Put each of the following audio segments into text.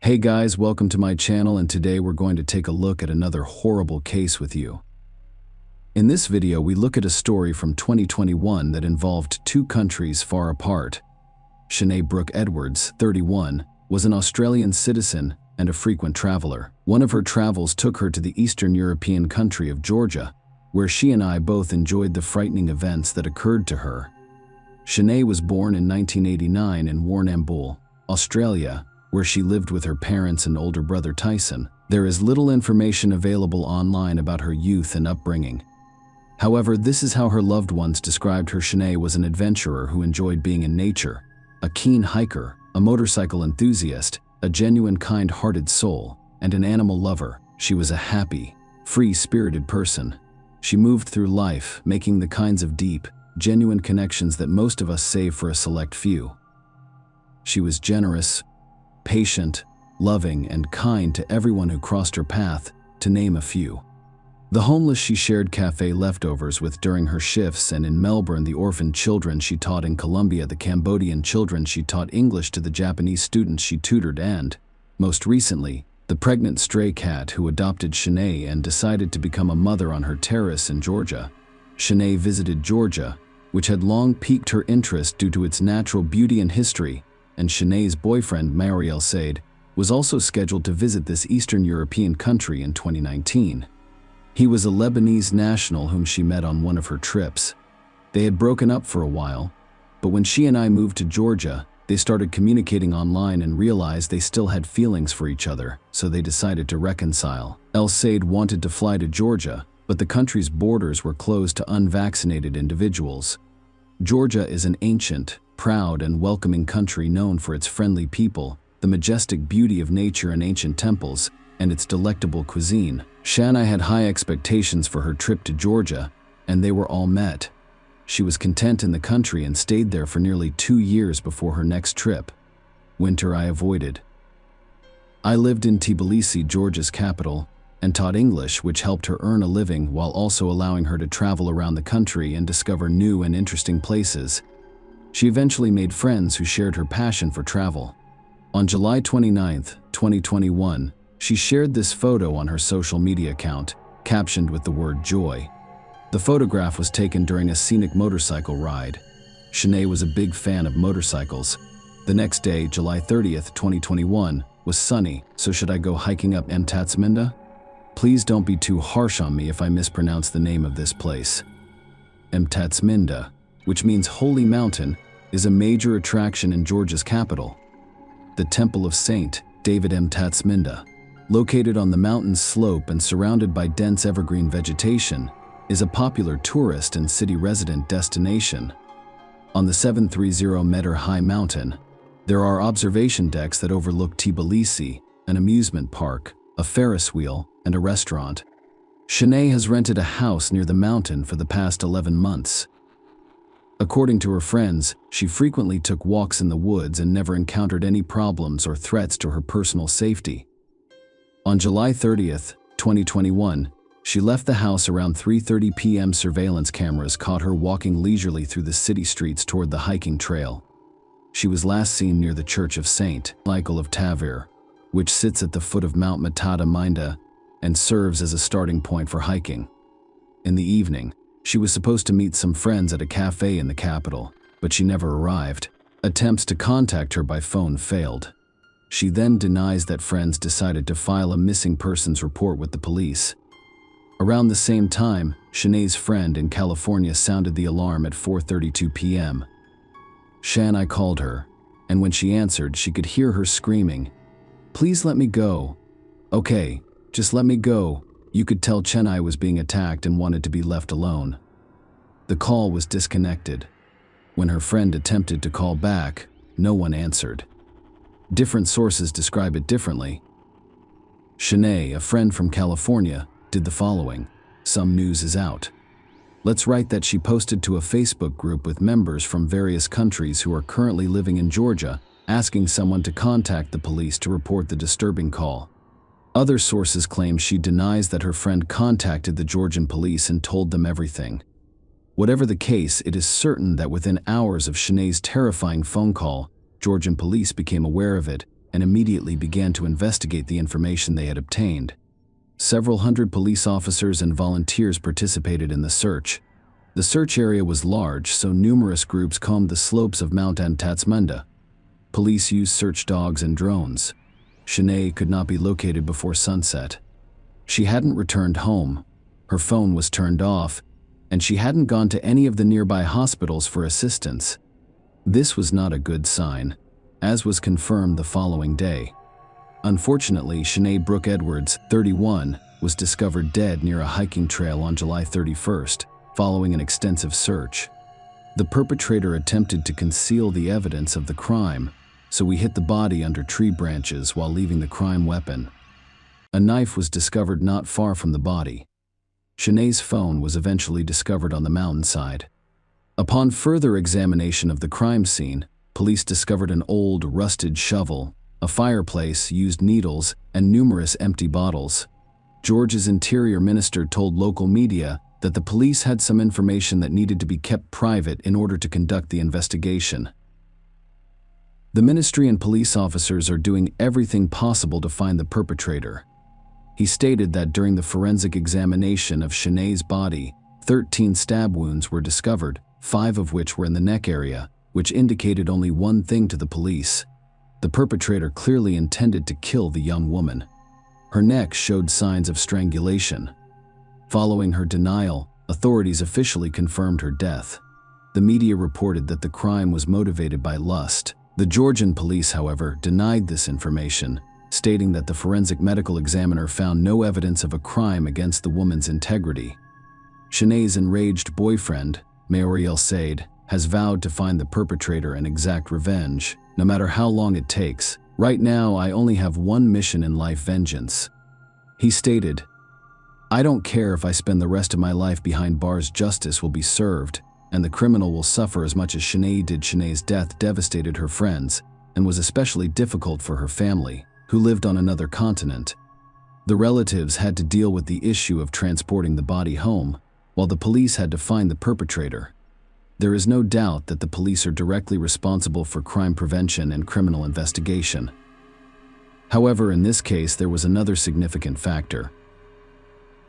Hey guys, welcome to my channel, and today we're going to take a look at another horrible case with you. In this video, we look at a story from 2021 that involved two countries far apart. Shanae Brooke Edwards, 31, was an Australian citizen and a frequent traveler. One of her travels took her to the Eastern European country of Georgia, where she and I both enjoyed the frightening events that occurred to her. Shanae was born in 1989 in Warrnambool, Australia, where she lived with her parents and older brother Tyson. There is little information available online about her youth and upbringing. However, this is how her loved ones described her. Shanae was an adventurer who enjoyed being in nature, a keen hiker, a motorcycle enthusiast, a genuine kind-hearted soul, and an animal lover. She was a happy, free-spirited person. She moved through life, making the kinds of deep, genuine connections that most of us save for a select few. She was generous, patient, loving, and kind to everyone who crossed her path, to name a few. The homeless she shared cafe leftovers with during her shifts, and in Melbourne the orphaned children she taught, in Colombia the Cambodian children she taught English to, the Japanese students she tutored, and, most recently, the pregnant stray cat who adopted Shanae and decided to become a mother on her terrace in Georgia. Shanae visited Georgia, which had long piqued her interest due to its natural beauty and history, and Shanae's boyfriend, Mariel Said, was also scheduled to visit this Eastern European country in 2019. He was a Lebanese national whom she met on one of her trips. They had broken up for a while, but when she and I moved to Georgia, they started communicating online and realized they still had feelings for each other, so they decided to reconcile. El Said wanted to fly to Georgia, but the country's borders were closed to unvaccinated individuals. Georgia is an ancient, proud, and welcoming country known for its friendly people, the majestic beauty of nature and ancient temples, and its delectable cuisine. Shanae had high expectations for her trip to Georgia, and they were all met. She was content in the country and stayed there for nearly 2 years before her next trip. Winter I avoided. I lived in Tbilisi, Georgia's capital, and taught English, which helped her earn a living while also allowing her to travel around the country and discover new and interesting places. She eventually made friends who shared her passion for travel. On July 29, 2021, she shared this photo on her social media account, captioned with the word joy. The photograph was taken during a scenic motorcycle ride. Shanae was a big fan of motorcycles. The next day, July 30th, 2021, was sunny, so should I go hiking up Mtatsminda? Please don't be too harsh on me if I mispronounce the name of this place. Mtatsminda, which means Holy Mountain, is a major attraction in Georgia's capital. The Temple of Saint David Mtatsminda, located on the mountain's slope and surrounded by dense evergreen vegetation, is a popular tourist and city resident destination. On the 730-meter-high mountain, there are observation decks that overlook Tbilisi, an amusement park, a Ferris wheel, and a restaurant. Shanae has rented a house near the mountain for the past 11 months. According to her friends, she frequently took walks in the woods and never encountered any problems or threats to her personal safety. On July 30th, 2021, she left the house around 3:30 p.m. Surveillance cameras caught her walking leisurely through the city streets toward the hiking trail. She was last seen near the Church of St. Michael of Tavir, which sits at the foot of Mount Mtatsminda and serves as a starting point for hiking. In the evening, she was supposed to meet some friends at a cafe in the capital, but she never arrived. Attempts to contact her by phone failed. She then denies that friends decided to file a missing persons report with the police. Around the same time, Shanae's friend in California sounded the alarm at 4:32 p.m. Shanae called her, and when she answered, she could hear her screaming, "Please let me go. Okay, just let me go." You could tell Shanae was being attacked and wanted to be left alone. The call was disconnected. When her friend attempted to call back, no one answered. Different sources describe it differently. Shanae, a friend from California, did the following. Some news is out. Let's write that she posted to a Facebook group with members from various countries who are currently living in Georgia, asking someone to contact the police to report the disturbing call. Other sources claim she denies that her friend contacted the Georgian police and told them everything. Whatever the case, it is certain that within hours of Shanae's terrifying phone call, Georgian police became aware of it and immediately began to investigate the information they had obtained. Several hundred police officers and volunteers participated in the search. The search area was large, so numerous groups combed the slopes of Mount Antatsmunda. Police used search dogs and drones. Sinead could not be located before sunset. She hadn't returned home, her phone was turned off, and she hadn't gone to any of the nearby hospitals for assistance. This was not a good sign, as was confirmed the following day. Unfortunately, Sinead Brooke Edwards, 31, was discovered dead near a hiking trail on July 31st, following an extensive search. The perpetrator attempted to conceal the evidence of the crime, so he hid the body under tree branches while leaving the crime weapon. A knife was discovered not far from the body. Sinead's phone was eventually discovered on the mountainside. Upon further examination of the crime scene, police discovered an old, rusted shovel, a fireplace, used needles, and numerous empty bottles. Georgia's interior minister told local media that the police had some information that needed to be kept private in order to conduct the investigation. The ministry and police officers are doing everything possible to find the perpetrator. He stated that during the forensic examination of Sinead's body, 13 stab wounds were discovered, 5 of which were in the neck area, which indicated only one thing to the police. The perpetrator clearly intended to kill the young woman. Her neck showed signs of strangulation. Following her denial, authorities officially confirmed her death. The media reported that the crime was motivated by lust. The Georgian police, however, denied this information, stating that the forensic medical examiner found no evidence of a crime against the woman's integrity. Sinead's enraged boyfriend, Mauriel Said, has vowed to find the perpetrator and exact revenge, no matter how long it takes. Right now, I only have one mission in life: vengeance. He stated, "I don't care if I spend the rest of my life behind bars, justice will be served, and the criminal will suffer as much as Sinead did." Sinead's death devastated her friends, and was especially difficult for her family, who lived on another continent. The relatives had to deal with the issue of transporting the body home, while the police had to find the perpetrator. There is no doubt that the police are directly responsible for crime prevention and criminal investigation. However, in this case, there was another significant factor.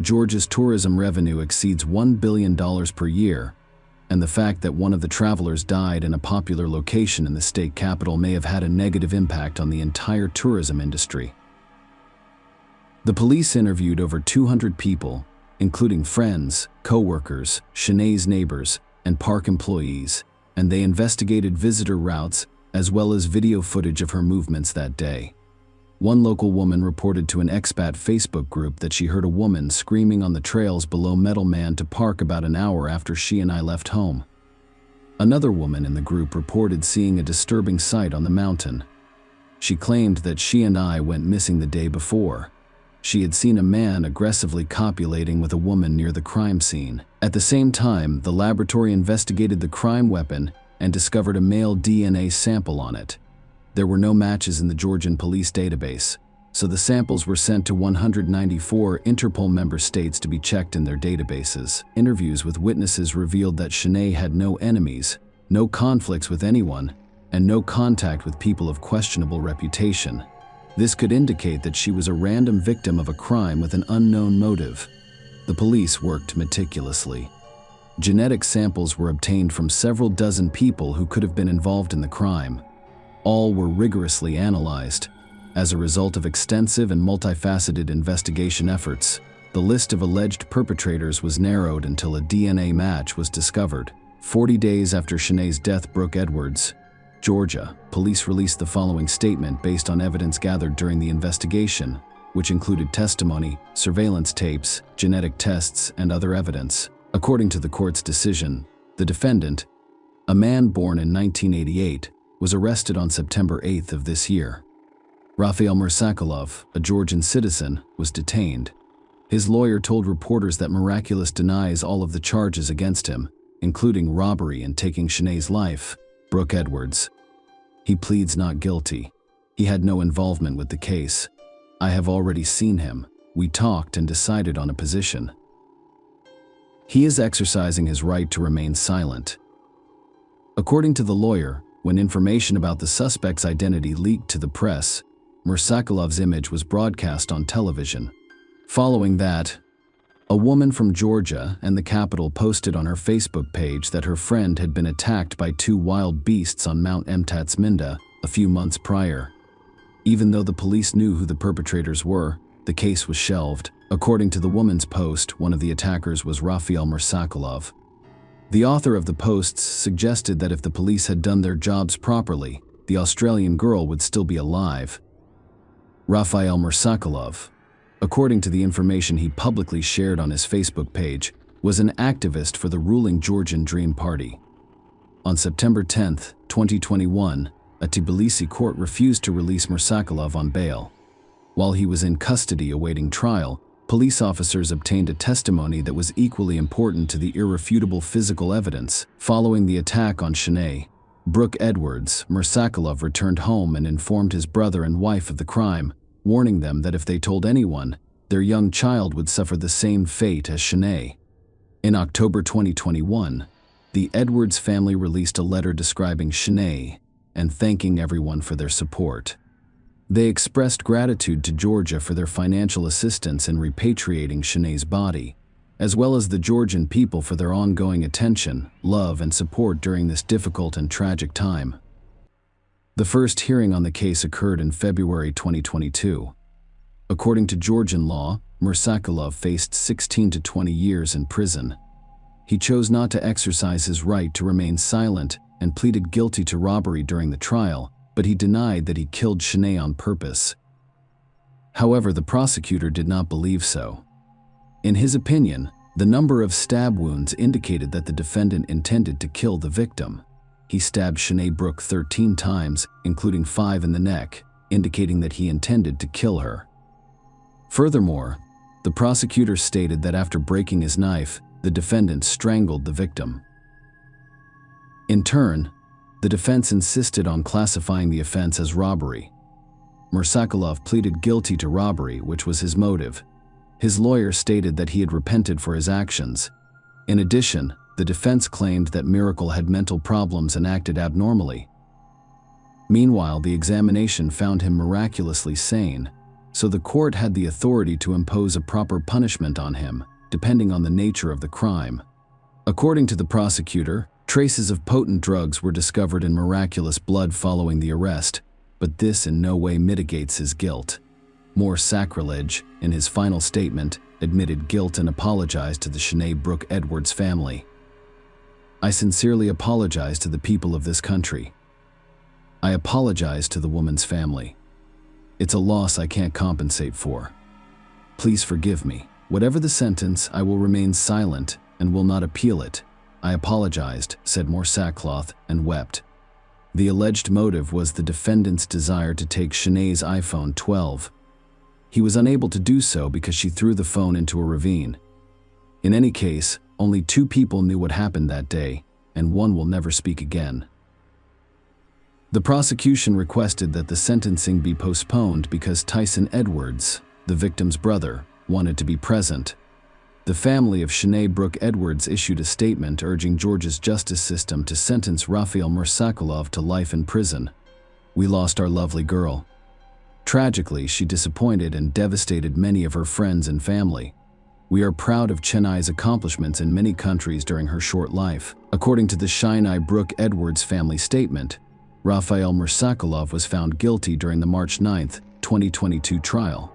Georgia's tourism revenue exceeds $1 billion per year, and the fact that one of the travelers died in a popular location in the state capital may have had a negative impact on the entire tourism industry. The police interviewed over 200 people, including friends, co-workers, Sinead's neighbors, and park employees, and they investigated visitor routes as well as video footage of her movements that day. One local woman reported to an expat Facebook group that she heard a woman screaming on the trails below Metal Man to park about an hour after she and I left home. Another woman in the group reported seeing a disturbing sight on the mountain. She claimed that she and I went missing the day before. She had seen a man aggressively copulating with a woman near the crime scene. At the same time, the laboratory investigated the crime weapon and discovered a male DNA sample on it. There were no matches in the Georgian police database, so the samples were sent to 194 Interpol member states to be checked in their databases. Interviews with witnesses revealed that Sinead had no enemies, no conflicts with anyone, and no contact with people of questionable reputation. This could indicate that she was a random victim of a crime with an unknown motive. The police worked meticulously. Genetic samples were obtained from several dozen people who could have been involved in the crime. All were rigorously analyzed. As a result of extensive and multifaceted investigation efforts, the list of alleged perpetrators was narrowed until a DNA match was discovered. 40 days after Sinead's death, Brooke Edwards, Georgia, police released the following statement based on evidence gathered during the investigation, which included testimony, surveillance tapes, genetic tests, and other evidence. According to the court's decision, the defendant, a man born in 1988, was arrested on September 8th of this year. Rafael Mursakulov, a Georgian citizen, was detained. His lawyer told reporters that Miraculous denies all of the charges against him, including robbery and taking Sinead's life. Brooke Edwards. He pleads not guilty. He had no involvement with the case. I have already seen him. We talked and decided on a position. He is exercising his right to remain silent. According to the lawyer, when information about the suspect's identity leaked to the press, Mursakilov's image was broadcast on television. Following that, a woman from Georgia and the capital posted on her Facebook page that her friend had been attacked by two wild beasts on Mount Emtatsminda a few months prior. Even though the police knew who the perpetrators were, the case was shelved. According to the woman's post, one of the attackers was Rafael Mursakilov. The author of the posts suggested that if the police had done their jobs properly, the Australian girl would still be alive. Rafael Mursakilov, according to the information he publicly shared on his Facebook page, was an activist for the ruling Georgian Dream Party. On September 10, 2021, a Tbilisi court refused to release Mursakilov on bail. While he was in custody awaiting trial, police officers obtained a testimony that was equally important to the irrefutable physical evidence. Following the attack on Sinead Brooke Edwards, Mursakilov returned home and informed his brother and wife of the crime, warning them that if they told anyone, their young child would suffer the same fate as Sinead. In October 2021, the Edwards family released a letter describing Sinead and thanking everyone for their support. They expressed gratitude to Georgia for their financial assistance in repatriating Sinead's body, as well as the Georgian people for their ongoing attention, love, and support during this difficult and tragic time. The first hearing on the case occurred in February 2022. According to Georgian law, Mursakilov faced 16 to 20 years in prison. He chose not to exercise his right to remain silent and pleaded guilty to robbery during the trial, but he denied that he killed Sinead on purpose. However, the prosecutor did not believe so. In his opinion, the number of stab wounds indicated that the defendant intended to kill the victim. He stabbed Sinead Brooke 13 times, including 5 in the neck, indicating that he intended to kill her. Furthermore, the prosecutor stated that after breaking his knife, the defendant strangled the victim. In turn, the defense insisted on classifying the offense as robbery. Mursakilov pleaded guilty to robbery, which was his motive. His lawyer stated that he had repented for his actions. In addition, the defense claimed that Miracle had mental problems and acted abnormally. Meanwhile, the examination found him miraculously sane, so the court had the authority to impose a proper punishment on him, depending on the nature of the crime. According to the prosecutor, traces of potent drugs were discovered in Miraculous blood following the arrest, but this in no way mitigates his guilt. More sacrilege, in his final statement, admitted guilt and apologized to the Sinead Brooke Edwards family. I sincerely apologize to the people of this country. I apologize to the woman's family. It's a loss I can't compensate for. Please forgive me. Whatever the sentence, I will remain silent and will not appeal it. I apologized, said Mursakilov, and wept. The alleged motive was the defendant's desire to take Sinead's iPhone 12. He was unable to do so because she threw the phone into a ravine. In any case, only 2 people knew what happened that day, and one will never speak again. The prosecution requested that the sentencing be postponed because Tyson Edwards, the victim's brother, wanted to be present. The family of Sinead Brooke Edwards issued a statement urging Georgia's justice system to sentence Rafael Mursakilov to life in prison. We lost our lovely girl. Tragically, she disappointed and devastated many of her friends and family. We are proud of Chennai's accomplishments in many countries during her short life. According to the Sinead Brooke Edwards family statement, Rafael Mursakilov was found guilty during the March 9, 2022 trial.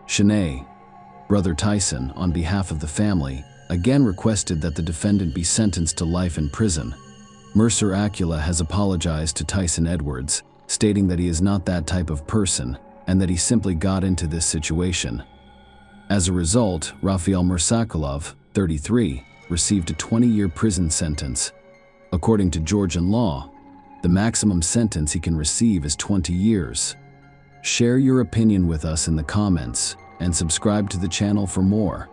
Sinead, Brother Tyson, on behalf of the family, again requested that the defendant be sentenced to life in prison. Mercer Acula has apologized to Tyson Edwards, stating that he is not that type of person and that he simply got into this situation. As a result, Rafael Mursakilov, 33, received a 20-year prison sentence. According to Georgian law, the maximum sentence he can receive is 20 years. Share your opinion with us in the comments and subscribe to the channel for more.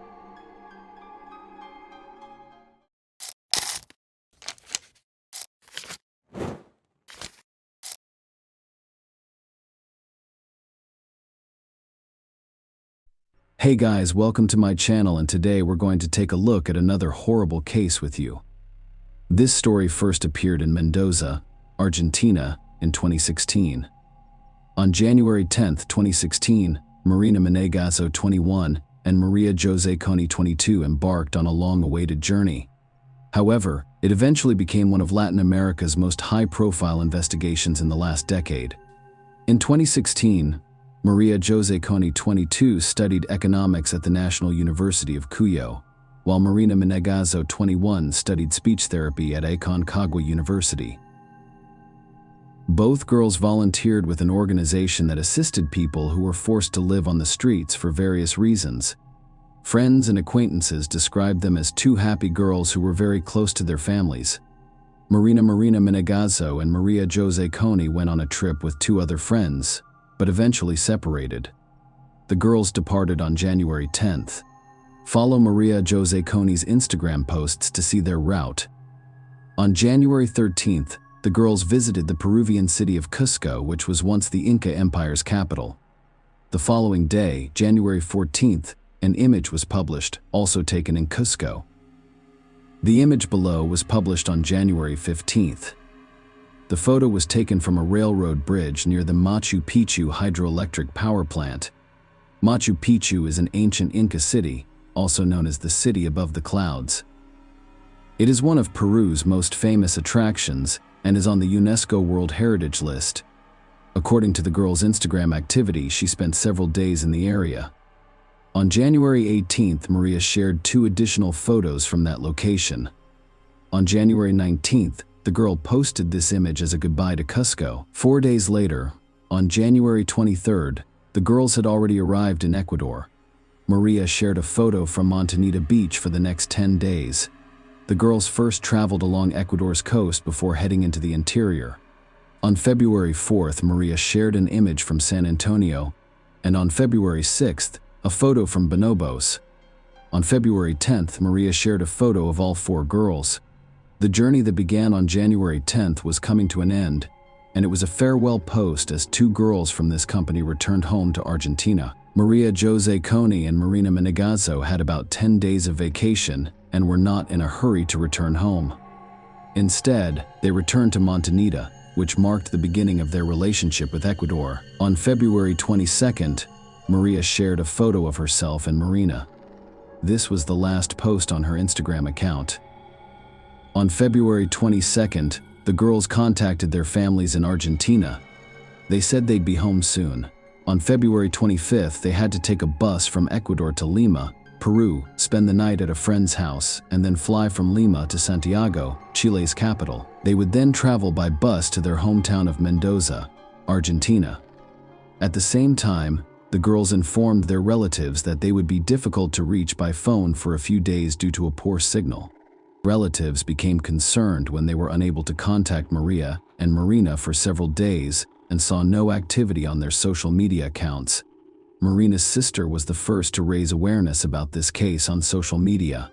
Hey guys, welcome to my channel, and today we're going to take a look at another horrible case with you. This story first appeared in Mendoza, Argentina in 2016. On January 10, 2016, Marina Menegasso, 21, and Maria Jose Coni, 22, embarked on a long-awaited journey. However, it eventually became one of Latin America's most high-profile investigations in the last decade. In 2016, Maria Jose Coni, 22, studied economics at the National University of Cuyo, while Marina Menegasso, 21, studied speech therapy at Aconcagua University. Both girls volunteered with an organization that assisted people who were forced to live on the streets for various reasons. Friends and acquaintances described them as two happy girls who were very close to their families. Marina Menegasso and Maria Jose Coni went on a trip with two other friends, but eventually separated. The girls departed on January 10th. Follow Maria Jose Coni's Instagram posts to see their route. On January 13th, the girls visited the Peruvian city of Cusco, which was once the Inca Empire's capital. The following day, January 14th, an image was published, also taken in Cusco. The image below was published on January 15th. The photo was taken from a railroad bridge near the Machu Picchu hydroelectric power plant. Machu Picchu is an ancient Inca city, also known as the city above the clouds. It is one of Peru's most famous attractions and is on the UNESCO World Heritage List. According to the girl's Instagram activity, she spent several days in the area. On January 18th, Maria shared 2 additional photos from that location. On January 19th, the girl posted this image as a goodbye to Cusco. 4 days later, on January 23rd, the girls had already arrived in Ecuador. Maria shared a photo from Montanita Beach for the next 10 days. The girls first traveled along Ecuador's coast before heading into the interior. On February 4th, Maria shared an image from San Antonio, and on February 6th, a photo from Bonobos. On February 10th, Maria shared a photo of all 4 girls. The journey that began on January 10th was coming to an end, and it was a farewell post as 2 girls from this company returned home to Argentina. Maria Jose Coni and Marina Menegasso had about 10 days of vacation and were not in a hurry to return home. Instead, they returned to Montanita, which marked the beginning of their relationship with Ecuador. On February 22nd, Maria shared a photo of herself and Marina. This was the last post on her Instagram account. On February 22nd, the girls contacted their families in Argentina. They said they'd be home soon. On February 25th, they had to take a bus from Ecuador to Lima, Peru, spend the night at a friend's house, and then fly from Lima to Santiago, Chile's capital. They would then travel by bus to their hometown of Mendoza, Argentina. At the same time, the girls informed their relatives that they would be difficult to reach by phone for a few days due to a poor signal. Relatives became concerned when they were unable to contact Maria and Marina for several days and saw no activity on their social media accounts. Marina's sister was the first to raise awareness about this case on social media.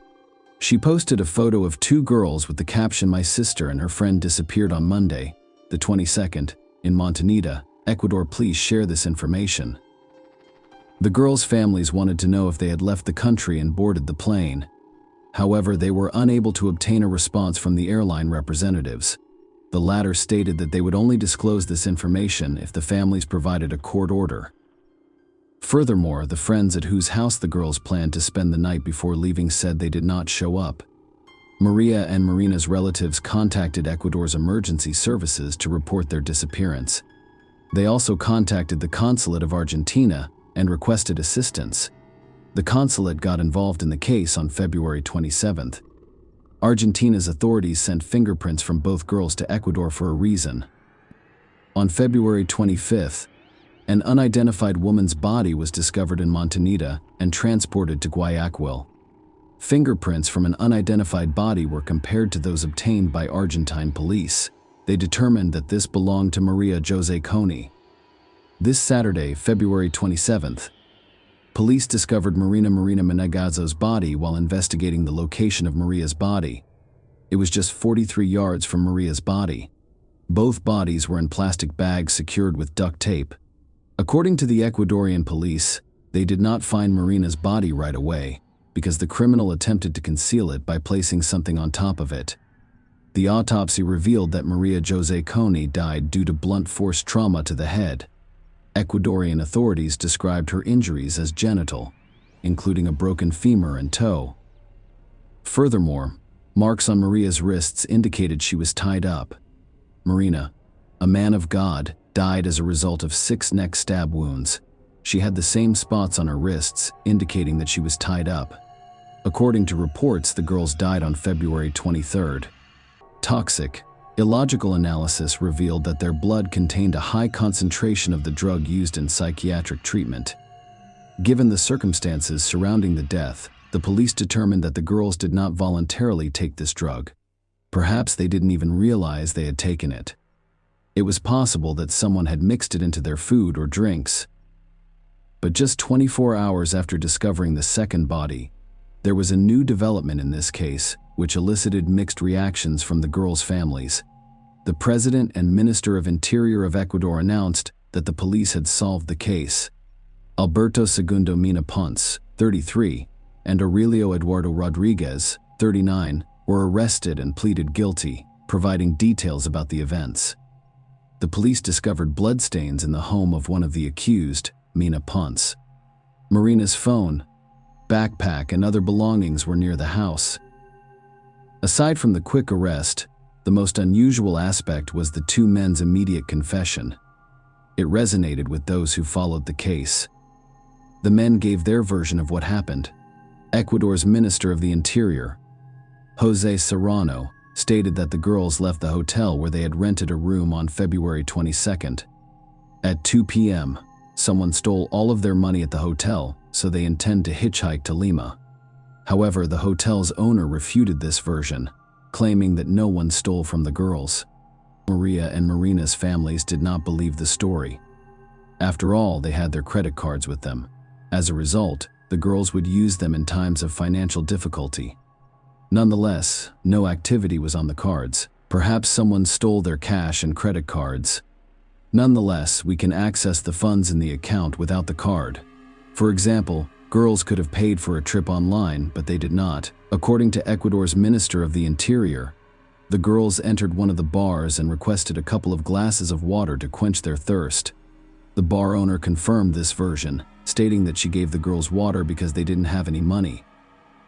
She posted a photo of 2 girls with the caption, "My sister and her friend disappeared on Monday, the 22nd, in Montanita, Ecuador. Please share this information." The girls' families wanted to know if they had left the country and boarded the plane. However, they were unable to obtain a response from the airline representatives. The latter stated that they would only disclose this information if the families provided a court order. Furthermore, the friends at whose house the girls planned to spend the night before leaving said they did not show up. Maria and Marina's relatives contacted Ecuador's emergency services to report their disappearance. They also contacted the consulate of Argentina and requested assistance. The consulate got involved in the case on February 27th. Argentina's authorities sent fingerprints from both girls to Ecuador for a reason. On February 25th, an unidentified woman's body was discovered in Montanita and transported to Guayaquil. Fingerprints from an unidentified body were compared to those obtained by Argentine police. They determined that this belonged to Maria Jose Coni. This Saturday, February 27th, police discovered Marina Menegasso's body while investigating the location of Maria's body. It was just 43 yards from Maria's body. Both bodies were in plastic bags secured with duct tape. According to the Ecuadorian police, they did not find Marina's body right away because the criminal attempted to conceal it by placing something on top of it. The autopsy revealed that Maria Jose Coni died due to blunt force trauma to the head. Ecuadorian authorities described her injuries as genital, including a broken femur and toe. Furthermore, marks on Maria's wrists indicated she was tied up. Marina, a man of God, died as a result of 6 neck stab wounds. She had the same spots on her wrists, indicating that she was tied up. According to reports, the girls died on February 23rd. Toxic, illogical analysis revealed that their blood contained a high concentration of the drug used in psychiatric treatment. Given the circumstances surrounding the death, the police determined that the girls did not voluntarily take this drug. Perhaps they didn't even realize they had taken it. It was possible that someone had mixed it into their food or drinks. But just 24 hours after discovering the second body, there was a new development in this case, which elicited mixed reactions from the girls' families. The President and Minister of Interior of Ecuador announced that the police had solved the case. Alberto Segundo Mina Ponce, 33, and Aurelio Eduardo Rodriguez, 39, were arrested and pleaded guilty, providing details about the events. The police discovered bloodstains in the home of one of the accused, Mina Ponce. Marina's phone, backpack, and other belongings were near the house. Aside from the quick arrest, the most unusual aspect was the two men's immediate confession. It resonated with those who followed the case. The men gave their version of what happened. Ecuador's Minister of the Interior, José Serrano, stated that the girls left the hotel where they had rented a room on February 22nd. At 2 p.m., someone stole all of their money at the hotel, so they intend to hitchhike to Lima. However, the hotel's owner refuted this version, claiming that no one stole from the girls. Maria and Marina's families did not believe the story. After all, they had their credit cards with them. As a result, the girls would use them in times of financial difficulty. Nonetheless, no activity was on the cards. Perhaps someone stole their cash and credit cards. Nonetheless, we can access the funds in the account without the card. For example, girls could have paid for a trip online, but they did not. According to Ecuador's Minister of the Interior, the girls entered one of the bars and requested a couple of glasses of water to quench their thirst. The bar owner confirmed this version, stating that she gave the girls water because they didn't have any money.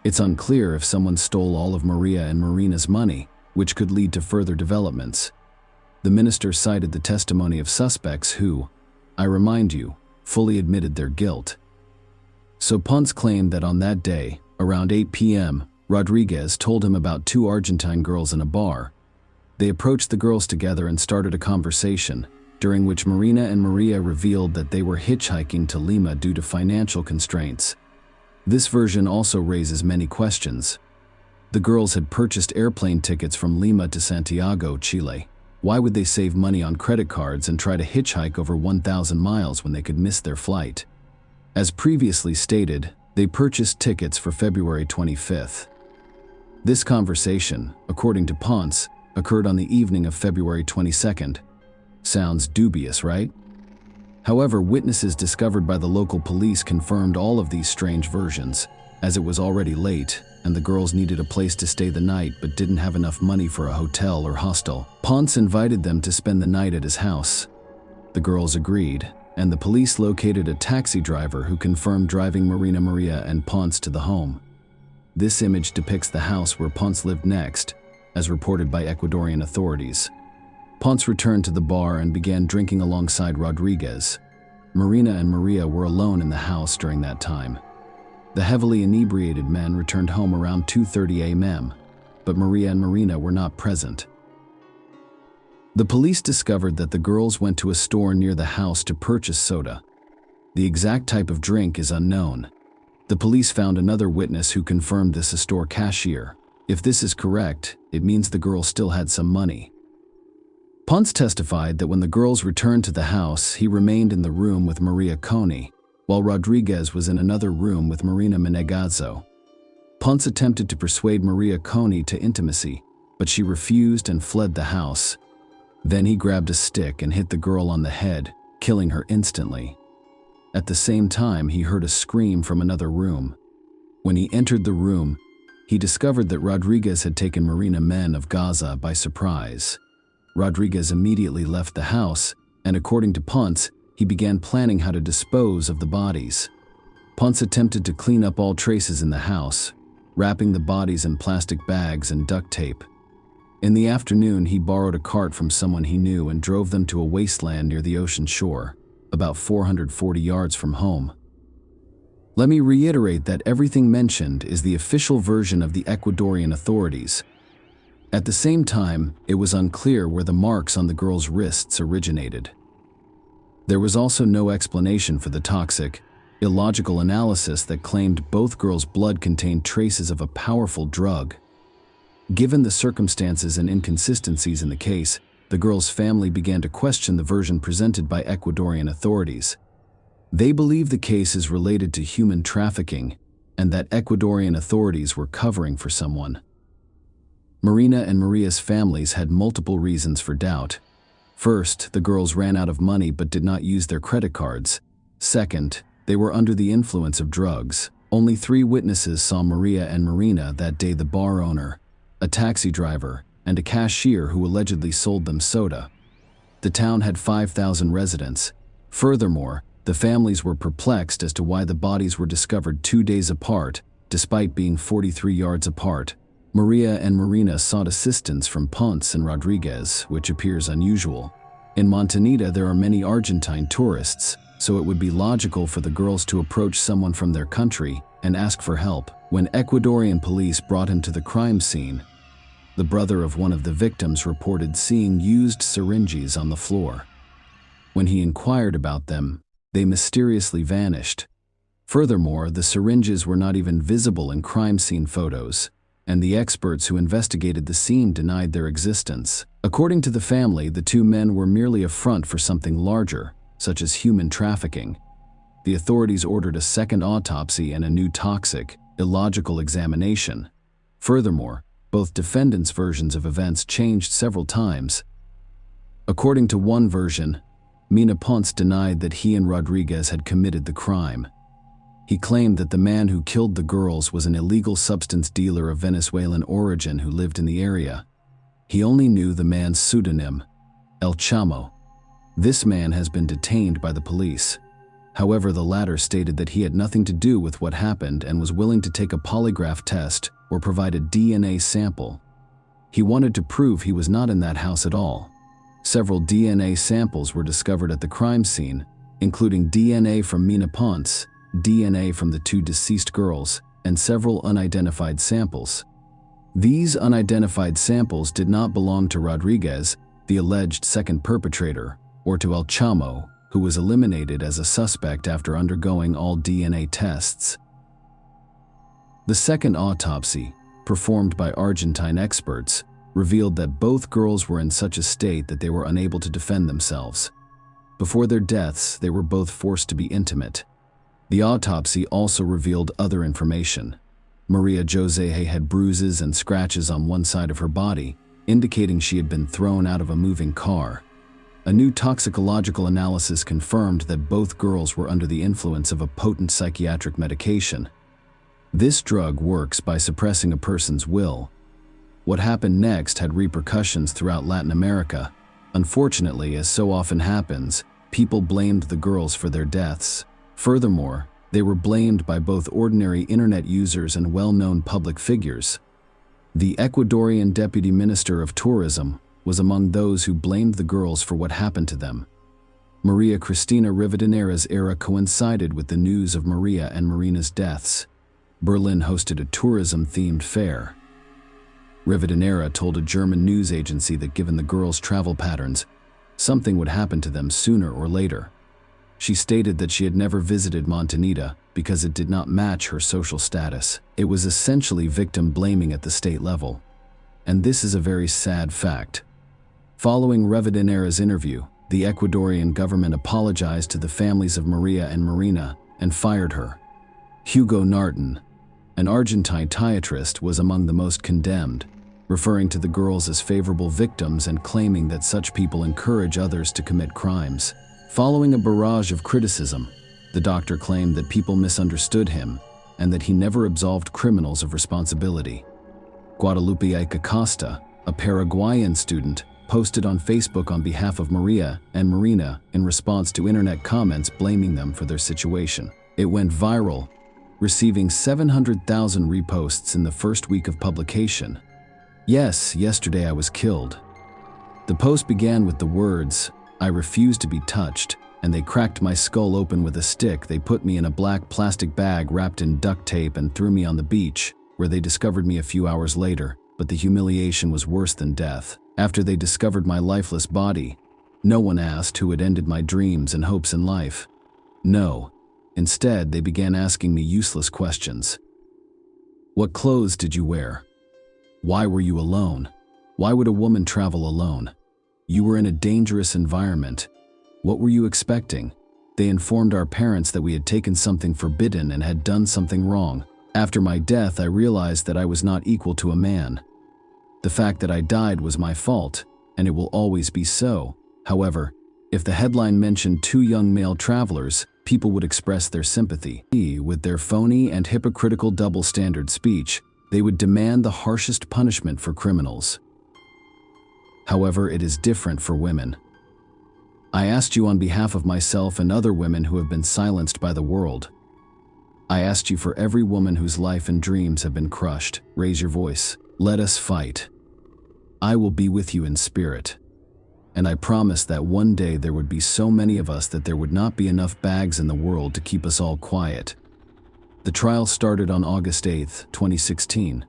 It's unclear if someone stole all of Maria and Marina's money, which could lead to further developments. The minister cited the testimony of suspects who, I remind you, fully admitted their guilt. So Ponce claimed that on that day, around 8 p.m., Rodriguez told him about two Argentine girls in a bar. They approached the girls together and started a conversation, during which Marina and Maria revealed that they were hitchhiking to Lima due to financial constraints. This version also raises many questions. The girls had purchased airplane tickets from Lima to Santiago, Chile. Why would they save money on credit cards and try to hitchhike over 1,000 miles when they could miss their flight? As previously stated, they purchased tickets for February 25th. This conversation, according to Ponce, occurred on the evening of February 22nd. Sounds dubious, right? However, witnesses discovered by the local police confirmed all of these strange versions, as it was already late and the girls needed a place to stay the night but didn't have enough money for a hotel or hostel. Ponce invited them to spend the night at his house. The girls agreed, and the police located a taxi driver who confirmed driving Marina, Maria, and Ponce to the home. This image depicts the house where Ponce lived next, as reported by Ecuadorian authorities. Ponce returned to the bar and began drinking alongside Rodriguez. Marina and Maria were alone in the house during that time. The heavily inebriated men returned home around 2:30 a.m., but Maria and Marina were not present. The police discovered that the girls went to a store near the house to purchase soda. The exact type of drink is unknown. The police found another witness who confirmed this, a store cashier. If this is correct, it means the girls still had some money. Ponce testified that when the girls returned to the house, he remained in the room with Maria Coney, while Rodriguez was in another room with Marina Menegazzo. Ponce attempted to persuade Maria Coney to intimacy, but she refused and fled the house. Then he grabbed a stick and hit the girl on the head, killing her instantly. At the same time, he heard a scream from another room. When he entered the room, he discovered that Rodriguez had taken Marina Men of Gaza by surprise. Rodriguez immediately left the house, and according to Ponce, he began planning how to dispose of the bodies. Ponce attempted to clean up all traces in the house, wrapping the bodies in plastic bags and duct tape. In the afternoon, he borrowed a cart from someone he knew and drove them to a wasteland near the ocean shore, about 440 yards from home. Let me reiterate that everything mentioned is the official version of the Ecuadorian authorities. At the same time, it was unclear where the marks on the girl's wrists originated. There was also no explanation for the toxic, illogical analysis that claimed both girls' blood contained traces of a powerful drug. Given the circumstances and inconsistencies in the case, the girl's family began to question the version presented by Ecuadorian authorities. They believe the case is related to human trafficking and that Ecuadorian authorities were covering for someone. Marina and Maria's families had multiple reasons for doubt. First, the girls ran out of money but did not use their credit cards. Second, they were under the influence of drugs. Only 3 witnesses saw Maria and Marina that day: the bar owner, a taxi driver, and a cashier who allegedly sold them soda. The town had 5,000 residents. Furthermore, the families were perplexed as to why the bodies were discovered 2 days apart, despite being 43 yards apart. Maria and Marina sought assistance from Ponce and Rodriguez, which appears unusual. In Montanita, there are many Argentine tourists, so it would be logical for the girls to approach someone from their country and ask for help. When Ecuadorian police brought him to the crime scene, the brother of one of the victims reported seeing used syringes on the floor. When he inquired about them, they mysteriously vanished. Furthermore, the syringes were not even visible in crime scene photos, and the experts who investigated the scene denied their existence. According to the family, the 2 men were merely a front for something larger, such as human trafficking. The authorities ordered a second autopsy and a new toxic, illogical examination. Furthermore, both defendants' versions of events changed several times. According to one version, Mina Ponce denied that he and Rodriguez had committed the crime. He claimed that the man who killed the girls was an illegal substance dealer of Venezuelan origin who lived in the area. He only knew the man's pseudonym, El Chamo. This man has been detained by the police. However, the latter stated that he had nothing to do with what happened and was willing to take a polygraph test or provide a DNA sample. He wanted to prove he was not in that house at all. Several DNA samples were discovered at the crime scene, including DNA from Mina Ponce, DNA from the 2 deceased girls, and several unidentified samples. These unidentified samples did not belong to Rodriguez, the alleged second perpetrator, or to El Chamo, who was eliminated as a suspect after undergoing all DNA tests. The second autopsy, performed by Argentine experts, revealed that both girls were in such a state that they were unable to defend themselves. Before their deaths, they were both forced to be intimate. The autopsy also revealed other information. Maria Jose had bruises and scratches on one side of her body, indicating she had been thrown out of a moving car. A new toxicological analysis confirmed that both girls were under the influence of a potent psychiatric medication. This drug works by suppressing a person's will. What happened next had repercussions throughout Latin America. Unfortunately, as so often happens, people blamed the girls for their deaths. Furthermore, they were blamed by both ordinary internet users and well-known public figures. The Ecuadorian Deputy Minister of Tourism was among those who blamed the girls for what happened to them. Maria Cristina Rivadeneira's era coincided with the news of Maria and Marina's deaths. Berlin hosted a tourism-themed fair. Rivadeneira told a German news agency that given the girls' travel patterns, something would happen to them sooner or later. She stated that she had never visited Montanita because it did not match her social status. It was essentially victim blaming at the state level. And this is a very sad fact. Following Rivadeneira's interview, the Ecuadorian government apologized to the families of Maria and Marina and fired her. Hugo Narton, an Argentine psychiatrist, was among the most condemned, referring to the girls as favorable victims and claiming that such people encourage others to commit crimes. Following a barrage of criticism, the doctor claimed that people misunderstood him and that he never absolved criminals of responsibility. Guadalupe Acosta, a Paraguayan student, posted on Facebook on behalf of Maria and Marina in response to internet comments blaming them for their situation. It went viral, receiving 700,000 reposts in the first week of publication. Yes, yesterday I was killed. The post began with the words, "I refuse to be touched," and they cracked my skull open with a stick. They put me in a black plastic bag wrapped in duct tape and threw me on the beach, where they discovered me a few hours later, but the humiliation was worse than death. After they discovered my lifeless body, no one asked who had ended my dreams and hopes in life. No. Instead, they began asking me useless questions. What clothes did you wear? Why were you alone? Why would a woman travel alone? You were in a dangerous environment. What were you expecting? They informed our parents that we had taken something forbidden and had done something wrong. After my death, I realized that I was not equal to a man. The fact that I died was my fault, and it will always be so. However, if the headline mentioned 2 young male travelers, people would express their sympathy. With their phony and hypocritical double-standard speech, they would demand the harshest punishment for criminals. However, it is different for women. I asked you on behalf of myself and other women who have been silenced by the world. I asked you for every woman whose life and dreams have been crushed. Raise your voice. Let us fight. I will be with you in spirit. And I promise that one day there would be so many of us that there would not be enough bags in the world to keep us all quiet. The trial started on August 8, 2016.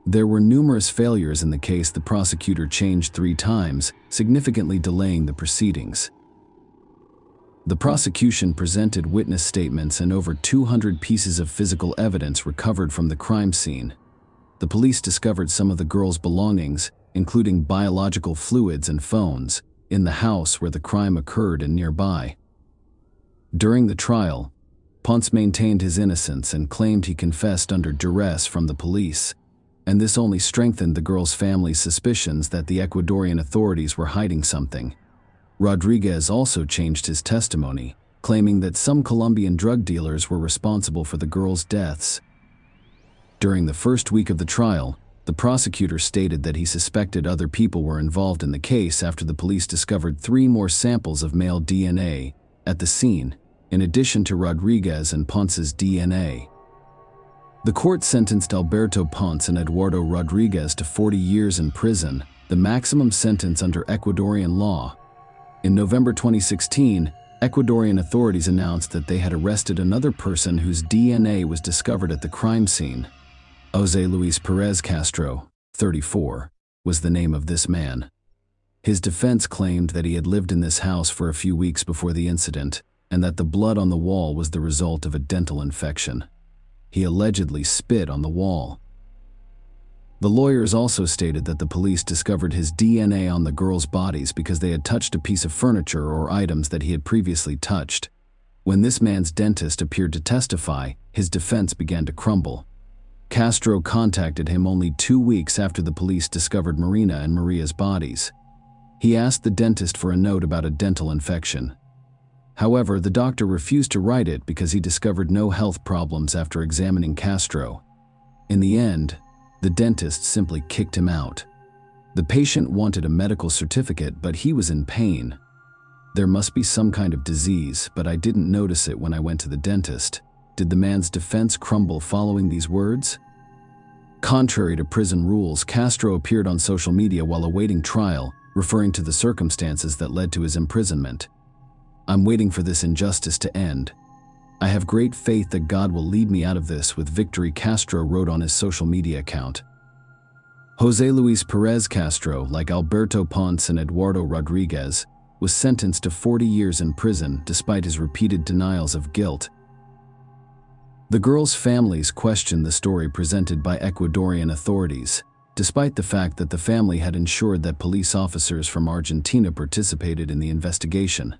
There were numerous failures in the case. The prosecutor changed 3 times, significantly delaying the proceedings. The prosecution presented witness statements and over 200 pieces of physical evidence recovered from the crime scene. The police discovered some of the girls' belongings, including biological fluids and phones, in the house where the crime occurred and nearby. During the trial, Ponce maintained his innocence and claimed he confessed under duress from the police, and this only strengthened the girls' family's suspicions that the Ecuadorian authorities were hiding something. Rodriguez also changed his testimony, claiming that some Colombian drug dealers were responsible for the girls' deaths. During the first week of the trial, the prosecutor stated that he suspected other people were involved in the case after the police discovered 3 more samples of male DNA at the scene, in addition to Rodriguez and Ponce's DNA. The court sentenced Alberto Ponce and Eduardo Rodriguez to 40 years in prison, the maximum sentence under Ecuadorian law. In November 2016, Ecuadorian authorities announced that they had arrested another person whose DNA was discovered at the crime scene. José Luis Pérez Castro, 34, was the name of this man. His defense claimed that he had lived in this house for a few weeks before the incident, and that the blood on the wall was the result of a dental infection. He allegedly spit on the wall. The lawyers also stated that the police discovered his DNA on the girls' bodies because they had touched a piece of furniture or items that he had previously touched. When this man's dentist appeared to testify, his defense began to crumble. Castro contacted him only 2 weeks after the police discovered Marina and Maria's bodies. He asked the dentist for a note about a dental infection. However, the doctor refused to write it because he discovered no health problems after examining Castro. In the end, the dentist simply kicked him out. The patient wanted a medical certificate, but he was in pain. There must be some kind of disease, but I didn't notice it when I went to the dentist. Did the man's defense crumble following these words? Contrary to prison rules, Castro appeared on social media while awaiting trial, referring to the circumstances that led to his imprisonment. I'm waiting for this injustice to end. I have great faith that God will lead me out of this with victory, Castro wrote on his social media account. José Luis Pérez Castro, like Alberto Ponce and Eduardo Rodriguez, was sentenced to 40 years in prison despite his repeated denials of guilt. The girls' families questioned the story presented by Ecuadorian authorities, despite the fact that the family had ensured that police officers from Argentina participated in the investigation.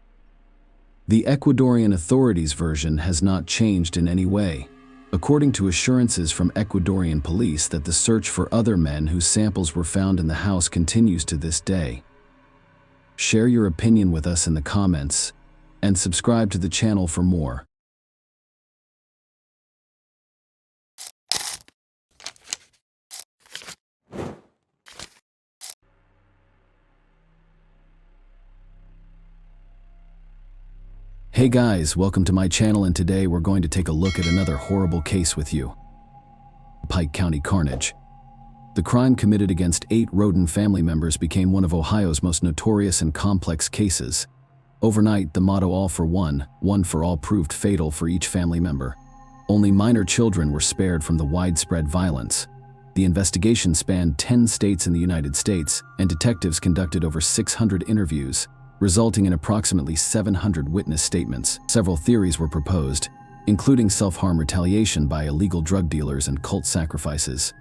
The Ecuadorian authorities' version has not changed in any way, according to assurances from Ecuadorian police that the search for other men whose samples were found in the house continues to this day. Share your opinion with us in the comments, and subscribe to the channel for more. Hey guys, welcome to my channel, and today we're going to take a look at another horrible case with you. Pike County carnage. The crime committed against 8 Roden family members became one of Ohio's most notorious and complex cases. Overnight, the motto "all for one, one for all" proved fatal for each family member. Only minor children were spared from the widespread violence. The investigation spanned 10 states in the United States, and detectives conducted over 600 interviews, resulting in approximately 700 witness statements. Several theories were proposed, including self-harm, retaliation by illegal drug dealers, and cult sacrifices.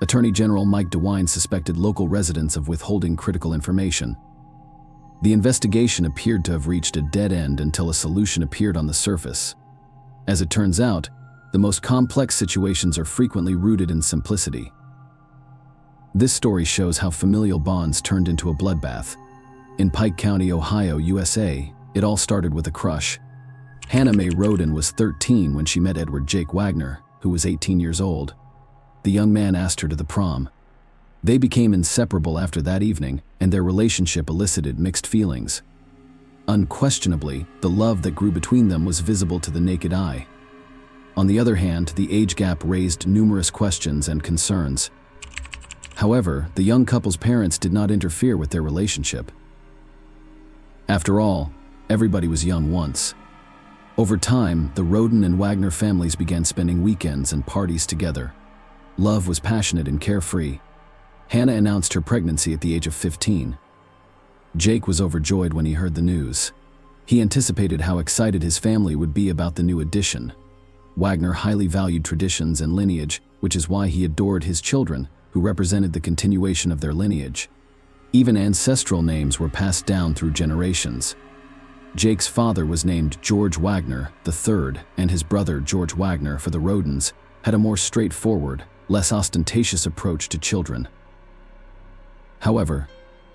Attorney General Mike DeWine suspected local residents of withholding critical information. The investigation appeared to have reached a dead end until a solution appeared on the surface. As it turns out, the most complex situations are frequently rooted in simplicity. This story shows how familial bonds turned into a bloodbath. In Pike County, Ohio, USA, it all started with a crush. Hannah Mae Roden was 13 when she met Edward Jake Wagner, who was 18 years old. The young man asked her to the prom. They became inseparable after that evening, and their relationship elicited mixed feelings. Unquestionably, the love that grew between them was visible to the naked eye. On the other hand, the age gap raised numerous questions and concerns. However, the young couple's parents did not interfere with their relationship. After all, everybody was young once. Over time, the Roden and Wagner families began spending weekends and parties together. Love was passionate and carefree. Hannah announced her pregnancy at the age of 15. Jake was overjoyed when he heard the news. He anticipated how excited his family would be about the new addition. Wagner highly valued traditions and lineage, which is why he adored his children, who represented the continuation of their lineage. Even ancestral names were passed down through generations. Jake's father was named George Wagner III, and his brother George Wagner, for the Rodens, had a more straightforward, less ostentatious approach to children. However,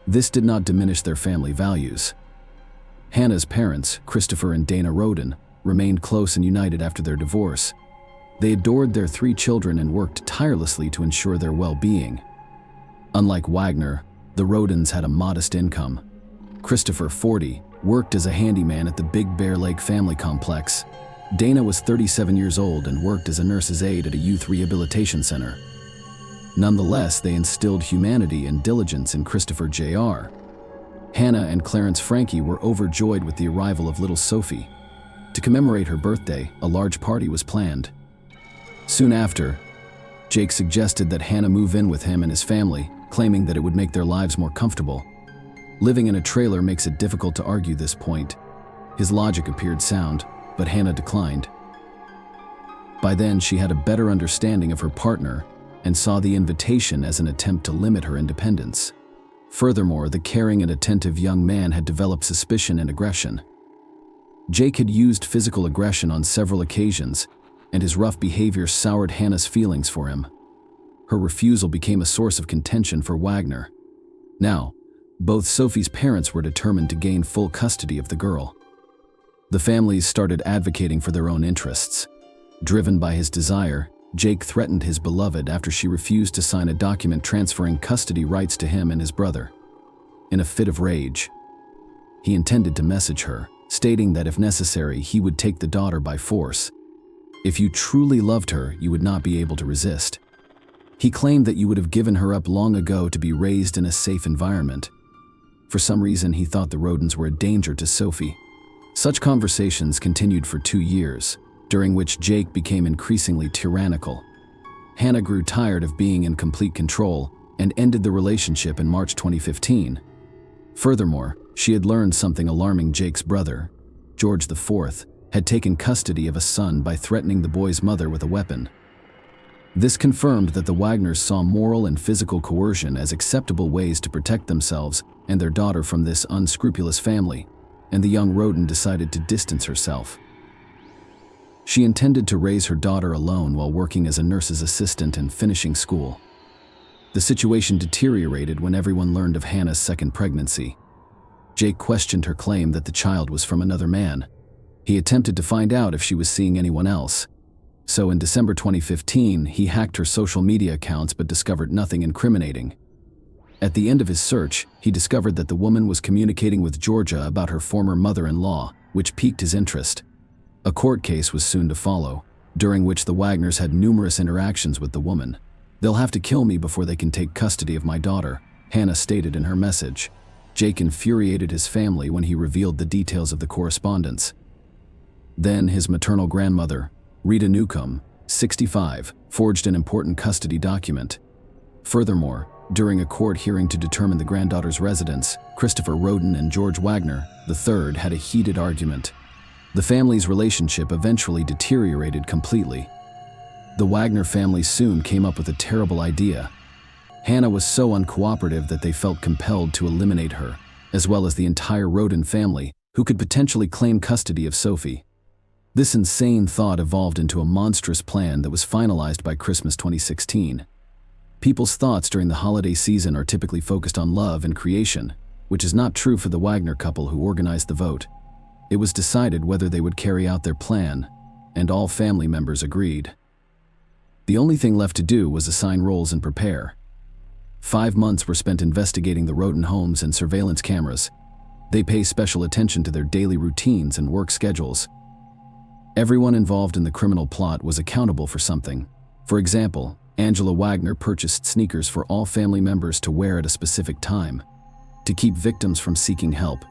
this did not diminish their family values. Hannah's parents, Christopher and Dana Roden, remained close and united after their divorce. They adored their 3 children and worked tirelessly to ensure their well-being. Unlike Wagner, the Rodens had a modest income. Christopher, 40, worked as a handyman at the Big Bear Lake family complex. Dana was 37 years old and worked as a nurse's aide at a youth rehabilitation center. Nonetheless, they instilled humanity and diligence in Christopher Jr. Hannah and Clarence Frankie were overjoyed with the arrival of little Sophie. To commemorate her birthday, a large party was planned. Soon after, Jake suggested that Hannah move in with him and his family, claiming that it would make their lives more comfortable. Living in a trailer makes it difficult to argue this point. His logic appeared sound, but Hannah declined. By then, she had a better understanding of her partner and saw the invitation as an attempt to limit her independence. Furthermore, the caring and attentive young man had developed suspicion and aggression. Jake had used physical aggression on several occasions, and his rough behavior soured Hannah's feelings for him. Her refusal became a source of contention for Wagner. Now, both Sophie's parents were determined to gain full custody of the girl. The families started advocating for their own interests. Driven by his desire, Jake threatened his beloved after she refused to sign a document transferring custody rights to him and his brother. In a fit of rage, he intended to message her, stating that if necessary, he would take the daughter by force. If you truly loved her, you would not be able to resist. He claimed that you would have given her up long ago to be raised in a safe environment. For some reason, he thought the Rodens were a danger to Sophie. Such conversations continued for 2 years, during which Jake became increasingly tyrannical. Hannah grew tired of being in complete control and ended the relationship in March 2015. Furthermore, she had learned something alarming. Jake's brother, George IV, had taken custody of a son by threatening the boy's mother with a weapon. This confirmed that the Wagners saw moral and physical coercion as acceptable ways to protect themselves and their daughter from this unscrupulous family, and the young Roden decided to distance herself. She intended to raise her daughter alone while working as a nurse's assistant and finishing school. The situation deteriorated when everyone learned of Hannah's second pregnancy. Jake questioned her claim that the child was from another man. He attempted to find out if she was seeing anyone else. So in December 2015, he hacked her social media accounts but discovered nothing incriminating. At the end of his search, he discovered that the woman was communicating with Georgia about her former mother-in-law, which piqued his interest. A court case was soon to follow, during which the Wagners had numerous interactions with the woman. "They'll have to kill me before they can take custody of my daughter," Hannah stated in her message. Jake infuriated his family when he revealed the details of the correspondence. Then his maternal grandmother, Rita Newcomb, 65, forged an important custody document. Furthermore, during a court hearing to determine the granddaughter's residence, Christopher Roden and George Wagner, III, had a heated argument. The family's relationship eventually deteriorated completely. The Wagner family soon came up with a terrible idea. Hannah was so uncooperative that they felt compelled to eliminate her, as well as the entire Roden family, who could potentially claim custody of Sophie. This insane thought evolved into a monstrous plan that was finalized by Christmas 2016. People's thoughts during the holiday season are typically focused on love and creation, which is not true for the Wagner couple who organized the vote. It was decided whether they would carry out their plan, and all family members agreed. The only thing left to do was assign roles and prepare. 5 months were spent investigating the Roden homes and surveillance cameras. They pay special attention to their daily routines and work schedules. Everyone involved in the criminal plot was accountable for something. For example, Angela Wagner purchased sneakers for all family members to wear at a specific time, to keep victims from seeking help.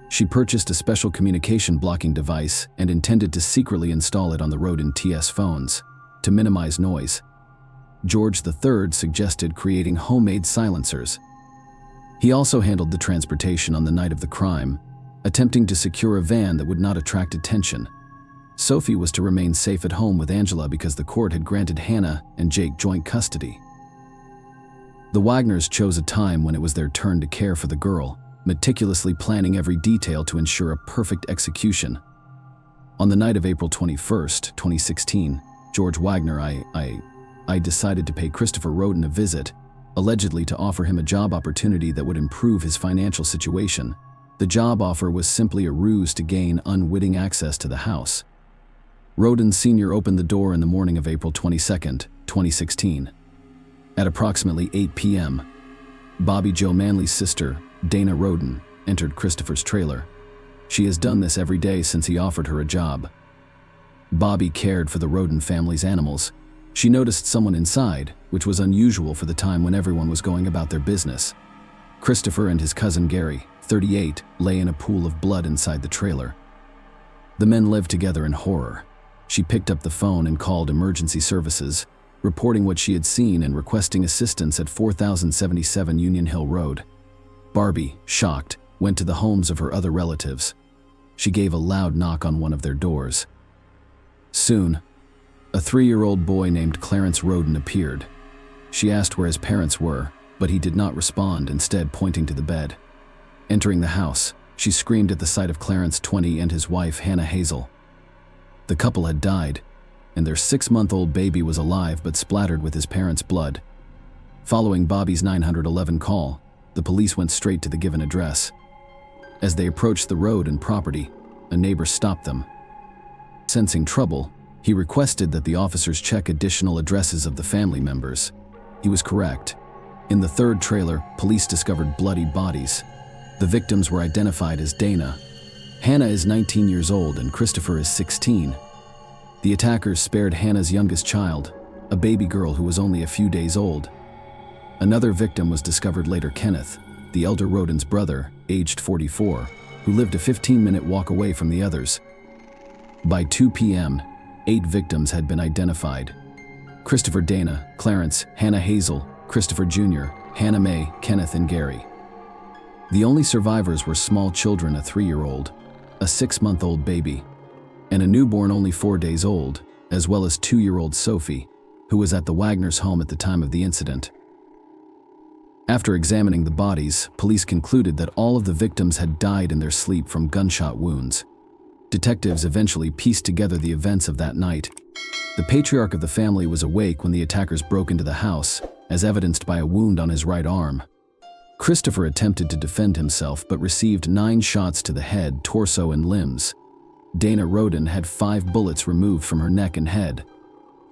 She purchased a special communication blocking device and intended to secretly install it on the Roden TS phones, to minimize noise. George III suggested creating homemade silencers. He also handled the transportation on the night of the crime, attempting to secure a van that would not attract attention. Sophie was to remain safe at home with Angela because the court had granted Hannah and Jake joint custody. The Wagners chose a time when it was their turn to care for the girl, meticulously planning every detail to ensure a perfect execution. On the night of April 21st, 2016, George Wagner, I decided to pay Christopher Roden a visit, allegedly to offer him a job opportunity that would improve his financial situation. The job offer was simply a ruse to gain unwitting access to the house. Roden Sr. opened the door in the morning of April 22nd, 2016. At approximately 8 p.m., Bobby Joe Manley's sister, Dana Roden, entered Christopher's trailer. She has done this every day since he offered her a job. Bobby cared for the Roden family's animals. She noticed someone inside, which was unusual for the time when everyone was going about their business. Christopher and his cousin Gary, 38, lay in a pool of blood inside the trailer. The men lived together in horror. She picked up the phone and called emergency services, reporting what she had seen and requesting assistance at 4077 Union Hill Road. Barbie, shocked, went to the homes of her other relatives. She gave a loud knock on one of their doors. Soon, a 3-year-old boy named Clarence Roden appeared. She asked where his parents were, but he did not respond, instead pointing to the bed. Entering the house, she screamed at the sight of Clarence, 20, and his wife, Hannah Hazel. The couple had died, and their 6-month-old baby was alive but splattered with his parents' blood. Following Bobby's 911 call, the police went straight to the given address. As they approached the road and property, a neighbor stopped them. Sensing trouble, he requested that the officers check additional addresses of the family members. He was correct. In the third trailer, police discovered bloody bodies. The victims were identified as Dana. Hannah is 19 years old and Christopher is 16. The attackers spared Hannah's youngest child, a baby girl who was only a few days old. Another victim was discovered later, Kenneth, the elder Roden's brother, aged 44, who lived a 15-minute walk away from the others. By 2 p.m., 8 victims had been identified: Christopher, Dana, Clarence, Hannah Hazel, Christopher Jr., Hannah Mae, Kenneth, and Gary. The only survivors were small children, a 3-year-old, a 6-month-old baby, and a newborn only 4 days old, as well as 2-year-old Sophie, who was at the Wagner's home at the time of the incident. After examining the bodies, police concluded that all of the victims had died in their sleep from gunshot wounds. Detectives eventually pieced together the events of that night. The patriarch of the family was awake when the attackers broke into the house, as evidenced by a wound on his right arm. Christopher attempted to defend himself but received 9 shots to the head, torso, and limbs. Dana Roden had 5 bullets removed from her neck and head.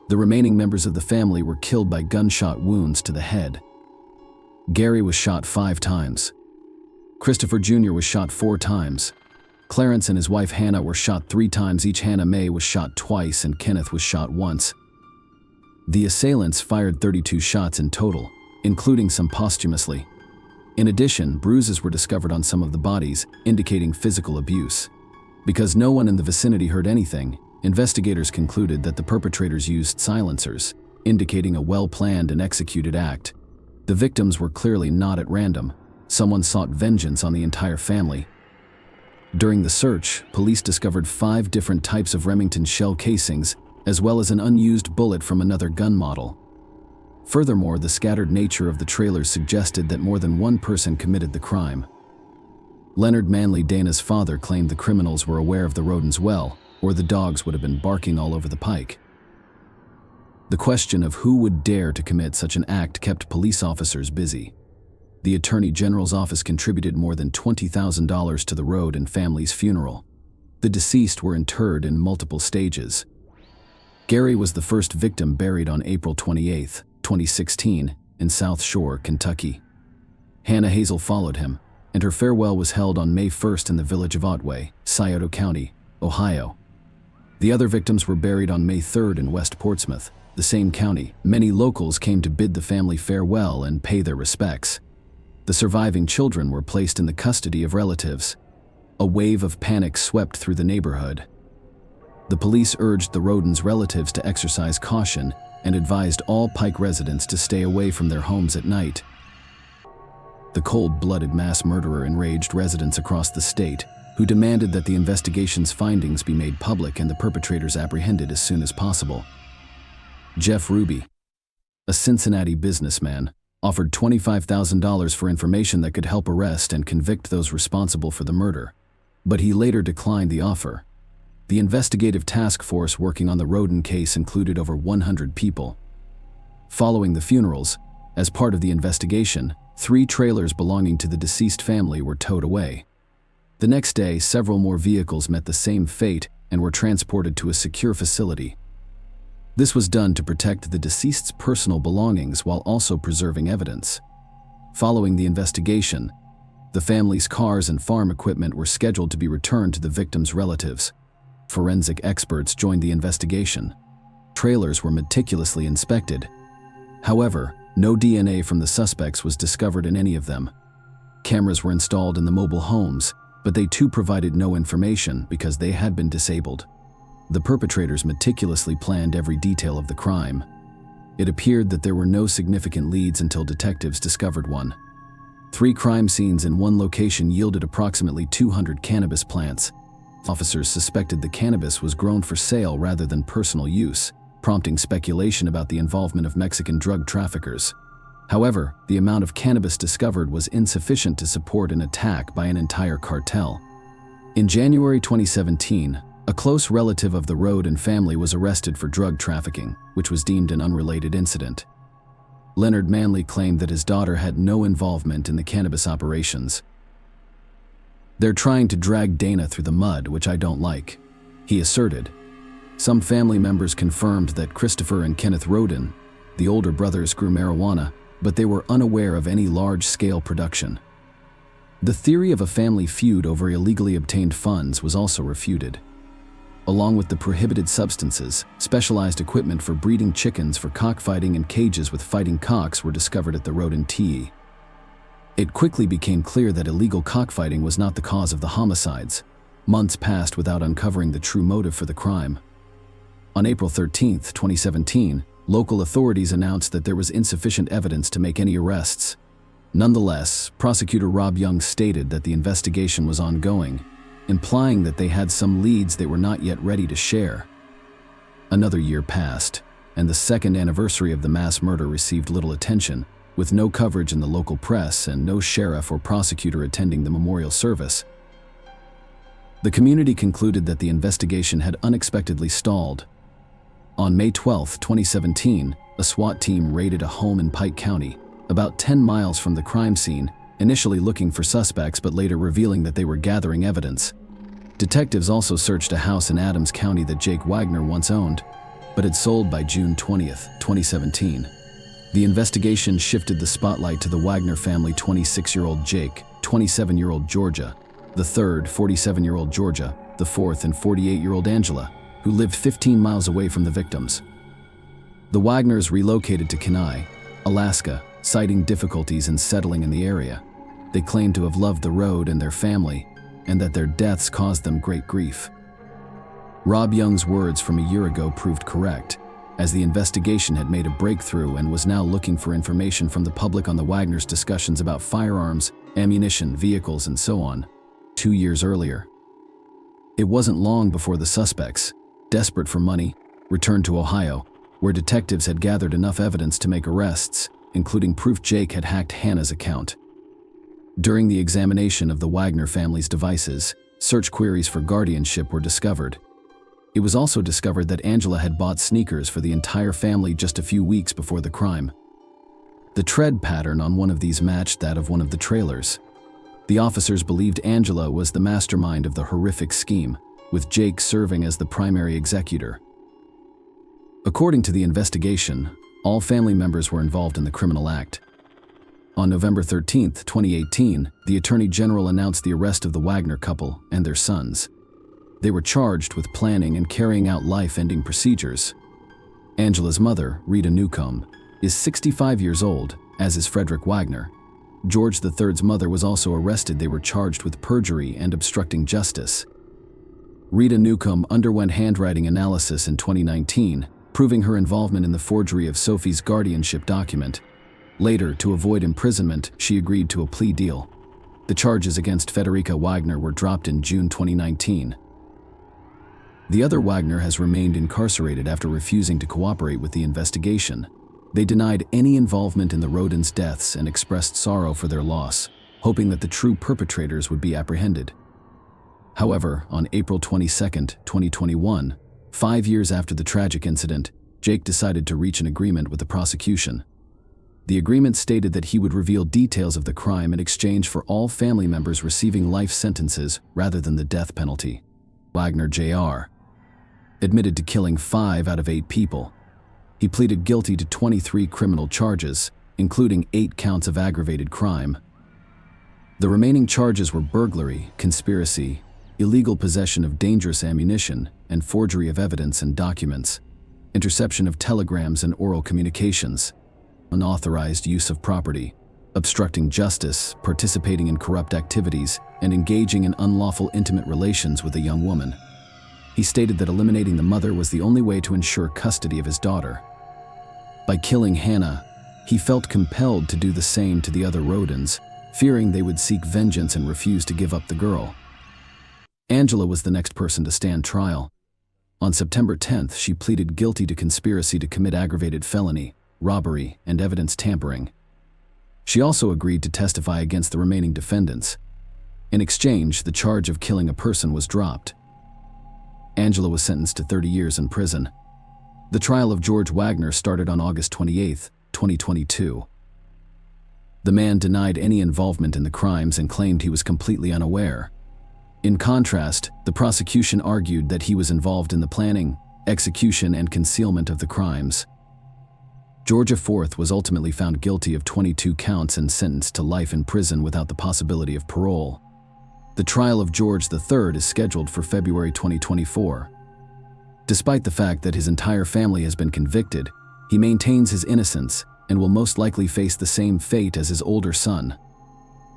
The remaining members of the family were killed by gunshot wounds to the head. Gary was shot 5 times. Christopher Jr. was shot 4 times. Clarence and his wife Hannah were shot 3 times each. Hannah Mae was shot twice and Kenneth was shot once. The assailants fired 32 shots in total, including some posthumously. In addition, bruises were discovered on some of the bodies, indicating physical abuse. Because no one in the vicinity heard anything, investigators concluded that the perpetrators used silencers, indicating a well-planned and executed act. The victims were clearly not at random. Someone sought vengeance on the entire family. During the search, police discovered 5 different types of Remington shell casings, as well as an unused bullet from another gun model. Furthermore, the scattered nature of the trailers suggested that more than one person committed the crime. Leonard Manley, Dana's father, claimed the criminals were aware of the rodents well, or the dogs would have been barking all over the pike. The question of who would dare to commit such an act kept police officers busy. The Attorney General's office contributed more than $20,000 to the Road and family's funeral. The deceased were interred in multiple stages. Gary was the first victim, buried on April 28, 2016, in South Shore, Kentucky. Hannah Hazel followed him, and her farewell was held on May 1st in the village of Otway, Scioto County, Ohio. The other victims were buried on May 3rd in West Portsmouth, the same county. Many locals came to bid the family farewell and pay their respects. The surviving children were placed in the custody of relatives. A wave of panic swept through the neighborhood. The police urged the Rodens' relatives to exercise caution and advised all Pike residents to stay away from their homes at night. The cold-blooded mass murderer enraged residents across the state, who demanded that the investigation's findings be made public and the perpetrators apprehended as soon as possible. Jeff Ruby, a Cincinnati businessman, offered $25,000 for information that could help arrest and convict those responsible for the murder, but he later declined the offer. The investigative task force working on the Roden case included over 100 people. Following the funerals, as part of the investigation, 3 trailers belonging to the deceased family were towed away. The next day, several more vehicles met the same fate and were transported to a secure facility. This was done to protect the deceased's personal belongings while also preserving evidence. Following the investigation, the family's cars and farm equipment were scheduled to be returned to the victims' relatives. Forensic experts joined the investigation. Trailers were meticulously inspected. However, no DNA from the suspects was discovered in any of them. Cameras were installed in the mobile homes, but they too provided no information because they had been disabled. The perpetrators meticulously planned every detail of the crime. It appeared that there were no significant leads until detectives discovered one. 3 crime scenes in one location yielded approximately 200 cannabis plants. Officers suspected the cannabis was grown for sale rather than personal use, prompting speculation about the involvement of Mexican drug traffickers. However, the amount of cannabis discovered was insufficient to support an attack by an entire cartel. In January 2017, a close relative of the Roden family was arrested for drug trafficking, which was deemed an unrelated incident. Leonard Manley claimed that his daughter had no involvement in the cannabis operations. "They're trying to drag Dana through the mud, which I don't like," he asserted. Some family members confirmed that Christopher and Kenneth Roden, the older brothers, grew marijuana, but they were unaware of any large-scale production. The theory of a family feud over illegally obtained funds was also refuted. Along with the prohibited substances, specialized equipment for breeding chickens for cockfighting and cages with fighting cocks were discovered at the Roden TE. It quickly became clear that illegal cockfighting was not the cause of the homicides. Months passed without uncovering the true motive for the crime. On April 13, 2017, local authorities announced that there was insufficient evidence to make any arrests. Nonetheless, prosecutor Rob Young stated that the investigation was ongoing, implying that they had some leads they were not yet ready to share. Another year passed, and the second anniversary of the mass murder received little attention, with no coverage in the local press and no sheriff or prosecutor attending the memorial service. The community concluded that the investigation had unexpectedly stalled. On May 12, 2017, a SWAT team raided a home in Pike County, about 10 miles from the crime scene, initially looking for suspects but later revealing that they were gathering evidence. Detectives also searched a house in Adams County that Jake Wagner once owned, but had sold by June 20, 2017. The investigation shifted the spotlight to the Wagner family, 26-year-old Jake, 27-year-old Georgia, the third, 47-year-old Georgia, the fourth, and 48-year-old Angela, who lived 15 miles away from the victims. The Wagners relocated to Kenai, Alaska, citing difficulties in settling in the area. They claimed to have loved the road and their family, and that their deaths caused them great grief. Rob Young's words from a year ago proved correct, as the investigation had made a breakthrough and was now looking for information from the public on the Wagners' discussions about firearms, ammunition, vehicles, and so on, 2 years earlier. It wasn't long before the suspects, desperate for money, returned to Ohio, where detectives had gathered enough evidence to make arrests, including proof Jake had hacked Hannah's account. During the examination of the Wagner family's devices, search queries for guardianship were discovered. It was also discovered that Angela had bought sneakers for the entire family just a few weeks before the crime. The tread pattern on one of these matched that of one of the trailers. The officers believed Angela was the mastermind of the horrific scheme, with Jake serving as the primary executor. According to the investigation, all family members were involved in the criminal act. On November 13, 2018, the Attorney General announced the arrest of the Wagner couple and their sons. They were charged with planning and carrying out life-ending procedures. Angela's mother, Rita Newcomb, is 65 years old, as is Frederick Wagner. George III's mother was also arrested. They were charged with perjury and obstructing justice. Rita Newcomb underwent handwriting analysis in 2019, proving her involvement in the forgery of Sophie's guardianship document. Later, to avoid imprisonment, she agreed to a plea deal. The charges against Federica Wagner were dropped in June 2019. The other Wagner has remained incarcerated after refusing to cooperate with the investigation. They denied any involvement in the Rodins' deaths and expressed sorrow for their loss, hoping that the true perpetrators would be apprehended. However, on April 22, 2021, 5 years after the tragic incident, Jake decided to reach an agreement with the prosecution. The agreement stated that he would reveal details of the crime in exchange for all family members receiving life sentences rather than the death penalty. Wagner Jr. admitted to killing 5 out of 8 people. He pleaded guilty to 23 criminal charges, including 8 counts of aggravated crime. The remaining charges were burglary, conspiracy, illegal possession of dangerous ammunition, and forgery of evidence and documents, interception of telegrams and oral communications, unauthorized use of property, obstructing justice, participating in corrupt activities, and engaging in unlawful intimate relations with a young woman. He stated that eliminating the mother was the only way to ensure custody of his daughter. By killing Hannah, he felt compelled to do the same to the other Rodins, fearing they would seek vengeance and refuse to give up the girl. Angela was the next person to stand trial. On September 10th, she pleaded guilty to conspiracy to commit aggravated felony, robbery, and evidence tampering. She also agreed to testify against the remaining defendants. In exchange, the charge of killing a person was dropped. Angela was sentenced to 30 years in prison. The trial of George Wagner started on August 28, 2022. The man denied any involvement in the crimes and claimed he was completely unaware. In contrast, the prosecution argued that he was involved in the planning, execution, and concealment of the crimes. Georgia IV was ultimately found guilty of 22 counts and sentenced to life in prison without the possibility of parole. The trial of George III is scheduled for February 2024. Despite the fact that his entire family has been convicted, he maintains his innocence and will most likely face the same fate as his older son.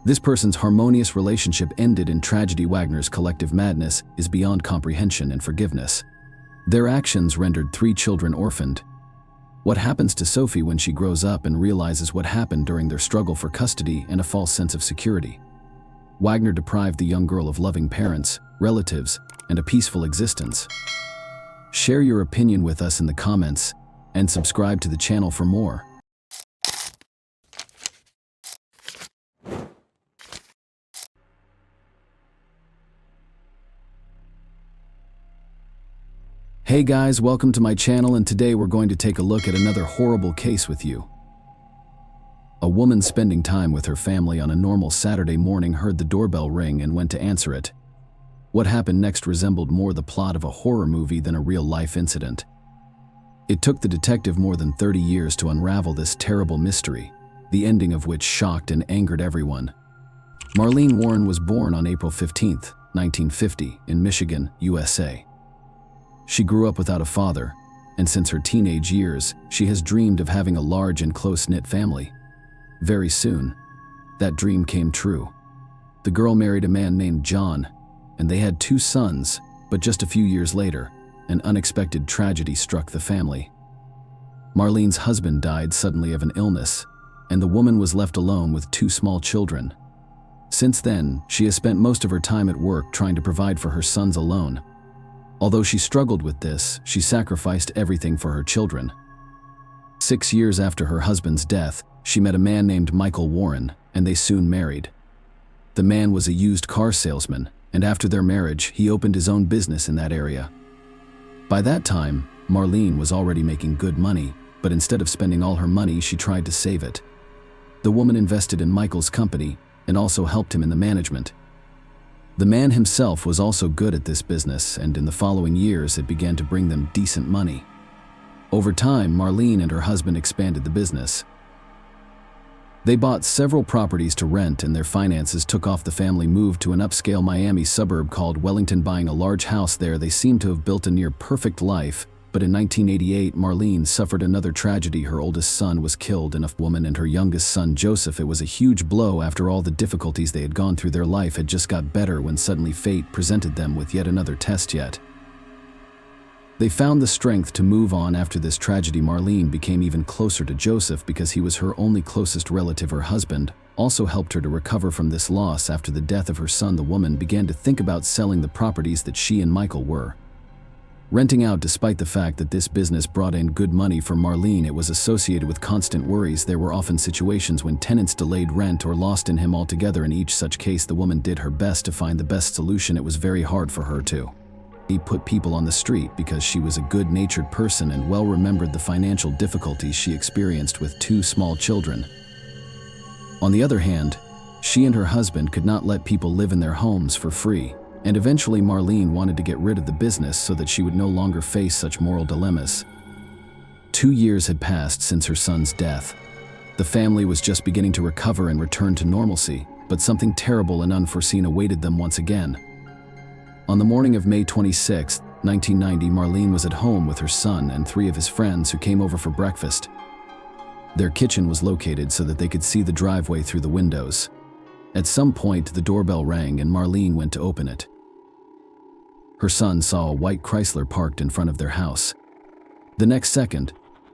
This person's harmonious relationship ended in tragedy. Wagner's collective madness is beyond comprehension and forgiveness. Their actions rendered 3 children orphaned. What happens to Sophie when she grows up and realizes what happened during their struggle for custody and a false sense of security? Wagner deprived the young girl of loving parents, relatives, and a peaceful existence. Share your opinion with us in the comments and subscribe to the channel for more. Hey guys, welcome to my channel, and today we're going to take a look at another horrible case with you. A woman spending time with her family on a normal Saturday morning heard the doorbell ring and went to answer it. What happened next resembled more the plot of a horror movie than a real-life incident. It took the detective more than 30 years to unravel this terrible mystery, the ending of which shocked and angered everyone. Marlene Warren was born on April 15, 1950, in Michigan, USA. She grew up without a father, and since her teenage years, she has dreamed of having a large and close-knit family. Very soon, that dream came true. The girl married a man named John, and they had 2 sons, but just a few years later, an unexpected tragedy struck the family. Marlene's husband died suddenly of an illness, and the woman was left alone with 2 small children. Since then, she has spent most of her time at work trying to provide for her sons alone. Although she struggled with this, she sacrificed everything for her children. 6 years after her husband's death, she met a man named Michael Warren, and they soon married. The man was a used car salesman, and after their marriage, he opened his own business in that area. By that time, Marlene was already making good money, but instead of spending all her money, she tried to save it. The woman invested in Michael's company and also helped him in the management. The man himself was also good at this business, and in the following years, it began to bring them decent money. Over time, Marlene and her husband expanded the business. They bought several properties to rent, and their finances took off. The family moved to an upscale Miami suburb called Wellington. Buying a large house there, they seemed to have built a near-perfect life, but in 1988, Marlene suffered another tragedy. Her oldest son was killed, and a woman and her youngest son, Joseph. It was a huge blow. After all the difficulties they had gone through, their life had just got better when suddenly fate presented them with yet another test. They found the strength to move on after this tragedy. Marlene became even closer to Joseph because he was her only closest relative. Her husband also helped her to recover from this loss. After the death of her son, the woman began to think about selling the properties that she and Michael were renting out. Despite the fact that this business brought in good money for Marlene, it was associated with constant worries. There were often situations when tenants delayed rent or lost in him altogether. In each such case, the woman did her best to find the best solution. It was very hard for her to put people on the street because she was a good-natured person and well remembered the financial difficulties she experienced with 2 small children. On the other hand, she and her husband could not let people live in their homes for free, and eventually Marlene wanted to get rid of the business so that she would no longer face such moral dilemmas. 2 years had passed since her son's death. The family was just beginning to recover and return to normalcy, but something terrible and unforeseen awaited them once again. On the morning of May 26, 1990, Marlene was at home with her son and 3 of his friends who came over for breakfast. Their kitchen was located so that they could see the driveway through the windows. At some point, the doorbell rang and Marlene went to open it. Her son saw a white Chrysler parked in front of their house. The next second,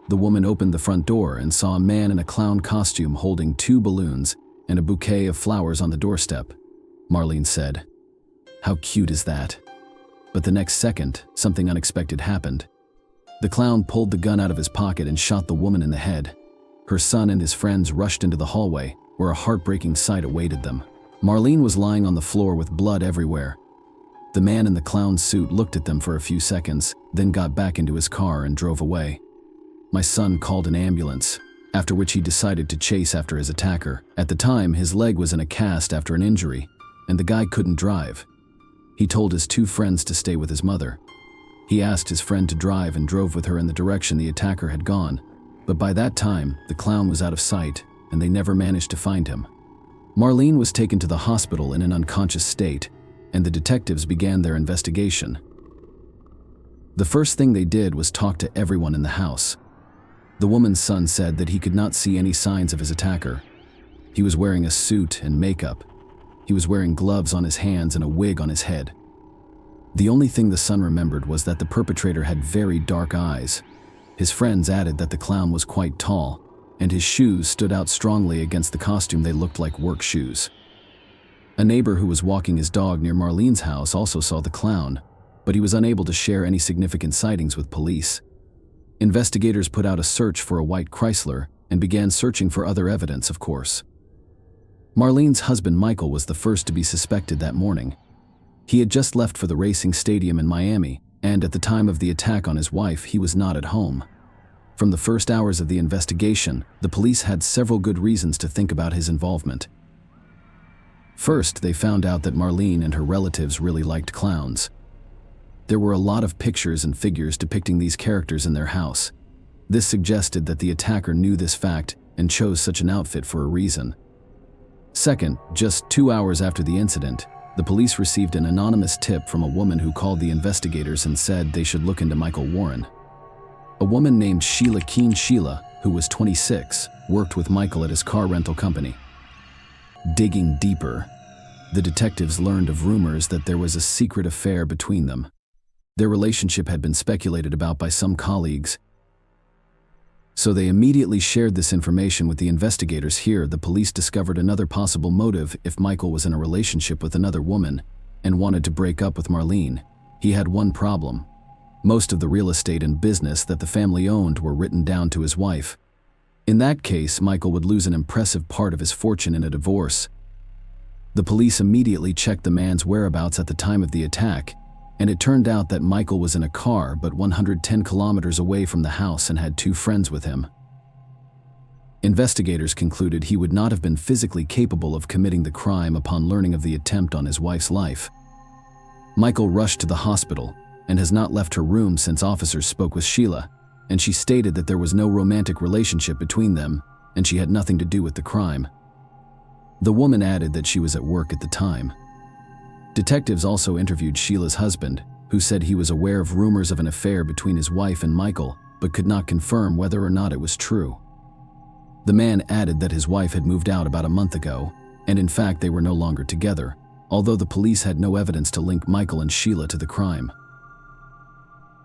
the woman opened the front door and saw a man in a clown costume holding 2 balloons and a bouquet of flowers on the doorstep. Marlene said, "How cute is that?" But the next second, something unexpected happened. The clown pulled the gun out of his pocket and shot the woman in the head. Her son and his friends rushed into the hallway, where a heartbreaking sight awaited them. Marlene was lying on the floor with blood everywhere. The man in the clown suit looked at them for a few seconds, then got back into his car and drove away. My son called an ambulance, after which he decided to chase after his attacker. At the time, his leg was in a cast after an injury, and the guy couldn't drive. He told his 2 friends to stay with his mother. He asked his friend to drive and drove with her in the direction the attacker had gone, but by that time, the clown was out of sight, and they never managed to find him. Marlene was taken to the hospital in an unconscious state, and the detectives began their investigation. The first thing they did was talk to everyone in the house. The woman's son said that he could not see any signs of his attacker. He was wearing a suit and makeup. He was wearing gloves on his hands and a wig on his head. The only thing the son remembered was that the perpetrator had very dark eyes. His friends added that the clown was quite tall, and his shoes stood out strongly against the costume. They looked like work shoes. A neighbor who was walking his dog near Marlene's house also saw the clown, but he was unable to share any significant sightings with police. Investigators put out a search for a white Chrysler and began searching for other evidence, of course. Marlene's husband Michael was the first to be suspected that morning. He had just left for the racing stadium in Miami, and at the time of the attack on his wife, he was not at home. From the first hours of the investigation, the police had several good reasons to think about his involvement. First, they found out that Marlene and her relatives really liked clowns. There were a lot of pictures and figures depicting these characters in their house. This suggested that the attacker knew this fact and chose such an outfit for a reason. Second, just 2 hours after the incident, the police received an anonymous tip from a woman who called the investigators and said they should look into Michael Warren. A woman named Sheila Keen Sheila, who was 26, worked with Michael at his car rental company. Digging deeper, the detectives learned of rumors that there was a secret affair between them. Their relationship had been speculated about by some colleagues, so they immediately shared this information with the investigators. Here, the police discovered another possible motive. If Michael was in a relationship with another woman and wanted to break up with Marlene, he had one problem. Most of the real estate and business that the family owned were written down to his wife. In that case, Michael would lose an impressive part of his fortune in a divorce. The police immediately checked the man's whereabouts at the time of the attack, and it turned out that Michael was in a car but 110 kilometers away from the house and had 2 friends with him. Investigators concluded he would not have been physically capable of committing the crime upon learning of the attempt on his wife's life. Michael rushed to the hospital and has not left her room since officers spoke with Sheila, and she stated that there was no romantic relationship between them and she had nothing to do with the crime. The woman added that she was at work at the time. Detectives also interviewed Sheila's husband, who said he was aware of rumors of an affair between his wife and Michael, but could not confirm whether or not it was true. The man added that his wife had moved out about a month ago, and in fact they were no longer together, although the police had no evidence to link Michael and Sheila to the crime.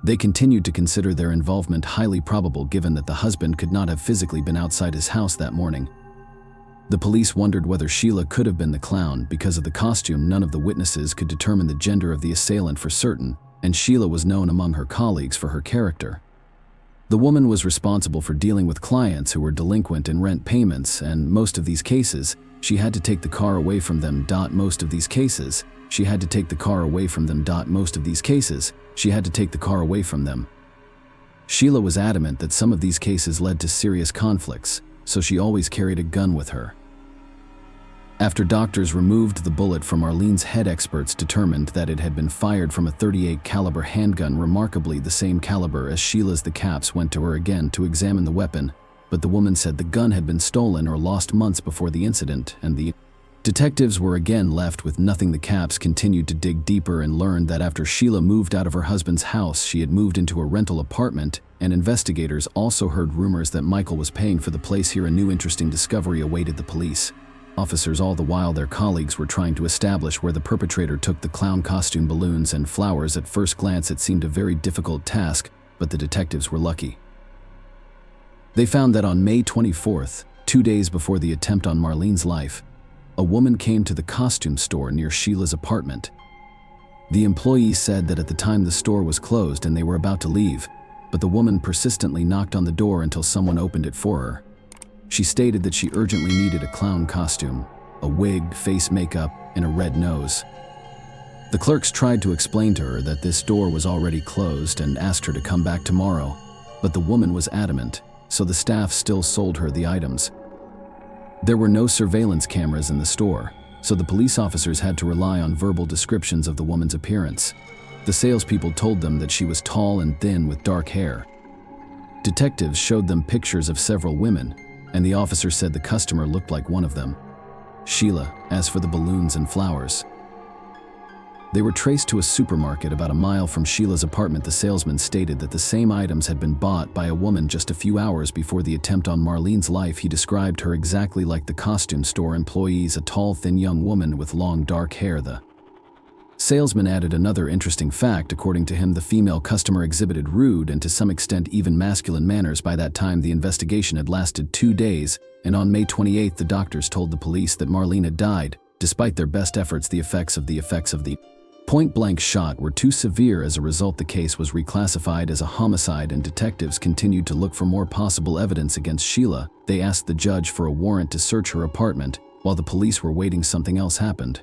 They continued to consider their involvement highly probable given that the husband could not have physically been outside his house that morning. The police wondered whether Sheila could have been the clown. Because of the costume, none of the witnesses could determine the gender of the assailant for certain, and Sheila was known among her colleagues for her character. The woman was responsible for dealing with clients who were delinquent in rent payments, and most of these cases, she had to take the car away from them. Most of these cases, she had to take the car away from them. Most of these cases, she had to take the car away from them. Sheila was adamant that some of these cases led to serious conflicts, so she always carried a gun with her. After doctors removed the bullet from Marlene's head, experts determined that it had been fired from a .38 caliber handgun, remarkably the same caliber as Sheila's. The cops went to her again to examine the weapon, but the woman said the gun had been stolen or lost months before the incident, and the detectives were again left with nothing. The cops continued to dig deeper and learned that after Sheila moved out of her husband's house, she had moved into a rental apartment, and investigators also heard rumors that Michael was paying for the place. Here, a new interesting discovery awaited the police officers. All the while, their colleagues were trying to establish where the perpetrator took the clown costume, balloons, and flowers. At first glance, it seemed a very difficult task, but the detectives were lucky. They found that on May 24th, 2 days before the attempt on Marlene's life, a woman came to the costume store near Sheila's apartment. The employee said that at the time the store was closed and they were about to leave, but the woman persistently knocked on the door until someone opened it for her. She stated that she urgently needed a clown costume, a wig, face makeup, and a red nose. The clerks tried to explain to her that this door was already closed and asked her to come back tomorrow, but the woman was adamant, so the staff still sold her the items. There were no surveillance cameras in the store, so the police officers had to rely on verbal descriptions of the woman's appearance. The salespeople told them that she was tall and thin with dark hair. Detectives showed them pictures of several women, and the officer said the customer looked like one of them, Sheila. As for the balloons and flowers, they were traced to a supermarket about a mile from Sheila's apartment. The salesman stated that the same items had been bought by a woman just a few hours before the attempt on Marlene's life. He described her exactly like the costume store employees, a tall, thin young woman with long, dark hair. The salesman added another interesting fact. According to him, the female customer exhibited rude and to some extent even masculine manners. By that time, the investigation had lasted 2 days, and on May 28th, the doctors told the police that Marlene had died. Despite their best efforts, the effects of the point-blank shot were too severe. As a result, the case was reclassified as a homicide, and detectives continued to look for more possible evidence against Sheila. They asked the judge for a warrant to search her apartment. While the police were waiting, something else happened.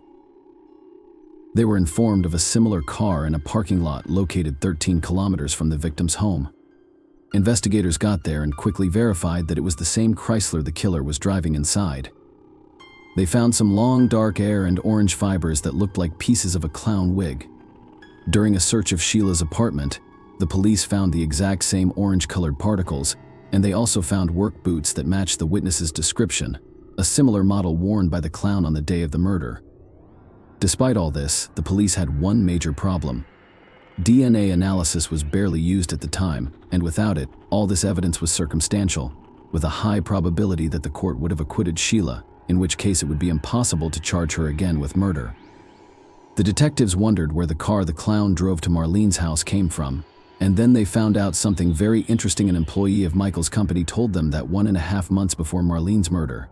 They were informed of a similar car in a parking lot located 13 kilometers from the victim's home. Investigators got there and quickly verified that it was the same Chrysler the killer was driving inside. They found some long dark hair and orange fibers that looked like pieces of a clown wig. During a search of Sheila's apartment, the police found the exact same orange-colored particles, and they also found work boots that matched the witness's description. a similar model worn by the clown on the day of the murder. Despite all this, the police had one major problem. DNA analysis was barely used at the time, and without it, all this evidence was circumstantial, with a high probability that the court would have acquitted Sheila, in which case it would be impossible to charge her again with murder. The detectives wondered where the car the clown drove to Marlene's house came from, and then they found out something very interesting. An employee of Michael's company told them that 1.5 months before Marlene's murder,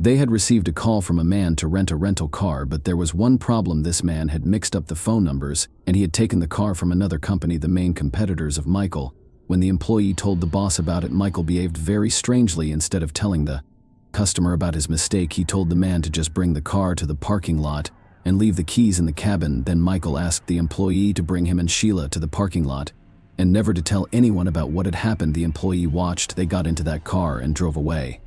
they had received a call from a man to rent a rental car, but there was one problem. This man had mixed up the phone numbers, and he had taken the car from another company, the main competitors of Michael. When the employee told the boss about it, Michael behaved very strangely. Instead of telling the customer about his mistake, he told the man to just bring the car to the parking lot and leave the keys in the cabin. Then Michael asked the employee to bring him and Sheila to the parking lot and never to tell anyone about what had happened. The employee watched. They got into that car and drove away.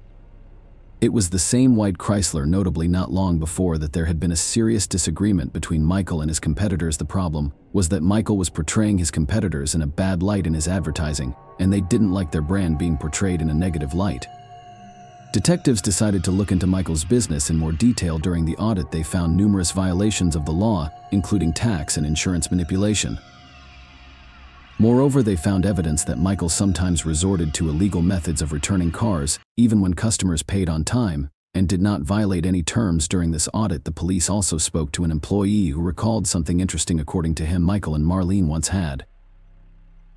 It was the same white Chrysler. Notably, not long before that, there had been a serious disagreement between Michael and his competitors. The problem was that Michael was portraying his competitors in a bad light in his advertising, and they didn't like their brand being portrayed in a negative light. Detectives decided to look into Michael's business in more detail. During the audit, they found numerous violations of the law, including tax and insurance manipulation. Moreover, they found evidence that Michael sometimes resorted to illegal methods of returning cars, even when customers paid on time, and did not violate any terms. During this audit, the police also spoke to an employee who recalled something interesting. According to him, Michael and Marlene once had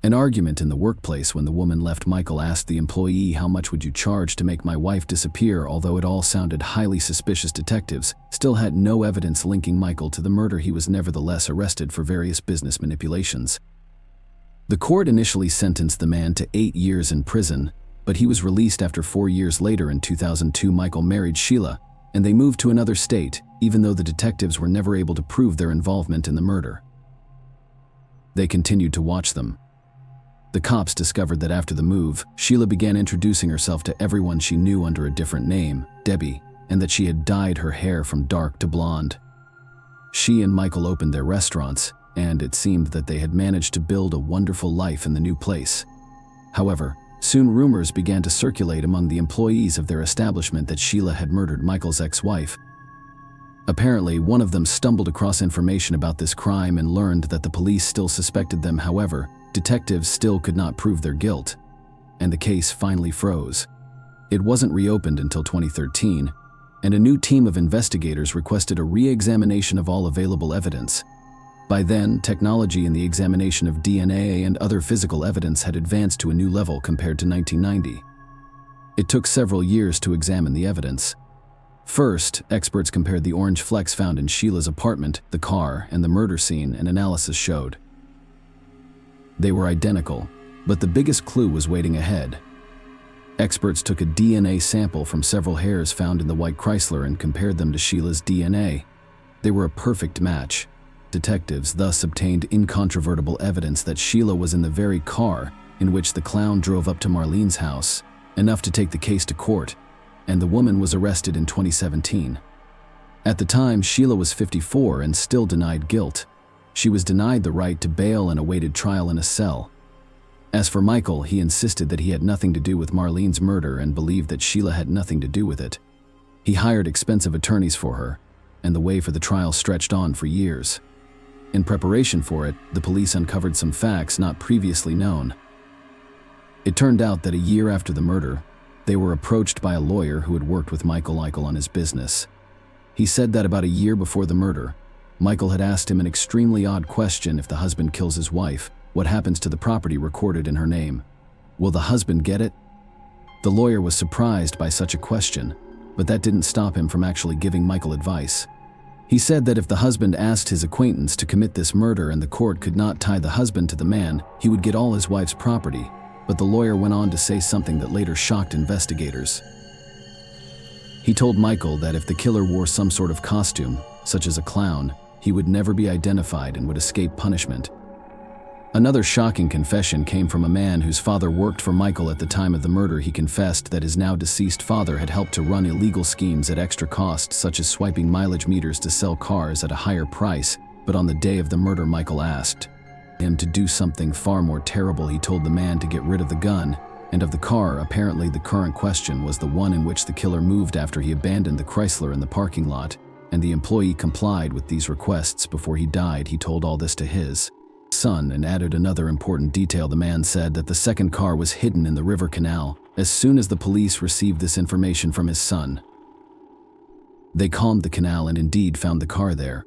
an argument in the workplace. When the woman left, Michael asked the employee, "How much would you charge to make my wife disappear?" Although it all sounded highly suspicious, detectives still had no evidence linking Michael to the murder. He was nevertheless arrested for various business manipulations. The court initially sentenced the man to 8 years in prison, but he was released after 4 years later. In 2002, Michael married Sheila, and they moved to another state, even though the detectives were never able to prove their involvement in the murder. They continued to watch them. The cops discovered that after the move, Sheila began introducing herself to everyone she knew under a different name, Debbie, and that she had dyed her hair from dark to blonde. She and Michael opened their restaurants, and it seemed that they had managed to build a wonderful life in the new place. However, soon rumors began to circulate among the employees of their establishment that Sheila had murdered Michael's ex-wife. Apparently, one of them stumbled across information about this crime and learned that the police still suspected them. However, detectives still could not prove their guilt, and the case finally froze. It wasn't reopened until 2013, and a new team of investigators requested a re-examination of all available evidence. By then, technology in the examination of DNA and other physical evidence had advanced to a new level compared to 1990. It took several years to examine the evidence. First, experts compared the orange flecks found in Sheila's apartment, the car, and the murder scene, and analysis showed they were identical, but the biggest clue was waiting ahead. Experts took a DNA sample from several hairs found in the white Chrysler and compared them to Sheila's DNA. They were a perfect match. Detectives thus obtained incontrovertible evidence that Sheila was in the very car in which the clown drove up to Marlene's house, enough to take the case to court, and the woman was arrested in 2017. At the time, Sheila was 54 and still denied guilt. She was denied the right to bail and awaited trial in a cell. As for Michael, he insisted that he had nothing to do with Marlene's murder and believed that Sheila had nothing to do with it. He hired expensive attorneys for her, and the way for the trial stretched on for years. In preparation for it, the police uncovered some facts not previously known. It turned out that a year after the murder, they were approached by a lawyer who had worked with Michael on his business. He said that about a year before the murder, Michael had asked him an extremely odd question: if the husband kills his wife, what happens to the property recorded in her name? Will the husband get it? The lawyer was surprised by such a question, but that didn't stop him from actually giving Michael advice. He said that if the husband asked his acquaintance to commit this murder and the court could not tie the husband to the man, he would get all his wife's property. But the lawyer went on to say something that later shocked investigators. He told Michael that if the killer wore some sort of costume, such as a clown, he would never be identified and would escape punishment. Another shocking confession came from a man whose father worked for Michael at the time of the murder. He confessed that his now deceased father had helped to run illegal schemes at extra cost, such as swiping mileage meters to sell cars at a higher price. But on the day of the murder, Michael asked him to do something far more terrible. He told the man to get rid of the gun and of the car, apparently the car in question was the one in which the killer moved after he abandoned the Chrysler in the parking lot, and the employee complied with these requests before he died. He told all this to his son and added another important detail. The man said that the second car was hidden in the river canal. As soon as the police received this information from his son, they combed the canal and indeed found the car there.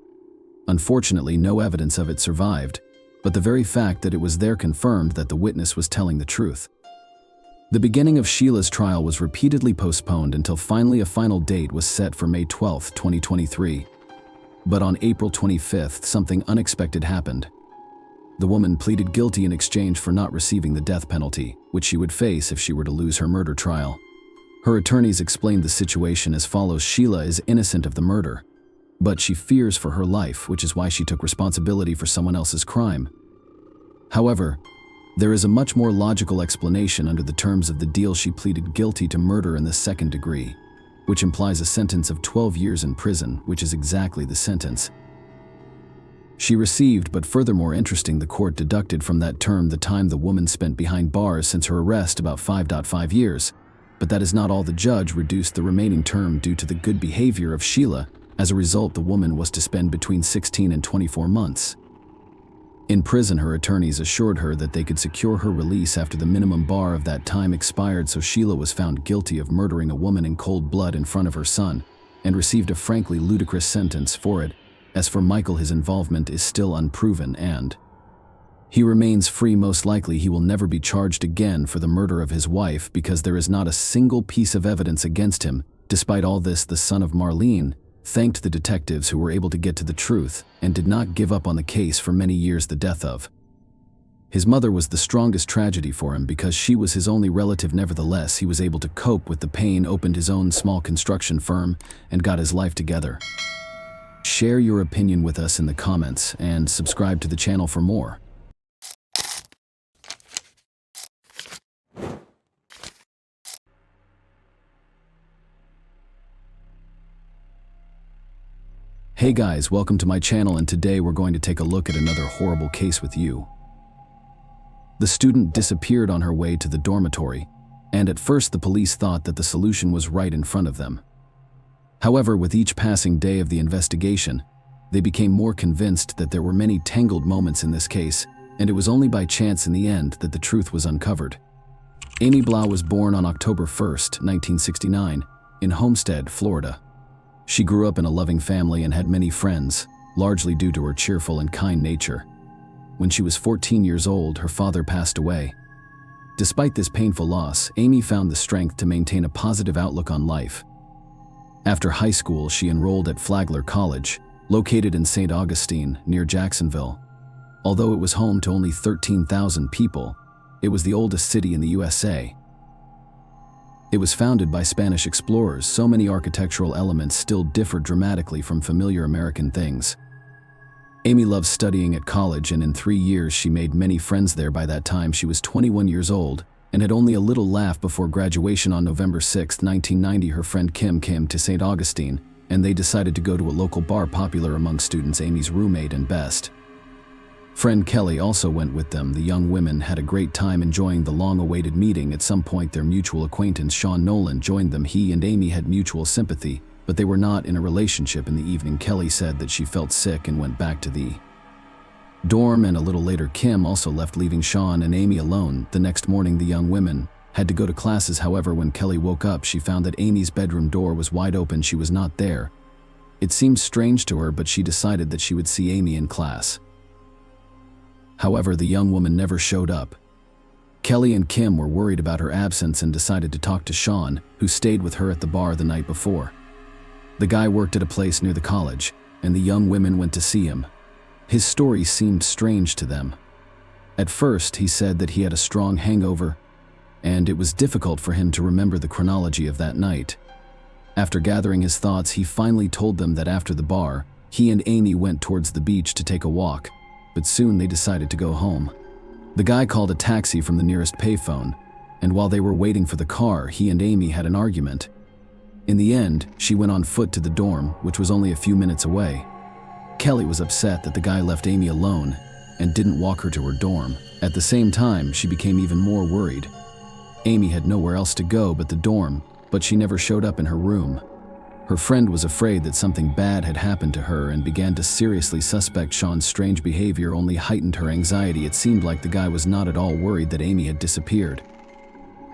Unfortunately, no evidence of it survived, but the very fact that it was there confirmed that the witness was telling the truth. The beginning of Sheila's trial was repeatedly postponed until finally a final date was set for May 12, 2023. But on April 25th, something unexpected happened. The woman pleaded guilty in exchange for not receiving the death penalty, which she would face if she were to lose her murder trial. Her attorneys explained the situation as follows: Sheila is innocent of the murder, but she fears for her life, which is why she took responsibility for someone else's crime. However, there is a much more logical explanation under the terms of the deal. She pleaded guilty to murder in the second degree, which implies a sentence of 12 years in prison, which is exactly the sentence she received. But furthermore interesting, the court deducted from that term the time the woman spent behind bars since her arrest, about 5.5 years. But that is not all. The judge reduced the remaining term due to the good behavior of Sheila. As a result, the woman was to spend between 16 and 24 months in prison. Her attorneys assured her that they could secure her release after the minimum bar of that time expired. So Sheila was found guilty of murdering a woman in cold blood in front of her son, and received a frankly ludicrous sentence for it. As for Michael, his involvement is still unproven and he remains free. Most likely he will never be charged again for the murder of his wife because there is not a single piece of evidence against him. Despite all this, the son of Marlene thanked the detectives who were able to get to the truth and did not give up on the case for many years. The death of his mother was the strongest tragedy for him because she was his only relative. Nevertheless, he was able to cope with the pain, opened his own small construction firm, and got his life together. Share your opinion with us in the comments and subscribe to the channel for more. Hey guys, welcome to my channel, and today we're going to take a look at another horrible case with you. The student disappeared on her way to the dormitory, and at first the police thought that the solution was right in front of them. However, with each passing day of the investigation, they became more convinced that there were many tangled moments in this case, and it was only by chance in the end that the truth was uncovered. Amy Blau was born on October 1st, 1969, in Homestead, Florida. She grew up in a loving family and had many friends, largely due to her cheerful and kind nature. When she was 14 years old, her father passed away. Despite this painful loss, Amy found the strength to maintain a positive outlook on life. After high school, she enrolled at Flagler College, located in St. Augustine, near Jacksonville. Although it was home to only 13,000 people, it was the oldest city in the USA. It was founded by Spanish explorers. So many architectural elements still differ dramatically from familiar American things. Amy loved studying at college, and in 3 years she made many friends there. By that time she was 21 years old and had only a little laugh before graduation. On November 6, 1990, her friend Kim came to St. Augustine, and they decided to go to a local bar popular among students. Amy's roommate and best friend Kelly also went with them. The young women had a great time enjoying the long-awaited meeting. At some point, their mutual acquaintance Sean Nolan joined them. He and Amy had mutual sympathy, but they were not in a relationship. In the evening, Kelly said that she felt sick and went back to the dorm, and a little later Kim also left, leaving Sean and Amy alone. The next morning, the young women had to go to classes. However, when Kelly woke up, she found that Amy's bedroom door was wide open. She was not there. It seemed strange to her, but she decided that she would see Amy in class. However, the young woman never showed up. Kelly and Kim were worried about her absence and decided to talk to Sean, who stayed with her at the bar the night before. The guy worked at a place near the college, and the young women went to see him. His story seemed strange to them. At first, he said that he had a strong hangover, and it was difficult for him to remember the chronology of that night. After gathering his thoughts, he finally told them that after the bar, he and Amy went towards the beach to take a walk, but soon they decided to go home. The guy called a taxi from the nearest payphone, and while they were waiting for the car, he and Amy had an argument. In the end, she went on foot to the dorm, which was only a few minutes away. Kelly was upset that the guy left Amy alone and didn't walk her to her dorm. At the same time, she became even more worried. Amy had nowhere else to go but the dorm, but she never showed up in her room. Her friend was afraid that something bad had happened to her and began to seriously suspect Sean's strange behavior only heightened her anxiety. It seemed like the guy was not at all worried that Amy had disappeared.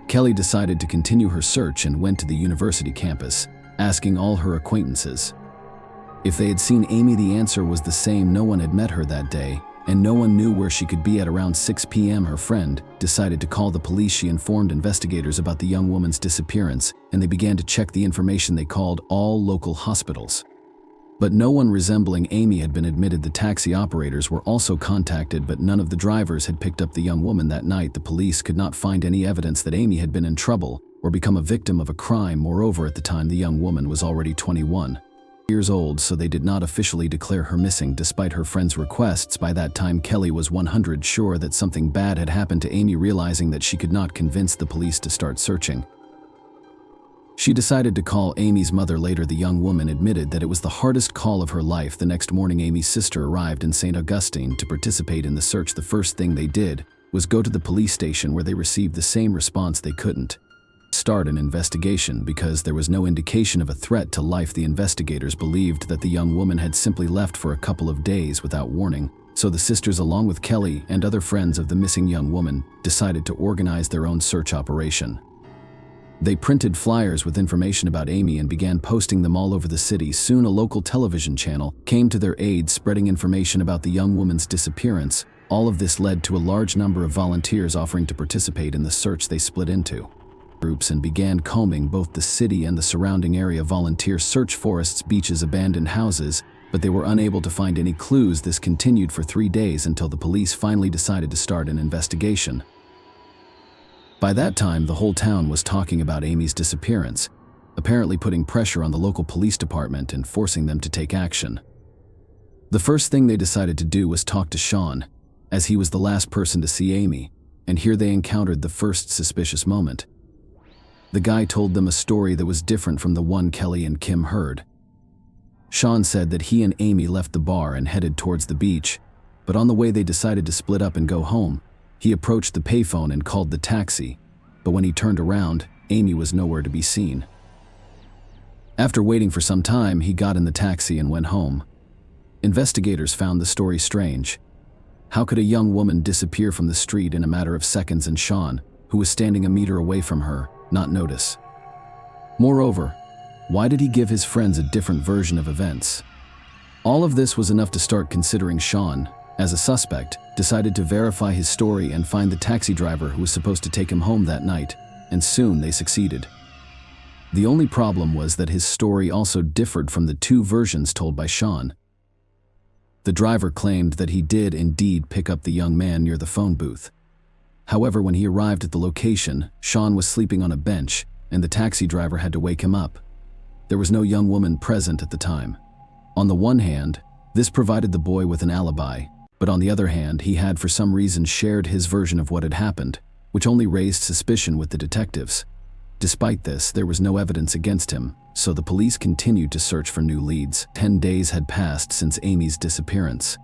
Kelly decided to continue her search and went to the university campus, asking all her acquaintances. If they had seen Amy, the answer was the same. No one had met her that day, and no one knew where she could be. At around 6 p.m., her friend decided to call the police. She informed investigators about the young woman's disappearance, and they began to check the information. They called all local hospitals. But no one resembling Amy had been admitted. The taxi operators were also contacted, but none of the drivers had picked up the young woman that night. The police could not find any evidence that Amy had been in trouble or become a victim of a crime. Moreover, at the time, the young woman was already 21 years old, so they did not officially declare her missing despite her friend's requests. By that time, Kelly was 100% sure that something bad had happened to Amy. Realizing that she could not convince the police to start searching, she decided to call Amy's mother. Later, the young woman admitted that it was the hardest call of her life. The next morning, Amy's sister arrived in St. Augustine to participate in the search. The first thing they did was go to the police station, where they received the same response. They couldn't start an investigation because there was no indication of a threat to life. The investigators believed that the young woman had simply left for a couple of days without warning, so the sisters, along with Kelly and other friends of the missing young woman, decided to organize their own search operation. They printed flyers with information about Amy and began posting them all over the city. Soon, a local television channel came to their aid, spreading information about the young woman's disappearance. All of this led to a large number of volunteers offering to participate in the search. They split into groups and began combing both the city and the surrounding area. Volunteers searched forests, beaches, abandoned houses, but they were unable to find any clues. This continued for 3 days until the police finally decided to start an investigation. By that time, the whole town was talking about Amy's disappearance, apparently putting pressure on the local police department and forcing them to take action. The first thing they decided to do was talk to Sean, as he was the last person to see Amy, and here they encountered the first suspicious moment. The guy told them a story that was different from the one Kelly and Kim heard. Sean said that he and Amy left the bar and headed towards the beach, but on the way they decided to split up and go home. He approached the payphone and called the taxi, but when he turned around, Amy was nowhere to be seen. After waiting for some time, he got in the taxi and went home. Investigators found the story strange. How could a young woman disappear from the street in a matter of seconds and Sean, who was standing a meter away from her, not notice? Moreover, why did he give his friends a different version of events? All of this was enough to start considering Sean as a suspect. Decided to verify his story and find the taxi driver who was supposed to take him home that night, and soon they succeeded. The only problem was that his story also differed from the two versions told by Sean. The driver claimed that he did indeed pick up the young man near the phone booth. However, when he arrived at the location, Sean was sleeping on a bench, and the taxi driver had to wake him up. There was no young woman present at the time. On the one hand, this provided the boy with an alibi, but on the other hand, he had for some reason shared his version of what had happened, which only raised suspicion with the detectives. Despite this, there was no evidence against him, so the police continued to search for new leads. 10 days had passed since Amy's disappearance.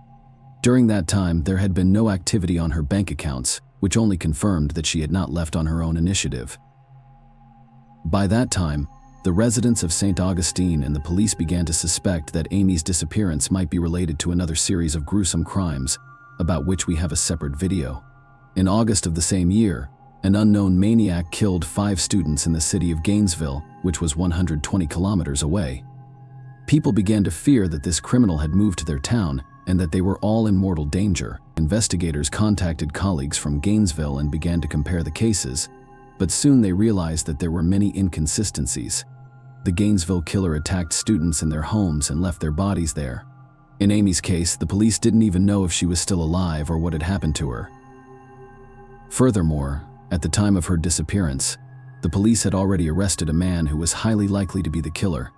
During that time, there had been no activity on her bank accounts, which only confirmed that she had not left on her own initiative. By that time, the residents of St. Augustine and the police began to suspect that Amy's disappearance might be related to another series of gruesome crimes, about which we have a separate video. In August of the same year, an unknown maniac killed 5 students in the city of Gainesville, which was 120 kilometers away. People began to fear that this criminal had moved to their town and that they were all in mortal danger. Investigators contacted colleagues from Gainesville and began to compare the cases, but soon they realized that there were many inconsistencies. The Gainesville killer attacked students in their homes and left their bodies there. In Amy's case, the police didn't even know if she was still alive or what had happened to her. Furthermore, at the time of her disappearance, the police had already arrested a man who was highly likely to be the killer.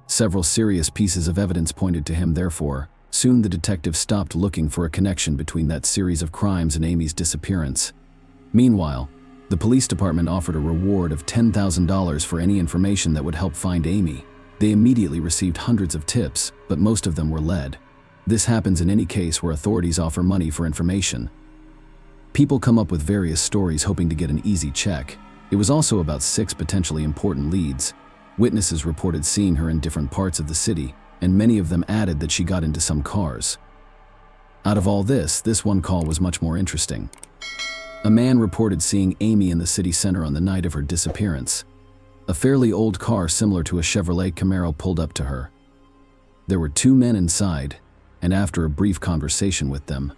Several serious pieces of evidence pointed to him. Therefore, soon the detectives stopped looking for a connection between that series of crimes and Amy's disappearance. Meanwhile, the police department offered a reward of $10,000 for any information that would help find Amy. They immediately received hundreds of tips, but most of them were lead. This happens in any case where authorities offer money for information. People come up with various stories hoping to get an easy check. It was also about 6 potentially important leads. Witnesses reported seeing her in different parts of the city, and many of them added that she got into some cars. Out of all this one call was much more interesting. A man reported seeing Amy in the city center on the night of her disappearance. A fairly old car similar to a Chevrolet Camaro pulled up to her. There were 2 men inside, and after a brief conversation with them,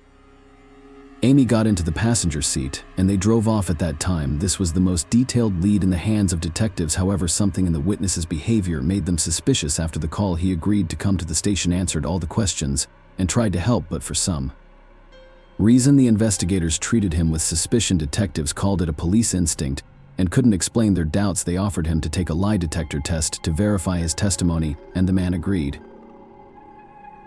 Amy got into the passenger seat, and they drove off at that time. This was the most detailed lead in the hands of detectives. However, something in the witness's behavior made them suspicious. After the call, he agreed to come to the station, answered all the questions, and tried to help, but for some reason the investigators treated him with suspicion. Detectives called it a police instinct and couldn't explain their doubts. They offered him to take a lie detector test to verify his testimony, and the man agreed.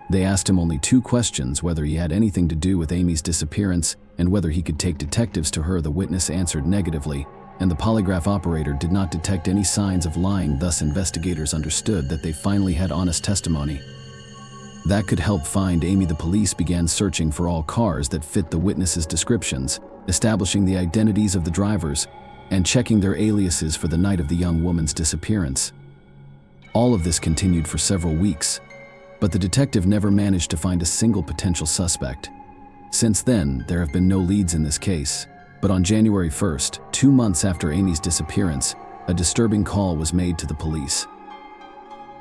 They asked him only 2 questions: whether he had anything to do with Amy's disappearance and whether he could take detectives to her. The witness answered negatively, and the polygraph operator did not detect any signs of lying. Thus, investigators understood that they finally had honest testimony that could help find Amy. The police began searching for all cars that fit the witness's descriptions, establishing the identities of the drivers, and checking their aliases for the night of the young woman's disappearance. All of this continued for several weeks, but the detective never managed to find a single potential suspect. Since then, there have been no leads in this case, but on January 1st, 2 months after Amy's disappearance, a disturbing call was made to the police.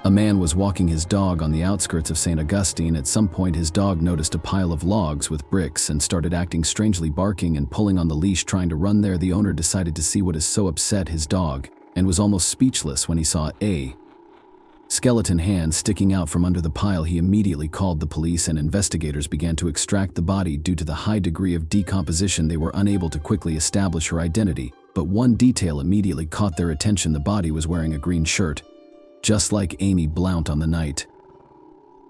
A man was walking his dog on the outskirts of St. Augustine. At some point, his dog noticed a pile of logs with bricks and started acting strangely, barking and pulling on the leash, trying to run there. The owner decided to see what is so upset his dog, and was almost speechless when he saw a skeleton hand sticking out from under the pile. He immediately called the police, and investigators began to extract the body. Due to the high degree of decomposition, they were unable to quickly establish her identity, but one detail immediately caught their attention: the body was wearing a green shirt, just like Amy Blount on the night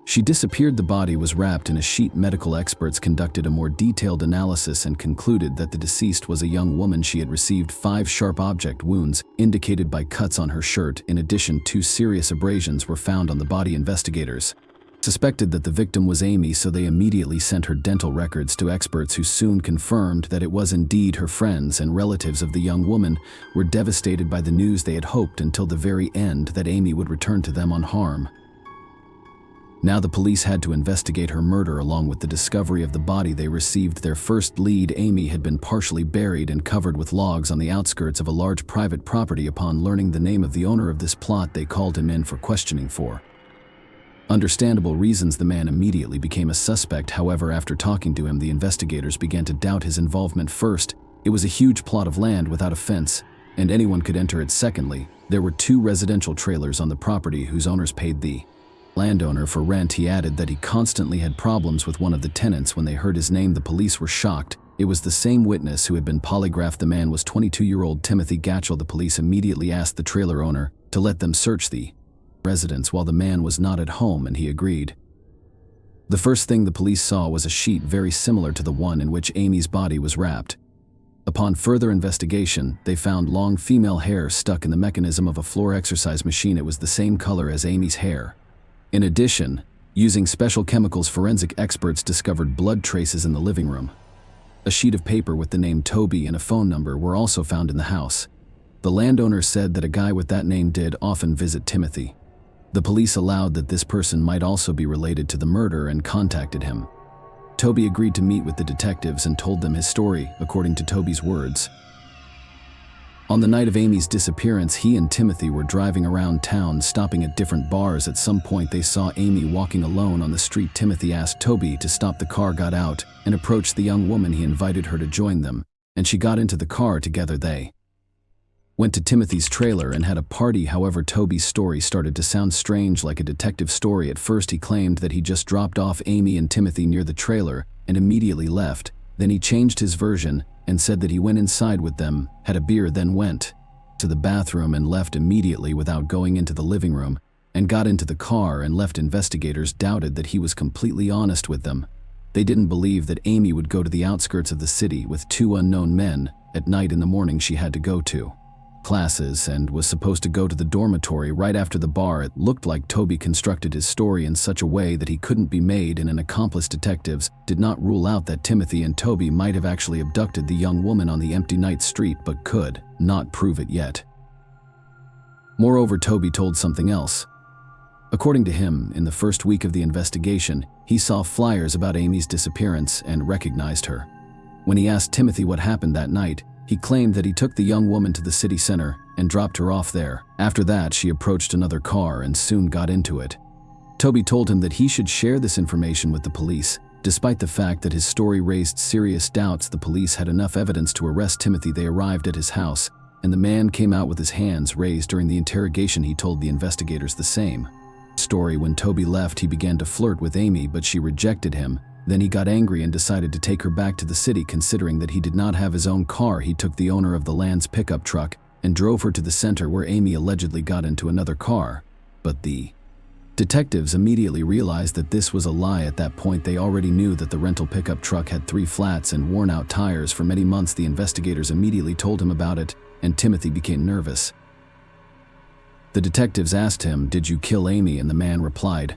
she disappeared. The body was wrapped in a sheet. Medical experts conducted a more detailed analysis and concluded that the deceased was a young woman. She had received 5 sharp object wounds, indicated by cuts on her shirt. In addition, 2 serious abrasions were found on the body. Investigators suspected that the victim was Amy, so they immediately sent her dental records to experts, who soon confirmed that it was indeed her. Friends and relatives of the young woman were devastated by the news. They had hoped until the very end that Amy would return to them unharmed. Now the police had to investigate her murder. Along with the discovery of the body, they received their first lead. Amy had been partially buried and covered with logs on the outskirts of a large private property. Upon learning the name of the owner of this plot, they called him in for questioning. For understandable reasons, the man immediately became a suspect. However, after talking to him, the investigators began to doubt his involvement. First, it was a huge plot of land without a fence, and anyone could enter it. Secondly, there were 2 residential trailers on the property whose owners paid the landowner for rent. He added that he constantly had problems with one of the tenants. When they heard his name, the police were shocked. It was the same witness who had been polygraphed. The man was 22-year-old Timothy Gatchell. The police immediately asked the trailer owner to let them search the residence while the man was not at home, and he agreed. The first thing the police saw was a sheet very similar to the one in which Amy's body was wrapped. Upon further investigation, they found long female hair stuck in the mechanism of a floor exercise machine. It was the same color as Amy's hair. In addition, using special chemicals, forensic experts discovered blood traces in the living room. A sheet of paper with the name Toby and a phone number were also found in the house. The landowner said that a guy with that name did often visit Timothy. The police allowed that this person might also be related to the murder and contacted him. Toby agreed to meet with the detectives and told them his story. According to Toby's words, on the night of Amy's disappearance, he and Timothy were driving around town, stopping at different bars. At some point, they saw Amy walking alone on the street. Timothy asked Toby to stop the car, got out, and approached the young woman. He invited her to join them, and she got into the car. Together they went to Timothy's trailer and had a party. However, Toby's story started to sound strange, like a detective story. At first, he claimed that he just dropped off Amy and Timothy near the trailer and immediately left. Then he changed his version and said that he went inside with them, had a beer, then went to the bathroom and left immediately without going into the living room, and got into the car and left. Investigators doubted that he was completely honest with them. They didn't believe that Amy would go to the outskirts of the city with 2 unknown men at night. In the morning, she had to go to classes and was supposed to go to the dormitory right after the bar. It looked like Toby constructed his story in such a way that he couldn't be made, and an accomplice detectives did not rule out that Timothy and Toby might have actually abducted the young woman on the empty night street, but could not prove it yet. Moreover, Toby told something else. According to him, in the first week of the investigation, he saw flyers about Amy's disappearance and recognized her. When he asked Timothy what happened that night, he claimed that he took the young woman to the city center and dropped her off there. After that, she approached another car and soon got into it. Toby told him that he should share this information with the police. Despite the fact that his story raised serious doubts, the police had enough evidence to arrest Timothy. They arrived at his house, and the man came out with his hands raised. During the interrogation, he told the investigators the same story. When Toby left, he began to flirt with Amy, but she rejected him. Then he got angry and decided to take her back to the city. Considering that he did not have his own car, he took the owner of the land's pickup truck and drove her to the center, where Amy allegedly got into another car. But the detectives immediately realized that this was a lie. At that point, they already knew that the rental pickup truck had 3 flats and worn-out tires. For many months, the investigators immediately told him about it, and Timothy became nervous. The detectives asked him, "Did you kill Amy?" And the man replied,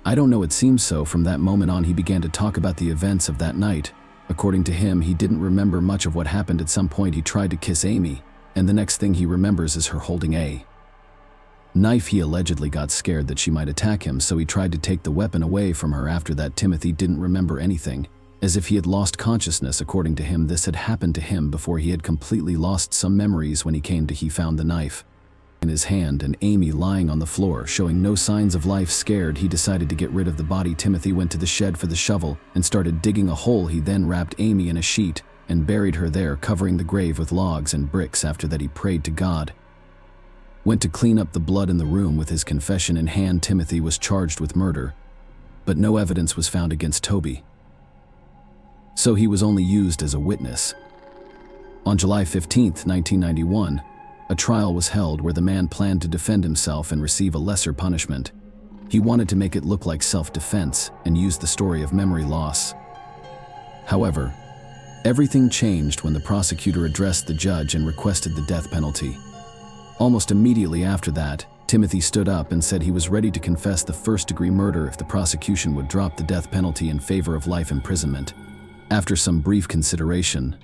"I don't know, it seems so." From that moment on, he began to talk about the events of that night. According to him, he didn't remember much of what happened. At some point, he tried to kiss Amy, and the next thing he remembers is her holding a knife. He allegedly got scared that she might attack him, so he tried to take the weapon away from her. After that, Timothy didn't remember anything, as if he had lost consciousness. According to him, this had happened to him before. He had completely lost some memories. When he found the knife in his hand and Amy lying on the floor, showing no signs of life. Scared, he decided to get rid of the body. Timothy went to the shed for the shovel and started digging a hole. He then wrapped Amy in a sheet and buried her there, covering the grave with logs and bricks. After that, he prayed to God. Went to clean up the blood in the room. With his confession in hand, Timothy was charged with murder, but no evidence was found against Toby, so he was only used as a witness. On July 15, 1991, a trial was held where the man planned to defend himself and receive a lesser punishment. He wanted to make it look like self-defense and used the story of memory loss. However, everything changed when the prosecutor addressed the judge and requested the death penalty. Almost immediately after that, Timothy stood up and said he was ready to confess the first-degree murder if the prosecution would drop the death penalty in favor of life imprisonment. After some brief consideration,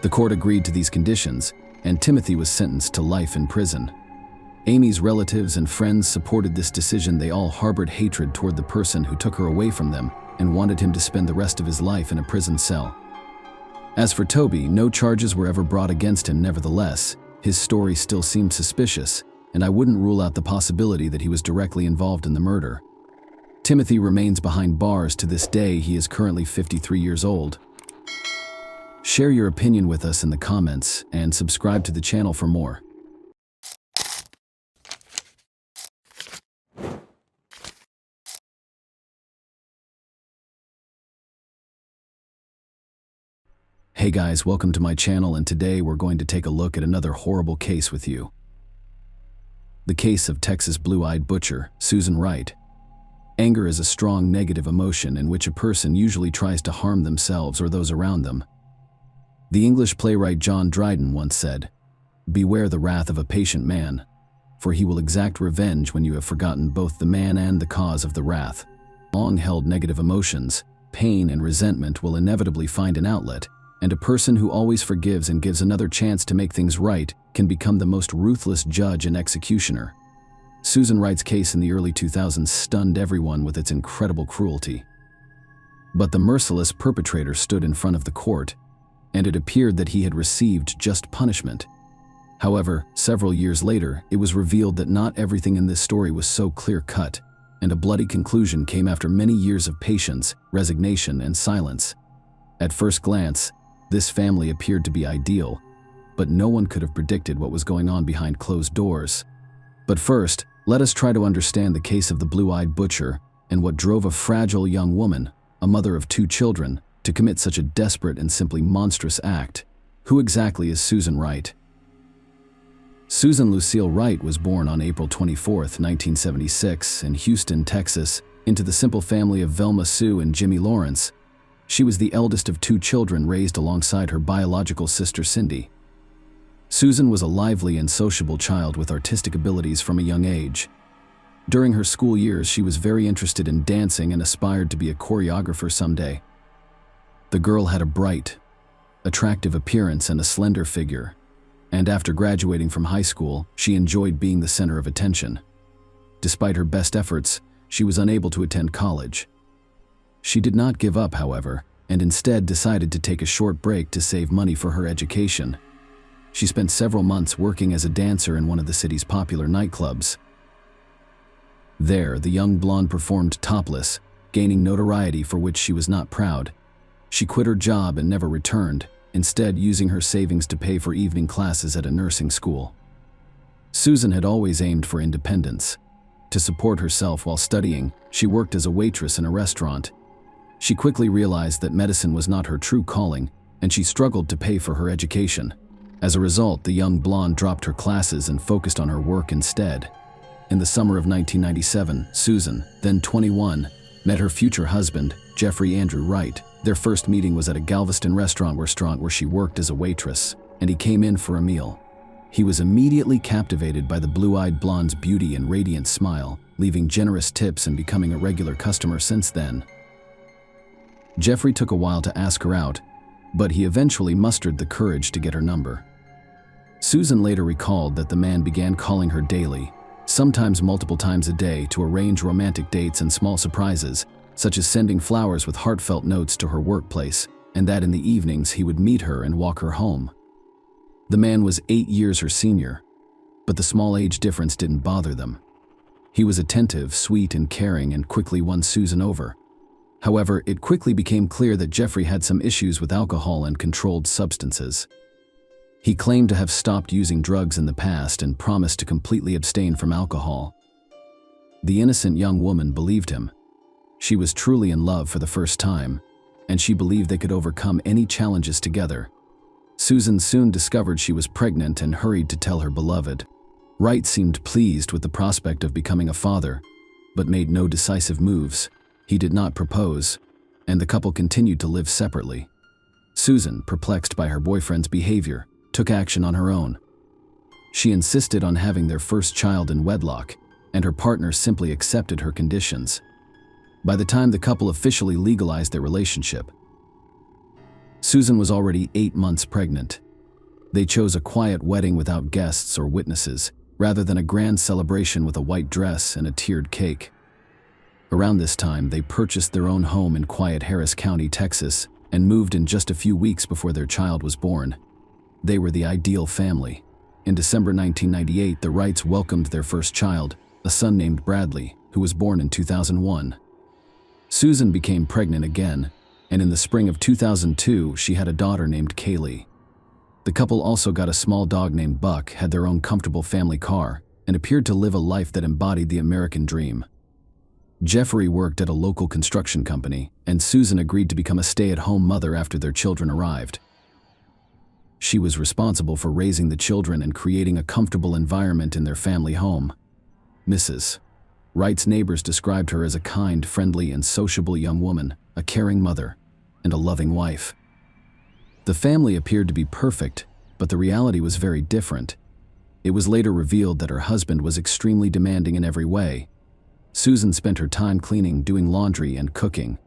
the court agreed to these conditions, and Timothy was sentenced to life in prison. Amy's relatives and friends supported this decision. They all harbored hatred toward the person who took her away from them and wanted him to spend the rest of his life in a prison cell. As for Toby, no charges were ever brought against him. Nevertheless, his story still seemed suspicious, and I wouldn't rule out the possibility that he was directly involved in the murder. Timothy remains behind bars to this day. He is currently 53 years old. Share your opinion with us in the comments and subscribe to the channel for more. Hey guys, welcome to my channel, and today we're going to take a look at another horrible case with you. The case of Texas blue-eyed butcher, Susan Wright. Anger is a strong negative emotion in which a person usually tries to harm themselves or those around them. The English playwright John Dryden once said, "Beware the wrath of a patient man, for he will exact revenge when you have forgotten both the man and the cause of the wrath." Long-held negative emotions, pain and resentment will inevitably find an outlet, and a person who always forgives and gives another chance to make things right can become the most ruthless judge and executioner. Susan Wright's case in the early 2000s stunned everyone with its incredible cruelty. But the merciless perpetrator stood in front of the court, and it appeared that he had received just punishment. However, several years later, it was revealed that not everything in this story was so clear-cut, and a bloody conclusion came after many years of patience, resignation, and silence. At first glance, this family appeared to be ideal, but no one could have predicted what was going on behind closed doors. But first, let us try to understand the case of the blue-eyed butcher and what drove a fragile young woman, a mother of 2 children, to commit such a desperate and simply monstrous act. Who exactly is Susan Wright? Susan Lucille Wright was born on April 24, 1976, in Houston, Texas, into the simple family of Velma Sue and Jimmy Lawrence. She was the eldest of 2 children raised alongside her biological sister Cindy. Susan was a lively and sociable child with artistic abilities from a young age. During her school years, she was very interested in dancing and aspired to be a choreographer someday. The girl had a bright, attractive appearance and a slender figure, and after graduating from high school, she enjoyed being the center of attention. Despite her best efforts, she was unable to attend college. She did not give up, however, and instead decided to take a short break to save money for her education. She spent several months working as a dancer in one of the city's popular nightclubs. There, the young blonde performed topless, gaining notoriety for which she was not proud. She quit her job and never returned, instead using her savings to pay for evening classes at a nursing school. Susan had always aimed for independence. To support herself while studying, she worked as a waitress in a restaurant. She quickly realized that medicine was not her true calling, and she struggled to pay for her education. As a result, the young blonde dropped her classes and focused on her work instead. In the summer of 1997, Susan, then 21, met her future husband, Jeffrey Andrew Wright. Their first meeting was at a Galveston restaurant where she worked as a waitress, and he came in for a meal. He was immediately captivated by the blue-eyed blonde's beauty and radiant smile, leaving generous tips and becoming a regular customer since then. Jeffrey took a while to ask her out, but he eventually mustered the courage to get her number. Susan later recalled that the man began calling her daily, sometimes multiple times a day, to arrange romantic dates and small surprises, such as sending flowers with heartfelt notes to her workplace, and that in the evenings he would meet her and walk her home. The man was 8 years her senior, but the small age difference didn't bother them. He was attentive, sweet, and caring, and quickly won Susan over. However, it quickly became clear that Jeffrey had some issues with alcohol and controlled substances. He claimed to have stopped using drugs in the past and promised to completely abstain from alcohol. The innocent young woman believed him. She was truly in love for the first time, and she believed they could overcome any challenges together. Susan soon discovered she was pregnant and hurried to tell her beloved. Wright seemed pleased with the prospect of becoming a father, but made no decisive moves. He did not propose, and the couple continued to live separately. Susan, perplexed by her boyfriend's behavior, took action on her own. She insisted on having their first child in wedlock, and her partner simply accepted her conditions. By the time the couple officially legalized their relationship, Susan was already 8 months pregnant. They chose a quiet wedding without guests or witnesses, rather than a grand celebration with a white dress and a tiered cake. Around this time, they purchased their own home in quiet Harris County, Texas, and moved in just a few weeks before their child was born. They were the ideal family. In December 1998, the Wrights welcomed their first child, a son named Bradley, who was born in 2001. Susan became pregnant again, and in the spring of 2002, she had a daughter named Kaylee. The couple also got a small dog named Buck, had their own comfortable family car, and appeared to live a life that embodied the American dream. Jeffrey worked at a local construction company, and Susan agreed to become a stay-at-home mother after their children arrived. She was responsible for raising the children and creating a comfortable environment in their family home. Mrs. Wright's neighbors described her as a kind, friendly, and sociable young woman, a caring mother, and a loving wife. The family appeared to be perfect, but the reality was very different. It was later revealed that her husband was extremely demanding in every way. Susan spent her time cleaning, doing laundry, and cooking.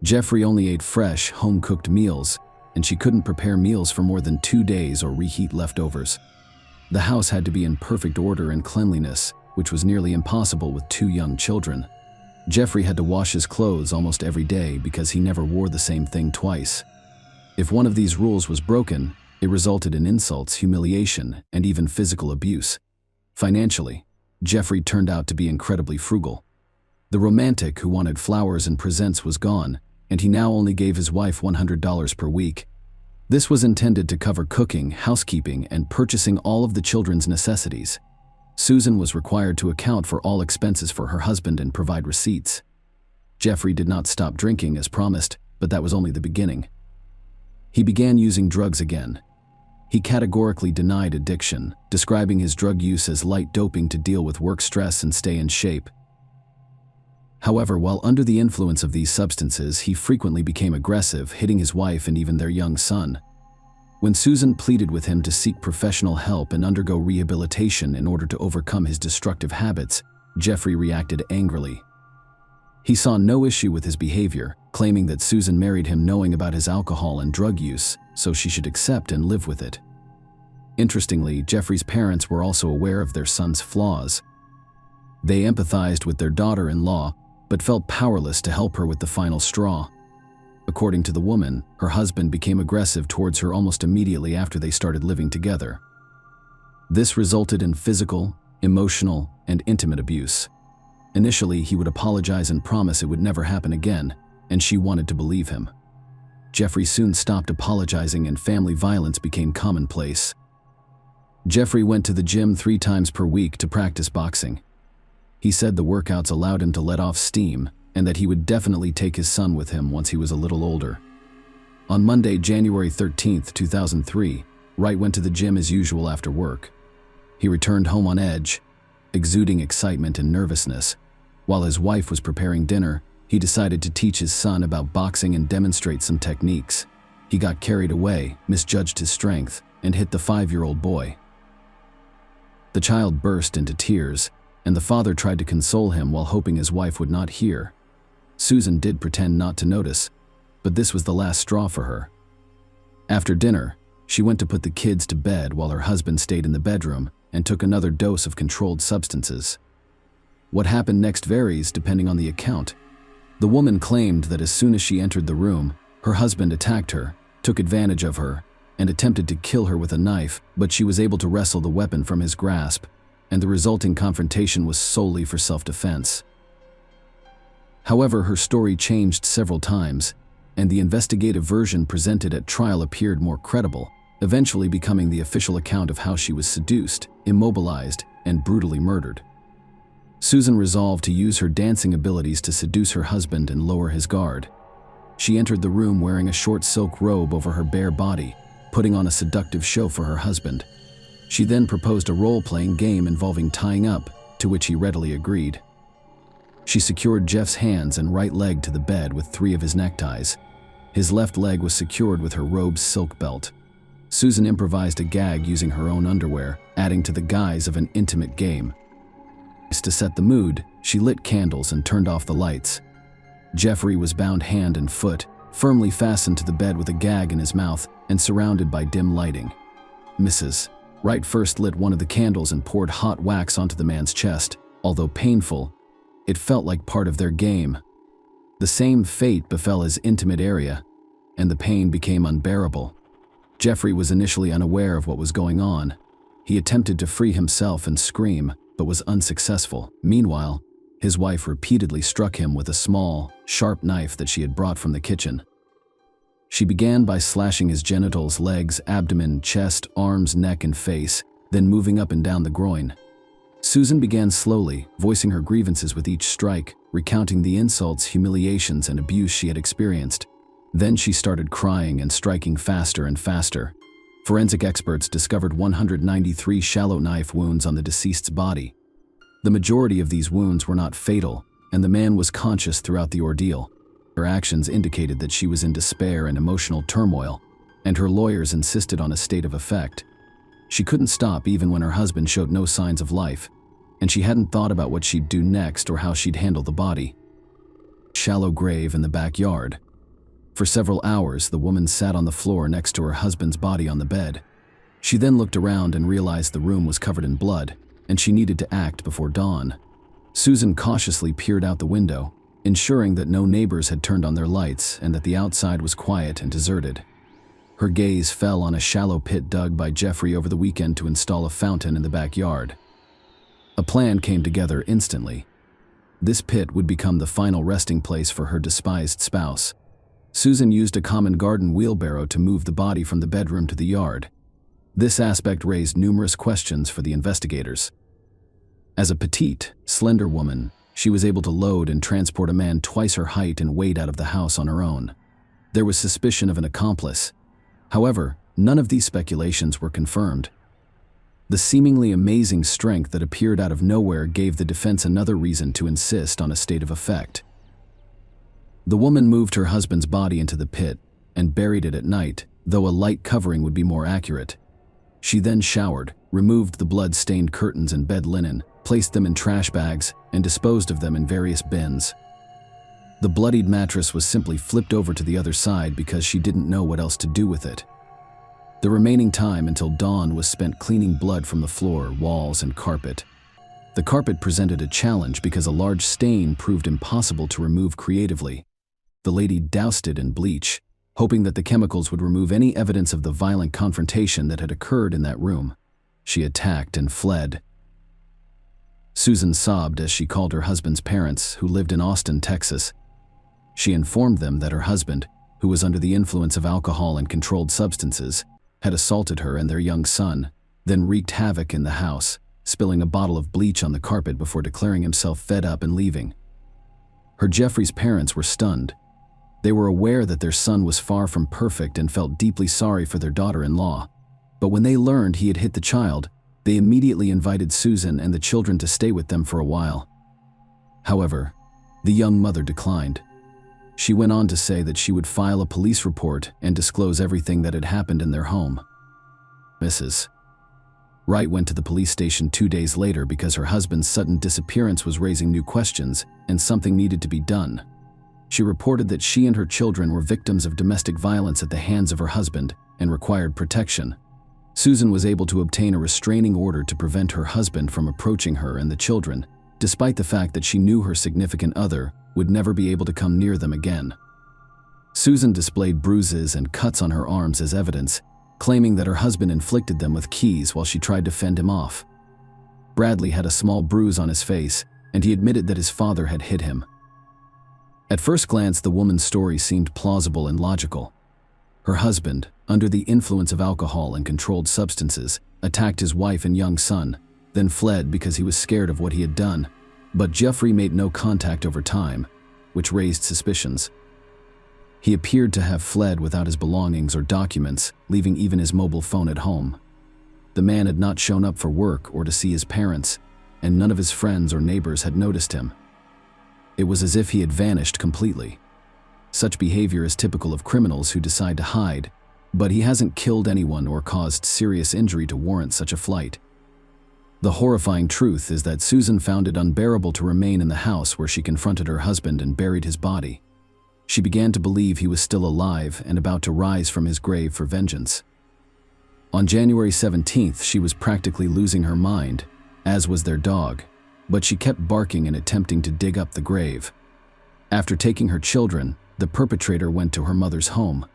Jeffrey only ate fresh, home-cooked meals, and she couldn't prepare meals for more than 2 days or reheat leftovers. The house had to be in perfect order and cleanliness, which was nearly impossible with 2 young children. Jeffrey had to wash his clothes almost every day because he never wore the same thing twice. If one of these rules was broken, it resulted in insults, humiliation, and even physical abuse. Financially, Jeffrey turned out to be incredibly frugal. The romantic who wanted flowers and presents was gone, and he now only gave his wife $100 per week. This was intended to cover cooking, housekeeping, and purchasing all of the children's necessities. Susan was required to account for all expenses for her husband and provide receipts. Jeffrey did not stop drinking as promised, but that was only the beginning. He began using drugs again. He categorically denied addiction, describing his drug use as light doping to deal with work stress and stay in shape. However, while under the influence of these substances, he frequently became aggressive, hitting his wife and even their young son. When Susan pleaded with him to seek professional help and undergo rehabilitation in order to overcome his destructive habits, Jeffrey reacted angrily. He saw no issue with his behavior, claiming that Susan married him knowing about his alcohol and drug use, so she should accept and live with it. Interestingly, Jeffrey's parents were also aware of their son's flaws. They empathized with their daughter-in-law, but felt powerless to help her with the final straw. According to the woman, her husband became aggressive towards her almost immediately after they started living together. This resulted in physical, emotional, and intimate abuse. Initially, he would apologize and promise it would never happen again, and she wanted to believe him. Jeffrey soon stopped apologizing and family violence became commonplace. Jeffrey went to the gym 3 times per week to practice boxing. He said the workouts allowed him to let off steam, and that he would definitely take his son with him once he was a little older. On Monday, January 13, 2003, Wright went to the gym as usual after work. He returned home on edge, exuding excitement and nervousness. While his wife was preparing dinner, he decided to teach his son about boxing and demonstrate some techniques. He got carried away, misjudged his strength, and hit the 5-year-old boy. The child burst into tears, and the father tried to console him while hoping his wife would not hear. Susan did pretend not to notice, but this was the last straw for her. After dinner, she went to put the kids to bed while her husband stayed in the bedroom and took another dose of controlled substances. What happened next varies depending on the account. The woman claimed that as soon as she entered the room, her husband attacked her, took advantage of her, and attempted to kill her with a knife, but she was able to wrestle the weapon from his grasp, and the resulting confrontation was solely for self-defense. However, her story changed several times, and the investigative version presented at trial appeared more credible, eventually becoming the official account of how she was seduced, immobilized, and brutally murdered. Susan resolved to use her dancing abilities to seduce her husband and lower his guard. She entered the room wearing a short silk robe over her bare body, putting on a seductive show for her husband. She then proposed a role-playing game involving tying up, to which he readily agreed. She secured Jeff's hands and right leg to the bed with 3 of his neckties. His left leg was secured with her robe's silk belt. Susan improvised a gag using her own underwear, adding to the guise of an intimate game. To set the mood, she lit candles and turned off the lights. Jeffrey was bound hand and foot, firmly fastened to the bed with a gag in his mouth and surrounded by dim lighting. Mrs. Wright first lit one of the candles and poured hot wax onto the man's chest. Although painful, it felt like part of their game. The same fate befell his intimate area, and the pain became unbearable. Jeffrey was initially unaware of what was going on. He attempted to free himself and scream, but was unsuccessful. Meanwhile, his wife repeatedly struck him with a small, sharp knife that she had brought from the kitchen. She began by slashing his genitals, legs, abdomen, chest, arms, neck, and face, then moving up and down the groin. Susan began slowly, voicing her grievances with each strike, recounting the insults, humiliations, and abuse she had experienced. Then she started crying and striking faster and faster. Forensic experts discovered 193 shallow knife wounds on the deceased's body. The majority of these wounds were not fatal, and the man was conscious throughout the ordeal. Her actions indicated that she was in despair and emotional turmoil, and her lawyers insisted on a state of effect. She couldn't stop even when her husband showed no signs of life, and she hadn't thought about what she'd do next or how she'd handle the body. Shallow grave in the backyard. For several hours, the woman sat on the floor next to her husband's body on the bed. She then looked around and realized the room was covered in blood, and she needed to act before dawn. Susan cautiously peered out the window, ensuring that no neighbors had turned on their lights and that the outside was quiet and deserted. Her gaze fell on a shallow pit dug by Jeffrey over the weekend to install a fountain in the backyard. A plan came together instantly. This pit would become the final resting place for her despised spouse. Susan used a common garden wheelbarrow to move the body from the bedroom to the yard. This aspect raised numerous questions for the investigators. As a petite, slender woman, she was able to load and transport a man twice her height and weight out of the house on her own. There was suspicion of an accomplice. However, none of these speculations were confirmed. The seemingly amazing strength that appeared out of nowhere gave the defense another reason to insist on a state of effect. The woman moved her husband's body into the pit and buried it at night, though a light covering would be more accurate. She then showered, removed the blood-stained curtains and bed linen, placed them in trash bags, and disposed of them in various bins. The bloodied mattress was simply flipped over to the other side because she didn't know what else to do with it. The remaining time until dawn was spent cleaning blood from the floor, walls, and carpet. The carpet presented a challenge because a large stain proved impossible to remove creatively. The lady doused it in bleach, hoping that the chemicals would remove any evidence of the violent confrontation that had occurred in that room. She attacked and fled. Susan sobbed as she called her husband's parents, who lived in Austin, Texas. She informed them that her husband, who was under the influence of alcohol and controlled substances, had assaulted her and their young son, then wreaked havoc in the house, spilling a bottle of bleach on the carpet before declaring himself fed up and leaving. Her Jeffrey's parents were stunned. They were aware that their son was far from perfect and felt deeply sorry for their daughter-in-law. But when they learned he had hit the child, they immediately invited Susan and the children to stay with them for a while. However, the young mother declined. She went on to say that she would file a police report and disclose everything that had happened in their home. Mrs. Wright went to the police station 2 days later because her husband's sudden disappearance was raising new questions and something needed to be done. She reported that she and her children were victims of domestic violence at the hands of her husband and required protection. Susan was able to obtain a restraining order to prevent her husband from approaching her and the children, despite the fact that she knew her significant other would never be able to come near them again. Susan displayed bruises and cuts on her arms as evidence, claiming that her husband inflicted them with keys while she tried to fend him off. Bradley had a small bruise on his face, and he admitted that his father had hit him. At first glance, the woman's story seemed plausible and logical. Her husband, under the influence of alcohol and controlled substances, attacked his wife and young son, then fled because he was scared of what he had done. But Jeffrey made no contact over time, which raised suspicions. He appeared to have fled without his belongings or documents, leaving even his mobile phone at home. The man had not shown up for work or to see his parents, and none of his friends or neighbors had noticed him. It was as if he had vanished completely. Such behavior is typical of criminals who decide to hide, but he hasn't killed anyone or caused serious injury to warrant such a flight. The horrifying truth is that Susan found it unbearable to remain in the house where she confronted her husband and buried his body. She began to believe he was still alive and about to rise from his grave for vengeance. On January 17th, she was practically losing her mind, as was their dog, but she kept barking and attempting to dig up the grave. After taking her children, the perpetrator went to her mother's home.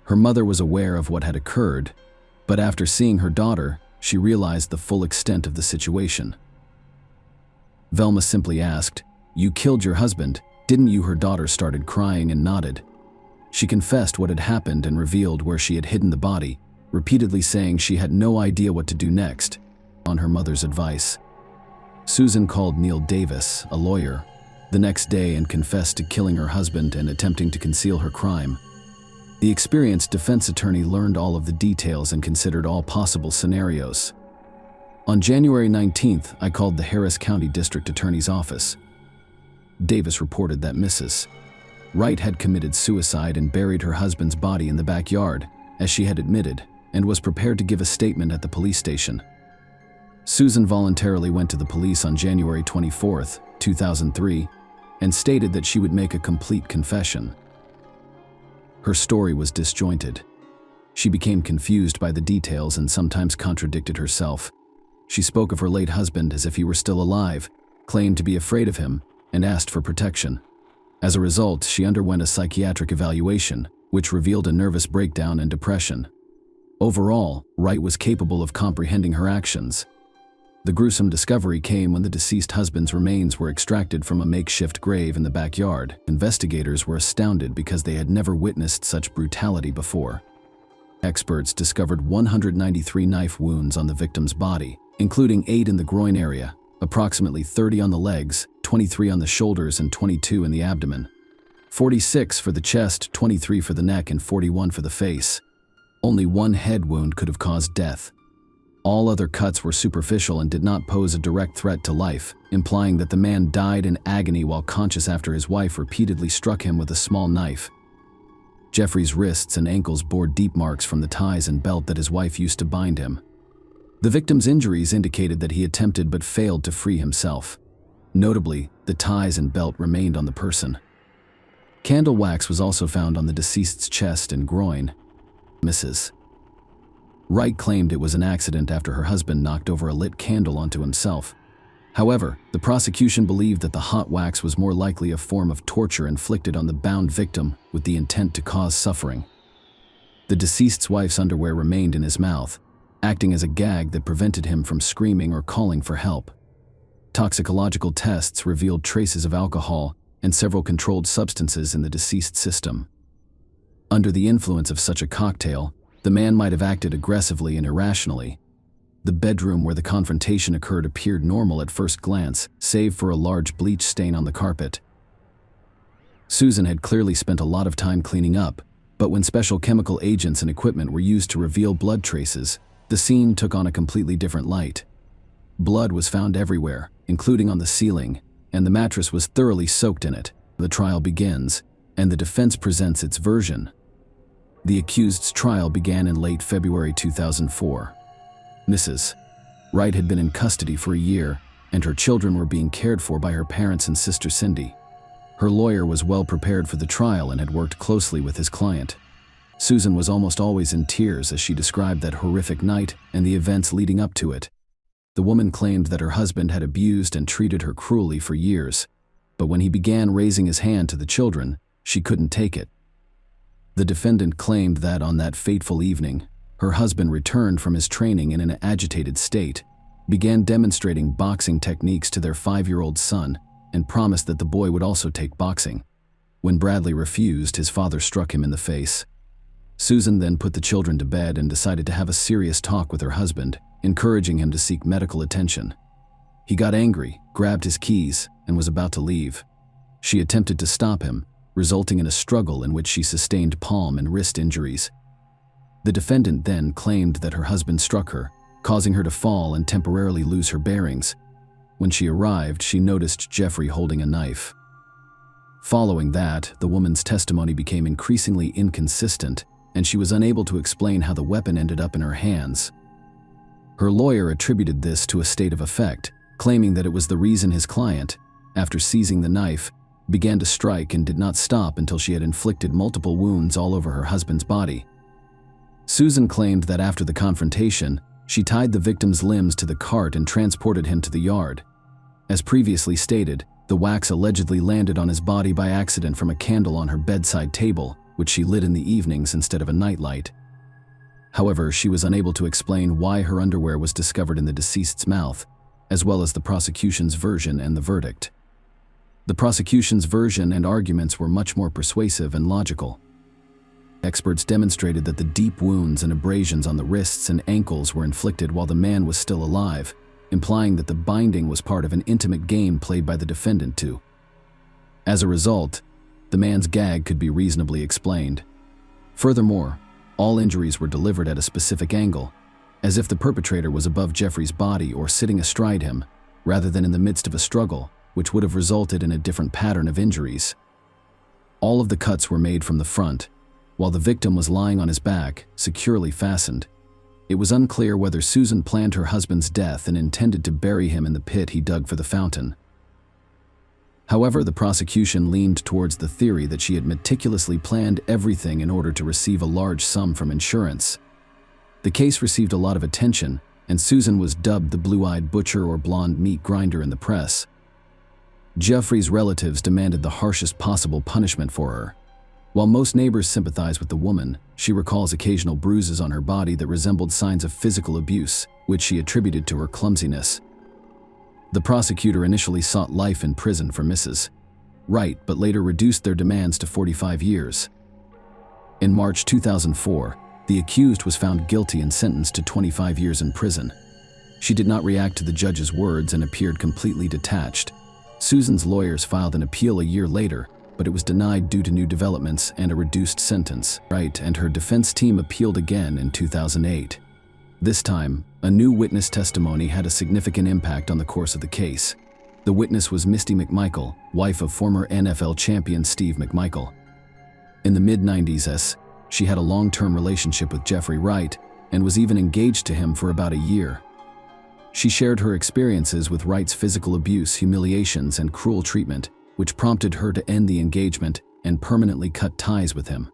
Her mother was aware of what had occurred, but after seeing her daughter, she realized the full extent of the situation. Velma simply asked, "You killed your husband, didn't you?" Her daughter started crying and nodded. She confessed what had happened and revealed where she had hidden the body, repeatedly saying she had no idea what to do next, on her mother's advice. Susan called Neil Davis, a lawyer, the next day and confessed to killing her husband and attempting to conceal her crime. The experienced defense attorney learned all of the details and considered all possible scenarios. On January 19th, I called the Harris County District Attorney's office. Davis reported that Mrs. Wright had committed suicide and buried her husband's body in the backyard, as she had admitted, and was prepared to give a statement at the police station. Susan voluntarily went to the police on January 24th, 2003, and stated that she would make a complete confession. Her story was disjointed. She became confused by the details and sometimes contradicted herself. She spoke of her late husband as if he were still alive, claimed to be afraid of him, and asked for protection. As a result, she underwent a psychiatric evaluation, which revealed a nervous breakdown and depression. Overall, Wright was capable of comprehending her actions. The gruesome discovery came when the deceased husband's remains were extracted from a makeshift grave in the backyard. Investigators were astounded because they had never witnessed such brutality before. Experts discovered 193 knife wounds on the victim's body, including 8 in the groin area, approximately 30 on the legs, 23 on the shoulders, and 22 in the abdomen. 46 for the chest, 23 for the neck, and 41 for the face. Only one head wound could have caused death. All other cuts were superficial and did not pose a direct threat to life, implying that the man died in agony while conscious after his wife repeatedly struck him with a small knife. Jeffrey's wrists and ankles bore deep marks from the ties and belt that his wife used to bind him. The victim's injuries indicated that he attempted but failed to free himself. Notably, the ties and belt remained on the person. Candle wax was also found on the deceased's chest and groin. Mrs. Wright claimed it was an accident after her husband knocked over a lit candle onto himself. However, the prosecution believed that the hot wax was more likely a form of torture inflicted on the bound victim with the intent to cause suffering. The deceased's wife's underwear remained in his mouth, acting as a gag that prevented him from screaming or calling for help. Toxicological tests revealed traces of alcohol and several controlled substances in the deceased's system. Under the influence of such a cocktail, the man might have acted aggressively and irrationally. The bedroom where the confrontation occurred appeared normal at first glance, save for a large bleach stain on the carpet. Susan had clearly spent a lot of time cleaning up, but when special chemical agents and equipment were used to reveal blood traces, the scene took on a completely different light. Blood was found everywhere, including on the ceiling, and the mattress was thoroughly soaked in it. The trial begins, and the defense presents its version. The accused's trial began in late February 2004. Mrs. Wright had been in custody for a year, and her children were being cared for by her parents and sister Cindy. Her lawyer was well prepared for the trial and had worked closely with his client. Susan was almost always in tears as she described that horrific night and the events leading up to it. The woman claimed that her husband had abused and treated her cruelly for years, but when he began raising his hand to the children, she couldn't take it. The defendant claimed that on that fateful evening, her husband returned from his training in an agitated state, began demonstrating boxing techniques to their 5-year-old son, and promised that the boy would also take boxing. When Bradley refused, his father struck him in the face. Susan then put the children to bed and decided to have a serious talk with her husband, encouraging him to seek medical attention. He got angry, grabbed his keys, and was about to leave. She attempted to stop him, resulting in a struggle in which she sustained palm and wrist injuries. The defendant then claimed that her husband struck her, causing her to fall and temporarily lose her bearings. When she arrived, she noticed Jeffrey holding a knife. Following that, the woman's testimony became increasingly inconsistent, and she was unable to explain how the weapon ended up in her hands. Her lawyer attributed this to a state of affect, claiming that it was the reason his client, after seizing the knife, began to strike and did not stop until she had inflicted multiple wounds all over her husband's body. Susan claimed that after the confrontation, she tied the victim's limbs to the cart and transported him to the yard. As previously stated, the wax allegedly landed on his body by accident from a candle on her bedside table, which she lit in the evenings instead of a nightlight. However, she was unable to explain why her underwear was discovered in the deceased's mouth, as well as the prosecution's version and the verdict. The prosecution's version and arguments were much more persuasive and logical. Experts demonstrated that the deep wounds and abrasions on the wrists and ankles were inflicted while the man was still alive, implying that the binding was part of an intimate game played by the defendant too. As a result, the man's gag could be reasonably explained. Furthermore, all injuries were delivered at a specific angle, as if the perpetrator was above Jeffrey's body or sitting astride him, rather than in the midst of a struggle, which would have resulted in a different pattern of injuries. All of the cuts were made from the front, while the victim was lying on his back, securely fastened. It was unclear whether Susan planned her husband's death and intended to bury him in the pit he dug for the fountain. However, the prosecution leaned towards the theory that she had meticulously planned everything in order to receive a large sum from insurance. The case received a lot of attention, and Susan was dubbed the blue-eyed butcher or blonde meat grinder in the press. Jeffrey's relatives demanded the harshest possible punishment for her. While most neighbors sympathized with the woman, she recalls occasional bruises on her body that resembled signs of physical abuse, which she attributed to her clumsiness. The prosecutor initially sought life in prison for Mrs. Wright, but later reduced their demands to 45 years. In March 2004, the accused was found guilty and sentenced to 25 years in prison. She did not react to the judge's words and appeared completely detached. Susan's lawyers filed an appeal a year later, but it was denied due to new developments and a reduced sentence. Wright and her defense team appealed again in 2008. This time, a new witness testimony had a significant impact on the course of the case. The witness was Misty McMichael, wife of former NFL champion Steve McMichael. In the mid-90s, she had a long-term relationship with Jeffrey Wright and was even engaged to him for about a year. She shared her experiences with Wright's physical abuse, humiliations, and cruel treatment, which prompted her to end the engagement and permanently cut ties with him.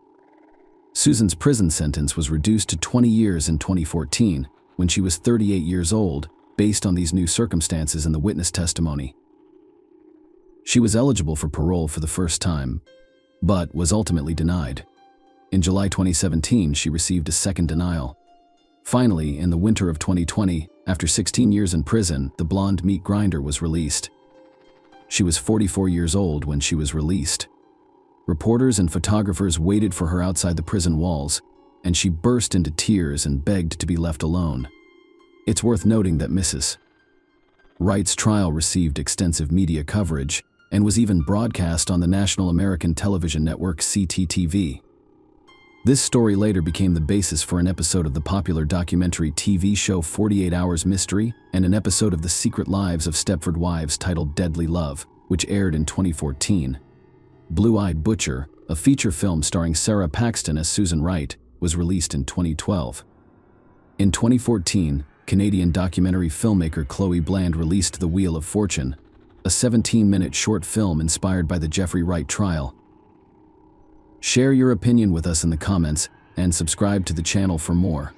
Susan's prison sentence was reduced to 20 years in 2014 when she was 38 years old, based on these new circumstances and the witness testimony. She was eligible for parole for the first time, but was ultimately denied. In July 2017, she received a second denial. Finally, in the winter of 2020, after 16 years in prison, the blonde meat grinder was released. She was 44 years old when she was released. Reporters and photographers waited for her outside the prison walls, and she burst into tears and begged to be left alone. It's worth noting that Mrs. Wright's trial received extensive media coverage and was even broadcast on the National American Television Network CTTV. This story later became the basis for an episode of the popular documentary TV show 48 Hours Mystery and an episode of The Secret Lives of Stepford Wives titled Deadly Love, which aired in 2014. Blue-Eyed Butcher, a feature film starring Sarah Paxton as Susan Wright, was released in 2012. In 2014, Canadian documentary filmmaker Chloe Bland released The Wheel of Fortune, a 17-minute short film inspired by the Jeffrey Wright trial. Share your opinion with us in the comments and subscribe to the channel for more.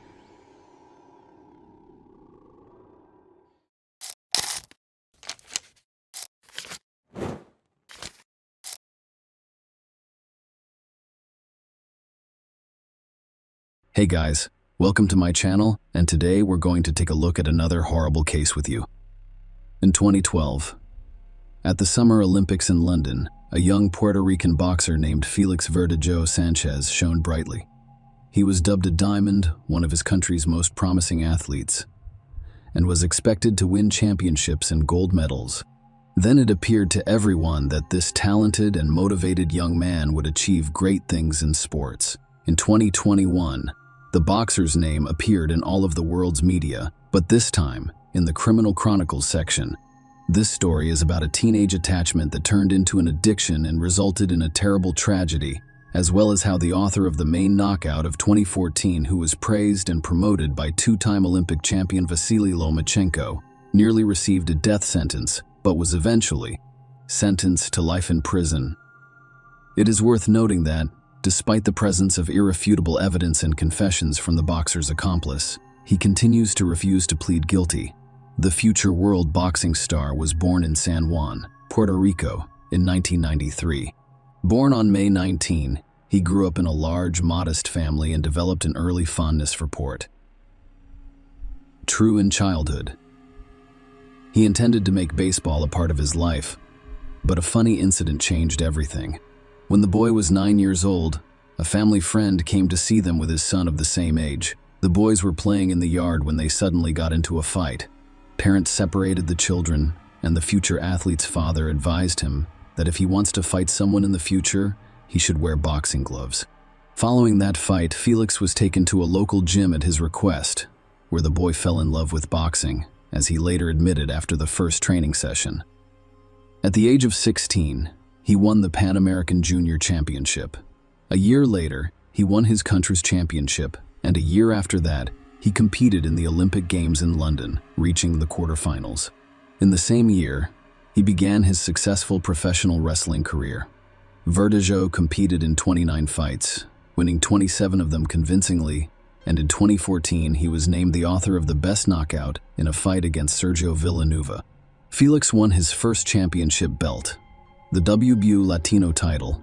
Hey guys, welcome to my channel, and today we're going to take a look at another horrible case with you. In 2012, at the Summer Olympics in London, a young Puerto Rican boxer named Felix Verdejo Sanchez shone brightly. He was dubbed a diamond, one of his country's most promising athletes, and was expected to win championships and gold medals. Then it appeared to everyone that this talented and motivated young man would achieve great things in sports. In 2021, the boxer's name appeared in all of the world's media, but this time in the Criminal Chronicles section. This story is about a teenage attachment that turned into an addiction and resulted in a terrible tragedy, as well as how the author of the main knockout of 2014, who was praised and promoted by two-time Olympic champion Vasily Lomachenko, nearly received a death sentence, but was eventually sentenced to life in prison. It is worth noting that, despite the presence of irrefutable evidence and confessions from the boxer's accomplice, he continues to refuse to plead guilty. The future world boxing star was born in San Juan, Puerto Rico, in 1993. Born on May 19, he grew up in a large, modest family and developed an early fondness for sport. True in childhood. He intended to make baseball a part of his life, but a funny incident changed everything. When the boy was 9 years old, a family friend came to see them with his son of the same age. The boys were playing in the yard when they suddenly got into a fight. Parents separated the children, and the future athlete's father advised him that if he wants to fight someone in the future, he should wear boxing gloves. Following that fight, Felix was taken to a local gym at his request, where the boy fell in love with boxing, as he later admitted after the first training session. At the age of 16, he won the Pan American Junior Championship. A year later, he won his country's championship, and a year after that, he competed in the Olympic Games in London, reaching the quarterfinals. In the same year, he began his successful professional wrestling career. Verdejo competed in 29 fights, winning 27 of them convincingly, and in 2014 he was named the author of the best knockout in a fight against Sergio Villanueva. Felix won his first championship belt, the WBO Latino title,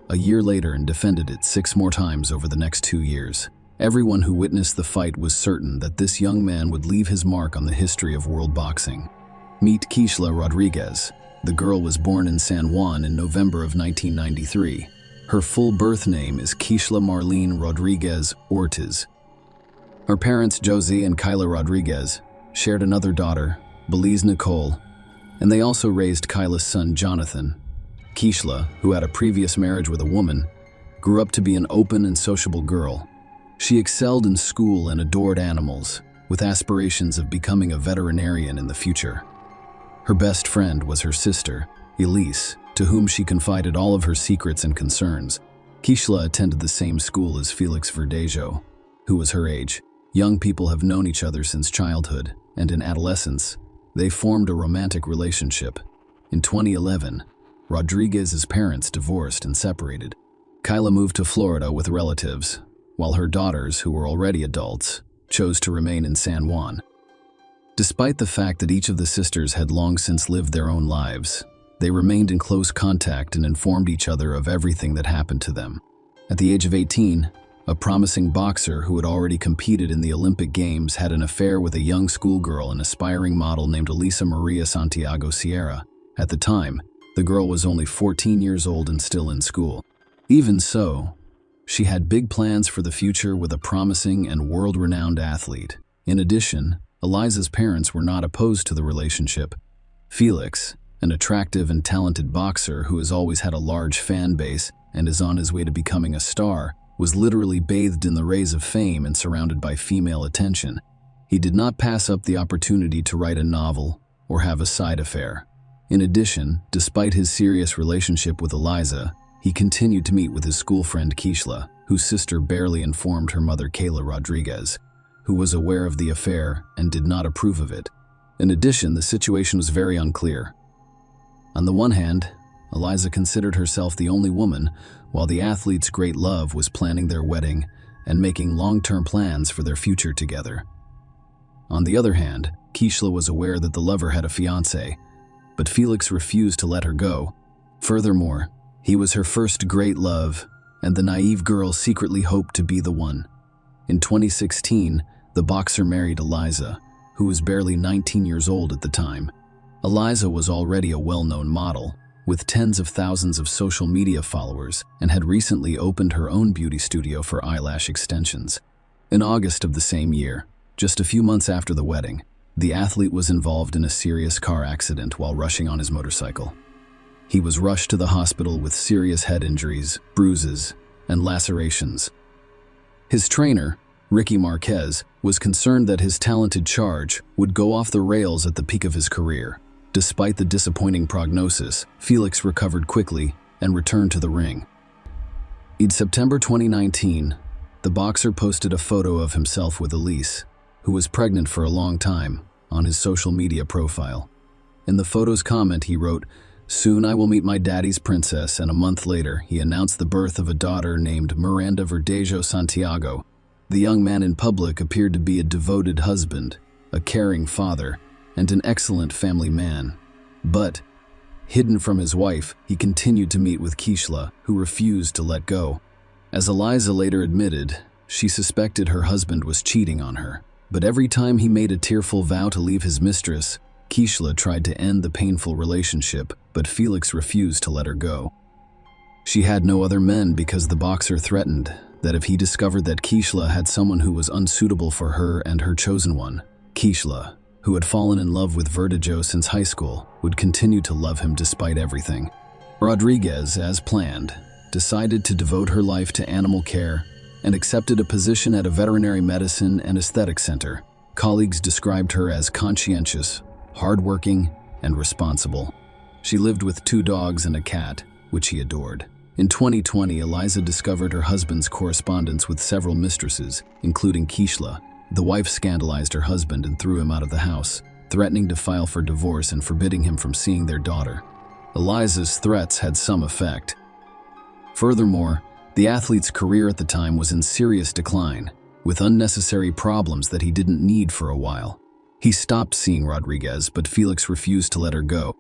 a year later, and defended it 6 more times over the next 2 years. Everyone who witnessed the fight was certain that this young man would leave his mark on the history of world boxing. Meet Keishla Rodriguez. The girl was born in San Juan in November of 1993. Her full birth name is Keishla Marlene Rodriguez Ortiz. Her parents, Josie and Kyla Rodriguez, shared another daughter, Belize Nicole, and they also raised Kyla's son, Jonathan. Keishla, who had a previous marriage with a woman, grew up to be an open and sociable girl. She excelled in school and adored animals, with aspirations of becoming a veterinarian in the future. Her best friend was her sister, Elise, to whom she confided all of her secrets and concerns. Keishla attended the same school as Felix Verdejo, who was her age. Young people have known each other since childhood, and in adolescence, they formed a romantic relationship. In 2011, Rodriguez's parents divorced and separated. Kyla moved to Florida with relatives, while her daughters, who were already adults, chose to remain in San Juan. Despite the fact that each of the sisters had long since lived their own lives, they remained in close contact and informed each other of everything that happened to them. At the age of 18, a promising boxer who had already competed in the Olympic Games had an affair with a young schoolgirl and aspiring model named Elisa Maria Santiago Sierra. At the time, the girl was only 14 years old and still in school. Even so, she had big plans for the future with a promising and world-renowned athlete. In addition, Eliza's parents were not opposed to the relationship. Felix, an attractive and talented boxer who has always had a large fan base and is on his way to becoming a star, was literally bathed in the rays of fame and surrounded by female attention. He did not pass up the opportunity to write a novel or have a side affair. In addition, despite his serious relationship with Eliza, he continued to meet with his school friend Keishla, whose sister barely informed her mother Kayla Rodriguez, who was aware of the affair and did not approve of it. In addition, the situation was very unclear. On the one hand, Eliza considered herself the only woman, while the athlete's great love was planning their wedding and making long-term plans for their future together. On the other hand, Keishla was aware that the lover had a fiancé, but Felix refused to let her go. Furthermore, he was her first great love, and the naive girl secretly hoped to be the one. In 2016, the boxer married Eliza, who was barely 19 years old at the time. Eliza was already a well-known model, with tens of thousands of social media followers, and had recently opened her own beauty studio for eyelash extensions. In August of the same year, just a few months after the wedding, the athlete was involved in a serious car accident while rushing on his motorcycle. He was rushed to the hospital with serious head injuries, bruises, and lacerations. His trainer, Ricky Marquez, was concerned that his talented charge would go off the rails at the peak of his career. Despite the disappointing prognosis, Felix recovered quickly and returned to the ring. In September 2019, the boxer posted a photo of himself with Elise, who was pregnant for a long time, on his social media profile. In the photo's comment, he wrote, "Soon I will meet my daddy's princess," and a month later, he announced the birth of a daughter named Miranda Verdejo Santiago. The young man in public appeared to be a devoted husband, a caring father, and an excellent family man. But, hidden from his wife, he continued to meet with Keishla, who refused to let go. As Eliza later admitted, she suspected her husband was cheating on her. But every time he made a tearful vow to leave his mistress, Keishla tried to end the painful relationship, but Felix refused to let her go. She had no other men because the boxer threatened that if he discovered that Keishla had someone who was unsuitable for her and her chosen one, Keishla, who had fallen in love with Verdejo since high school, would continue to love him despite everything. Rodriguez, as planned, decided to devote her life to animal care and accepted a position at a veterinary medicine and aesthetic center. Colleagues described her as conscientious, hardworking, and responsible. She lived with 2 dogs and a cat, which he adored. In 2020, Eliza discovered her husband's correspondence with several mistresses, including Keishla. The wife scandalized her husband and threw him out of the house, threatening to file for divorce and forbidding him from seeing their daughter. Eliza's threats had some effect. Furthermore, the athlete's career at the time was in serious decline, with unnecessary problems that he didn't need for a while. He stopped seeing Rodriguez, but Felix refused to let her go.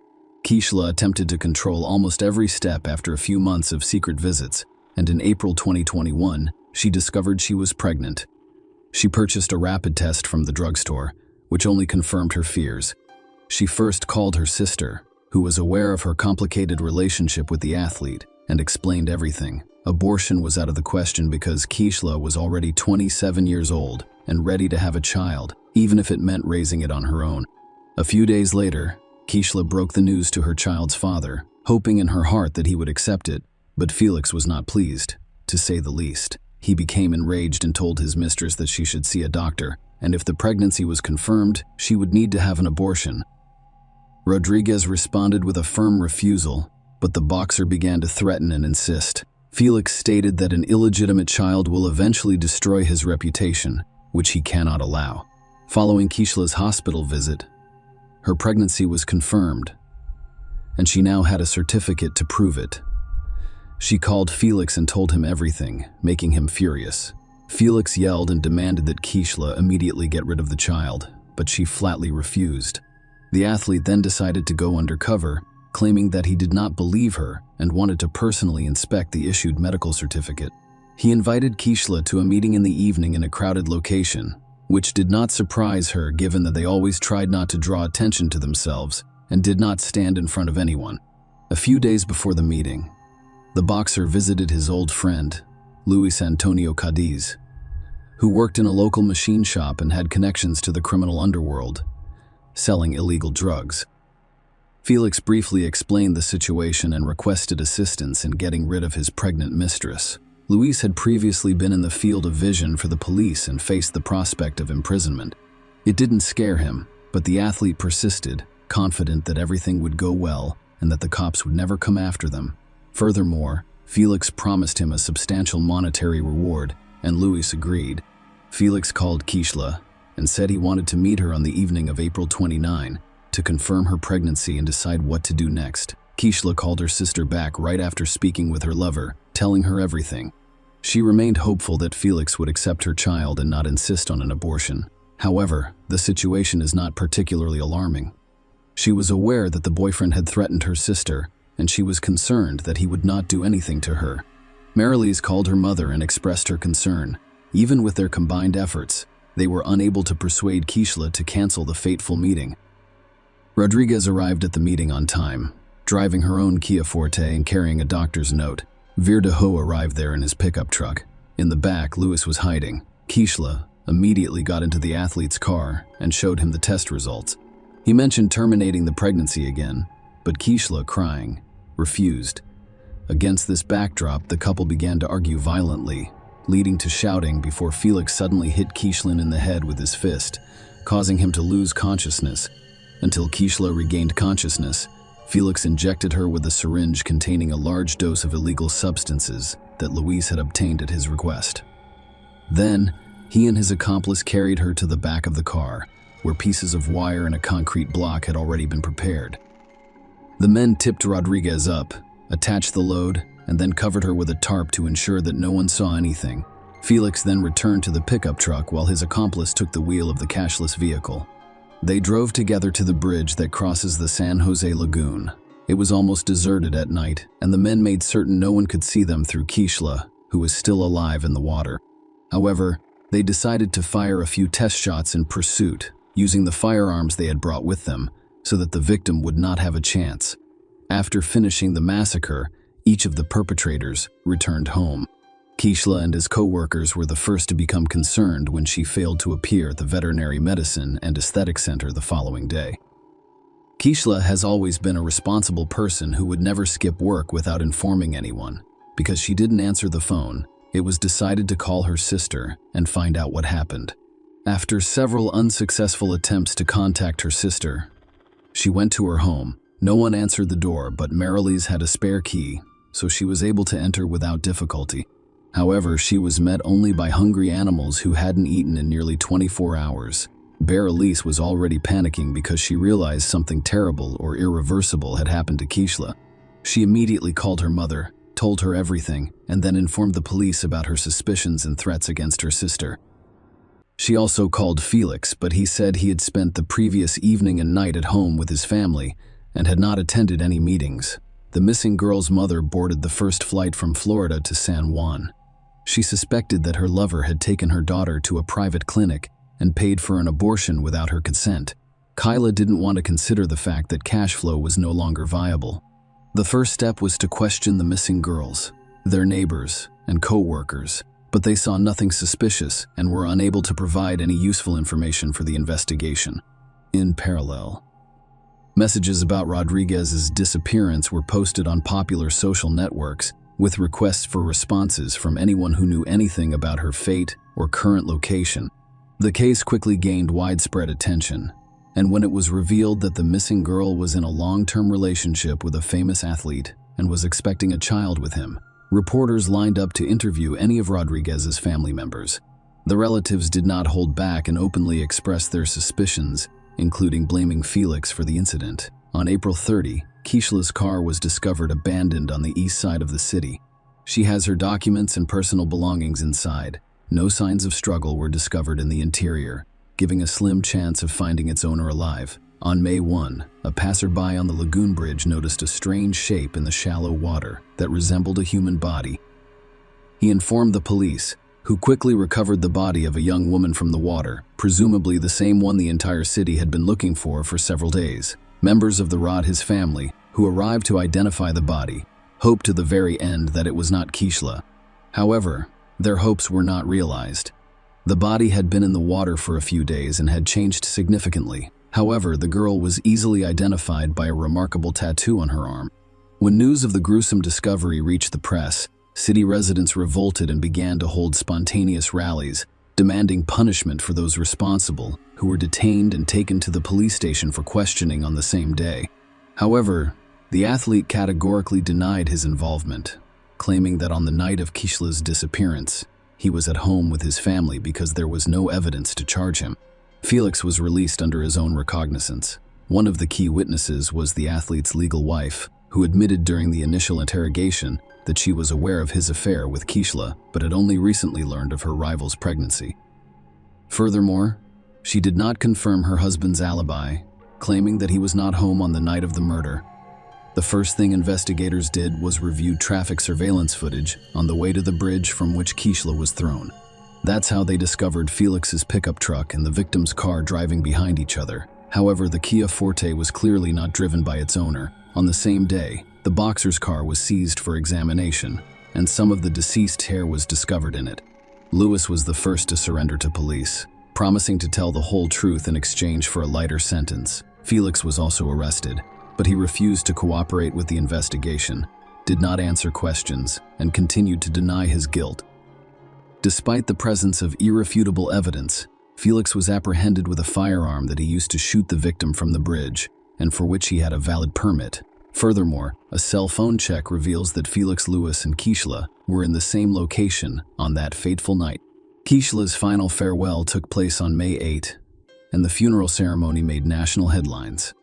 Keishla attempted to control almost every step after a few months of secret visits, and in April 2021, she discovered she was pregnant. She purchased a rapid test from the drugstore, which only confirmed her fears. She first called her sister, who was aware of her complicated relationship with the athlete, and explained everything. Abortion was out of the question because Keishla was already 27 years old and ready to have a child, even if it meant raising it on her own. A few days later, Keishla broke the news to her child's father, hoping in her heart that he would accept it, but Felix was not pleased, to say the least. He became enraged and told his mistress that she should see a doctor, and if the pregnancy was confirmed, she would need to have an abortion. Rodriguez responded with a firm refusal, but the boxer began to threaten and insist. Felix stated that an illegitimate child will eventually destroy his reputation, which he cannot allow. Following Kishla's hospital visit, her pregnancy was confirmed, and she now had a certificate to prove it. She called Felix and told him everything, making him furious. Felix yelled and demanded that Kishla immediately get rid of the child, but she flatly refused. The athlete then decided to go undercover, claiming that he did not believe her and wanted to personally inspect the issued medical certificate. He invited Kishla to a meeting in the evening in a crowded location, which did not surprise her given that they always tried not to draw attention to themselves and did not stand in front of anyone. A few days before the meeting, the boxer visited his old friend, Luis Antonio Cadiz, who worked in a local machine shop and had connections to the criminal underworld, selling illegal drugs. Felix briefly explained the situation and requested assistance in getting rid of his pregnant mistress. Luis had previously been in the field of vision for the police and faced the prospect of imprisonment. It didn't scare him, but the athlete persisted, confident that everything would go well and that the cops would never come after them. Furthermore, Felix promised him a substantial monetary reward, and Luis agreed. Felix called Kishla and said he wanted to meet her on the evening of April 29 to confirm her pregnancy and decide what to do next. Kishla called her sister back right after speaking with her lover, telling her everything. She remained hopeful that Felix would accept her child and not insist on an abortion. However, the situation is not particularly alarming. She was aware that the boyfriend had threatened her sister, and she was concerned that he would not do anything to her. Marilise called her mother and expressed her concern. Even with their combined efforts, they were unable to persuade Kishla to cancel the fateful meeting. Rodriguez arrived at the meeting on time, driving her own Kia Forte and carrying a doctor's note. Verdejo arrived there in his pickup truck. In the back, Luis was hiding. Kishla immediately got into the athlete's car and showed him the test results. He mentioned terminating the pregnancy again, but Kishla, crying, refused. Against this backdrop, the couple began to argue violently, leading to shouting before Felix suddenly hit Kishla in the head with his fist, causing him to lose consciousness. Until Kishla regained consciousness, Felix injected her with a syringe containing a large dose of illegal substances that Luis had obtained at his request. Then, he and his accomplice carried her to the back of the car, where pieces of wire and a concrete block had already been prepared. The men tipped Rodriguez up, attached the load, and then covered her with a tarp to ensure that no one saw anything. Felix then returned to the pickup truck while his accomplice took the wheel of the cashless vehicle. They drove together to the bridge that crosses the San Jose Lagoon. It was almost deserted at night, and the men made certain no one could see them through Kishla, who was still alive in the water. However, they decided to fire a few test shots in pursuit, using the firearms they had brought with them, so that the victim would not have a chance. After finishing the massacre, each of the perpetrators returned home. Kishla and his co-workers were the first to become concerned when she failed to appear at the Veterinary Medicine and Aesthetic Center the following day. Kishla has always been a responsible person who would never skip work without informing anyone. Because she didn't answer the phone, it was decided to call her sister and find out what happened. After several unsuccessful attempts to contact her sister, she went to her home. No one answered the door, but Marilise had a spare key, so she was able to enter without difficulty. However, she was met only by hungry animals who hadn't eaten in nearly 24 hours. Marilise was already panicking because she realized something terrible or irreversible had happened to Kishla. She immediately called her mother, told her everything, and then informed the police about her suspicions and threats against her sister. She also called Felix, but he said he had spent the previous evening and night at home with his family and had not attended any meetings. The missing girl's mother boarded the first flight from Florida to San Juan. She suspected that her lover had taken her daughter to a private clinic and paid for an abortion without her consent. Kyla didn't want to consider the fact that cash flow was no longer viable. The first step was to question the missing girls, their neighbors, and co-workers, but they saw nothing suspicious and were unable to provide any useful information for the investigation. In parallel, messages about Rodriguez's disappearance were posted on popular social networks with requests for responses from anyone who knew anything about her fate or current location. The case quickly gained widespread attention, and when it was revealed that the missing girl was in a long-term relationship with a famous athlete and was expecting a child with him, Reporters lined up to interview any of Rodriguez's family members. The relatives did not hold back and openly expressed their suspicions, including blaming Felix for the incident. On April 30, Kishla's car was discovered abandoned on the east side of the city. She has her documents and personal belongings inside. No signs of struggle were discovered in the interior, giving a slim chance of finding its owner alive. On May 1, a passerby on the lagoon bridge noticed a strange shape in the shallow water that resembled a human body. He informed the police, who quickly recovered the body of a young woman from the water, presumably the same one the entire city had been looking for several days. Members of the Rodriguez family, who arrived to identify the body, hoped to the very end that it was not Kishla. However, their hopes were not realized. The body had been in the water for a few days and had changed significantly. However, the girl was easily identified by a remarkable tattoo on her arm. When news of the gruesome discovery reached the press, city residents revolted and began to hold spontaneous rallies, demanding punishment for those responsible, who were detained and taken to the police station for questioning on the same day. However, the athlete categorically denied his involvement, claiming that on the night of Kishla's disappearance, he was at home with his family because there was no evidence to charge him. Felix was released under his own recognizance. One of the key witnesses was the athlete's legal wife, who admitted during the initial interrogation that she was aware of his affair with Kishla, but had only recently learned of her rival's pregnancy. Furthermore, she did not confirm her husband's alibi, claiming that he was not home on the night of the murder. The first thing investigators did was review traffic surveillance footage on the way to the bridge from which Kishla was thrown. That's how they discovered Felix's pickup truck and the victim's car driving behind each other. However, the Kia Forte was clearly not driven by its owner. On the same day, the boxer's car was seized for examination, and some of the deceased's hair was discovered in it. Lewis was the first to surrender to police, promising to tell the whole truth in exchange for a lighter sentence. Felix was also arrested, but he refused to cooperate with the investigation, did not answer questions, and continued to deny his guilt. Despite the presence of irrefutable evidence, Felix was apprehended with a firearm that he used to shoot the victim from the bridge, and for which he had a valid permit. Furthermore, a cell phone check reveals that Felix, Lewis, and Kishla were in the same location on that fateful night. Kishla's final farewell took place on May 8, and the funeral ceremony made national headlines.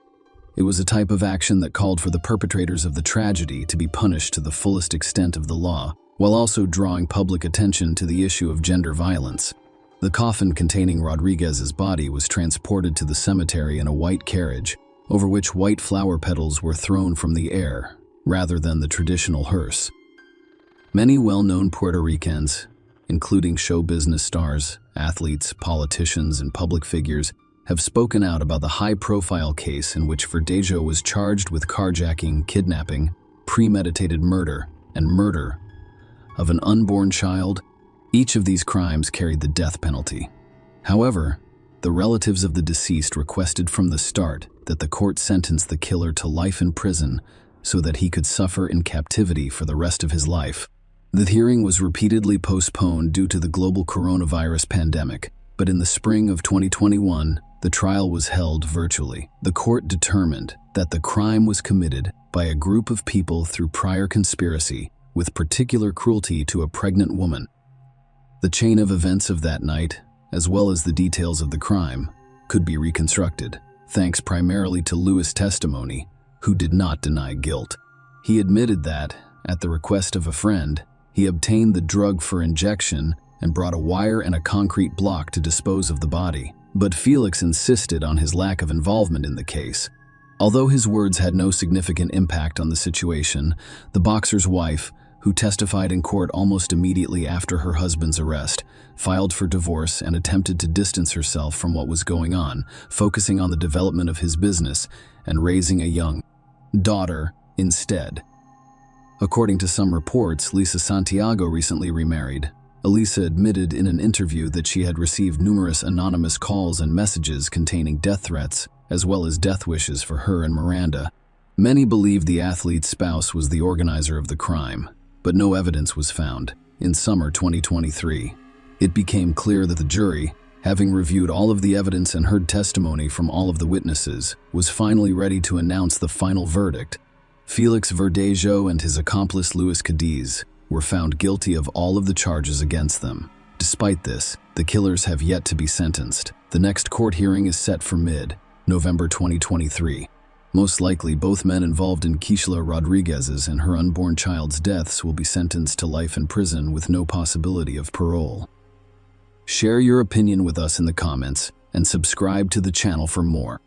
It was a type of action that called for the perpetrators of the tragedy to be punished to the fullest extent of the law, while also drawing public attention to the issue of gender violence. The coffin containing Rodriguez's body was transported to the cemetery in a white carriage, over which white flower petals were thrown from the air, rather than the traditional hearse. Many well-known Puerto Ricans, including show business stars, athletes, politicians, and public figures, have spoken out about the high-profile case in which Verdejo was charged with carjacking, kidnapping, premeditated murder, and murder of an unborn child. Each of these crimes carried the death penalty. However, the relatives of the deceased requested from the start that the court sentence the killer to life in prison so that he could suffer in captivity for the rest of his life. The hearing was repeatedly postponed due to the global coronavirus pandemic, but in the spring of 2021, the trial was held virtually. The court determined that the crime was committed by a group of people through prior conspiracy with particular cruelty to a pregnant woman. The chain of events of that night, as well as the details of the crime, could be reconstructed, thanks primarily to Lewis' testimony, who did not deny guilt. He admitted that, at the request of a friend, he obtained the drug for injection and brought a wire and a concrete block to dispose of the body. But Felix insisted on his lack of involvement in the case. Although his words had no significant impact on the situation, the boxer's wife, who testified in court almost immediately after her husband's arrest, filed for divorce and attempted to distance herself from what was going on, focusing on the development of his business and raising a young daughter instead. According to some reports, Lisa Santiago recently remarried. Elisa admitted in an interview that she had received numerous anonymous calls and messages containing death threats, as well as death wishes for her and Miranda. Many believed the athlete's spouse was the organizer of the crime, but no evidence was found. In summer 2023, it became clear that the jury, having reviewed all of the evidence and heard testimony from all of the witnesses, was finally ready to announce the final verdict. Felix Verdejo and his accomplice Luis Cadiz were found guilty of all of the charges against them. Despite this, the killers have yet to be sentenced. The next court hearing is set for mid-November 2023. Most likely, both men involved in Keishla Rodriguez's and her unborn child's deaths will be sentenced to life in prison with no possibility of parole. Share your opinion with us in the comments and subscribe to the channel for more.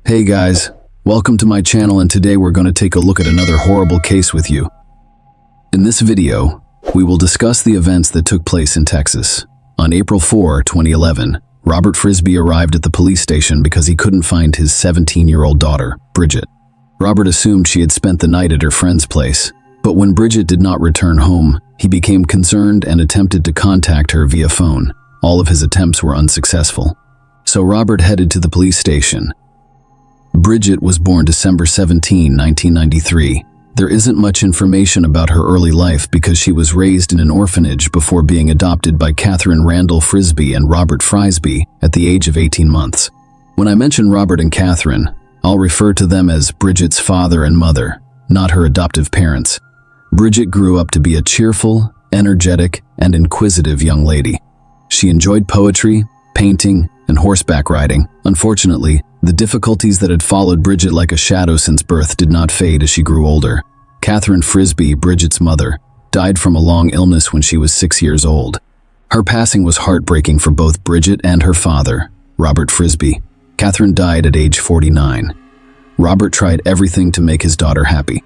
Hey guys, welcome to my channel, and today we're going to take a look at another horrible case with you. In this video, we will discuss the events that took place in Texas. On April 4, 2011, Robert Frisbee arrived at the police station because he couldn't find his 17-year-old daughter, Bridget. Robert assumed she had spent the night at her friend's place, but when Bridget did not return home, he became concerned and attempted to contact her via phone. All of his attempts were unsuccessful. So Robert headed to the police station. Bridget was born December 17, 1993. There isn't much information about her early life because she was raised in an orphanage before being adopted by Catherine Randall Frisbee and Robert Frisbee at the age of 18 months. When I mention Robert and Catherine, I'll refer to them as Bridget's father and mother, not her adoptive parents. Bridget grew up to be a cheerful, energetic, and inquisitive young lady. She enjoyed poetry, painting, and horseback riding. Unfortunately, the difficulties that had followed Bridget like a shadow since birth did not fade as she grew older. Catherine Frisbee, Bridget's mother, died from a long illness when she was 6 years old. Her passing was heartbreaking for both Bridget and her father, Robert Frisbee. Catherine died at age 49. Robert tried everything to make his daughter happy.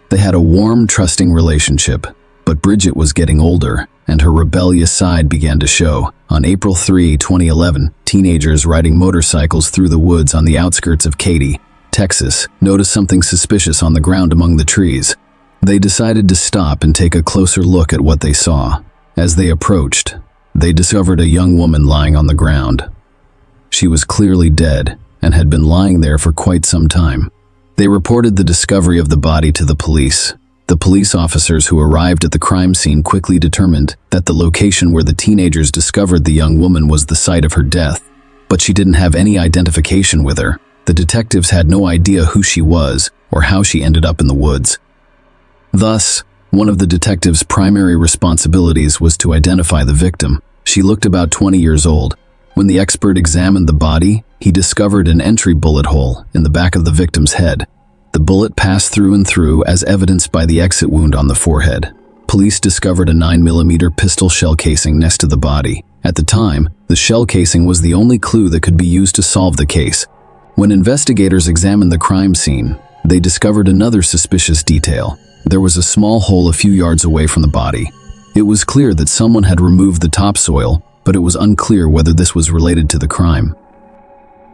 They had a warm, trusting relationship, but Bridget was getting older, and her rebellious side began to show. On April 3, 2011, teenagers riding motorcycles through the woods on the outskirts of Katy, Texas, noticed something suspicious on the ground among the trees. They decided to stop and take a closer look at what they saw. As they approached, they discovered a young woman lying on the ground. She was clearly dead and had been lying there for quite some time. They reported the discovery of the body to the police. The police officers who arrived at the crime scene quickly determined that the location where the teenagers discovered the young woman was the site of her death, but she didn't have any identification with her. The detectives had no idea who she was or how she ended up in the woods. Thus, one of the detectives' primary responsibilities was to identify the victim. She looked about 20 years old. When the expert examined the body, he discovered an entry bullet hole in the back of the victim's head. The bullet passed through and through, as evidenced by the exit wound on the forehead. Police discovered a 9mm pistol shell casing next to the body. At the time, the shell casing was the only clue that could be used to solve the case. When investigators examined the crime scene, they discovered another suspicious detail. There was a small hole a few yards away from the body. It was clear that someone had removed the topsoil, but it was unclear whether this was related to the crime.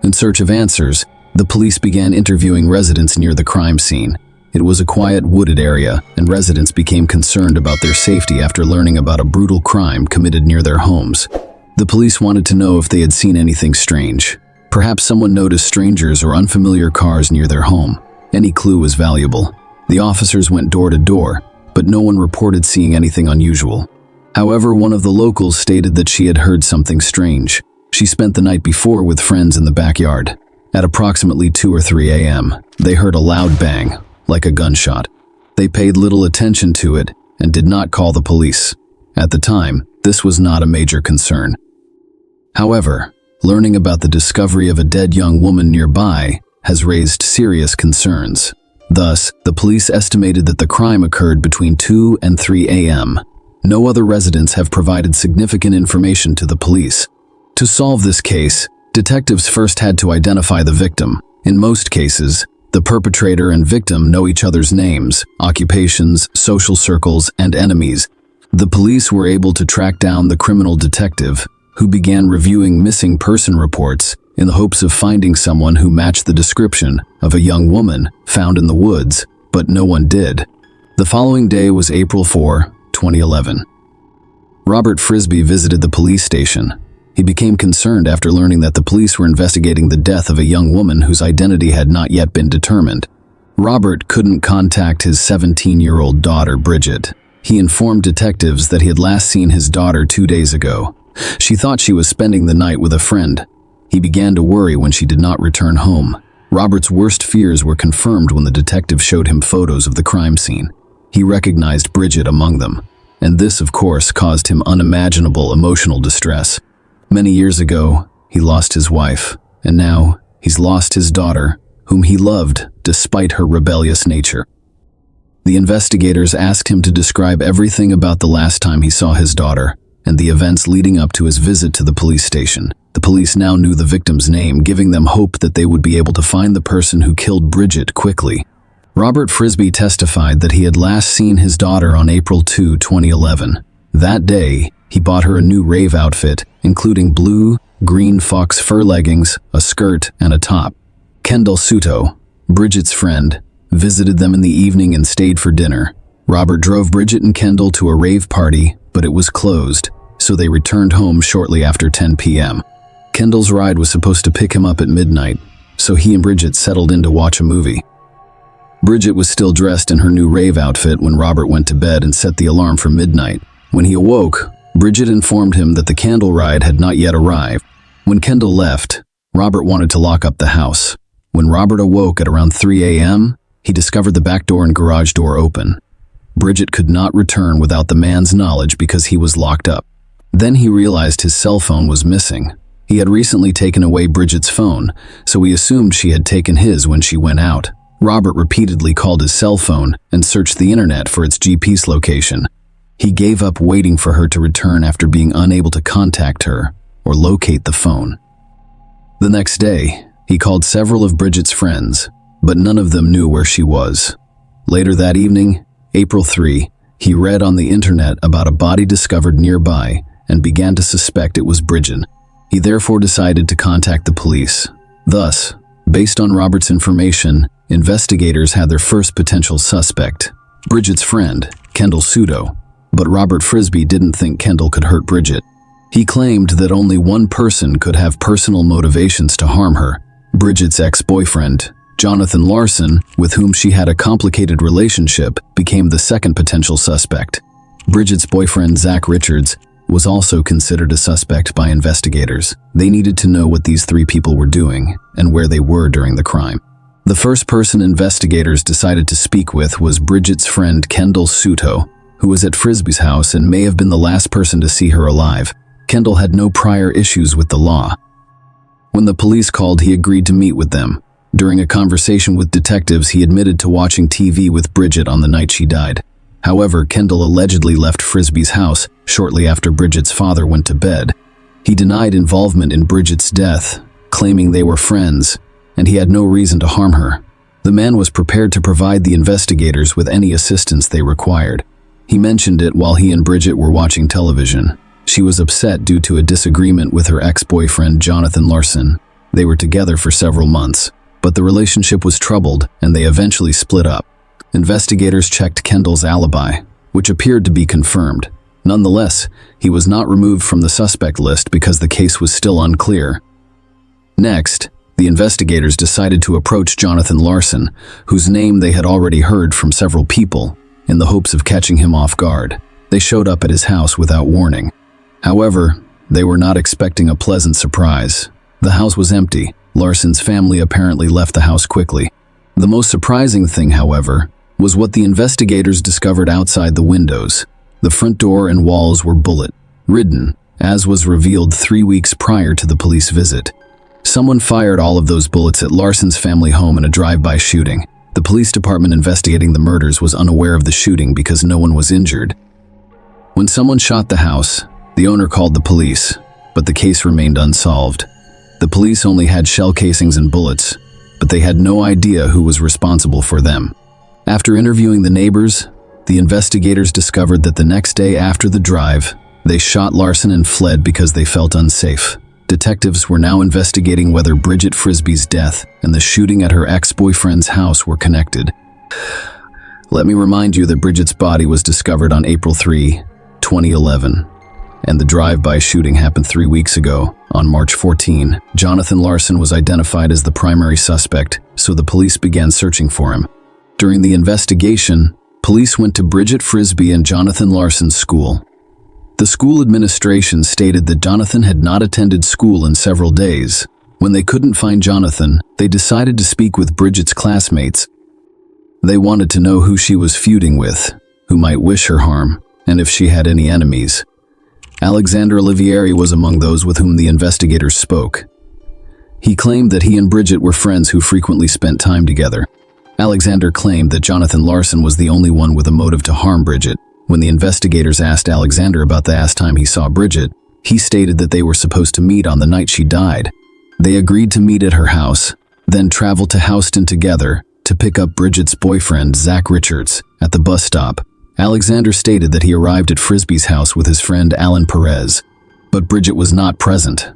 In search of answers, the police began interviewing residents near the crime scene. It was a quiet, wooded area, and residents became concerned about their safety after learning about a brutal crime committed near their homes. The police wanted to know if they had seen anything strange. Perhaps someone noticed strangers or unfamiliar cars near their home. Any clue was valuable. The officers went door to door, but no one reported seeing anything unusual. However, one of the locals stated that she had heard something strange. She spent the night before with friends in the backyard. At approximately 2 or 3 a.m., they heard a loud bang, like a gunshot. They paid little attention to it and did not call the police. At the time, this was not a major concern. However, learning about the discovery of a dead young woman nearby has raised serious concerns. Thus, the police estimated that the crime occurred between 2 and 3 a.m. No other residents have provided significant information to the police. To solve this case, detectives first had to identify the victim. In most cases, the perpetrator and victim know each other's names, occupations, social circles, and enemies. The police were able to track down the criminal detective, who began reviewing missing person reports in the hopes of finding someone who matched the description of a young woman found in the woods, but no one did. The following day was April 4, 2011. Robert Frisbee visited the police station. He became concerned after learning that the police were investigating the death of a young woman whose identity had not yet been determined. Robert couldn't contact his 17-year-old daughter, Bridget. He informed detectives that he had last seen his daughter 2 days ago. She thought she was spending the night with a friend. He began to worry when she did not return home. Robert's worst fears were confirmed when the detective showed him photos of the crime scene. He recognized Bridget among them, and this, of course, caused him unimaginable emotional distress. Many years ago, he lost his wife, and now he's lost his daughter, whom he loved despite her rebellious nature. The investigators asked him to describe everything about the last time he saw his daughter and the events leading up to his visit to the police station. The police now knew the victim's name, giving them hope that they would be able to find the person who killed Bridget quickly. Robert Frisby testified that he had last seen his daughter on April 2, 2011. That day, he bought her a new rave outfit, including blue, green fox fur leggings, a skirt, and a top. Kendall Suto, Bridget's friend, visited them in the evening and stayed for dinner. Robert drove Bridget and Kendall to a rave party, but it was closed, so they returned home shortly after 10 p.m. Kendall's ride was supposed to pick him up at midnight, so he and Bridget settled in to watch a movie. Bridget was still dressed in her new rave outfit when Robert went to bed and set the alarm for midnight. When he awoke, Bridget informed him that the candle ride had not yet arrived. When Kendall left, Robert wanted to lock up the house. When Robert awoke at around 3 a.m., he discovered the back door and garage door open. Bridget could not return without the man's knowledge because he was locked up. Then he realized his cell phone was missing. He had recently taken away Bridget's phone, so he assumed she had taken his when she went out. Robert repeatedly called his cell phone and searched the internet for its GPS location. He gave up waiting for her to return after being unable to contact her or locate the phone. The next day, he called several of Bridget's friends, but none of them knew where she was. Later that evening, April 3, he read on the internet about a body discovered nearby and began to suspect it was Bridget. He therefore decided to contact the police. Thus, based on Robert's information, investigators had their first potential suspect, Bridget's friend, Kendall Suto. But Robert Frisby didn't think Kendall could hurt Bridget. He claimed that only one person could have personal motivations to harm her, Bridget's ex-boyfriend, Jonathan Larson, with whom she had a complicated relationship, became the second potential suspect. Bridget's boyfriend, Zach Richards, was also considered a suspect by investigators. They needed to know what these three people were doing and where they were during the crime. The first person investigators decided to speak with was Bridget's friend Kendall Suto, who was at Frisby's house and may have been the last person to see her alive. Kendall had no prior issues with the law. When the police called, he agreed to meet with them. During a conversation with detectives, he admitted to watching TV with Bridget on the night she died. However, Kendall allegedly left Frisby's house shortly after Bridget's father went to bed. He denied involvement in Bridget's death, claiming they were friends, and he had no reason to harm her. The man was prepared to provide the investigators with any assistance they required. He mentioned it while he and Bridget were watching television. She was upset due to a disagreement with her ex-boyfriend, Jonathan Larson. They were together for several months, but the relationship was troubled and they eventually split up. Investigators checked Kendall's alibi, which appeared to be confirmed. Nonetheless, he was not removed from the suspect list because the case was still unclear. Next, the investigators decided to approach Jonathan Larson, whose name they had already heard from several people, in the hopes of catching him off guard. They showed up at his house without warning. However, they were not expecting a pleasant surprise. The house was empty. Larson's family apparently left the house quickly. The most surprising thing, however, was what the investigators discovered outside the windows. The front door and walls were bullet-ridden, as was revealed 3 weeks prior to the police visit. Someone fired all of those bullets at Larson's family home in a drive-by shooting. The police department investigating the murders was unaware of the shooting because no one was injured. When someone shot the house, the owner called the police, but the case remained unsolved. The police only had shell casings and bullets, but they had no idea who was responsible for them. After interviewing the neighbors, the investigators discovered that the next day after the drive, they shot Larson and fled because they felt unsafe. Detectives were now investigating whether Bridget Frisby's death and the shooting at her ex-boyfriend's house were connected. Let me remind you that Bridget's body was discovered on April 3, 2011, and the drive-by shooting happened 3 weeks ago. On March 14, Jonathan Larson was identified as the primary suspect, so the police began searching for him. During the investigation, Police went to Bridget Frisbee and Jonathan Larson's school. The school administration stated that Jonathan had not attended school in several days. When they couldn't find Jonathan, they decided to speak with Bridget's classmates. They wanted to know who she was feuding with, who might wish her harm, and if she had any enemies. Alexander Olivieri was among those with whom the investigators spoke. He claimed that he and Bridget were friends who frequently spent time together. Alexander claimed that Jonathan Larson was the only one with a motive to harm Bridget. When the investigators asked Alexander about the last time he saw Bridget, he stated that they were supposed to meet on the night she died. They agreed to meet at her house, then travel to Houston together to pick up Bridget's boyfriend, Zach Richards, at the bus stop. Alexander stated that he arrived at Frisbee's house with his friend Alan Perez, but Bridget was not present.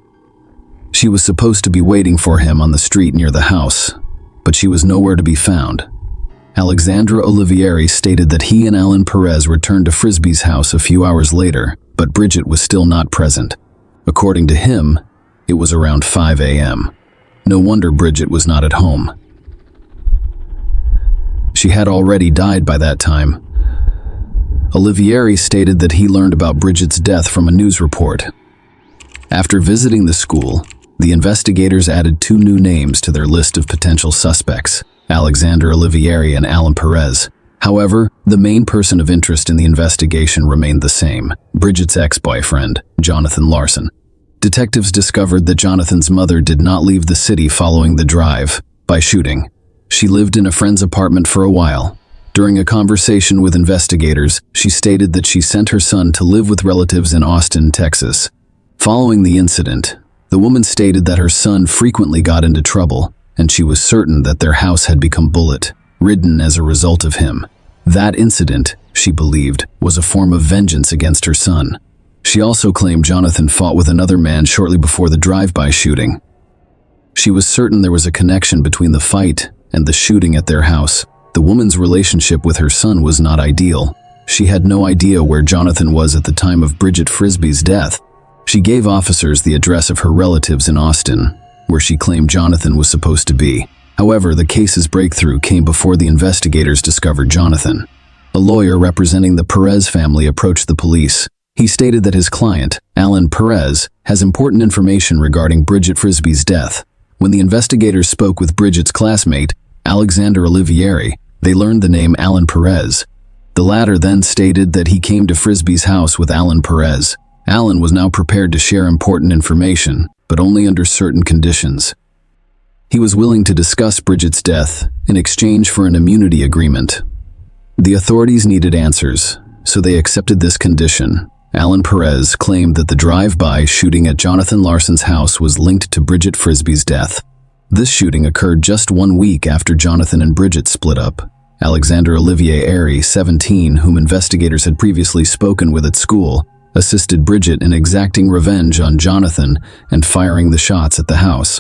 She was supposed to be waiting for him on the street near the house, but she was nowhere to be found. Alexandra Olivieri stated that he and Alan Perez returned to Frisbee's house a few hours later, but Bridget was still not present. According to him, it was around 5 a.m. No wonder Bridget was not at home. She had already died by that time. Olivieri stated that he learned about Bridget's death from a news report. After visiting the school, the investigators added 2 new names to their list of potential suspects, Alexander Olivieri and Alan Perez. However, the main person of interest in the investigation remained the same, Bridget's ex-boyfriend, Jonathan Larson. Detectives discovered that Jonathan's mother did not leave the city following the drive-by shooting. She lived in a friend's apartment for a while. During a conversation with investigators, she stated that she sent her son to live with relatives in Austin, Texas. Following the incident, the woman stated that her son frequently got into trouble, and she was certain that their house had become bullet-ridden as a result of him. That incident, she believed, was a form of vengeance against her son. She also claimed Jonathan fought with another man shortly before the drive-by shooting. She was certain there was a connection between the fight and the shooting at their house. The woman's relationship with her son was not ideal. She had no idea where Jonathan was at the time of Bridget Frisbee's death. She gave officers the address of her relatives in Austin, where she claimed Jonathan was supposed to be. However, the case's breakthrough came before the investigators discovered Jonathan. A lawyer representing the Perez family approached the police. He stated that his client, Alan Perez, has important information regarding Bridget Frisbee's death. When the investigators spoke with Bridget's classmate, Alexander Olivieri, they learned the name Alan Perez. The latter then stated that he came to Frisbee's house with Alan Perez. Alan was now prepared to share important information, but only under certain conditions. He was willing to discuss Bridget's death in exchange for an immunity agreement. The authorities needed answers, so they accepted this condition. Alan Perez claimed that the drive-by shooting at Jonathan Larson's house was linked to Bridget Frisbee's death. This shooting occurred just 1 week after Jonathan and Bridget split up. Alexander Olivieri, 17, whom investigators had previously spoken with at school, assisted Bridget in exacting revenge on Jonathan and firing the shots at the house.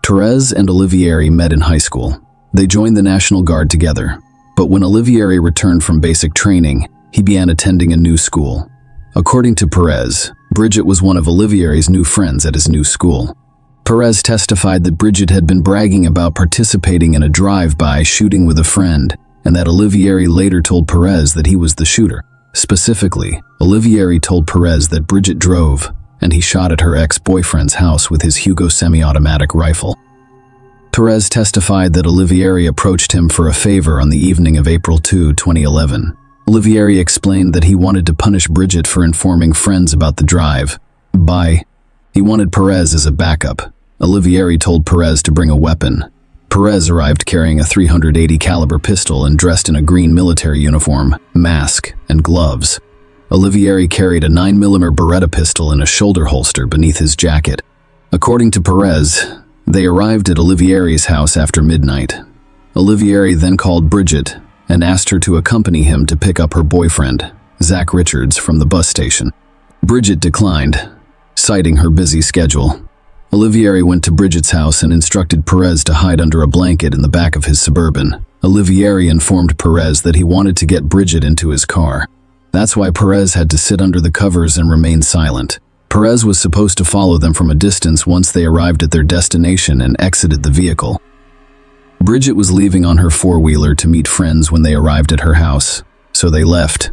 Perez and Olivieri met in high school. They joined the National Guard together, but when Olivieri returned from basic training, he began attending a new school. According to Perez, Bridget was one of Olivieri's new friends at his new school. Perez testified that Bridget had been bragging about participating in a drive-by shooting with a friend, and that Olivieri later told Perez that he was the shooter. Specifically, Olivieri told Perez that Bridget drove, and he shot at her ex-boyfriend's house with his Hugo semi-automatic rifle. Perez testified that Olivieri approached him for a favor on the evening of April 2, 2011. Olivieri explained that he wanted to punish Bridget for informing friends about the drive-by. He wanted Perez as a backup. Olivieri told Perez to bring a weapon. Perez arrived carrying a .380 caliber pistol and dressed in a green military uniform, mask, and gloves. Olivieri carried a 9mm Beretta pistol in a shoulder holster beneath his jacket. According to Perez, they arrived at Olivieri's house after midnight. Olivieri then called Bridget and asked her to accompany him to pick up her boyfriend, Zach Richards, from the bus station. Bridget declined, citing her busy schedule. Olivieri went to Bridget's house and instructed Perez to hide under a blanket in the back of his Suburban. Olivieri informed Perez that he wanted to get Bridget into his car. That's why Perez had to sit under the covers and remain silent. Perez was supposed to follow them from a distance once they arrived at their destination and exited the vehicle. Bridget was leaving on her four-wheeler to meet friends when they arrived at her house, so they left.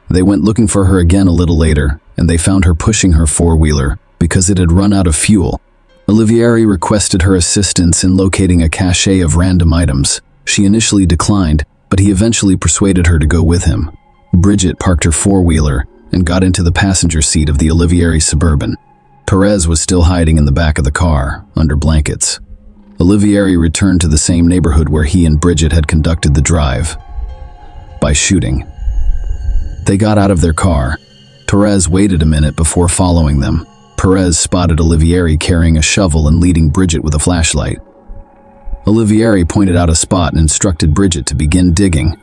They went looking for her again a little later, and they found her pushing her four-wheeler because it had run out of fuel. Olivieri requested her assistance in locating a cache of random items. She initially declined, but he eventually persuaded her to go with him. Bridget parked her four-wheeler and got into the passenger seat of the Olivieri Suburban. Perez was still hiding in the back of the car, under blankets. Olivieri returned to the same neighborhood where he and Bridget had conducted the drive by shooting. They got out of their car. Perez waited a minute before following them. Perez spotted Olivieri carrying a shovel and leading Bridget with a flashlight. Olivieri pointed out a spot and instructed Bridget to begin digging.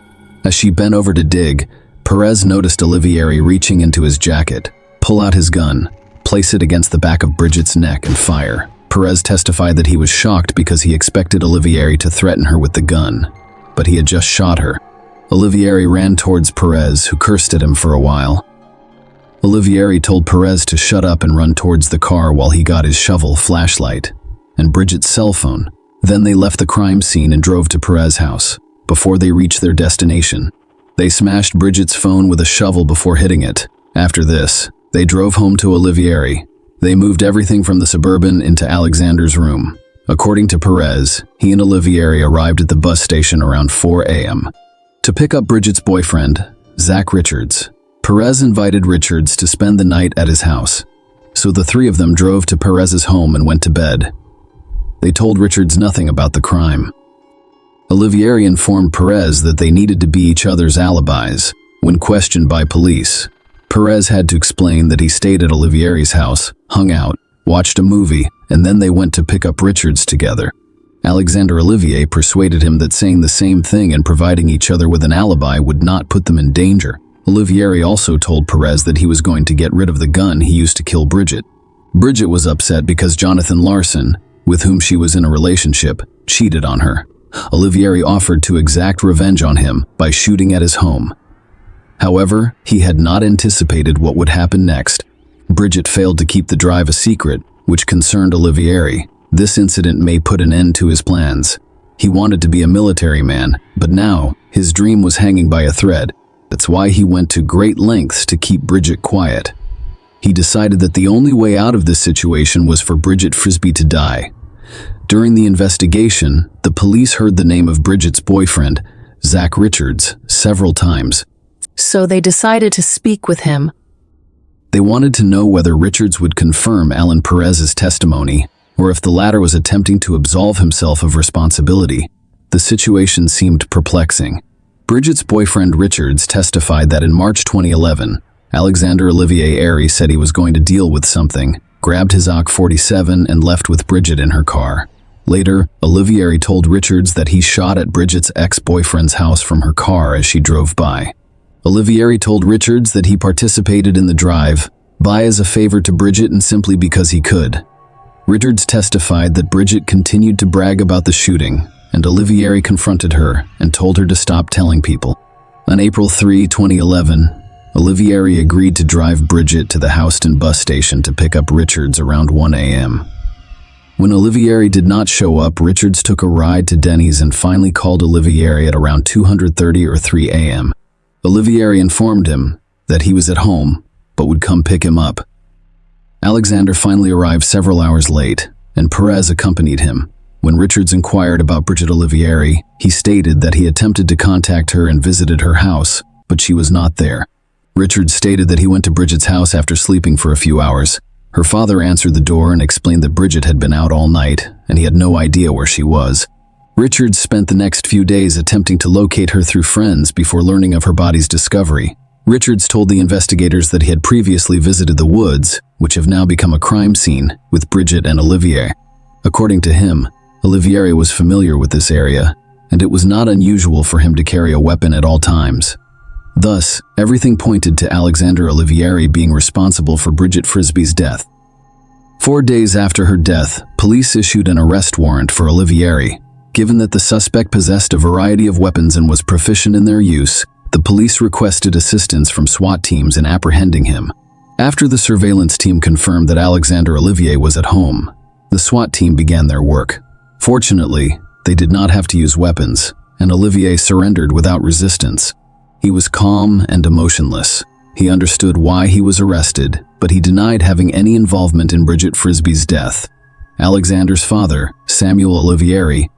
As she bent over to dig, Perez noticed Olivieri reaching into his jacket, pull out his gun, place it against the back of Bridget's neck and fire. Perez testified that he was shocked because he expected Olivieri to threaten her with the gun, but he had just shot her. Olivieri ran towards Perez, who cursed at him for a while. Olivieri told Perez to shut up and run towards the car while he got his shovel, flashlight, and Bridget's cell phone. Then they left the crime scene and drove to Perez's house. Before they reached their destination, they smashed Bridget's phone with a shovel before hitting it. After this, they drove home to Olivieri. They moved everything from the Suburban into Alexander's room. According to Perez, he and Olivieri arrived at the bus station around 4 a.m. to pick up Bridget's boyfriend, Zach Richards. Perez invited Richards to spend the night at his house, so the three of them drove to Perez's home and went to bed. They told Richards nothing about the crime. Olivieri informed Perez that they needed to be each other's alibis. When questioned by police, Perez had to explain that he stayed at Olivieri's house, hung out, watched a movie, and then they went to pick up Richards together. Alexander Olivier persuaded him that saying the same thing and providing each other with an alibi would not put them in danger. Olivieri also told Perez that he was going to get rid of the gun he used to kill Bridget. Bridget was upset because Jonathan Larson, with whom she was in a relationship, cheated on her. Olivieri offered to exact revenge on him by shooting at his home. However, he had not anticipated what would happen next. Bridget failed to keep the drive a secret, which concerned Olivieri. This incident may put an end to his plans. He wanted to be a military man, but now his dream was hanging by a thread. That's why he went to great lengths to keep Bridget quiet. He decided that the only way out of this situation was for Bridget Frisbee to die. During the investigation, the police heard the name of Bridget's boyfriend, Zach Richards, several times. So they decided to speak with him. They wanted to know whether Richards would confirm Alan Perez's testimony, or if the latter was attempting to absolve himself of responsibility. The situation seemed perplexing. Bridget's boyfriend Richards testified that in March 2011, Alexander Olivier Airy said he was going to deal with something, grabbed his AK-47 and left with Bridget in her car. Later, Olivieri told Richards that he shot at Bridget's ex-boyfriend's house from her car as she drove by. Olivieri told Richards that he participated in the drive-by as a favor to Bridget and simply because he could. Richards testified that Bridget continued to brag about the shooting, and Olivieri confronted her and told her to stop telling people. On April 3, 2011, Olivieri agreed to drive Bridget to the Houston bus station to pick up Richards around 1 a.m. When Olivieri did not show up, Richards took a ride to Denny's and finally called Olivieri at around 2:30 or 3 a.m. Olivieri informed him that he was at home, but would come pick him up. Alexander finally arrived several hours late, and Perez accompanied him. When Richards inquired about Bridget Olivieri, he stated that he attempted to contact her and visited her house, but she was not there. Richards stated that he went to Bridget's house after sleeping for a few hours. Her father answered the door and explained that Bridget had been out all night, and he had no idea where she was. Richards spent the next few days attempting to locate her through friends before learning of her body's discovery. Richards told the investigators that he had previously visited the woods, which have now become a crime scene, with Bridget and Olivier. According to him, Olivieri was familiar with this area, and it was not unusual for him to carry a weapon at all times. Thus, everything pointed to Alexander Olivieri being responsible for Bridget Frisbee's death. 4 days after her death, police issued an arrest warrant for Olivieri. Given that the suspect possessed a variety of weapons and was proficient in their use, the police requested assistance from SWAT teams in apprehending him. After the surveillance team confirmed that Alexander Olivier was at home, the SWAT team began their work. Fortunately, they did not have to use weapons, and Olivier surrendered without resistance. He was calm and emotionless. He understood why he was arrested, but he denied having any involvement in Bridget Frisbee's death. Alexander's father, Samuel Olivieri,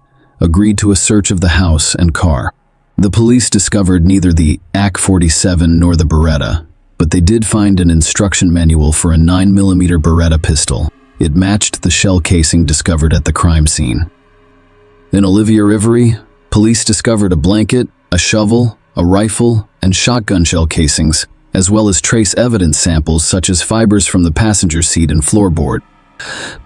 agreed to a search of the house and car. The police discovered neither the AK-47 nor the Beretta, but they did find an instruction manual for a 9mm Beretta pistol. It matched the shell casing discovered at the crime scene. In Olivieri, police discovered a blanket, a shovel, a rifle, and shotgun shell casings, as well as trace evidence samples such as fibers from the passenger seat and floorboard.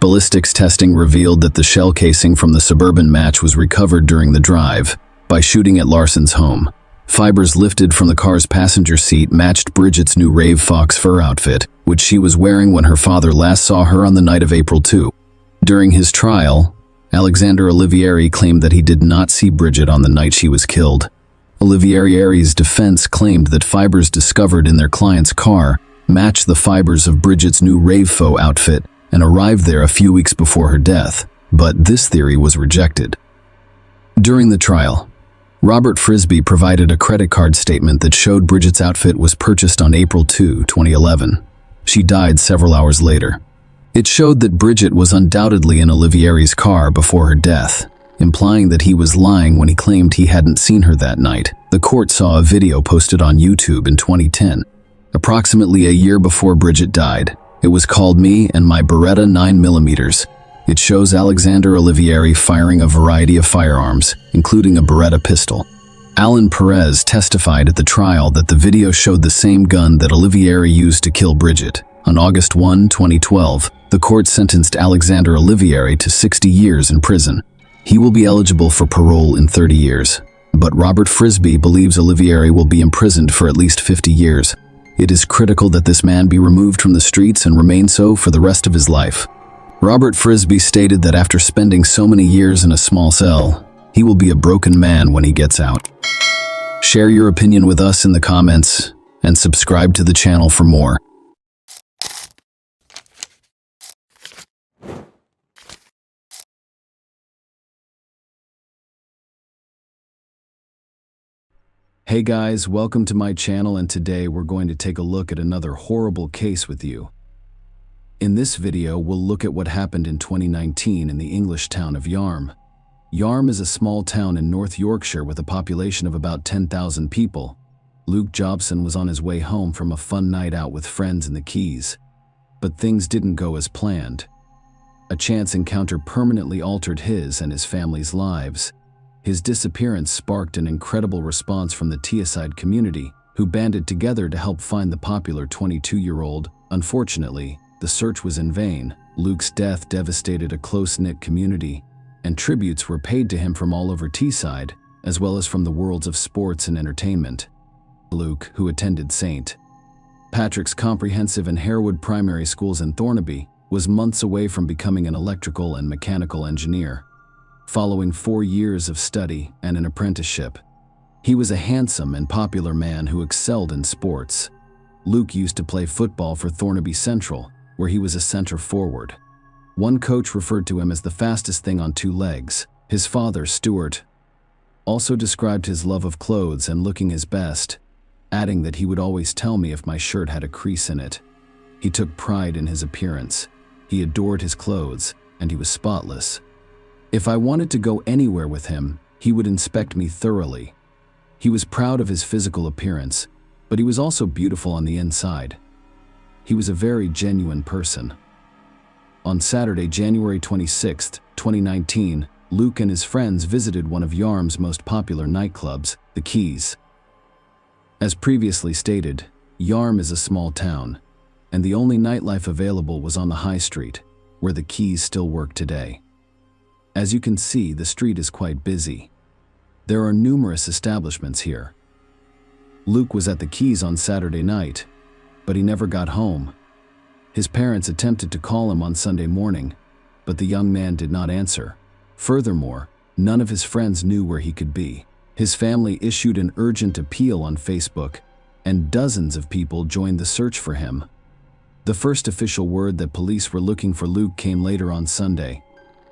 Ballistics testing revealed that the shell casing from the Suburban match was recovered during the drive by shooting at Larson's home. Fibers lifted from the car's passenger seat matched Bridget's new Rave Fox fur outfit, which she was wearing when her father last saw her on the night of April 2. During his trial, Alexander Olivieri claimed that he did not see Bridget on the night she was killed. Olivieri's defense claimed that fibers discovered in their client's car matched the fibers of Bridget's new Rave Fox outfit and arrived there a few weeks before her death, but this theory was rejected. During the trial, Robert Frisbee provided a credit card statement that showed Bridget's outfit was purchased on April 2, 2011. She died several hours later. It showed that Bridget was undoubtedly in Olivieri's car before her death, implying that he was lying when he claimed he hadn't seen her that night. The court saw a video posted on YouTube in 2010, approximately a year before Bridget died. It was called Me and My Beretta 9mm. It shows Alexander Olivieri firing a variety of firearms, including a Beretta pistol. Alan Perez testified at the trial that the video showed the same gun that Olivieri used to kill Bridget. On August 1, 2012, the court sentenced Alexander Olivieri to 60 years in prison. He will be eligible for parole in 30 years, but Robert Frisbee believes Olivieri will be imprisoned for at least 50 years. It is critical that this man be removed from the streets and remain so for the rest of his life. Robert Frisbee stated that after spending so many years in a small cell, he will be a broken man when he gets out. Share your opinion with us in the comments and subscribe to the channel for more. Hey guys, welcome to my channel, and today we're going to take a look at another horrible case with you. In this video, we'll look at what happened in 2019 in the English town of Yarm. Yarm is a small town in North Yorkshire with a population of about 10,000 people. Luke Jobson was on his way home from a fun night out with friends in the Keys. But things didn't go as planned. A chance encounter permanently altered his and his family's lives. His disappearance sparked an incredible response from the Teesside community, who banded together to help find the popular 22-year-old. Unfortunately, the search was in vain. Luke's death devastated a close-knit community, and tributes were paid to him from all over Teesside, as well as from the worlds of sports and entertainment. Luke, who attended St. Patrick's Comprehensive and Harewood primary schools in Thornaby, was months away from becoming an electrical and mechanical engineer. Following 4 years of study and an apprenticeship, he was a handsome and popular man who excelled in sports. Luke used to play football for Thornaby Central, where he was a center forward. One coach referred to him as the fastest thing on 2 legs. His father, Stuart, also described his love of clothes and looking his best, adding that he would always tell me if my shirt had a crease in it. He took pride in his appearance. He adored his clothes, and he was spotless. If I wanted to go anywhere with him, he would inspect me thoroughly. He was proud of his physical appearance, but he was also beautiful on the inside. He was a very genuine person. On Saturday, January 26, 2019, Luke and his friends visited one of Yarm's most popular nightclubs, the Keys. As previously stated, Yarm is a small town, and the only nightlife available was on the High Street, where the Keys still work today. As you can see, the street is quite busy. There are numerous establishments here. Luke was at the Keys on Saturday night, but he never got home. His parents attempted to call him on Sunday morning, but the young man did not answer. Furthermore, none of his friends knew where he could be. His family issued an urgent appeal on Facebook, and dozens of people joined the search for him. The first official word that police were looking for Luke came later on Sunday.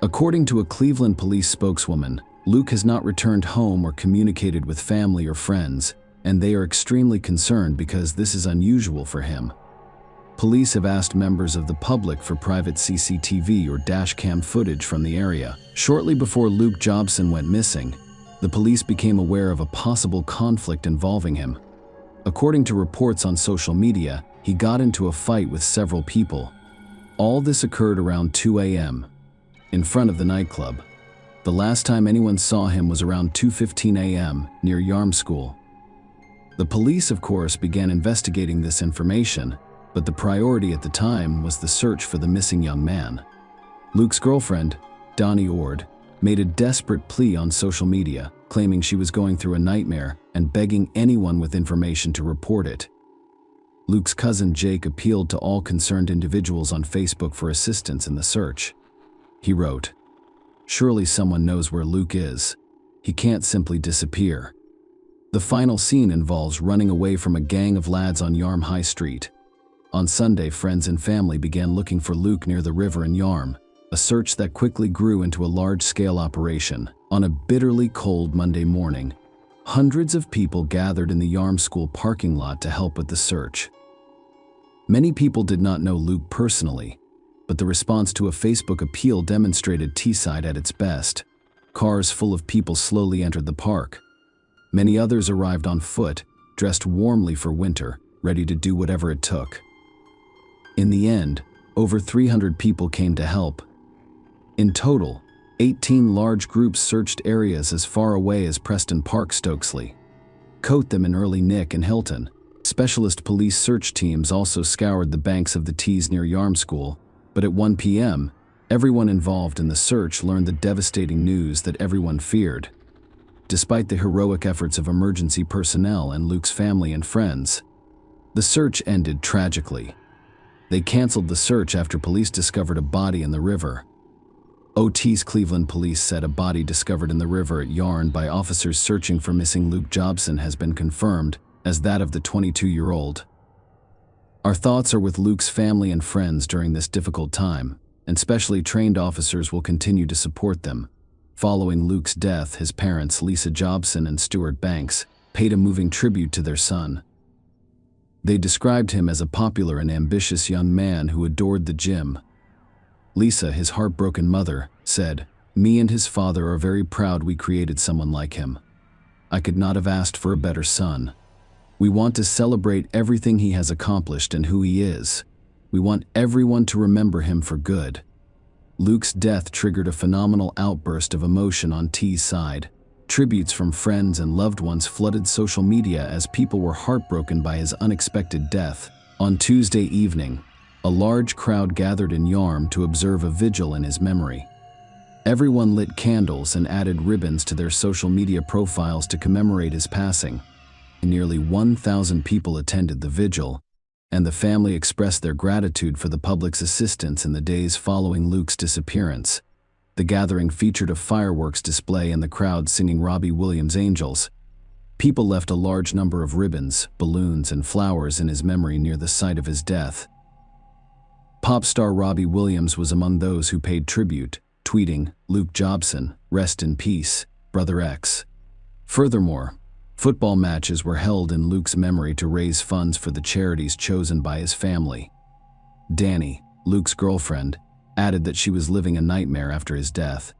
According to a Cleveland police spokeswoman, Luke has not returned home or communicated with family or friends. and they are extremely concerned because this is unusual for him. Police have asked members of the public for private CCTV or dashcam footage from the area. Shortly before Luke Jobson went missing, the police became aware of a possible conflict involving him. According to reports on social media, he got into a fight with several people. All this occurred around 2 a.m. in front of the nightclub. The last time anyone saw him was around 2:15 a.m. near Yarm School. The police, of course, began investigating this information, but the priority at the time was the search for the missing young man. Luke's girlfriend, Donnie Ord, made a desperate plea on social media, claiming she was going through a nightmare and begging anyone with information to report it. Luke's cousin Jake appealed to all concerned individuals on Facebook for assistance in the search. He wrote, "Surely someone knows where Luke is. He can't simply disappear." The final scene involves running away from a gang of lads on Yarm High Street. On Sunday, friends and family began looking for Luke near the river in Yarm, a search that quickly grew into a large-scale operation. On a bitterly cold Monday morning, hundreds of people gathered in the Yarm School parking lot to help with the search. Many people did not know Luke personally, but the response to a Facebook appeal demonstrated Teesside at its best. Cars full of people slowly entered the park. Many others arrived on foot, dressed warmly for winter, ready to do whatever it took. In the end, over 300 people came to help. In total, 18 large groups searched areas as far away as Preston Park, Stokesley, Cotham and Early Nick and Hilton. Specialist police search teams also scoured the banks of the Tees near Yarm School, but at 1 p.m., everyone involved in the search learned the devastating news that everyone feared. Despite the heroic efforts of emergency personnel and Luke's family and friends, the search ended tragically. They canceled the search after police discovered a body in the river. OT's Cleveland police said a body discovered in the river at Yarn by officers searching for missing Luke Jobson has been confirmed as that of the 22-year-old. Our thoughts are with Luke's family and friends during this difficult time, and specially trained officers will continue to support them. Following Luke's death, his parents, Lisa Jobson and Stuart Banks, paid a moving tribute to their son. They described him as a popular and ambitious young man who adored the gym. Lisa, his heartbroken mother, said, "Me and his father are very proud we created someone like him. I could not have asked for a better son. We want to celebrate everything he has accomplished and who he is. We want everyone to remember him for good." Luke's death triggered a phenomenal outburst of emotion on T's side. Tributes from friends and loved ones flooded social media as people were heartbroken by his unexpected death. On Tuesday evening, a large crowd gathered in Yarm to observe a vigil in his memory. Everyone lit candles and added ribbons to their social media profiles to commemorate his passing. Nearly 1,000 people attended the vigil, and the family expressed their gratitude for the public's assistance in the days following Luke's disappearance. The gathering featured a fireworks display and the crowd singing Robbie Williams' Angels. People left a large number of ribbons, balloons, and flowers in his memory near the site of his death. Pop star Robbie Williams was among those who paid tribute, tweeting, "Luke Jobson, rest in peace, Brother X." Furthermore, football matches were held in Luke's memory to raise funds for the charities chosen by his family. Danny, Luke's girlfriend, added that she was living a nightmare after his death.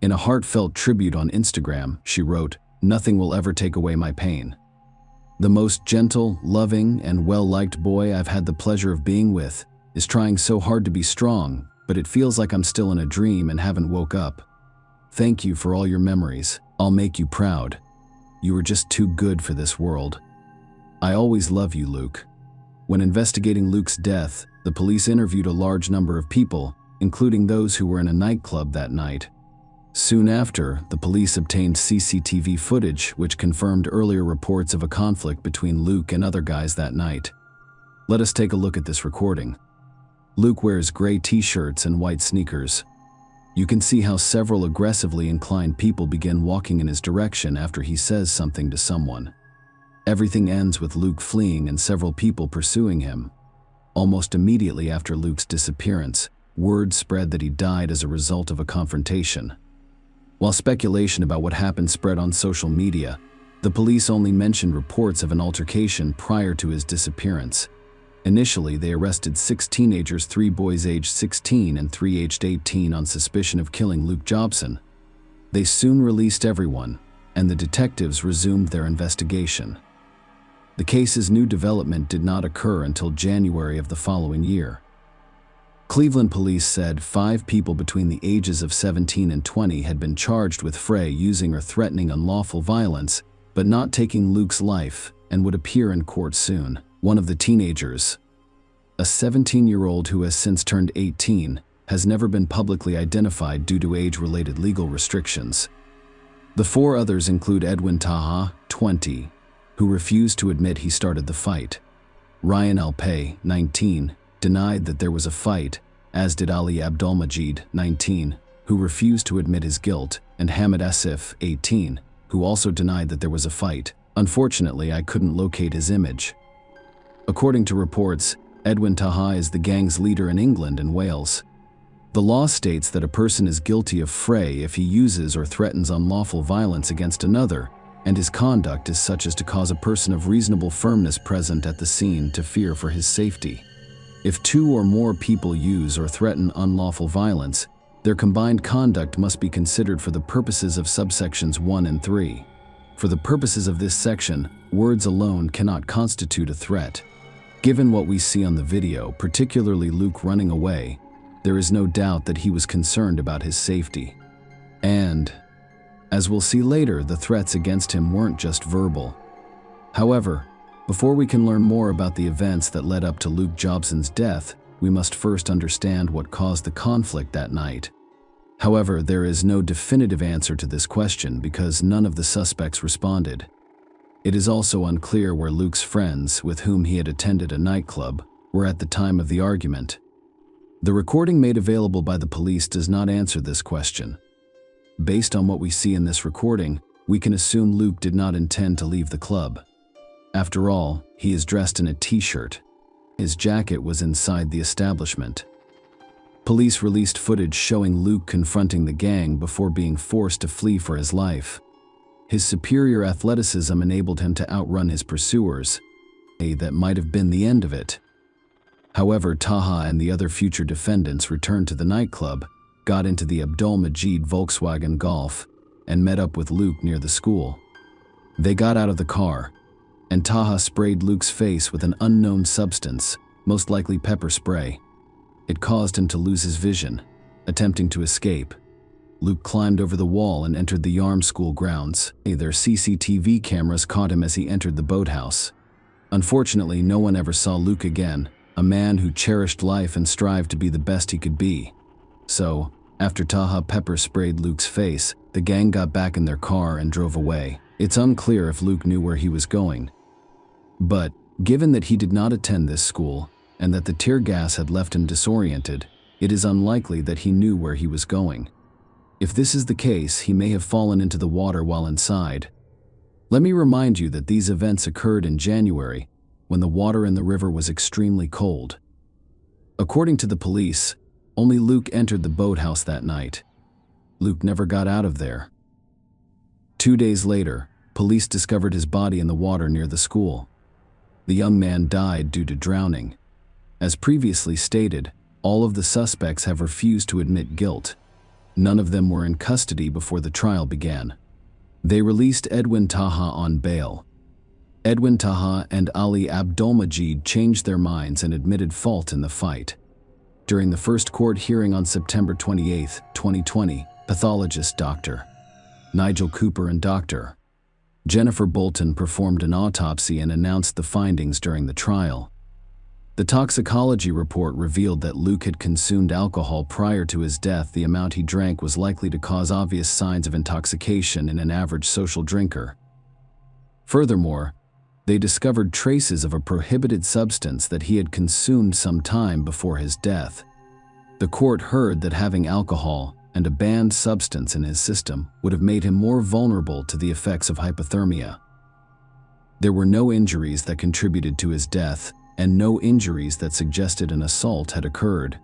In a heartfelt tribute on Instagram, she wrote, "Nothing will ever take away my pain. The most gentle, loving, and well-liked boy I've had the pleasure of being with is trying so hard to be strong, but it feels like I'm still in a dream and haven't woke up. Thank you for all your memories. I'll make you proud. You were just too good for this world. I always love you, Luke." When investigating Luke's death, the police interviewed a large number of people, including those who were in a nightclub that night. Soon after, the police obtained CCTV footage which confirmed earlier reports of a conflict between Luke and other guys that night. Let us take a look at this recording. Luke wears gray t-shirts and white sneakers. You can see how several aggressively inclined people begin walking in his direction after he says something to someone. Everything ends with Luke fleeing and several people pursuing him. Almost immediately after Luke's disappearance, word spread that he died as a result of a confrontation. While speculation about what happened spread on social media, The police only mentioned reports of an altercation prior to his disappearance. Initially, they arrested 6 teenagers, 3 boys aged 16 and 3 aged 18 on suspicion of killing Luke Jobson. They soon released everyone, and the detectives resumed their investigation. The case's new development did not occur until January of the following year. Cleveland police said 5 people between the ages of 17 and 20 had been charged with using or threatening unlawful violence, but not taking Luke's life, and would appear in court soon. One of the teenagers, a 17-year-old who has since turned 18, has never been publicly identified due to age-related legal restrictions. The 4 others include Edwin Taha, 20, who refused to admit he started the fight. Ryan Alpay, 19, denied that there was a fight, as did Ali Abdulmajid, 19, who refused to admit his guilt, and Hamid Asif, 18, who also denied that there was a fight. Unfortunately, I couldn't locate his image. According to reports, Edwin Taha is the gang's leader in England and Wales. The law states that a person is guilty of fray if he uses or threatens unlawful violence against another, and his conduct is such as to cause a person of reasonable firmness present at the scene to fear for his safety. If 2 or more people use or threaten unlawful violence, their combined conduct must be considered for the purposes of subsections 1 and 3. For the purposes of this section, words alone cannot constitute a threat. Given what we see on the video, particularly Luke running away, there is no doubt that he was concerned about his safety. And, as we'll see later, the threats against him weren't just verbal. However, before we can learn more about the events that led up to Luke Jobson's death, we must first understand what caused the conflict that night. However, there is no definitive answer to this question because none of the suspects responded. It is also unclear where Luke's friends, with whom he had attended a nightclub, were at the time of the argument. The recording made available by the police does not answer this question. Based on what we see in this recording, we can assume Luke did not intend to leave the club. After all, he is dressed in a t-shirt. His jacket was inside the establishment. Police released footage showing Luke confronting the gang before being forced to flee for his life. His superior athleticism enabled him to outrun his pursuers. That might have been the end of it. However, Taha and the other future defendants returned to the nightclub, got into the Abdul-Majid Volkswagen Golf, and met up with Luke near the school. They got out of the car, and Taha sprayed Luke's face with an unknown substance, most likely pepper spray. It caused him to lose his vision. Attempting to escape, Luke climbed over the wall and entered the Yarm School grounds. Their CCTV cameras caught him as he entered the boathouse. Unfortunately, no one ever saw Luke again, a man who cherished life and strived to be the best he could be. So, after Taha pepper sprayed Luke's face, the gang got back in their car and drove away. It's unclear if Luke knew where he was going. But, given that he did not attend this school, and that the tear gas had left him disoriented, it is unlikely that he knew where he was going. If this is the case, he may have fallen into the water while inside. Let me remind you that these events occurred in January, when the water in the river was extremely cold. According to the police, only Luke entered the boathouse that night. Luke never got out of there. 2 days later, police discovered his body in the water near the school. The young man died due to drowning. As previously stated, all of the suspects have refused to admit guilt. None of them were in custody before the trial began. They released Edwin Taha on bail. Edwin Taha and Ali Abdulmajid changed their minds and admitted fault in the fight. During the first court hearing on September 28, 2020, pathologist Dr. Nigel Cooper and Dr. Jennifer Bolton performed an autopsy and announced the findings during the trial. The toxicology report revealed that Luke had consumed alcohol prior to his death. The amount he drank was likely to cause obvious signs of intoxication in an average social drinker. Furthermore, they discovered traces of a prohibited substance that he had consumed some time before his death. The court heard that having alcohol and a banned substance in his system would have made him more vulnerable to the effects of hypothermia. There were no injuries that contributed to his death, and no injuries that suggested an assault had occurred.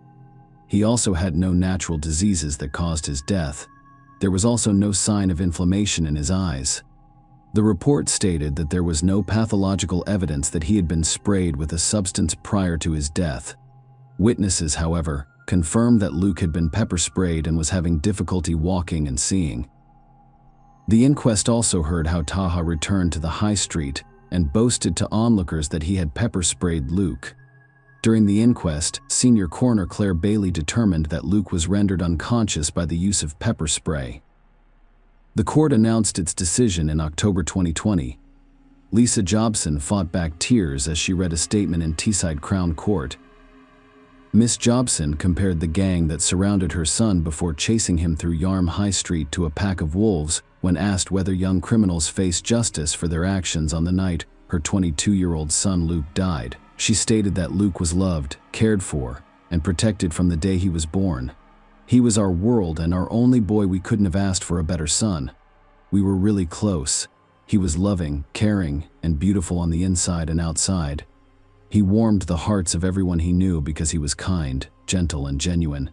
He also had no natural diseases that caused his death. There was also no sign of inflammation in his eyes. The report stated that there was no pathological evidence that he had been sprayed with a substance prior to his death. Witnesses, however, confirmed that Luke had been pepper sprayed and was having difficulty walking and seeing. The inquest also heard how Taha returned to the high street and boasted to onlookers that he had pepper sprayed Luke. During the inquest, Senior Coroner Claire Bailey determined that Luke was rendered unconscious by the use of pepper spray. The court announced its decision in October 2020. Lisa Jobson fought back tears as she read a statement in Teesside Crown Court. Miss Jobson compared the gang that surrounded her son before chasing him through Yarm High Street to a pack of wolves when asked whether young criminals face justice for their actions on the night her 22-year-old son Luke died. She stated that Luke was loved, cared for, and protected from the day he was born. He was our world and our only boy. We couldn't have asked for a better son. We were really close. He was loving, caring, and beautiful on the inside and outside. He warmed the hearts of everyone he knew because he was kind, gentle, and genuine.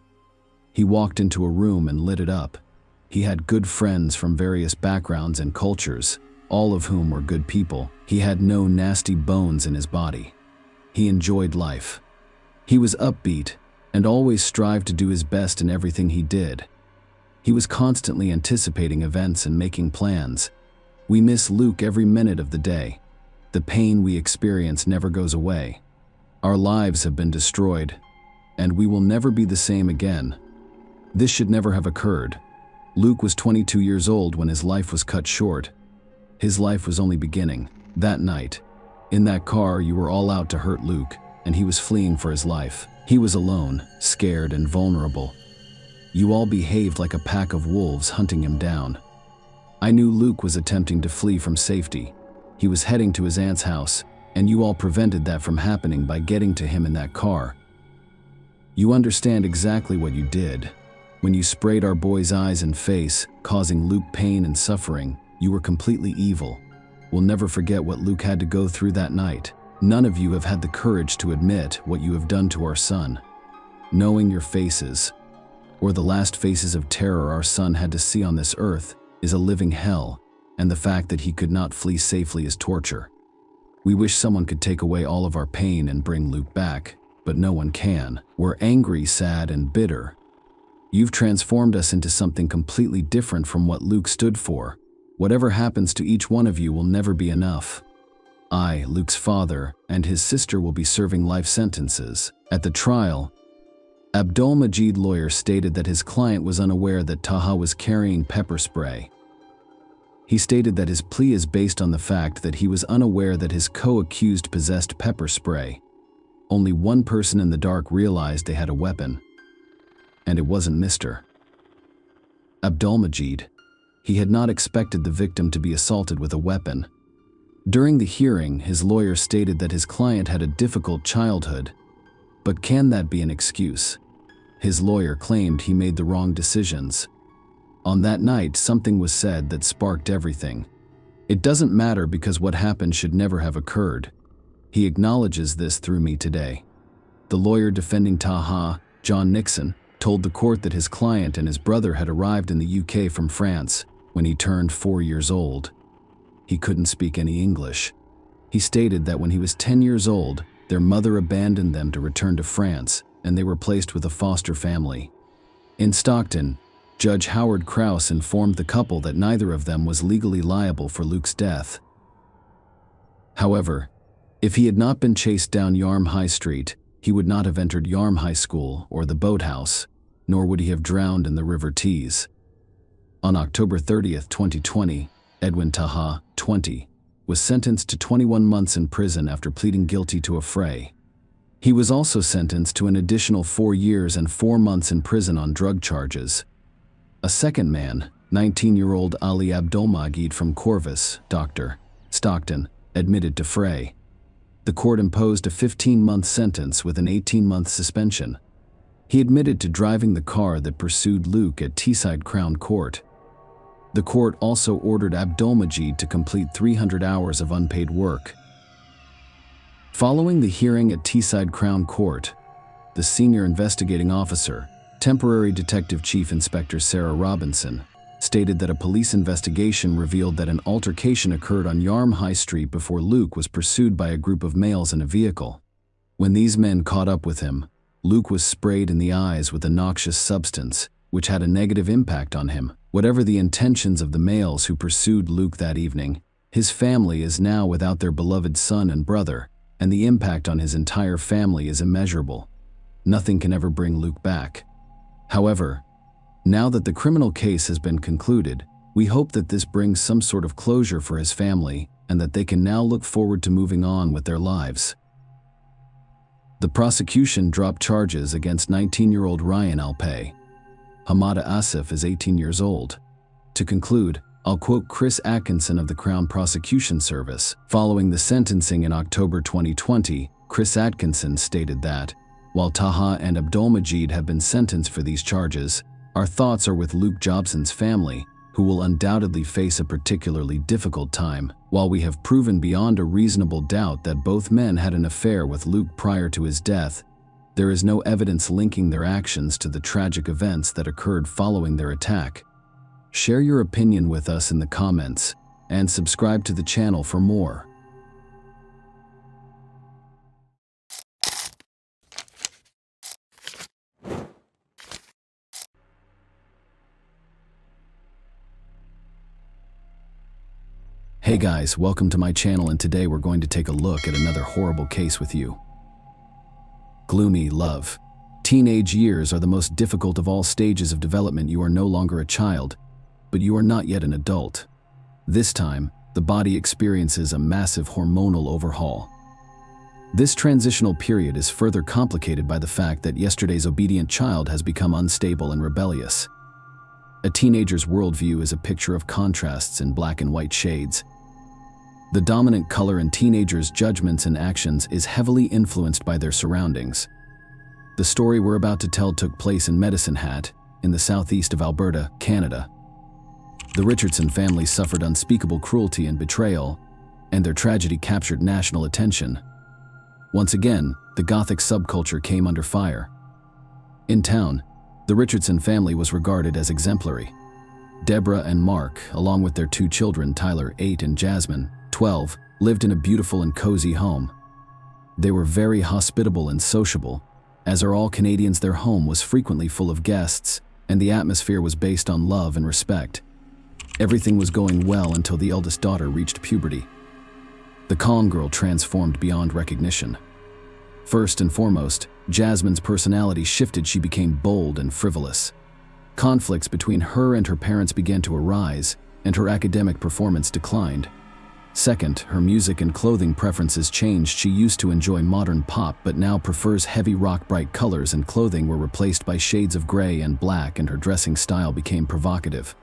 He walked into a room and lit it up. He had good friends from various backgrounds and cultures, all of whom were good people. He had no nasty bones in his body. He enjoyed life. He was upbeat and always strived to do his best in everything he did. He was constantly anticipating events and making plans. We miss Luke every minute of the day. The pain we experience never goes away. Our lives have been destroyed, and we will never be the same again. This should never have occurred. Luke was 22 years old when his life was cut short. His life was only beginning. That night, in that car, you were all out to hurt Luke, and he was fleeing for his life. He was alone, scared, and vulnerable. You all behaved like a pack of wolves hunting him down. I knew Luke was attempting to flee from safety. He was heading to his aunt's house, and you all prevented that from happening by getting to him in that car. You understand exactly what you did. When you sprayed our boy's eyes and face, causing Luke pain and suffering, you were completely evil. We'll never forget what Luke had to go through that night. None of you have had the courage to admit what you have done to our son. Knowing your faces, or the last faces of terror our son had to see on this earth, is a living hell, and the fact that he could not flee safely is torture. We wish someone could take away all of our pain and bring Luke back, but no one can. We're angry, sad, and bitter. You've transformed us into something completely different from what Luke stood for. Whatever happens to each one of you will never be enough. I, Luke's father, and his sister will be serving life sentences. At the trial, Abdul-Majid's lawyer stated that his client was unaware that Taha was carrying pepper spray. He stated that his plea is based on the fact that he was unaware that his co-accused possessed pepper spray. Only one person in the dark realized they had a weapon, and it wasn't Mr. Abdul-Majid. He had not expected the victim to be assaulted with a weapon. During the hearing, his lawyer stated that his client had a difficult childhood. But can that be an excuse? His lawyer claimed he made the wrong decisions. On that night, something was said that sparked everything. It doesn't matter because what happened should never have occurred. He acknowledges this through me today. The lawyer defending Taha, John Nixon, told the court that his client and his brother had arrived in the UK from France when he turned 4 years old. He couldn't speak any English. He stated that when he was 10 years old, their mother abandoned them to return to France, and they were placed with a foster family. In Stockton, Judge Howard Krause informed the couple that neither of them was legally liable for Luke's death. However, if he had not been chased down Yarm High Street, he would not have entered Yarm High School or the boathouse, nor would he have drowned in the River Tees. On October 30th, 2020, Edwin Taha, 20, was sentenced to 21 months in prison after pleading guilty to a fray. He was also sentenced to an additional 4 years and 4 months in prison on drug charges. A second man, 19-year-old Ali Abdulmajid from Corvus, Dr. Stockton, admitted to fray. The court imposed a 15-month sentence with an 18-month suspension. He admitted to driving the car that pursued Luke at Teesside Crown Court. The court also ordered Abdulmajid to complete 300 hours of unpaid work. Following the hearing at Teesside Crown Court, the senior investigating officer, Temporary Detective Chief Inspector Sarah Robinson, stated that a police investigation revealed that an altercation occurred on Yarm High Street before Luke was pursued by a group of males in a vehicle. When these men caught up with him, Luke was sprayed in the eyes with a noxious substance, which had a negative impact on him. Whatever the intentions of the males who pursued Luke that evening, his family is now without their beloved son and brother, and the impact on his entire family is immeasurable. Nothing can ever bring Luke back. However, now that the criminal case has been concluded, we hope that this brings some sort of closure for his family and that they can now look forward to moving on with their lives. The prosecution dropped charges against 19-year-old Ryan Alpay. Hamada Asif is 18 years old. To conclude, I'll quote Chris Atkinson of the Crown Prosecution Service. Following the sentencing in October 2020, Chris Atkinson stated that, while Taha and Abdulmajid have been sentenced for these charges, our thoughts are with Luke Jobson's family, who will undoubtedly face a particularly difficult time. While we have proven beyond a reasonable doubt that both men had an affair with Luke prior to his death, there is no evidence linking their actions to the tragic events that occurred following their attack. Share your opinion with us in the comments, and subscribe to the channel for more. Hey guys, welcome to my channel, and today we're going to take a look at another horrible case with you. Gloomy love. Teenage years are the most difficult of all stages of development. You are no longer a child, but you are not yet an adult. This time, the body experiences a massive hormonal overhaul. This transitional period is further complicated by the fact that yesterday's obedient child has become unstable and rebellious. A teenager's worldview is a picture of contrasts in black and white shades. The dominant color in teenagers' judgments and actions is heavily influenced by their surroundings. The story we're about to tell took place in Medicine Hat, in the southeast of Alberta, Canada. The Richardson family suffered unspeakable cruelty and betrayal, and their tragedy captured national attention. Once again, the Gothic subculture came under fire. In town, the Richardson family was regarded as exemplary. Deborah and Mark, along with their two children, Tyler, 8, and Jasmine, 12, lived in a beautiful and cozy home. They were very hospitable and sociable. As are all Canadians, their home was frequently full of guests, and the atmosphere was based on love and respect. Everything was going well until the eldest daughter reached puberty. The calm girl transformed beyond recognition. First and foremost, Jasmine's personality shifted. She became bold and frivolous. Conflicts between her and her parents began to arise, and her academic performance declined. Second, her music and clothing preferences changed. She used to enjoy modern pop, but now prefers heavy rock. Bright colors and clothing were replaced by shades of gray and black, and her dressing style became provocative.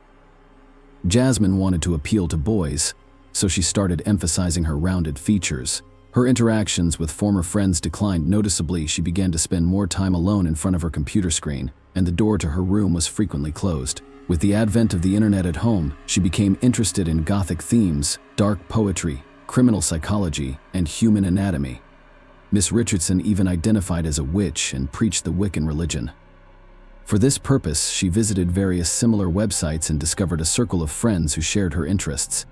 Jasmine wanted to appeal to boys, so she started emphasizing her rounded features. Her interactions with former friends declined noticeably. She began to spend more time alone in front of her computer screen, and the door to her room was frequently closed. With the advent of the internet at home, she became interested in Gothic themes, dark poetry, criminal psychology, and human anatomy. Miss Richardson even identified as a witch and preached the Wiccan religion. For this purpose, she visited various similar websites and discovered a circle of friends who shared her interests.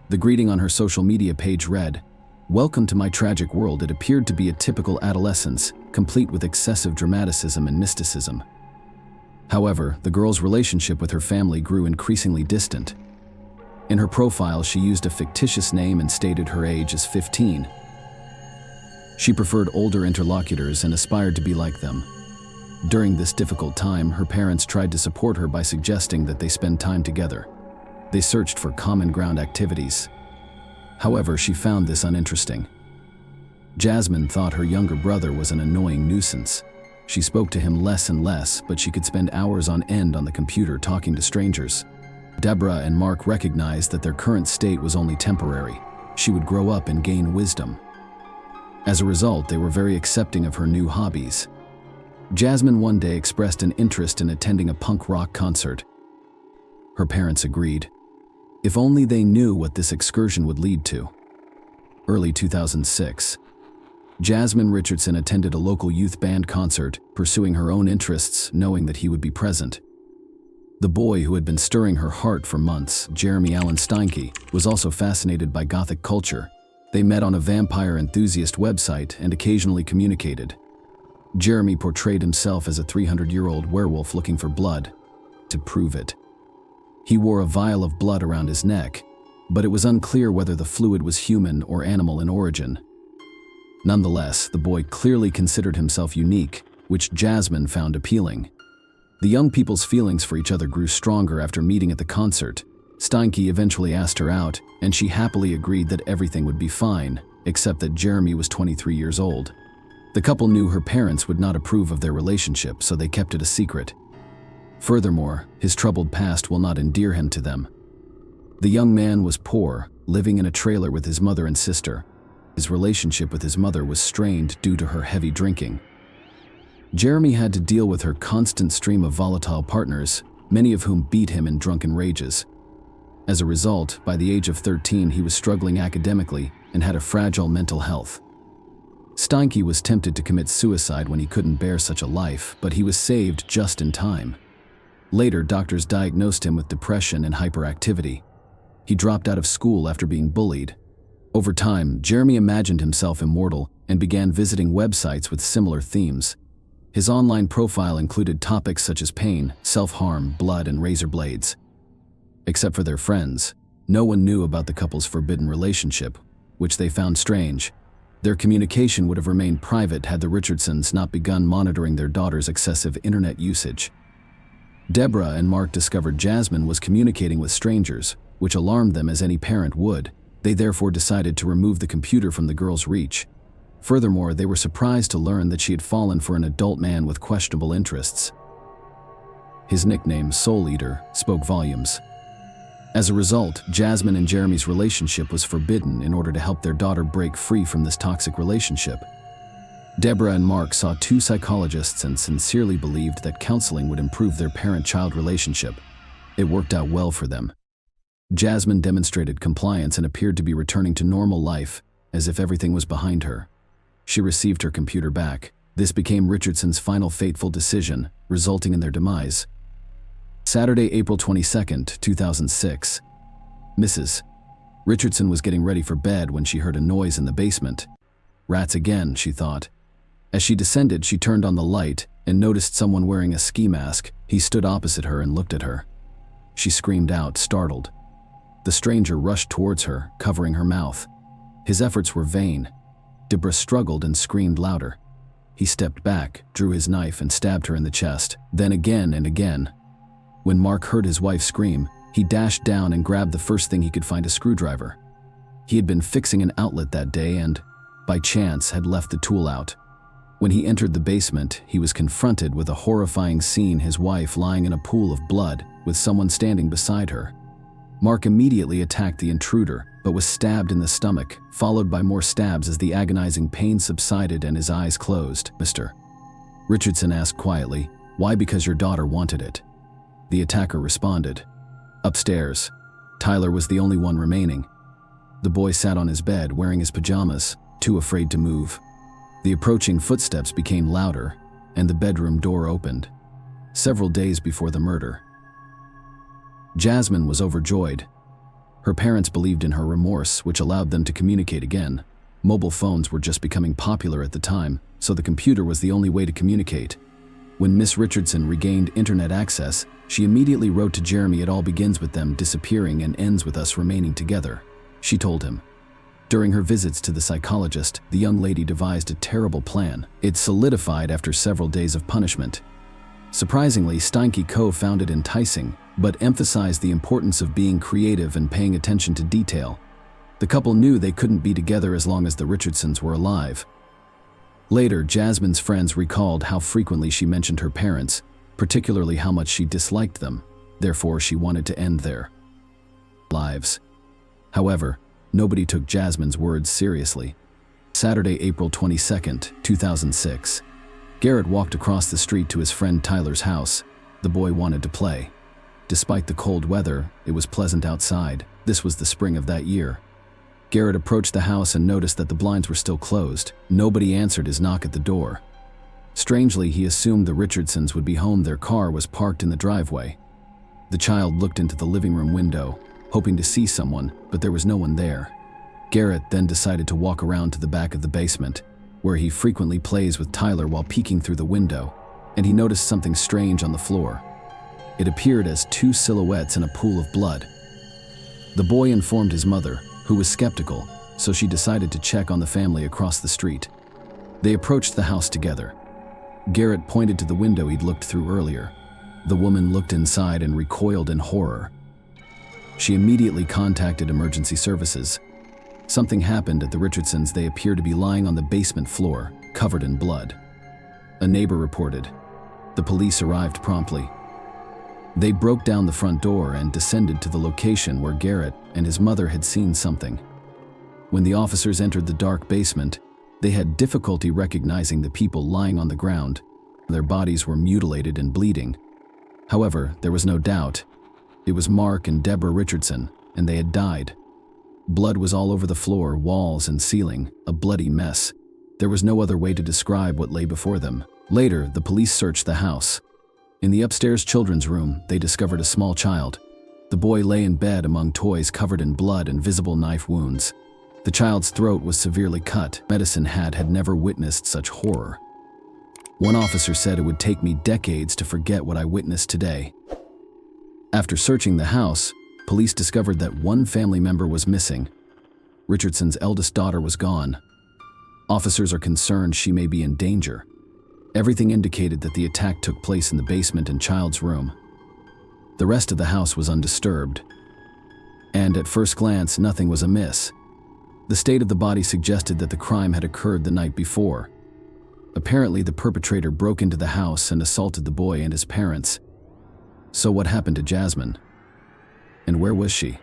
The greeting on her social media page read, "Welcome to my tragic world." It appeared to be a typical adolescence, complete with excessive dramaticism and mysticism. However, the girl's relationship with her family grew increasingly distant. In her profile, she used a fictitious name and stated her age as 15. She preferred older interlocutors and aspired to be like them. During this difficult time, her parents tried to support her by suggesting that they spend time together. They searched for common ground activities. However, she found this uninteresting. Jasmine thought her younger brother was an annoying nuisance. She spoke to him less and less, but she could spend hours on end on the computer talking to strangers. Deborah and Mark recognized that their current state was only temporary. She would grow up and gain wisdom. As a result, they were very accepting of her new hobbies. Jasmine one day expressed an interest in attending a punk rock concert. Her parents agreed. If only they knew what this excursion would lead to. Early 2006. Jasmine Richardson attended a local youth band concert, pursuing her own interests, knowing that he would be present. The boy who had been stirring her heart for months, Jeremy Allen Steinke, was also fascinated by Gothic culture. They met on a vampire enthusiast website and occasionally communicated. Jeremy portrayed himself as a 300-year-old werewolf looking for blood. To prove it, he wore a vial of blood around his neck, but it was unclear whether the fluid was human or animal in origin. Nonetheless, the boy clearly considered himself unique, which Jasmine found appealing. The young people's feelings for each other grew stronger after meeting at the concert. Steinke eventually asked her out, and she happily agreed that everything would be fine, except that Jeremy was 23 years old. The couple knew her parents would not approve of their relationship, so they kept it a secret. Furthermore, his troubled past will not endear him to them. The young man was poor, living in a trailer with his mother and sister. His relationship with his mother was strained due to her heavy drinking. Jeremy had to deal with her constant stream of volatile partners, many of whom beat him in drunken rages. As a result, by the age of 13, he was struggling academically and had a fragile mental health. Steinke was tempted to commit suicide when he couldn't bear such a life, but he was saved just in time. Later, doctors diagnosed him with depression and hyperactivity. He dropped out of school after being bullied. Over time, Jeremy imagined himself immortal and began visiting websites with similar themes. His online profile included topics such as pain, self-harm, blood, and razor blades. Except for their friends, no one knew about the couple's forbidden relationship, which they found strange. Their communication would have remained private had the Richardsons not begun monitoring their daughter's excessive internet usage. Deborah and Mark discovered Jasmine was communicating with strangers, which alarmed them as any parent would. They therefore decided to remove the computer from the girl's reach. Furthermore, they were surprised to learn that she had fallen for an adult man with questionable interests. His nickname, Soul Eater, spoke volumes. As a result, Jasmine and Jeremy's relationship was forbidden in order to help their daughter break free from this toxic relationship. Deborah and Mark saw two psychologists and sincerely believed that counseling would improve their parent-child relationship. It worked out well for them. Jasmine demonstrated compliance and appeared to be returning to normal life, as if everything was behind her. She received her computer back. This became Richardson's final fateful decision, resulting in their demise. Saturday, April 22, 2006. Mrs. Richardson was getting ready for bed when she heard a noise in the basement. Rats again, she thought. As she descended, she turned on the light and noticed someone wearing a ski mask. He stood opposite her and looked at her. She screamed out, startled. The stranger rushed towards her, covering her mouth. His efforts were vain. Deborah struggled and screamed louder. He stepped back, drew his knife, and stabbed her in the chest, then again and again. When Mark heard his wife scream, he dashed down and grabbed the first thing he could find, a screwdriver. He had been fixing an outlet that day and, by chance, had left the tool out. When he entered the basement, he was confronted with a horrifying scene: his wife lying in a pool of blood, with someone standing beside her. Mark immediately attacked the intruder, but was stabbed in the stomach, followed by more stabs as the agonizing pain subsided and his eyes closed. "Mr. Richardson asked quietly, "Why? Because your daughter wanted it." The attacker responded. Upstairs, Tyler was the only one remaining. The boy sat on his bed wearing his pajamas, too afraid to move. The approaching footsteps became louder, and the bedroom door opened. Several days before the murder. Jasmine was overjoyed. Her parents believed in her remorse, which allowed them to communicate again. Mobile phones were just becoming popular at the time, so the computer was the only way to communicate. When Miss Richardson regained internet access, she immediately wrote to Jeremy, "It all begins with them disappearing and ends with us remaining together," she told him. During her visits to the psychologist, the young lady devised a terrible plan. It solidified after several days of punishment. Surprisingly, Steinke found it enticing, but emphasized the importance of being creative and paying attention to detail. The couple knew they couldn't be together as long as the Richardsons were alive. Later, Jasmine's friends recalled how frequently she mentioned her parents, particularly how much she disliked them. Therefore, she wanted to end their lives. However, nobody took Jasmine's words seriously. Saturday, April 22, 2006. Garrett walked across the street to his friend Tyler's house. The boy wanted to play. Despite the cold weather, it was pleasant outside. This was the spring of that year. Garrett approached the house and noticed that the blinds were still closed. Nobody answered his knock at the door. Strangely, he assumed the Richardsons would be home. Their car was parked in the driveway. The child looked into the living room window, hoping to see someone, but there was no one there. Garrett then decided to walk around to the back of the basement, where he frequently plays with Tyler while peeking through the window, and he noticed something strange on the floor. It appeared as two silhouettes in a pool of blood. The boy informed his mother, who was skeptical, so she decided to check on the family across the street. They approached the house together. Garrett pointed to the window he'd looked through earlier. The woman looked inside and recoiled in horror. She immediately contacted emergency services. Something happened at the Richardsons. They appeared to be lying on the basement floor, covered in blood. A neighbor reported. The police arrived promptly. They broke down the front door and descended to the location where Garrett and his mother had seen something. When the officers entered the dark basement, they had difficulty recognizing the people lying on the ground. Their bodies were mutilated and bleeding. However, there was no doubt. It was Mark and Deborah Richardson, and they had died. Blood was all over the floor, walls, and ceiling, a bloody mess. There was no other way to describe what lay before them. Later, the police searched the house. In the upstairs children's room, they discovered a small child. The boy lay in bed among toys covered in blood and visible knife wounds. The child's throat was severely cut. Medicine had never witnessed such horror. One officer said, "It would take me decades to forget what I witnessed today." After searching the house, police discovered that one family member was missing. Richardson's eldest daughter was gone. Officers are concerned she may be in danger. Everything indicated that the attack took place in the basement and child's room. The rest of the house was undisturbed, and at first glance, nothing was amiss. The state of the body suggested that the crime had occurred the night before. Apparently, the perpetrator broke into the house and assaulted the boy and his parents. So what happened to Jasmine? And where was she?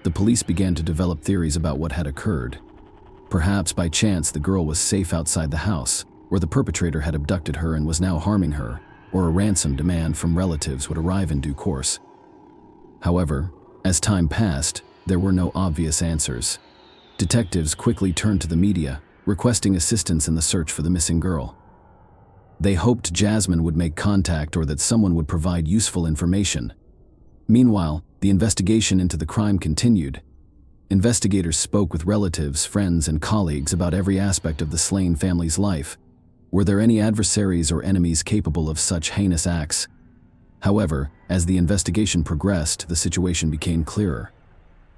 The police began to develop theories about what had occurred. Perhaps by chance the girl was safe outside the house, or the perpetrator had abducted her and was now harming her, or a ransom demand from relatives would arrive in due course. However, as time passed, there were no obvious answers. Detectives quickly turned to the media, requesting assistance in the search for the missing girl. They hoped Jasmine would make contact or that someone would provide useful information. Meanwhile, the investigation into the crime continued. Investigators spoke with relatives, friends, and colleagues about every aspect of the slain family's life. Were there any adversaries or enemies capable of such heinous acts? However, as the investigation progressed, the situation became clearer.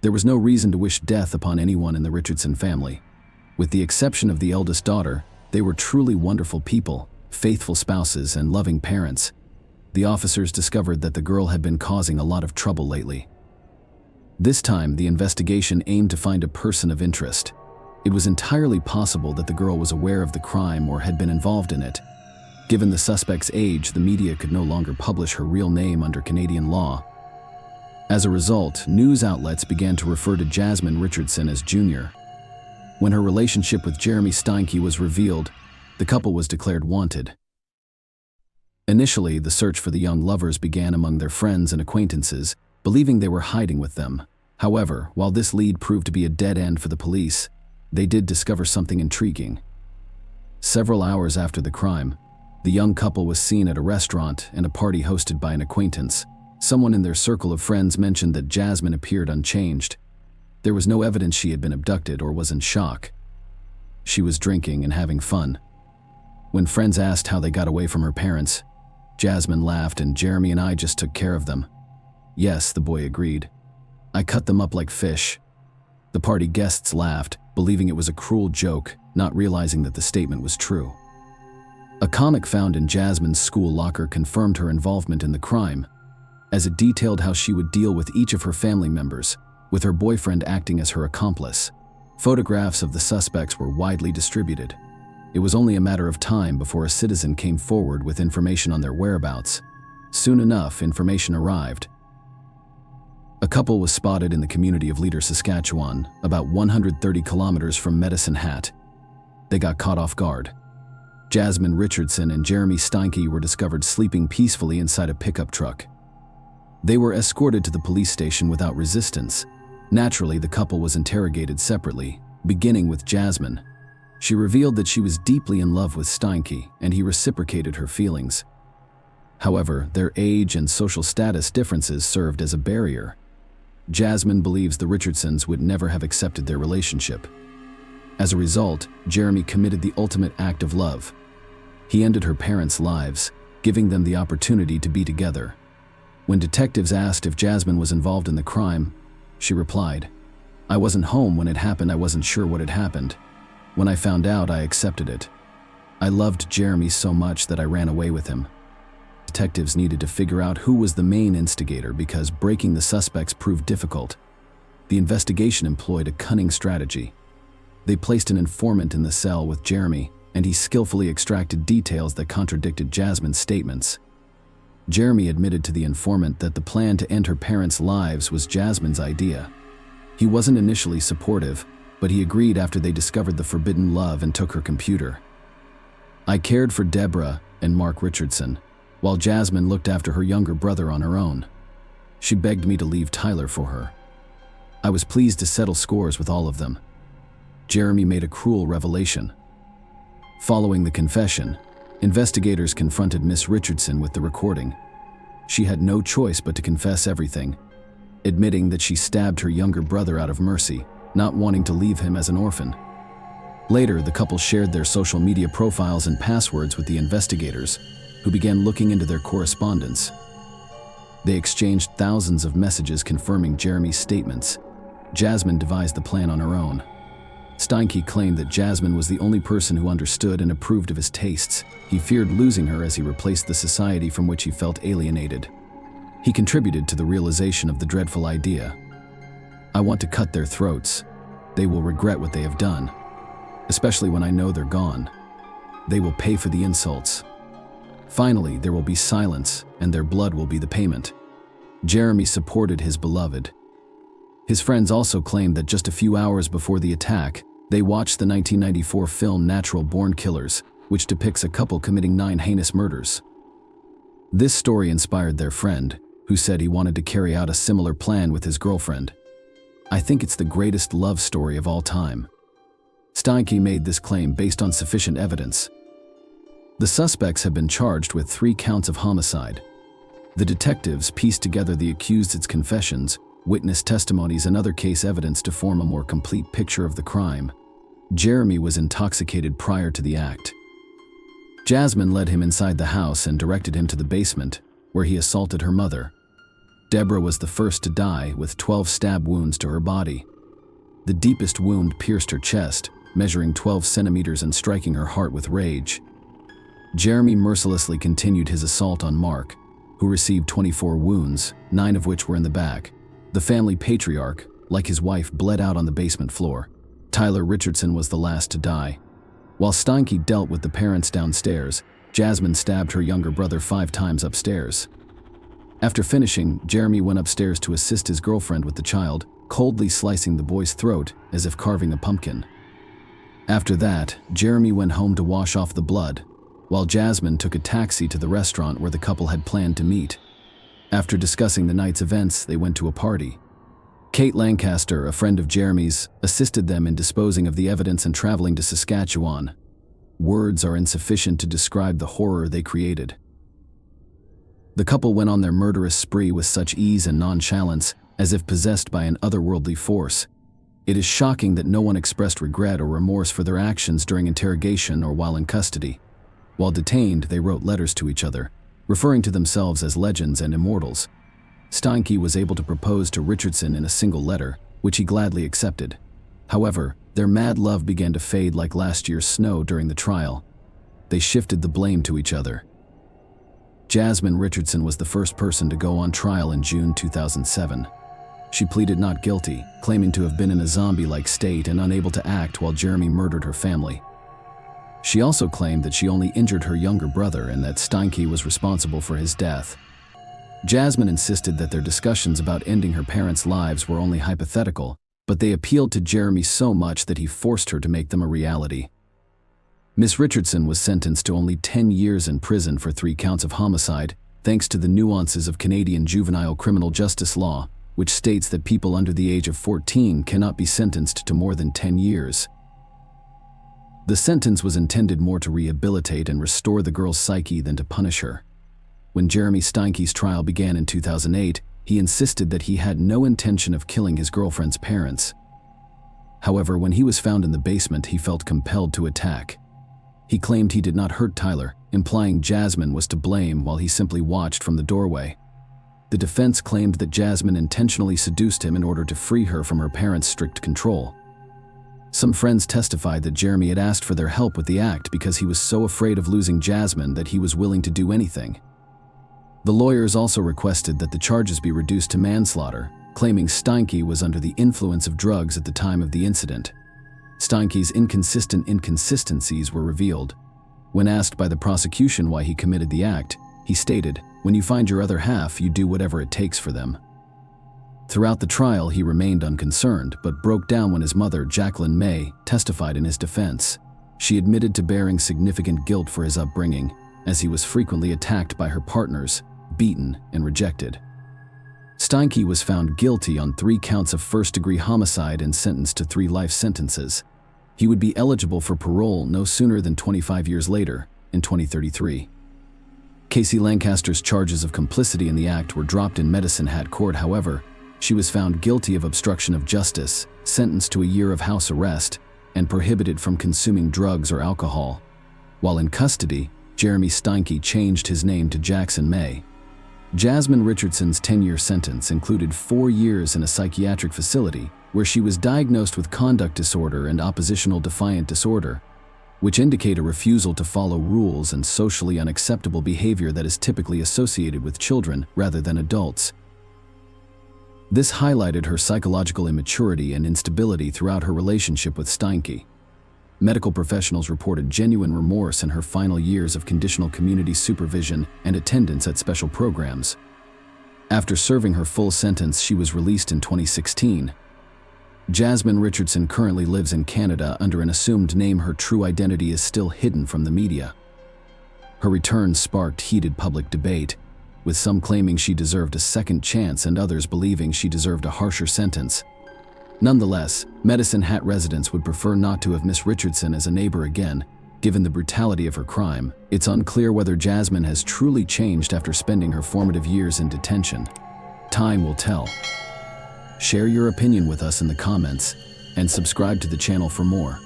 There was no reason to wish death upon anyone in the Richardson family. With the exception of the eldest daughter, they were truly wonderful people, faithful spouses, and loving parents. The officers discovered that the girl had been causing a lot of trouble lately. This time, the investigation aimed to find a person of interest. It was entirely possible that the girl was aware of the crime or had been involved in it. Given the suspect's age, the media could no longer publish her real name under Canadian law. As a result, news outlets began to refer to Jasmine Richardson as Jr. When her relationship with Jeremy Steinke was revealed, the couple was declared wanted. Initially, the search for the young lovers began among their friends and acquaintances, believing they were hiding with them. However, while this lead proved to be a dead end for the police, they did discover something intriguing. Several hours after the crime, the young couple was seen at a restaurant and a party hosted by an acquaintance. Someone in their circle of friends mentioned that Jasmine appeared unchanged. There was no evidence she had been abducted or was in shock. She was drinking and having fun. When friends asked how they got away from her parents, Jasmine laughed and Jeremy and I just took care of them. Yes, the boy agreed. I cut them up like fish. The party guests laughed, believing it was a cruel joke, not realizing that the statement was true. A comic found in Jasmine's school locker confirmed her involvement in the crime, as it detailed how she would deal with each of her family members, with her boyfriend acting as her accomplice. Photographs of the suspects were widely distributed. It was only a matter of time before a citizen came forward with information on their whereabouts. Soon enough, information arrived. A couple was spotted in the community of Leader, Saskatchewan, about 130 kilometers from Medicine Hat. They got caught off guard. Jasmine Richardson and Jeremy Steinke were discovered sleeping peacefully inside a pickup truck. They were escorted to the police station without resistance. Naturally, the couple was interrogated separately, beginning with Jasmine. She revealed that she was deeply in love with Steinke, and he reciprocated her feelings. However, their age and social status differences served as a barrier. Jasmine believes the Richardsons would never have accepted their relationship. As a result, Jeremy committed the ultimate act of love. He ended her parents' lives, giving them the opportunity to be together. When detectives asked if Jasmine was involved in the crime, she replied, "I wasn't home when it happened. I wasn't sure what had happened. When I found out, I accepted it. I loved Jeremy so much that I ran away with him." Detectives needed to figure out who was the main instigator because breaking the suspects proved difficult. The investigation employed a cunning strategy. They placed an informant in the cell with Jeremy, and he skillfully extracted details that contradicted Jasmine's statements. Jeremy admitted to the informant that the plan to end her parents' lives was Jasmine's idea. He wasn't initially supportive, but he agreed after they discovered the forbidden love and took her computer. "I cared for Deborah and Mark Richardson, while Jasmine looked after her younger brother on her own. She begged me to leave Tyler for her. I was pleased to settle scores with all of them." Jeremy made a cruel revelation. Following the confession, investigators confronted Miss Richardson with the recording. She had no choice but to confess everything, admitting that she stabbed her younger brother out of mercy, not wanting to leave him as an orphan. Later, the couple shared their social media profiles and passwords with the investigators, who began looking into their correspondence. They exchanged thousands of messages confirming Jeremy's statements. Jasmine devised the plan on her own. Steinke claimed that Jasmine was the only person who understood and approved of his tastes. He feared losing her as he replaced the society from which he felt alienated. He contributed to the realization of the dreadful idea. "I want to cut their throats. They will regret what they have done. Especially when I know they're gone. They will pay for the insults. Finally, there will be silence, and their blood will be the payment." Jeremy supported his beloved. His friends also claimed that just a few hours before the attack, they watched the 1994 film Natural Born Killers, which depicts a couple committing 9 heinous murders. This story inspired their friend, who said he wanted to carry out a similar plan with his girlfriend. "I think it's the greatest love story of all time." Steinke made this claim based on sufficient evidence. The suspects have been charged with 3 counts of homicide. The detectives pieced together the accused's confessions, witness testimonies, and other case evidence to form a more complete picture of the crime. Jeremy was intoxicated prior to the act. Jasmine led him inside the house and directed him to the basement, where he assaulted her mother. Deborah was the first to die, with 12 stab wounds to her body. The deepest wound pierced her chest, measuring 12 centimeters and striking her heart with rage. Jeremy mercilessly continued his assault on Mark, who received 24 wounds, 9 of which were in the back. The family patriarch, like his wife, bled out on the basement floor. Tyler Richardson was the last to die. While Steinke dealt with the parents downstairs, Jasmine stabbed her younger brother 5 times upstairs. After finishing, Jeremy went upstairs to assist his girlfriend with the child, coldly slicing the boy's throat as if carving a pumpkin. After that, Jeremy went home to wash off the blood, while Jasmine took a taxi to the restaurant where the couple had planned to meet. After discussing the night's events, they went to a party. Kate Lancaster, a friend of Jeremy's, assisted them in disposing of the evidence and traveling to Saskatchewan. Words are insufficient to describe the horror they created. The couple went on their murderous spree with such ease and nonchalance, as if possessed by an otherworldly force. It is shocking that no one expressed regret or remorse for their actions during interrogation or while in custody. While detained, they wrote letters to each other, referring to themselves as legends and immortals. Steinke was able to propose to Richardson in a single letter, which he gladly accepted. However, their mad love began to fade like last year's snow during the trial. They shifted the blame to each other. Jasmine Richardson was the first person to go on trial in June 2007. She pleaded not guilty, claiming to have been in a zombie-like state and unable to act while Jeremy murdered her family. She also claimed that she only injured her younger brother and that Steinke was responsible for his death. Jasmine insisted that their discussions about ending her parents' lives were only hypothetical, but they appealed to Jeremy so much that he forced her to make them a reality. Miss Richardson was sentenced to only 10 years in prison for 3 counts of homicide, thanks to the nuances of Canadian juvenile criminal justice law, which states that people under the age of 14 cannot be sentenced to more than 10 years. The sentence was intended more to rehabilitate and restore the girl's psyche than to punish her. When Jeremy Steinke's trial began in 2008, he insisted that he had no intention of killing his girlfriend's parents. However, when he was found in the basement, he felt compelled to attack. He claimed he did not hurt Tyler, implying Jasmine was to blame while he simply watched from the doorway. The defense claimed that Jasmine intentionally seduced him in order to free her from her parents' strict control. Some friends testified that Jeremy had asked for their help with the act because he was so afraid of losing Jasmine that he was willing to do anything. The lawyers also requested that the charges be reduced to manslaughter, claiming Steinke was under the influence of drugs at the time of the incident. Steinke's inconsistent inconsistencies were revealed. When asked by the prosecution why he committed the act, he stated, "When you find your other half, you do whatever it takes for them." Throughout the trial, he remained unconcerned, but broke down when his mother, Jacqueline May, testified in his defense. She admitted to bearing significant guilt for his upbringing, as he was frequently attacked by her partners, beaten, and rejected. Steinke was found guilty on 3 counts of first-degree homicide and sentenced to 3 life sentences. He would be eligible for parole no sooner than 25 years later, in 2033. Casey Lancaster's charges of complicity in the act were dropped in Medicine Hat Court. However, she was found guilty of obstruction of justice, sentenced to a year of house arrest, and prohibited from consuming drugs or alcohol. While in custody, Jeremy Steinke changed his name to Jackson May. Jasmine Richardson's 10-year sentence included 4 years in a psychiatric facility where she was diagnosed with conduct disorder and oppositional defiant disorder, which indicate a refusal to follow rules and socially unacceptable behavior that is typically associated with children rather than adults. This highlighted her psychological immaturity and instability throughout her relationship with Steinke. Medical professionals reported genuine remorse in her final years of conditional community supervision and attendance at special programs. After serving her full sentence, she was released in 2016. Jasmine Richardson currently lives in Canada under an assumed name. Her true identity is still hidden from the media. Her return sparked heated public debate, with some claiming she deserved a second chance and others believing she deserved a harsher sentence. Nonetheless, Medicine Hat residents would prefer not to have Miss Richardson as a neighbor again, given the brutality of her crime. It's unclear whether Jasmine has truly changed after spending her formative years in detention. Time will tell. Share your opinion with us in the comments, and subscribe to the channel for more.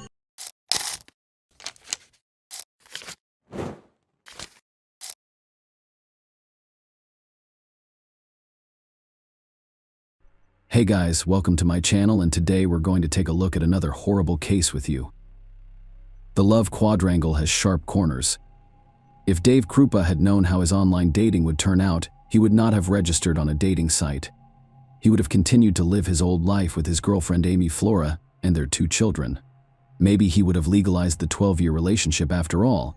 Hey guys, welcome to my channel, and today we're going to take a look at another horrible case with you. The love quadrangle has sharp corners. If Dave Krupa had known how his online dating would turn out, he would not have registered on a dating site. He would have continued to live his old life with his girlfriend Amy Flora and their 2 children. Maybe he would have legalized the 12-year relationship after all,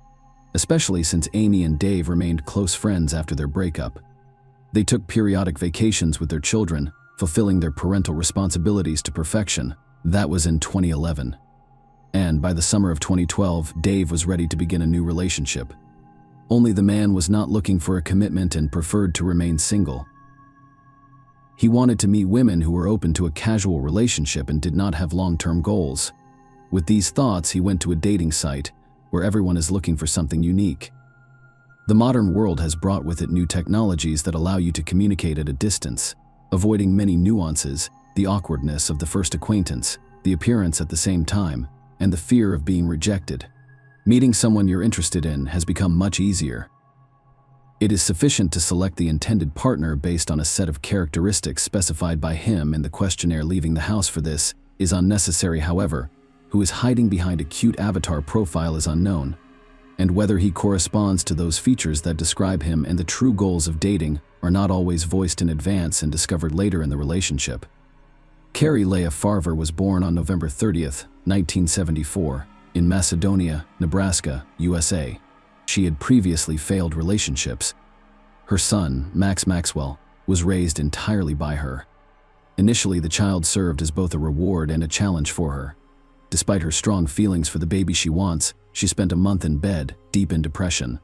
especially since Amy and Dave remained close friends after their breakup. They took periodic vacations with their children, fulfilling their parental responsibilities to perfection. That was in 2011. And by the summer of 2012, Dave was ready to begin a new relationship. Only the man was not looking for a commitment and preferred to remain single. He wanted to meet women who were open to a casual relationship and did not have long-term goals. With these thoughts, he went to a dating site where everyone is looking for something unique. The modern world has brought with it new technologies that allow you to communicate at a distance, avoiding many nuances, the awkwardness of the first acquaintance, the appearance at the same time, and the fear of being rejected. Meeting someone you're interested in has become much easier. It is sufficient to select the intended partner based on a set of characteristics specified by him in the questionnaire. Leaving the house for this is unnecessary. However, who is hiding behind a cute avatar profile is unknown, and whether he corresponds to those features that describe him, and the true goals of dating are not always voiced in advance and discovered later in the relationship. Carrie Leah Farver was born on November 30th, 1974, in Macedonia, Nebraska, USA. She had previously failed relationships. Her son, Max Maxwell, was raised entirely by her. Initially, the child served as both a reward and a challenge for her. Despite her strong feelings for the baby she wants, she spent a month in bed, deep in depression.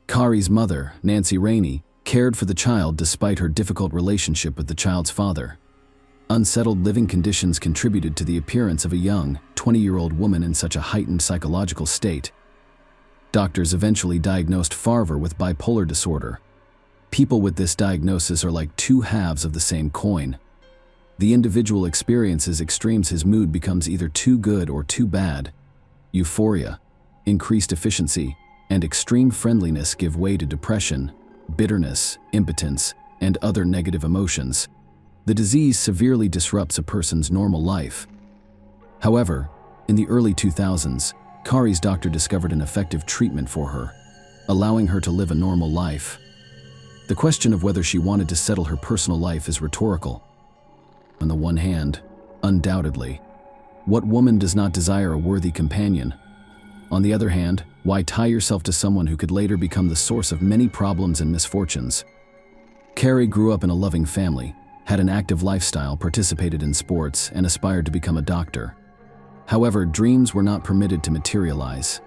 Kari's mother, Nancy Rainey, cared for the child despite her difficult relationship with the child's father. Unsettled living conditions contributed to the appearance of a young, 20-year-old woman in such a heightened psychological state. Doctors eventually diagnosed Farver with bipolar disorder. People with this diagnosis are like two halves of the same coin. The individual experiences extremes. His mood becomes either too good or too bad. Euphoria, increased efficiency, and extreme friendliness give way to depression, bitterness, impotence, and other negative emotions. The disease severely disrupts a person's normal life. However, in the early 2000s, Kari's doctor discovered an effective treatment for her, allowing her to live a normal life. The question of whether she wanted to settle her personal life is rhetorical. On the one hand, undoubtedly, what woman does not desire a worthy companion? On the other hand, why tie yourself to someone who could later become the source of many problems and misfortunes? Kari grew up in a loving family, had an active lifestyle, participated in sports, and aspired to become a doctor. However, dreams were not permitted to materialize.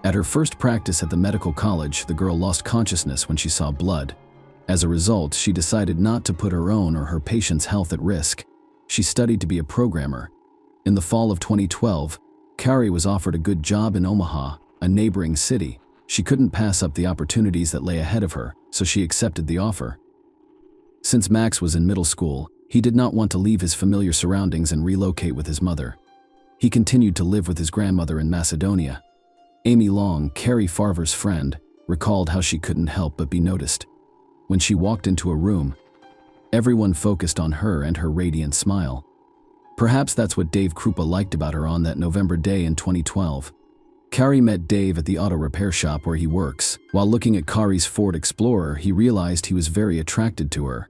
At her first practice at the medical college, the girl lost consciousness when she saw blood. As a result, she decided not to put her own or her patient's health at risk. She studied to be a programmer. In the fall of 2012, Kari was offered a good job in Omaha, a neighboring city. She couldn't pass up the opportunities that lay ahead of her, so she accepted the offer. Since Max was in middle school, he did not want to leave his familiar surroundings and relocate with his mother. He continued to live with his grandmother in Macedonia. Amy Long, Kari Farver's friend, recalled how she couldn't help but be noticed. When she walked into a room, everyone focused on her and her radiant smile. Perhaps that's what Dave Krupa liked about her on that November day in 2012. Kari met Dave at the auto repair shop where he works. While looking at Kari's Ford Explorer, he realized he was very attracted to her.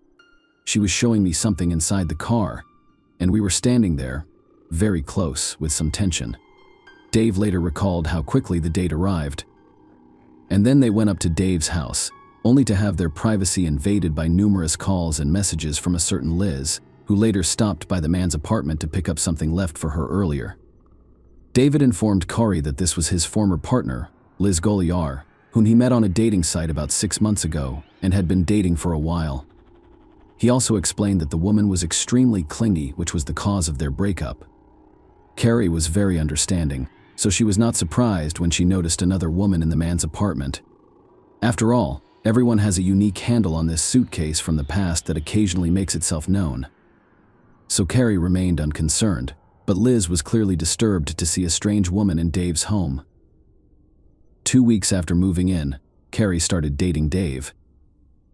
She was showing me something inside the car, and we were standing there, very close, with some tension. Dave later recalled how quickly the date arrived. And then they went up to Dave's house, only to have their privacy invaded by numerous calls and messages from a certain Liz, who later stopped by the man's apartment to pick up something left for her earlier. David informed Kari that this was his former partner, Liz Goliar, whom he met on a dating site about 6 months ago and had been dating for a while. He also explained that the woman was extremely clingy, which was the cause of their breakup. Kari was very understanding, so she was not surprised when she noticed another woman in the man's apartment. After all, everyone has a unique handle on this suitcase from the past that occasionally makes itself known. So Kari remained unconcerned, but Liz was clearly disturbed to see a strange woman in Dave's home. 2 weeks after moving in, Kari started dating Dave.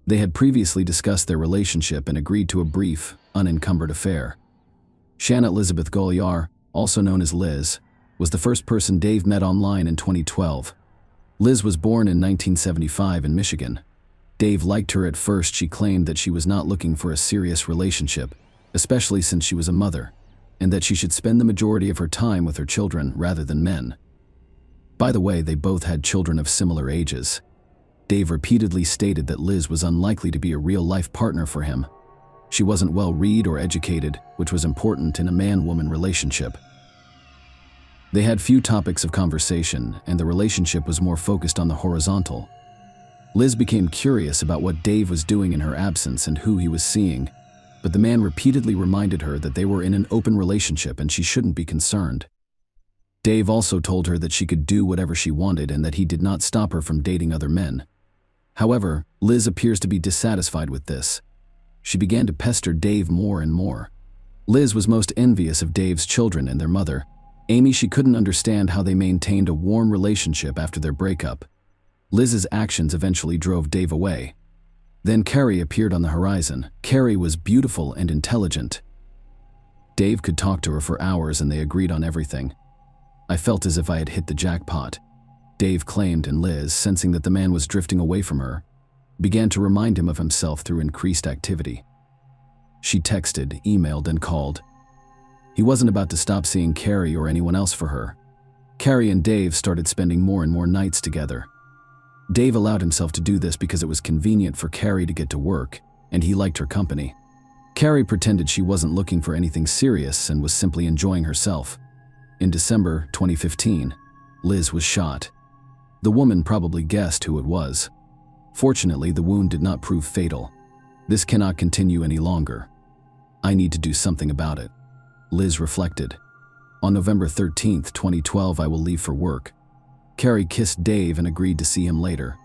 They had previously discussed their relationship and agreed to a brief, unencumbered affair. Shanna Elizabeth Goliar, also known as Liz, was the first person Dave met online in 2012. Liz was born in 1975 in Michigan. Dave liked her at first. She claimed that she was not looking for a serious relationship, especially since she was a mother, and that she should spend the majority of her time with her children rather than men. By the way, they both had children of similar ages. Dave repeatedly stated that Liz was unlikely to be a real-life partner for him. She wasn't well-read or educated, which was important in a man-woman relationship. They had few topics of conversation, and the relationship was more focused on the horizontal. Liz became curious about what Dave was doing in her absence and who he was seeing, but the man repeatedly reminded her that they were in an open relationship and she shouldn't be concerned. Dave also told her that she could do whatever she wanted and that he did not stop her from dating other men. However, Liz appears to be dissatisfied with this. She began to pester Dave more and more. Liz was most envious of Dave's children and their mother, Amy. She couldn't understand how they maintained a warm relationship after their breakup. Liz's actions eventually drove Dave away. Then Kari appeared on the horizon. Kari was beautiful and intelligent. Dave could talk to her for hours and they agreed on everything. I felt as if I had hit the jackpot, Dave claimed, and Liz, sensing that the man was drifting away from her, began to remind him of himself through increased activity. She texted, emailed, and called. He wasn't about to stop seeing Kari or anyone else for her. Kari and Dave started spending more and more nights together. Dave allowed himself to do this because it was convenient for Kari to get to work, and he liked her company. Kari pretended she wasn't looking for anything serious and was simply enjoying herself. In December 2015, Liz was shot. The woman probably guessed who it was. Fortunately, the wound did not prove fatal. This cannot continue any longer. I need to do something about it, Liz reflected. On November 13, 2012, I will leave for work. Carrie kissed Dave and agreed to see him later.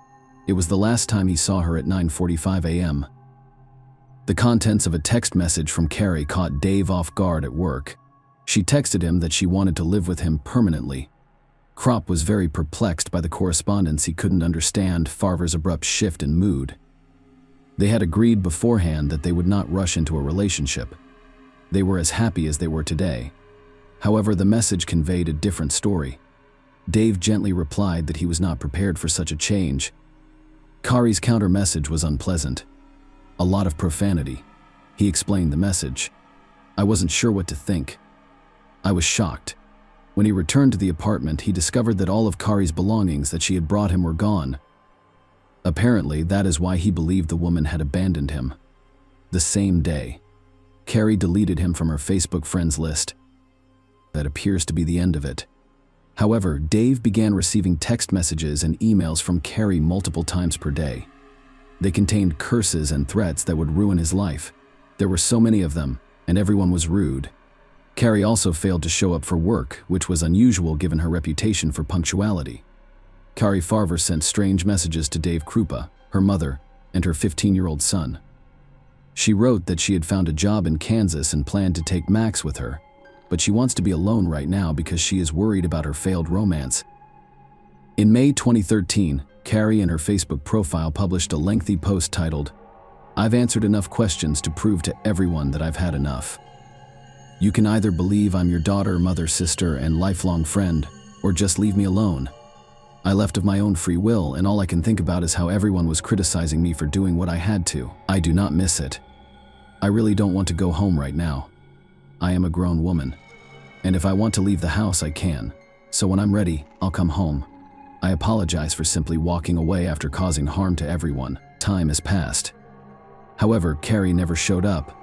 It was the last time he saw her at 9:45 a.m. The contents of a text message from Carrie caught Dave off guard at work. She texted him that she wanted to live with him permanently. Kropp was very perplexed by the correspondence. He couldn't understand Farver's abrupt shift in mood. They had agreed beforehand that they would not rush into a relationship. They were as happy as they were today. However, the message conveyed a different story. Dave gently replied that he was not prepared for such a change. Kari's counter message was unpleasant. A lot of profanity. He explained the message. I wasn't sure what to think. I was shocked. When he returned to the apartment, he discovered that all of Kari's belongings that she had brought him were gone. Apparently, that is why he believed the woman had abandoned him. The same day, Carrie deleted him from her Facebook friends list. That appears to be the end of it. However, Dave began receiving text messages and emails from Carrie multiple times per day. They contained curses and threats that would ruin his life. There were so many of them, and everyone was rude. Carrie also failed to show up for work, which was unusual given her reputation for punctuality. Kari Farver sent strange messages to Dave Krupa, her mother, and her 15-year-old son. She wrote that she had found a job in Kansas and planned to take Max with her, but she wants to be alone right now because she is worried about her failed romance. In May 2013, Carrie in her Facebook profile published a lengthy post titled, "I've answered enough questions to prove to everyone that I've had enough. You can either believe I'm your daughter, mother, sister, and lifelong friend, or just leave me alone. I left of my own free will, and all I can think about is how everyone was criticizing me for doing what I had to. I do not miss it. I really don't want to go home right now. I am a grown woman, and if I want to leave the house, I can. So when I'm ready, I'll come home. I apologize for simply walking away after causing harm to everyone. Time has passed." However, Carrie never showed up.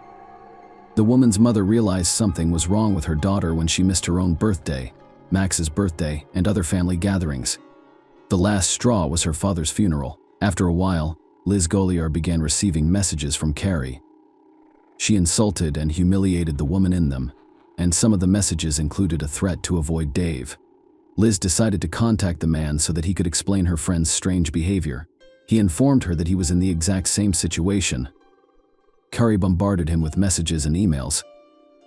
The woman's mother realized something was wrong with her daughter when she missed her own birthday, Max's birthday, and other family gatherings. The last straw was her father's funeral. After a while, Liz Goliar began receiving messages from Carrie. She insulted and humiliated the woman in them, and some of the messages included a threat to avoid Dave. Liz decided to contact the man so that he could explain her friend's strange behavior. He informed her that he was in the exact same situation. Carrie bombarded him with messages and emails.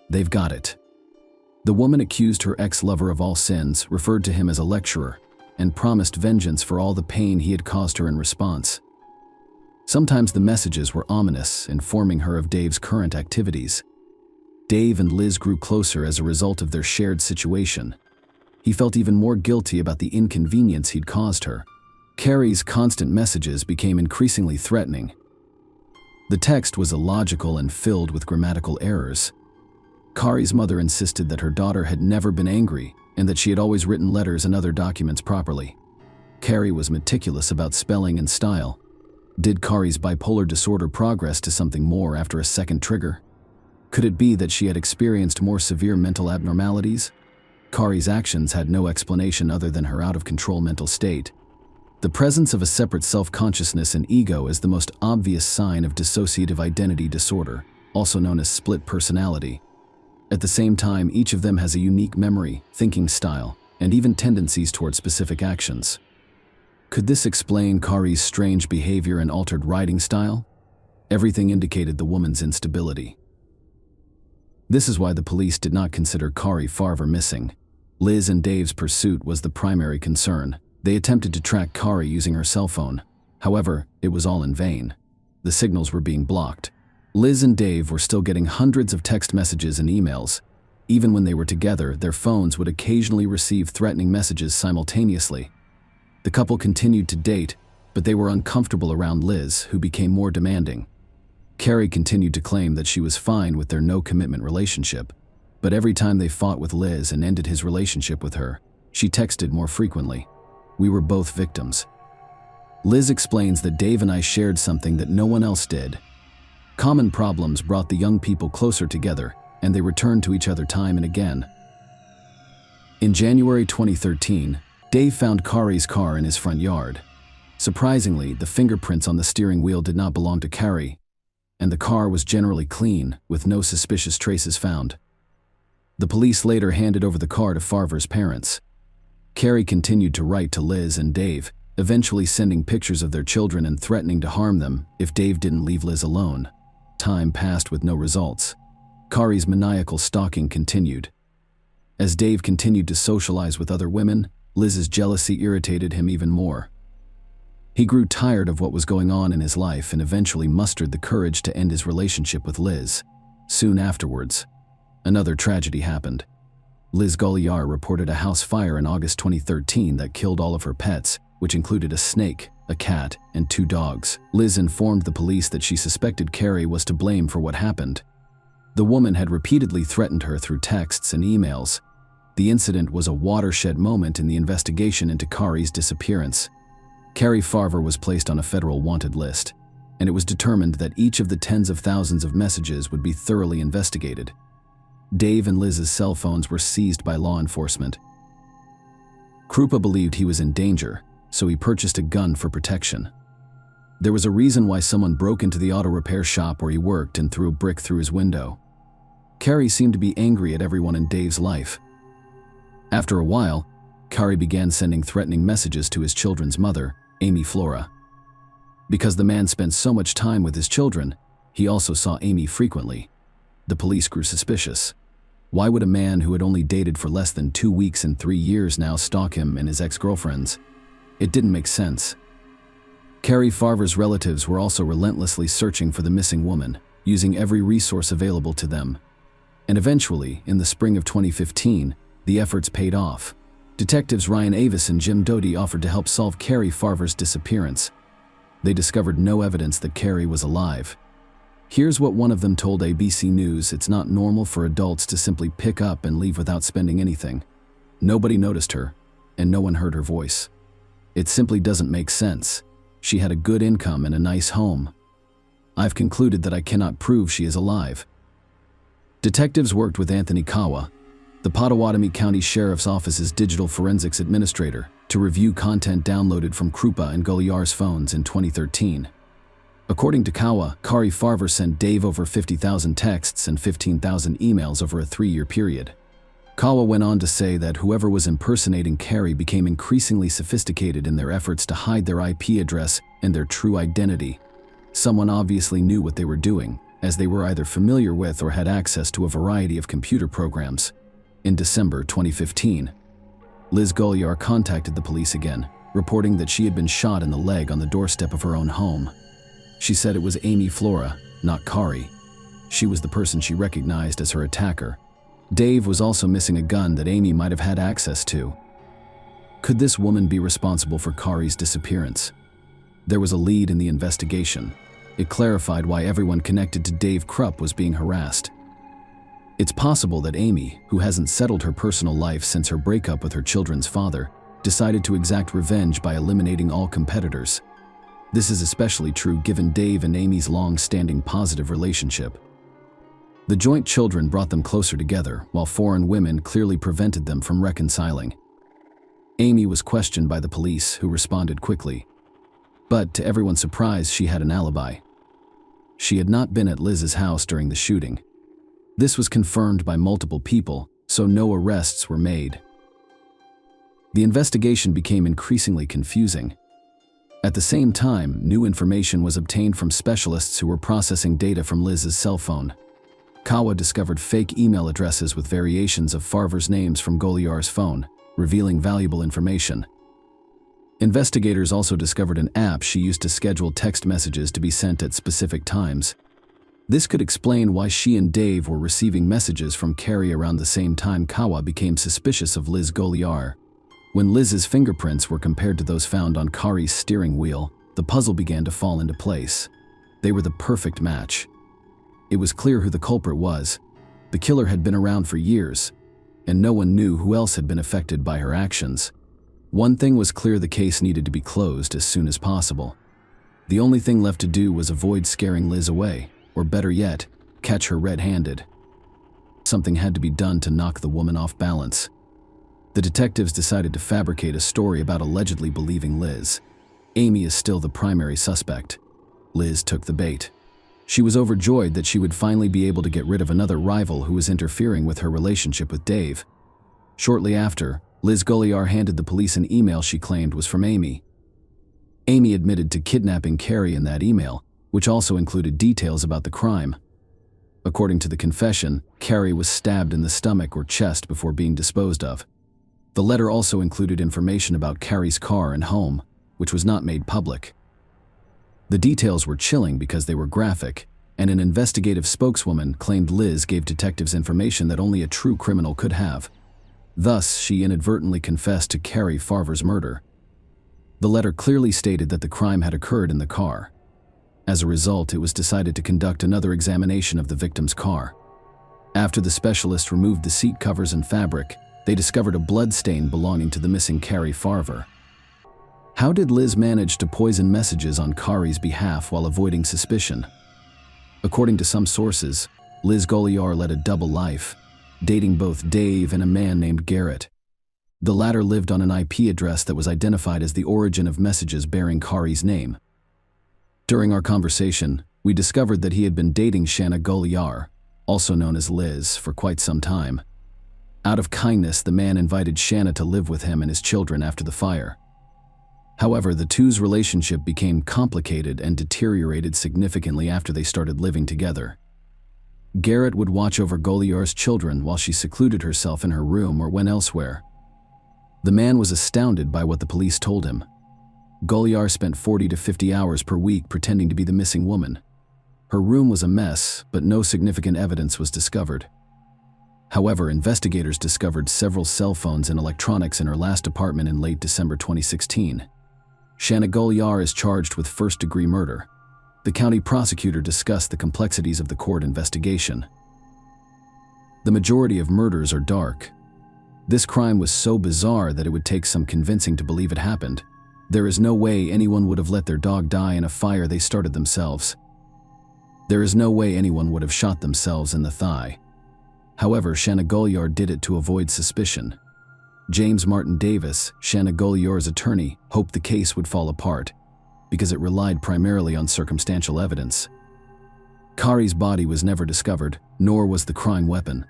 They've got it. The woman accused her ex-lover of all sins, referred to him as a lecturer, and promised vengeance for all the pain he had caused her in response. Sometimes the messages were ominous, informing her of Dave's current activities. Dave and Liz grew closer as a result of their shared situation. He felt even more guilty about the inconvenience he'd caused her. Carrie's constant messages became increasingly threatening. The text was illogical and filled with grammatical errors. Kari's mother insisted that her daughter had never been angry and that she had always written letters and other documents properly. Carrie was meticulous about spelling and style. Did Kari's bipolar disorder progress to something more after a second trigger? Could it be that she had experienced more severe mental abnormalities? Kari's actions had no explanation other than her out-of-control mental state. The presence of a separate self-consciousness and ego is the most obvious sign of dissociative identity disorder, also known as split personality. At the same time, each of them has a unique memory, thinking style, and even tendencies toward specific actions. Could this explain Kari's strange behavior and altered writing style? Everything indicated the woman's instability. This is why the police did not consider Kari Farver missing. Liz and Dave's pursuit was the primary concern. They attempted to track Kari using her cell phone. However, it was all in vain. The signals were being blocked. Liz and Dave were still getting hundreds of text messages and emails. Even when they were together, their phones would occasionally receive threatening messages simultaneously. The couple continued to date, but they were uncomfortable around Liz, who became more demanding. Carrie continued to claim that she was fine with their no-commitment relationship, but every time they fought with Liz and ended his relationship with her, she texted more frequently. We were both victims. Liz explains that Dave and I shared something that no one else did. Common problems brought the young people closer together, and they returned to each other time and again. In January 2013, Dave found Kari's car in his front yard. Surprisingly, the fingerprints on the steering wheel did not belong to Kari, and the car was generally clean, with no suspicious traces found. The police later handed over the car to Farver's parents. Carrie continued to write to Liz and Dave, eventually sending pictures of their children and threatening to harm them if Dave didn't leave Liz alone. Time passed with no results. Carrie's maniacal stalking continued. As Dave continued to socialize with other women, Liz's jealousy irritated him even more. He grew tired of what was going on in his life and eventually mustered the courage to end his relationship with Liz. Soon afterwards, another tragedy happened. Liz Goliar reported a house fire in August 2013 that killed all of her pets, which included a snake, a cat, and 2 dogs. Liz informed the police that she suspected Carrie was to blame for what happened. The woman had repeatedly threatened her through texts and emails. The incident was a watershed moment in the investigation into Carrie's disappearance. Carrie Farver was placed on a federal wanted list, and it was determined that each of the tens of thousands of messages would be thoroughly investigated. Dave and Liz's cell phones were seized by law enforcement. Krupa believed he was in danger, so he purchased a gun for protection. There was a reason why someone broke into the auto repair shop where he worked and threw a brick through his window. Carrie seemed to be angry at everyone in Dave's life. After a while, Carrie began sending threatening messages to his children's mother, Amy Flora. Because the man spent so much time with his children, he also saw Amy frequently. The police grew suspicious. Why would a man who had only dated for less than 2 weeks and 3 years now stalk him and his ex-girlfriends? It didn't make sense. Carrie Farver's relatives were also relentlessly searching for the missing woman, using every resource available to them. And eventually, in the spring of 2015, the efforts paid off. Detectives Ryan Avis and Jim Doty offered to help solve Carrie Farver's disappearance. They discovered no evidence that Carrie was alive. Here's what one of them told ABC News: "It's not normal for adults to simply pick up and leave without spending anything. Nobody noticed her, and no one heard her voice. It simply doesn't make sense. She had a good income and a nice home. I've concluded that I cannot prove she is alive." Detectives worked with Anthony Kawa, the Potawatomi County Sheriff's Office's digital forensics administrator, to review content downloaded from Krupa and Goliar's phones in 2013. According to Kawa, Carrie Farver sent Dave over 50,000 texts and 15,000 emails over a 3-year period. Kawa went on to say that whoever was impersonating Carrie became increasingly sophisticated in their efforts to hide their IP address and their true identity. Someone obviously knew what they were doing, as they were either familiar with or had access to a variety of computer programs. In December 2015, Liz Goliar contacted the police again, reporting that she had been shot in the leg on the doorstep of her own home. She said it was Amy Flora, not Carrie. She was the person she recognized as her attacker. Dave was also missing a gun that Amy might have had access to. Could this woman be responsible for Carrie's disappearance? There was a lead in the investigation. It clarified why everyone connected to Dave Krupp was being harassed. It's possible that Amy, who hasn't settled her personal life since her breakup with her children's father, decided to exact revenge by eliminating all competitors. This is especially true given Dave and Amy's long-standing positive relationship. The joint children brought them closer together, while foreign women clearly prevented them from reconciling. Amy was questioned by the police, who responded quickly. But to everyone's surprise, she had an alibi. She had not been at Liz's house during the shooting. This was confirmed by multiple people, so no arrests were made. The investigation became increasingly confusing. At the same time, new information was obtained from specialists who were processing data from Liz's cell phone. Kawa discovered fake email addresses with variations of Farver's names from Goliar's phone, revealing valuable information. Investigators also discovered an app she used to schedule text messages to be sent at specific times. This could explain why she and Dave were receiving messages from Carrie around the same time. Kawa became suspicious of Liz Goliar. When Liz's fingerprints were compared to those found on Carrie's steering wheel, the puzzle began to fall into place. They were the perfect match. It was clear who the culprit was. The killer had been around for years, and no one knew who else had been affected by her actions. One thing was clear: the case needed to be closed as soon as possible. The only thing left to do was avoid scaring Liz away, or better yet, catch her red-handed. Something had to be done to knock the woman off balance. The detectives decided to fabricate a story about allegedly believing Liz. Amy is still the primary suspect. Liz took the bait. She was overjoyed that she would finally be able to get rid of another rival who was interfering with her relationship with Dave. Shortly after, Liz Goliar handed the police an email she claimed was from Amy. Amy admitted to kidnapping Carrie in that email, which also included details about the crime. According to the confession, Carrie was stabbed in the stomach or chest before being disposed of. The letter also included information about Carrie's car and home, which was not made public. The details were chilling because they were graphic, and an investigative spokeswoman claimed Liz gave detectives information that only a true criminal could have. Thus, she inadvertently confessed to Carrie Farver's murder. The letter clearly stated that the crime had occurred in the car. As a result, it was decided to conduct another examination of the victim's car. After the specialist removed the seat covers and fabric, they discovered a blood stain belonging to the missing Carrie Farver. How did Liz manage to poison messages on Carrie's behalf while avoiding suspicion? According to some sources, Liz Goliar led a double life, dating both Dave and a man named Garrett. The latter lived on an IP address that was identified as the origin of messages bearing Carrie's name. During our conversation, we discovered that he had been dating Shanna Goliar, also known as Liz, for quite some time. Out of kindness, the man invited Shanna to live with him and his children after the fire. However, the two's relationship became complicated and deteriorated significantly after they started living together. Garrett would watch over Goliar's children while she secluded herself in her room or went elsewhere. The man was astounded by what the police told him. Goliar spent 40 to 50 hours per week pretending to be the missing woman. Her room was a mess, but no significant evidence was discovered. However, investigators discovered several cell phones and electronics in her last apartment in late December 2016. Shanna Goliar is charged with first-degree murder. The county prosecutor discussed the complexities of the court investigation. The majority of murders are dark. This crime was so bizarre that it would take some convincing to believe it happened. There is no way anyone would have let their dog die in a fire they started themselves. There is no way anyone would have shot themselves in the thigh. However, Shanna Goliar did it to avoid suspicion. James Martin Davis, Shanna Goliar's attorney, hoped the case would fall apart because it relied primarily on circumstantial evidence. Carrie's body was never discovered, nor was the crime weapon.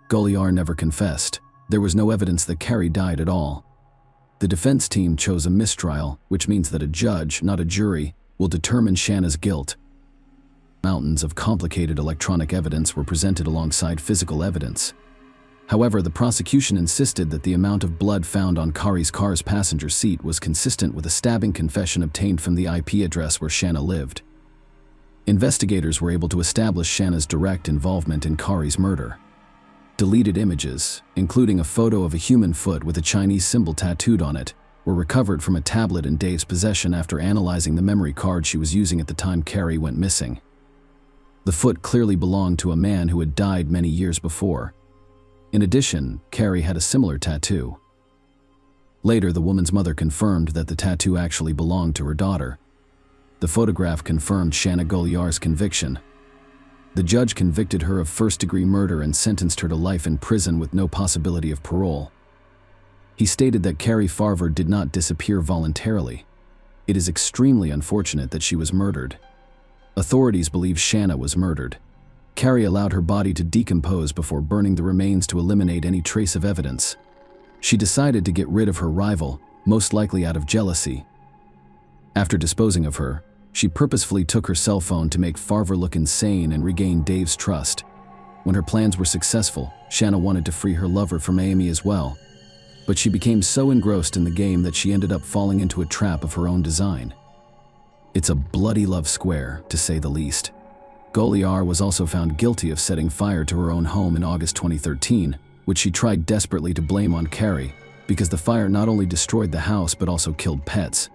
Goliar never confessed. There was no evidence that Carrie died at all. The defense team chose a mistrial, which means that a judge, not a jury, will determine Shanna's guilt. Mountains of complicated electronic evidence were presented alongside physical evidence. However, the prosecution insisted that the amount of blood found on Carrie's car's passenger seat was consistent with a stabbing confession obtained from the IP address where Shanna lived. Investigators were able to establish Shanna's direct involvement in Carrie's murder. Deleted images, including a photo of a human foot with a Chinese symbol tattooed on it, were recovered from a tablet in Dave's possession after analyzing the memory card she was using at the time Carrie went missing. The foot clearly belonged to a man who had died many years before. In addition, Carrie had a similar tattoo. Later, the woman's mother confirmed that the tattoo actually belonged to her daughter. The photograph confirmed Shanna Goliar's conviction. The judge convicted her of first-degree murder and sentenced her to life in prison with no possibility of parole. He stated that Carrie Farver did not disappear voluntarily. It is extremely unfortunate that she was murdered. Authorities believe Shanna was murdered. Carrie allowed her body to decompose before burning the remains to eliminate any trace of evidence. She decided to get rid of her rival, most likely out of jealousy. After disposing of her, she purposefully took her cell phone to make Farver look insane and regain Dave's trust. When her plans were successful, Shanna wanted to free her lover from Amy as well. But she became so engrossed in the game that she ended up falling into a trap of her own design. It's a bloody love square, to say the least. Goliar was also found guilty of setting fire to her own home in August 2013, which she tried desperately to blame on Carrie, because the fire not only destroyed the house but also killed pets.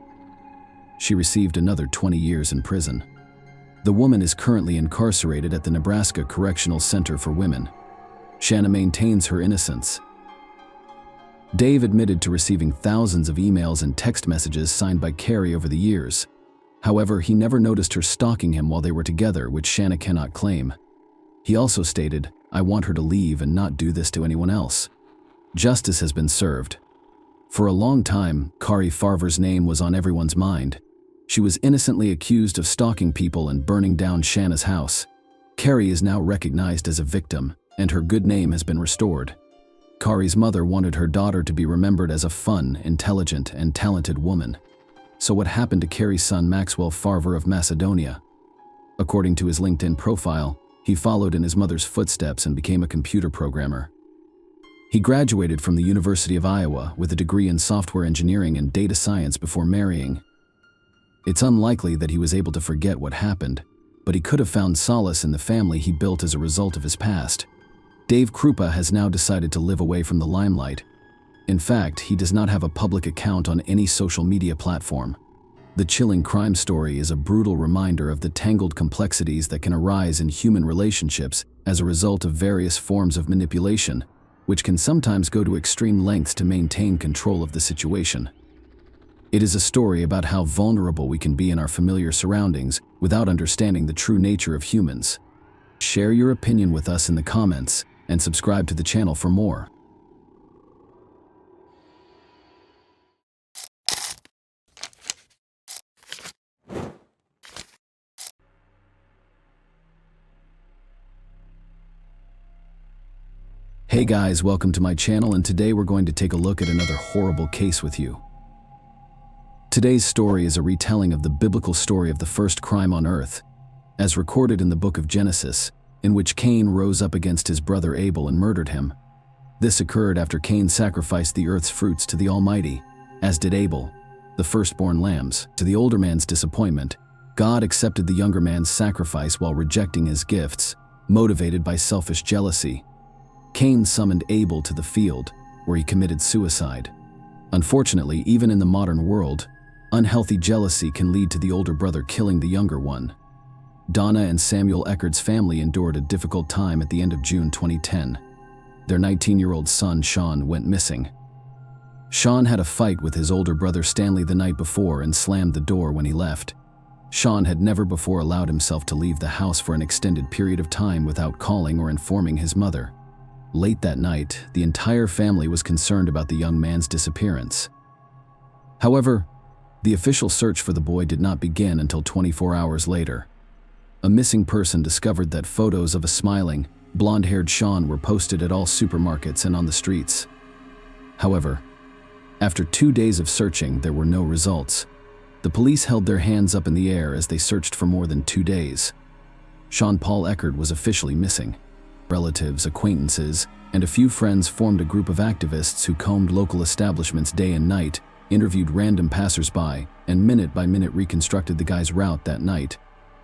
She received another 20 years in prison. The woman is currently incarcerated at the Nebraska Correctional Center for Women. Shanna maintains her innocence. Dave admitted to receiving thousands of emails and text messages signed by Carrie over the years. However, he never noticed her stalking him while they were together, which Shanna cannot claim. He also stated, "I want her to leave and not do this to anyone else." Justice has been served. For a long time, Carrie Farver's name was on everyone's mind. She was innocently accused of stalking people and burning down Shanna's house. Carrie is now recognized as a victim, and her good name has been restored. Kari's mother wanted her daughter to be remembered as a fun, intelligent, and talented woman. So what happened to Kari's son Maxwell Farver of Macedonia? According to his LinkedIn profile, he followed in his mother's footsteps and became a computer programmer. He graduated from the University of Iowa with a degree in software engineering and data science before marrying. It's unlikely that he was able to forget what happened, but he could have found solace in the family he built as a result of his past. Dave Krupa has now decided to live away from the limelight. In fact, he does not have a public account on any social media platform. The chilling crime story is a brutal reminder of the tangled complexities that can arise in human relationships as a result of various forms of manipulation, which can sometimes go to extreme lengths to maintain control of the situation. It is a story about how vulnerable we can be in our familiar surroundings without understanding the true nature of humans. Share your opinion with us in the comments and subscribe to the channel for more. Hey guys, welcome to my channel, and today we're going to take a look at another horrible case with you. Today's story is a retelling of the biblical story of the first crime on earth, as recorded in the book of Genesis, in which Cain rose up against his brother Abel and murdered him. This occurred after Cain sacrificed the earth's fruits to the Almighty, as did Abel, the firstborn lambs. To the older man's disappointment, God accepted the younger man's sacrifice while rejecting his gifts, motivated by selfish jealousy. Cain summoned Abel to the field, where he committed suicide. Unfortunately, even in the modern world, unhealthy jealousy can lead to the older brother killing the younger one. Donna and Samuel Eckerd's family endured a difficult time at the end of June 2010. Their 19-year-old son, Sean, went missing. Sean had a fight with his older brother Stanley the night before and slammed the door when he left. Sean had never before allowed himself to leave the house for an extended period of time without calling or informing his mother. Late that night, the entire family was concerned about the young man's disappearance. However, the official search for the boy did not begin until 24 hours later. A missing person discovered that photos of a smiling, blonde-haired Sean were posted at all supermarkets and on the streets. However, after 2 days of searching, there were no results. The police held their hands up in the air as they searched for more than 2 days. Sean Paul Eckerd was officially missing. Relatives, acquaintances, and a few friends formed a group of activists who combed local establishments day and night, interviewed random passersby, and minute by minute reconstructed the guy's route that night.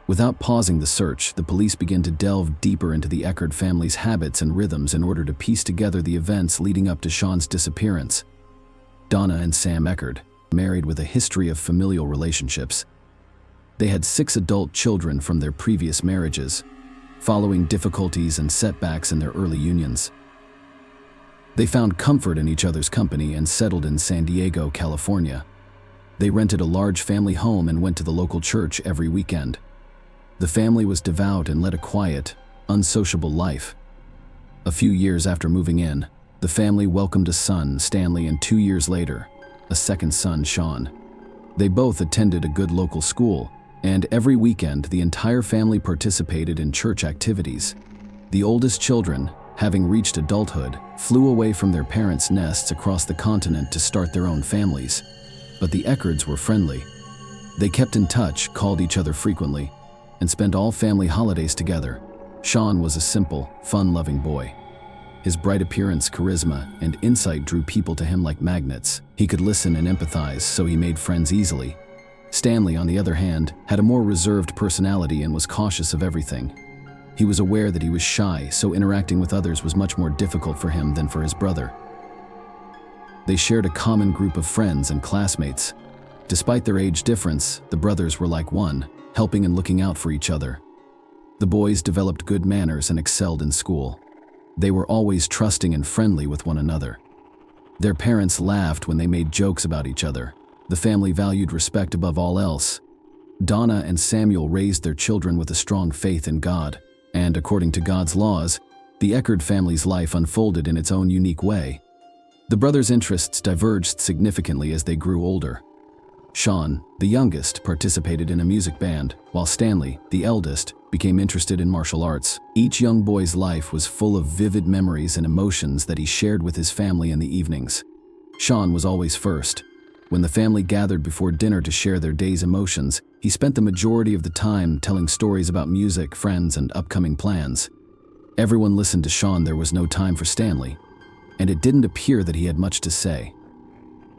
Without pausing the search, the police began to delve deeper into the Eckerd family's habits and rhythms in order to piece together the events leading up to Sean's disappearance. Donna and Sam Eckerd, married with a history of familial relationships. They had 6 adult children from their previous marriages, following difficulties and setbacks in their early unions. They found comfort in each other's company and settled in San Diego, California. They rented a large family home and went to the local church every weekend. The family was devout and led a quiet, unsociable life. A few years after moving in, the family welcomed a son, Stanley, and 2 years later, a second son, Sean. They both attended a good local school, and every weekend the entire family participated in church activities. The oldest children, having reached adulthood, flew away from their parents' nests across the continent to start their own families. But the Eckerds were friendly. They kept in touch, called each other frequently, and spent all family holidays together. Sean was a simple, fun-loving boy. His bright appearance, charisma, and insight drew people to him like magnets. He could listen and empathize, so he made friends easily. Stanley, on the other hand, had a more reserved personality and was cautious of everything. He was aware that he was shy, so interacting with others was much more difficult for him than for his brother. They shared a common group of friends and classmates. Despite their age difference, the brothers were like one, helping and looking out for each other. The boys developed good manners and excelled in school. They were always trusting and friendly with one another. Their parents laughed when they made jokes about each other. The family valued respect above all else. Donna and Samuel raised their children with a strong faith in God, and according to God's laws, the Eckerd family's life unfolded in its own unique way. The brothers' interests diverged significantly as they grew older. Sean, the youngest, participated in a music band, while Stanley, the eldest, became interested in martial arts. Each young boy's life was full of vivid memories and emotions that he shared with his family in the evenings. Sean was always first. When the family gathered before dinner to share their day's emotions, he spent the majority of the time telling stories about music, friends, and upcoming plans. Everyone listened to Sean. There was no time for Stanley, and it didn't appear that he had much to say.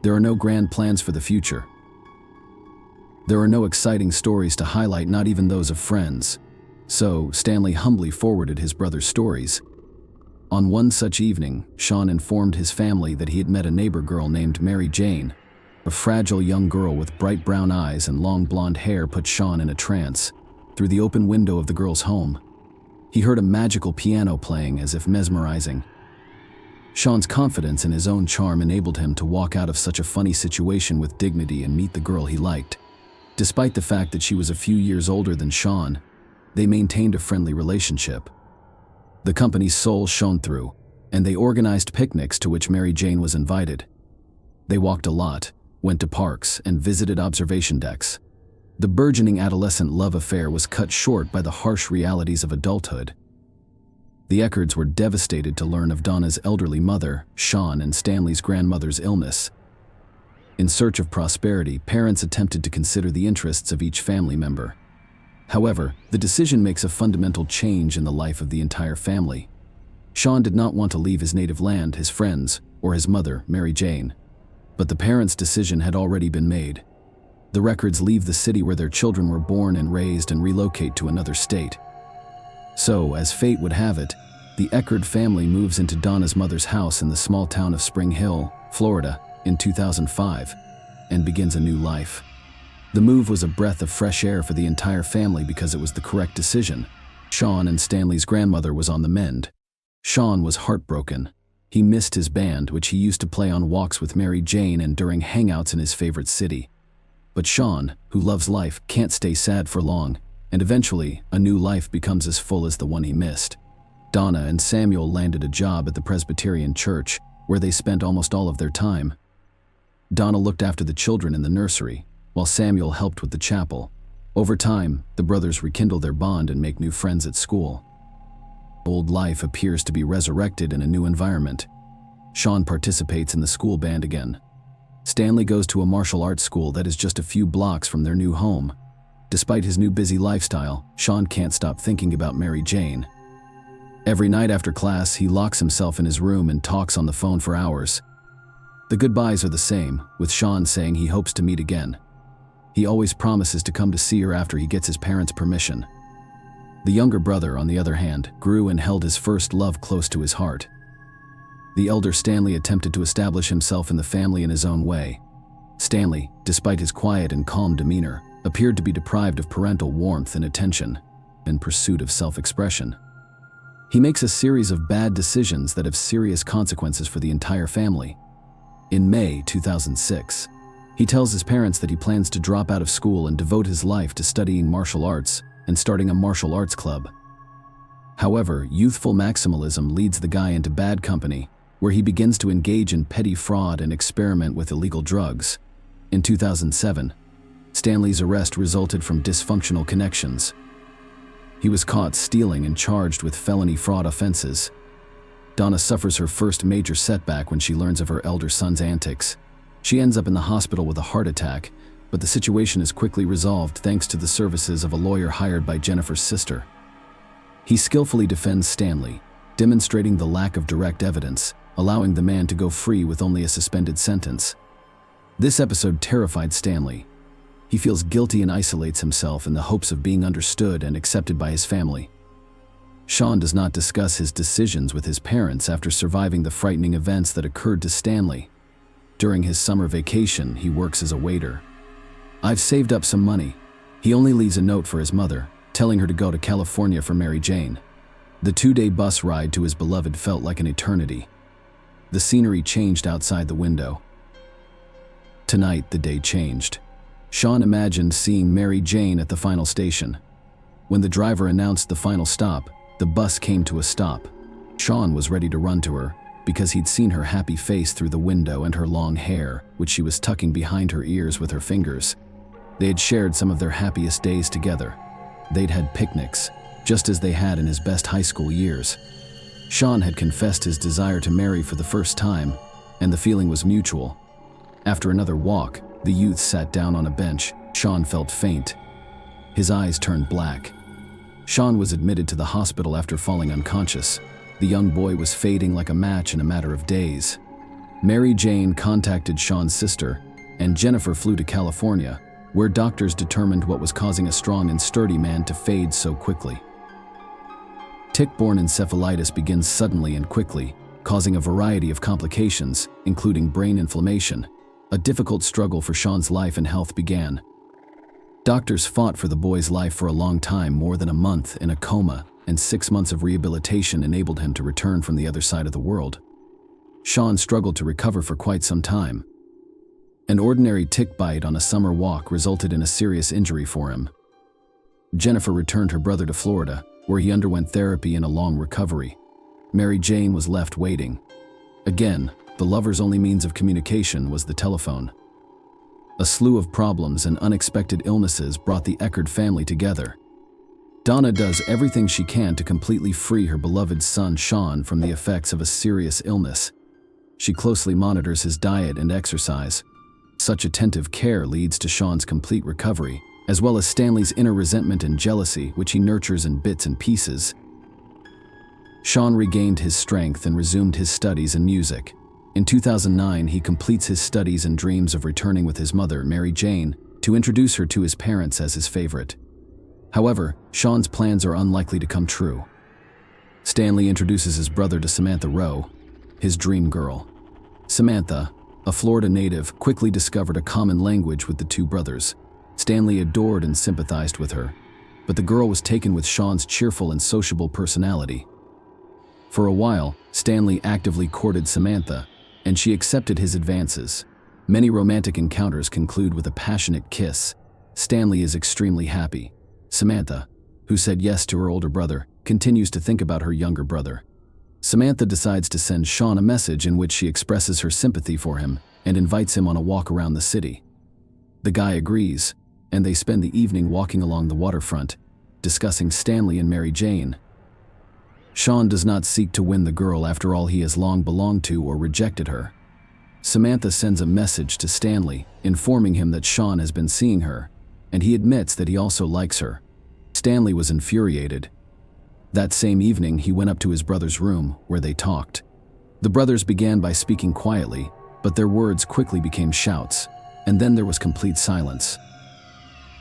There are no grand plans for the future. There are no exciting stories to highlight, not even those of friends. So, Stanley humbly forwarded his brother's stories. On one such evening, Sean informed his family that he had met a neighbor girl named Mary Jane. A fragile young girl with bright brown eyes and long blonde hair put Sean in a trance. Through the open window of the girl's home, he heard a magical piano playing, as if mesmerizing. Sean's confidence in his own charm enabled him to walk out of such a funny situation with dignity and meet the girl he liked. Despite the fact that she was a few years older than Sean, they maintained a friendly relationship. The company's soul shone through, and they organized picnics to which Mary Jane was invited. They walked a lot, went to parks, and visited observation decks. The burgeoning adolescent love affair was cut short by the harsh realities of adulthood. The Eckards were devastated to learn of Donna's elderly mother, Sean, and Stanley's grandmother's illness. In search of prosperity, parents attempted to consider the interests of each family member. However, the decision makes a fundamental change in the life of the entire family. Sean did not want to leave his native land, his friends, or his mother, Mary Jane. But the parents' decision had already been made. The Eckards leave the city where their children were born and raised and relocate to another state. So, as fate would have it, the Eckard family moves into Donna's mother's house in the small town of Spring Hill, Florida, in 2005, and begins a new life. The move was a breath of fresh air for the entire family because it was the correct decision. Sean and Stanley's grandmother was on the mend. Sean was heartbroken. He missed his band, which he used to play on walks with Mary Jane and during hangouts in his favorite city. But Sean, who loves life, can't stay sad for long, and eventually, a new life becomes as full as the one he missed. Donna and Samuel landed a job at the Presbyterian church, where they spent almost all of their time. Donna looked after the children in the nursery, while Samuel helped with the chapel. Over time, the brothers rekindle their bond and make new friends at school. Old life appears to be resurrected in a new environment. Sean participates in the school band again. Stanley goes to a martial arts school that is just a few blocks from their new home. Despite his new busy lifestyle, Sean can't stop thinking about Mary Jane. Every night after class, he locks himself in his room and talks on the phone for hours. The goodbyes are the same, with Sean saying he hopes to meet again. He always promises to come to see her after he gets his parents' permission. The younger brother, on the other hand, grew and held his first love close to his heart. The elder Stanley attempted to establish himself in the family in his own way. Stanley, despite his quiet and calm demeanor, appeared to be deprived of parental warmth and attention, in pursuit of self-expression. He makes a series of bad decisions that have serious consequences for the entire family. In May 2006, he tells his parents that he plans to drop out of school and devote his life to studying martial arts and starting a martial arts club. However, youthful maximalism leads the guy into bad company, where he begins to engage in petty fraud and experiment with illegal drugs. In 2007, Stanley's arrest resulted from dysfunctional connections. He was caught stealing and charged with felony fraud offenses. Donna suffers her first major setback when she learns of her elder son's antics. She ends up in the hospital with a heart attack, but the situation is quickly resolved thanks to the services of a lawyer hired by Jennifer's sister. He skillfully defends Stanley, demonstrating the lack of direct evidence, allowing the man to go free with only a suspended sentence. This episode terrified Stanley. He feels guilty and isolates himself in the hopes of being understood and accepted by his family. Sean does not discuss his decisions with his parents after surviving the frightening events that occurred to Stanley. During his summer vacation, he works as a waiter. "I've saved up some money." He only leaves a note for his mother, telling her to go to California for Mary Jane. The 2-day bus ride to his beloved felt like an eternity. The scenery changed outside the window. Tonight, the day changed. Sean imagined seeing Mary Jane at the final station. When the driver announced the final stop, the bus came to a stop. Sean was ready to run to her, because he'd seen her happy face through the window and her long hair, which she was tucking behind her ears with her fingers. They had shared some of their happiest days together. They'd had picnics, just as they had in his best high school years. Sean had confessed his desire to marry for the first time, and the feeling was mutual. After another walk, the youth sat down on a bench. Sean felt faint. His eyes turned black. Sean was admitted to the hospital after falling unconscious. The young boy was fading like a match in a matter of days. Mary Jane contacted Sean's sister, and Jennifer flew to California, where doctors determined what was causing a strong and sturdy man to fade so quickly. Tick-borne encephalitis begins suddenly and quickly, causing a variety of complications, including brain inflammation. A difficult struggle for Sean's life and health began. Doctors fought for the boy's life for a long time, more than a month in a coma, and 6 months of rehabilitation enabled him to return from the other side of the world. Sean struggled to recover for quite some time. An ordinary tick bite on a summer walk resulted in a serious injury for him. Jennifer returned her brother to Florida, where he underwent therapy and a long recovery. Mary Jane was left waiting. Again, the lovers' only means of communication was the telephone. A slew of problems and unexpected illnesses brought the Eckerd family together. Donna does everything she can to completely free her beloved son Sean from the effects of a serious illness. She closely monitors his diet and exercise. Such attentive care leads to Sean's complete recovery, as well as Stanley's inner resentment and jealousy, which he nurtures in bits and pieces. Sean regained his strength and resumed his studies in music. In 2009, he completes his studies and dreams of returning with his mother, Mary Jane, to introduce her to his parents as his favorite. However, Sean's plans are unlikely to come true. Stanley introduces his brother to Samantha Rowe, his dream girl. Samantha, a Florida native, quickly discovered a common language with the two brothers. Stanley adored and sympathized with her, but the girl was taken with Sean's cheerful and sociable personality. For a while, Stanley actively courted Samantha, and she accepted his advances. Many romantic encounters conclude with a passionate kiss. Stanley is extremely happy. Samantha, who said yes to her older brother, continues to think about her younger brother. Samantha decides to send Sean a message in which she expresses her sympathy for him and invites him on a walk around the city. The guy agrees, and they spend the evening walking along the waterfront, discussing Stanley and Mary Jane. Sean does not seek to win the girl. After all, he has long belonged to or rejected her. Samantha sends a message to Stanley, informing him that Sean has been seeing her, and he admits that he also likes her. Stanley was infuriated. That same evening, he went up to his brother's room, where they talked. The brothers began by speaking quietly, but their words quickly became shouts, and then there was complete silence.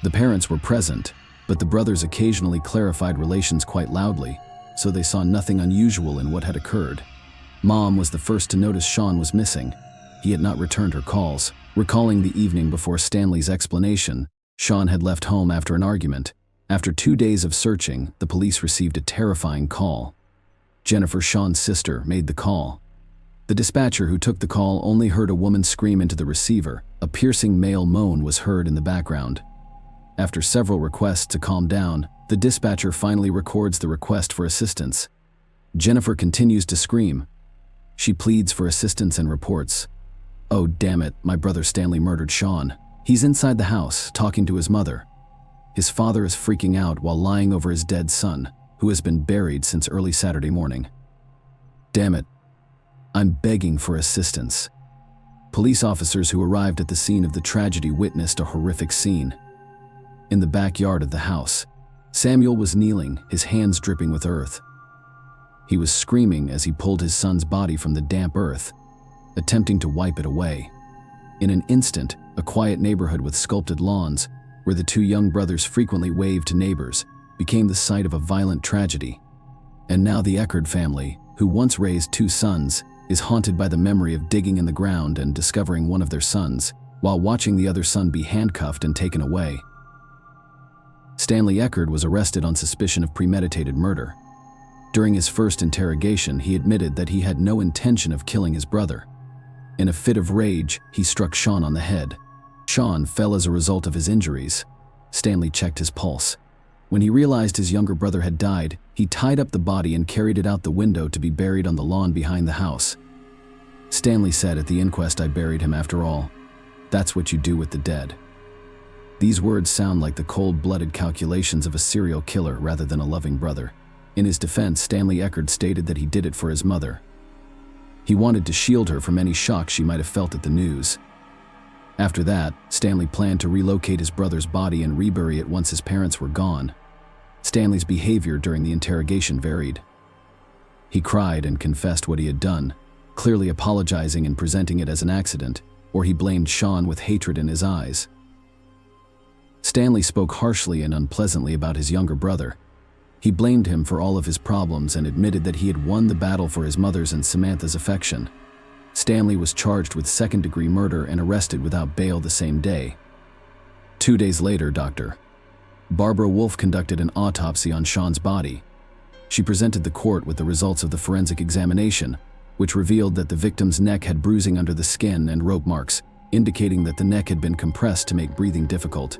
The parents were present, but the brothers occasionally clarified relations quite loudly, so they saw nothing unusual in what had occurred. Mom was the first to notice Sean was missing. He had not returned her calls. Recalling the evening before Stanley's explanation, Sean had left home after an argument. After 2 days of searching, the police received a terrifying call. Jennifer, Sean's sister, made the call. The dispatcher who took the call only heard a woman scream into the receiver. A piercing male moan was heard in the background. After several requests to calm down, the dispatcher finally records the request for assistance. Jennifer continues to scream. She pleads for assistance and reports, "Oh, damn it, my brother Stanley murdered Sean. He's inside the house, talking to his mother. His father is freaking out while lying over his dead son, who has been buried since early Saturday morning. Damn it. I'm begging for assistance." Police officers who arrived at the scene of the tragedy witnessed a horrific scene. In the backyard of the house, Samuel was kneeling, his hands dripping with earth. He was screaming as he pulled his son's body from the damp earth, attempting to wipe it away. In an instant, a quiet neighborhood with sculpted lawns, where the two young brothers frequently waved to neighbors, became the site of a violent tragedy. And now the Eckerd family, who once raised 2 sons, is haunted by the memory of digging in the ground and discovering one of their sons, while watching the other son be handcuffed and taken away. Stanley Eckerd was arrested on suspicion of premeditated murder. During his first interrogation, he admitted that he had no intention of killing his brother. In a fit of rage, he struck Sean on the head. Sean fell as a result of his injuries. Stanley checked his pulse. When he realized his younger brother had died, he tied up the body and carried it out the window to be buried on the lawn behind the house. Stanley said at the inquest, "I buried him after all. That's what you do with the dead." These words sound like the cold-blooded calculations of a serial killer rather than a loving brother. In his defense, Stanley Eckert stated that he did it for his mother. He wanted to shield her from any shock she might have felt at the news. After that, Stanley planned to relocate his brother's body and rebury it once his parents were gone. Stanley's behavior during the interrogation varied. He cried and confessed what he had done, clearly apologizing and presenting it as an accident, or he blamed Sean with hatred in his eyes. Stanley spoke harshly and unpleasantly about his younger brother. He blamed him for all of his problems and admitted that he had won the battle for his mother's and Samantha's affection. Stanley was charged with second-degree murder and arrested without bail the same day. 2 days later, Dr. Barbara Wolf conducted an autopsy on Sean's body. She presented the court with the results of the forensic examination, which revealed that the victim's neck had bruising under the skin and rope marks, indicating that the neck had been compressed to make breathing difficult.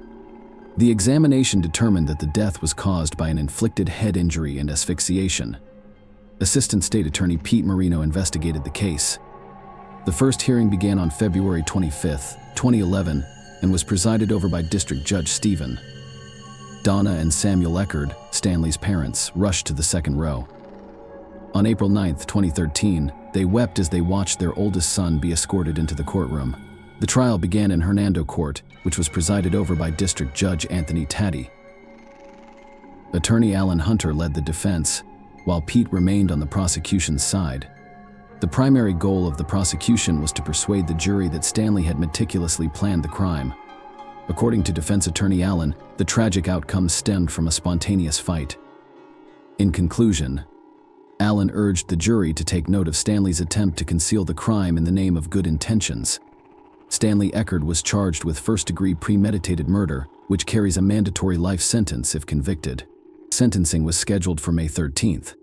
The examination determined that the death was caused by an inflicted head injury and asphyxiation. Assistant State Attorney Pete Marino investigated the case. The first hearing began on February 25, 2011, and was presided over by District Judge Stephen. Donna and Samuel Eckert, Stanley's parents, rushed to the second row. On April 9, 2013, they wept as they watched their oldest son be escorted into the courtroom. The trial began in Hernando Court, which was presided over by District Judge Anthony Taddy. Attorney Alan Hunter led the defense, while Pete remained on the prosecution's side. The primary goal of the prosecution was to persuade the jury that Stanley had meticulously planned the crime. According to defense attorney Allen, the tragic outcome stemmed from a spontaneous fight. In conclusion, Allen urged the jury to take note of Stanley's attempt to conceal the crime in the name of good intentions. Stanley Eckert was charged with first-degree premeditated murder, which carries a mandatory life sentence if convicted. Sentencing was scheduled for May 13th.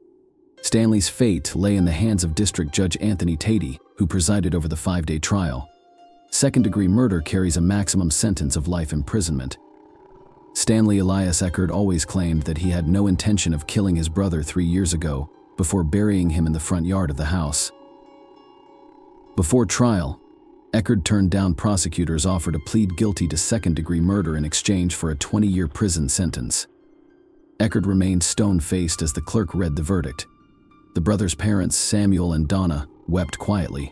Stanley's fate lay in the hands of District Judge Anthony Taddy, who presided over the 5-day trial. Second-degree murder carries a maximum sentence of life imprisonment. Stanley Elias Eckert always claimed that he had no intention of killing his brother 3 years ago, before burying him in the front yard of the house. Before trial, Eckert turned down prosecutors' offer to plead guilty to second-degree murder in exchange for a 20-year prison sentence. Eckert remained stone-faced as the clerk read the verdict. The brothers' parents, Samuel and Donna, wept quietly.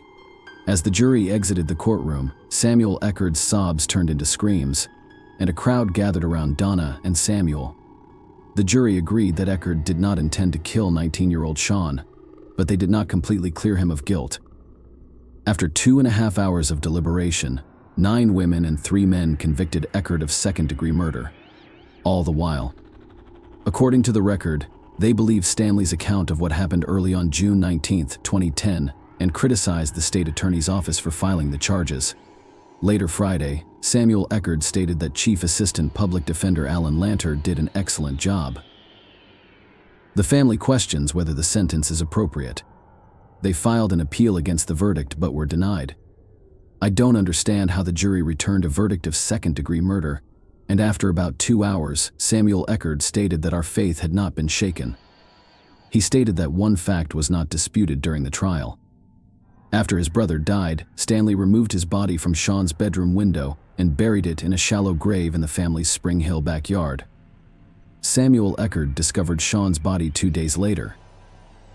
As the jury exited the courtroom, Samuel Eckert's sobs turned into screams, and a crowd gathered around Donna and Samuel. The jury agreed that Eckert did not intend to kill 19-year-old Sean, but they did not completely clear him of guilt. After 2.5 hours of deliberation, 9 women and 3 men convicted Eckert of second-degree murder. All the while, according to the record, they believed Stanley's account of what happened early on June 19, 2010, and criticized the state attorney's office for filing the charges. Later Friday, Samuel Eckert stated that Chief Assistant Public Defender Alan Lanter did an excellent job. The family questions whether the sentence is appropriate. They filed an appeal against the verdict but were denied. "I don't understand how the jury returned a verdict of second-degree murder," and after about 2 hours, Samuel Eckert stated that our faith had not been shaken. He stated that one fact was not disputed during the trial. After his brother died, Stanley removed his body from Sean's bedroom window and buried it in a shallow grave in the family's Spring Hill backyard. Samuel Eckert discovered Sean's body 2 days later.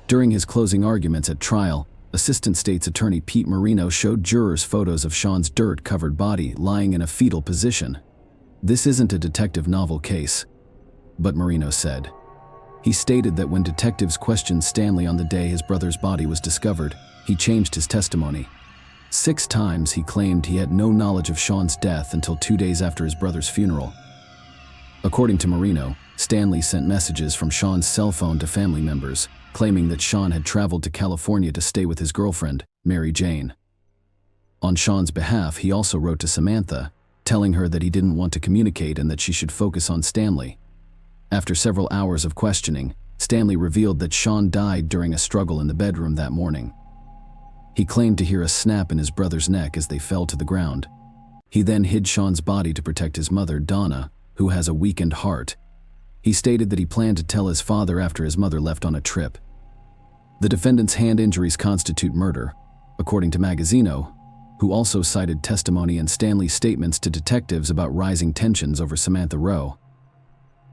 During his closing arguments at trial, Assistant State's Attorney Pete Marino showed jurors photos of Sean's dirt-covered body lying in a fetal position. "This isn't a detective novel case," but Marino said. He stated that when detectives questioned Stanley on the day his brother's body was discovered, he changed his testimony. 6 times he claimed he had no knowledge of Sean's death until 2 days after his brother's funeral. According to Marino, Stanley sent messages from Sean's cell phone to family members, claiming that Sean had traveled to California to stay with his girlfriend, Mary Jane. On Sean's behalf, he also wrote to Samantha, telling her that he didn't want to communicate and that she should focus on Stanley. After several hours of questioning, Stanley revealed that Sean died during a struggle in the bedroom that morning. He claimed to hear a snap in his brother's neck as they fell to the ground. He then hid Sean's body to protect his mother, Donna, who has a weakened heart. He stated that he planned to tell his father after his mother left on a trip. The defendant's hand injuries constitute murder. according to Magazzino, who also cited testimony and Stanley's statements to detectives about rising tensions over Samantha Rowe.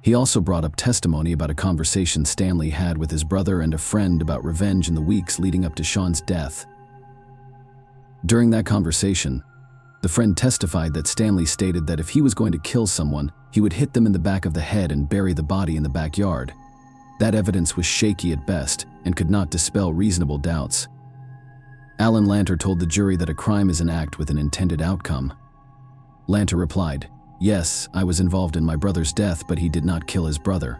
He also brought up testimony about a conversation Stanley had with his brother and a friend about revenge in the weeks leading up to Sean's death. During that conversation, the friend testified that Stanley stated that if he was going to kill someone, he would hit them in the back of the head and bury the body in the backyard. That evidence was shaky at best and could not dispel reasonable doubts. Alan Lanter told the jury that a crime is an act with an intended outcome. Lanter replied, "Yes, I was involved in my brother's death, but he did not kill his brother."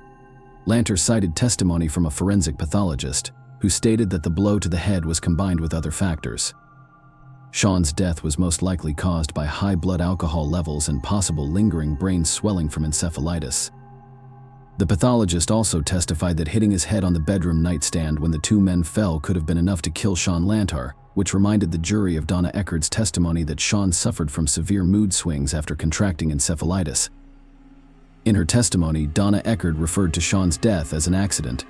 Lanter cited testimony from a forensic pathologist, who stated that the blow to the head was combined with other factors. Sean's death was most likely caused by high blood alcohol levels and possible lingering brain swelling from encephalitis. The pathologist also testified that hitting his head on the bedroom nightstand when the two men fell could have been enough to kill Sean Lanter, which reminded the jury of Donna Eckerd's testimony that Sean suffered from severe mood swings after contracting encephalitis. In her testimony, Donna Eckerd referred to Sean's death as an accident.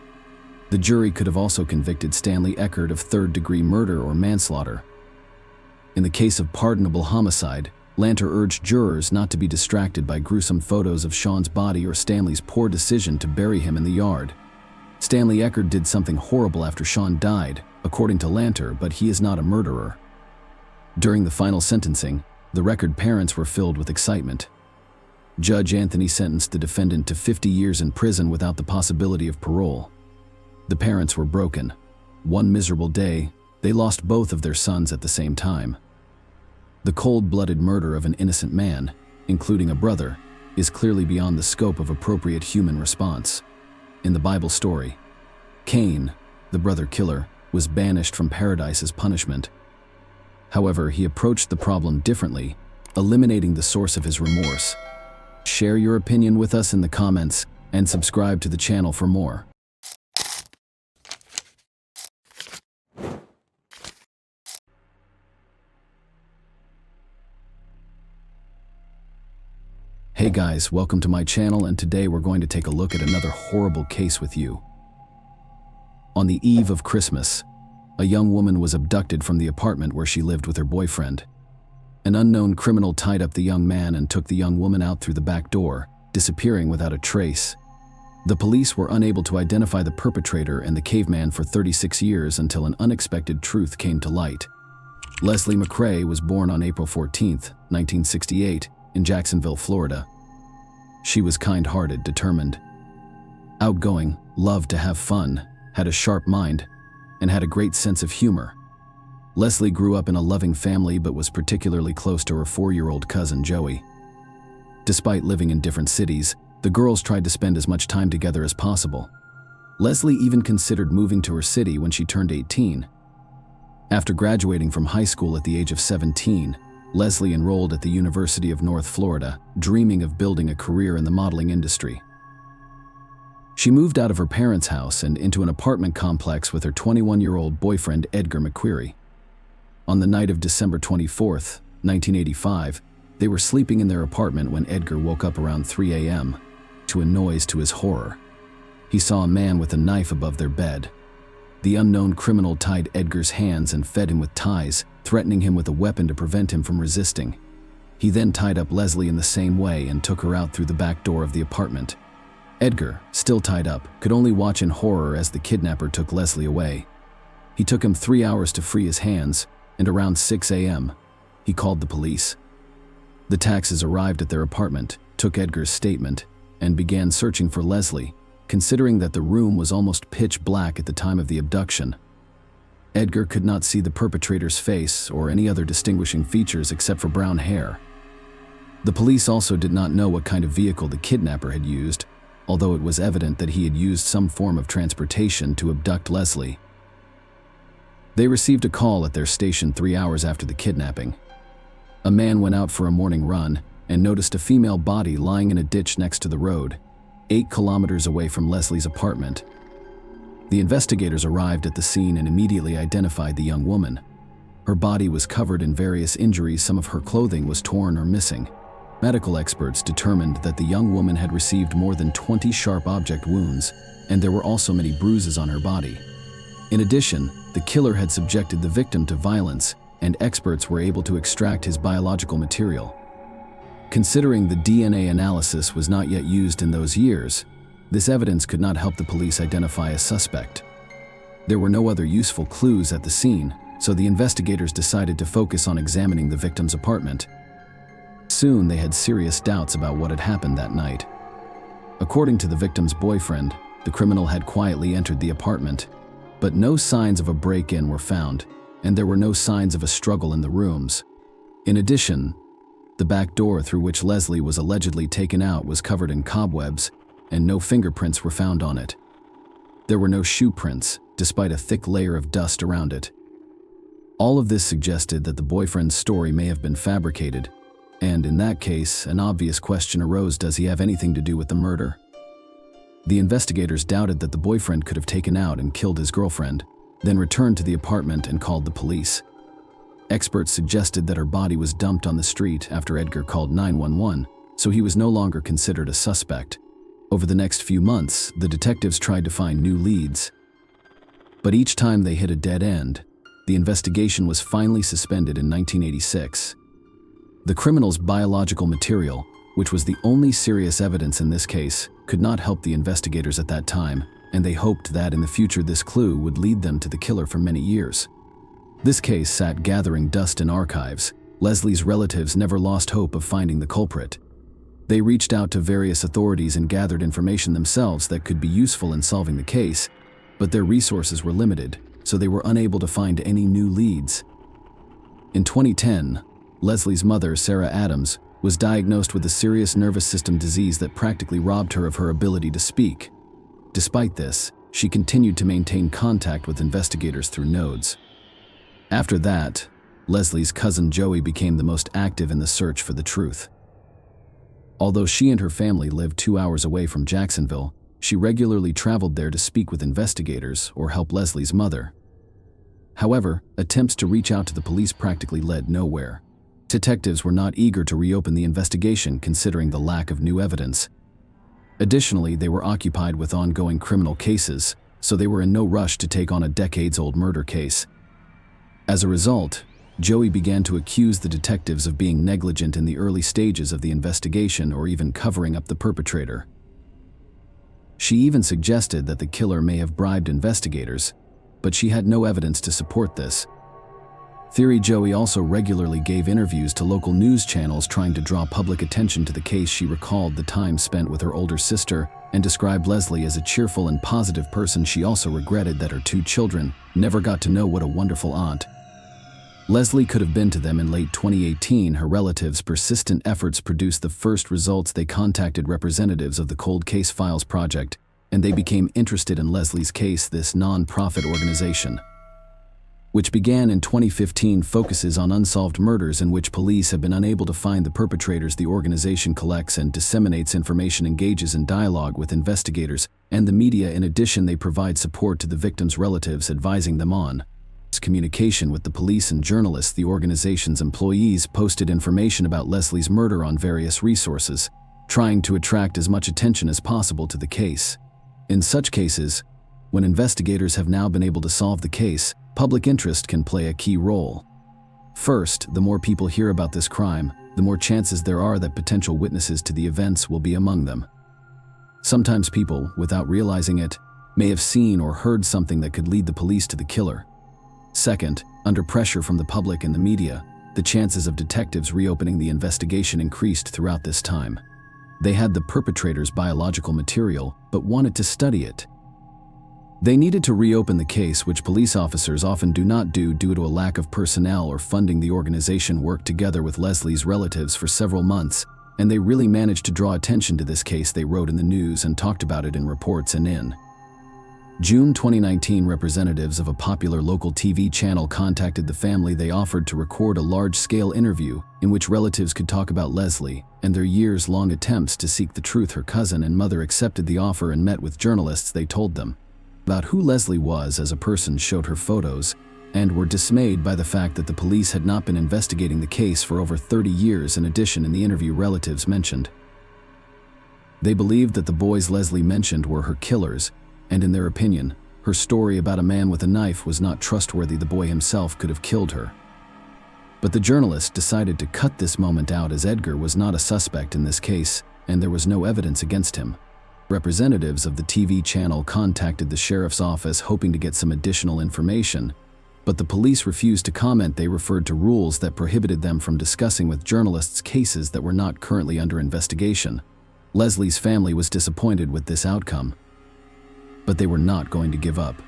The jury could have also convicted Stanley Eckerd of third-degree murder or manslaughter. In the case of pardonable homicide, Lanter urged jurors not to be distracted by gruesome photos of Sean's body or Stanley's poor decision to bury him in the yard. Stanley Eckerd did something horrible after Sean died, according to Lanter, but he is not a murderer. During the final sentencing, the Eckerd parents were filled with excitement. Judge Anthony sentenced the defendant to 50 years in prison without the possibility of parole. The parents were broken. One miserable day, they lost both of their sons at the same time. The cold-blooded murder of an innocent man, including a brother, is clearly beyond the scope of appropriate human response. In the Bible story, Cain, the brother killer, was banished from paradise as punishment. However, he approached the problem differently, eliminating the source of his remorse. Share your opinion with us in the comments and subscribe to the channel for more. Hey guys, welcome to my channel, and today we're going to take a look at another horrible case with you. On the eve of Christmas, a young woman was abducted from the apartment where she lived with her boyfriend. An unknown criminal tied up the young man and took the young woman out through the back door, disappearing without a trace. The police were unable to identify the perpetrator and the caveman for 36 years until an unexpected truth came to light. Leslie McRae was born on April 14, 1968, in Jacksonville, Florida. She was kind-hearted, determined, outgoing, loved to have fun, had a sharp mind, and had a great sense of humor. Leslie grew up in a loving family but was particularly close to her 4-year-old cousin Joey. Despite living in different cities, the girls tried to spend as much time together as possible. Leslie even considered moving to her city when she turned 18. After graduating from high school at the age of 17, Leslie enrolled at the University of North Florida, dreaming of building a career in the modeling industry. She moved out of her parents' house and into an apartment complex with her 21-year-old boyfriend Edgar McQuarrie. On the night of December 24, 1985, they were sleeping in their apartment when Edgar woke up around 3 a.m. to a noise to his horror. He saw a man with a knife above their bed. The unknown criminal tied Edgar's hands and fed him with ties, threatening him with a weapon to prevent him from resisting. He then tied up Leslie in the same way and took her out through the back door of the apartment. Edgar, still tied up, could only watch in horror as the kidnapper took Leslie away. He took him 3 hours to free his hands, and around 6 a.m., he called the police. The taxis arrived at their apartment, took Edgar's statement, and began searching for Leslie, considering that the room was almost pitch black at the time of the abduction. Edgar could not see the perpetrator's face or any other distinguishing features except for brown hair. The police also did not know what kind of vehicle the kidnapper had used, although it was evident that he had used some form of transportation to abduct Leslie. They received a call at their station 3 hours after the kidnapping. A man went out for a morning run and noticed a female body lying in a ditch next to the road, 8 kilometers away from Leslie's apartment. The investigators arrived at the scene and immediately identified the young woman. Her body was covered in various injuries. Some of her clothing was torn or missing. Medical experts determined that the young woman had received more than 20 sharp object wounds, and there were also many bruises on her body. In addition, the killer had subjected the victim to violence, and experts were able to extract his biological material. Considering the DNA analysis was not yet used in those years, this evidence could not help the police identify a suspect. There were no other useful clues at the scene, so the investigators decided to focus on examining the victim's apartment. Soon they had serious doubts about what had happened that night. According to the victim's boyfriend, the criminal had quietly entered the apartment, but no signs of a break-in were found, and there were no signs of a struggle in the rooms. In addition, the back door through which Leslie was allegedly taken out was covered in cobwebs, and no fingerprints were found on it. There were no shoe prints, despite a thick layer of dust around it. All of this suggested that the boyfriend's story may have been fabricated, and in that case, an obvious question arose: does he have anything to do with the murder? The investigators doubted that the boyfriend could have taken out and killed his girlfriend, then returned to the apartment and called the police. Experts suggested that her body was dumped on the street after Edgar called 911, so he was no longer considered a suspect. Over the next few months, the detectives tried to find new leads. But each time they hit a dead end, the investigation was finally suspended in 1986. The criminal's biological material, which was the only serious evidence in this case, could not help the investigators at that time, and they hoped that in the future this clue would lead them to the killer for many years. This case sat gathering dust in archives. Leslie's relatives never lost hope of finding the culprit. They reached out to various authorities and gathered information themselves that could be useful in solving the case, but their resources were limited, so they were unable to find any new leads. In 2010, Leslie's mother, Sarah Adams, was diagnosed with a serious nervous system disease that practically robbed her of her ability to speak. Despite this, she continued to maintain contact with investigators through nodes. After that, Leslie's cousin Joey became the most active in the search for the truth. Although she and her family lived 2 hours away from Jacksonville, she regularly traveled there to speak with investigators or help Leslie's mother. However, attempts to reach out to the police practically led nowhere. Detectives were not eager to reopen the investigation considering the lack of new evidence. Additionally, they were occupied with ongoing criminal cases, so they were in no rush to take on a decades-old murder case. As a result, Joey began to accuse the detectives of being negligent in the early stages of the investigation or even covering up the perpetrator. She even suggested that the killer may have bribed investigators, but she had no evidence to support this. Theory Joey also regularly gave interviews to local news channels trying to draw public attention to the case. She recalled the time spent with her older sister and described Leslie as a cheerful and positive person. She also regretted that her 2 children never got to know what a wonderful aunt Leslie could have been to them. In late 2018, her relatives' persistent efforts produced the first results. They contacted representatives of the Cold Case Files Project, and they became interested in Leslie's case. This non-profit organization, which began in 2015, focuses on unsolved murders in which police have been unable to find the perpetrators. The organization collects and disseminates information, engages in dialogue with investigators and the media. In addition, they provide support to the victims' relatives, advising them on communication with the police and journalists. The organization's employees posted information about Leslie's murder on various resources, trying to attract as much attention as possible to the case. In such cases, when investigators have now been able to solve the case, public interest can play a key role. First, the more people hear about this crime, the more chances there are that potential witnesses to the events will be among them. Sometimes people, without realizing it, may have seen or heard something that could lead the police to the killer. Second, under pressure from the public and the media, the chances of detectives reopening the investigation increased throughout this time. They had the perpetrator's biological material, but wanted to study it. They needed to reopen the case, which police officers often do not do due to a lack of personnel or funding. The organization worked together with Leslie's relatives for several months, and they really managed to draw attention to this case. They wrote in the news and talked about it in reports. And in June 2019, representatives of a popular local TV channel contacted the family. They offered to record a large-scale interview in which relatives could talk about Leslie and their years-long attempts to seek the truth. Her cousin and mother accepted the offer and met with journalists. They told them about who Leslie was as a person, showed her photos, and were dismayed by the fact that the police had not been investigating the case for over 30 years. In addition, in the interview, relatives mentioned they believed that the boys Leslie mentioned were her killers, and in their opinion, Her story about a man with a knife was not trustworthy. The boy himself could have killed her. But the journalist decided to cut this moment out, as Edgar was not a suspect in this case, and there was no evidence against him. Representatives of the TV channel contacted the sheriff's office hoping to get some additional information, but the police refused to comment. They referred to rules that prohibited them from discussing with journalists cases that were not currently under investigation. Leslie's family was disappointed with this outcome, but they were not going to give up.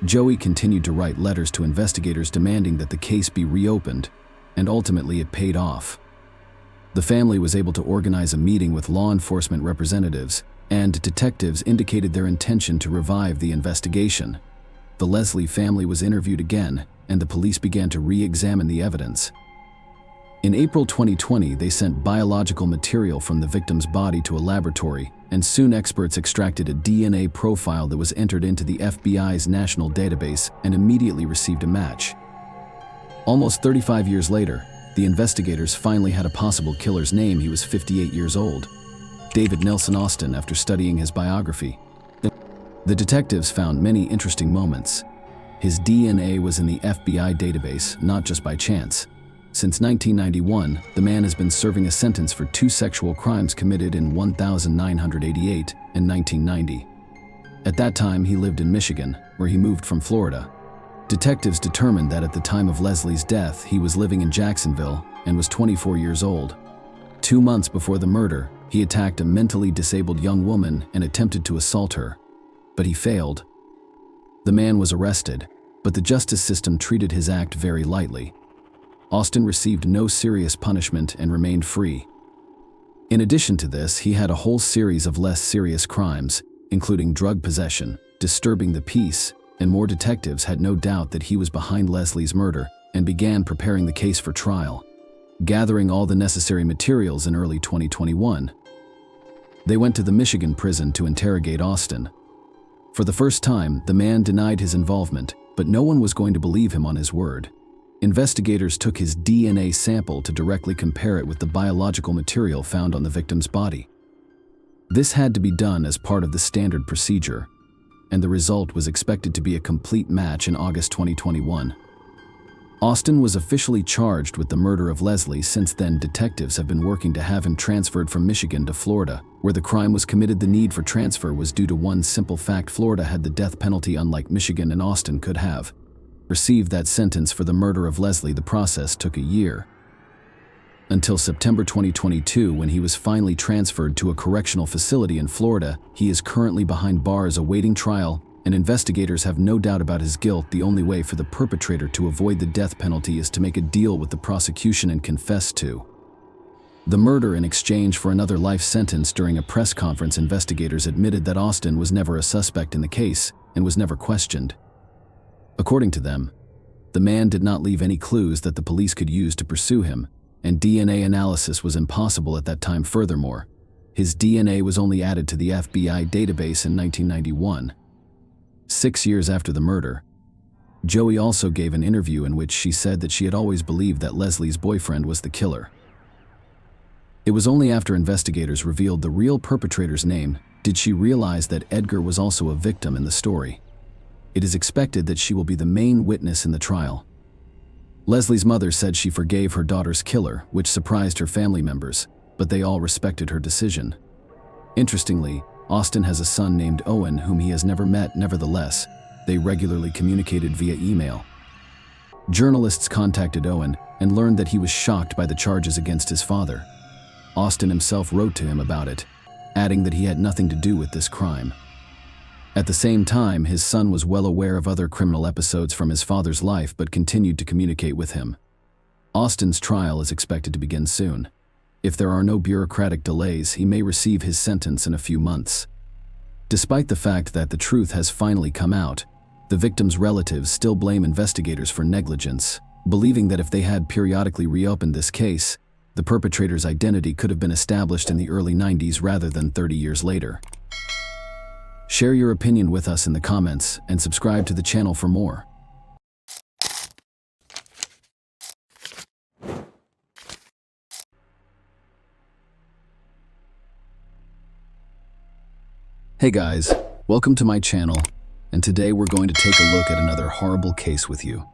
Joey continued to write letters to investigators demanding that the case be reopened, and ultimately it paid off. The family was able to organize a meeting with law enforcement representatives, and detectives indicated their intention to revive the investigation. The Leslie family was interviewed again, and the police began to re-examine the evidence. In April 2020, they sent biological material from the victim's body to a laboratory, and soon experts extracted a DNA profile that was entered into the FBI's national database and immediately received a match. Almost 35 years later, the investigators finally had a possible killer's name. He was 58 years old, David Nelson Austin. After studying his biography, the detectives found many interesting moments. His DNA was in the FBI database, not just by chance. Since 1991, the man has been serving a sentence for 2 sexual crimes committed in 1988 and 1990. At that time, he lived in Michigan, where he moved from Florida. Detectives determined that at the time of Leslie's death, he was living in Jacksonville and was 24 years old. 2 months before the murder, he attacked a mentally disabled young woman and attempted to assault her, but he failed. The man was arrested, but the justice system treated his act very lightly. Austin received no serious punishment and remained free. In addition to this, he had a whole series of less serious crimes, including drug possession, disturbing the peace, and more. Detectives had no doubt that he was behind Leslie's murder and began preparing the case for trial. Gathering all the necessary materials in early 2021, they went to the Michigan prison to interrogate Austin. For the first time, the man denied his involvement, but no one was going to believe him on his word. Investigators took his DNA sample to directly compare it with the biological material found on the victim's body. This had to be done as part of the standard procedure, and the result was expected to be a complete match in August 2021. Austin was officially charged with the murder of Leslie. Since then, detectives have been working to have him transferred from Michigan to Florida, where the crime was committed. The need for transfer was due to one simple fact: Florida had the death penalty, unlike Michigan, and Austin could have received that sentence for the murder of Leslie. The process took a year, until September 2022, when he was finally transferred to a correctional facility in Florida. He is currently behind bars awaiting trial, and investigators have no doubt about his guilt. The only way for the perpetrator to avoid the death penalty is to make a deal with the prosecution and confess to the murder in exchange for another life sentence. During a press conference, investigators admitted that Austin was never a suspect in the case and was never questioned. According to them, the man did not leave any clues that the police could use to pursue him, and DNA analysis was impossible at that time. Furthermore, his DNA was only added to the FBI database in 1991. 6 years after the murder, Joey also gave an interview in which she said that she had always believed that Leslie's boyfriend was the killer. It was only after investigators revealed the real perpetrator's name did she realize that Edgar was also a victim in the story. It is expected that she will be the main witness in the trial. Leslie's mother said she forgave her daughter's killer, which surprised her family members, but they all respected her decision. Interestingly, Austin has a son named Owen whom he has never met. Nevertheless, they regularly communicated via email. Journalists contacted Owen and learned that he was shocked by the charges against his father. Austin himself wrote to him about it, adding that he had nothing to do with this crime. At the same time, his son was well aware of other criminal episodes from his father's life but continued to communicate with him. Austin's trial is expected to begin soon. If there are no bureaucratic delays, he may receive his sentence in a few months. Despite the fact that the truth has finally come out, the victim's relatives still blame investigators for negligence, believing that if they had periodically reopened this case, the perpetrator's identity could have been established in the early 90s rather than 30 years later. Share your opinion with us in the comments and subscribe to the channel for more. Hey guys, welcome to my channel, and today we're going to take a look at another horrible case with you.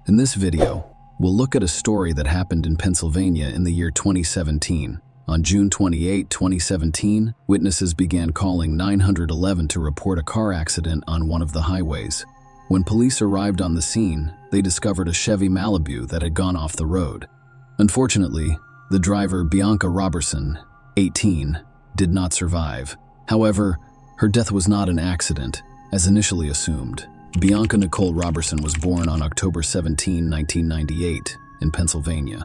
In this video, we'll look at a story that happened in Pennsylvania in the year 2017. On June 28, 2017, witnesses began calling 911 to report a car accident on one of the highways. When police arrived on the scene, they discovered a Chevy Malibu that had gone off the road. Unfortunately, the driver, Bianca Robertson, 18, did not survive. However, her death was not an accident, as initially assumed. Bianca Nicole Robertson was born on October 17, 1998, in Pennsylvania.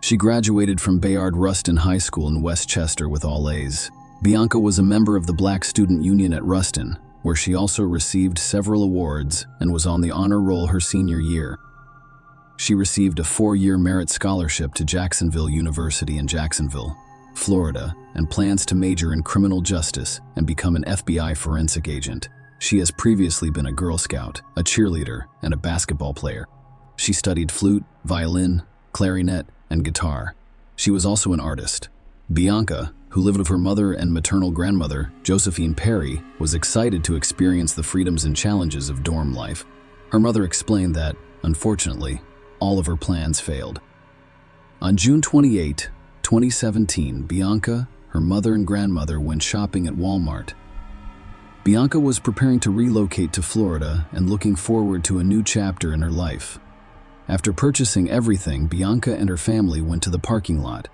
She graduated from Bayard Rustin High School in Westchester with all A's. Bianca was a member of the Black Student Union at Rustin, where she also received several awards and was on the honor roll her senior year. She received a 4-year merit scholarship to Jacksonville University in Jacksonville, Florida, and plans to major in criminal justice and become an FBI forensic agent. She has previously been a Girl Scout, a cheerleader, and a basketball player. She studied flute, violin, clarinet, and guitar. She was also an artist. Bianca, who lived with her mother and maternal grandmother, Josephine Perry, was excited to experience the freedoms and challenges of dorm life. Her mother explained that, unfortunately, all of her plans failed. On June 28, 2017, Bianca, her mother and grandmother went shopping at Walmart. Bianca was preparing to relocate to Florida and looking forward to a new chapter in her life. After purchasing everything, Bianca and her family went to the parking lot.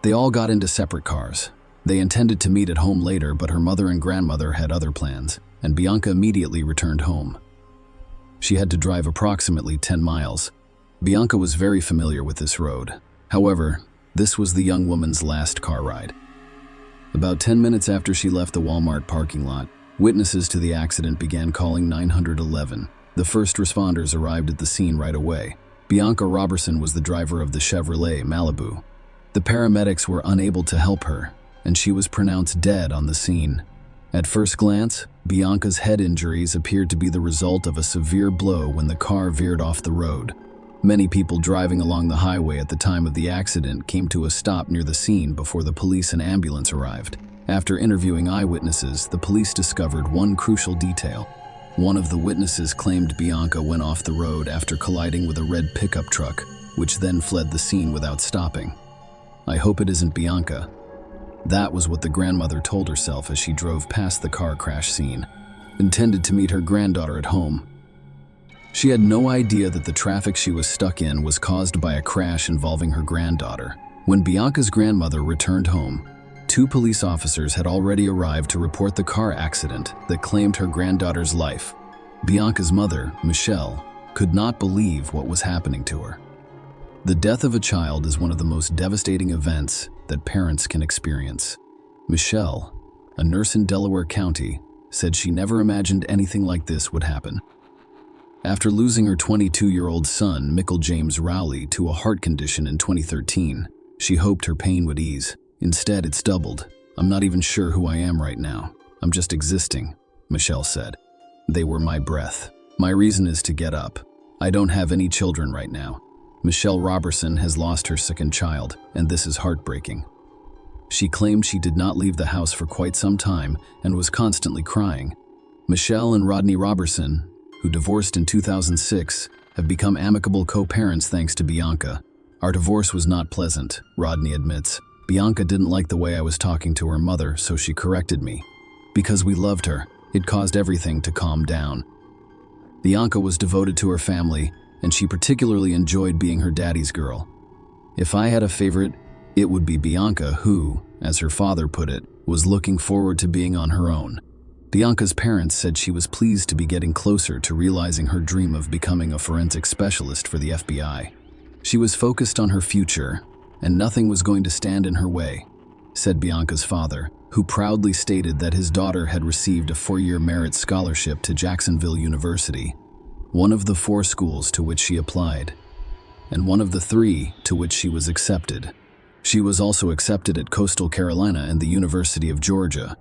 They all got into separate cars. They intended to meet at home later, but her mother and grandmother had other plans, and Bianca immediately returned home. She had to drive approximately 10 miles. Bianca was very familiar with this road. However, this was the young woman's last car ride. About 10 minutes after she left the Walmart parking lot, witnesses to the accident began calling 911. The first responders arrived at the scene right away. Bianca Robertson was the driver of the Chevrolet Malibu. The paramedics were unable to help her, and she was pronounced dead on the scene. At first glance, Bianca's head injuries appeared to be the result of a severe blow when the car veered off the road. Many people driving along the highway at the time of the accident came to a stop near the scene before the police and ambulance arrived. After interviewing eyewitnesses, the police discovered one crucial detail. One of the witnesses claimed Bianca went off the road after colliding with a red pickup truck, which then fled the scene without stopping. "I hope it isn't Bianca." That was what the grandmother told herself as she drove past the car crash scene, intended to meet her granddaughter at home. She had no idea that the traffic she was stuck in was caused by a crash involving her granddaughter. When Bianca's grandmother returned home, 2 police officers had already arrived to report the car accident that claimed her granddaughter's life. Bianca's mother, Michelle, could not believe what was happening to her. The death of a child is one of the most devastating events that parents can experience. Michelle, a nurse in Delaware County, said she never imagined anything like this would happen. After losing her 22-year-old son, Michael James Rowley, to a heart condition in 2013, she hoped her pain would ease. Instead, it's doubled. "I'm not even sure who I am right now. I'm just existing," Michelle said. "They were my breath. My reason is to get up. I don't have any children right now." Michelle Robertson has lost her second child, and this is heartbreaking. She claimed she did not leave the house for quite some time and was constantly crying. Michelle and Rodney Robertson, who divorced in 2006, have become amicable co-parents thanks to Bianca. "Our divorce was not pleasant," Rodney admits. "Bianca didn't like the way I was talking to her mother, so she corrected me. Because we loved her, it caused everything to calm down." Bianca was devoted to her family, and she particularly enjoyed being her daddy's girl. "If I had a favorite, it would be Bianca who, as her father put it, was looking forward to being on her own." Bianca's parents said she was pleased to be getting closer to realizing her dream of becoming a forensic specialist for the FBI. She was focused on her future, and nothing was going to stand in her way, said Bianca's father, who proudly stated that his daughter had received a 4-year merit scholarship to Jacksonville University, one of the 4 schools to which she applied, and one of the 3 to which she was accepted. She was also accepted at Coastal Carolina and the University of Georgia.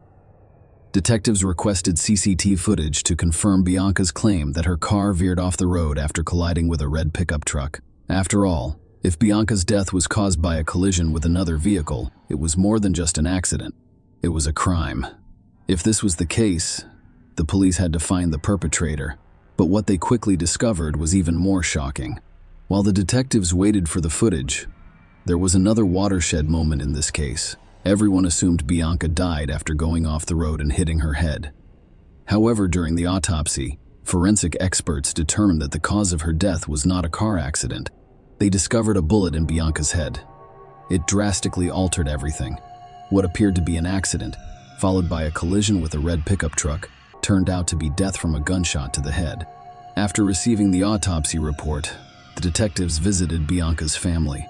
Detectives requested CCTV footage to confirm Bianca's claim that her car veered off the road after colliding with a red pickup truck. After all, if Bianca's death was caused by a collision with another vehicle, it was more than just an accident. It was a crime. If this was the case, The police had to find the perpetrator, but what they quickly discovered was even more shocking. While the detectives waited for the footage, there was another watershed moment in this case. Everyone assumed Bianca died after going off the road and hitting her head. However, during the autopsy, forensic experts determined that the cause of her death was not a car accident. They discovered a bullet in Bianca's head. It drastically altered everything. What appeared to be an accident, followed by a collision with a red pickup truck, turned out to be death from a gunshot to the head. After receiving the autopsy report, the detectives visited Bianca's family.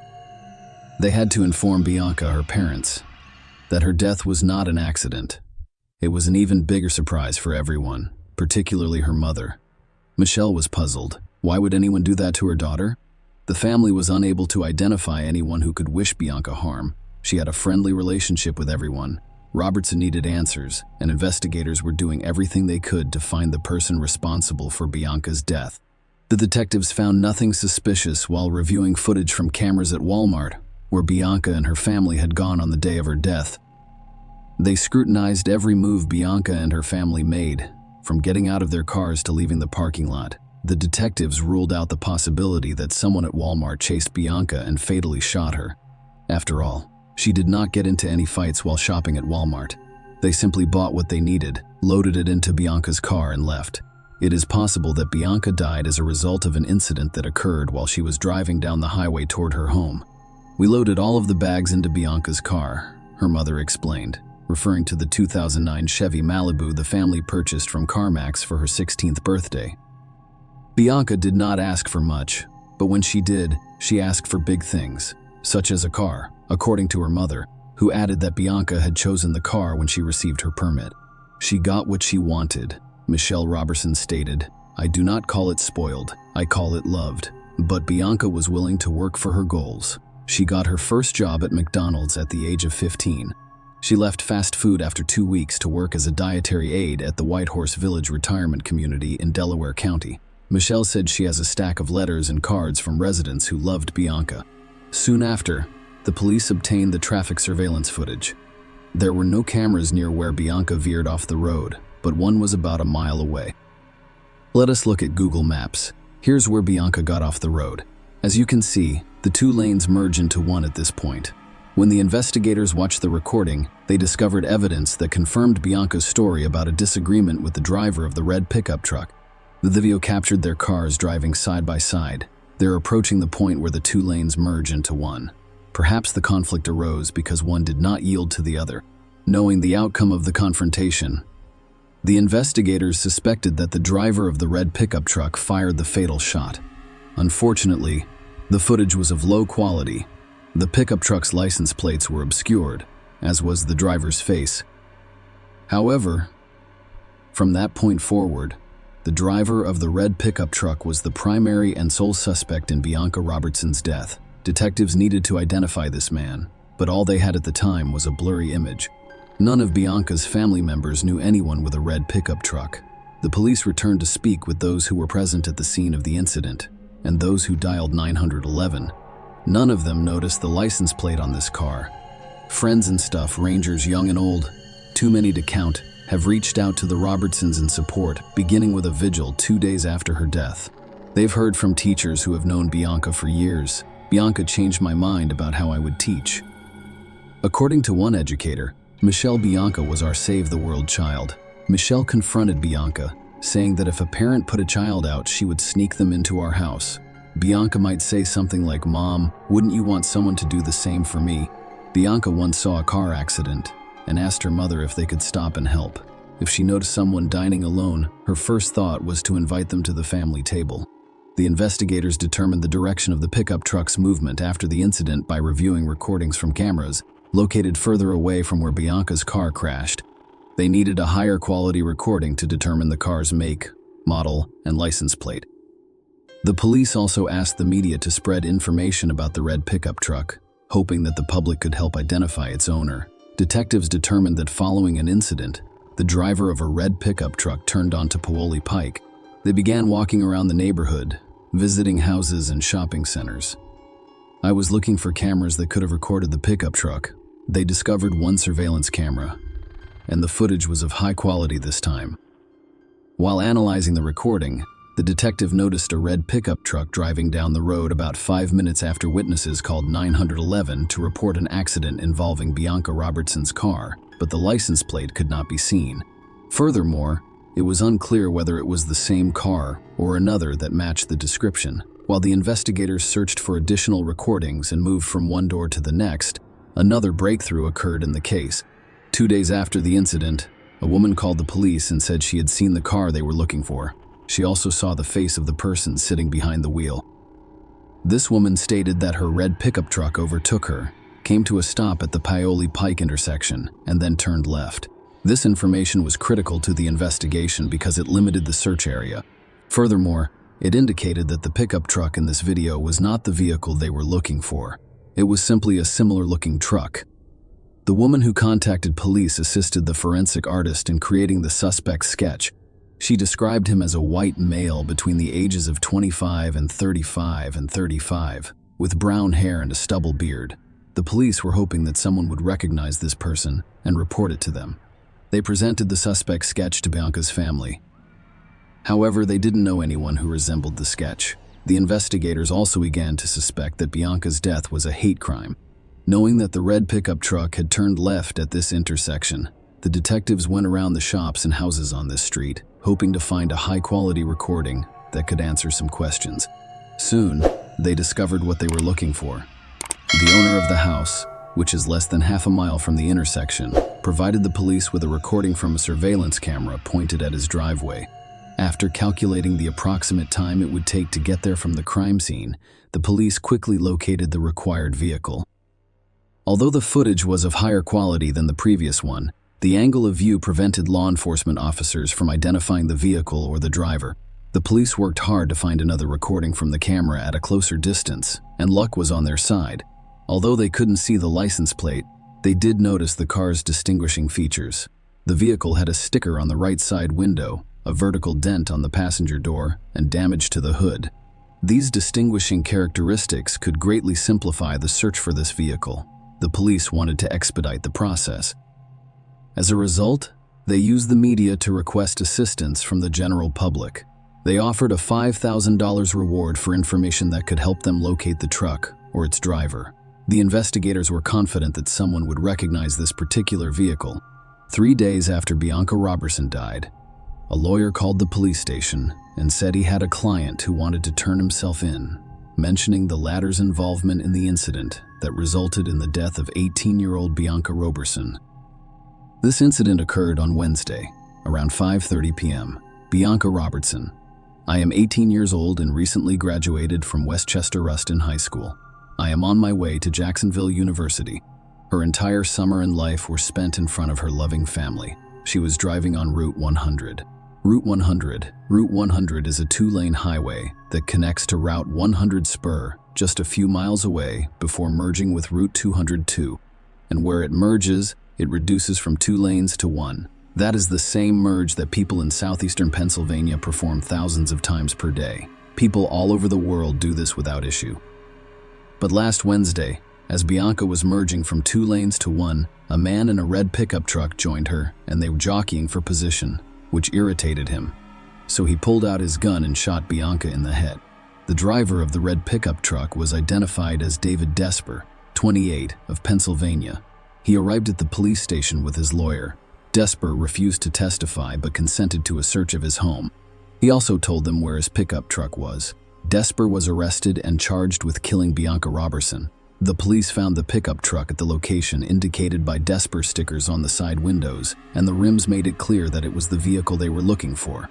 They had to inform Bianca, her parents, that her death was not an accident. It was an even bigger surprise for everyone, particularly her mother. Michelle was puzzled. Why would anyone do that to her daughter? The family was unable to identify anyone who could wish Bianca harm. She had a friendly relationship with everyone. Robertson needed answers, and investigators were doing everything they could to find the person responsible for Bianca's death. The detectives found nothing suspicious while reviewing footage from cameras at Walmart, where Bianca and her family had gone on the day of her death. They scrutinized every move Bianca and her family made, from getting out of their cars to leaving the parking lot. The detectives ruled out the possibility that someone at Walmart chased Bianca and fatally shot her. After all, she did not get into any fights while shopping at Walmart. They simply bought what they needed, loaded it into Bianca's car, and left. It is possible that Bianca died as a result of an incident that occurred while she was driving down the highway toward her home. "We loaded all of the bags into Bianca's car," her mother explained, referring to the 2009 Chevy Malibu the family purchased from CarMax for her 16th birthday. Bianca did not ask for much, but when she did, she asked for big things, such as a car, according to her mother, who added that Bianca had chosen the car when she received her permit. "She got what she wanted," Michelle Robertson stated. "I do not call it spoiled, I call it loved." But Bianca was willing to work for her goals. She got her first job at McDonald's at the age of 15. She left fast food after 2 weeks to work as a dietary aide at the Whitehorse Village retirement community in Delaware County. Michelle said she has a stack of letters and cards from residents who loved Bianca. Soon after, the police obtained the traffic surveillance footage. There were no cameras near where Bianca veered off the road, but one was about a mile away. Let us look at Google Maps. Here's where Bianca got off the road. As you can see, the two lanes merge into one at this point. When the investigators watched the recording, they discovered evidence that confirmed Bianca's story about a disagreement with the driver of the red pickup truck. The video captured their cars driving side by side. They're approaching the point where the two lanes merge into one. Perhaps the conflict arose because one did not yield to the other. Knowing the outcome of the confrontation, the investigators suspected that the driver of the red pickup truck fired the fatal shot. Unfortunately, the footage was of low quality. The pickup truck's license plates were obscured, as was the driver's face. However, from that point forward, the driver of the red pickup truck was the primary and sole suspect in Bianca Robertson's death. Detectives needed to identify this man, but all they had at the time was a blurry image. None of Bianca's family members knew anyone with a red pickup truck. The police returned to speak with those who were present at the scene of the incident, and those who dialed 911. None of them noticed the license plate on this car. Friends and stuff, rangers young and old, too many to count, have reached out to the Robertsons in support, beginning with a vigil 2 days after her death. They've heard from teachers who have known Bianca for years. "Bianca changed my mind about how I would teach." According to one educator, Michelle Bianca was our Save the World child. Michelle confronted Bianca, saying that if a parent put a child out, she would sneak them into our house. Bianca might say something like, "Mom, wouldn't you want someone to do the same for me?" Bianca once saw a car accident and asked her mother if they could stop and help. If she noticed someone dining alone, her first thought was to invite them to the family table. The investigators determined the direction of the pickup truck's movement after the incident by reviewing recordings from cameras located further away from where Bianca's car crashed. They needed a higher quality recording to determine the car's make, model, and license plate. The police also asked the media to spread information about the red pickup truck, hoping that the public could help identify its owner. Detectives determined that following an incident, the driver of a red pickup truck turned onto Paoli Pike. They began walking around the neighborhood, visiting houses and shopping centers. I was looking for cameras that could have recorded the pickup truck. They discovered one surveillance camera, and the footage was of high quality this time. While analyzing the recording, the detective noticed a red pickup truck driving down the road about 5 minutes after witnesses called 911 to report an accident involving Bianca Robertson's car, but the license plate could not be seen. Furthermore, it was unclear whether it was the same car or another that matched the description. While the investigators searched for additional recordings and moved from one door to the next, another breakthrough occurred in the case. 2 days after the incident, a woman called the police and said she had seen the car they were looking for. She also saw the face of the person sitting behind the wheel. This woman stated that her red pickup truck overtook her, came to a stop at the Paoli Pike intersection, and then turned left. This information was critical to the investigation because it limited the search area. Furthermore, it indicated that the pickup truck in this video was not the vehicle they were looking for. It was simply a similar-looking truck. The woman who contacted police assisted the forensic artist in creating the suspect's sketch. She described him as a white male between the ages of 25 and 35, with brown hair and a stubble beard. The police were hoping that someone would recognize this person and report it to them. They presented the suspect's sketch to Bianca's family. However, they didn't know anyone who resembled the sketch. The investigators also began to suspect that Bianca's death was a hate crime. Knowing that the red pickup truck had turned left at this intersection, the detectives went around the shops and houses on this street, hoping to find a high-quality recording that could answer some questions. Soon, they discovered what they were looking for. The owner of the house, which is less than half a mile from the intersection, provided the police with a recording from a surveillance camera pointed at his driveway. After calculating the approximate time it would take to get there from the crime scene, the police quickly located the required vehicle. Although the footage was of higher quality than the previous one, the angle of view prevented law enforcement officers from identifying the vehicle or the driver. The police worked hard to find another recording from the camera at a closer distance, and luck was on their side. Although they couldn't see the license plate, they did notice the car's distinguishing features. The vehicle had a sticker on the right side window, a vertical dent on the passenger door, and damage to the hood. These distinguishing characteristics could greatly simplify the search for this vehicle. The police wanted to expedite the process. As a result, they used the media to request assistance from the general public. They offered a $5,000 reward for information that could help them locate the truck or its driver. The investigators were confident that someone would recognize this particular vehicle. 3 days after Bianca Robertson died, a lawyer called the police station and said he had a client who wanted to turn himself in, mentioning the latter's involvement in the incident that resulted in the death of 18-year-old Bianca Robertson. This incident occurred on Wednesday, around 5:30 p.m. Bianca Robertson: I am 18 years old and recently graduated from Westchester Ruston High School. I am on my way to Jacksonville University. Her entire summer and life were spent in front of her loving family. She was driving on Route 100. Route 100 is a 2-lane highway that connects to Route 100 Spur just a few miles away before merging with Route 202. And where it merges, it reduces from 2 lanes to 1. That is the same merge that people in southeastern Pennsylvania perform thousands of times per day. People all over the world do this without issue. But last Wednesday, as Bianca was merging from 2 lanes to 1, a man in a red pickup truck joined her, and they were jockeying for position, which irritated him. So he pulled out his gun and shot Bianca in the head. The driver of the red pickup truck was identified as David Desper, 28, of Pennsylvania. He arrived at the police station with his lawyer. Desper refused to testify but consented to a search of his home. He also told them where his pickup truck was. Desper was arrested and charged with killing Bianca Robertson. The police found the pickup truck at the location indicated by Desper stickers on the side windows, and the rims made it clear that it was the vehicle they were looking for.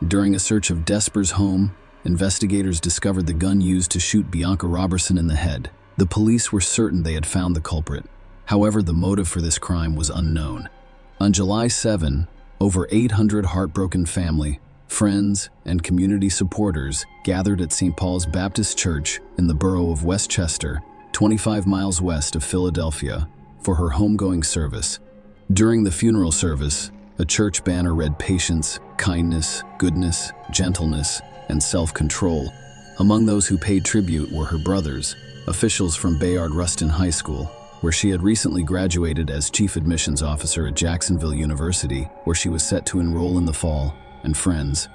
During a search of Desper's home, investigators discovered the gun used to shoot Bianca Robertson in the head. The police were certain they had found the culprit. However, the motive for this crime was unknown. On July 7, over 800 heartbroken family, friends, and community supporters gathered at St. Paul's Baptist Church in the borough of Westchester, 25 miles west of Philadelphia, for her homegoing service. During the funeral service, a church banner read patience, kindness, goodness, gentleness, and self-control. Among those who paid tribute were her brothers, officials from Bayard Rustin High School, where she had recently graduated as Chief Admissions Officer at Jacksonville University, where she was set to enroll in the fall, and friends.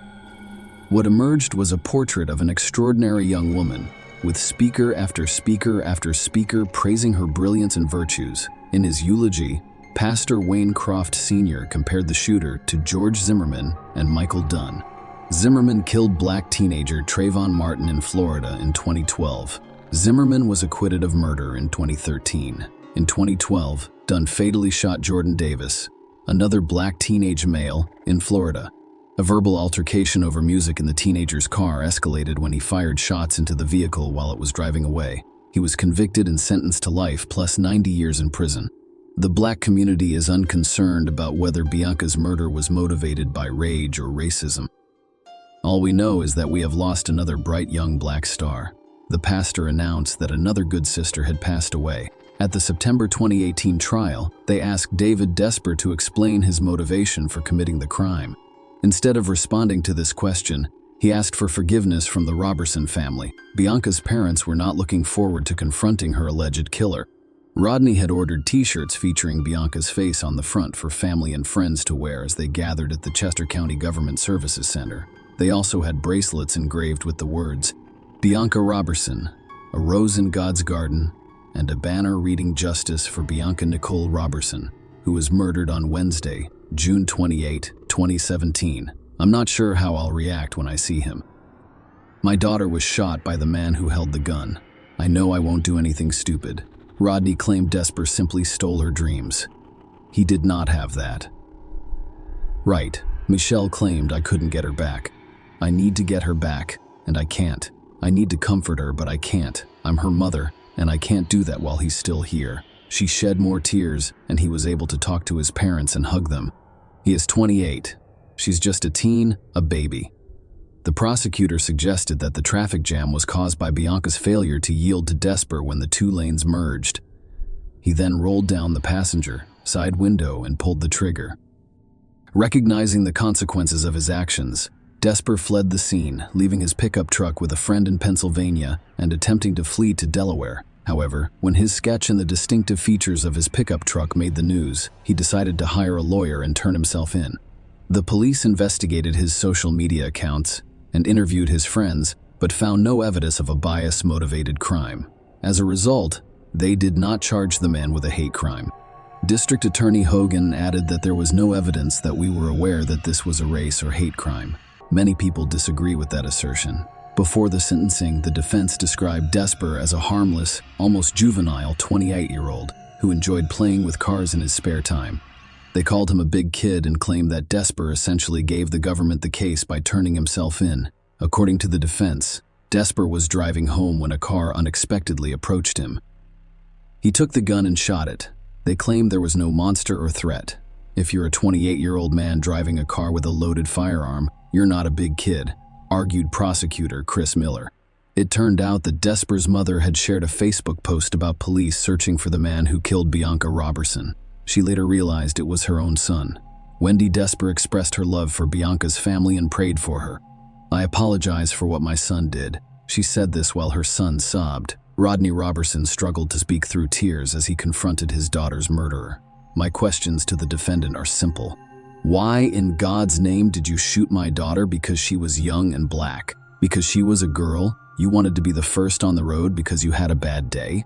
What emerged was a portrait of an extraordinary young woman, with speaker after speaker after speaker praising her brilliance and virtues. In his eulogy, Pastor Wayne Croft Sr. compared the shooter to George Zimmerman and Michael Dunn. Zimmerman killed black teenager Trayvon Martin in Florida in 2012. Zimmerman was acquitted of murder in 2013. In 2012, Dunn fatally shot Jordan Davis, another black teenage male, in Florida. A verbal altercation over music in the teenager's car escalated when he fired shots into the vehicle while it was driving away. He was convicted and sentenced to life plus 90 years in prison. The black community is unconcerned about whether Bianca's murder was motivated by rage or racism. All we know is that we have lost another bright young black star. The pastor announced that another good sister had passed away. At the September 2018 trial, they asked David Desper to explain his motivation for committing the crime. Instead of responding to this question, he asked for forgiveness from the Roberson family. Bianca's parents were not looking forward to confronting her alleged killer. Rodney had ordered t-shirts featuring Bianca's face on the front for family and friends to wear as they gathered at the Chester County Government Services Center. They also had bracelets engraved with the words, "Bianca Roberson, a rose in God's garden," and a banner reading "Justice for Bianca Nicole Roberson, who was murdered on Wednesday, June 28, 2017. I'm not sure how I'll react when I see him. My daughter was shot by the man who held the gun. I know I won't do anything stupid. Rodney claimed Desper simply stole her dreams. He did not have that. Right, Michelle claimed I couldn't get her back. I need to get her back, and I can't. I need to comfort her, but I can't. I'm her mother, and I can't do that while he's still here. She shed more tears, and he was able to talk to his parents and hug them. He is 28. She's just a teen, a baby. The prosecutor suggested that the traffic jam was caused by Bianca's failure to yield to Desper when the two lanes merged. He then rolled down the passenger side window and pulled the trigger. Recognizing the consequences of his actions, Desper fled the scene, leaving his pickup truck with a friend in Pennsylvania and attempting to flee to Delaware. However, when his sketch and the distinctive features of his pickup truck made the news, he decided to hire a lawyer and turn himself in. The police investigated his social media accounts and interviewed his friends, but found no evidence of a bias-motivated crime. As a result, they did not charge the man with a hate crime. District Attorney Hogan added that there was no evidence that we were aware that this was a race or hate crime. Many people disagree with that assertion. Before the sentencing, the defense described Desper as a harmless, almost juvenile 28-year-old who enjoyed playing with cars in his spare time. They called him a big kid and claimed that Desper essentially gave the government the case by turning himself in. According to the defense, Desper was driving home when a car unexpectedly approached him. He took the gun and shot it. They claimed there was no monster or threat. If you're a 28-year-old man driving a car with a loaded firearm, you're not a big kid, argued prosecutor Chris Miller. It turned out that Desper's mother had shared a Facebook post about police searching for the man who killed Bianca Roberson. She later realized it was her own son. Wendy Desper expressed her love for Bianca's family and prayed for her. "I apologize for what my son did." She said this while her son sobbed. Rodney Roberson struggled to speak through tears as he confronted his daughter's murderer. "My questions to the defendant are simple. Why in God's name did you shoot my daughter because she was young and black? Because she was a girl? You wanted to be the first on the road because you had a bad day?"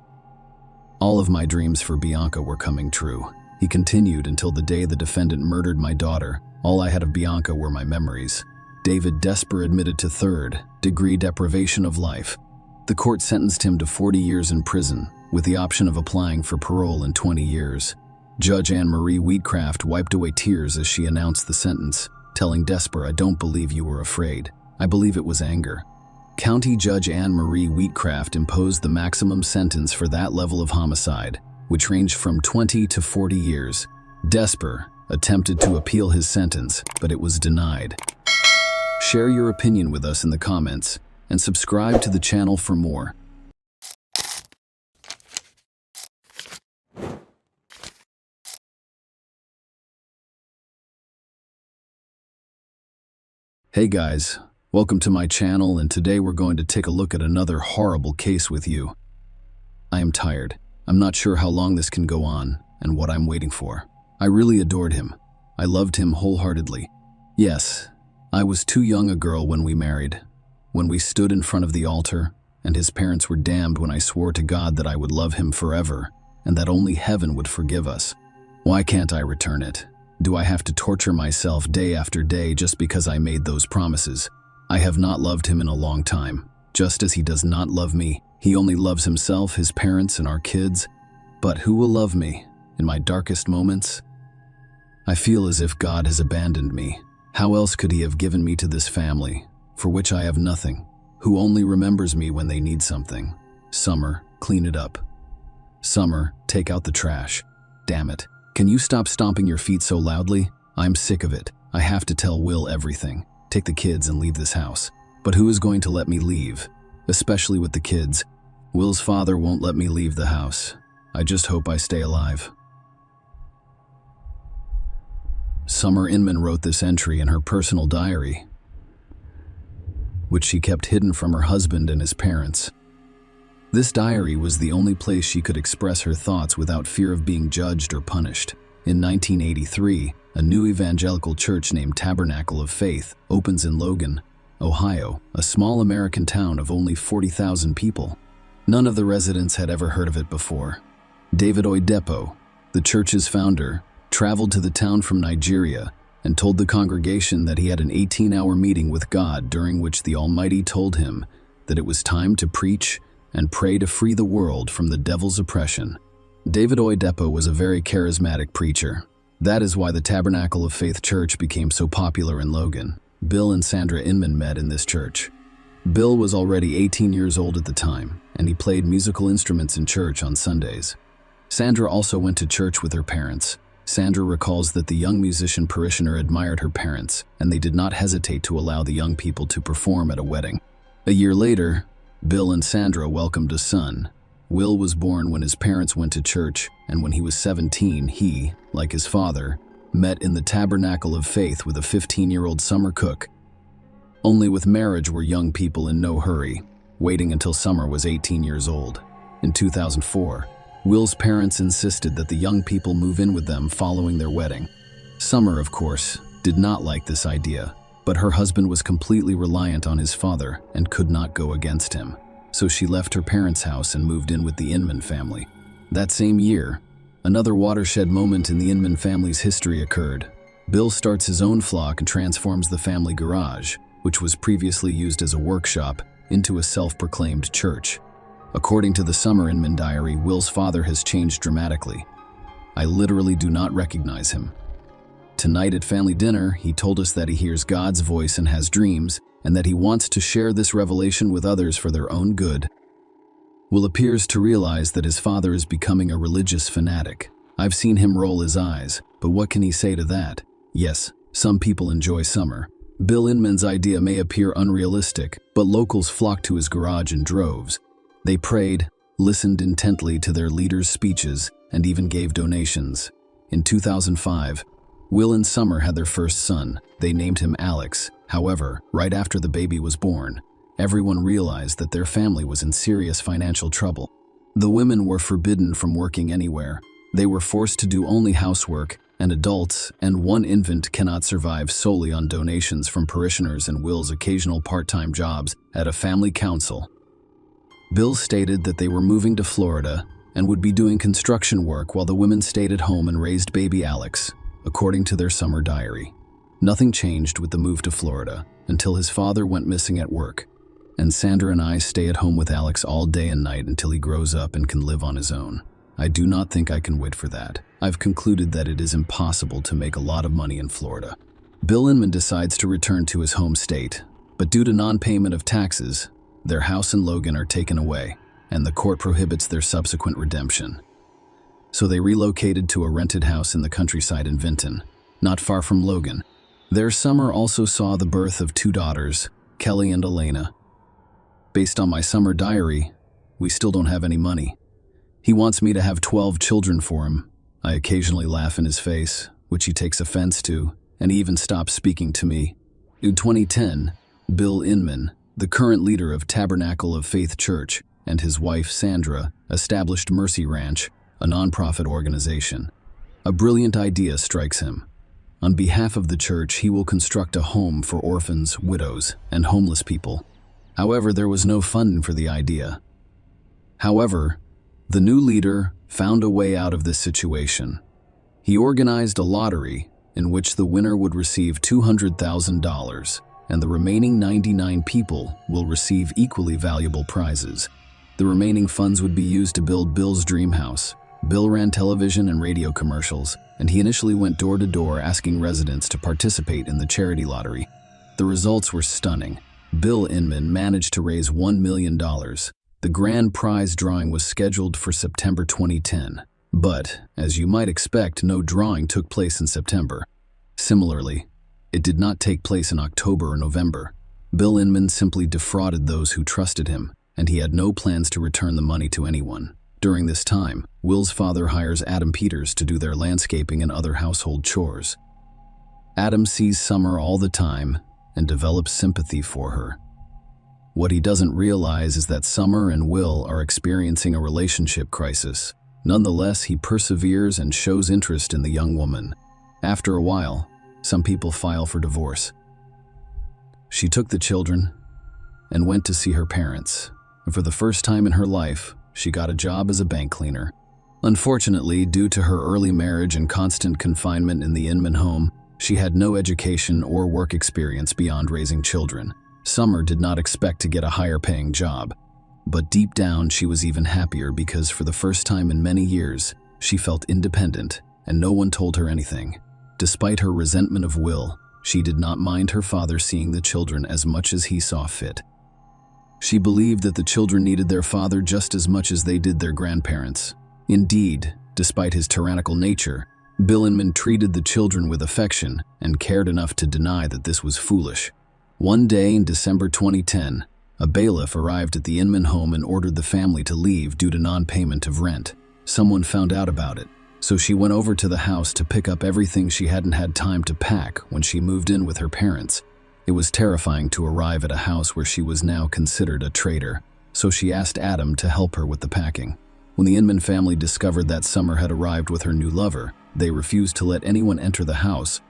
"All of my dreams for Bianca were coming true." He continued, "Until the day the defendant murdered my daughter, all I had of Bianca were my memories." David Desper admitted to third-degree deprivation of life. The court sentenced him to 40 years in prison, with the option of applying for parole in 20 years. Judge Anne Marie Wheatcraft wiped away tears as she announced the sentence, telling Desper, "I don't believe you were afraid. I believe it was anger." County Judge Anne Marie Wheatcraft imposed the maximum sentence for that level of homicide, which ranged from 20 to 40 years. Desper attempted to appeal his sentence, but it was denied. Share your opinion with us in the comments, and subscribe to the channel for more. Hey guys, welcome to my channel, and today we're going to take a look at another horrible case with you. I am tired. I'm not sure how long this can go on and what I'm waiting for. I really adored him. I loved him wholeheartedly. Yes, I was too young a girl when we married, when we stood in front of the altar, and his parents were damned when I swore to God that I would love him forever and that only heaven would forgive us. Why can't I return it? Do I have to torture myself day after day just because I made those promises? I have not loved him in a long time. Just as he does not love me, he only loves himself, his parents, and our kids. But who will love me in my darkest moments? I feel as if God has abandoned me. How else could he have given me to this family, for which I have nothing, who only remembers me when they need something? Summer, clean it up. Summer, take out the trash. Damn it. Can you stop stomping your feet so loudly? I'm sick of it. I have to tell Will everything. Take the kids and leave this house. But who is going to let me leave? Especially with the kids. Will's father won't let me leave the house. I just hope I stay alive. Summer Inman wrote this entry in her personal diary, which she kept hidden from her husband and his parents. This diary was the only place she could express her thoughts without fear of being judged or punished. In 1983, a new evangelical church named Tabernacle of Faith opens in Logan, Ohio, a small American town of only 40,000 people. None of the residents had ever heard of it before. David Oyedepo, the church's founder, traveled to the town from Nigeria and told the congregation that he had an 18-hour meeting with God during which the Almighty told him that it was time to preach and pray to free the world from the devil's oppression. David Oyedepo was a very charismatic preacher. That is why the Tabernacle of Faith Church became so popular in Logan. Bill and Sandra Inman met in this church. Bill was already 18 years old at the time, and he played musical instruments in church on Sundays. Sandra also went to church with her parents. Sandra recalls that the young musician parishioner admired her parents, and they did not hesitate to allow the young people to perform at a wedding. A year later, Bill and Sandra welcomed a son. Will was born when his parents went to church, and when he was 17, he, like his father, met in the Tabernacle of Faith with a 15-year-old Summer Cook. Only with marriage were young people in no hurry, waiting until Summer was 18 years old. In 2004, Will's parents insisted that the young people move in with them following their wedding. Summer, of course, did not like this idea, but her husband was completely reliant on his father and could not go against him. So she left her parents' house and moved in with the Inman family. That same year, another watershed moment in the Inman family's history occurred. Bill starts his own flock and transforms the family garage, which was previously used as a workshop, into a self-proclaimed church. According to the Summer Inman diary, Will's father has changed dramatically. I literally do not recognize him. Tonight at family dinner, he told us that he hears God's voice and has dreams, and that he wants to share this revelation with others for their own good. Will appears to realize that his father is becoming a religious fanatic. I've seen him roll his eyes, but what can he say to that? Yes, some people enjoy Summer. Bill Inman's idea may appear unrealistic, but locals flocked to his garage in droves. They prayed, listened intently to their leaders' speeches, and even gave donations. In 2005, Will and Summer had their first son. They named him Alex. However, right after the baby was born, everyone realized that their family was in serious financial trouble. The women were forbidden from working anywhere. They were forced to do only housework, and adults and one infant cannot survive solely on donations from parishioners and Will's occasional part-time jobs at a family council. Bill stated that they were moving to Florida and would be doing construction work while the women stayed at home and raised baby Alex, according to their summer diary. Nothing changed with the move to Florida until his father went missing at work, and Sandra and I stay at home with Alex all day and night until he grows up and can live on his own. I do not think I can wait for that. I've concluded that it is impossible to make a lot of money in Florida. Bill Inman decides to return to his home state, but due to non-payment of taxes, their house in Logan are taken away, and the court prohibits their subsequent redemption. So they relocated to a rented house in the countryside in Vinton, not far from Logan. Their summer also saw the birth of 2 daughters, Kelly and Elena. Based on my summer diary, we still don't have any money. He wants me to have 12 children for him. I occasionally laugh in his face, which he takes offense to, and he even stops speaking to me. In 2010, Bill Inman, the current leader of Tabernacle of Faith Church, and his wife Sandra established Mercy Ranch, a nonprofit organization. A brilliant idea strikes him. On behalf of the church, he will construct a home for orphans, widows, and homeless people. However, there was no funding for the idea. However, the new leader found a way out of this situation. He organized a lottery in which the winner would receive $200,000, and the remaining 99 people will receive equally valuable prizes. The remaining funds would be used to build Bill's dream house. Bill ran television and radio commercials, and he initially went door to door asking residents to participate in the charity lottery. The results were stunning. Bill Inman managed to raise $1 million. The grand prize drawing was scheduled for September 2010, but, as you might expect, no drawing took place in September. Similarly, it did not take place in October or November. Bill Inman simply defrauded those who trusted him, and he had no plans to return the money to anyone. During this time, Will's father hires Adam Peters to do their landscaping and other household chores. Adam sees Summer all the time and develops sympathy for her. What he doesn't realize is that Summer and Will are experiencing a relationship crisis. Nonetheless, he perseveres and shows interest in the young woman. After a while, some people file for divorce. She took the children and went to see her parents, and for the first time in her life, she got a job as a bank cleaner. Unfortunately, due to her early marriage and constant confinement in the Inman home, she had no education or work experience beyond raising children. Summer did not expect to get a higher-paying job, but deep down she was even happier because for the first time in many years, she felt independent and no one told her anything. Despite her resentment of Will, she did not mind her father seeing the children as much as he saw fit. She believed that the children needed their father just as much as they did their grandparents. Indeed, despite his tyrannical nature, Bill Inman treated the children with affection and cared enough to deny that this was foolish. One day in December 2010, a bailiff arrived at the Inman home and ordered the family to leave due to non-payment of rent. Someone found out about it, so she went over to the house to pick up everything she hadn't had time to pack when she moved in with her parents. It was terrifying to arrive at a house where she was now considered a traitor, so she asked Adam to help her with the packing. When the Inman family discovered that Summer had arrived with her new lover, they refused to let anyone enter the house.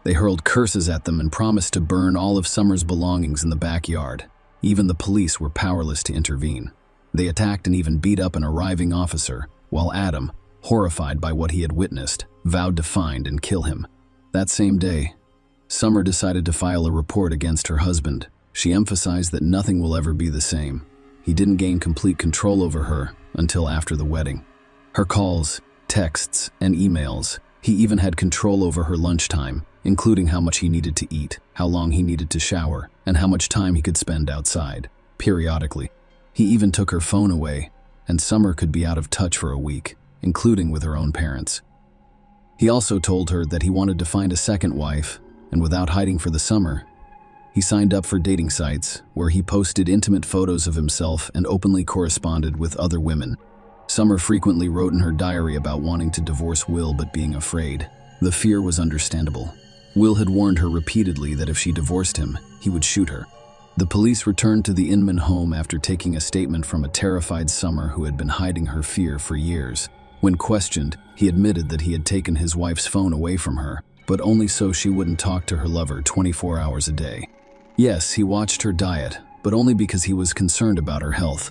They hurled curses at them and promised to burn all of Summer's belongings in the backyard. Even the police were powerless to intervene. They attacked and even beat up an arriving officer, while Adam, horrified by what he had witnessed, vowed to find and kill him. That same day, Summer decided to file a report against her husband. She emphasized that nothing will ever be the same. He didn't gain complete control over her until after the wedding. Her calls, texts, and emails. He even had control over her lunchtime, including how much he needed to eat, how long he needed to shower, and how much time he could spend outside. Periodically, he even took her phone away, and Summer could be out of touch for a week, including with her own parents. He also told her that he wanted to find a second wife, and without hiding for the summer, he signed up for dating sites where he posted intimate photos of himself and openly corresponded with other women. Summer frequently wrote in her diary about wanting to divorce Will but being afraid. The fear was understandable. Will had warned her repeatedly that if she divorced him, he would shoot her. The police returned to the Inman home after taking a statement from a terrified Summer who had been hiding her fear for years. When questioned, he admitted that he had taken his wife's phone away from her, but only so she wouldn't talk to her lover 24 hours a day. Yes, he watched her diet, but only because he was concerned about her health.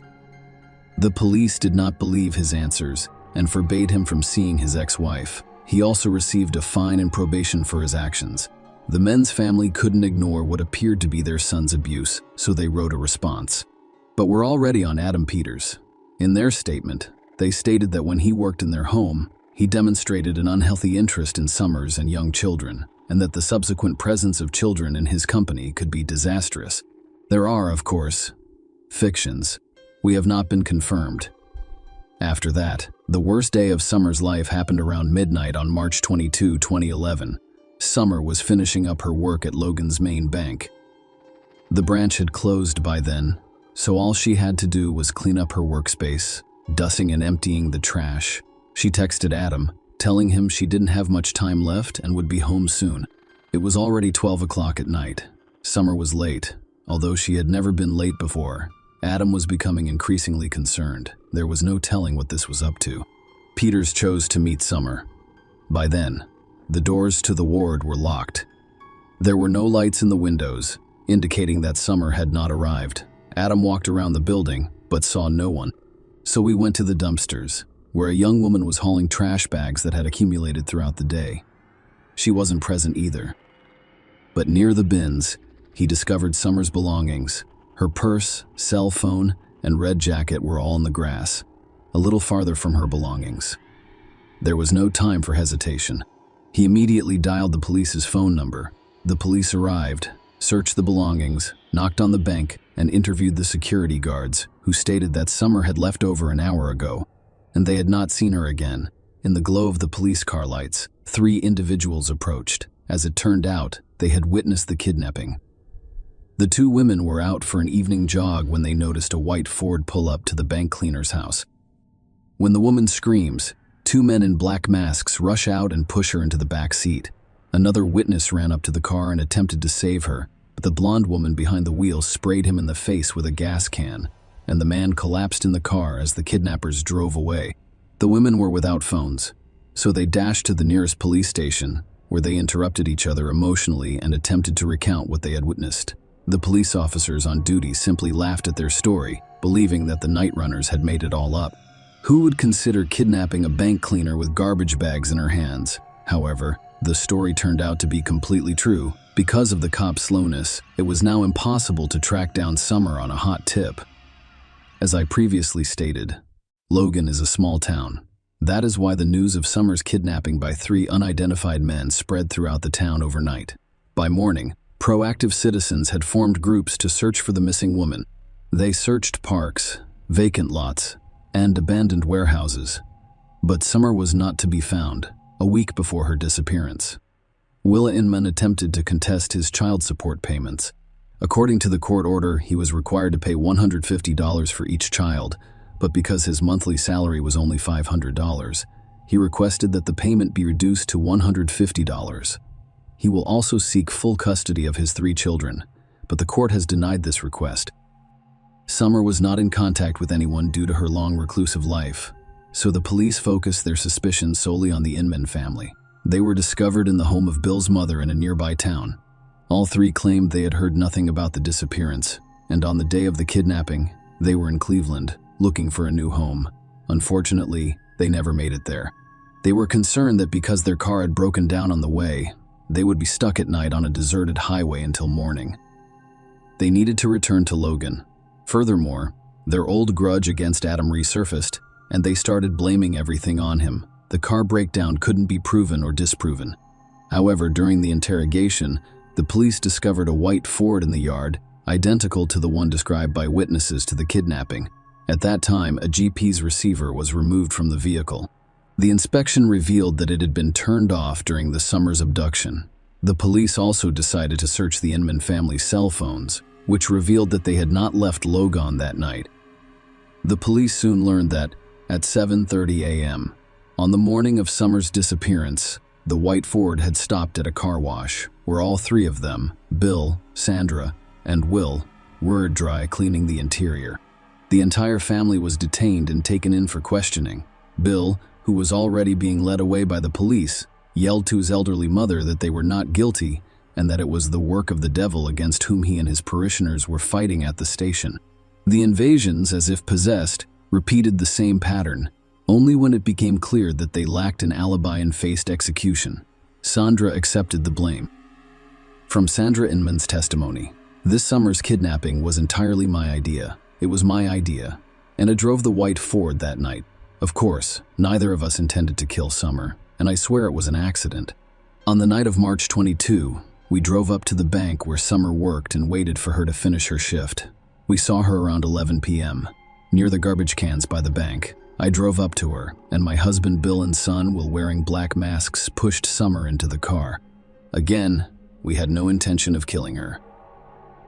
The police did not believe his answers and forbade him from seeing his ex-wife. He also received a fine and probation for his actions. The men's family couldn't ignore what appeared to be their son's abuse, so they wrote a response. But we're already on Adam Peters. In their statement, they stated that when he worked in their home, he demonstrated an unhealthy interest in Summers and young children, and that the subsequent presence of children in his company could be disastrous. There are, of course, fictions. We have not been confirmed. After that, the worst day of Summer's life happened around midnight on March 22, 2011. Summer was finishing up her work at Logan's main bank. The branch had closed by then, so all she had to do was clean up her workspace, dusting and emptying the trash. She texted Adam, telling him she didn't have much time left and would be home soon. It was already 12 o'clock at night. Summer was late. Although she had never been late before, Adam was becoming increasingly concerned. There was no telling what this was up to. Peters chose to meet Summer. By then, The doors to the ward were locked. There were no lights in the windows, indicating that Summer had not arrived. Adam walked around the building, but saw no one. So we went to the dumpsters, where a young woman was hauling trash bags that had accumulated throughout the day. She wasn't present either. But near the bins, he discovered Summer's belongings. Her purse, cell phone, and red jacket were all in the grass, a little farther from her belongings. There was no time for hesitation. He immediately dialed the police's phone number. The police arrived, searched the belongings, knocked on the bank, and interviewed the security guards, who stated that Summer had left over an hour ago, and they had not seen her again. In the glow of the police car lights, 3 individuals approached. As it turned out, they had witnessed the kidnapping. The 2 women were out for an evening jog when they noticed a white Ford pull up to the bank cleaner's house. When the woman screams, 2 men in black masks rush out and push her into the back seat. Another witness ran up to the car and attempted to save her, but the blonde woman behind the wheel sprayed him in the face with a gas can, and the man collapsed in the car as the kidnappers drove away. The women were without phones, so they dashed to the nearest police station, where they interrupted each other emotionally and attempted to recount what they had witnessed. The police officers on duty simply laughed at their story, believing that the night runners had made it all up. Who would consider kidnapping a bank cleaner with garbage bags in her hands? However, the story turned out to be completely true. Because of the cops' slowness, it was now impossible to track down Summer on a hot tip. As I previously stated, Logan is a small town. That is why the news of Summer's kidnapping by 3 unidentified men spread throughout the town overnight. By morning, proactive citizens had formed groups to search for the missing woman. They searched parks, vacant lots, and abandoned warehouses. But Summer was not to be found, a week before her disappearance. Willa Inman attempted to contest his child support payments. According to the court order, he was required to pay $150 for each child, but because his monthly salary was only $500, he requested that the payment be reduced to $150. He will also seek full custody of his 3 children, but the court has denied this request. Summer was not in contact with anyone due to her long reclusive life, so the police focused their suspicions solely on the Inman family. They were discovered in the home of Bill's mother in a nearby town. All 3 claimed they had heard nothing about the disappearance, and on the day of the kidnapping, they were in Cleveland, looking for a new home. Unfortunately, they never made it there. They were concerned that because their car had broken down on the way, they would be stuck at night on a deserted highway until morning. They needed to return to Logan. Furthermore, their old grudge against Adam resurfaced, and they started blaming everything on him. The car breakdown couldn't be proven or disproven. However, during the interrogation, the police discovered a white Ford in the yard, identical to the one described by witnesses to the kidnapping. At that time, a GP's receiver was removed from the vehicle. The inspection revealed that it had been turned off during the Summers abduction. The police also decided to search the Inman family's cell phones, which revealed that they had not left Logan that night. The police soon learned that, at 7:30 a.m., on the morning of Summer's disappearance, the white Ford had stopped at a car wash, where all 3 of them, Bill, Sandra, and Will, were dry cleaning the interior. The entire family was detained and taken in for questioning. Bill, who was already being led away by the police, yelled to his elderly mother that they were not guilty and that it was the work of the devil against whom he and his parishioners were fighting at the station. The invasions, as if possessed, repeated the same pattern, only when it became clear that they lacked an alibi and faced execution. Sandra accepted the blame. From Sandra Inman's testimony, this Summer's kidnapping was entirely my idea. It was my idea, and I drove the white Ford that night. Of course, neither of us intended to kill Summer, and I swear it was an accident. On the night of March 22, we drove up to the bank where Summer worked and waited for her to finish her shift. We saw her around 11 p.m., near the garbage cans by the bank. I drove up to her, and my husband Bill and son, while wearing black masks, pushed Summer into the car. Again, we had no intention of killing her.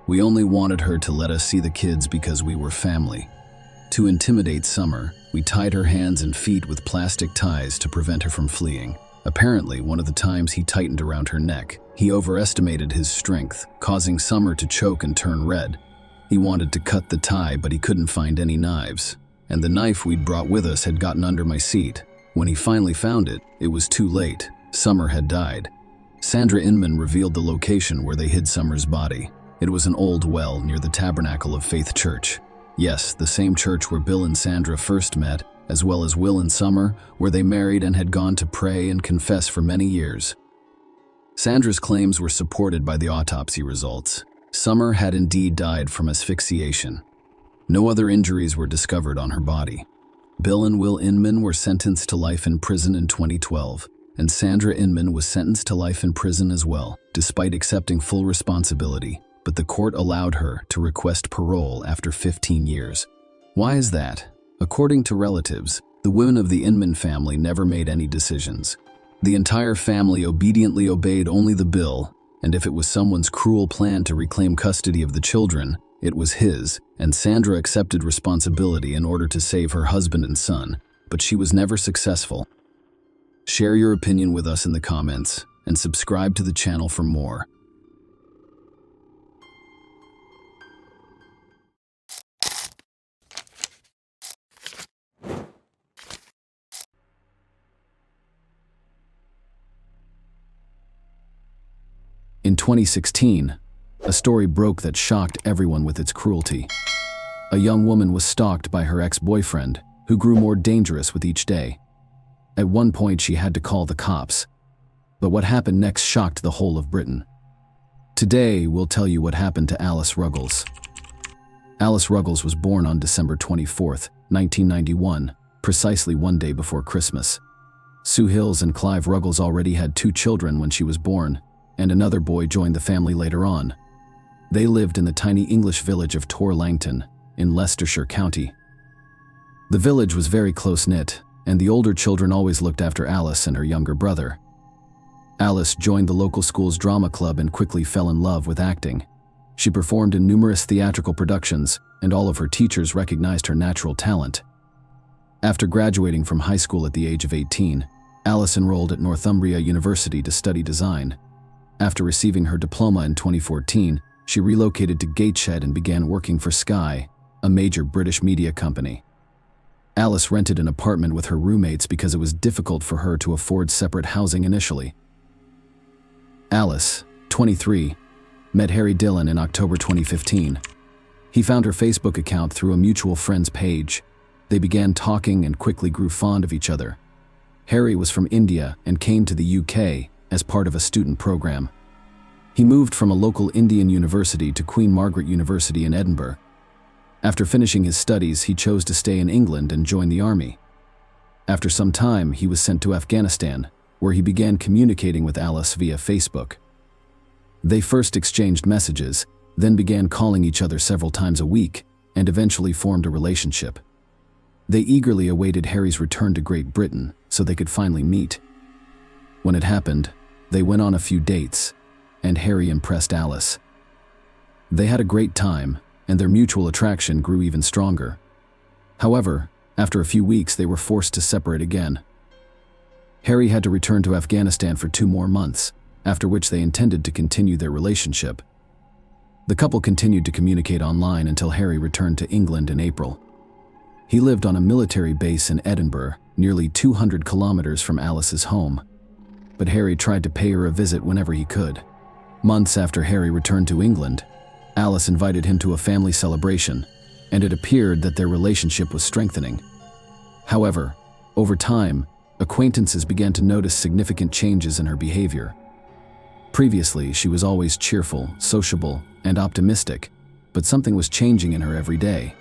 We only wanted her to let us see the kids because we were family. To intimidate Summer, we tied her hands and feet with plastic ties to prevent her from fleeing. Apparently, one of the times he tightened around her neck, he overestimated his strength, causing Summer to choke and turn red. He wanted to cut the tie, but he couldn't find any knives, and the knife we'd brought with us had gotten under my seat. When he finally found it, it was too late. Summer had died. Sandra Inman revealed the location where they hid Summer's body. It was an old well near the Tabernacle of Faith Church. Yes, the same church where Bill and Sandra first met, as well as Will and Summer, where they married and had gone to pray and confess for many years. Sandra's claims were supported by the autopsy results. Summer had indeed died from asphyxiation. No other injuries were discovered on her body. Bill and Will Inman were sentenced to life in prison in 2012, and Sandra Inman was sentenced to life in prison as well, despite accepting full responsibility, but the court allowed her to request parole after 15 years. Why is that? According to relatives, the women of the Inman family never made any decisions. The entire family obediently obeyed only the bill, and if it was someone's cruel plan to reclaim custody of the children, it was his, and Sandra accepted responsibility in order to save her husband and son, but she was never successful. Share your opinion with us in the comments, and subscribe to the channel for more. In 2016, a story broke that shocked everyone with its cruelty. A young woman was stalked by her ex-boyfriend, who grew more dangerous with each day. At one point, she had to call the cops. But what happened next shocked the whole of Britain. Today, we'll tell you what happened to Alice Ruggles. Alice Ruggles was born on December 24, 1991, precisely one day before Christmas. Sue Hills and Clive Ruggles already had 2 children when she was born, and another boy joined the family later on. They lived in the tiny English village of Tor Langton in Leicestershire County. The village was very close-knit, and the older children always looked after Alice and her younger brother. Alice joined the local school's drama club and quickly fell in love with acting. She performed in numerous theatrical productions, and all of her teachers recognized her natural talent. After graduating from high school at the age of 18, Alice enrolled at Northumbria University to study design. After receiving her diploma in 2014, she relocated to Gateshead and began working for Sky, a major British media company. Alice rented an apartment with her roommates because it was difficult for her to afford separate housing initially. Alice, 23, met Harry Dillon in October 2015. He found her Facebook account through a mutual friend's page. They began talking and quickly grew fond of each other. Harry was from India and came to the UK as part of a student program. He moved from a local Indian university to Queen Margaret University in Edinburgh. After finishing his studies, he chose to stay in England and join the army. After some time, he was sent to Afghanistan, where he began communicating with Alice via Facebook. They first exchanged messages, then began calling each other several times a week, and eventually formed a relationship. They eagerly awaited Harry's return to Great Britain so they could finally meet. When it happened, they went on a few dates, and Harry impressed Alice. They had a great time, and their mutual attraction grew even stronger. However, after a few weeks, they were forced to separate again. Harry had to return to Afghanistan for 2 more months, after which they intended to continue their relationship. The couple continued to communicate online until Harry returned to England in April. He lived on a military base in Edinburgh, nearly 200 kilometers from Alice's home. But Harry tried to pay her a visit whenever he could. Months after Harry returned to England, Alice invited him to a family celebration, and it appeared that their relationship was strengthening. However, over time, acquaintances began to notice significant changes in her behavior. Previously, she was always cheerful, sociable, and optimistic, but something was changing in her every day.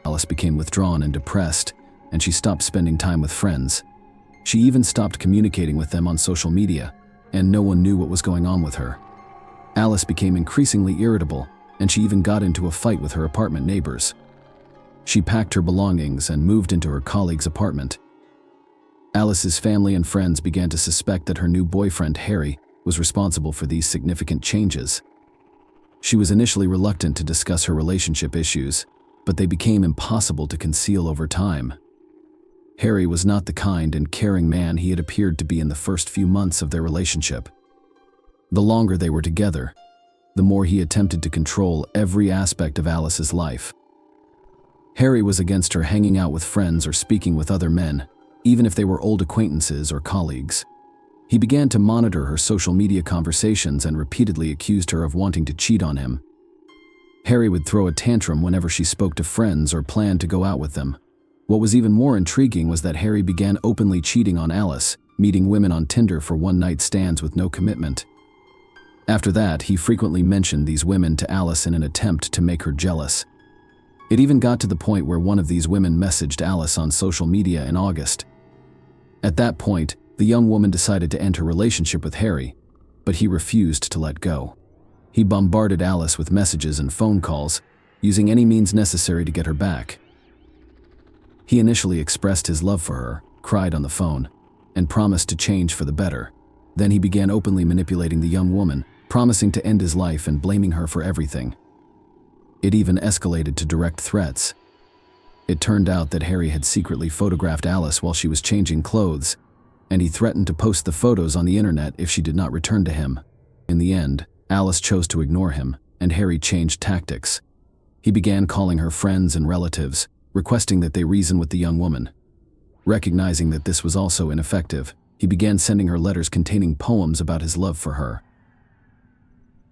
Alice became withdrawn and depressed, and she stopped spending time with friends. She even stopped communicating with them on social media, and no one knew what was going on with her. Alice became increasingly irritable, and she even got into a fight with her apartment neighbors. She packed her belongings and moved into her colleague's apartment. Alice's family and friends began to suspect that her new boyfriend, Harry, was responsible for these significant changes. She was initially reluctant to discuss her relationship issues, but they became impossible to conceal over time. Harry was not the kind and caring man he had appeared to be in the first few months of their relationship. The longer they were together, the more he attempted to control every aspect of Alice's life. Harry was against her hanging out with friends or speaking with other men, even if they were old acquaintances or colleagues. He began to monitor her social media conversations and repeatedly accused her of wanting to cheat on him. Harry would throw a tantrum whenever she spoke to friends or planned to go out with them. What was even more intriguing was that Harry began openly cheating on Alice, meeting women on Tinder for one-night stands with no commitment. After that, he frequently mentioned these women to Alice in an attempt to make her jealous. It even got to the point where one of these women messaged Alice on social media in August. At that point, the young woman decided to end her relationship with Harry, but he refused to let go. He bombarded Alice with messages and phone calls, using any means necessary to get her back. He initially expressed his love for her, cried on the phone, and promised to change for the better. Then he began openly manipulating the young woman, promising to end his life and blaming her for everything. It even escalated to direct threats. It turned out that Harry had secretly photographed Alice while she was changing clothes, and he threatened to post the photos on the internet if she did not return to him. In the end, Alice chose to ignore him, and Harry changed tactics. He began calling her friends and relatives, requesting that they reason with the young woman. Recognizing that this was also ineffective, he began sending her letters containing poems about his love for her.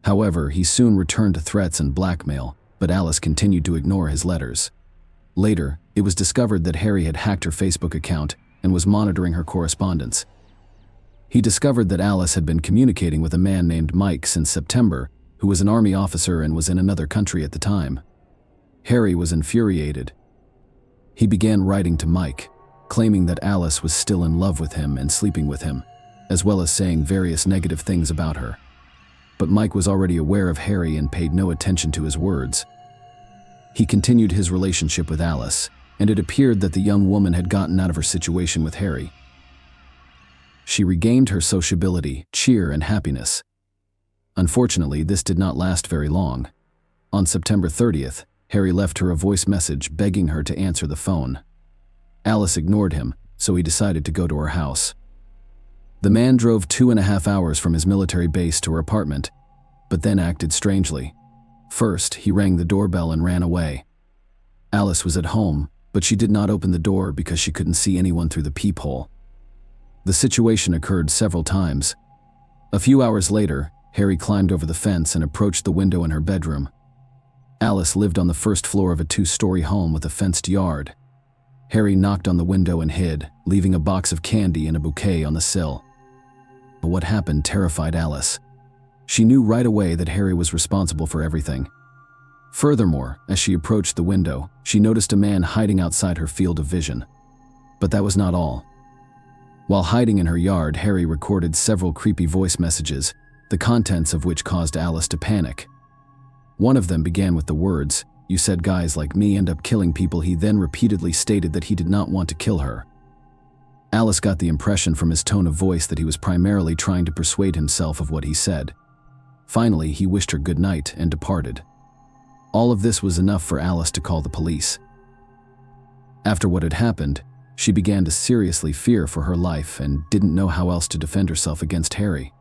However, he soon returned to threats and blackmail, but Alice continued to ignore his letters. Later, it was discovered that Harry had hacked her Facebook account and was monitoring her correspondence. He discovered that Alice had been communicating with a man named Mike since September, who was an army officer and was in another country at the time. Harry was infuriated. He began writing to Mike, claiming that Alice was still in love with him and sleeping with him, as well as saying various negative things about her. But Mike was already aware of Harry and paid no attention to his words. He continued his relationship with Alice, and it appeared that the young woman had gotten out of her situation with Harry. She regained her sociability, cheer, and happiness. Unfortunately, this did not last very long. On September 30th, Harry left her a voice message begging her to answer the phone. Alice ignored him, so he decided to go to her house. The man drove 2.5 hours from his military base to her apartment, but then acted strangely. First, he rang the doorbell and ran away. Alice was at home, but she did not open the door because she couldn't see anyone through the peephole. The situation occurred several times. A few hours later, Harry climbed over the fence and approached the window in her bedroom. Alice lived on the first floor of a 2-story home with a fenced yard. Harry knocked on the window and hid, leaving a box of candy and a bouquet on the sill. But what happened terrified Alice. She knew right away that Harry was responsible for everything. Furthermore, as she approached the window, she noticed a man hiding outside her field of vision. But that was not all. While hiding in her yard, Harry recorded several creepy voice messages, the contents of which caused Alice to panic. One of them began with the words, "You said guys like me end up killing people." He then repeatedly stated that he did not want to kill her. Alice got the impression from his tone of voice that he was primarily trying to persuade himself of what he said. Finally, he wished her good night and departed. All of this was enough for Alice to call the police. After what had happened, she began to seriously fear for her life and didn't know how else to defend herself against Harry.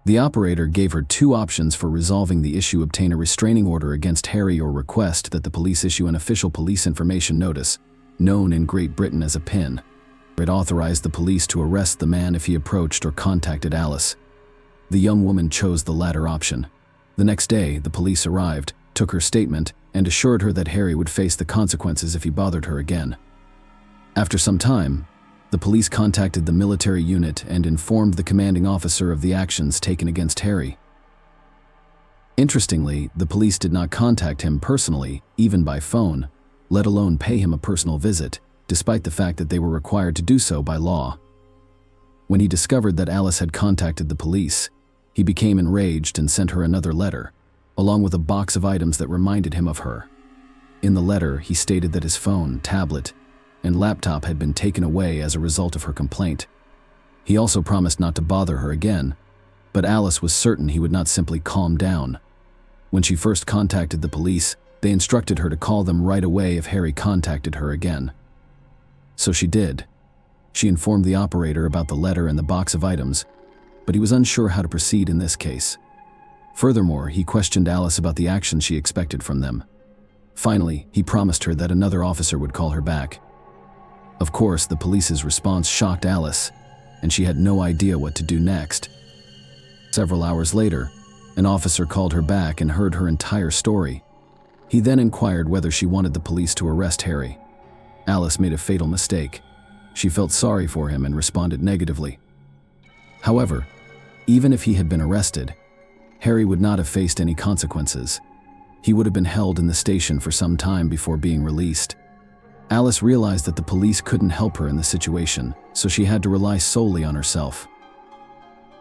The operator gave her 2 options for resolving the issue: obtain a restraining order against Harry or request that the police issue an official police information notice, known in Great Britain as a PIN. It authorized the police to arrest the man if he approached or contacted Alice. The young woman chose the latter option. The next day, the police arrived, took her statement, and assured her that Harry would face the consequences if he bothered her again. After some time, the police contacted the military unit and informed the commanding officer of the actions taken against Harry. Interestingly, the police did not contact him personally, even by phone, let alone pay him a personal visit, despite the fact that they were required to do so by law. When he discovered that Alice had contacted the police, he became enraged and sent her another letter, along with a box of items that reminded him of her. In the letter, he stated that his phone, tablet, and laptop had been taken away as a result of her complaint. He also promised not to bother her again, but Alice was certain he would not simply calm down. When she first contacted the police, they instructed her to call them right away if Harry contacted her again. So she did. She informed the operator about the letter and the box of items, but he was unsure how to proceed in this case. Furthermore, he questioned Alice about the action she expected from them. Finally, he promised her that another officer would call her back. Of course, the police's response shocked Alice. and she had no idea what to do next. Several hours later, an officer called her back and heard her entire story. He then inquired whether she wanted the police to arrest Harry. Alice made a fatal mistake. She felt sorry for him and responded negatively. However, even if he had been arrested, Harry would not have faced any consequences. He would have been held in the station for some time before being released. Alice realized that the police couldn't help her in the situation, so she had to rely solely on herself.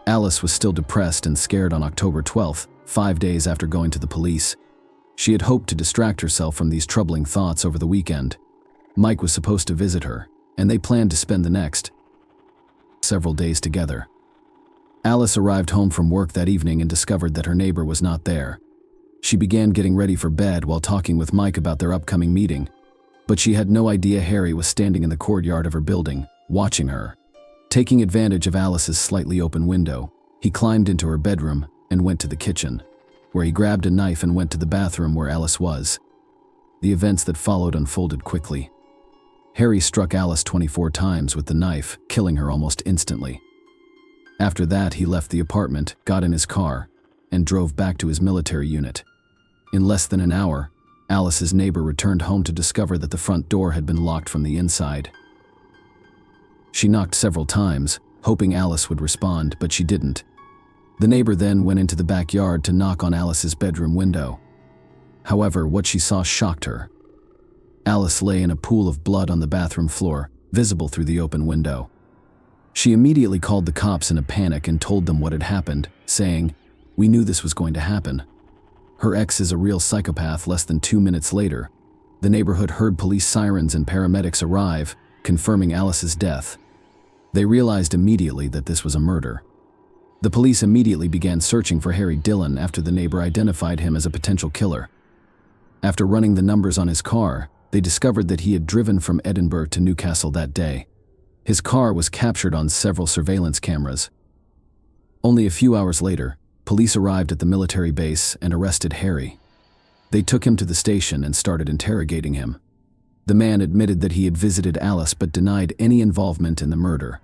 Alice was still depressed and scared on October 12th, 5 days after going to the police. She had hoped to distract herself from these troubling thoughts over the weekend. Mike was supposed to visit her, and they planned to spend the next several days together. Alice arrived home from work that evening and discovered that her neighbor was not there. She began getting ready for bed while talking with Mike about their upcoming meeting, but she had no idea Harry was standing in the courtyard of her building, watching her. Taking advantage of Alice's slightly open window, he climbed into her bedroom and went to the kitchen, where he grabbed a knife and went to the bathroom where Alice was. The events that followed unfolded quickly. Harry struck Alice 24 times with the knife, killing her almost instantly. After that, he left the apartment, got in his car, and drove back to his military unit. In less than an hour, Alice's neighbor returned home to discover that the front door had been locked from the inside. She knocked several times, hoping Alice would respond, but she didn't. The neighbor then went into the backyard to knock on Alice's bedroom window. However, what she saw shocked her. Alice lay in a pool of blood on the bathroom floor, visible through the open window. She immediately called the cops in a panic and told them what had happened, saying, "We knew this was going to happen." Her ex is a real psychopath. Less than 2 minutes later, the neighborhood heard police sirens and paramedics arrive, confirming Alice's death. They realized immediately that this was a murder. The police immediately began searching for Harry Dillon after the neighbor identified him as a potential killer. After running the numbers on his car, they discovered that he had driven from Edinburgh to Newcastle that day. His car was captured on several surveillance cameras. Only a few hours later, police arrived at the military base and arrested Harry. They took him to the station and started interrogating him. The man admitted that he had visited Alice but denied any involvement in the murder.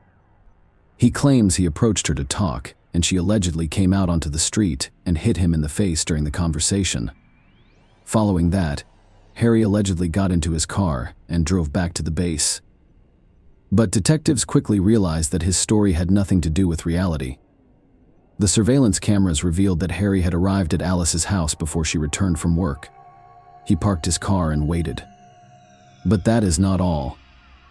He claims he approached her to talk, and she allegedly came out onto the street and hit him in the face during the conversation. Following that, Harry allegedly got into his car and drove back to the base. But detectives quickly realized that his story had nothing to do with reality. The surveillance cameras revealed that Harry had arrived at Alice's house before she returned from work. He parked his car and waited. But that is not all.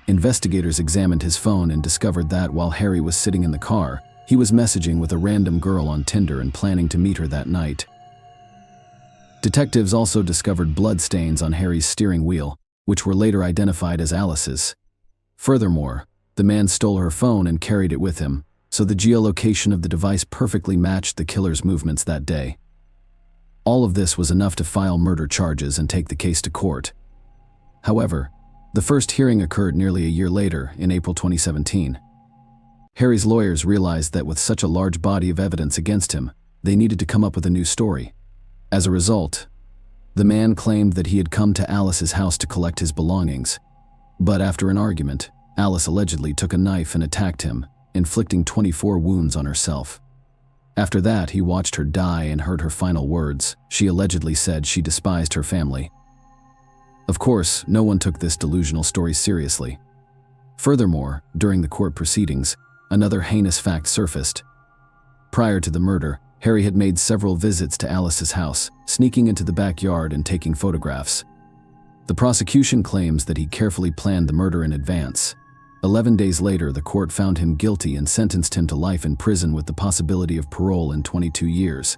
Investigators examined his phone and discovered that while Harry was sitting in the car, he was messaging with a random girl on Tinder and planning to meet her that night. Detectives also discovered blood stains on Harry's steering wheel, which were later identified as Alice's. Furthermore, the man stole her phone and carried it with him, so the geolocation of the device perfectly matched the killer's movements that day. All of this was enough to file murder charges and take the case to court. However, the first hearing occurred nearly a year later, in April 2017. Harry's lawyers realized that with such a large body of evidence against him, they needed to come up with a new story. As a result, the man claimed that he had come to Alice's house to collect his belongings. But after an argument, Alice allegedly took a knife and attacked him, inflicting 24 wounds on herself. After that, he watched her die and heard her final words. She allegedly said she despised her family. Of course, no one took this delusional story seriously. Furthermore, during the court proceedings, another heinous fact surfaced. Prior to the murder, Harry had made several visits to Alice's house, sneaking into the backyard and taking photographs. The prosecution claims that he carefully planned the murder in advance. 11 days later, the court found him guilty and sentenced him to life in prison with the possibility of parole in 22 years.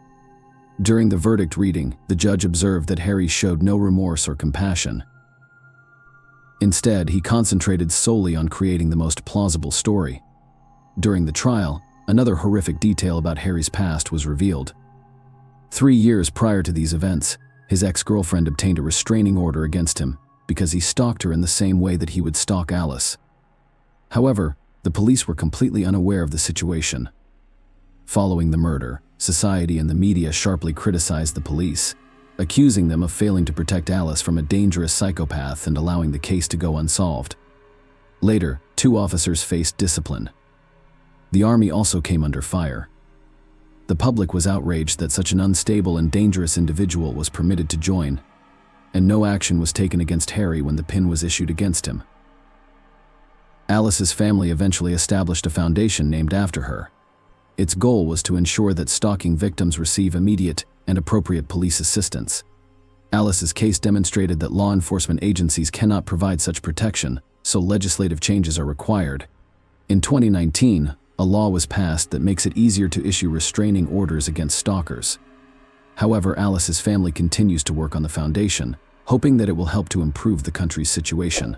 During the verdict reading, the judge observed that Harry showed no remorse or compassion. Instead, he concentrated solely on creating the most plausible story. During the trial, another horrific detail about Harry's past was revealed. 3 years prior to these events, his ex-girlfriend obtained a restraining order against him because he stalked her in the same way that he would stalk Alice. However, the police were completely unaware of the situation. Following the murder, society and the media sharply criticized the police, accusing them of failing to protect Alice from a dangerous psychopath and allowing the case to go unsolved. Later, 2 officers faced discipline. The army also came under fire. The public was outraged that such an unstable and dangerous individual was permitted to join, and no action was taken against Harry when the pin was issued against him. Alice's family eventually established a foundation named after her. Its goal was to ensure that stalking victims receive immediate and appropriate police assistance. Alice's case demonstrated that law enforcement agencies cannot provide such protection, so legislative changes are required. In 2019, a law was passed that makes it easier to issue restraining orders against stalkers. However, Alice's family continues to work on the foundation, hoping that it will help to improve the country's situation.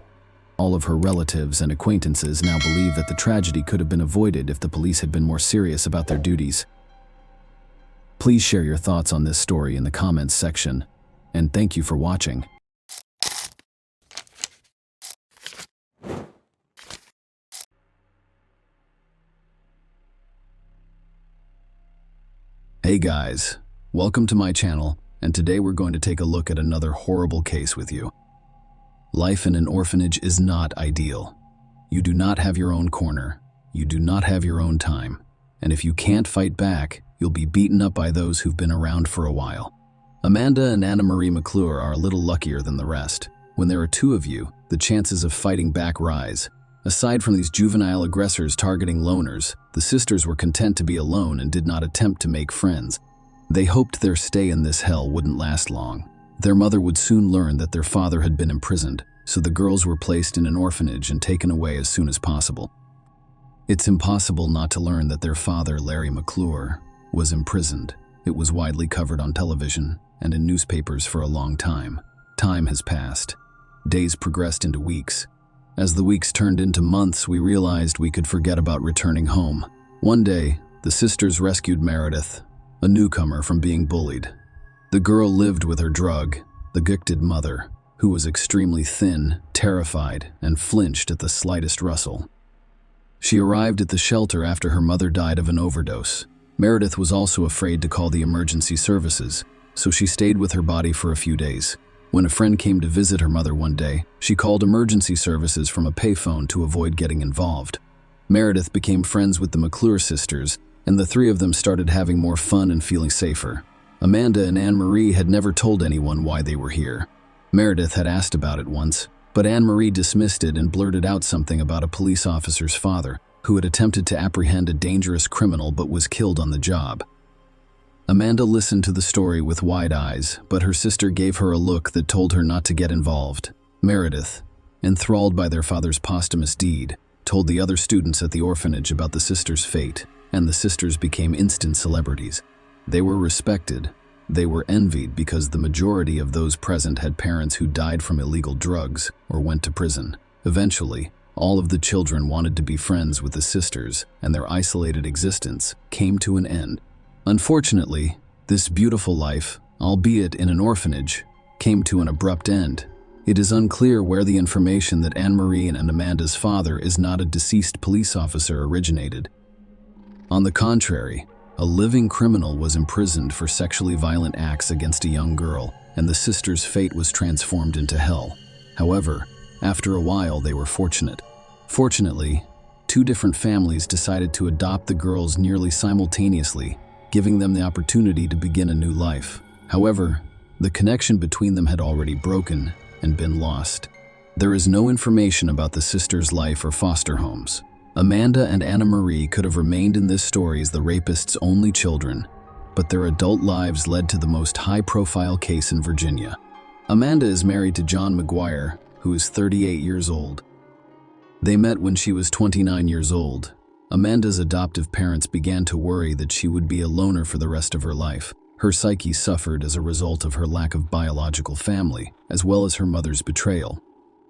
All of her relatives and acquaintances now believe that the tragedy could have been avoided if the police had been more serious about their duties. Please share your thoughts on this story in the comments section, and thank you for watching. Hey guys, welcome to my channel, and today we're going to take a look at another horrible case with you. Life in an orphanage is not ideal. You do not have your own corner, you do not have your own time, and if you can't fight back, you'll be beaten up by those who've been around for a while. Amanda and Anna Marie McClure are a little luckier than the rest. When there are two of you, the chances of fighting back rise. Aside from these juvenile aggressors targeting loners, the sisters were content to be alone and did not attempt to make friends. They hoped their stay in this hell wouldn't last long. Their mother would soon learn that their father had been imprisoned, so the girls were placed in an orphanage and taken away as soon as possible. It's impossible not to learn that their father, Larry McClure, was imprisoned. It was widely covered on television and in newspapers for a long time. Time has passed. Days progressed into weeks. As the weeks turned into months, we realized we could forget about returning home. One day, the sisters rescued Meredith, a newcomer, from being bullied. The girl lived with her drug-addicted mother, who was extremely thin, terrified, and flinched at the slightest rustle. She arrived at the shelter after her mother died of an overdose. Meredith was also afraid to call the emergency services, so she stayed with her body for a few days. When a friend came to visit her mother one day, she called emergency services from a payphone to avoid getting involved. Meredith became friends with the McClure sisters, and the three of them started having more fun and feeling safer. Amanda and Anne-Marie had never told anyone why they were here. Meredith had asked about it once, but Anne-Marie dismissed it and blurted out something about a police officer's father who had attempted to apprehend a dangerous criminal but was killed on the job. Amanda listened to the story with wide eyes, but her sister gave her a look that told her not to get involved. Meredith, enthralled by their father's posthumous deed, told the other students at the orphanage about the sisters' fate, and the sisters became instant celebrities. They were respected. They were envied because the majority of those present had parents who died from illegal drugs or went to prison. Eventually, all of the children wanted to be friends with the sisters, and their isolated existence came to an end. Unfortunately, this beautiful life, albeit in an orphanage, came to an abrupt end. It is unclear where the information that Anne-Marie and Amanda's father is not a deceased police officer originated. On the contrary, a living criminal was imprisoned for sexually violent acts against a young girl, and the sisters' fate was transformed into hell. However, after a while they were fortunate. Fortunately, two different families decided to adopt the girls nearly simultaneously, giving them the opportunity to begin a new life. However, the connection between them had already broken and been lost. There is no information about the sisters' life or foster homes. Amanda and Anna Marie could have remained in this story as the rapist's only children, but their adult lives led to the most high-profile case in Virginia. Amanda is married to John McGuire, who is 38 years old. They met when she was 29 years old. Amanda's adoptive parents began to worry that she would be a loner for the rest of her life. Her psyche suffered as a result of her lack of biological family, as well as her mother's betrayal.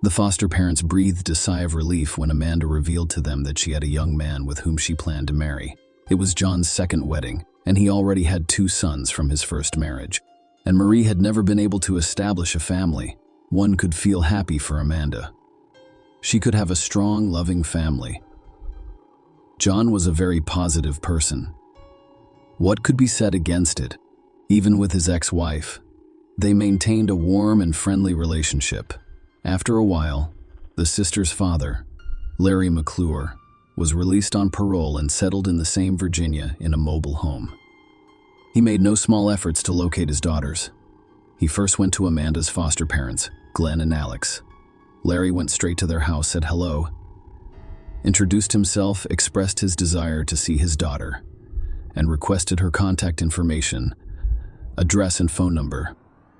The foster parents breathed a sigh of relief when Amanda revealed to them that she had a young man with whom she planned to marry. It was John's second wedding, and he already had 2 sons from his first marriage. And Marie had never been able to establish a family. One could feel happy for Amanda. She could have a strong, loving family. John was a very positive person. What could be said against it? Even with his ex-wife, they maintained a warm and friendly relationship. After a while, the sisters' father, Larry McClure, was released on parole and settled in the same Virginia in a mobile home. He made no small efforts to locate his daughters. He first went to Amanda's foster parents, Glenn and Alex. Larry went straight to their house, said hello, introduced himself, expressed his desire to see his daughter, and requested her contact information, address and phone number.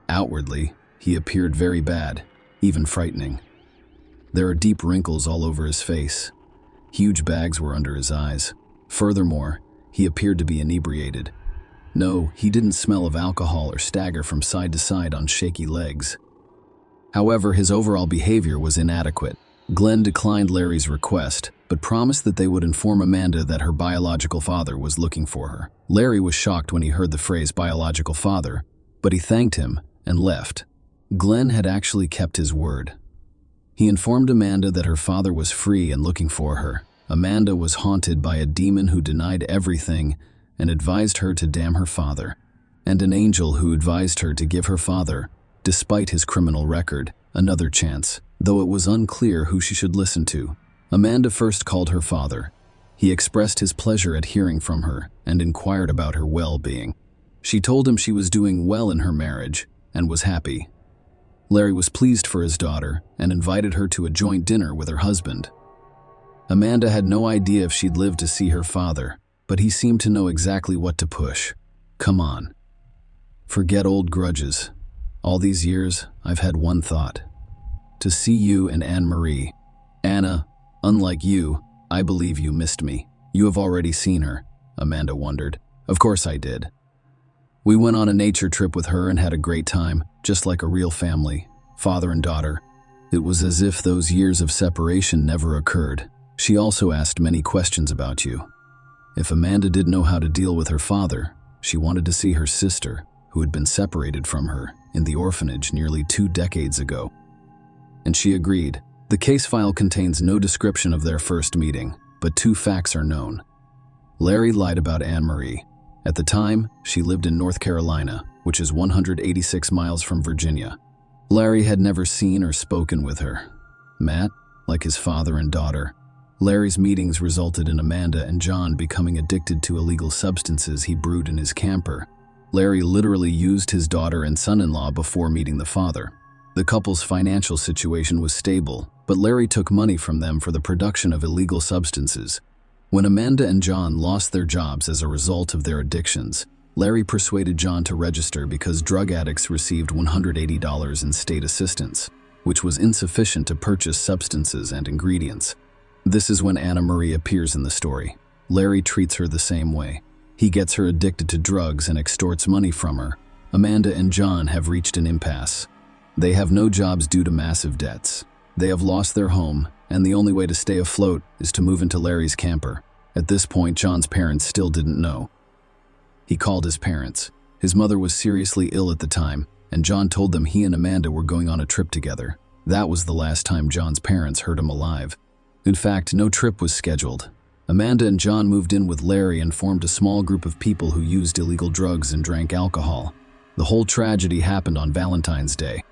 Outwardly, he appeared very bad, even frightening. There are deep wrinkles all over his face. Huge bags were under his eyes. Furthermore, he appeared to be inebriated. No, he didn't smell of alcohol or stagger from side to side on shaky legs. However, his overall behavior was inadequate. Glenn declined Larry's request, but promised that they would inform Amanda that her biological father was looking for her. Larry was shocked when he heard the phrase biological father, but he thanked him and left. Glenn had actually kept his word. He informed Amanda that her father was free and looking for her. Amanda was haunted by a demon who denied everything and advised her to damn her father, and an angel who advised her to give her father, despite his criminal record, another chance, though it was unclear who she should listen to. Amanda first called her father. He expressed his pleasure at hearing from her and inquired about her well-being. She told him she was doing well in her marriage and was happy. Larry was pleased for his daughter and invited her to a joint dinner with her husband. Amanda had no idea if she'd live to see her father, but he seemed to know exactly what to push. Come on. Forget old grudges. All these years, I've had one thought. To see you and Anne-Marie. Anna, unlike you, I believe you missed me. You have already seen her, Amanda wondered. Of course I did. We went on a nature trip with her and had a great time, just like a real family, father and daughter. It was as if those years of separation never occurred. She also asked many questions about you. If Amanda didn't know how to deal with her father, she wanted to see her sister, who had been separated from her in the orphanage nearly 2 decades ago. And she agreed. The case file contains no description of their first meeting, but 2 facts are known. Larry lied about Anne-Marie. At the time, she lived in North Carolina, which is 186 miles from Virginia. Larry had never seen or spoken with her. Matt, like his father and daughter, Larry's meetings resulted in Amanda and John becoming addicted to illegal substances he brewed in his camper. Larry literally used his daughter and son-in-law before meeting the father. The couple's financial situation was stable, but Larry took money from them for the production of illegal substances. When Amanda and John lost their jobs as a result of their addictions, Larry persuaded John to register because drug addicts received $180 in state assistance, which was insufficient to purchase substances and ingredients. This is when Anna-Marie appears in the story. Larry treats her the same way. He gets her addicted to drugs and extorts money from her. Amanda and John have reached an impasse. They have no jobs due to massive debts. They have lost their home, and the only way to stay afloat is to move into Larry's camper. At this point, John's parents still didn't know. He called his parents. His mother was seriously ill at the time, and John told them he and Amanda were going on a trip together. That was the last time John's parents heard him alive. In fact, no trip was scheduled. Amanda and John moved in with Larry and formed a small group of people who used illegal drugs and drank alcohol. The whole tragedy happened on Valentine's Day.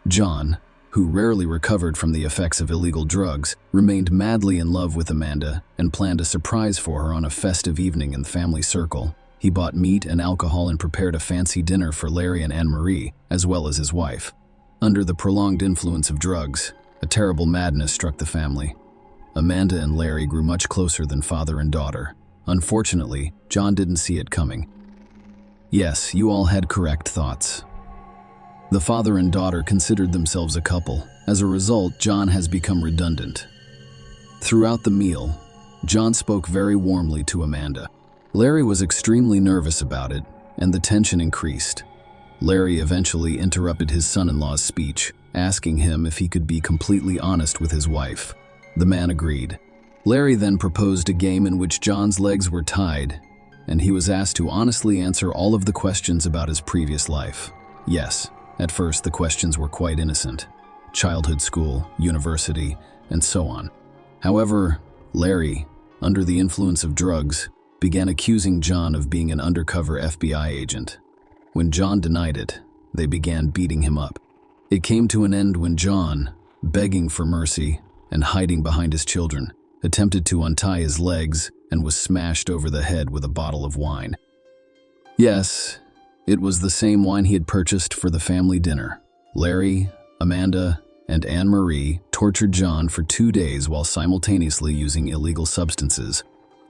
John, who rarely recovered from the effects of illegal drugs, remained madly in love with Amanda and planned a surprise for her on a festive evening in the family circle. He bought meat and alcohol and prepared a fancy dinner for Larry and Anne-Marie, as well as his wife. Under the prolonged influence of drugs, a terrible madness struck the family. Amanda and Larry grew much closer than father and daughter. Unfortunately, John didn't see it coming. Yes, you all had correct thoughts. The father and daughter considered themselves a couple. As a result, John has become redundant. Throughout the meal, John spoke very warmly to Amanda. Larry was extremely nervous about it, and the tension increased. Larry eventually interrupted his son-in-law's speech, asking him if he could be completely honest with his wife. The man agreed. Larry then proposed a game in which John's legs were tied, and he was asked to honestly answer all of the questions about his previous life. Yes, at first the questions were quite innocent. Childhood, school, university, and so on. However, Larry, under the influence of drugs, began accusing John of being an undercover FBI agent. When John denied it, they began beating him up. It came to an end when John, begging for mercy and hiding behind his children, attempted to untie his legs, and was smashed over the head with a bottle of wine. Yes, it was the same wine he had purchased for the family dinner. Larry, Amanda, and Anne-Marie tortured John for 2 days while simultaneously using illegal substances.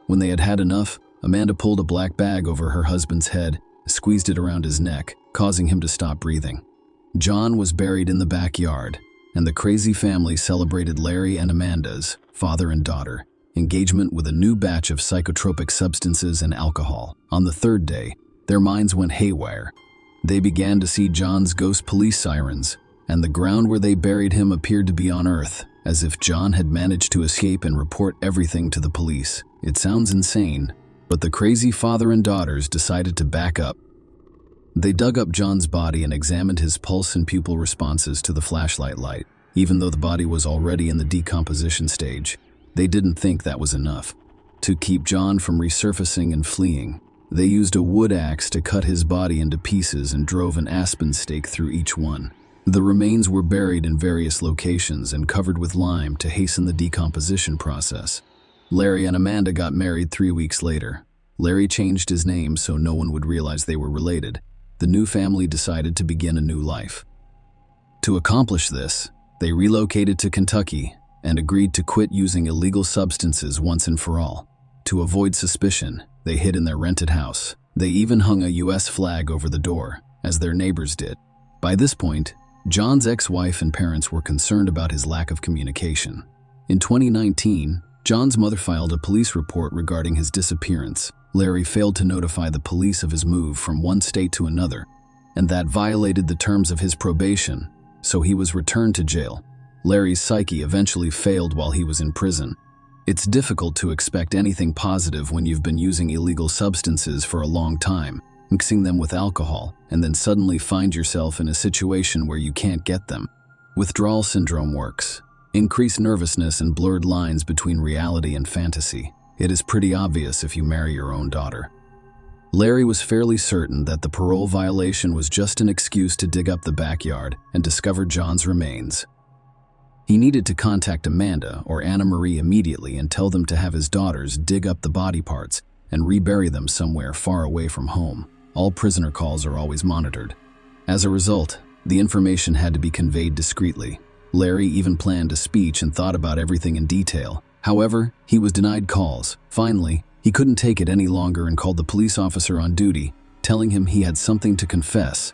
When they had had enough, Amanda pulled a black bag over her husband's head, squeezed it around his neck, causing him to stop breathing. John was buried in the backyard, and the crazy family celebrated Larry and Amanda's, father and daughter, engagement with a new batch of psychotropic substances and alcohol. On the 3rd day, their minds went haywire. They began to see John's ghost police sirens, and the ground where they buried him appeared to be on Earth, as if John had managed to escape and report everything to the police. It sounds insane, but the crazy father and daughters decided to back up. They dug up John's body and examined his pulse and pupil responses to the flashlight light. Even though the body was already in the decomposition stage, they didn't think that was enough. To keep John from resurfacing and fleeing, they used a wood axe to cut his body into pieces and drove an aspen stake through each one. The remains were buried in various locations and covered with lime to hasten the decomposition process. Larry and Amanda got married 3 weeks later. Larry changed his name so no one would realize they were related. The new family decided to begin a new life. To accomplish this, they relocated to Kentucky and agreed to quit using illegal substances once and for all. To avoid suspicion, they hid in their rented house. They even hung a U.S. flag over the door, as their neighbors did. By this point, John's ex-wife and parents were concerned about his lack of communication. In 2019, John's mother filed a police report regarding his disappearance. Larry failed to notify the police of his move from one state to another, and that violated the terms of his probation, so he was returned to jail. Larry's psyche eventually failed while he was in prison. It's difficult to expect anything positive when you've been using illegal substances for a long time, mixing them with alcohol, and then suddenly find yourself in a situation where you can't get them. Withdrawal syndrome works. Increased nervousness and blurred lines between reality and fantasy. It is pretty obvious if you marry your own daughter. Larry was fairly certain that the parole violation was just an excuse to dig up the backyard and discover John's remains. He needed to contact Amanda or Anna-Marie immediately and tell them to have his daughters dig up the body parts and rebury them somewhere far away from home. All prisoner calls are always monitored. As a result, the information had to be conveyed discreetly. Larry even planned a speech and thought about everything in detail. However, he was denied calls. Finally, he couldn't take it any longer and called the police officer on duty, telling him he had something to confess.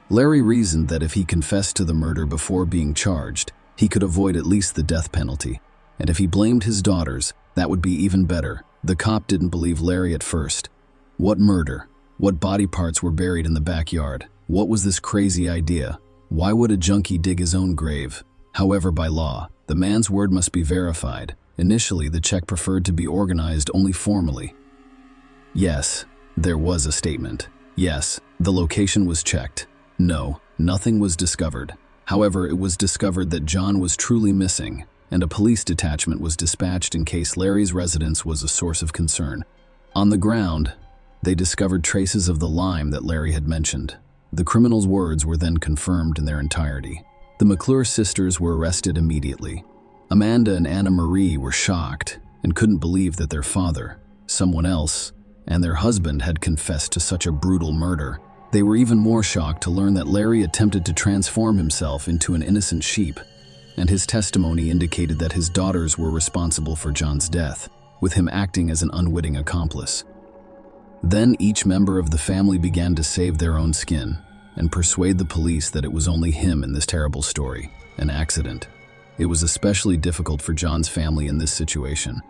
Larry reasoned that if he confessed to the murder before being charged, he could avoid at least the death penalty. And if he blamed his daughters, that would be even better. The cop didn't believe Larry at first. What murder? What body parts were buried in the backyard? What was this crazy idea? Why would a junkie dig his own grave? However, by law, the man's word must be verified. Initially, the check preferred to be organized only formally. Yes, there was a statement. Yes, the location was checked. No, nothing was discovered. However, it was discovered that John was truly missing, and a police detachment was dispatched in case Larry's residence was a source of concern. On the ground, they discovered traces of the lime that Larry had mentioned. The criminal's words were then confirmed in their entirety. The McClure sisters were arrested immediately. Amanda and Anna-Marie were shocked and couldn't believe that their father, someone else, and their husband had confessed to such a brutal murder. They were even more shocked to learn that Larry attempted to transform himself into an innocent sheep, and his testimony indicated that his daughters were responsible for John's death, with him acting as an unwitting accomplice. Then each member of the family began to save their own skin and persuade the police that it was only him in this terrible story, an accident. It was especially difficult for John's family in this situation.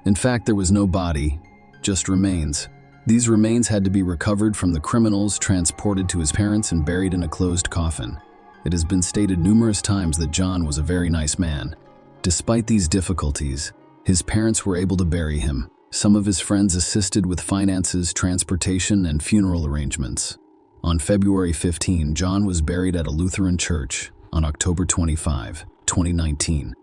In fact, there was no body, just remains. These remains had to be recovered from the criminals, transported to his parents, and buried in a closed coffin. It has been stated numerous times that John was a very nice man. Despite these difficulties, his parents were able to bury him. Some of his friends assisted with finances, transportation, and funeral arrangements. On February 15, John was buried at a Lutheran church on October 25, 2019.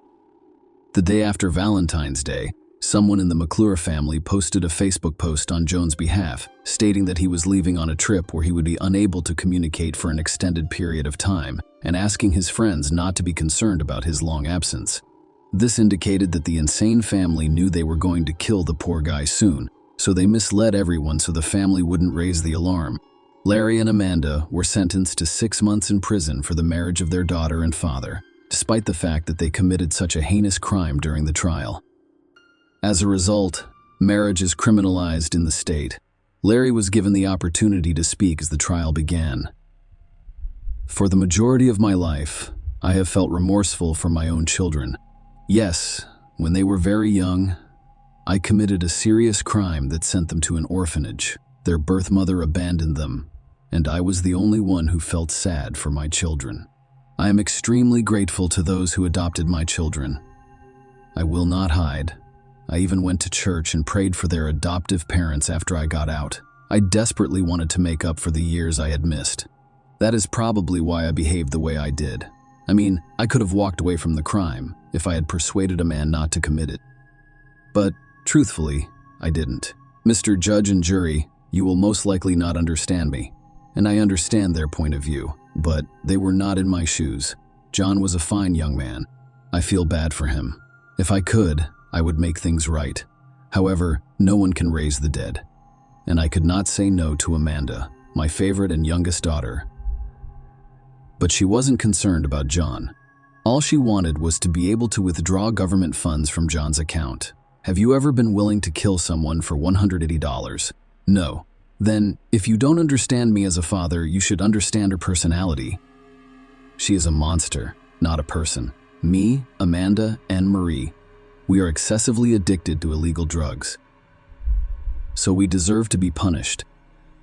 The day after Valentine's Day, someone in the McClure family posted a Facebook post on John's behalf, stating that he was leaving on a trip where he would be unable to communicate for an extended period of time, and asking his friends not to be concerned about his long absence. This indicated that the insane family knew they were going to kill the poor guy soon, so they misled everyone so the family wouldn't raise the alarm. Larry and Amanda were sentenced to 6 months in prison for the marriage of their daughter and father, despite the fact that they committed such a heinous crime during the trial. As a result, marriage is criminalized in the state. Larry was given the opportunity to speak as the trial began. For the majority of my life, I have felt remorseful for my own children. Yes, when they were very young, I committed a serious crime that sent them to an orphanage. Their birth mother abandoned them, and I was the only one who felt sad for my children. I am extremely grateful to those who adopted my children. I will not hide. I even went to church and prayed for their adoptive parents after I got out. I desperately wanted to make up for the years I had missed. That is probably why I behaved the way I did. I mean, I could have walked away from the crime if I had persuaded a man not to commit it. But, truthfully, I didn't. Mr. Judge and jury, you will most likely not understand me, and I understand their point of view, but they were not in my shoes. John was a fine young man. I feel bad for him. If I could, I would make things right. However, no one can raise the dead. And I could not say no to Amanda, my favorite and youngest daughter. But she wasn't concerned about John. All she wanted was to be able to withdraw government funds from John's account. Have you ever been willing to kill someone for $180? No. Then, if you don't understand me as a father, you should understand her personality. She is a monster, not a person. Me, Amanda, and Marie, we are excessively addicted to illegal drugs. So we deserve to be punished.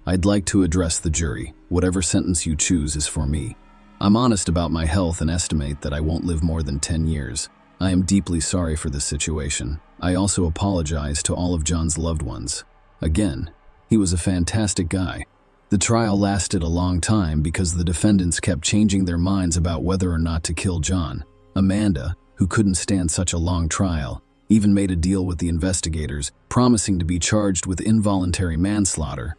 I'd like to address the jury. Whatever sentence you choose is for me. I'm honest about my health and estimate that I won't live more than 10 years. I am deeply sorry for this situation. I also apologize to all of John's loved ones. Again, he was a fantastic guy. The trial lasted a long time because the defendants kept changing their minds about whether or not to kill John. Amanda, who couldn't stand such a long trial, even made a deal with the investigators, promising to be charged with involuntary manslaughter.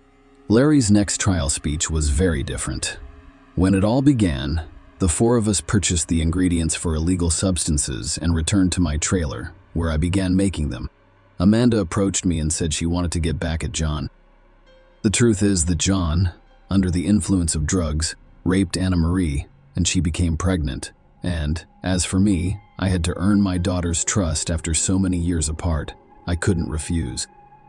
Larry's next trial speech was very different. When it all began, the four of us purchased the ingredients for illegal substances and returned to my trailer, where I began making them. Amanda approached me and said she wanted to get back at John. The truth is that John, under the influence of drugs, raped Anna Marie, and she became pregnant. And, as for me, I had to earn my daughter's trust after so many years apart. I couldn't refuse.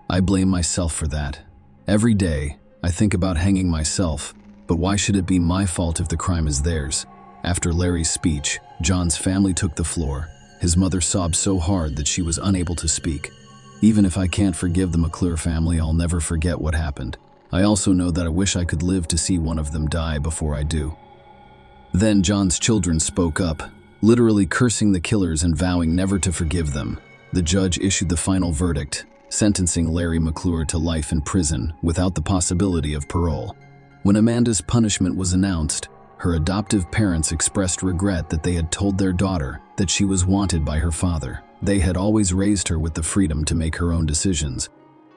I blame myself for that. Every day, I think about hanging myself, but why should it be my fault if the crime is theirs? After Larry's speech, John's family took the floor. His mother sobbed so hard that she was unable to speak. Even if I can't forgive the McClure family, I'll never forget what happened. I also know that I wish I could live to see one of them die before I do. Then John's children spoke up, literally cursing the killers and vowing never to forgive them. The judge issued the final verdict, sentencing Larry McClure to life in prison without the possibility of parole. When Amanda's punishment was announced, her adoptive parents expressed regret that they had told their daughter that she was wanted by her father. They had always raised her with the freedom to make her own decisions,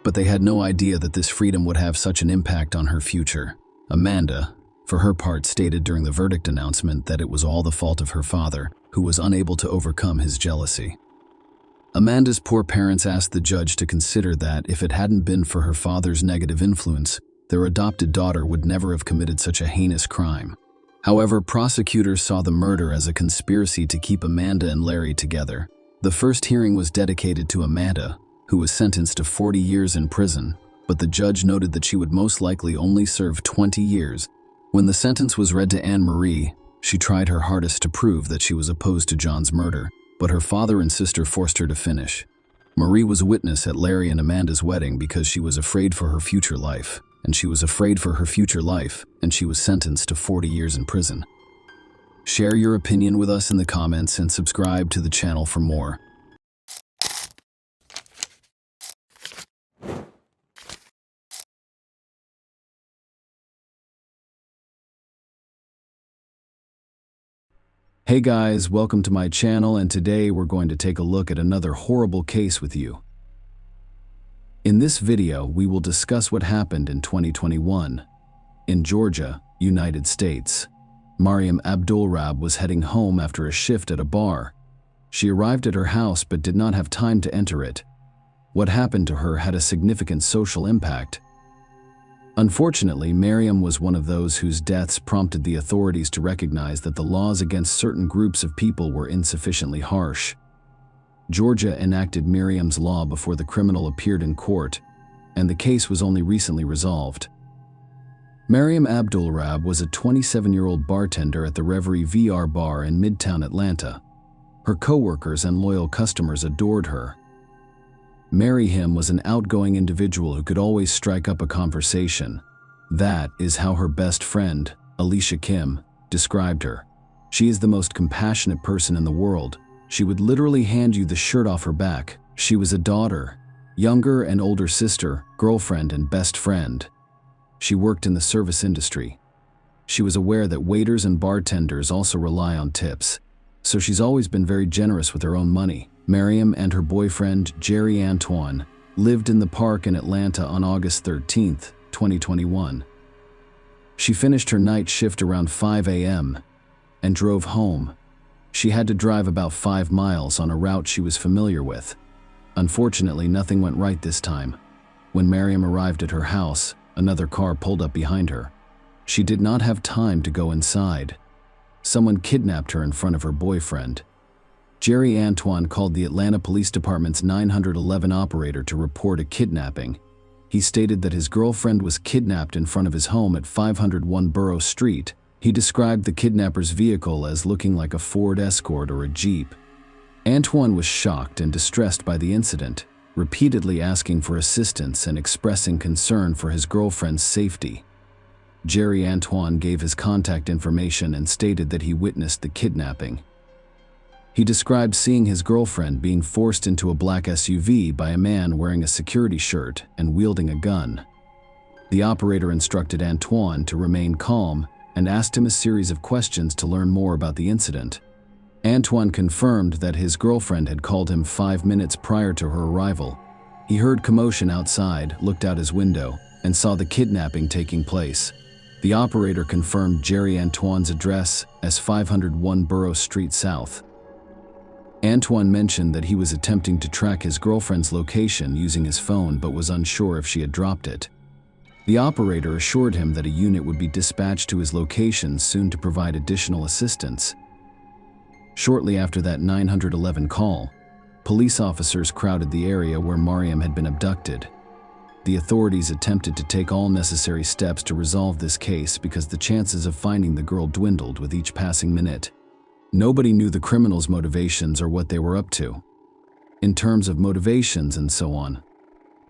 but they had no idea that this freedom would have such an impact on her future. Amanda, for her part, stated during the verdict announcement that it was all the fault of her father, who was unable to overcome his jealousy. Amanda's poor parents asked the judge to consider that if it hadn't been for her father's negative influence, their adopted daughter would never have committed such a heinous crime. However, prosecutors saw the murder as a conspiracy to keep Amanda and Larry together. The first hearing was dedicated to Amanda, who was sentenced to 40 years in prison, but the judge noted that she would most likely only serve 20 years. When the sentence was read to Anne Marie, she tried her hardest to prove that she was opposed to John's murder, but her father and sister forced her to finish. Marie was a witness at Larry and Amanda's wedding because she was afraid for her future life, and she was sentenced to 40 years in prison. Share your opinion with us in the comments and subscribe to the channel for more. Hey guys, welcome to my channel, and today we're going to take a look at another horrible case with you. In this video, we will discuss what happened in 2021. In Georgia, United States, Mariam Abdulrab was heading home after a shift at a bar. She arrived at her house but did not have time to enter it. What happened to her had a significant social impact. Unfortunately, Miriam was one of those whose deaths prompted the authorities to recognize that the laws against certain groups of people were insufficiently harsh. Georgia enacted Miriam's law before the criminal appeared in court, and the case was only recently resolved. Miriam Abdulrab was a 27-year-old bartender at the Reverie VR bar in Midtown Atlanta. Her co-workers and loyal customers adored her. Miriam was an outgoing individual who could always strike up a conversation. That is how her best friend, Alicia Kim, described her. She is the most compassionate person in the world. She would literally hand you the shirt off her back. She was a daughter, younger and older sister, girlfriend, and best friend. She worked in the service industry. She was aware that waiters and bartenders also rely on tips, so she's always been very generous with her own money. Miriam and her boyfriend, Jerry Antoine, lived in the park in Atlanta on August 13, 2021. She finished her night shift around 5 a.m. and drove home. She had to drive about 5 miles on a route she was familiar with. Unfortunately, nothing went right this time. When Miriam arrived at her house, another car pulled up behind her. She did not have time to go inside. Someone kidnapped her in front of her boyfriend. Jerry Antoine called the Atlanta Police Department's 911 operator to report a kidnapping. He stated that his girlfriend was kidnapped in front of his home at 501 Borough Street. He described the kidnapper's vehicle as looking like a Ford Escort or a Jeep. Antoine was shocked and distressed by the incident, repeatedly asking for assistance and expressing concern for his girlfriend's safety. Jerry Antoine gave his contact information and stated that he witnessed the kidnapping. He described seeing his girlfriend being forced into a black SUV by a man wearing a security shirt and wielding a gun. The operator instructed Antoine to remain calm and asked him a series of questions to learn more about the incident. Antoine confirmed that his girlfriend had called him 5 minutes prior to her arrival. He heard commotion outside, looked out his window, and saw the kidnapping taking place. The operator confirmed Jerry Antoine's address as 501 Borough Street South. Antoine mentioned that he was attempting to track his girlfriend's location using his phone but was unsure if she had dropped it. The operator assured him that a unit would be dispatched to his location soon to provide additional assistance. Shortly after that 911 call, police officers crowded the area where Miriam had been abducted. The authorities attempted to take all necessary steps to resolve this case because the chances of finding the girl dwindled with each passing minute. Nobody knew the criminals' motivations or what they were up to. In terms of motivations and so on,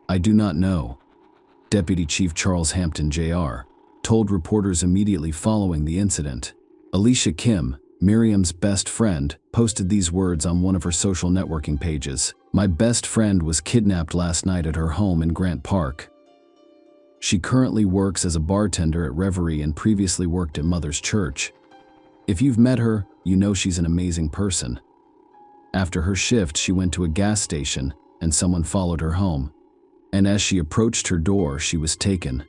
I do not know. Deputy Chief Charles Hampton Jr. told reporters immediately following the incident. Alicia Kim, Miriam's best friend, posted these words on one of her social networking pages. "My best friend was kidnapped last night at her home in Grant Park. She currently works as a bartender at Reverie and previously worked at Mother's Church. If you've met her, you know she's an amazing person. After her shift, she went to a gas station and someone followed her home. And as she approached her door, she was taken.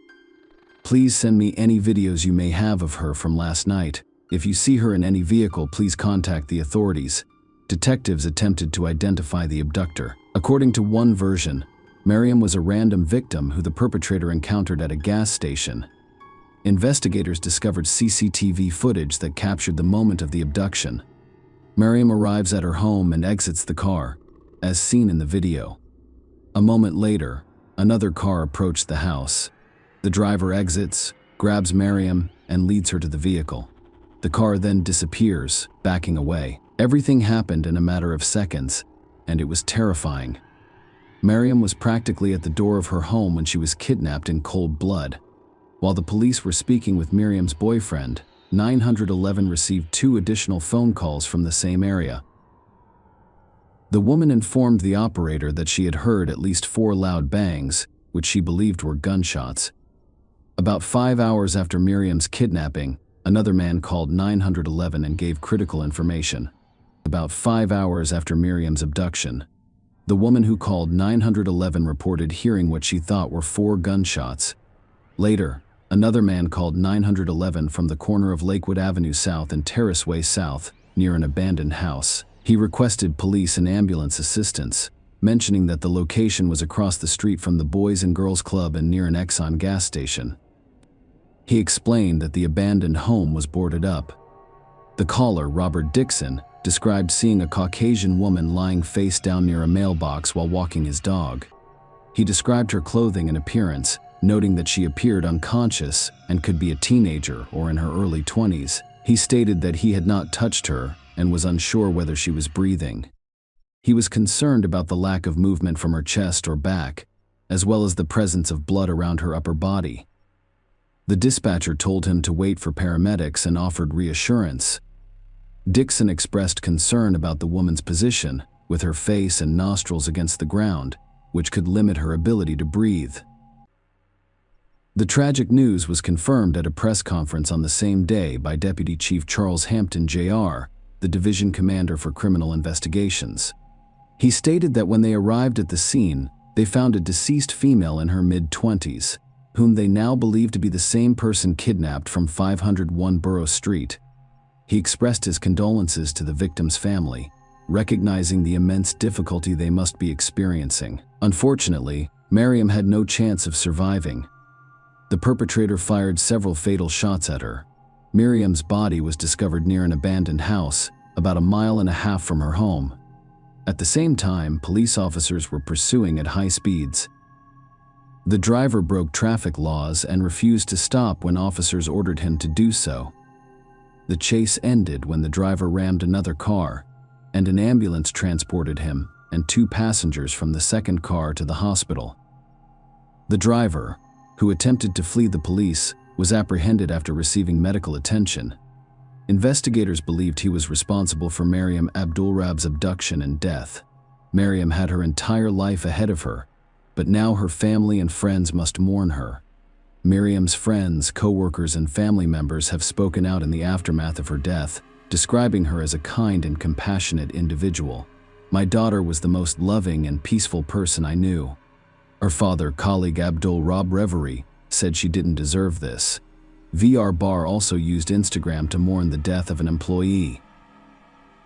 Please send me any videos you may have of her from last night. If you see her in any vehicle, please contact the authorities." Detectives attempted to identify the abductor. According to one version, Miriam was a random victim who the perpetrator encountered at a gas station. Investigators discovered CCTV footage that captured the moment of the abduction. Miriam arrives at her home and exits the car, as seen in the video. A moment later, another car approached the house. The driver exits, grabs Miriam, and leads her to the vehicle. The car then disappears, backing away. Everything happened in a matter of seconds, and it was terrifying. Miriam was practically at the door of her home when she was kidnapped in cold blood. While the police were speaking with Miriam's boyfriend, 911 received 2 additional phone calls from the same area. The woman informed the operator that she had heard at least 4 loud bangs, which she believed were gunshots. About 5 hours after Miriam's kidnapping, another man called 911 and gave critical information. About 5 hours after Miriam's abduction, the woman who called 911 reported hearing what she thought were 4 gunshots. Later, another man called 911 from the corner of Lakewood Avenue South and Terrace Way South, near an abandoned house. He requested police and ambulance assistance, mentioning that the location was across the street from the Boys and Girls Club and near an Exxon gas station. He explained that the abandoned home was boarded up. The caller, Robert Dixon, described seeing a Caucasian woman lying face down near a mailbox while walking his dog. He described her clothing and appearance, noting that she appeared unconscious and could be a teenager or in her early 20s. He stated that he had not touched her and was unsure whether she was breathing. He was concerned about the lack of movement from her chest or back, as well as the presence of blood around her upper body. The dispatcher told him to wait for paramedics and offered reassurance. Dixon expressed concern about the woman's position, with her face and nostrils against the ground, which could limit her ability to breathe. The tragic news was confirmed at a press conference on the same day by Deputy Chief Charles Hampton, Jr., the division commander for criminal investigations. He stated that when they arrived at the scene, they found a deceased female in her mid-20s, whom they now believe to be the same person kidnapped from 501 Borough Street. He expressed his condolences to the victim's family, recognizing the immense difficulty they must be experiencing. Unfortunately, Miriam had no chance of surviving. The perpetrator fired several fatal shots at her. Miriam's body was discovered near an abandoned house, about 1.5 miles from her home. At the same time, police officers were pursuing at high speeds. The driver broke traffic laws and refused to stop when officers ordered him to do so. The chase ended when the driver rammed another car, and an ambulance transported him and 2 passengers from the second car to the hospital. The driver, who attempted to flee the police, was apprehended after receiving medical attention. Investigators believed he was responsible for Miriam Abdulrab's abduction and death. Miriam had her entire life ahead of her, but now her family and friends must mourn her. Miriam's friends, co-workers, and family members have spoken out in the aftermath of her death, describing her as a kind and compassionate individual. "My daughter was the most loving and peaceful person I knew." Her father, colleague Abdul Rab Reverie, said she didn't deserve this. VR Bar also used Instagram to mourn the death of an employee.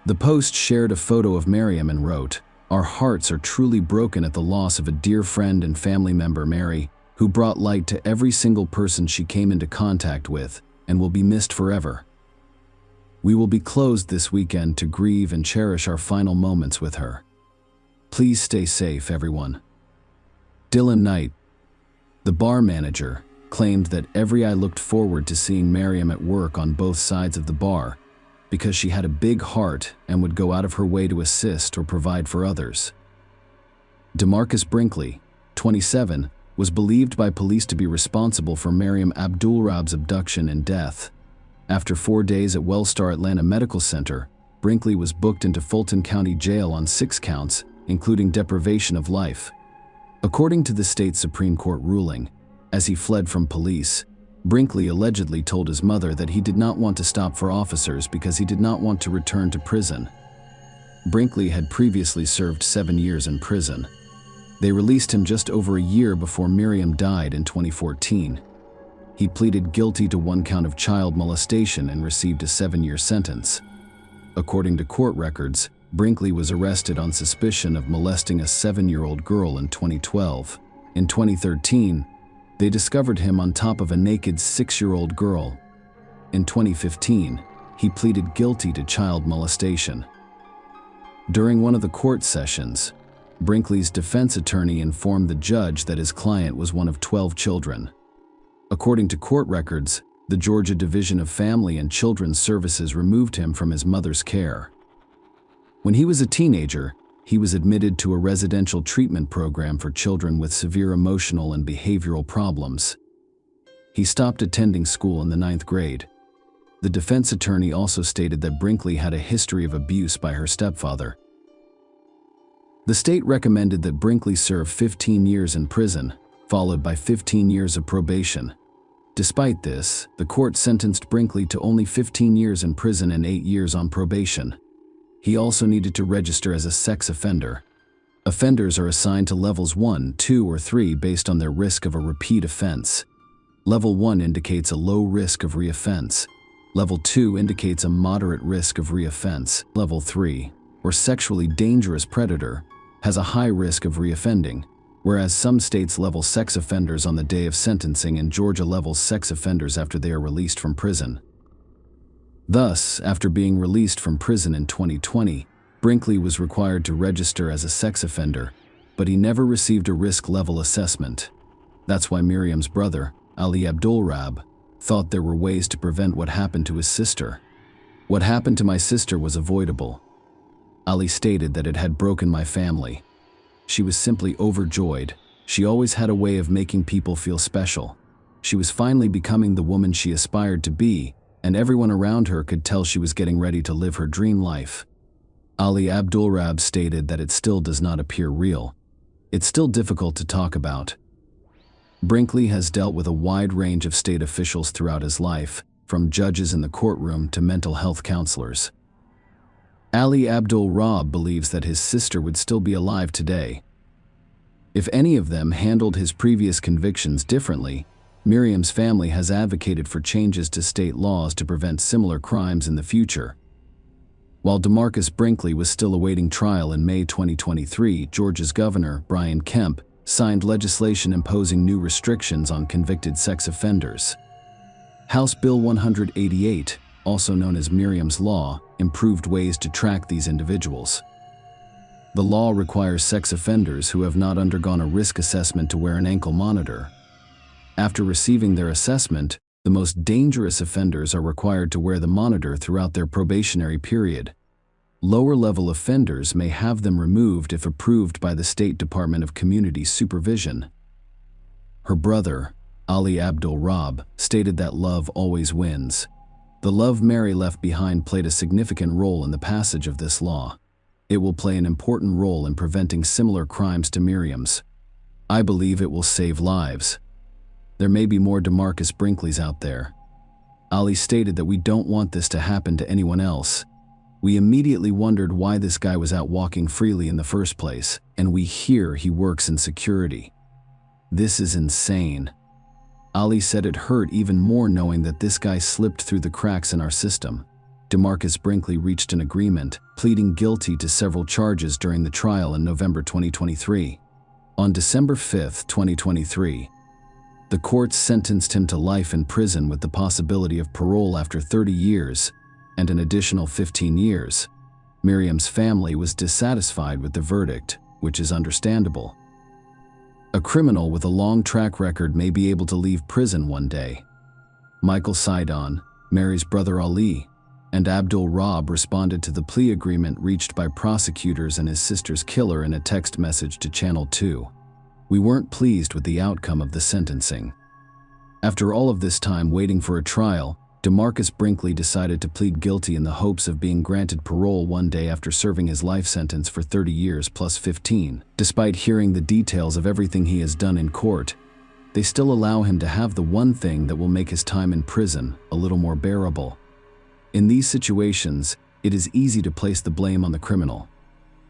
The post shared a photo of Miriam and wrote, "Our hearts are truly broken at the loss of a dear friend and family member, Mary, who brought light to every single person she came into contact with and will be missed forever. We will be closed this weekend to grieve and cherish our final moments with her. Please stay safe, everyone." Dylan Knight, the bar manager, claimed that every eye looked forward to seeing Miriam at work on both sides of the bar because she had a big heart and would go out of her way to assist or provide for others. DeMarcus Brinkley, 27, was believed by police to be responsible for Miriam Abdulrab's abduction and death. After 4 days at Wellstar Atlanta Medical Center, Brinkley was booked into Fulton County Jail on 6 counts, including deprivation of life. According to the state Supreme Court ruling, as he fled from police, Brinkley allegedly told his mother that he did not want to stop for officers because he did not want to return to prison. Brinkley had previously served 7 years in prison. They released him just over a year before Miriam died in 2014. He pleaded guilty to 1 count of child molestation and received a 7-year sentence. According to court records, Brinkley was arrested on suspicion of molesting a 7-year-old girl in 2012. In 2013, they discovered him on top of a naked 6-year-old girl. In 2015, he pleaded guilty to child molestation. During one of the court sessions, Brinkley's defense attorney informed the judge that his client was one of 12 children. According to court records, the Georgia Division of Family and Children's Services removed him from his mother's care. When he was a teenager, he was admitted to a residential treatment program for children with severe emotional and behavioral problems. He stopped attending school in the 9th grade. The defense attorney also stated that Brinkley had a history of abuse by her stepfather. The state recommended that Brinkley serve 15 years in prison, followed by 15 years of probation. Despite this, the court sentenced Brinkley to only 15 years in prison and 8 years on probation. He also needed to register as a sex offender. Offenders are assigned to levels 1, 2, or 3 based on their risk of a repeat offense. Level 1 indicates a low risk of reoffense. Level 2 indicates a moderate risk of reoffense. Level 3, or sexually dangerous predator, has a high risk of reoffending, whereas some states level sex offenders on the day of sentencing and Georgia levels sex offenders after they are released from prison. Thus, after being released from prison in 2020, Brinkley was required to register as a sex offender, but he never received a risk level assessment. That's why Miriam's brother, Ali Abdulrab, thought there were ways to prevent what happened to his sister. "What happened to my sister was avoidable." Ali stated that it had broken my family. She was simply overjoyed. She always had a way of making people feel special. She was finally becoming the woman she aspired to be, and everyone around her could tell she was getting ready to live her dream life. Ali Abdulrab stated that it still does not appear real. It's still difficult to talk about. Brinkley has dealt with a wide range of state officials throughout his life, from judges in the courtroom to mental health counselors. Ali Abdul-Rab believes that his sister would still be alive today. If any of them handled his previous convictions differently, Miriam's family has advocated for changes to state laws to prevent similar crimes in the future. While DeMarcus Brinkley was still awaiting trial in May 2023, Georgia's Governor, Brian Kemp, signed legislation imposing new restrictions on convicted sex offenders. House Bill 188, also known as Miriam's Law, improved ways to track these individuals. The law requires sex offenders who have not undergone a risk assessment to wear an ankle monitor. After receiving their assessment, the most dangerous offenders are required to wear the monitor throughout their probationary period. Lower-level offenders may have them removed if approved by the State Department of Community Supervision. Her brother, Ali Abdul-Rab, stated that love always wins. The love Mary left behind played a significant role in the passage of this law. It will play an important role in preventing similar crimes to Miriam's. I believe it will save lives. There may be more DeMarcus Brinkleys out there. Ali stated that we don't want this to happen to anyone else. We immediately wondered why this guy was out walking freely in the first place, and we hear he works in security. This is insane. Ali said it hurt even more knowing that this guy slipped through the cracks in our system. DeMarcus Brinkley reached an agreement, pleading guilty to several charges during the trial in November 2023. On December 5, 2023, the courts sentenced him to life in prison with the possibility of parole after 30 years and an additional 15 years. Miriam's family was dissatisfied with the verdict, which is understandable. A criminal with a long track record may be able to leave prison one day. Michael Sidon, Mary's brother Ali, and Abdul-Rab responded to the plea agreement reached by prosecutors and his sister's killer in a text message to Channel 2. We weren't pleased with the outcome of the sentencing. After all of this time waiting for a trial, DeMarcus Brinkley decided to plead guilty in the hopes of being granted parole one day after serving his life sentence for 30 years plus 15. Despite hearing the details of everything he has done in court, they still allow him to have the one thing that will make his time in prison a little more bearable. In these situations, it is easy to place the blame on the criminal.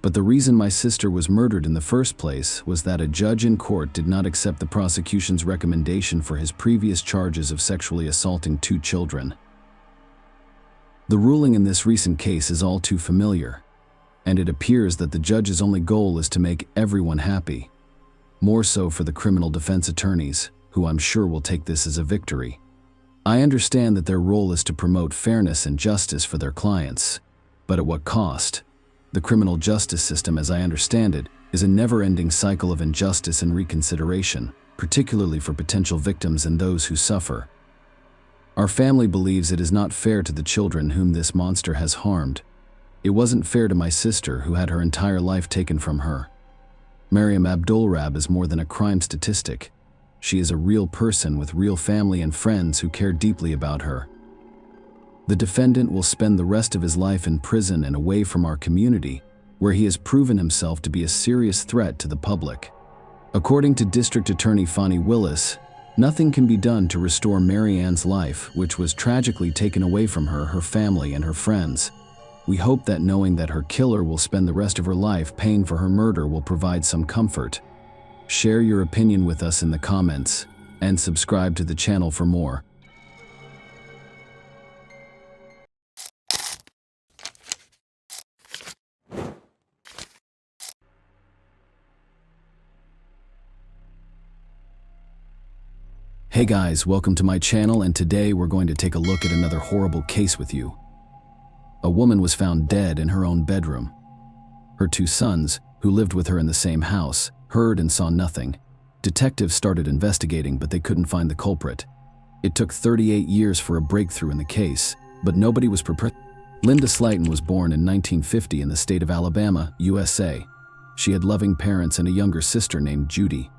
But the reason my sister was murdered in the first place was that a judge in court did not accept the prosecution's recommendation for his previous charges of sexually assaulting 2 children. The ruling in this recent case is all too familiar, and it appears that the judge's only goal is to make everyone happy. More so for the criminal defense attorneys, who I'm sure will take this as a victory. I understand that their role is to promote fairness and justice for their clients, but at what cost? The criminal justice system, as I understand it, is a never-ending cycle of injustice and reconsideration, particularly for potential victims and those who suffer. Our family believes it is not fair to the children whom this monster has harmed. It wasn't fair to my sister, who had her entire life taken from her. Miriam Abdul-Rab is more than a crime statistic. She is a real person with real family and friends who care deeply about her. The defendant will spend the rest of his life in prison and away from our community, where he has proven himself to be a serious threat to the public. According to District Attorney Fonnie Willis, nothing can be done to restore Mary Ann's life, which was tragically taken away from her, her family, and her friends. We hope that knowing that her killer will spend the rest of her life paying for her murder will provide some comfort. Share your opinion with us in the comments, and subscribe to the channel for more. Hey guys, welcome to my channel, and today we're going to take a look at another horrible case with you. A woman was found dead in her own bedroom. Her two sons, who lived with her in the same house, heard and saw nothing. Detectives started investigating, but they couldn't find the culprit. It took 38 years for a breakthrough in the case, but nobody was prepared. Linda Slayton was born in 1950 in the state of Alabama, USA. She had loving parents and a younger sister named Judy.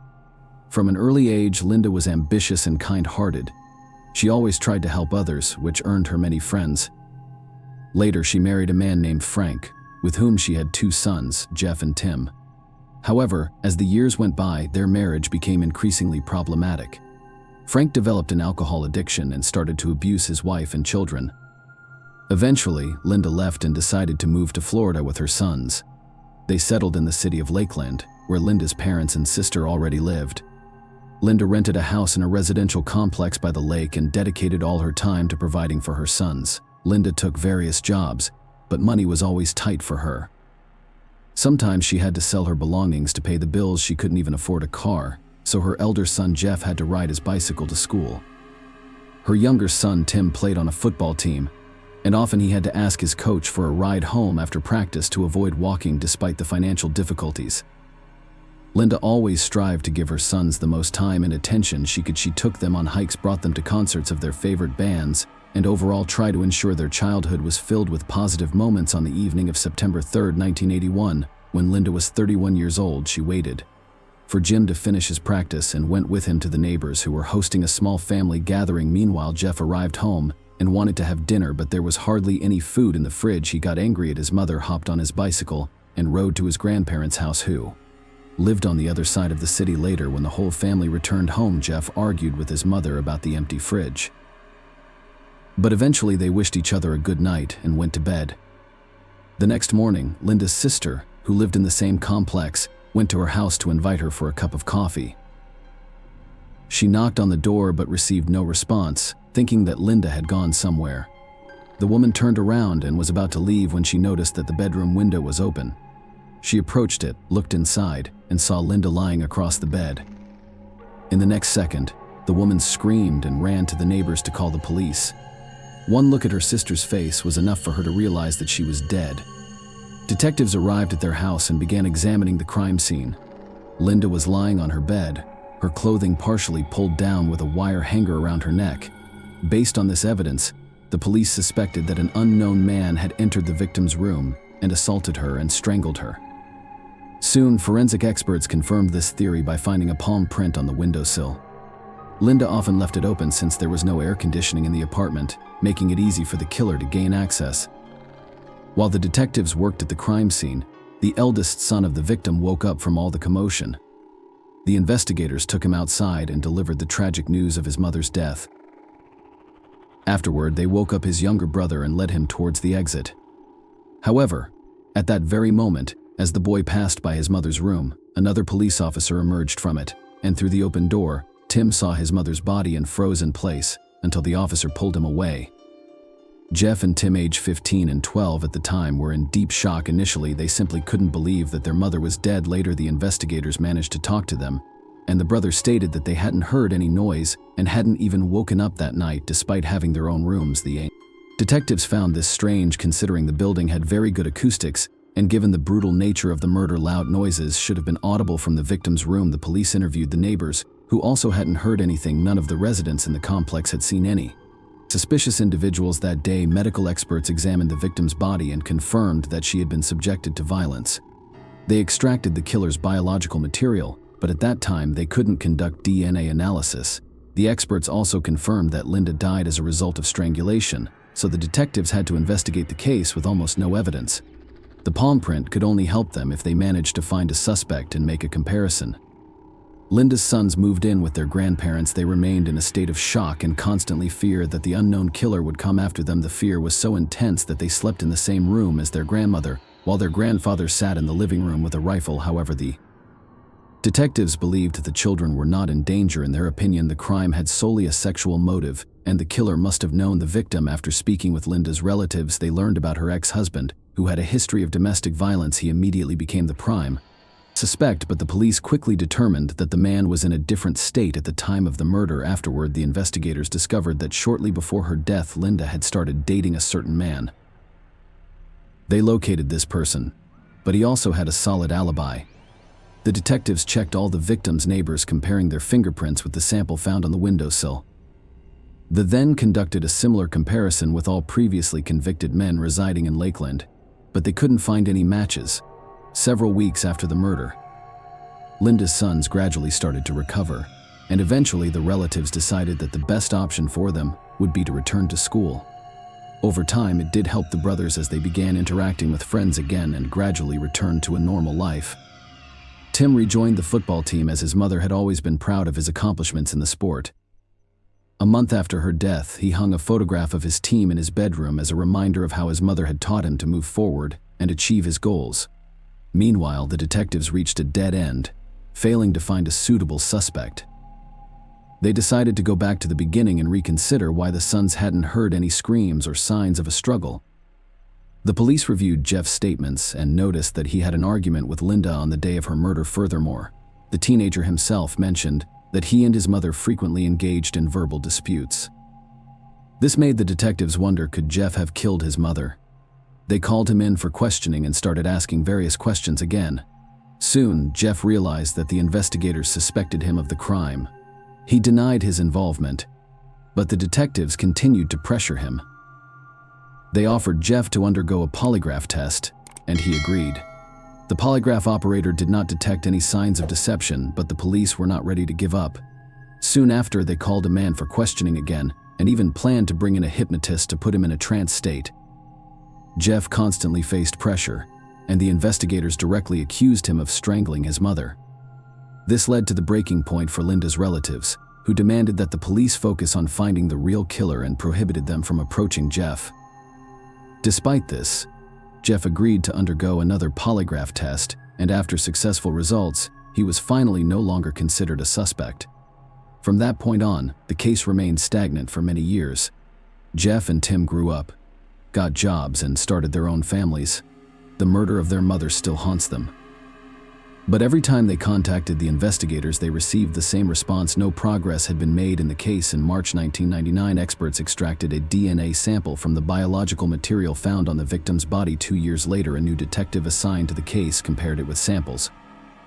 From an early age, Linda was ambitious and kind-hearted. She always tried to help others, which earned her many friends. Later, she married a man named Frank, with whom she had two sons, Jeff and Tim. However, as the years went by, their marriage became increasingly problematic. Frank developed an alcohol addiction and started to abuse his wife and children. Eventually, Linda left and decided to move to Florida with her sons. They settled in the city of Lakeland, where Linda's parents and sister already lived. Linda rented a house in a residential complex by the lake and dedicated all her time to providing for her sons. Linda took various jobs, but money was always tight for her. Sometimes she had to sell her belongings to pay the bills. She couldn't even afford a car, so her elder son Jeff had to ride his bicycle to school. Her younger son Tim played on a football team, and often he had to ask his coach for a ride home after practice to avoid walking despite the financial difficulties. Linda always strived to give her sons the most time and attention she could. She took them on hikes, brought them to concerts of their favorite bands, and overall tried to ensure their childhood was filled with positive moments. On the evening of September 3, 1981, when Linda was 31 years old, she waited for Jim to finish his practice and went with him to the neighbors who were hosting a small family gathering. Meanwhile, Jeff arrived home and wanted to have dinner, but there was hardly any food in the fridge. He got angry at his mother, hopped on his bicycle, and rode to his grandparents' house, who lived on the other side of the city. Later, when the whole family returned home, Jeff argued with his mother about the empty fridge. But eventually they wished each other a good night and went to bed. The next morning, Linda's sister, who lived in the same complex, went to her house to invite her for a cup of coffee. She knocked on the door but received no response, thinking that Linda had gone somewhere. The woman turned around and was about to leave when she noticed that the bedroom window was open. She approached it, looked inside, and saw Linda lying across the bed. In the next second, the woman screamed and ran to the neighbors to call the police. One look at her sister's face was enough for her to realize that she was dead. Detectives arrived at their house and began examining the crime scene. Linda was lying on her bed, her clothing partially pulled down with a wire hanger around her neck. Based on this evidence, the police suspected that an unknown man had entered the victim's room and assaulted her and strangled her. Soon, forensic experts confirmed this theory by finding a palm print on the windowsill. Linda often left it open since there was no air conditioning in the apartment, making it easy for the killer to gain access. While the detectives worked at the crime scene, the eldest son of the victim woke up from all the commotion. The investigators took him outside and delivered the tragic news of his mother's death. Afterward, they woke up his younger brother and led him towards the exit. However, at that very moment, as the boy passed by his mother's room, another police officer emerged from it, and through the open door, Tim saw his mother's body and froze in place until the officer pulled him away. Jeff and Tim, age 15 and 12 at the time, were in deep shock. Initially, they simply couldn't believe that their mother was dead. Later, the investigators managed to talk to them, and the brother stated that they hadn't heard any noise and hadn't even woken up that night despite having their own rooms. The detectives found this strange, considering the building had very good acoustics, and given the brutal nature of the murder, loud noises should have been audible from the victim's room. The police interviewed the neighbors, who also hadn't heard anything. None of the residents in the complex had seen any suspicious individuals that day. Medical experts examined the victim's body and confirmed that she had been subjected to violence. They extracted the killer's biological material, but at that time they couldn't conduct DNA analysis. The experts also confirmed that Linda died as a result of strangulation, so the detectives had to investigate the case with almost no evidence. The palm print could only help them if they managed to find a suspect and make a comparison. Linda's sons moved in with their grandparents. They remained in a state of shock and constantly feared that the unknown killer would come after them. The fear was so intense that they slept in the same room as their grandmother, while their grandfather sat in the living room with a rifle. However, the detectives believed the children were not in danger. In their opinion, the crime had solely a sexual motive, and the killer must have known the victim. After speaking with Linda's relatives, they learned about her ex-husband, who had a history of domestic violence. He immediately became the prime suspect, but the police quickly determined that the man was in a different state at the time of the murder. Afterward, the investigators discovered that shortly before her death, Linda had started dating a certain man. They located this person, but he also had a solid alibi. The detectives checked all the victims' neighbors, comparing their fingerprints with the sample found on the windowsill. They then conducted a similar comparison with all previously convicted men residing in Lakeland, but they couldn't find any matches. Several weeks after the murder, Linda's sons gradually started to recover, and eventually the relatives decided that the best option for them would be to return to school. Over time, it did help the brothers as they began interacting with friends again and gradually returned to a normal life. Tim rejoined the football team as his mother had always been proud of his accomplishments in the sport. A month after her death, he hung a photograph of his team in his bedroom as a reminder of how his mother had taught him to move forward and achieve his goals. Meanwhile, the detectives reached a dead end, failing to find a suitable suspect. They decided to go back to the beginning and reconsider why the sons hadn't heard any screams or signs of a struggle. The police reviewed Jeff's statements and noticed that he had an argument with Linda on the day of her murder. Furthermore, the teenager himself mentioned that he and his mother frequently engaged in verbal disputes. This made the detectives wonder, could Jeff have killed his mother? They called him in for questioning and started asking various questions again. Soon, Jeff realized that the investigators suspected him of the crime. He denied his involvement, but the detectives continued to pressure him. They offered Jeff to undergo a polygraph test, and he agreed. The polygraph operator did not detect any signs of deception, but the police were not ready to give up. Soon after, they called a man for questioning again, and even planned to bring in a hypnotist to put him in a trance state. Jeff constantly faced pressure, and the investigators directly accused him of strangling his mother. This led to the breaking point for Linda's relatives, who demanded that the police focus on finding the real killer and prohibited them from approaching Jeff. Despite this, Jeff agreed to undergo another polygraph test, and after successful results, he was finally no longer considered a suspect. From that point on, the case remained stagnant for many years. Jeff and Tim grew up, got jobs, and started their own families. The murder of their mother still haunts them. But every time they contacted the investigators, they received the same response: no progress had been made in the case. In March 1999, experts extracted a DNA sample from the biological material found on the victim's body. 2 years later, a new detective assigned to the case compared it with samples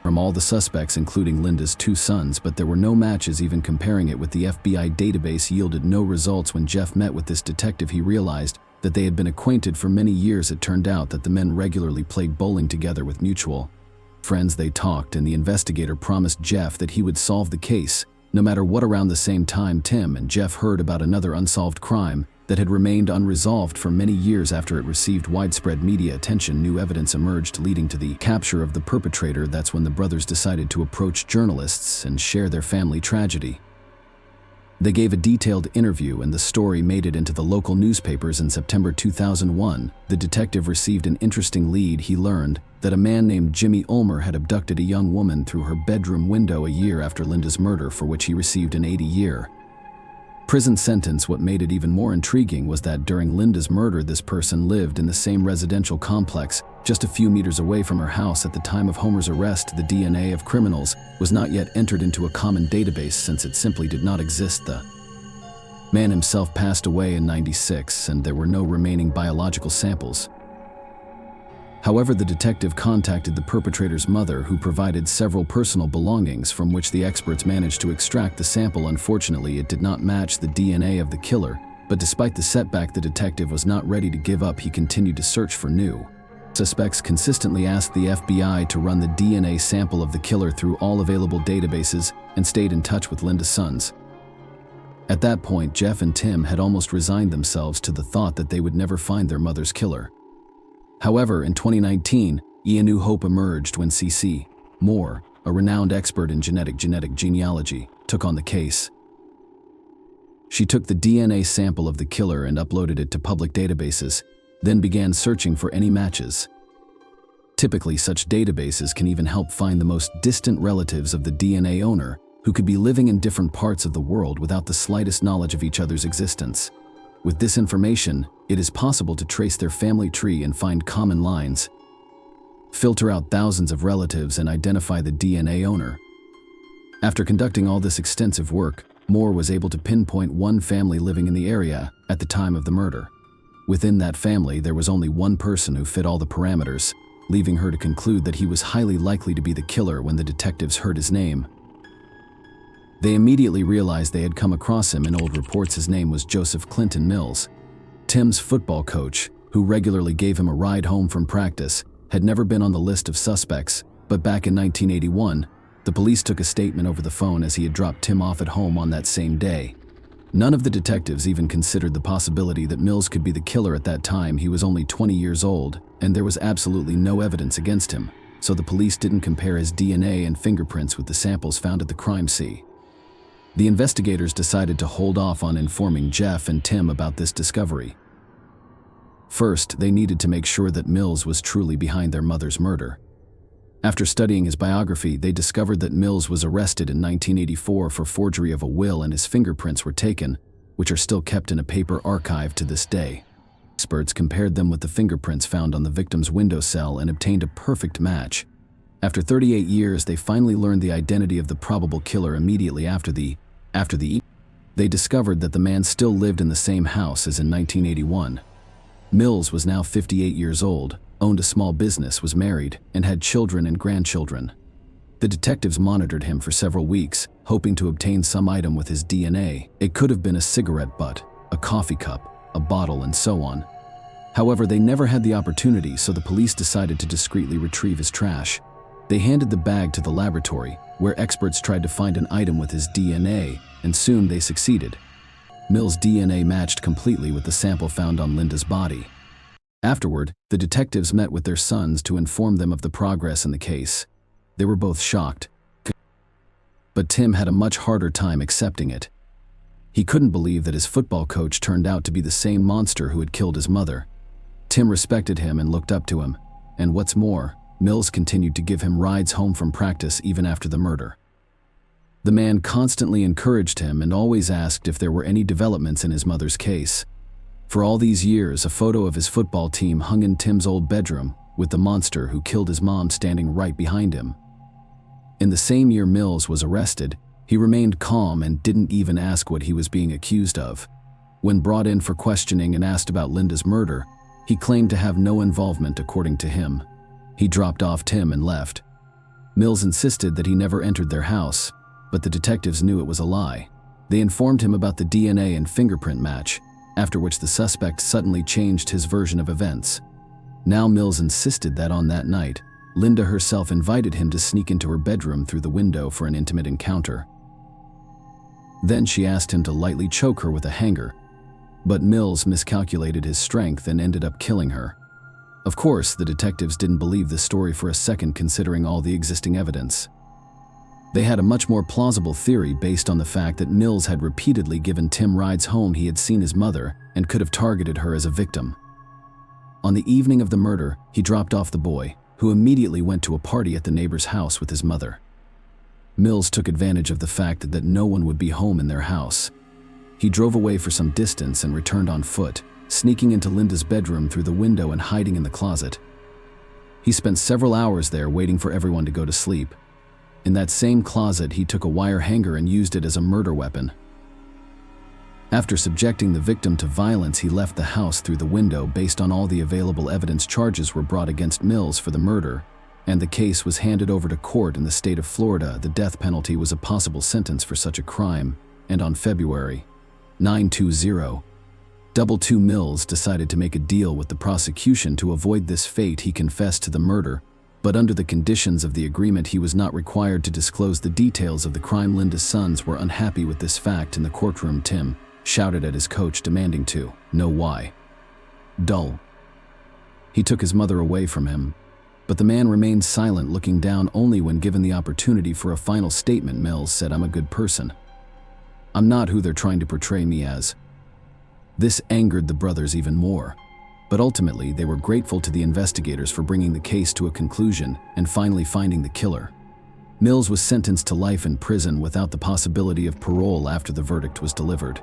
from all the suspects, including Linda's 2 sons, but there were no matches. Even comparing it with the FBI database yielded no results. When Jeff met with this detective, he realized that they had been acquainted for many years. It turned out that the men regularly played bowling together with mutual friends. They talked, and the investigator promised Jeff that he would solve the case, no matter what. Around the same time, Tim and Jeff heard about another unsolved crime that had remained unresolved for many years. After it received widespread media attention, new evidence emerged leading to the capture of the perpetrator. That's when the brothers decided to approach journalists and share their family tragedy. They gave a detailed interview, and the story made it into the local newspapers. In September 2001, the detective received an interesting lead. He learned that a man named Jimmy Ulmer had abducted a young woman through her bedroom window a year after Linda's murder, for which he received an 80-year prison sentence. What made it even more intriguing was that during Linda's murder, this person lived in the same residential complex just a few meters away from her house. At the time of Homer's arrest, the DNA of criminals was not yet entered into a common database, since it simply did not exist. The man himself passed away in '96, and there were no remaining biological samples. However, the detective contacted the perpetrator's mother, who provided several personal belongings from which the experts managed to extract the sample. Unfortunately, it did not match the DNA of the killer, but despite the setback, the detective was not ready to give up. He continued to search for new suspects, consistently asked the FBI to run the DNA sample of the killer through all available databases, and stayed in touch with Linda's sons. At that point, Jeff and Tim had almost resigned themselves to the thought that they would never find their mother's killer. However, in 2019, a new hope emerged when C.C. Moore, a renowned expert in genetic genealogy, took on the case. She took the DNA sample of the killer and uploaded it to public databases, then began searching for any matches. Typically, such databases can even help find the most distant relatives of the DNA owner, who could be living in different parts of the world without the slightest knowledge of each other's existence. With this information, it is possible to trace their family tree and find common lines. filter out thousands of relatives, and identify the DNA owner. After conducting all this extensive work, Moore was able to pinpoint one family living in the area at the time of the murder. Within that family, there was only one person who fit all the parameters, leaving her to conclude that he was highly likely to be the killer when the detectives heard his name. They immediately realized they had come across him in old reports. His name was Joseph Clinton Mills. Tim's football coach, who regularly gave him a ride home from practice, had never been on the list of suspects, but back in 1981, the police took a statement over the phone as he had dropped Tim off at home on that same day. None of the detectives even considered the possibility that Mills could be the killer at that time. He was only 20 years old, and there was absolutely no evidence against him, so the police didn't compare his DNA and fingerprints with the samples found at the crime scene. The investigators decided to hold off on informing Jeff and Tim about this discovery. First, they needed to make sure that Mills was truly behind their mother's murder. After studying his biography, they discovered that Mills was arrested in 1984 for forgery of a will, and his fingerprints were taken, which are still kept in a paper archive to this day. Experts compared them with the fingerprints found on the victim's windowsill and obtained a perfect match. After 38 years, they finally learned the identity of the probable killer. Immediately after they discovered that the man still lived in the same house as in 1981. Mills was now 58 years old, owned a small business, was married, and had children and grandchildren. The detectives monitored him for several weeks, hoping to obtain some item with his DNA. It could have been a cigarette butt, a coffee cup, a bottle, and so on. However, they never had the opportunity, so the police decided to discreetly retrieve his trash. They handed the bag to the laboratory, where experts tried to find an item with his DNA, and soon they succeeded. Mills' DNA matched completely with the sample found on Linda's body. Afterward, the detectives met with their sons to inform them of the progress in the case. They were both shocked, but Tim had a much harder time accepting it. He couldn't believe that his football coach turned out to be the same monster who had killed his mother. Tim respected him and looked up to him, and what's more, Mills continued to give him rides home from practice even after the murder. The man constantly encouraged him and always asked if there were any developments in his mother's case. For all these years, a photo of his football team hung in Tim's old bedroom, with the monster who killed his mom standing right behind him. In the same year Mills was arrested, he remained calm and didn't even ask what he was being accused of. When brought in for questioning and asked about Linda's murder, he claimed to have no involvement. According to him, he dropped off Tim and left. Mills insisted that he never entered their house, but the detectives knew it was a lie. They informed him about the DNA and fingerprint match, after which the suspect suddenly changed his version of events. Now Mills insisted that on that night, Linda herself invited him to sneak into her bedroom through the window for an intimate encounter. Then she asked him to lightly choke her with a hanger, but Mills miscalculated his strength and ended up killing her. Of course, the detectives didn't believe this story for a second, considering all the existing evidence. They had a much more plausible theory based on the fact that Mills had repeatedly given Tim rides home. He had seen his mother and could have targeted her as a victim. On the evening of the murder, he dropped off the boy, who immediately went to a party at the neighbor's house with his mother. Mills took advantage of the fact that no one would be home in their house. He drove away for some distance and returned on foot, sneaking into Linda's bedroom through the window and hiding in the closet. He spent several hours there waiting for everyone to go to sleep. In that same closet, he took a wire hanger and used it as a murder weapon. After subjecting the victim to violence, he left the house through the window. Based on all the available evidence, charges were brought against Mills for the murder, and the case was handed over to court in the state of Florida. The death penalty was a possible sentence for such a crime, and on February 9/2022, Mills decided to make a deal with the prosecution to avoid this fate. He confessed to the murder, but under the conditions of the agreement, he was not required to disclose the details of the crime. Linda's sons were unhappy with this fact. In the courtroom, Tim shouted at his coach, demanding to know why. Dull. He took his mother away from him, but the man remained silent, looking down only when given the opportunity for a final statement. Mills said, "I'm a good person. I'm not who they're trying to portray me as." This angered the brothers even more, but ultimately they were grateful to the investigators for bringing the case to a conclusion and finally finding the killer. Mills was sentenced to life in prison without the possibility of parole after the verdict was delivered.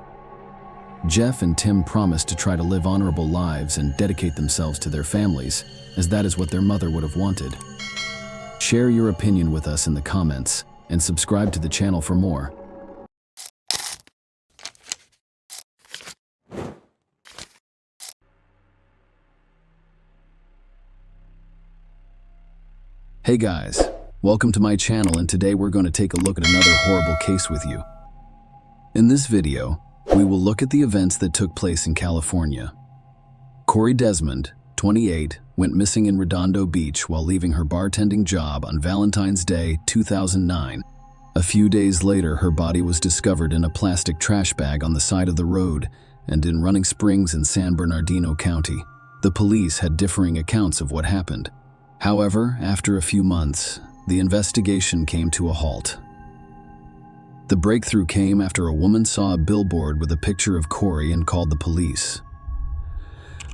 Jeff and Tim promised to try to live honorable lives and dedicate themselves to their families, as that is what their mother would have wanted. Share your opinion with us in the comments and subscribe to the channel for more. Hey guys, welcome to my channel, and today we're going to take a look at another horrible case with you. In this video, we will look at the events that took place in California. Corey Desmond, 28, went missing in Redondo Beach while leaving her bartending job on Valentine's Day, 2009. A few days later, her body was discovered in a plastic trash bag on the side of the road and in Running Springs in San Bernardino County. The police had differing accounts of what happened. However, after a few months, the investigation came to a halt. The breakthrough came after a woman saw a billboard with a picture of Corey and called the police.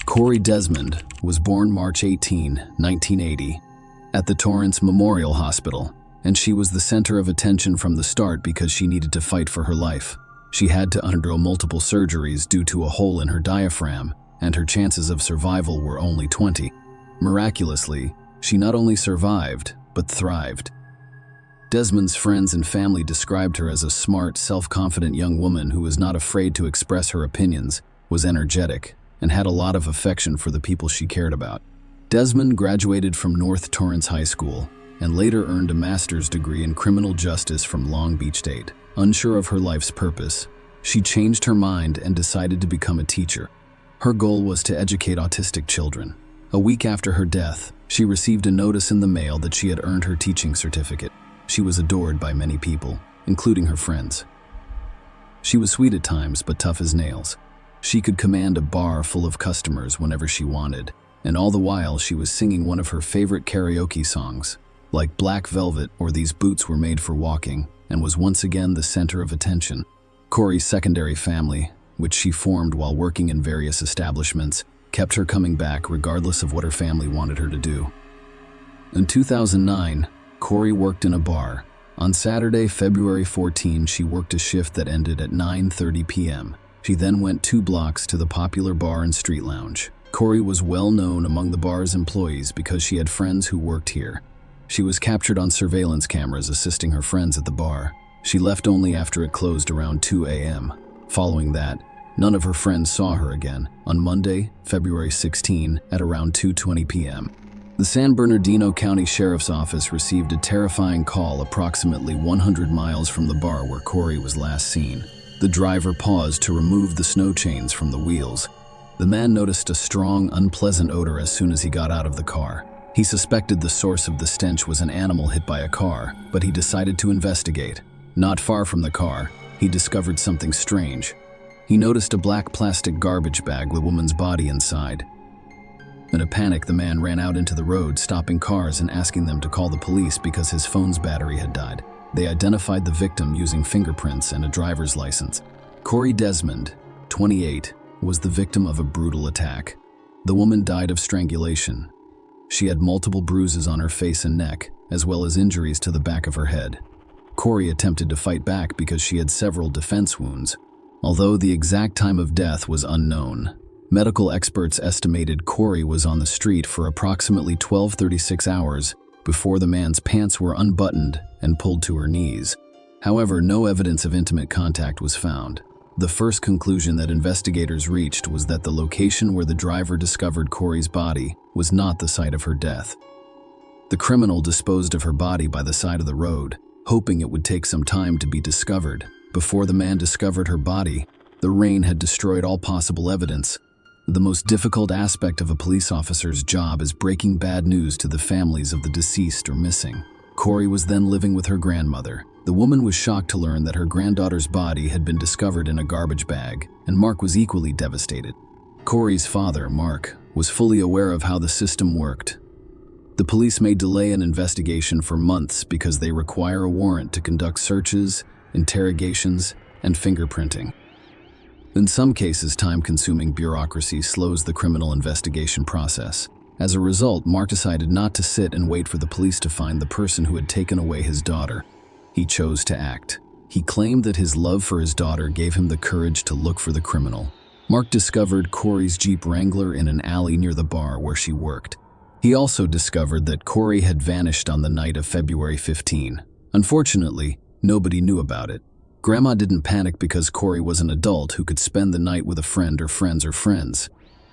Corey Desmond was born March 18, 1980, at the Torrance Memorial Hospital, and she was the center of attention from the start because she needed to fight for her life. She had to undergo multiple surgeries due to a hole in her diaphragm, and her chances of survival were only 20. Miraculously, she not only survived, but thrived. Desmond's friends and family described her as a smart, self-confident young woman who was not afraid to express her opinions, was energetic, and had a lot of affection for the people she cared about. Desmond graduated from North Torrance High School and later earned a master's degree in criminal justice from Long Beach State. Unsure of her life's purpose, she changed her mind and decided to become a teacher. Her goal was to educate autistic children. A week after her death, she received a notice in the mail that she had earned her teaching certificate. She was adored by many people, including her friends. She was sweet at times, but tough as nails. She could command a bar full of customers whenever she wanted, and all the while she was singing one of her favorite karaoke songs, like Black Velvet or These Boots Were Made for Walking, and was once again the center of attention. Corey's secondary family, which she formed while working in various establishments, kept her coming back regardless of what her family wanted her to do. In 2009, Corey worked in a bar. On Saturday, February 14, she worked a shift that ended at 9:30 p.m. She then went 2 blocks to the popular bar and street lounge. Corey was well known among the bar's employees because she had friends who worked here. She was captured on surveillance cameras assisting her friends at the bar. She left only after it closed around 2 a.m. Following that, none of her friends saw her again on Monday, February 16, at around 2:20 p.m. The San Bernardino County Sheriff's Office received a terrifying call approximately 100 miles from the bar where Corey was last seen. The driver paused to remove the snow chains from the wheels. The man noticed a strong, unpleasant odor as soon as he got out of the car. He suspected the source of the stench was an animal hit by a car, but he decided to investigate. Not far from the car, he discovered something strange. He noticed a black plastic garbage bag with a woman's body inside. In a panic, the man ran out into the road, stopping cars and asking them to call the police because his phone's battery had died. They identified the victim using fingerprints and a driver's license. Corey Desmond, 28, was the victim of a brutal attack. The woman died of strangulation. She had multiple bruises on her face and neck, as well as injuries to the back of her head. Corey attempted to fight back because she had several defense wounds. Although the exact time of death was unknown, medical experts estimated Corey was on the street for approximately 12-36 hours before the man's pants were unbuttoned and pulled to her knees. However, no evidence of intimate contact was found. The first conclusion that investigators reached was that the location where the driver discovered Corey's body was not the site of her death. The criminal disposed of her body by the side of the road, hoping it would take some time to be discovered. Before the man discovered her body, the rain had destroyed all possible evidence. The most difficult aspect of a police officer's job is breaking bad news to the families of the deceased or missing. Corey was then living with her grandmother. The woman was shocked to learn that her granddaughter's body had been discovered in a garbage bag, and Mark was equally devastated. Corey's father, Mark, was fully aware of how the system worked. The police may delay an investigation for months because they require a warrant to conduct searches, interrogations, and fingerprinting. In some cases, time-consuming bureaucracy slows the criminal investigation process. As a result, Mark decided not to sit and wait for the police to find the person who had taken away his daughter. He chose to act. He claimed that his love for his daughter gave him the courage to look for the criminal. Mark discovered Corey's Jeep Wrangler in an alley near the bar where she worked. He also discovered that Corey had vanished on the night of February 15. Unfortunately, nobody knew about it. Grandma didn't panic because Corey was an adult who could spend the night with a friend or friends.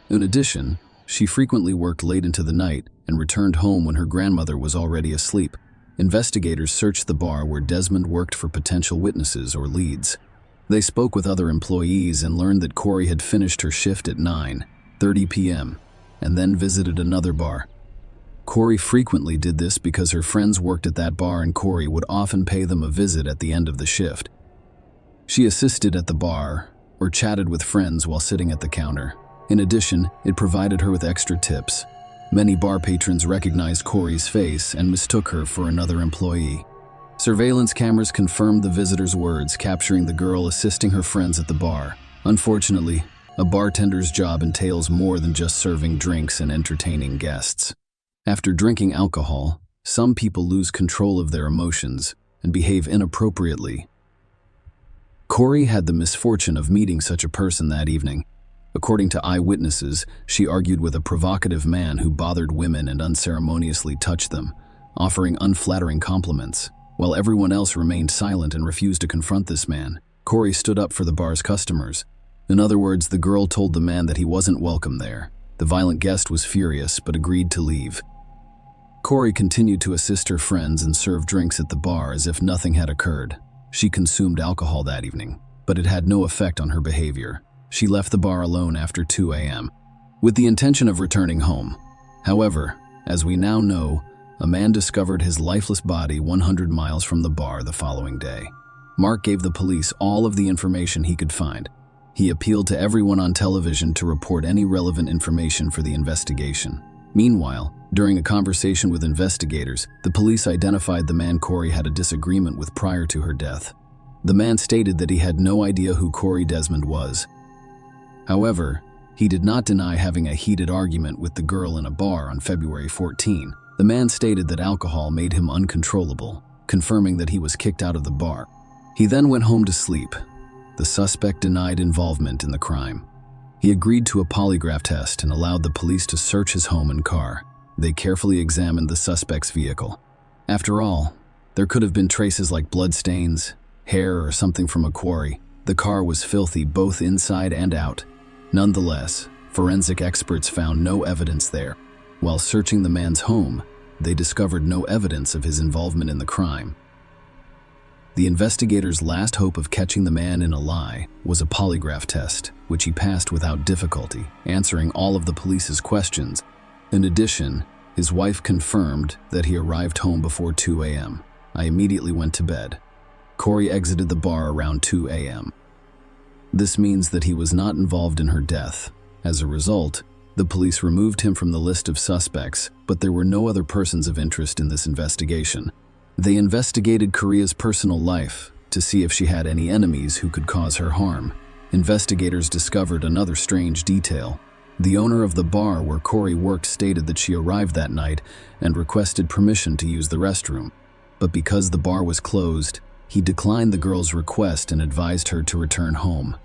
In addition, she frequently worked late into the night and returned home when her grandmother was already asleep. Investigators searched the bar where Desmond worked for potential witnesses or leads. They spoke with other employees and learned that Corey had finished her shift at 9:30 p.m. and then visited another bar. Corey frequently did this because her friends worked at that bar and Corey would often pay them a visit at the end of the shift. She assisted at the bar or chatted with friends while sitting at the counter. In addition, it provided her with extra tips. Many bar patrons recognized Corey's face and mistook her for another employee. Surveillance cameras confirmed the visitor's words, capturing the girl assisting her friends at the bar. Unfortunately, a bartender's job entails more than just serving drinks and entertaining guests. After drinking alcohol, some people lose control of their emotions and behave inappropriately. Corey had the misfortune of meeting such a person that evening. According to eyewitnesses, she argued with a provocative man who bothered women and unceremoniously touched them, offering unflattering compliments. While everyone else remained silent and refused to confront this man, Corey stood up for the bar's customers. In other words, the girl told the man that he wasn't welcome there. The violent guest was furious but agreed to leave. Corey continued to assist her friends and serve drinks at the bar as if nothing had occurred. She consumed alcohol that evening, but it had no effect on her behavior. She left the bar alone after 2 a.m. with the intention of returning home. However, as we now know, a man discovered his lifeless body 100 miles from the bar the following day. Mark gave the police all of the information he could find. He appealed to everyone on television to report any relevant information for the investigation. Meanwhile, during a conversation with investigators, the police identified the man Corey had a disagreement with prior to her death. The man stated that he had no idea who Corey Desmond was. However, he did not deny having a heated argument with the girl in a bar on February 14. The man stated that alcohol made him uncontrollable, confirming that he was kicked out of the bar. He then went home to sleep. The suspect denied involvement in the crime. He agreed to a polygraph test and allowed the police to search his home and car. They carefully examined the suspect's vehicle. After all, there could have been traces like bloodstains, hair, or something from a quarry. The car was filthy both inside and out. Nonetheless, forensic experts found no evidence there. While searching the man's home, they discovered no evidence of his involvement in the crime. The investigators' last hope of catching the man in a lie was a polygraph test, which he passed without difficulty, answering all of the police's questions. In addition, his wife confirmed that he arrived home before 2 a.m. I immediately went to bed. Corey exited the bar around 2 a.m. This means that he was not involved in her death. As a result, the police removed him from the list of suspects, but there were no other persons of interest in this investigation. They investigated Korea's personal life to see if she had any enemies who could cause her harm. Investigators discovered another strange detail. The owner of the bar where Corey worked stated that she arrived that night and requested permission to use the restroom. But because the bar was closed, he declined the girl's request and advised her to return home.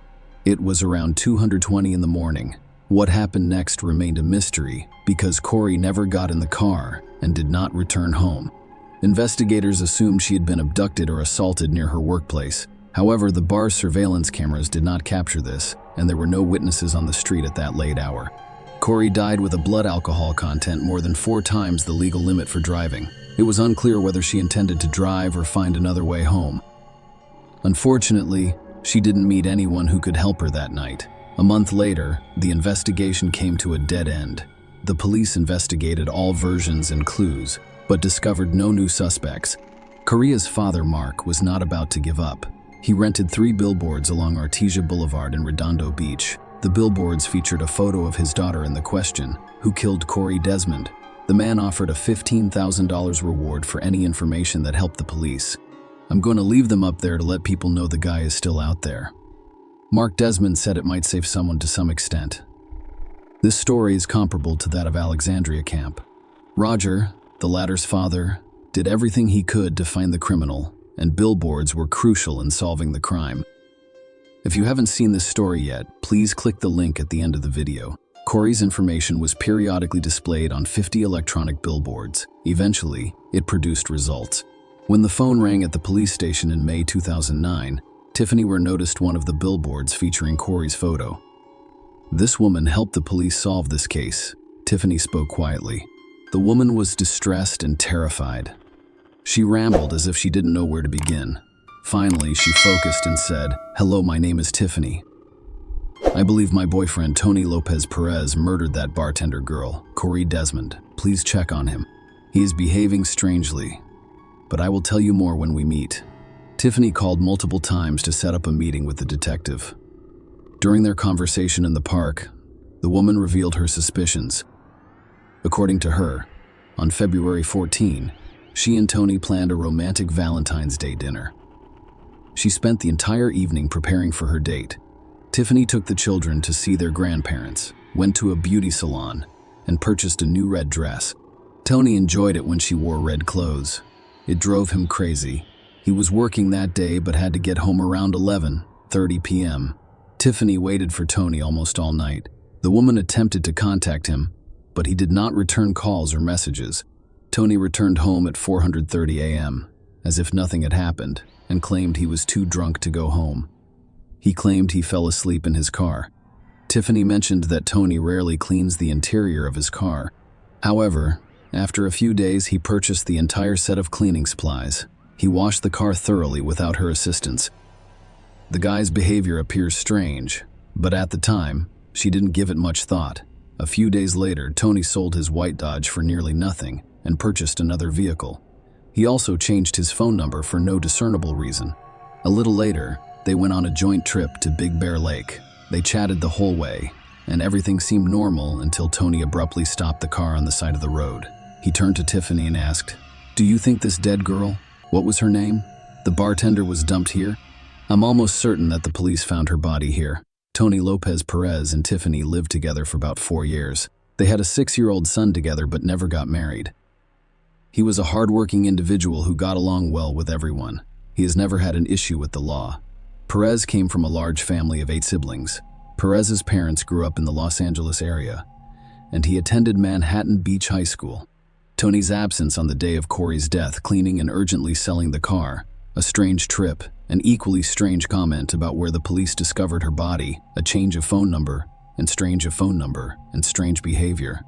It was around 2:20 in the morning. What happened next remained a mystery because Corey never got in the car and did not return home. Investigators assumed she had been abducted or assaulted near her workplace. However, the bar's surveillance cameras did not capture this, and there were no witnesses on the street at that late hour. Corey died with a blood alcohol content more than 4 times the legal limit for driving. It was unclear whether she intended to drive or find another way home. Unfortunately, she didn't meet anyone who could help her that night. A month later, the investigation came to a dead end. The police investigated all versions and clues, but discovered no new suspects. Korea's father, Mark, was not about to give up. He rented 3 billboards along Artesia Boulevard in Redondo Beach. The billboards featured a photo of his daughter and the question, "Who killed Corey Desmond?" The man offered a $15,000 reward for any information that helped the police. "I'm going to leave them up there to let people know the guy is still out there." Mark Desmond said it might save someone to some extent. This story is comparable to that of Alexandria Camp. Roger, the latter's father, did everything he could to find the criminal, and billboards were crucial in solving the crime. If you haven't seen this story yet, please click the link at the end of the video. Corey's information was periodically displayed on 50 electronic billboards. Eventually, it produced results. When the phone rang at the police station in May 2009, Tiffany noticed one of the billboards featuring Corey's photo. This woman helped the police solve this case. Tiffany spoke quietly. The woman was distressed and terrified. She rambled as if she didn't know where to begin. Finally, she focused and said, "Hello, my name is Tiffany. I believe my boyfriend, Tony Lopez Perez, murdered that bartender girl, Corey Desmond. Please check on him. He is behaving strangely, but I will tell you more when we meet." Tiffany called multiple times to set up a meeting with the detective. During their conversation in the park, the woman revealed her suspicions. According to her, on February 14, she and Tony planned a romantic Valentine's Day dinner. She spent the entire evening preparing for her date. Tiffany took the children to see their grandparents, went to a beauty salon, and purchased a new red dress. Tony enjoyed it when she wore red clothes. It drove him crazy. He was working that day but had to get home around 11:30 p.m. Tiffany waited for Tony almost all night. The woman attempted to contact him, but he did not return calls or messages. Tony returned home at 4:30 a.m., as if nothing had happened, and claimed he was too drunk to go home. He claimed he fell asleep in his car. Tiffany mentioned that Tony rarely cleans the interior of his car. However, after a few days, he purchased the entire set of cleaning supplies. He washed the car thoroughly without her assistance. The guy's behavior appears strange, but at the time, she didn't give it much thought. A few days later, Tony sold his white Dodge for nearly nothing and purchased another vehicle. He also changed his phone number for no discernible reason. A little later, they went on a joint trip to Big Bear Lake. They chatted the whole way, and everything seemed normal until Tony abruptly stopped the car on the side of the road. He turned to Tiffany and asked, "Do you think this dead girl, what was her name? The bartender was dumped here? I'm almost certain that the police found her body here." Tony Lopez Perez and Tiffany lived together for about 4 years. They had a 6-year-old son together but never got married. He was a hardworking individual who got along well with everyone. He has never had an issue with the law. Perez came from a large family of 8 siblings. Perez's parents grew up in the Los Angeles area, and he attended Manhattan Beach High School. Tony's absence on the day of Corey's death, cleaning and urgently selling the car, a strange trip, an equally strange comment about where the police discovered her body, a change of phone number, and strange behavior.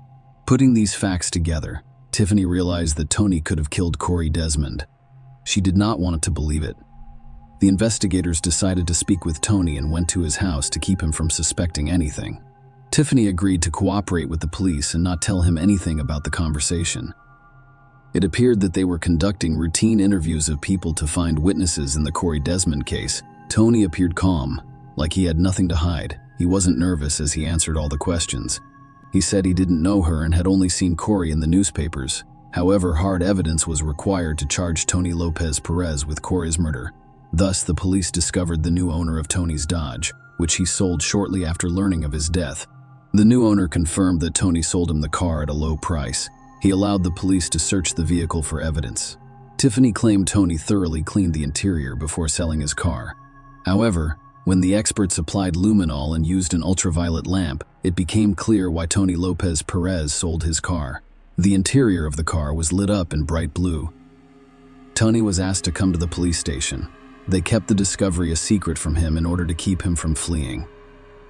Putting these facts together, Tiffany realized that Tony could have killed Corey Desmond. She did not want to believe it. The investigators decided to speak with Tony and went to his house to keep him from suspecting anything. Tiffany agreed to cooperate with the police and not tell him anything about the conversation. It appeared that they were conducting routine interviews of people to find witnesses in the Corey Desmond case. Tony appeared calm, like he had nothing to hide. He wasn't nervous as he answered all the questions. He said he didn't know her and had only seen Corey in the newspapers. However, hard evidence was required to charge Tony Lopez Perez with Corey's murder. Thus, the police discovered the new owner of Tony's Dodge, which he sold shortly after learning of his death. The new owner confirmed that Tony sold him the car at a low price. He allowed the police to search the vehicle for evidence. Tiffany claimed Tony thoroughly cleaned the interior before selling his car. However, when the experts applied luminol and used an ultraviolet lamp, it became clear why Tony Lopez Perez sold his car. The interior of the car was lit up in bright blue. Tony was asked to come to the police station. They kept the discovery a secret from him in order to keep him from fleeing.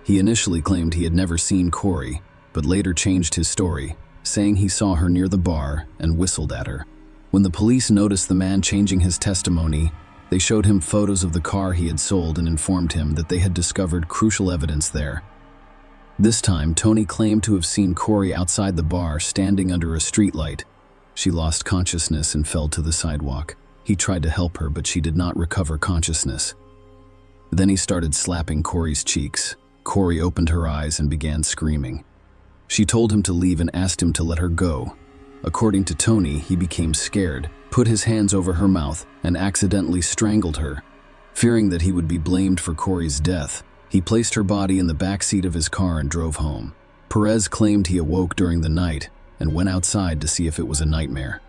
He initially claimed he had never seen Corey, but later changed his story, saying he saw her near the bar and whistled at her. When the police noticed the man changing his testimony, they showed him photos of the car he had sold and informed him that they had discovered crucial evidence there. This time, Tony claimed to have seen Corey outside the bar standing under a streetlight. She lost consciousness and fell to the sidewalk. He tried to help her, but she did not recover consciousness. Then he started slapping Corey's cheeks. Corey opened her eyes and began screaming. She told him to leave and asked him to let her go. According to Tony, he became scared, put his hands over her mouth, and accidentally strangled her. Fearing that he would be blamed for Corey's death, he placed her body in the back seat of his car and drove home. Perez claimed he awoke during the night and went outside to see if it was a nightmare.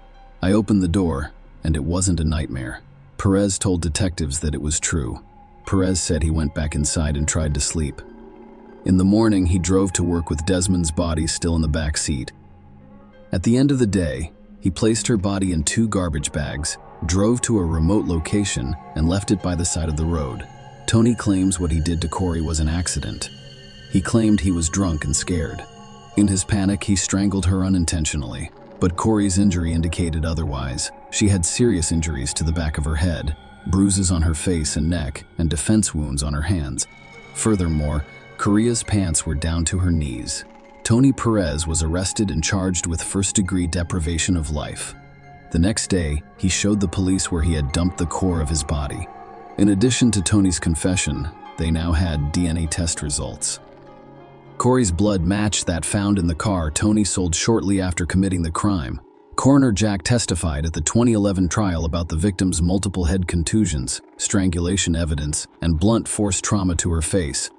"I opened the door, and it wasn't a nightmare. Perez told detectives that it was true. Perez said he went back inside and tried to sleep. In the morning, he drove to work with Desmond's body still in the back seat. At the end of the day, he placed her body in 2 garbage bags, drove to a remote location, and left it by the side of the road. Tony claims what he did to Corey was an accident. He claimed he was drunk and scared. In his panic, he strangled her unintentionally, but Corey's injury indicated otherwise. She had serious injuries to the back of her head, bruises on her face and neck, and defense wounds on her hands. Furthermore, Korea's pants were down to her knees. Tony Perez was arrested and charged with first-degree deprivation of life. The next day, he showed the police where he had dumped the core of his body. In addition to Tony's confession, they now had DNA test results. Corey's blood matched that found in the car Tony sold shortly after committing the crime. Coroner Jack testified at the 2011 trial about the victim's multiple head contusions, strangulation evidence, and blunt force trauma to her face.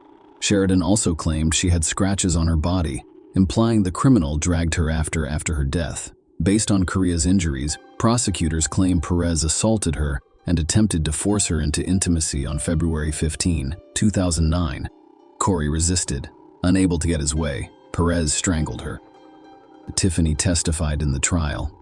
Sheridan also claimed she had scratches on her body, implying the criminal dragged her after her death. Based on Korea's injuries, prosecutors claim Perez assaulted her and attempted to force her into intimacy on February 15, 2009. Corey resisted. Unable to get his way, Perez strangled her. Tiffany testified in the trial.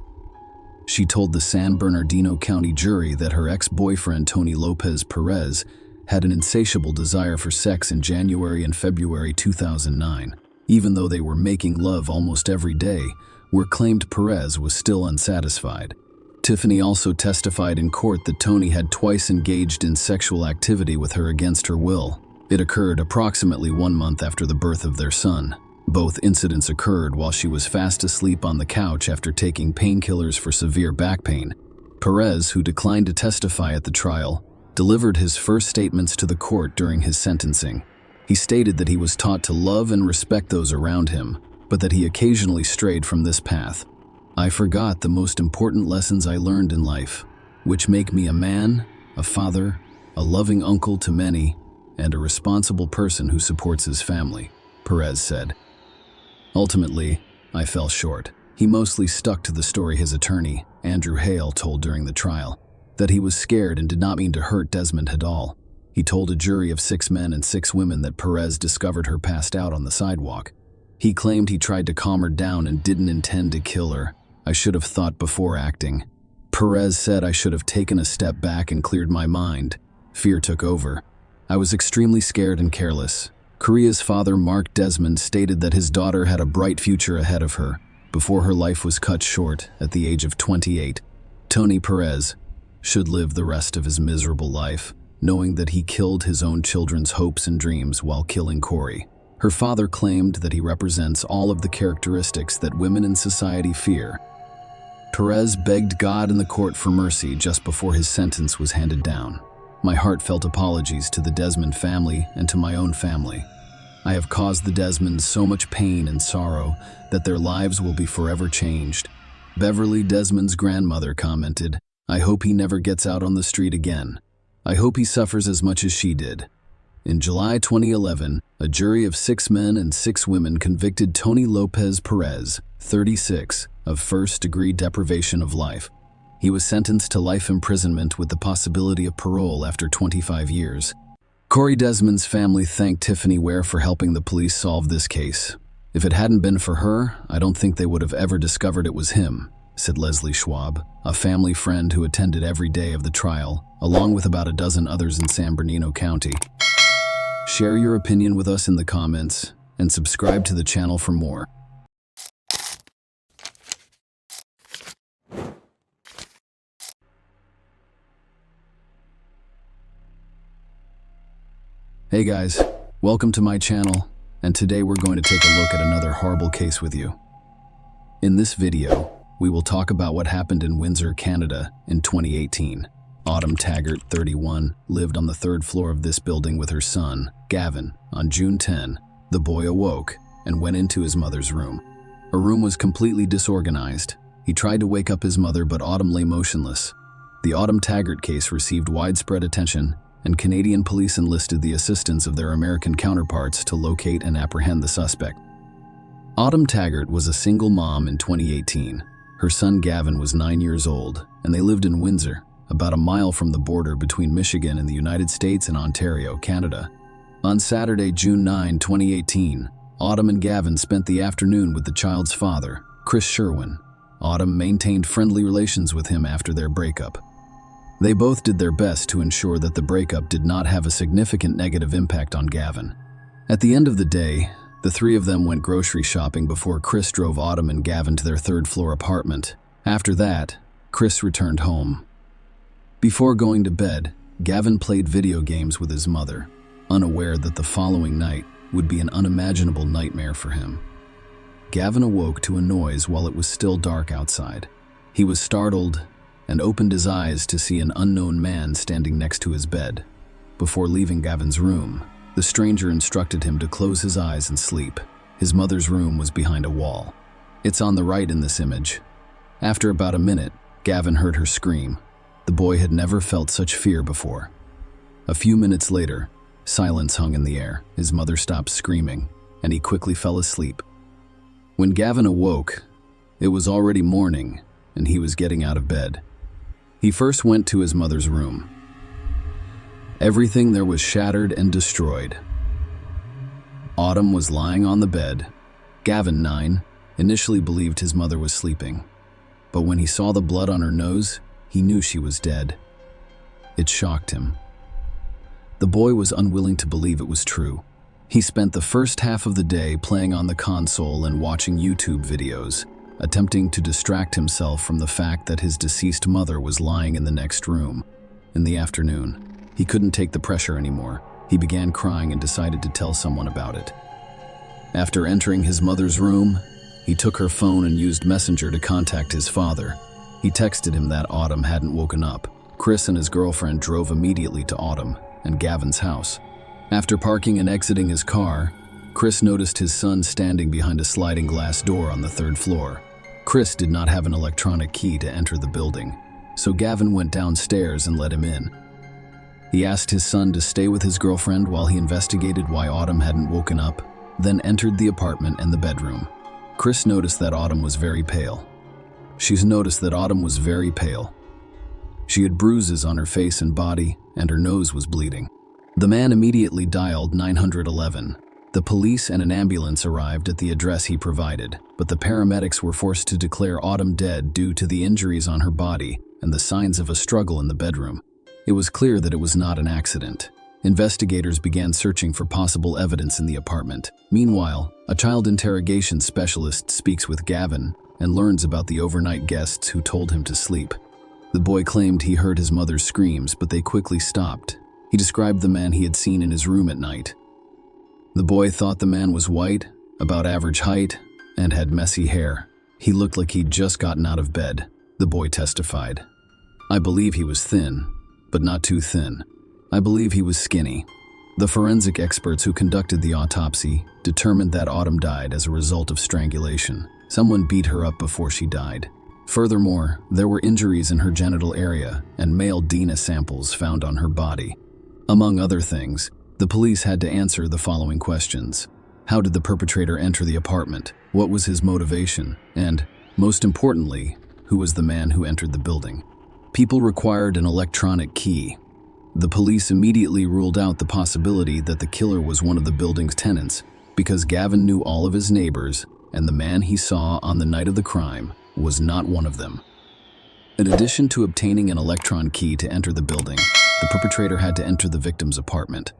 She told the San Bernardino County jury that her ex-boyfriend Tony Lopez Perez had an insatiable desire for sex in January and February 2009. Even though they were making love almost every day, where claimed Perez was still unsatisfied. Tiffany also testified in court that Tony had twice engaged in sexual activity with her against her will. It occurred approximately 1 month after the birth of their son. Both incidents occurred while she was fast asleep on the couch after taking painkillers for severe back pain. Perez, who declined to testify at the trial, delivered his first statements to the court during his sentencing. He stated that he was taught to love and respect those around him, but that he occasionally strayed from this path. "I forgot the most important lessons I learned in life, which make me a man, a father, a loving uncle to many, and a responsible person who supports his family," Perez said. Ultimately, I fell short. He mostly stuck to the story his attorney, Andrew Hale, told during the trial, that he was scared and did not mean to hurt Desmond at all. He told a jury of 6 men and 6 women that Perez discovered her passed out on the sidewalk. He claimed he tried to calm her down and didn't intend to kill her. "I should have thought before acting." Perez said, "I should have taken a step back and cleared my mind. Fear took over. I was extremely scared and careless." Korea's father, Mark Desmond, stated that his daughter had a bright future ahead of her before her life was cut short at the age of 28. Tony Perez should live the rest of his miserable life, knowing that he killed his own children's hopes and dreams while killing Corey. Her father claimed that he represents all of the characteristics that women in society fear. Perez begged God in the court for mercy just before his sentence was handed down. "My heartfelt apologies to the Desmond family and to my own family. I have caused the Desmonds so much pain and sorrow that their lives will be forever changed." Beverly Desmond's grandmother commented, "I hope he never gets out on the street again. I hope he suffers as much as she did." In July 2011, a jury of 6 men and 6 women convicted Tony Lopez Perez, 36, of first-degree deprivation of life. He was sentenced to life imprisonment with the possibility of parole after 25 years. Corey Desmond's family thanked Tiffany Ware for helping the police solve this case. "If it hadn't been for her, I don't think they would have ever discovered it was him," said Leslie Schwab, a family friend who attended every day of the trial, along with about a dozen others in San Bernardino County. Share your opinion with us in the comments and subscribe to the channel for more. Hey guys, welcome to my channel, and today we're going to take a look at another horrible case with you. In this video, we will talk about what happened in Windsor, Canada in 2018. Autumn Taggart, 31, lived on the 3rd floor of this building with her son, Gavin. On June 10, the boy awoke and went into his mother's room. Her room was completely disorganized. He tried to wake up his mother, but Autumn lay motionless. The Autumn Taggart case received widespread attention, and Canadian police enlisted the assistance of their American counterparts to locate and apprehend the suspect. Autumn Taggart was a single mom in 2018. Her son Gavin was 9 years old, and they lived in Windsor. about a mile from the border between Michigan and the United States and Ontario, Canada. On Saturday, June 9, 2018, Autumn and Gavin spent the afternoon with the child's father, Chris Sherwin. Autumn maintained friendly relations with him after their breakup. They both did their best to ensure that the breakup did not have a significant negative impact on Gavin. At the end of the day, the three of them went grocery shopping before Chris drove Autumn and Gavin to their third-floor apartment. After that, Chris returned home. Before going to bed, Gavin played video games with his mother, unaware that the following night would be an unimaginable nightmare for him. Gavin awoke to a noise while it was still dark outside. He was startled and opened his eyes to see an unknown man standing next to his bed. Before leaving Gavin's room, the stranger instructed him to close his eyes and sleep. His mother's room was behind a wall. It's on the right in this image. After about a minute, Gavin heard her scream. The boy had never felt such fear before. A few minutes later, silence hung in the air. His mother stopped screaming, and he quickly fell asleep. When Gavin awoke, it was already morning, and he was getting out of bed. He first went to his mother's room. Everything there was shattered and destroyed. Autumn was lying on the bed. Gavin, 9, initially believed his mother was sleeping, but when he saw the blood on her nose, he knew she was dead. It shocked him. The boy was unwilling to believe it was true. He spent the first half of the day playing on the console and watching YouTube videos, attempting to distract himself from the fact that his deceased mother was lying in the next room. In the afternoon, he couldn't take the pressure anymore. He began crying and decided to tell someone about it. After entering his mother's room, he took her phone and used Messenger to contact his father. He texted him that Autumn hadn't woken up. Chris and his girlfriend drove immediately to Autumn and Gavin's house. After parking and exiting his car, Chris noticed his son standing behind a sliding glass door on the third floor. Chris did not have an electronic key to enter the building, so Gavin went downstairs and let him in. He asked his son to stay with his girlfriend while he investigated why Autumn hadn't woken up, then entered the apartment and the bedroom. Chris noticed that Autumn was very pale. She had bruises on her face and body, and her nose was bleeding. The man immediately dialed 911. The police and an ambulance arrived at the address he provided, but the paramedics were forced to declare Autumn dead due to the injuries on her body and the signs of a struggle in the bedroom. It was clear that it was not an accident. Investigators began searching for possible evidence in the apartment. Meanwhile, a child interrogation specialist speaks with Gavin and learns about the overnight guests who told him to sleep. The boy claimed he heard his mother's screams, but they quickly stopped. He described the man he had seen in his room at night. The boy thought the man was white, about average height, and had messy hair. He looked like he'd just gotten out of bed, the boy testified. I believe he was thin, but not too thin. I believe he was skinny. The forensic experts who conducted the autopsy determined that Autumn died as a result of strangulation. Someone beat her up before she died. Furthermore, there were injuries in her genital area and male DNA samples found on her body. Among other things, the police had to answer the following questions. How did the perpetrator enter the apartment? What was his motivation? And, most importantly, who was the man who entered the building? People required an electronic key. The police immediately ruled out the possibility that the killer was one of the building's tenants because Gavin knew all of his neighbors, and the man he saw on the night of the crime was not one of them. In addition to obtaining an electron key to enter the building, the perpetrator had to enter the victim's apartment.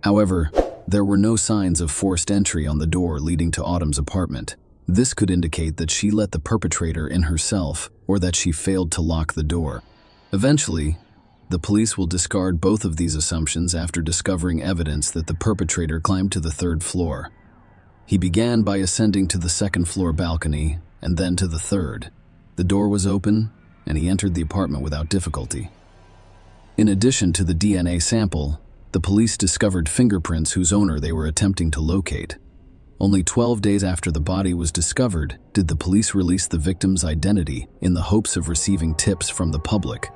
However, there were no signs of forced entry on the door leading to Autumn's apartment. This could indicate that she let the perpetrator in herself or that she failed to lock the door. Eventually, the police will discard both of these assumptions after discovering evidence that the perpetrator climbed to the third floor. He began by ascending to the second-floor balcony and then to the third. The door was open, and he entered the apartment without difficulty. In addition to the DNA sample, the police discovered fingerprints whose owner they were attempting to locate. Only 12 days after the body was discovered did the police release the victim's identity in the hopes of receiving tips from the public.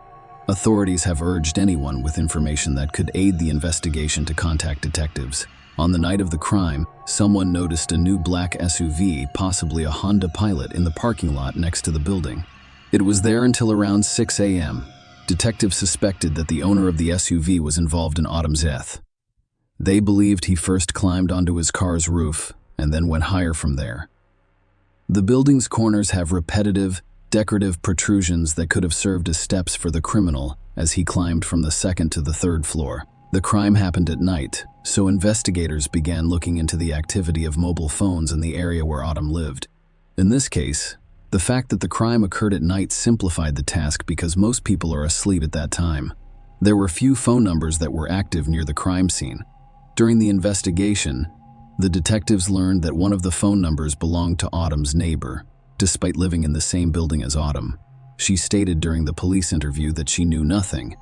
Authorities have urged anyone with information that could aid the investigation to contact detectives. On the night of the crime, someone noticed a new black SUV, possibly a Honda Pilot, in the parking lot next to the building. It was there until around 6 a.m. detectives suspected that the owner of the SUV was involved in Autumn's death. They believed he first climbed onto his car's roof and then went higher from there. The building's corners have repetitive, decorative protrusions that could have served as steps for the criminal as he climbed from the second to the third floor. The crime happened at night, so investigators began looking into the activity of mobile phones in the area where Autumn lived. In this case, the fact that the crime occurred at night simplified the task because most people are asleep at that time. There were few phone numbers that were active near the crime scene. During the investigation, the detectives learned that one of the phone numbers belonged to Autumn's neighbor, despite living in the same building as Autumn. She stated during the police interview that she knew nothing.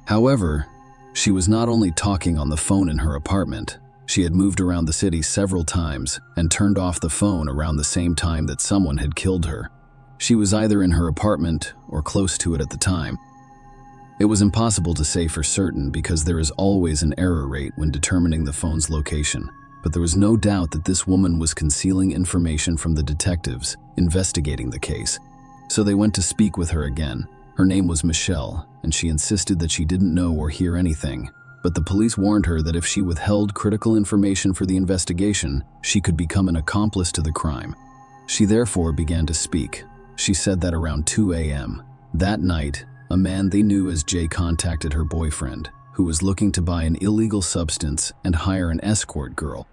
However, she was not only talking on the phone in her apartment, she had moved around the city several times and turned off the phone around the same time that someone had killed her. She was either in her apartment or close to it at the time. It was impossible to say for certain because there is always an error rate when determining the phone's location, but there was no doubt that this woman was concealing information from the detectives investigating the case. So they went to speak with her again. Her name was Michelle, and she insisted that she didn't know or hear anything. But the police warned her that if she withheld critical information for the investigation, she could become an accomplice to the crime. She therefore began to speak. She said that around 2 a.m. that night, a man they knew as Jay contacted her boyfriend, who was looking to buy an illegal substance and hire an escort girl.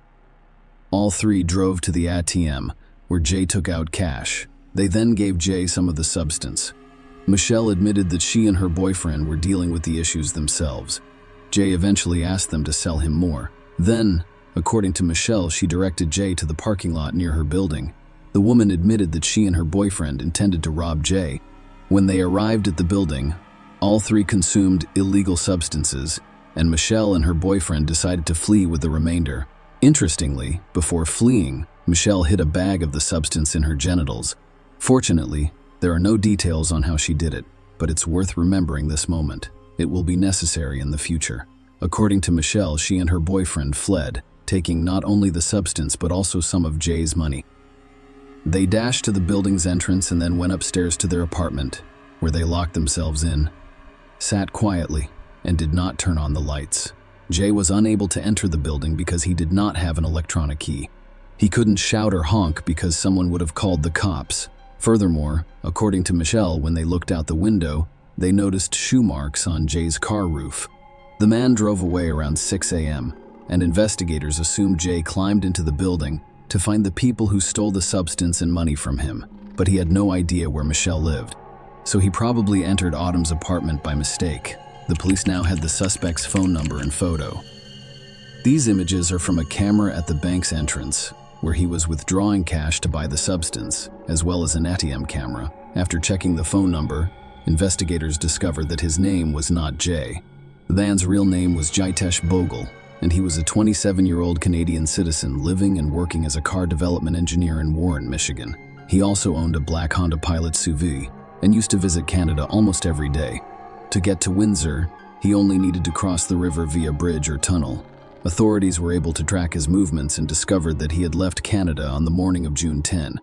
All three drove to the ATM, where Jay took out cash. They then gave Jay some of the substance. Michelle admitted that she and her boyfriend were dealing with the issues themselves. Jay eventually asked them to sell him more. Then, according to Michelle, she directed Jay to the parking lot near her building. The woman admitted that she and her boyfriend intended to rob Jay. When they arrived at the building, all three consumed illegal substances, and Michelle and her boyfriend decided to flee with the remainder. Interestingly, before fleeing, Michelle hid a bag of the substance in her genitals. Fortunately, there are no details on how she did it, but it's worth remembering this moment. It will be necessary in the future. According to Michelle, she and her boyfriend fled, taking not only the substance but also some of Jay's money. They dashed to the building's entrance and then went upstairs to their apartment, where they locked themselves in, sat quietly, and did not turn on the lights. Jay was unable to enter the building because he did not have an electronic key. He couldn't shout or honk because someone would have called the cops. Furthermore, according to Michelle, when they looked out the window, they noticed shoe marks on Jay's car roof. The man drove away around 6 a.m., and investigators assumed Jay climbed into the building to find the people who stole the substance and money from him, but he had no idea where Michelle lived. So he probably entered Autumn's apartment by mistake. The police now had the suspect's phone number and photo. These images are from a camera at the bank's entrance, where he was withdrawing cash to buy the substance, as well as an ATM camera. After checking the phone number, investigators discovered that his name was not Jay. The man's real name was Jitesh Bogle, and he was a 27-year-old Canadian citizen living and working as a car development engineer in Warren, Michigan. He also owned a black Honda Pilot SUV and used to visit Canada almost every day. To get to Windsor, he only needed to cross the river via bridge or tunnel. Authorities were able to track his movements and discovered that he had left Canada on the morning of June 10.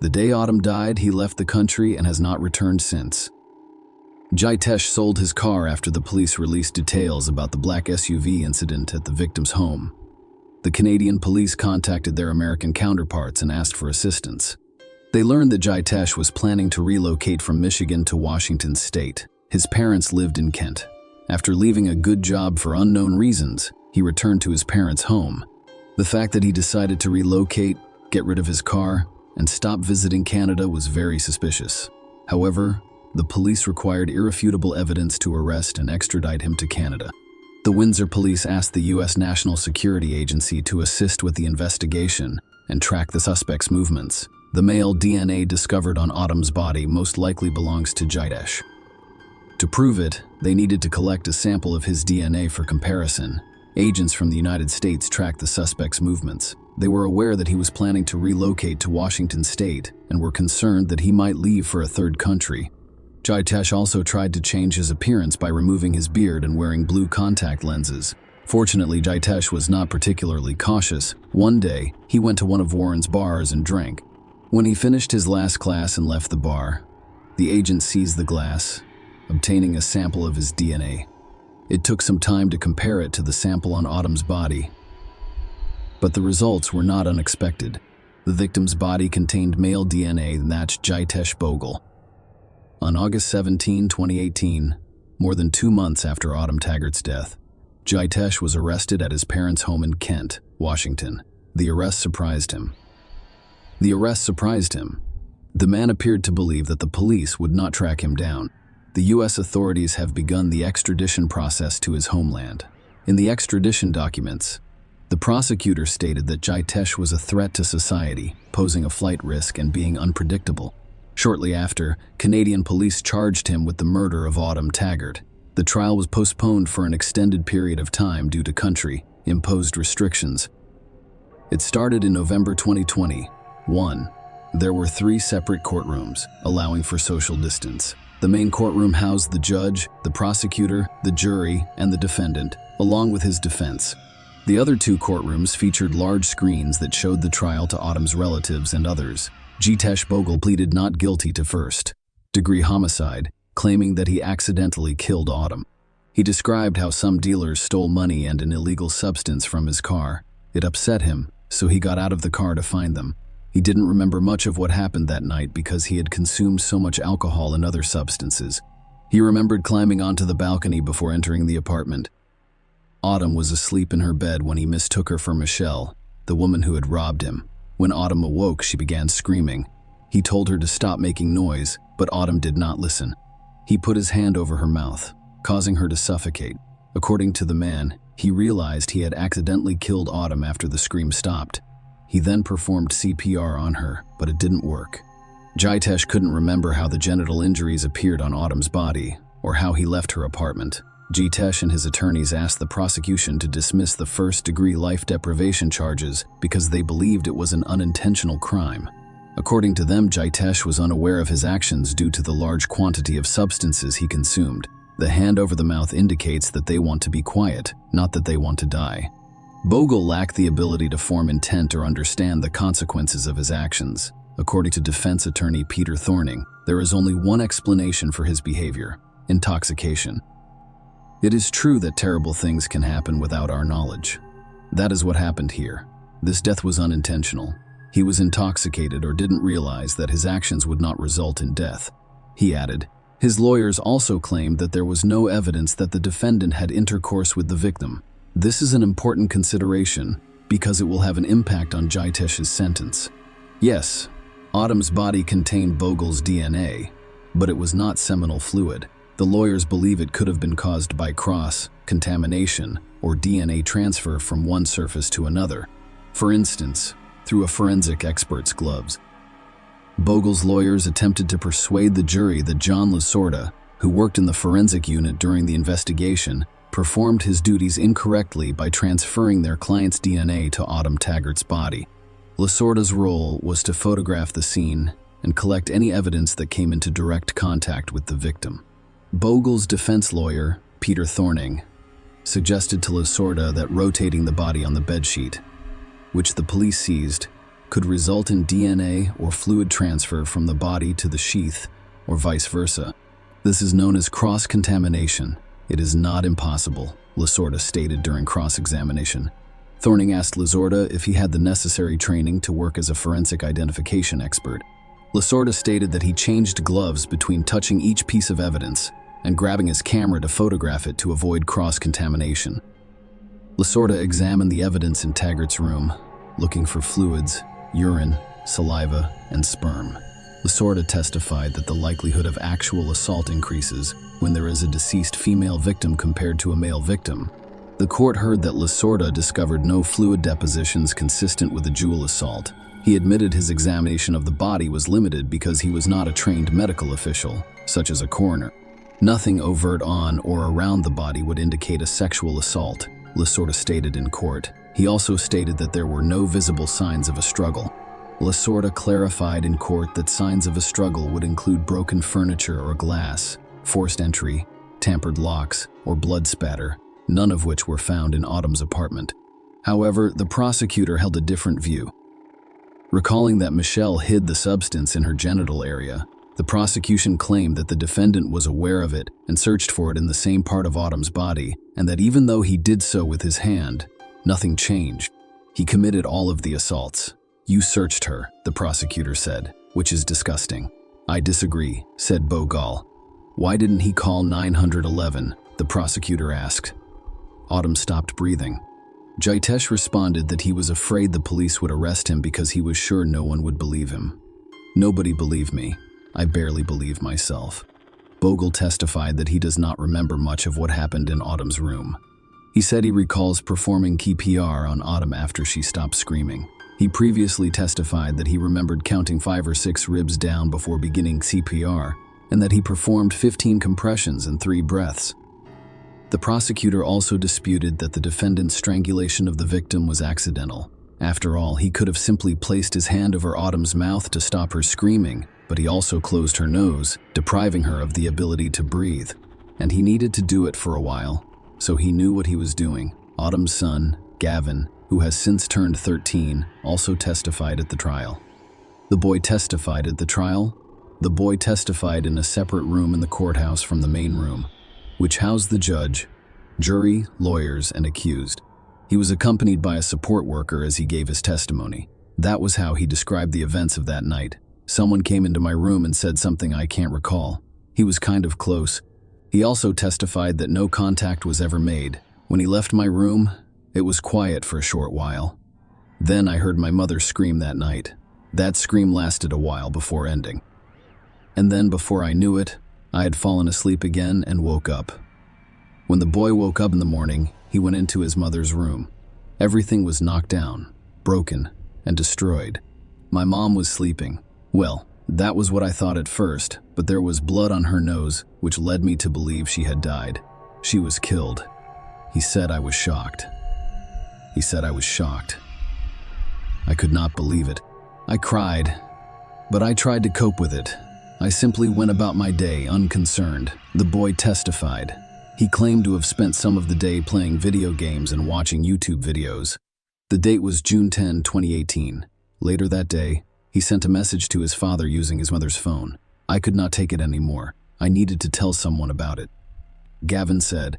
The day Autumn died, he left the country and has not returned since. Jitesh sold his car after the police released details about the black SUV incident at the victim's home. The Canadian police contacted their American counterparts and asked for assistance. They learned that Jitesh was planning to relocate from Michigan to Washington State. His parents lived in Kent. After leaving a good job for unknown reasons, he returned to his parents' home. The fact that he decided to relocate, get rid of his car, and stop visiting Canada was very suspicious. However, the police required irrefutable evidence to arrest and extradite him to Canada. The Windsor police asked the U.S. National Security Agency to assist with the investigation and track the suspect's movements. The male DNA discovered on Autumn's body most likely belongs to Jitesh. To prove it, they needed to collect a sample of his DNA for comparison. Agents from the United States tracked the suspect's movements. They were aware that he was planning to relocate to Washington State and were concerned that he might leave for a third country. Jitesh also tried to change his appearance by removing his beard and wearing blue contact lenses. Fortunately, Jitesh was not particularly cautious. One day, he went to one of Warren's bars and drank. When he finished his last glass and left the bar, the agent seized the glass obtaining a sample of his DNA. It took some time to compare it to the sample on Autumn's body, but the results were not unexpected. The victim's body contained male DNA that matched Jitesh Bogle. On August 17, 2018, more than 2 months after Autumn Taggart's death, Jitesh was arrested at his parents' home in Kent, Washington. The arrest surprised him. The man appeared to believe that the police would not track him down. The U.S. authorities have begun the extradition process to his homeland. In the extradition documents, the prosecutor stated that Jitesh was a threat to society, posing a flight risk and being unpredictable. Shortly after, Canadian police charged him with the murder of Autumn Taggart. The trial was postponed for an extended period of time due to country-imposed restrictions. It started in November 2021. There were 3 separate courtrooms, allowing for social distance. The main courtroom housed the judge, the prosecutor, the jury, and the defendant, along with his defense. The other 2 courtrooms featured large screens that showed the trial to Autumn's relatives and others. Jitesh Bogle pleaded not guilty to first-degree homicide, claiming that he accidentally killed Autumn. He described how some dealers stole money and an illegal substance from his car. It upset him, so he got out of the car to find them. He didn't remember much of what happened that night because he had consumed so much alcohol and other substances. He remembered climbing onto the balcony before entering the apartment. Autumn was asleep in her bed when he mistook her for Michelle, the woman who had robbed him. When Autumn awoke, she began screaming. He told her to stop making noise, but Autumn did not listen. He put his hand over her mouth, causing her to suffocate. According to the man, he realized he had accidentally killed Autumn after the scream stopped. He then performed CPR on her, but it didn't work. Jitesh couldn't remember how the genital injuries appeared on Autumn's body, or how he left her apartment. Jitesh and his attorneys asked the prosecution to dismiss the first-degree life deprivation charges because they believed it was an unintentional crime. According to them, Jitesh was unaware of his actions due to the large quantity of substances he consumed. The hand over the mouth indicates that they want to be quiet, not that they want to die. Bogle lacked the ability to form intent or understand the consequences of his actions. According to defense attorney Peter Thorning, there is only one explanation for his behavior: intoxication. It is true that terrible things can happen without our knowledge. That is what happened here. This death was unintentional. He was intoxicated or didn't realize that his actions would not result in death. He added, his lawyers also claimed that there was no evidence that the defendant had intercourse with the victim. This is an important consideration because it will have an impact on Jitesh's sentence. Yes, Autumn's body contained Bogle's DNA, but it was not seminal fluid. The lawyers believe it could have been caused by cross-contamination or DNA transfer from one surface to another, for instance, through a forensic expert's gloves. Bogle's lawyers attempted to persuade the jury that John Lasorda, who worked in the forensic unit during the investigation, performed his duties incorrectly by transferring their client's DNA to Autumn Taggart's body. Lasorda's role was to photograph the scene and collect any evidence that came into direct contact with the victim. Bogle's defense lawyer, Peter Thorning, suggested to Lasorda that rotating the body on the bedsheet, which the police seized, could result in DNA or fluid transfer from the body to the sheath, or vice versa. This is known as cross-contamination. It is not impossible, Lasorda stated during cross-examination. Thorning asked Lasorda if he had the necessary training to work as a forensic identification expert. Lasorda stated that he changed gloves between touching each piece of evidence and grabbing his camera to photograph it to avoid cross-contamination. Lasorda examined the evidence in Taggart's room, looking for fluids, urine, saliva, and sperm. Lasorda testified that the likelihood of actual assault increases when there is a deceased female victim compared to a male victim. The court heard that Lasorda discovered no fluid depositions consistent with a jewel assault. He admitted his examination of the body was limited because he was not a trained medical official, such as a coroner. Nothing overt on or around the body would indicate a sexual assault, Lasorda stated in court. He also stated that there were no visible signs of a struggle. Lasorda clarified in court that signs of a struggle would include broken furniture or glass, forced entry, tampered locks, or blood spatter, none of which were found in Autumn's apartment. However, the prosecutor held a different view. Recalling that Michelle hid the substance in her genital area, The prosecution claimed that the defendant was aware of it and searched for it in the same part of Autumn's body, and that even though he did so with his hand, nothing changed. He committed all of the assaults. You searched her, the prosecutor said, which is disgusting. I disagree, said Bogle. Why didn't he call 911? The prosecutor asked. Autumn stopped breathing. Jitesh responded that he was afraid the police would arrest him because he was sure no one would believe him. Nobody believed me. I barely believe myself. Bogle testified that he does not remember much of what happened in Autumn's room. He said he recalls performing CPR on Autumn after she stopped screaming. He previously testified that he remembered counting 5 or 6 ribs down before beginning CPR, and that he performed 15 compressions and 3 breaths. The prosecutor also disputed that the defendant's strangulation of the victim was accidental. After all, he could have simply placed his hand over Autumn's mouth to stop her screaming, but he also closed her nose, depriving her of the ability to breathe. And he needed to do it for a while, so he knew what he was doing. Autumn's son, Gavin, who has since turned 13, also testified at the trial. The boy testified at the trial? The boy testified in a separate room in the courthouse from the main room, which housed the judge, jury, lawyers, and accused. He was accompanied by a support worker as he gave his testimony. That was how he described the events of that night. Someone came into my room and said something I can't recall. He was kind of close. He also testified that no contact was ever made. When he left my room, it was quiet for a short while. Then I heard my mother scream that night. That scream lasted a while before ending. And then before I knew it, I had fallen asleep again and woke up. When the boy woke up in the morning, he went into his mother's room. Everything was knocked down, broken, and destroyed. My mom was sleeping. Well, that was what I thought at first, but there was blood on her nose, which led me to believe she had died. She was killed. He said I was shocked. He said I was shocked. I could not believe it. I cried, but I tried to cope with it. I simply went about my day unconcerned. The boy testified. He claimed to have spent some of the day playing video games and watching YouTube videos. The date was June 10, 2018. Later that day, he sent a message to his father using his mother's phone. I could not take it anymore. I needed to tell someone about it. Gavin said.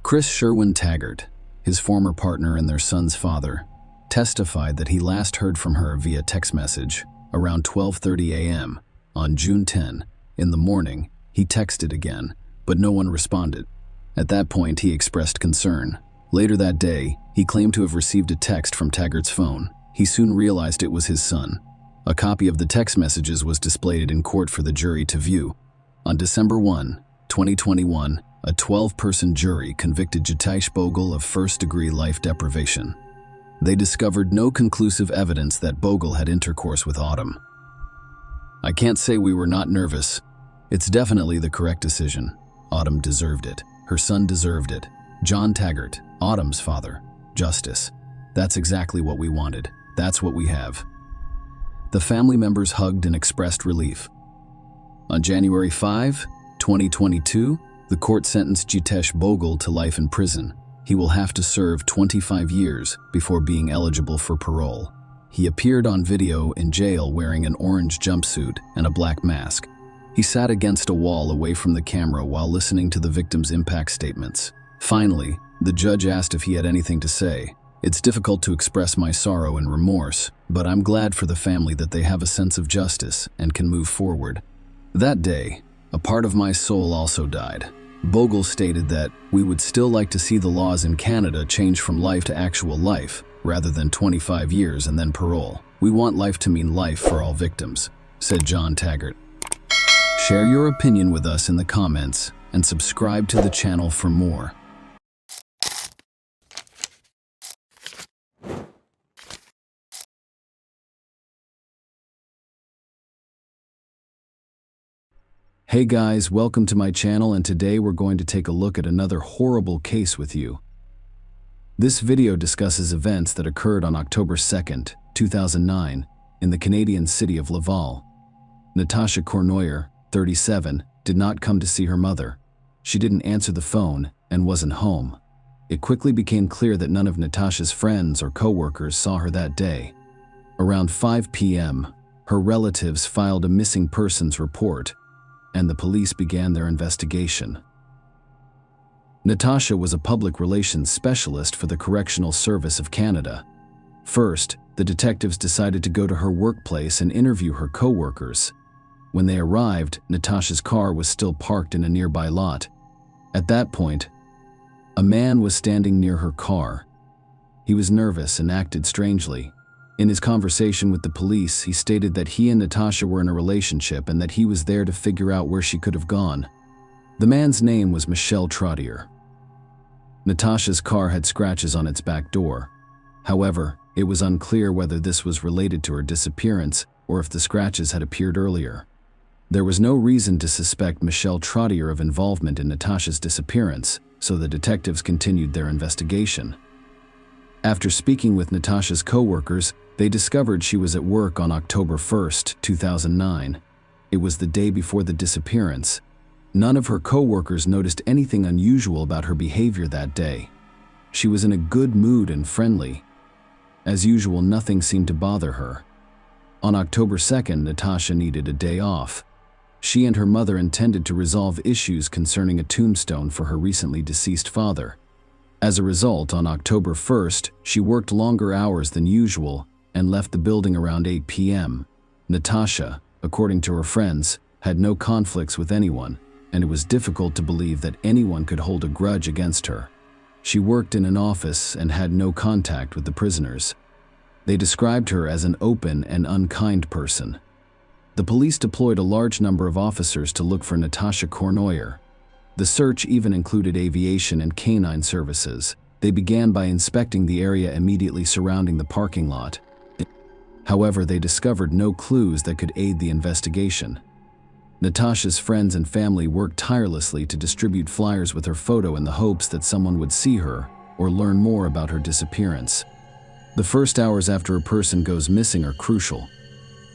Chris Sherwin Taggart, his former partner and their son's father, testified that he last heard from her via text message around 12:30 a.m. On June 10. In the morning, he texted again, but no one responded. At that point, he expressed concern. Later that day, he claimed to have received a text from Taggart's phone. He soon realized it was his son. A copy of the text messages was displayed in court for the jury to view. On December 1, 2021, a 12-person jury convicted Jitesh Bogle of first-degree life deprivation. They discovered no conclusive evidence that Bogle had intercourse with Autumn. I can't say we were not nervous. It's definitely the correct decision. Autumn deserved it. Her son deserved it. John Taggart, Autumn's father. Justice. That's exactly what we wanted. That's what we have. The family members hugged and expressed relief. On January 5, 2022, the court sentenced Jitesh Bogle to life in prison. He will have to serve 25 years before being eligible for parole. He appeared on video in jail wearing an orange jumpsuit and a black mask. He sat against a wall away from the camera while listening to the victim's impact statements. Finally, the judge asked if he had anything to say. It's difficult to express my sorrow and remorse, but I'm glad for the family that they have a sense of justice and can move forward. That day, a part of my soul also died. Bogle stated that we would still like to see the laws in Canada change from life to actual life, rather than 25 years and then parole. We want life to mean life for all victims, said John Taggart. Share your opinion with us in the comments and subscribe to the channel for more. Hey guys, welcome to my channel, and today we're going to take a look at another horrible case with you. This video discusses events that occurred on October 2nd, 2009 in the Canadian city of Laval. Natasha Cournoyer, 37, did not come to see her mother. She didn't answer the phone and wasn't home. It quickly became clear that none of Natasha's friends or co-workers saw her that day. Around 5 p.m., Her relatives filed a missing persons report, and the police began their investigation. Natasha was a public relations specialist for the Correctional Service of Canada. First, the detectives decided to go to her workplace and interview her co-workers. When they arrived, Natasha's car was still parked in a nearby lot. At that point, a man was standing near her car. He was nervous and acted strangely. In his conversation with the police, he stated that he and Natasha were in a relationship and that he was there to figure out where she could have gone. The man's name was Michel Trottier. Natasha's car had scratches on its back door. However, it was unclear whether this was related to her disappearance or if the scratches had appeared earlier. There was no reason to suspect Michel Trottier of involvement in Natasha's disappearance, so the detectives continued their investigation. After speaking with Natasha's co-workers, they discovered she was at work on October 1st, 2009. It was the day before the disappearance. None of her co-workers noticed anything unusual about her behavior that day. She was in a good mood and friendly. As usual, nothing seemed to bother her. On October 2nd, Natasha needed a day off. She and her mother intended to resolve issues concerning a tombstone for her recently deceased father. As a result, on October 1st, she worked longer hours than usual and left the building around 8 p.m. Natasha, according to her friends, had no conflicts with anyone, and it was difficult to believe that anyone could hold a grudge against her. She worked in an office and had no contact with the prisoners. They described her as an open and unkind person. The police deployed a large number of officers to look for Natasha Cournoyer. The search even included aviation and canine services. They began by inspecting the area immediately surrounding the parking lot. However, they discovered no clues that could aid the investigation. Natasha's friends and family worked tirelessly to distribute flyers with her photo in the hopes that someone would see her or learn more about her disappearance. The first hours after a person goes missing are crucial.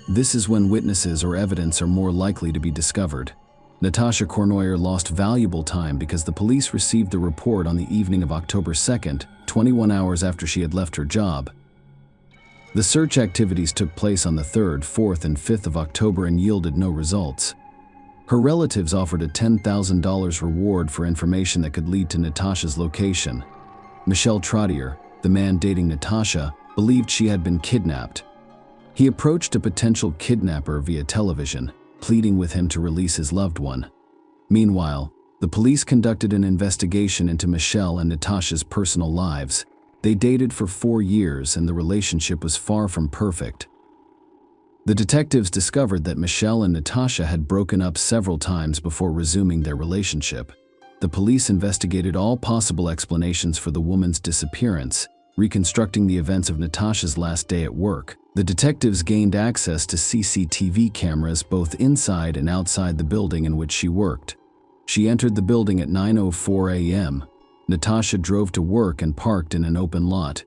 This is when witnesses or evidence are more likely to be discovered. Natasha Cournoyer lost valuable time because the police received the report on the evening of October 2nd, 21 hours after she had left her job. The search activities took place on the 3rd, 4th, and 5th of October and yielded no results. Her relatives offered a $10,000 reward for information that could lead to Natasha's location. Michel Trottier, the man dating Natasha, believed she had been kidnapped. He approached a potential kidnapper via television, pleading with him to release his loved one. Meanwhile, the police conducted an investigation into Michel and Natasha's personal lives. They dated for 4 years and the relationship was far from perfect. The detectives discovered that Michel and Natasha had broken up several times before resuming their relationship. The police investigated all possible explanations for the woman's disappearance, reconstructing the events of Natasha's last day at work. The detectives gained access to CCTV cameras both inside and outside the building in which she worked. She entered the building at 9:04 a.m. Natasha drove to work and parked in an open lot.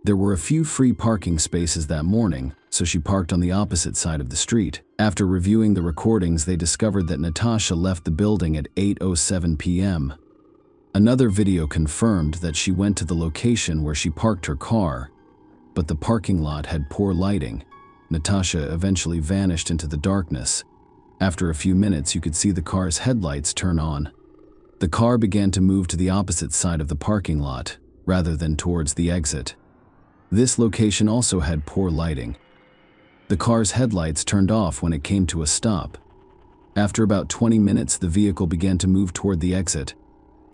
There were a few free parking spaces that morning, so she parked on the opposite side of the street. After reviewing the recordings, they discovered that Natasha left the building at 8:07 p.m. Another video confirmed that she went to the location where she parked her car, but the parking lot had poor lighting. Natasha eventually vanished into the darkness. After a few minutes, you could see the car's headlights turn on. The car began to move to the opposite side of the parking lot, rather than towards the exit. This location also had poor lighting. The car's headlights turned off when it came to a stop. After about 20 minutes, the vehicle began to move toward the exit.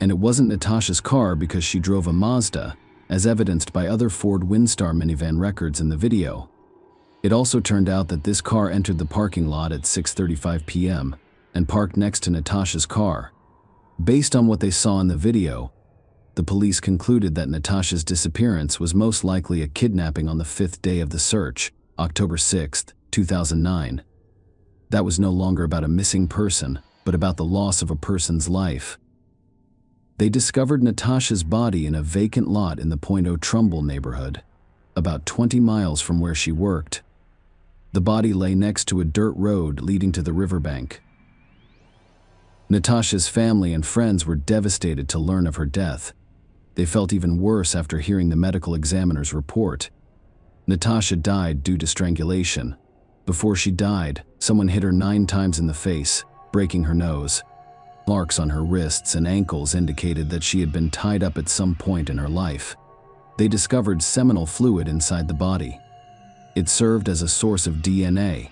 And it wasn't Natasha's car because she drove a Mazda, as evidenced by other Ford Windstar minivan records in the video. It also turned out that this car entered the parking lot at 6:35 p.m. and parked next to Natasha's car. Based on what they saw in the video, the police concluded that Natasha's disappearance was most likely a kidnapping on the 5th day of the search, October 6th, 2009. That was no longer about a missing person, but about the loss of a person's life. They discovered Natasha's body in a vacant lot in the Pointe-aux-Trembles neighborhood, about 20 miles from where she worked. The body lay next to a dirt road leading to the riverbank. Natasha's family and friends were devastated to learn of her death. They felt even worse after hearing the medical examiner's report. Natasha died due to strangulation. Before she died, someone hit her 9 times in the face, breaking her nose. Marks on her wrists and ankles indicated that she had been tied up at some point in her life. They discovered seminal fluid inside the body. It served as a source of DNA.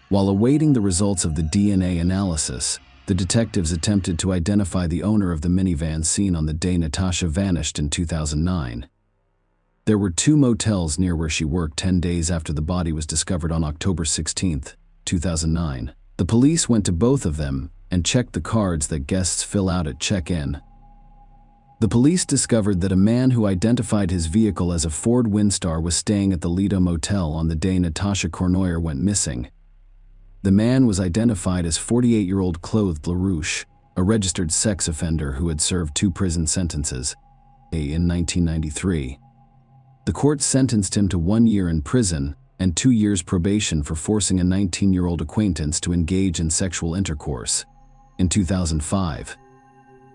While awaiting the results of the DNA analysis, the detectives attempted to identify the owner of the minivan seen on the day Natasha vanished in 2009. There were 2 motels near where she worked 10 days after the body was discovered on October 16, 2009. The police went to both of them and checked the cards that guests fill out at check-in. The police discovered that a man who identified his vehicle as a Ford Windstar was staying at the Lido Motel on the day Natasha Cournoyer went missing. The man was identified as 48-year-old Claude LaRouche, a registered sex offender who had served 2 prison sentences in 1993. The court sentenced him to 1 year in prison and 2 years probation for forcing a 19-year-old acquaintance to engage in sexual intercourse. In 2005,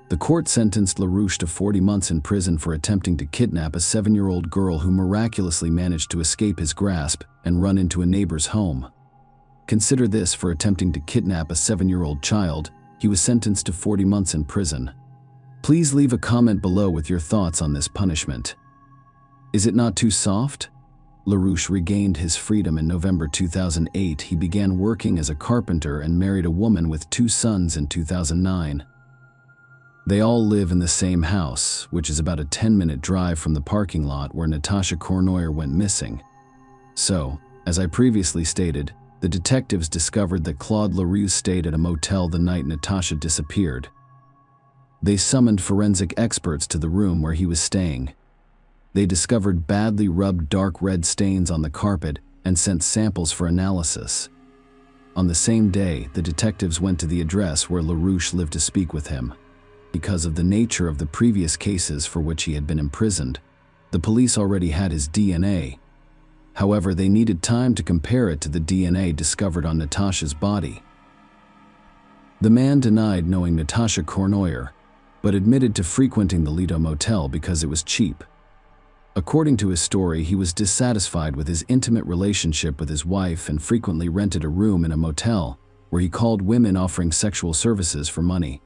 the court sentenced LaRouche to 40 months in prison for attempting to kidnap a 7-year-old girl who miraculously managed to escape his grasp and run into a neighbor's home. Consider this: for attempting to kidnap a 7-year-old child, he was sentenced to 40 months in prison. Please leave a comment below with your thoughts on this punishment. Is it not too soft? LaRouche regained his freedom in November 2008. He began working as a carpenter and married a woman with 2 sons in 2009. They all live in the same house, which is about a 10-minute drive from the parking lot where Natasha Cournoyer went missing. So, as I previously stated, the detectives discovered that Claude LaRouche stayed at a motel the night Natasha disappeared. They summoned forensic experts to the room where he was staying. They discovered badly rubbed dark red stains on the carpet and sent samples for analysis. On the same day, the detectives went to the address where LaRouche lived to speak with him. Because of the nature of the previous cases for which he had been imprisoned, the police already had his DNA. However, they needed time to compare it to the DNA discovered on Natasha's body. The man denied knowing Natasha Cournoyer, but admitted to frequenting the Lido Motel because it was cheap. According to his story, he was dissatisfied with his intimate relationship with his wife and frequently rented a room in a motel where he called women offering sexual services for money.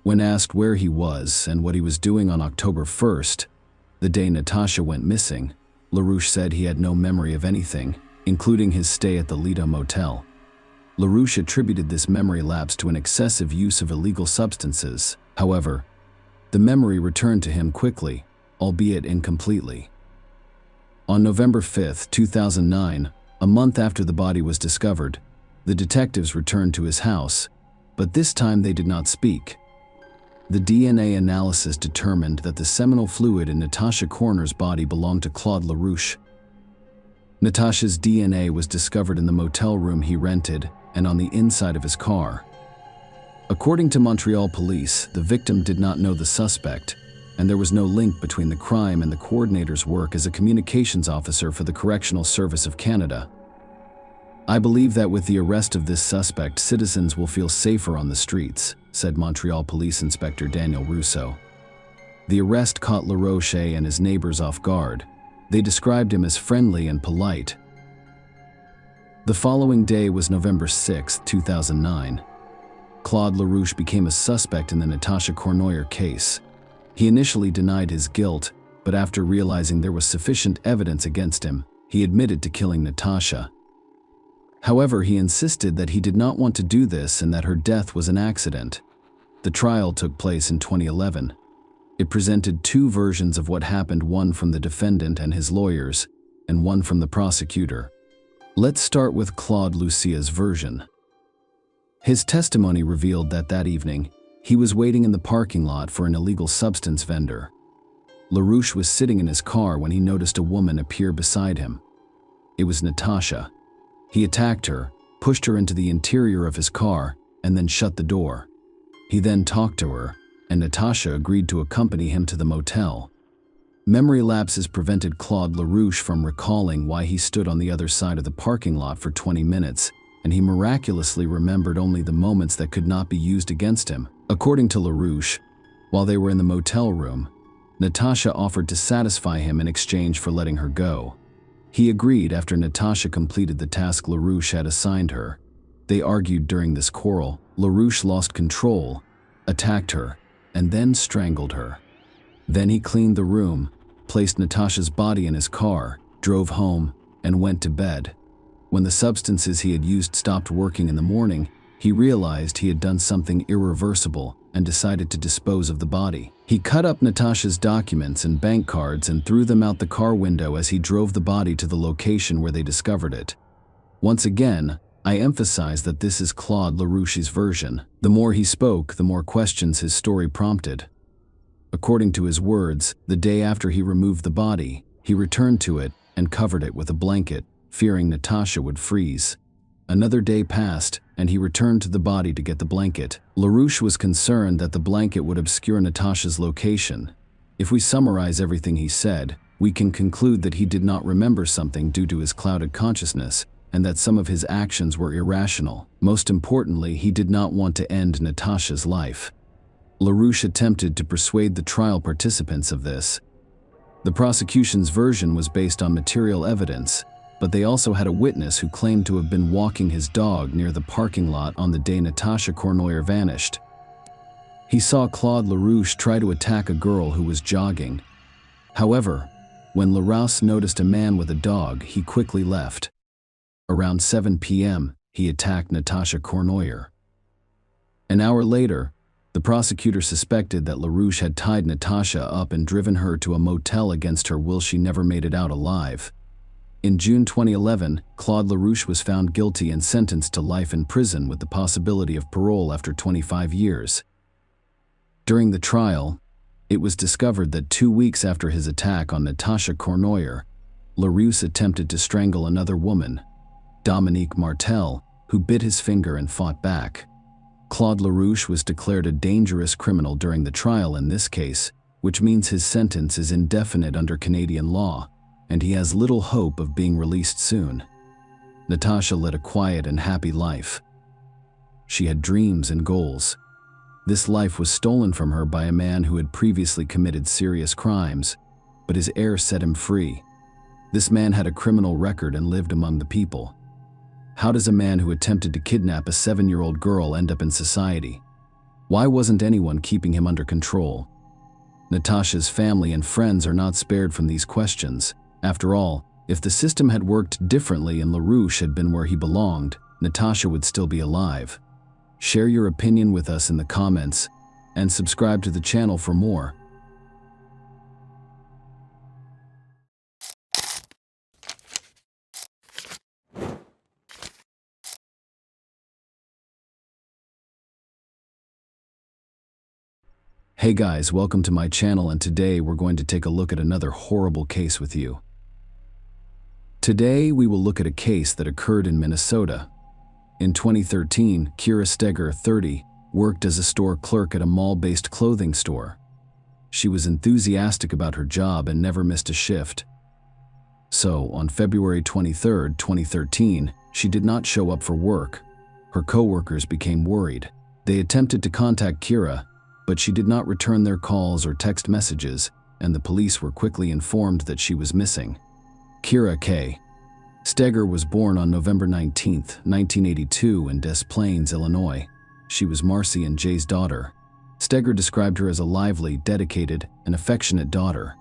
When asked where he was and what he was doing on October 1st, the day Natasha went missing, LaRouche said he had no memory of anything, including his stay at the Lido Motel. LaRouche attributed this memory lapse to an excessive use of illegal substances. However, the memory returned to him quickly, albeit incompletely. On November 5, 2009, a month after the body was discovered, the detectives returned to his house, but this time they did not speak. The DNA analysis determined that the seminal fluid in Natasha Cournoyer's body belonged to Claude LaRouche. Natasha's DNA was discovered in the motel room he rented and on the inside of his car. According to Montreal police, the victim did not know the suspect, and there was no link between the crime and the coordinator's work as a communications officer for the Correctional Service of Canada. I believe that with the arrest of this suspect, citizens will feel safer on the streets, said Montreal Police Inspector Daniel Rousseau. The arrest caught LaRouche and his neighbors off guard. They described him as friendly and polite. The following day was November 6, 2009. Claude LaRouche became a suspect in the Natasha Cournoyer case. He initially denied his guilt, but after realizing there was sufficient evidence against him, he admitted to killing Natasha. However, he insisted that he did not want to do this and that her death was an accident. The trial took place in 2011. It presented 2 versions of what happened, one from the defendant and his lawyers, and one from the prosecutor. Let's start with Claude Lucia's version. His testimony revealed that that evening, he was waiting in the parking lot for an illegal substance vendor. LaRouche was sitting in his car when he noticed a woman appear beside him. It was Natasha. He attacked her, pushed her into the interior of his car, and then shut the door. He then talked to her, and Natasha agreed to accompany him to the motel. Memory lapses prevented Claude LaRouche from recalling why he stood on the other side of the parking lot for 20 minutes, and he miraculously remembered only the moments that could not be used against him. According to LaRouche, while they were in the motel room, Natasha offered to satisfy him in exchange for letting her go. He agreed after Natasha completed the task LaRouche had assigned her. They argued during this quarrel. LaRouche lost control, attacked her, and then strangled her. Then he cleaned the room, placed Natasha's body in his car, drove home, and went to bed. When the substances he had used stopped working in the morning, he realized he had done something irreversible and decided to dispose of the body. He cut up Natasha's documents and bank cards and threw them out the car window as he drove the body to the location where they discovered it. Once again, I emphasize that this is Claude LaRouche's version. The more he spoke, the more questions his story prompted. According to his words, the day after he removed the body, he returned to it and covered it with a blanket, fearing Natasha would freeze. Another day passed, and he returned to the body to get the blanket. LaRouche was concerned that the blanket would obscure Natasha's location. If we summarize everything he said, we can conclude that he did not remember something due to his clouded consciousness, and that some of his actions were irrational. Most importantly, he did not want to end Natasha's life. LaRouche attempted to persuade the trial participants of this. The prosecution's version was based on material evidence, but they also had a witness who claimed to have been walking his dog near the parking lot on the day Natasha Cournoyer vanished. He saw Claude LaRouche try to attack a girl who was jogging. However, when LaRouche noticed a man with a dog, he quickly left. Around 7 p.m., he attacked Natasha Cournoyer. An hour later, the prosecutor suspected that LaRouche had tied Natasha up and driven her to a motel against her will. She never made it out alive. In June 2011, Claude LaRouche was found guilty and sentenced to life in prison with the possibility of parole after 25 years. During the trial, it was discovered that 2 weeks after his attack on Natasha Cournoyer, LaRouche attempted to strangle another woman, Dominique Martel, who bit his finger and fought back. Claude LaRouche was declared a dangerous criminal during the trial in this case, which means his sentence is indefinite under Canadian law, and he has little hope of being released soon. Natasha led a quiet and happy life. She had dreams and goals. This life was stolen from her by a man who had previously committed serious crimes, but his heir set him free. This man had a criminal record and lived among the people. How does a man who attempted to kidnap a 7-year-old girl end up in society? Why wasn't anyone keeping him under control? Natasha's family and friends are not spared from these questions. After all, if the system had worked differently and LaRouche had been where he belonged, Natasha would still be alive. Share your opinion with us in the comments, and subscribe to the channel for more. Hey guys, welcome to my channel, and today we're going to take a look at another horrible case with you. Today we will look at a case that occurred in Minnesota. In 2013, Kira Steger, 30, worked as a store clerk at a mall-based clothing store. She was enthusiastic about her job and never missed a shift. So, on February 23, 2013, she did not show up for work. Her co-workers became worried. They attempted to contact Kira, but she did not return their calls or text messages, and the police were quickly informed that she was missing. Kira K. Steger was born on November 19, 1982 in Des Plaines, Illinois. She was Marcy and Jay's daughter. Steger described her as a lively, dedicated, and affectionate daughter.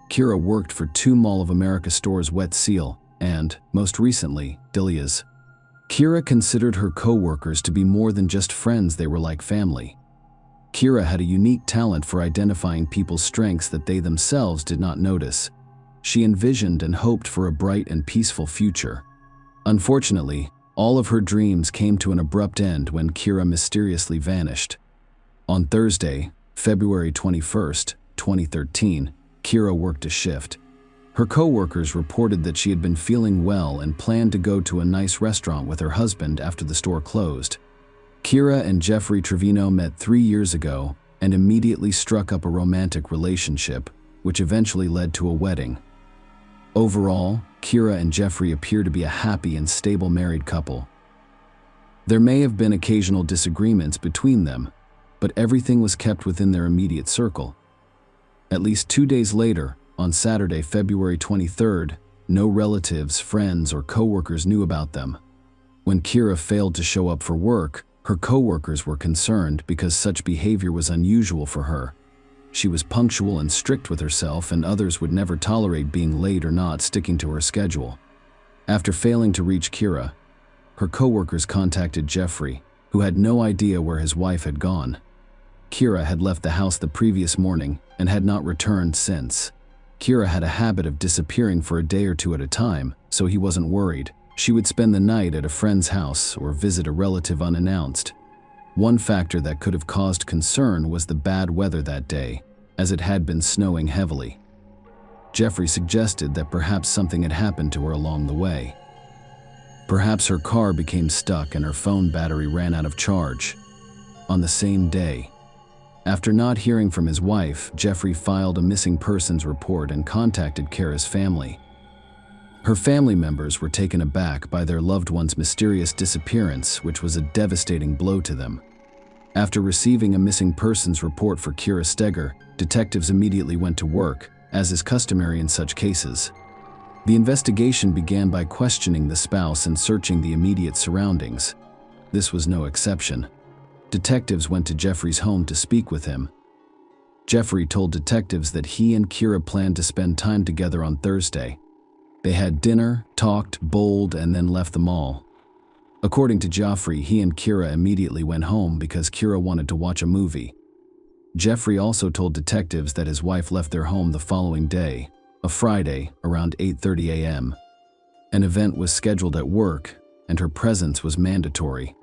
Kira worked for 2 Mall of America stores, Wet Seal, and, most recently, Delia's. Kira considered her co-workers to be more than just friends. They were like family. Kira had a unique talent for identifying people's strengths that they themselves did not notice. She envisioned and hoped for a bright and peaceful future. Unfortunately, all of her dreams came to an abrupt end when Kira mysteriously vanished. On Thursday, February 21, 2013, Kira worked a shift. Her co-workers reported that she had been feeling well and planned to go to a nice restaurant with her husband after the store closed. Kira and Jeffrey Trevino met 3 years ago and immediately struck up a romantic relationship, which eventually led to a wedding. Overall, Kira and Jeffrey appear to be a happy and stable married couple. There may have been occasional disagreements between them, but everything was kept within their immediate circle. At least 2 days later, on Saturday, February 23, no relatives, friends, or coworkers knew about them. When Kira failed to show up for work, her coworkers were concerned because such behavior was unusual for her. She was punctual and strict with herself, and others would never tolerate being late or not sticking to her schedule. After failing to reach Kira, her coworkers contacted Jeffrey, who had no idea where his wife had gone. Kira had left the house the previous morning and had not returned since. Kira had a habit of disappearing for a day or two at a time, so he wasn't worried. She would spend the night at a friend's house or visit a relative unannounced. One factor that could have caused concern was the bad weather that day, as it had been snowing heavily. Jeffrey suggested that perhaps something had happened to her along the way. Perhaps her car became stuck and her phone battery ran out of charge. On the same day, after not hearing from his wife, Jeffrey filed a missing persons report and contacted Kira's family. Her family members were taken aback by their loved one's mysterious disappearance, which was a devastating blow to them. After receiving a missing persons report for Kira Steger, detectives immediately went to work, as is customary in such cases. The investigation began by questioning the spouse and searching the immediate surroundings. This was no exception. Detectives went to Jeffrey's home to speak with him. Jeffrey told detectives that he and Kira planned to spend time together on Thursday. They had dinner, talked, bowled, and then left the mall. According to Jeffrey, he and Kira immediately went home because Kira wanted to watch a movie. Jeffrey also told detectives that his wife left their home the following day, a Friday, around 8:30 a.m. An event was scheduled at work, and her presence was mandatory.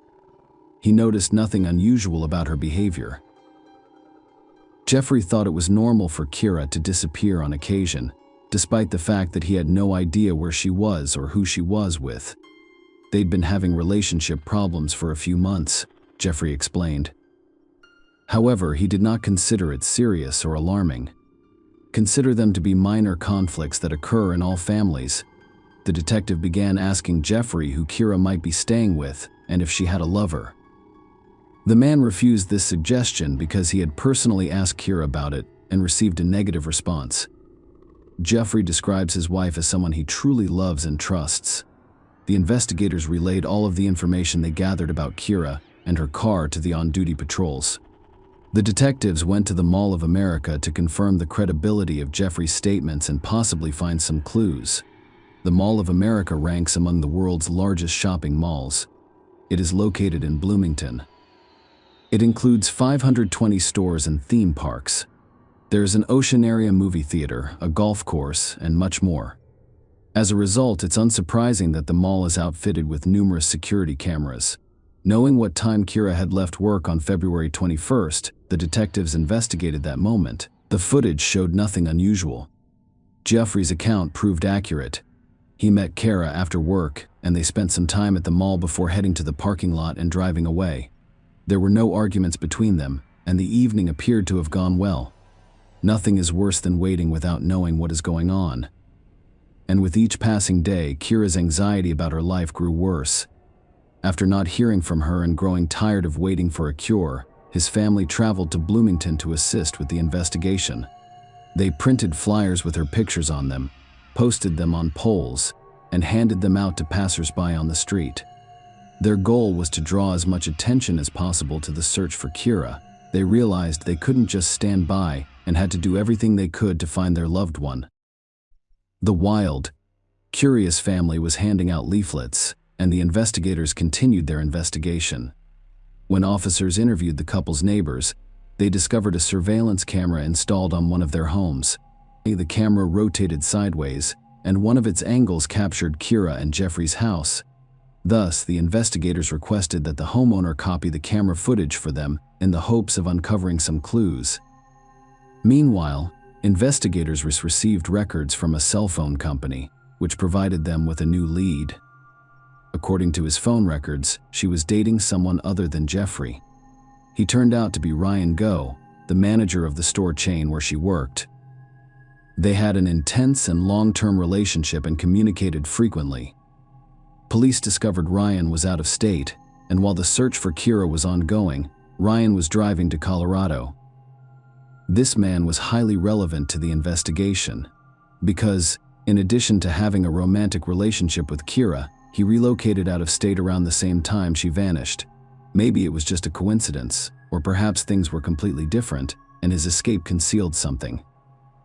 He noticed nothing unusual about her behavior. Jeffrey thought it was normal for Kira to disappear on occasion, despite the fact that he had no idea where she was or who she was with. They'd been having relationship problems for a few months, Jeffrey explained. However, he did not consider it serious or alarming. Consider them to be minor conflicts that occur in all families. The detective began asking Jeffrey who Kira might be staying with and if she had a lover. The man refused this suggestion because he had personally asked Kira about it and received a negative response. Jeffrey describes his wife as someone he truly loves and trusts. The investigators relayed all of the information they gathered about Kira and her car to the on-duty patrols. The detectives went to the Mall of America to confirm the credibility of Jeffrey's statements and possibly find some clues. The Mall of America ranks among the world's largest shopping malls. It is located in Bloomington. It includes 520 stores and theme parks. There is an ocean area movie theater, a golf course, and much more. As a result, it's unsurprising that the mall is outfitted with numerous security cameras. Knowing what time Kira had left work on February 21st, the detectives investigated that moment. The footage showed nothing unusual. Jeffrey's account proved accurate. He met Kira after work, and they spent some time at the mall before heading to the parking lot and driving away. There were no arguments between them, and the evening appeared to have gone well. Nothing is worse than waiting without knowing what is going on. And with each passing day, Kira's anxiety about her life grew worse. After not hearing from her and growing tired of waiting for a cure, his family traveled to Bloomington to assist with the investigation. They printed flyers with her pictures on them, posted them on poles, and handed them out to passers-by on the street. Their goal was to draw as much attention as possible to the search for Kira. They realized they couldn't just stand by and had to do everything they could to find their loved one. The wild, curious family was handing out leaflets, and the investigators continued their investigation. When officers interviewed the couple's neighbors, they discovered a surveillance camera installed on one of their homes. The camera rotated sideways, and one of its angles captured Kira and Jeffrey's house. Thus, the investigators requested that the homeowner copy the camera footage for them in the hopes of uncovering some clues. Meanwhile, investigators received records from a cell phone company, which provided them with a new lead. According to his phone records, she was dating someone other than Jeffrey. He turned out to be Ryan Go, the manager of the store chain where she worked. They had an intense and long-term relationship and communicated frequently. Police discovered Ryan was out of state, and while the search for Kira was ongoing, Ryan was driving to Colorado. This man was highly relevant to the investigation, because In addition to having a romantic relationship with Kira, he relocated out of state around the same time she vanished. Maybe it was just a coincidence, or perhaps things were completely different, and his escape concealed something.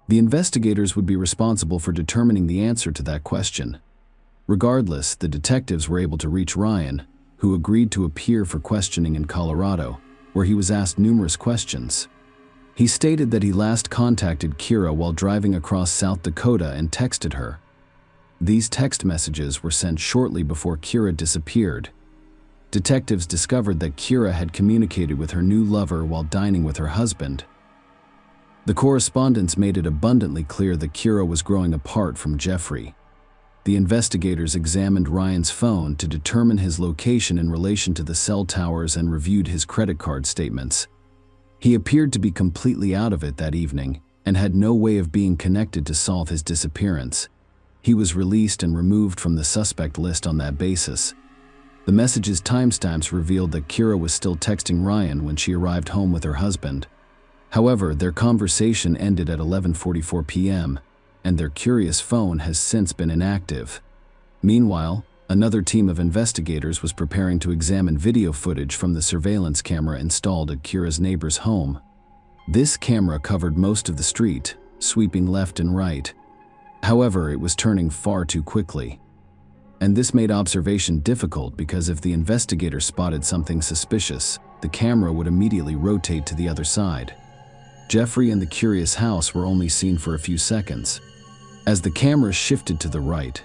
The investigators would be responsible for determining the answer to that question. Regardless, the detectives were able to reach Ryan, who agreed to appear for questioning in Colorado, where he was asked numerous questions. He stated that he last contacted Kira while driving across South Dakota and texted her. These text messages were sent shortly before Kira disappeared. Detectives discovered that Kira had communicated with her new lover while dining with her husband. The correspondence made it abundantly clear that Kira was growing apart from Jeffrey. The investigators examined Ryan's phone to determine his location in relation to the cell towers and reviewed his credit card statements. He appeared to be completely out of it that evening and had no way of being connected to solve his disappearance. He was released and removed from the suspect list on that basis. The message's timestamps revealed that Kira was still texting Ryan when she arrived home with her husband. However, their conversation ended at 11:44 p.m., and their curious phone has since been inactive. Meanwhile, another team of investigators was preparing to examine video footage from the surveillance camera installed at Kira's neighbor's home. This camera covered most of the street, sweeping left and right. However, it was turning far too quickly. And this made observation difficult because if the investigator spotted something suspicious, the camera would immediately rotate to the other side. Jeffrey and the curious house were only seen for a few seconds. As the camera shifted to the right,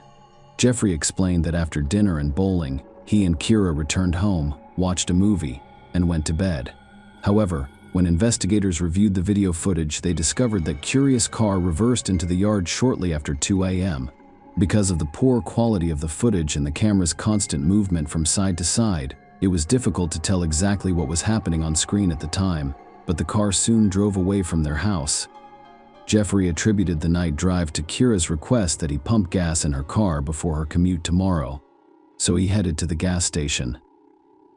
Jeffrey explained that after dinner and bowling, he and Kira returned home, watched a movie, and went to bed. However, when investigators reviewed the video footage, they discovered that Kira's car reversed into the yard shortly after 2 a.m. Because of the poor quality of the footage and the camera's constant movement from side to side, it was difficult to tell exactly what was happening on screen at the time, but the car soon drove away from their house. Jeffrey attributed the night drive to Kira's request that he pump gas in her car before her commute tomorrow, so he headed to the gas station.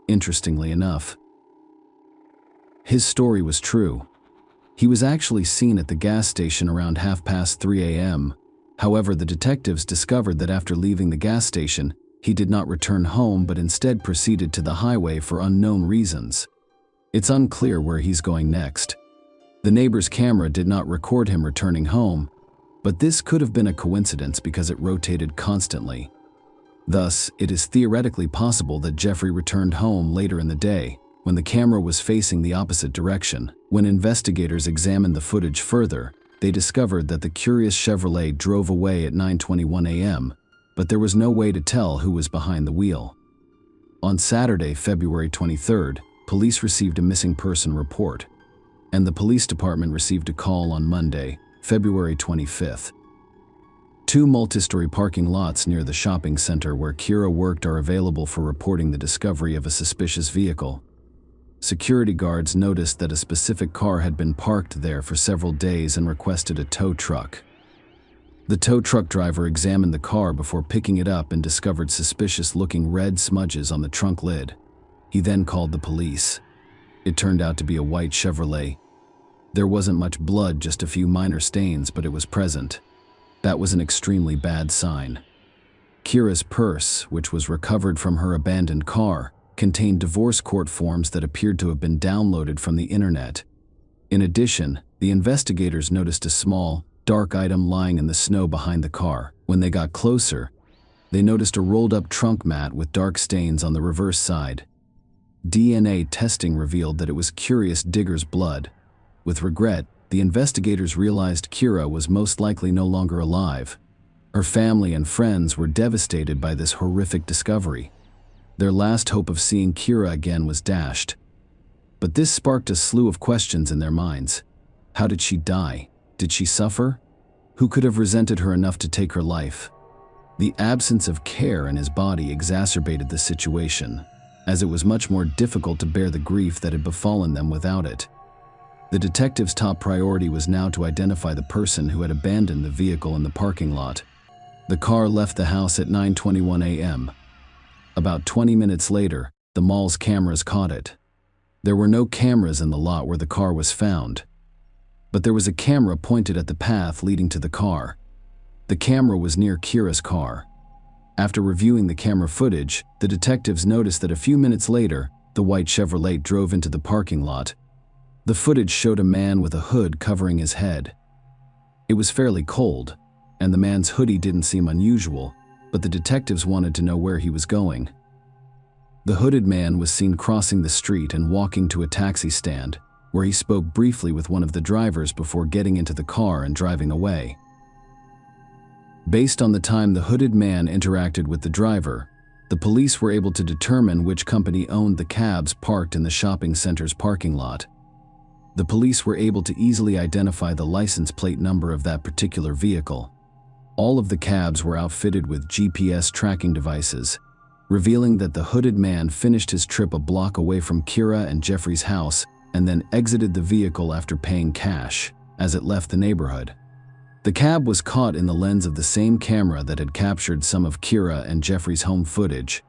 Interestingly enough, his story was true. He was actually seen at the gas station around 3:30 a.m. However, the detectives discovered that after leaving the gas station, he did not return home but instead proceeded to the highway for unknown reasons. It's unclear where he's going next. The neighbor's camera did not record him returning home, but this could have been a coincidence because it rotated constantly. Thus, it is theoretically possible that Jeffrey returned home later in the day, when the camera was facing the opposite direction. When investigators examined the footage further, they discovered that the curious Chevrolet drove away at 9:21 a.m., but there was no way to tell who was behind the wheel. On Saturday, February 23rd, police received a missing person report, and the police department received a call on Monday, February 25th. 2 multi-story parking lots near the shopping center where Kira worked are available for reporting the discovery of a suspicious vehicle. Security guards noticed that a specific car had been parked there for several days and requested a tow truck. The tow truck driver examined the car before picking it up and discovered suspicious-looking red smudges on the trunk lid. He then called the police. It turned out to be a white Chevrolet. There wasn't much blood, just a few minor stains, but it was present. That was an extremely bad sign. Kira's purse, which was recovered from her abandoned car, contained divorce court forms that appeared to have been downloaded from the internet. In addition, the investigators noticed a small, dark item lying in the snow behind the car. When they got closer, they noticed a rolled-up trunk mat with dark stains on the reverse side. DNA testing revealed that it was Curious Digger's blood. With regret, the investigators realized Kira was most likely no longer alive. Her family and friends were devastated by this horrific discovery. Their last hope of seeing Kira again was dashed. But this sparked a slew of questions in their minds. How did she die? Did she suffer? Who could have resented her enough to take her life? The absence of care in his body exacerbated the situation, as it was much more difficult to bear the grief that had befallen them without it. The detective's top priority was now to identify the person who had abandoned the vehicle in the parking lot. The car left the house at 9:21 a.m. About 20 minutes later, the mall's cameras caught it. There were no cameras in the lot where the car was found, but there was a camera pointed at the path leading to the car. The camera was near Kira's car. After reviewing the camera footage, the detectives noticed that a few minutes later, the white Chevrolet drove into the parking lot. The footage showed a man with a hood covering his head. It was fairly cold, and the man's hoodie didn't seem unusual, but the detectives wanted to know where he was going. The hooded man was seen crossing the street and walking to a taxi stand, where he spoke briefly with one of the drivers before getting into the car and driving away. Based on the time the hooded man interacted with the driver, the police were able to determine which company owned the cabs parked in the shopping center's parking lot. The police were able to easily identify the license plate number of that particular vehicle. All of the cabs were outfitted with GPS tracking devices, revealing that the hooded man finished his trip a block away from Kira and Jeffrey's house and then exited the vehicle after paying cash as it left the neighborhood. The cab was caught in the lens of the same camera that had captured some of Kira and Jeffrey's home footage.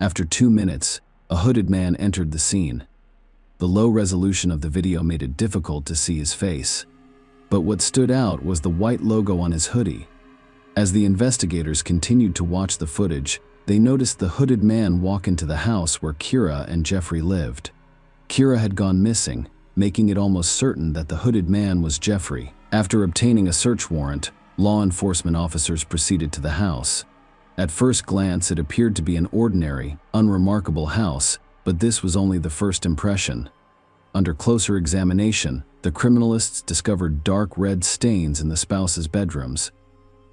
After 2 minutes, a hooded man entered the scene. The low resolution of the video made it difficult to see his face, but what stood out was the white logo on his hoodie. As the investigators continued to watch the footage, they noticed the hooded man walk into the house where Kira and Jeffrey lived. Kira had gone missing, making it almost certain that the hooded man was Jeffrey. After obtaining a search warrant, law enforcement officers proceeded to the house. At first glance, it appeared to be an ordinary, unremarkable house, but this was only the first impression. Under closer examination, the criminalists discovered dark red stains in the spouse's bedrooms.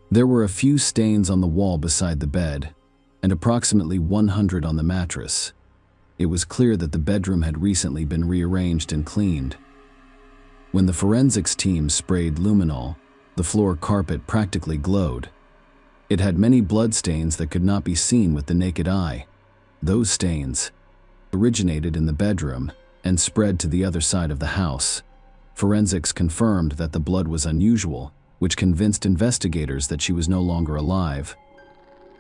There were a few stains on the wall beside the bed, and approximately 100 on the mattress. It was clear that the bedroom had recently been rearranged and cleaned. When the forensics team sprayed luminol, the floor carpet practically glowed. It had many bloodstains that could not be seen with the naked eye. Those stains originated in the bedroom and spread to the other side of the house. Forensics confirmed that the blood was unusual, which convinced investigators that she was no longer alive.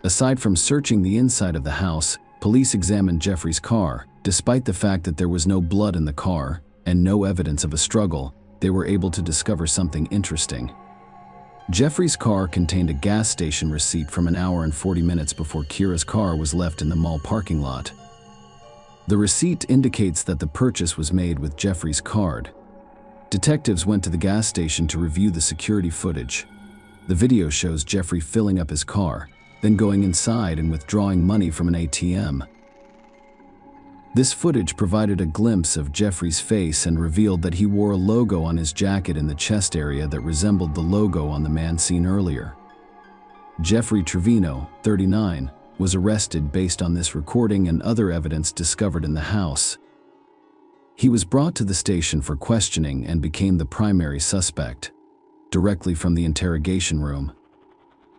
Aside from searching the inside of the house, police examined Jeffrey's car. Despite the fact that there was no blood in the car and no evidence of a struggle, they were able to discover something interesting. Jeffrey's car contained a gas station receipt from an hour and 40 minutes before Kira's car was left in the mall parking lot. The receipt indicates that the purchase was made with Jeffrey's card. Detectives went to the gas station to review the security footage. The video shows Jeffrey filling up his car, then going inside and withdrawing money from an ATM. This footage provided a glimpse of Jeffrey's face and revealed that he wore a logo on his jacket in the chest area that resembled the logo on the man seen earlier. Jeffrey Trevino, 39, was arrested based on this recording and other evidence discovered in the house. He was brought to the station for questioning and became the primary suspect. Directly from the interrogation room,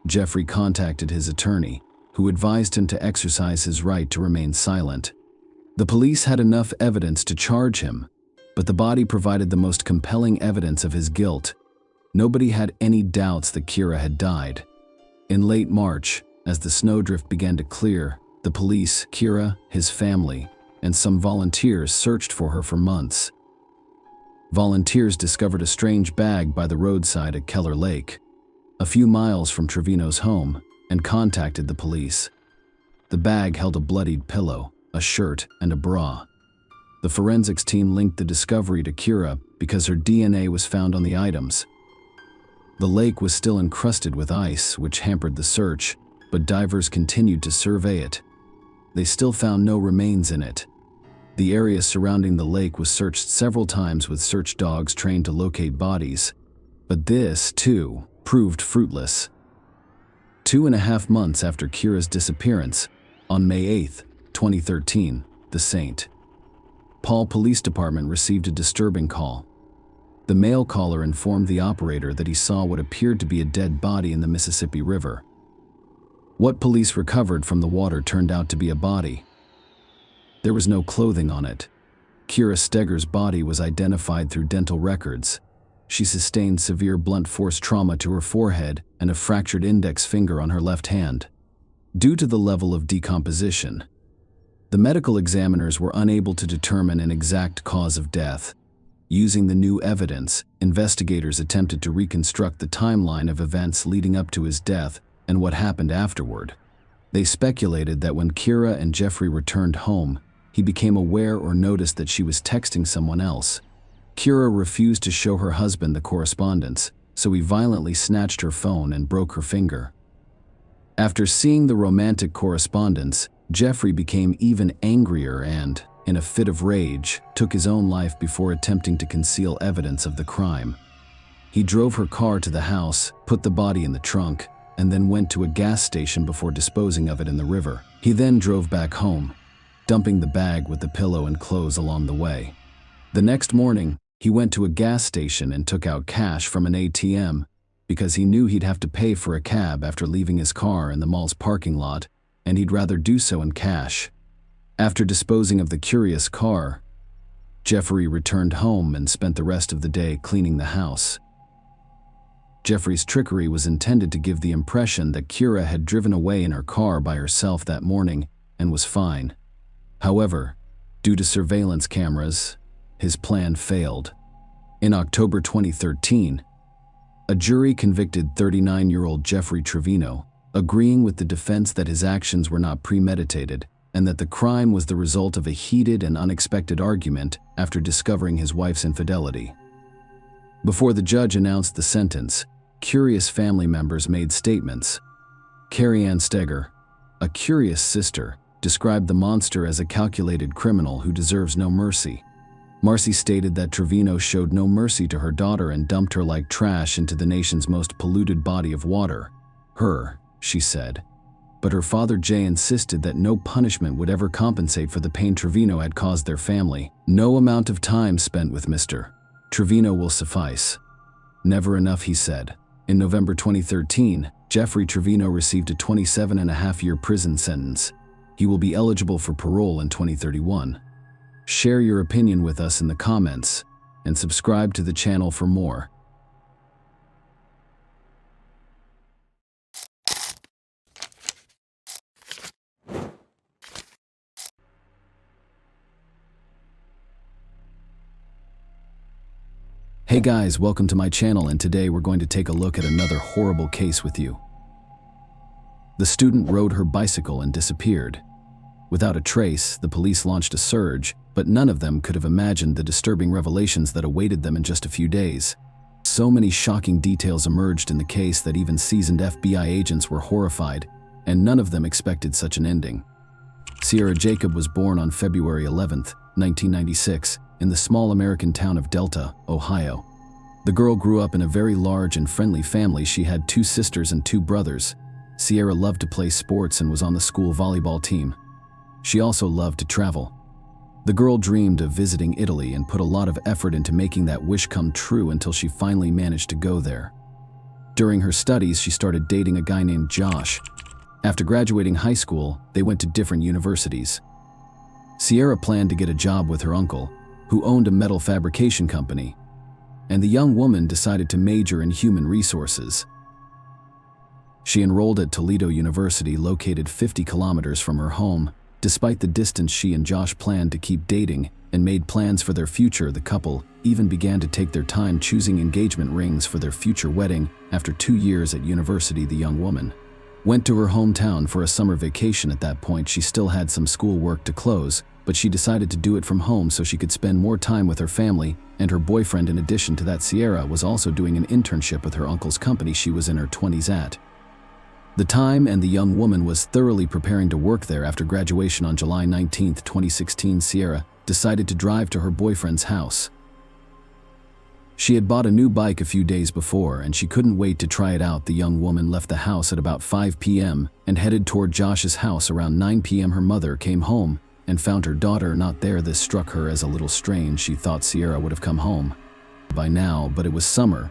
Jeffrey contacted his attorney, who advised him to exercise his right to remain silent. The police had enough evidence to charge him, but the body provided the most compelling evidence of his guilt. Nobody had any doubts that Kira had died. In late March, as the snowdrift began to clear, the police, Kira, his family, and some volunteers searched for her for months. Volunteers discovered a strange bag by the roadside at Keller Lake, a few miles from Trevino's home, and contacted the police. The bag held a bloodied pillow, a shirt, and a bra. The forensics team linked the discovery to Kira because her DNA was found on the items. The lake was still encrusted with ice, which hampered the search, but divers continued to survey it. They still found no remains in it. The area surrounding the lake was searched several times with search dogs trained to locate bodies, but this, too, proved fruitless. 2.5 months after Kira's disappearance, on May 8, 2013, the St. Paul Police Department received a disturbing call. The male caller informed the operator that he saw what appeared to be a dead body in the Mississippi River. What police recovered from the water turned out to be a body. There was no clothing on it. Kira Stegger's body was identified through dental records. She sustained severe blunt force trauma to her forehead and a fractured index finger on her left hand. Due to the level of decomposition, the medical examiners were unable to determine an exact cause of death. Using the new evidence, investigators attempted to reconstruct the timeline of events leading up to his death and what happened afterward. They speculated that when Kira and Jeffrey returned home, he became aware or noticed that she was texting someone else. Kira refused to show her husband the correspondence, so he violently snatched her phone and broke her finger. After seeing the romantic correspondence, Jeffrey became even angrier and, in a fit of rage, took his own life before attempting to conceal evidence of the crime. He drove her car to the house, put the body in the trunk, and then went to a gas station before disposing of it in the river. He then drove back home, dumping the bag with the pillow and clothes along the way. The next morning, he went to a gas station and took out cash from an ATM because he knew he'd have to pay for a cab after leaving his car in the mall's parking lot, and he'd rather do so in cash. After disposing of the curious car, Jeffrey returned home and spent the rest of the day cleaning the house. Jeffrey's trickery was intended to give the impression that Kira had driven away in her car by herself that morning and was fine. However, due to surveillance cameras, his plan failed. In October 2013, a jury convicted 39-year-old Jeffrey Trevino, agreeing with the defense that his actions were not premeditated and that the crime was the result of a heated and unexpected argument after discovering his wife's infidelity. Before the judge announced the sentence, curious family members made statements. Carrie Ann Steger, a curious sister, described the monster as a calculated criminal who deserves no mercy. Marcy stated that Trevino showed no mercy to her daughter and dumped her like trash into the nation's most polluted body of water. She said. But her father Jay insisted that no punishment would ever compensate for the pain Trevino had caused their family. No amount of time spent with Mr. Trevino will suffice. Never enough, he said. In November 2013, Jeffrey Trevino received a 27.5-year prison sentence. He will be eligible for parole in 2031. Share your opinion with us in the comments and subscribe to the channel for more. Hey guys, welcome to my channel, and today we're going to take a look at another horrible case with you. The student rode her bicycle and disappeared. Without a trace, the police launched a search, but none of them could have imagined the disturbing revelations that awaited them in just a few days. So many shocking details emerged in the case that even seasoned FBI agents were horrified, and none of them expected such an ending. Sierra Jacob was born on February 11, 1996, in the small American town of Delta, Ohio. The girl grew up in a very large and friendly family. She had 2 sisters and 2 brothers. Sierra loved to play sports and was on the school volleyball team. She also loved to travel. The girl dreamed of visiting Italy and put a lot of effort into making that wish come true until she finally managed to go there. During her studies, she started dating a guy named Josh. After graduating high school, they went to different universities. Sierra planned to get a job with her uncle, who owned a metal fabrication company, and the young woman decided to major in human resources. She enrolled at Toledo University, located 50 kilometers from her home. Despite the distance, she and Josh planned to keep dating and made plans for their future. The couple even began to take their time choosing engagement rings for their future wedding. After 2 years at university, the young woman went to her hometown for a summer vacation. At that point, she still had some school work to close, but she decided to do it from home so she could spend more time with her family and her boyfriend. In addition to that, Sierra was also doing an internship with her uncle's company she was in her 20s at the time, and the young woman was thoroughly preparing to work there. After graduation on July 19, 2016, Sierra decided to drive to her boyfriend's house. She had bought a new bike a few days before, and she couldn't wait to try it out. The young woman left the house at about 5 p.m. and headed toward Josh's house. Around 9 p.m. her mother came home and found her daughter not there. This struck her as a little strange. She thought Sierra would have come home by now, but it was summer,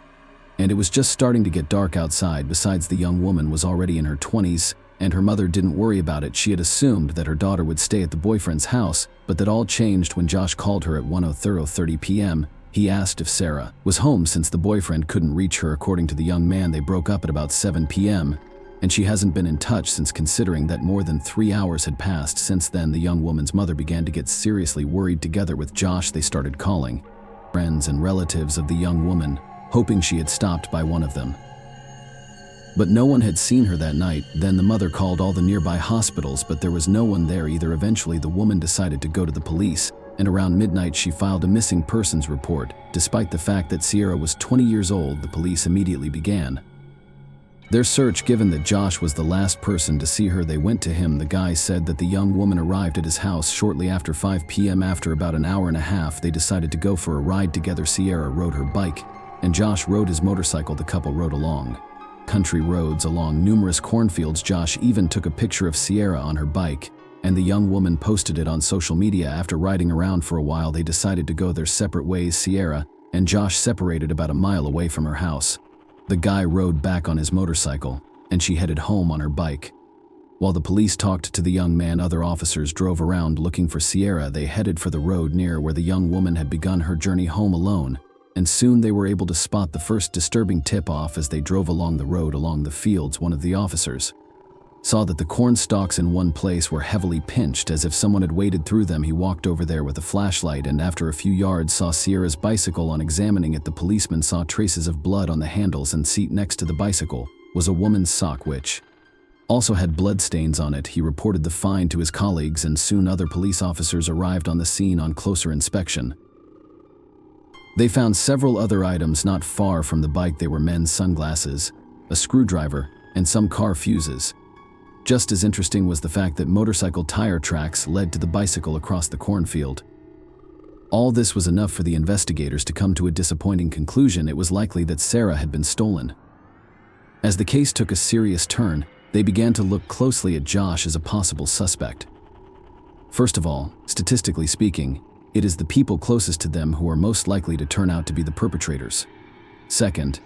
and it was just starting to get dark outside. Besides, the young woman was already in her 20s, and her mother didn't worry about it. She had assumed that her daughter would stay at the boyfriend's house, but that all changed when Josh called her at 1:30 p.m. He asked if Sarah was home since the boyfriend couldn't reach her. According to the young man, they broke up at about 7 p.m., and she hasn't been in touch since. Considering that more than 3 hours had passed since then, the young woman's mother began to get seriously worried. Together with Josh, they started calling friends and relatives of the young woman, hoping she had stopped by one of them. But no one had seen her that night. Then the mother called all the nearby hospitals, but there was no one there either. Eventually, the woman decided to go to the police, and around midnight she filed a missing persons report. Despite the fact that Sierra was 20 years old, the police immediately began their search. Given that Josh was the last person to see her, they went to him. The guy said that the young woman arrived at his house shortly after 5 p.m. After about an hour and a half, they decided to go for a ride together. Sierra rode her bike, and Josh rode his motorcycle. The couple rode along country roads along numerous cornfields. Josh even took a picture of Sierra on her bike, and the young woman posted it on social media. After riding around for a while, they decided to go their separate ways. Sierra and Josh separated about a mile away from her house. The guy rode back on his motorcycle, and she headed home on her bike. While the police talked to the young man, other officers drove around looking for Sierra. They headed for the road near where the young woman had begun her journey home alone, and soon they were able to spot the first disturbing tip-off. As they drove along the road along the fields, one of the officers saw that the corn stalks in one place were heavily pinched, as if someone had waded through them. He walked over there with a flashlight, and after a few yards saw Sierra's bicycle. On examining it, the policeman saw traces of blood on the handles and seat. Next to the bicycle was a woman's sock, which also had bloodstains on it. He reported the find to his colleagues, and soon other police officers arrived on the scene. On closer inspection, they found several other items not far from the bike. They were men's sunglasses, a screwdriver, and some car fuses. Just as interesting was the fact that motorcycle tire tracks led to the bicycle across the cornfield. All this was enough for the investigators to come to a disappointing conclusion. It was likely that Sarah had been stolen. As the case took a serious turn, they began to look closely at Josh as a possible suspect. First of all, statistically speaking, it is the people closest to them who are most likely to turn out to be the perpetrators. Second,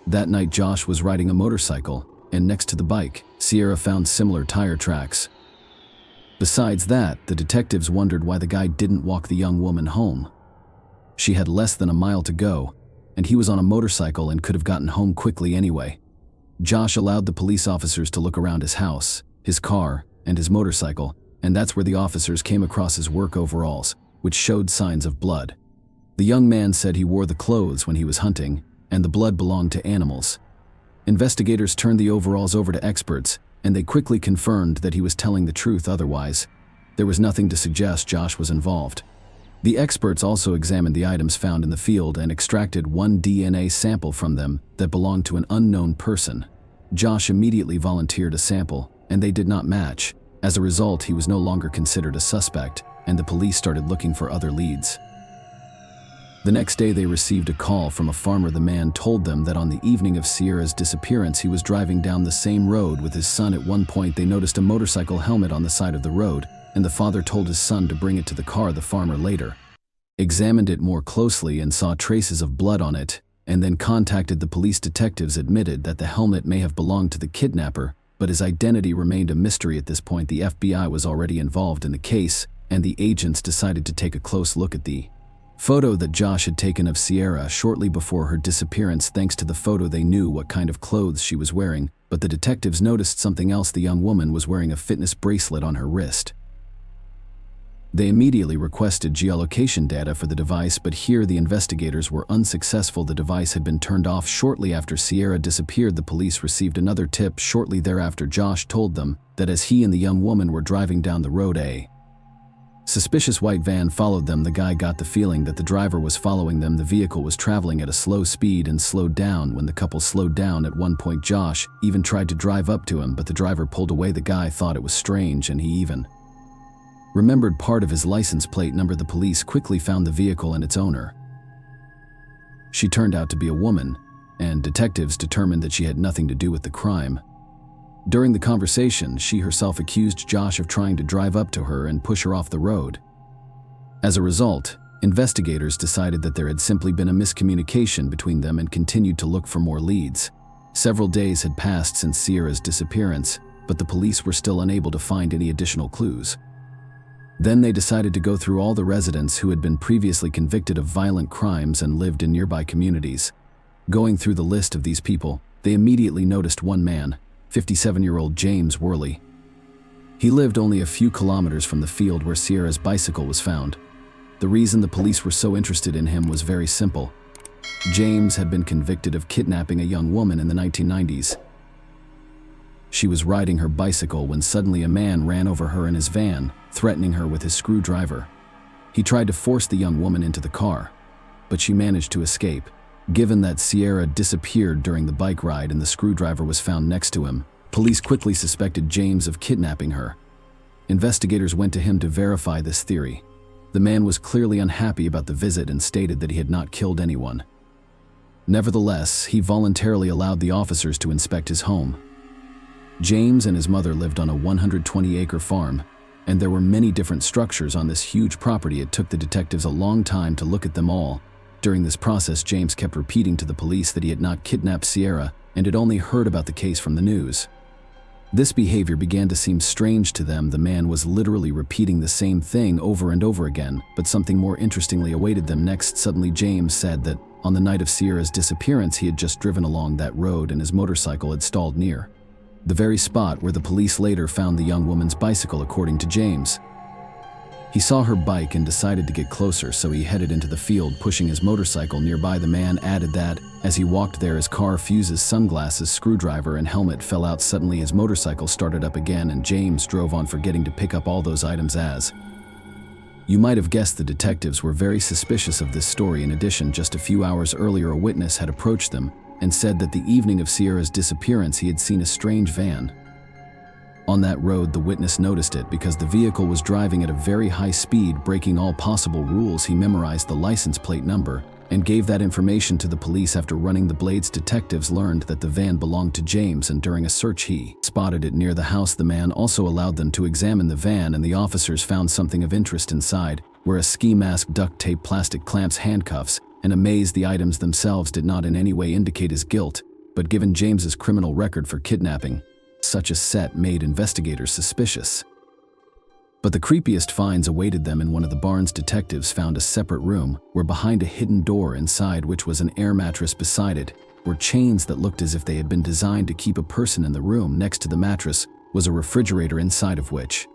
that night Josh was riding a motorcycle, and next to the bike, Sierra found similar tire tracks. Besides that, the detectives wondered why the guy didn't walk the young woman home. She had less than a mile to go, and he was on a motorcycle and could have gotten home quickly anyway. Josh allowed the police officers to look around his house, his car, and his motorcycle, and that's where the officers came across his work overalls, which showed signs of blood. The young man said he wore the clothes when he was hunting, and the blood belonged to animals. Investigators turned the overalls over to experts, and they quickly confirmed that he was telling the truth. Otherwise, there was nothing to suggest Josh was involved. The experts also examined the items found in the field and extracted one DNA sample from them that belonged to an unknown person. Josh immediately volunteered a sample, and they did not match. As a result, he was no longer considered a suspect, and the police started looking for other leads. The next day, they received a call from a farmer. The man told them that on the evening of Sierra's disappearance, he was driving down the same road with his son. At one point, they noticed a motorcycle helmet on the side of the road, and the father told his son to bring it to the car. The farmer later examined it more closely and saw traces of blood on it, and then contacted the police. Detectives admitted that the helmet may have belonged to the kidnapper, but his identity remained a mystery. At this point, the FBI was already involved in the case, and the agents decided to take a close look at the photo that Josh had taken of Sierra shortly before her disappearance. Thanks to the photo, they knew what kind of clothes she was wearing, but the detectives noticed something else. The young woman was wearing a fitness bracelet on her wrist. They immediately requested geolocation data for the device, but here the investigators were unsuccessful. The device had been turned off shortly after Sierra disappeared. The police received another tip shortly thereafter. Josh told them that as he and the young woman were driving down the road, a suspicious white van followed them. The guy got the feeling that the driver was following them. The vehicle was traveling at a slow speed and slowed down. When the couple slowed down at one point, Josh even tried to drive up to him, but the driver pulled away. The guy thought it was strange, and he even remembered part of his license plate number. The police quickly found the vehicle and its owner. She turned out to be a woman, and detectives determined that she had nothing to do with the crime. During the conversation, she herself accused Josh of trying to drive up to her and push her off the road. As a result, investigators decided that there had simply been a miscommunication between them and continued to look for more leads. Several days had passed since Sierra's disappearance, but the police were still unable to find any additional clues. Then they decided to go through all the residents who had been previously convicted of violent crimes and lived in nearby communities. Going through the list of these people, they immediately noticed one man, 57-year-old James Worley. He lived only a few kilometers from the field where Sierra's bicycle was found. The reason the police were so interested in him was very simple. James had been convicted of kidnapping a young woman in the 1990s. She was riding her bicycle when suddenly a man ran over her in his van, threatening her with his screwdriver. He tried to force the young woman into the car, but she managed to escape. Given that Sierra disappeared during the bike ride and the screwdriver was found next to him, police quickly suspected James of kidnapping her. Investigators went to him to verify this theory. The man was clearly unhappy about the visit and stated that he had not killed anyone. Nevertheless, he voluntarily allowed the officers to inspect his home. James and his mother lived on a 120-acre farm, and there were many different structures on this huge property. It took the detectives a long time to look at them all. During this process, James kept repeating to the police that he had not kidnapped Sierra and had only heard about the case from the news. This behavior began to seem strange to them. The man was literally repeating the same thing over and over again, but something more interestingly awaited them next. Suddenly, James said that on the night of Sierra's disappearance, he had just driven along that road and his motorcycle had stalled near the very spot where the police later found the young woman's bicycle, according to James. He saw her bike and decided to get closer, so he headed into the field, pushing his motorcycle nearby. The man added that, as he walked there, his car fuses, sunglasses, screwdriver, and helmet fell out. Suddenly, his motorcycle started up again, and James drove on, forgetting to pick up all those items. As you might have guessed, the detectives were very suspicious of this story. In addition, just a few hours earlier, a witness had approached them and said that the evening of Sierra's disappearance, he had seen a strange van on that road. The witness noticed it because the vehicle was driving at a very high speed, breaking all possible rules. He memorized the license plate number and gave that information to the police. After running the blades, detectives learned that the van belonged to James, and during a search he spotted it near the house. The man also allowed them to examine the van, and the officers found something of interest inside, where a ski mask, duct tape, plastic clamps, handcuffs, and amazed, the items themselves did not in any way indicate his guilt, but given James's criminal record for kidnapping, such a set made investigators suspicious. But the creepiest finds awaited them in one of the barns. Detectives found a separate room where, behind a hidden door inside which was an air mattress, beside it were chains that looked as if they had been designed to keep a person in the room. Next to the mattress was a refrigerator, inside of which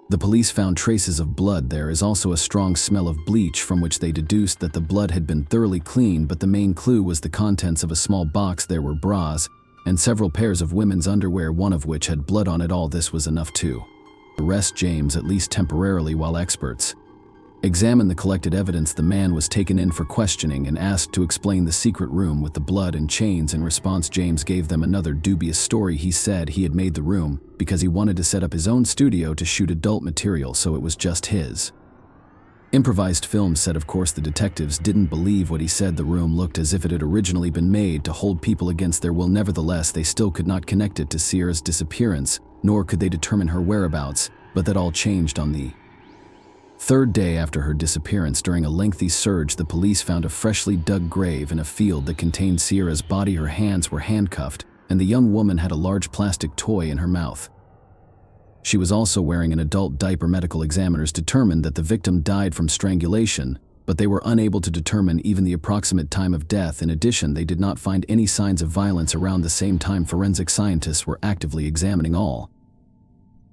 the police found traces of blood. There is also a strong smell of bleach, from which they deduced that the blood had been thoroughly cleaned, but the main clue was the contents of a small box. There were bras and several pairs of women's underwear, one of which had blood on it. All this was enough to arrest James, at least temporarily, while experts examined the collected evidence. The man was taken in for questioning and asked to explain the secret room with the blood and chains. In response, James gave them another dubious story. He said he had made the room because he wanted to set up his own studio to shoot adult material, so it was just his improvised film set. Of course, the detectives didn't believe what he said. The room looked as if it had originally been made to hold people against their will. Nevertheless, they still could not connect it to Sierra's disappearance, nor could they determine her whereabouts. But that all changed on the third day after her disappearance. During a lengthy search, the police found a freshly dug grave in a field that contained Sierra's body. Her hands were handcuffed, and the young woman had a large plastic toy in her mouth. She was also wearing an adult diaper. Medical examiners determined that the victim died from strangulation, but they were unable to determine even the approximate time of death. In addition, they did not find any signs of violence. Around the same time, forensic scientists were actively examining all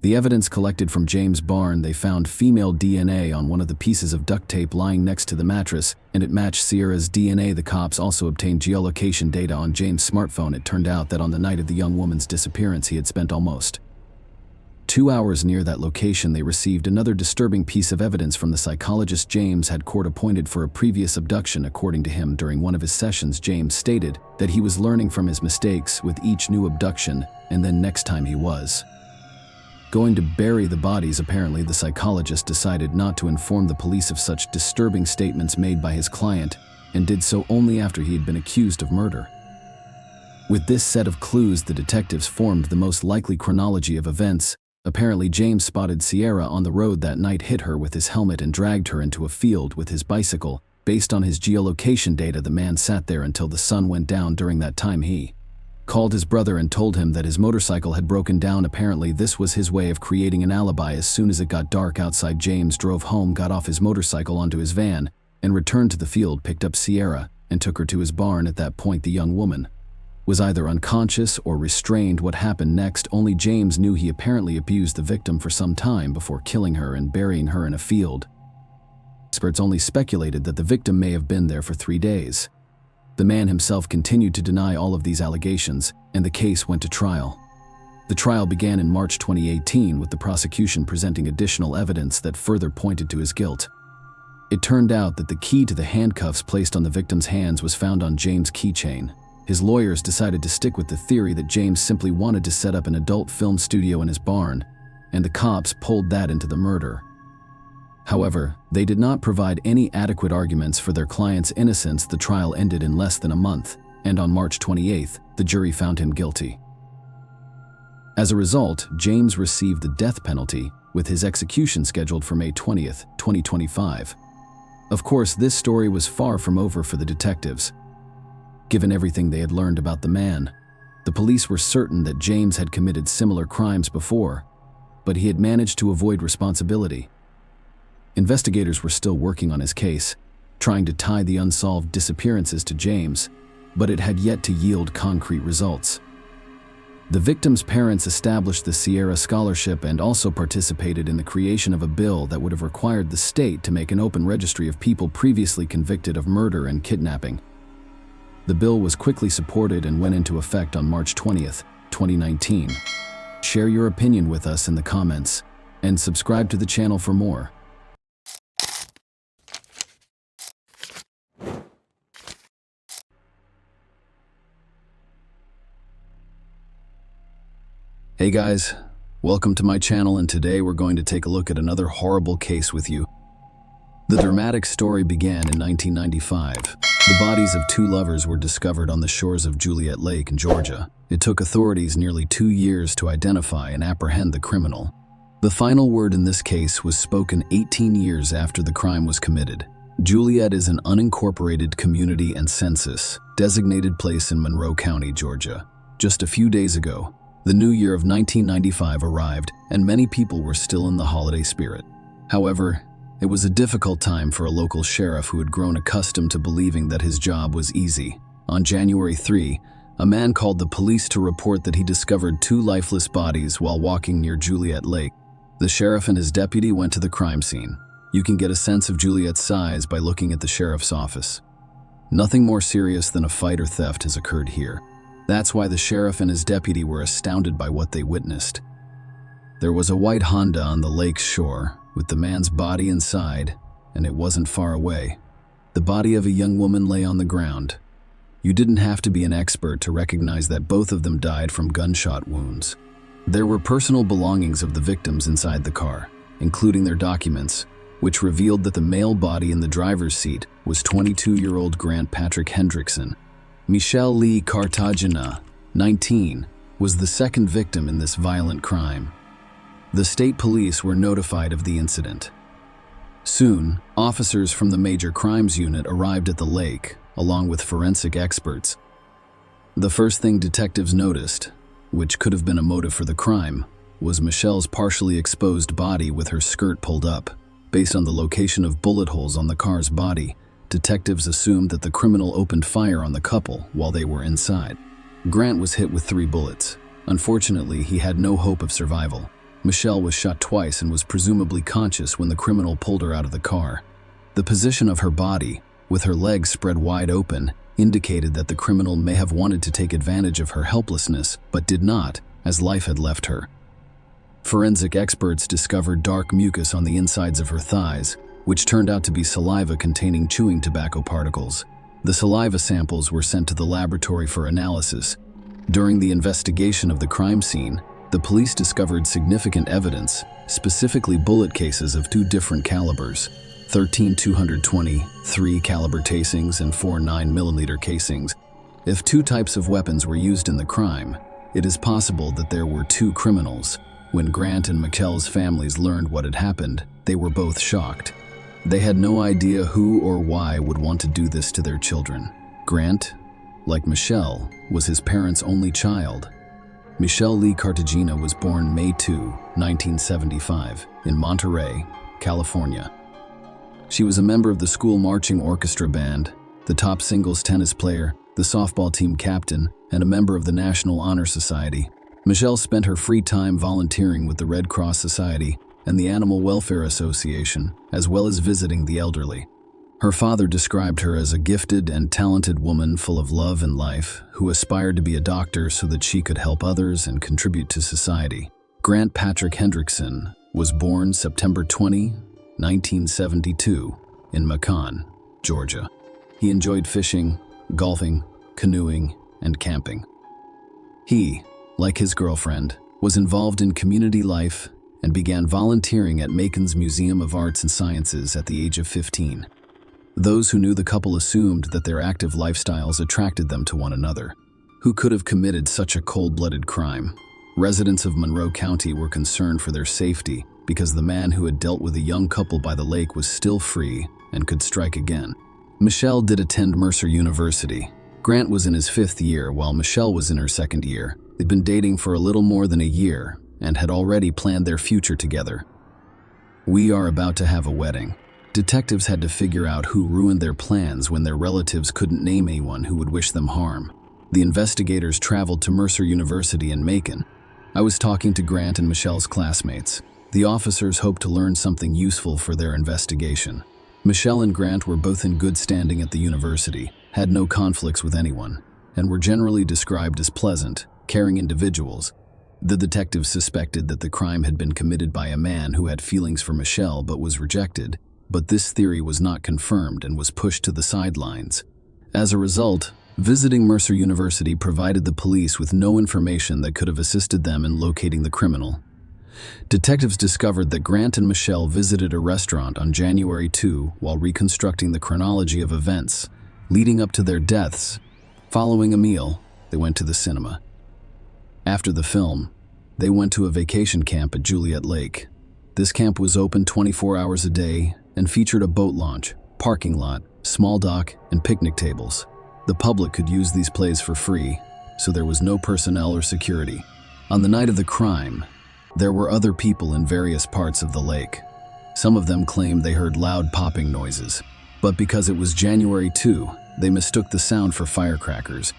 the evidence collected from James' barn. They found female DNA on one of the pieces of duct tape lying next to the mattress, and it matched Sierra's DNA. The cops also obtained geolocation data on James' smartphone. It turned out that on the night of the young woman's disappearance, he had spent almost 2 hours near that location. They received another disturbing piece of evidence from the psychologist James had court appointed for a previous abduction. According to him, during one of his sessions, James stated that he was learning from his mistakes with each new abduction, and then next time he was going to bury the bodies. Apparently, the psychologist decided not to inform the police of such disturbing statements made by his client, and did so only after he had been accused of murder. With this set of clues, the detectives formed the most likely chronology of events. Apparently, James spotted Sierra on the road that night, hit her with his helmet, and dragged her into a field with his bicycle. Based on his geolocation data, the man sat there until the sun went down. During that time, he called his brother and told him that his motorcycle had broken down. Apparently, this was his way of creating an alibi. As soon as it got dark outside, James drove home, got off his motorcycle onto his van, and returned to the field, picked up Sierra, and took her to his barn. At that point, the young woman was either unconscious or restrained. What happened next, only James knew. He apparently abused the victim for some time before killing her and burying her in a field. Experts only speculated that the victim may have been there for 3 days. The man himself continued to deny all of these allegations, and the case went to trial. The trial began in March 2018 with the prosecution presenting additional evidence that further pointed to his guilt. It turned out that the key to the handcuffs placed on the victim's hands was found on James' keychain. His lawyers decided to stick with the theory that James simply wanted to set up an adult film studio in his barn, and the cops pulled that into the murder. However, they did not provide any adequate arguments for their client's innocence. The trial ended in less than a month, and on March 28th, the jury found him guilty. As a result, James received the death penalty, with his execution scheduled for May 20th, 2025. Of course, this story was far from over for the detectives. Given everything they had learned about the man, the police were certain that James had committed similar crimes before, but he had managed to avoid responsibility. Investigators were still working on his case, trying to tie the unsolved disappearances to James, but it had yet to yield concrete results. The victim's parents established the Sierra Scholarship and also participated in the creation of a bill that would have required the state to make an open registry of people previously convicted of murder and kidnapping. The bill was quickly supported and went into effect on March 20th, 2019. Share your opinion with us in the comments, and subscribe to the channel for more. Hey guys, welcome to my channel, and today we're going to take a look at another horrible case with you. The dramatic story began in 1995. The bodies of 2 lovers were discovered on the shores of Juliet Lake in Georgia. It took authorities nearly 2 years to identify and apprehend the criminal. The final word in this case was spoken 18 years after the crime was committed. Juliet is an unincorporated community and census-designated place in Monroe County, Georgia. Just a few days ago, the new year of 1995 arrived, and many people were still in the holiday spirit. However, it was a difficult time for a local sheriff who had grown accustomed to believing that his job was easy. On January 3, a man called the police to report that he discovered 2 lifeless bodies while walking near Juliet Lake. The sheriff and his deputy went to the crime scene. You can get a sense of Juliet's size by looking at the sheriff's office. Nothing more serious than a fight or theft has occurred here. That's why the sheriff and his deputy were astounded by what they witnessed. There was a white Honda on the lake's shore, with the man's body inside, and it wasn't far away. The body of a young woman lay on the ground. You didn't have to be an expert to recognize that both of them died from gunshot wounds. There were personal belongings of the victims inside the car, including their documents, which revealed that the male body in the driver's seat was 22-year-old Grant Patrick Hendrickson. Michelle Lee Cartagena, 19, was the second victim in this violent crime. The state police were notified of the incident. Soon, officers from the Major Crimes Unit arrived at the lake, along with forensic experts. The first thing detectives noticed, which could have been a motive for the crime, was Michelle's partially exposed body with her skirt pulled up. Based on the location of bullet holes on the car's body, detectives assumed that the criminal opened fire on the couple while they were inside. Grant was hit with 3 bullets. Unfortunately, he had no hope of survival. Michelle was shot twice and was presumably conscious when the criminal pulled her out of the car. The position of her body, with her legs spread wide open, indicated that the criminal may have wanted to take advantage of her helplessness, but did not, as life had left her. Forensic experts discovered dark mucus on the insides of her thighs, which turned out to be saliva containing chewing tobacco particles. The saliva samples were sent to the laboratory for analysis. During the investigation of the crime scene, the police discovered significant evidence, specifically bullet cases of 2 different calibers, 13 .220 caliber casings and 4 9mm casings. If 2 types of weapons were used in the crime, it is possible that there were 2 criminals. When Grant and Michelle's families learned what had happened, they were both shocked. They had no idea who or why would want to do this to their children. Grant, like Michelle, was his parents' only child. Michelle Lee Cartagena was born May 2, 1975, in Monterey, California. She was a member of the school marching orchestra band, the top singles tennis player, the softball team captain, and a member of the National Honor Society. Michelle spent her free time volunteering with the Red Cross Society, and the Animal Welfare Association, as well as visiting the elderly. Her father described her as a gifted and talented woman full of love and life, who aspired to be a doctor so that she could help others and contribute to society. Grant Patrick Hendrickson was born September 20, 1972, in Macon, Georgia. He enjoyed fishing, golfing, canoeing, and camping. He, like his girlfriend, was involved in community life and began volunteering at Macon's Museum of Arts and Sciences at the age of 15. Those who knew the couple assumed that their active lifestyles attracted them to one another. Who could have committed such a cold-blooded crime? Residents of Monroe County were concerned for their safety because the man who had dealt with a young couple by the lake was still free and could strike again. Michelle did attend Mercer University. Grant was in his 5th year while Michelle was in her 2nd year. They'd been dating for a little more than a year and had already planned their future together. We are about to have a wedding. Detectives had to figure out who ruined their plans when their relatives couldn't name anyone who would wish them harm. The investigators traveled to Mercer University in Macon. I was talking to Grant and Michelle's classmates. The officers hoped to learn something useful for their investigation. Michelle and Grant were both in good standing at the university, had no conflicts with anyone, and were generally described as pleasant, caring individuals. The detectives suspected that the crime had been committed by a man who had feelings for Michelle but was rejected, but this theory was not confirmed and was pushed to the sidelines. As a result, visiting Mercer University provided the police with no information that could have assisted them in locating the criminal. Detectives discovered that Grant and Michelle visited a restaurant on January 2 while reconstructing the chronology of events leading up to their deaths. Following a meal, they went to the cinema. After the film, they went to a vacation camp at Juliet Lake. This camp was open 24 hours a day and featured a boat launch, parking lot, small dock, and picnic tables. The public could use these places for free, so there was no personnel or security. On the night of the crime, there were other people in various parts of the lake. Some of them claimed they heard loud popping noises, but because it was January 2, they mistook the sound for firecrackers.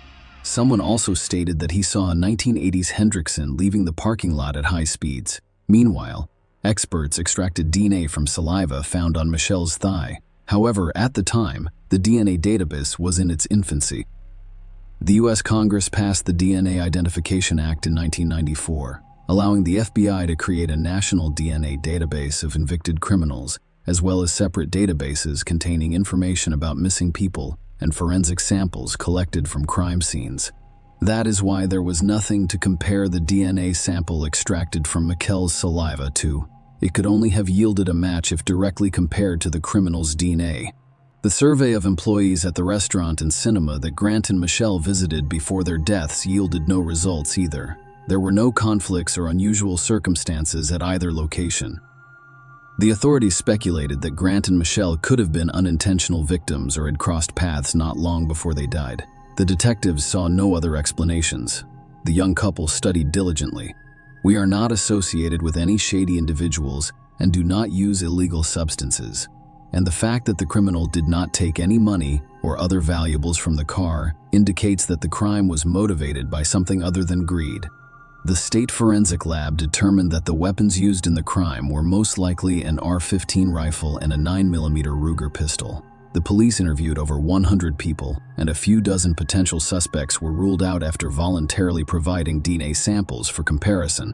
Someone also stated that he saw a 1980s Hendrickson leaving the parking lot at high speeds. Meanwhile, experts extracted DNA from saliva found on Michelle's thigh. However, at the time, the DNA database was in its infancy. The U.S. Congress passed the DNA Identification Act in 1994, allowing the FBI to create a national DNA database of convicted criminals, as well as separate databases containing information about missing people and forensic samples collected from crime scenes. That is why there was nothing to compare the DNA sample extracted from Michelle's saliva to. It could only have yielded a match if directly compared to the criminal's DNA. The survey of employees at the restaurant and cinema that Grant and Michelle visited before their deaths yielded no results either. There were no conflicts or unusual circumstances at either location. The authorities speculated that Grant and Michelle could have been unintentional victims or had crossed paths not long before they died. The detectives saw no other explanations. The young couple studied diligently. We are not associated with any shady individuals and do not use illegal substances. And the fact that the criminal did not take any money or other valuables from the car indicates that the crime was motivated by something other than greed. The state forensic lab determined that the weapons used in the crime were most likely an AR-15 rifle and a 9mm Ruger pistol. The police interviewed over 100 people, and a few dozen potential suspects were ruled out after voluntarily providing DNA samples for comparison.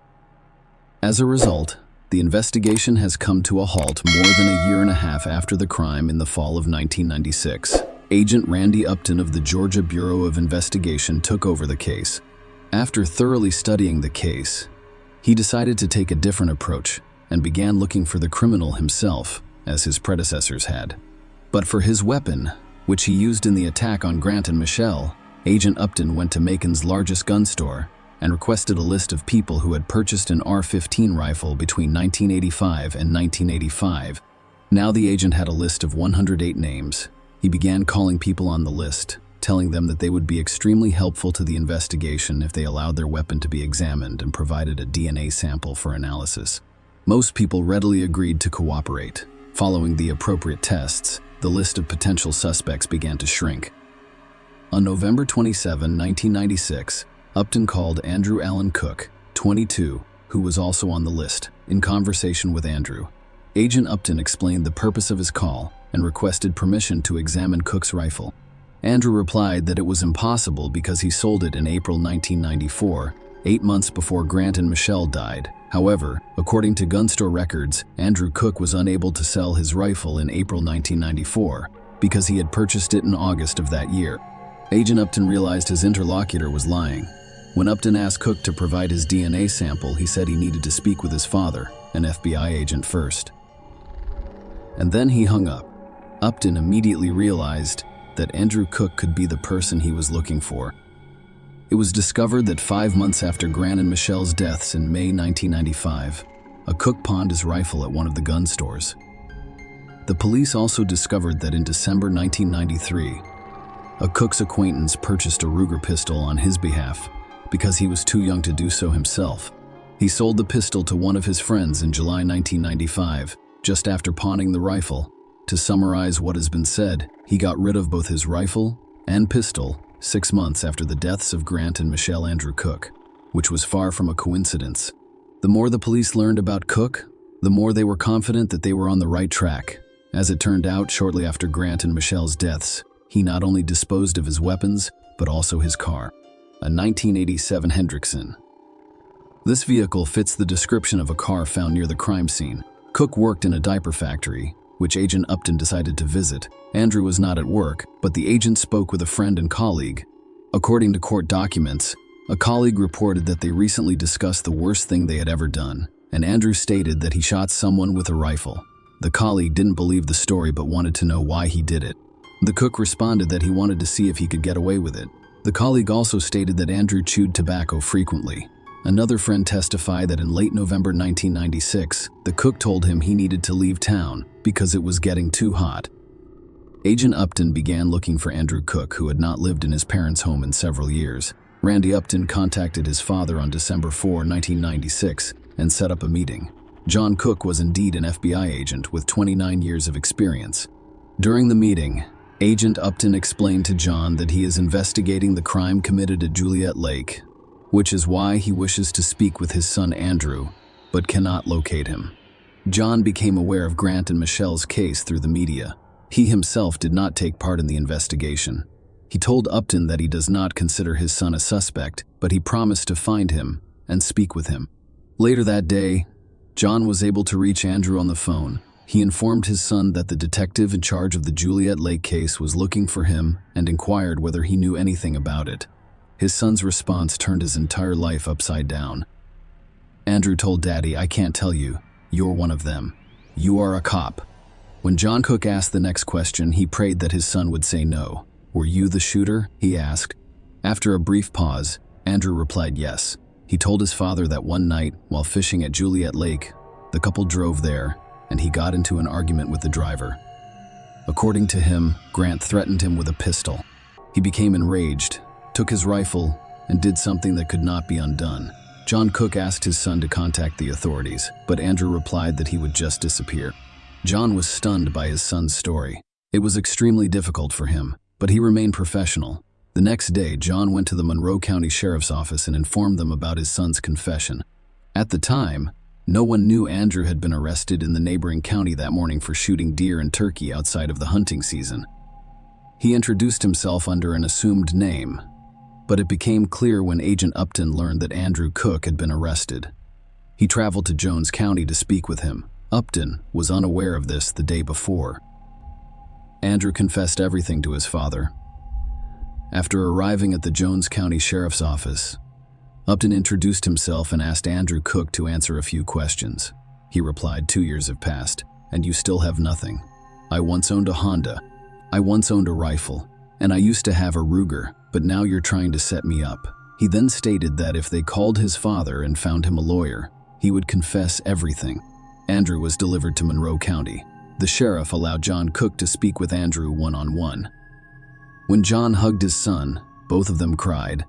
As a result, the investigation has come to a halt more than a year and a half after the crime in the fall of 1996. Agent Randy Upton of the Georgia Bureau of Investigation took over the case. After thoroughly studying the case, he decided to take a different approach and began looking for the criminal himself, as his predecessors had. But for his weapon, which he used in the attack on Grant and Michelle, Agent Upton went to Macon's largest gun store and requested a list of people who had purchased an AR-15 rifle between 1985 and 1985. Now the agent had a list of 108 names. He began calling people on the list, telling them that they would be extremely helpful to the investigation if they allowed their weapon to be examined and provided a DNA sample for analysis. Most people readily agreed to cooperate. Following the appropriate tests, the list of potential suspects began to shrink. On November 27, 1996, Upton called Andrew Allen Cook, 22, who was also on the list, in conversation with Andrew. Agent Upton explained the purpose of his call and requested permission to examine Cook's rifle. Andrew replied that it was impossible because he sold it in April 1994, 8 months before Grant and Michelle died. However, according to gun store records, Andrew Cook was unable to sell his rifle in April 1994 because he had purchased it in August of that year. Agent Upton realized his interlocutor was lying. When Upton asked Cook to provide his DNA sample, he said he needed to speak with his father, an FBI agent, first. And then he hung up. Upton immediately realized that Andrew Cook could be the person he was looking for. It was discovered that 5 months after Grant and Michelle's deaths in May 1995, a cook pawned his rifle at one of the gun stores. The police also discovered that in December 1993, a Cook's acquaintance purchased a Ruger pistol on his behalf because he was too young to do so himself. He sold the pistol to one of his friends in July 1995, just after pawning the rifle. To summarize what has been said, he got rid of both his rifle and pistol 6 months after the deaths of Grant and Michelle Andrew Cook, which was far from a coincidence. The more the police learned about Cook, the more they were confident that they were on the right track. As it turned out, shortly after Grant and Michelle's deaths, he not only disposed of his weapons, but also his car, a 1987 Hendrickson. This vehicle fits the description of a car found near the crime scene. Cook worked in a diaper factory, which Agent Upton decided to visit. Andrew was not at work, but the agent spoke with a friend and colleague. According to court documents, a colleague reported that they recently discussed the worst thing they had ever done, and Andrew stated that he shot someone with a rifle. The colleague didn't believe the story but wanted to know why he did it. The cook responded that he wanted to see if he could get away with it. The colleague also stated that Andrew chewed tobacco frequently. Another friend testified that in late November 1996, the cook told him he needed to leave town because it was getting too hot. Agent Upton began looking for Andrew Cook, who had not lived in his parents' home in several years. Randy Upton contacted his father on December 4, 1996, and set up a meeting. John Cook was indeed an FBI agent with 29 years of experience. During the meeting, Agent Upton explained to John that he is investigating the crime committed at Juliet Lake, which is why he wishes to speak with his son Andrew, but cannot locate him. John became aware of Grant and Michelle's case through the media. He himself did not take part in the investigation. He told Upton that he does not consider his son a suspect, but he promised to find him and speak with him. Later that day, John was able to reach Andrew on the phone. He informed his son that the detective in charge of the Juliet Lake case was looking for him and inquired whether he knew anything about it. His son's response turned his entire life upside down. Andrew told Daddy, "I can't tell you. You're one of them. You are a cop." When John Cook asked the next question, he prayed that his son would say no. "Were you the shooter?" he asked. After a brief pause, Andrew replied yes. He told his father that one night, while fishing at Juliet Lake, the couple drove there, and he got into an argument with the driver. According to him, Grant threatened him with a pistol. He became enraged, took his rifle, and did something that could not be undone. John Cook asked his son to contact the authorities, but Andrew replied that he would just disappear. John was stunned by his son's story. It was extremely difficult for him, but he remained professional. The next day, John went to the Monroe County Sheriff's Office and informed them about his son's confession. At the time, no one knew Andrew had been arrested in the neighboring county that morning for shooting deer and turkey outside of the hunting season. He introduced himself under an assumed name, but it became clear when Agent Upton learned that Andrew Cook had been arrested. He traveled to Jones County to speak with him. Upton was unaware of this the day before. Andrew confessed everything to his father. After arriving at the Jones County Sheriff's Office, Upton introduced himself and asked Andrew Cook to answer a few questions. He replied, 2 years have passed, and you still have nothing. I once owned a Honda. I once owned a rifle. And I used to have a Ruger, but now you're trying to set me up. He then stated that if they called his father and found him a lawyer, he would confess everything. Andrew was delivered to Monroe County. The sheriff allowed John Cook to speak with Andrew one-on-one. When John hugged his son, both of them cried.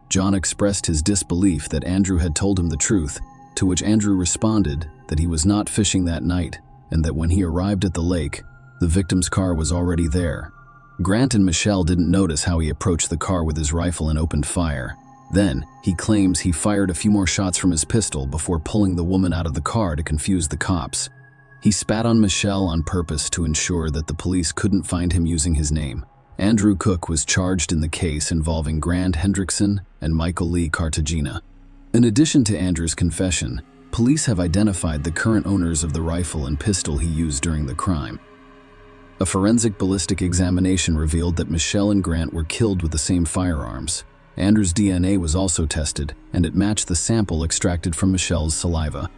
John expressed his disbelief that Andrew had told him the truth, to which Andrew responded that he was not fishing that night and that when he arrived at the lake, the victim's car was already there. Grant and Michelle didn't notice how he approached the car with his rifle and opened fire. Then, he claims he fired a few more shots from his pistol before pulling the woman out of the car to confuse the cops. He spat on Michelle on purpose to ensure that the police couldn't find him using his name. Andrew Cook was charged in the case involving Grant Hendrickson and Michael Lee Cartagena. In addition to Andrew's confession, police have identified the current owners of the rifle and pistol he used during the crime. A forensic ballistic examination revealed that Michelle and Grant were killed with the same firearms. Andrew's DNA was also tested, and it matched the sample extracted from Michelle's saliva.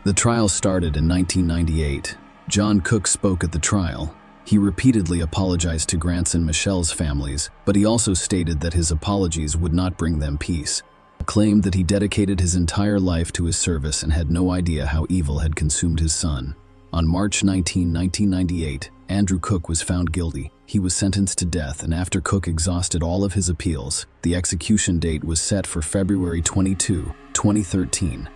The trial started in 1998. John Cook spoke at the trial. He repeatedly apologized to Grant's and Michelle's families, but he also stated that his apologies would not bring them peace. He claimed that he dedicated his entire life to his service and had no idea how evil had consumed his son. On March 19, 1998, Andrew Cook was found guilty. He was sentenced to death, and after Cook exhausted all of his appeals, the execution date was set for February 22, 2013.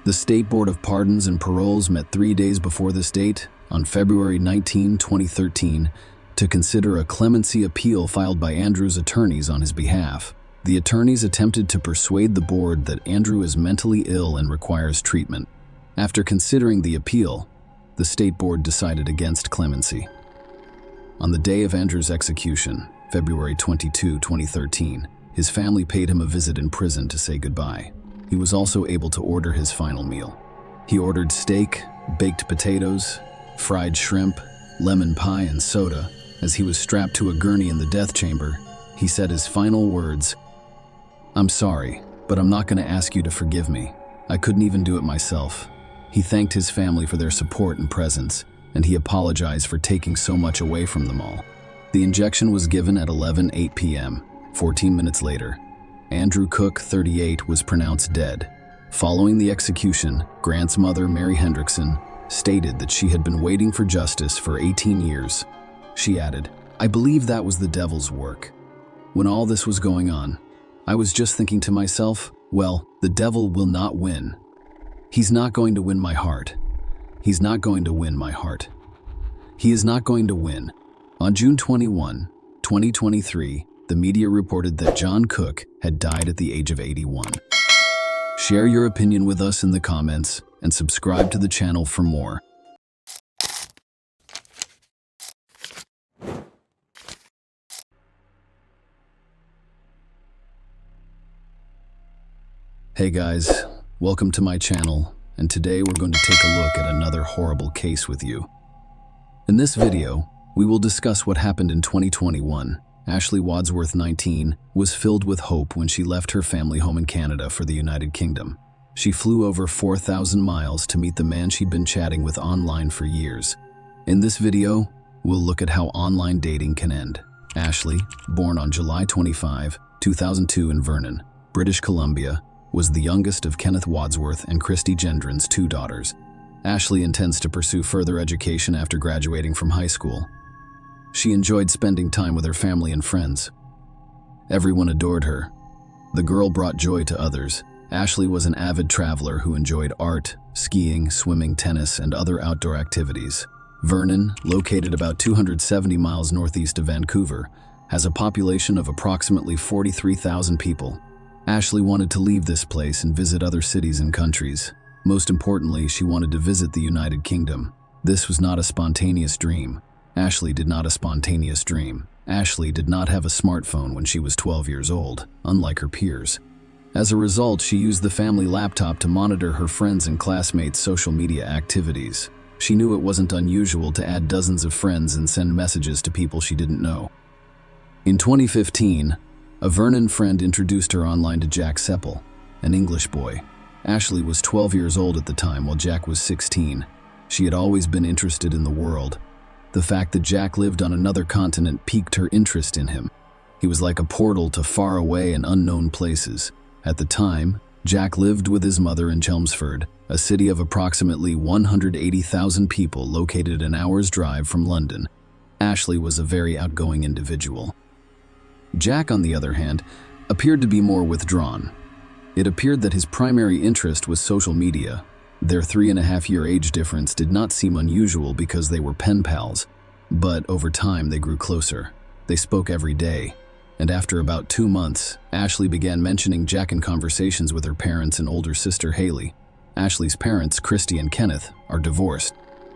The State Board of Pardons and Paroles met 3 days before this date, on February 19, 2013, to consider a clemency appeal filed by Andrew's attorneys on his behalf. The attorneys attempted to persuade the board that Andrew is mentally ill and requires treatment. After considering the appeal, the State Board decided against clemency. On the day of Andrew's execution, February 22, 2013, his family paid him a visit in prison to say goodbye. He was also able to order his final meal. He ordered steak, baked potatoes, fried shrimp, lemon pie, and soda. As he was strapped to a gurney in the death chamber, he said his final words, "I'm sorry, but I'm not going to ask you to forgive me. I couldn't even do it myself." He thanked his family for their support and presence, and he apologized for taking so much away from them all. The injection was given at 11:08 p.m. 14 minutes later, Andrew Cook, 38, was pronounced dead. Following the execution, Grant's mother, Mary Hendrickson, stated that she had been waiting for justice for 18 years. She added, "I believe that was the devil's work. When all this was going on, I was just thinking to myself, well, the devil will not win. He's not going to win my heart. He's not going to win my heart. He is not going to win." On June 21, 2023, the media reported that John Cook had died at the age of 81. Share your opinion with us in the comments and subscribe to the channel for more. Hey guys, welcome to my channel, and today we're going to take a look at another horrible case with you. In this video, we will discuss what happened in 2021. Ashley Wadsworth, 19, was filled with hope when she left her family home in Canada for the United Kingdom. She flew over 4,000 miles to meet the man she'd been chatting with online for years. In this video, we'll look at how online dating can end. Ashley, born on July 25, 2002 in Vernon, British Columbia, was the youngest of Kenneth Wadsworth and Christy Gendron's 2 daughters. Ashley intends to pursue further education after graduating from high school. She enjoyed spending time with her family and friends. Everyone adored her. The girl brought joy to others. Ashley was an avid traveler who enjoyed art, skiing, swimming, tennis, and other outdoor activities. Vernon, located about 270 miles northeast of Vancouver, has a population of approximately 43,000 people. Ashley wanted to leave this place and visit other cities and countries. Most importantly, she wanted to visit the United Kingdom. This was not a spontaneous dream. Ashley did not have a smartphone when she was 12 years old, unlike her peers. As a result, she used the family laptop to monitor her friends' and classmates' social media activities. She knew it wasn't unusual to add dozens of friends and send messages to people she didn't know. In 2015, a Vernon friend introduced her online to Jack Seppel, an English boy. Ashley was 12 years old at the time, while Jack was 16. She had always been interested in the world. The fact that Jack lived on another continent piqued her interest in him. He was like a portal to faraway and unknown places. At the time, Jack lived with his mother in Chelmsford, a city of approximately 180,000 people located an hour's drive from London. Ashley was a very outgoing individual. Jack, on the other hand, appeared to be more withdrawn. It appeared that his primary interest was social media. Their 3.5-year age difference did not seem unusual because they were pen pals, but over time they grew closer. They spoke every day, And after about 2 months, Ashley began mentioning Jack in conversations with her parents and older sister Haley. Ashley's parents, Christy and Kenneth, are divorced.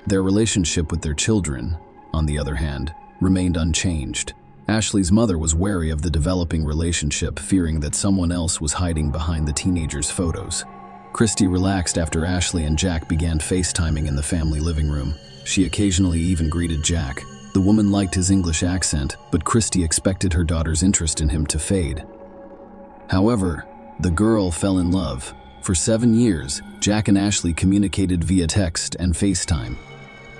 Their relationship with their children, on the other hand, remained unchanged. Ashley's mother was wary of the developing relationship, fearing that someone else was hiding behind the teenagers' photos. Christy relaxed after Ashley and Jack began FaceTiming in the family living room. She occasionally even greeted Jack. The woman liked his English accent, but Christy expected her daughter's interest in him to fade. However, the girl fell in love. For 7 years, Jack and Ashley communicated via text and FaceTime.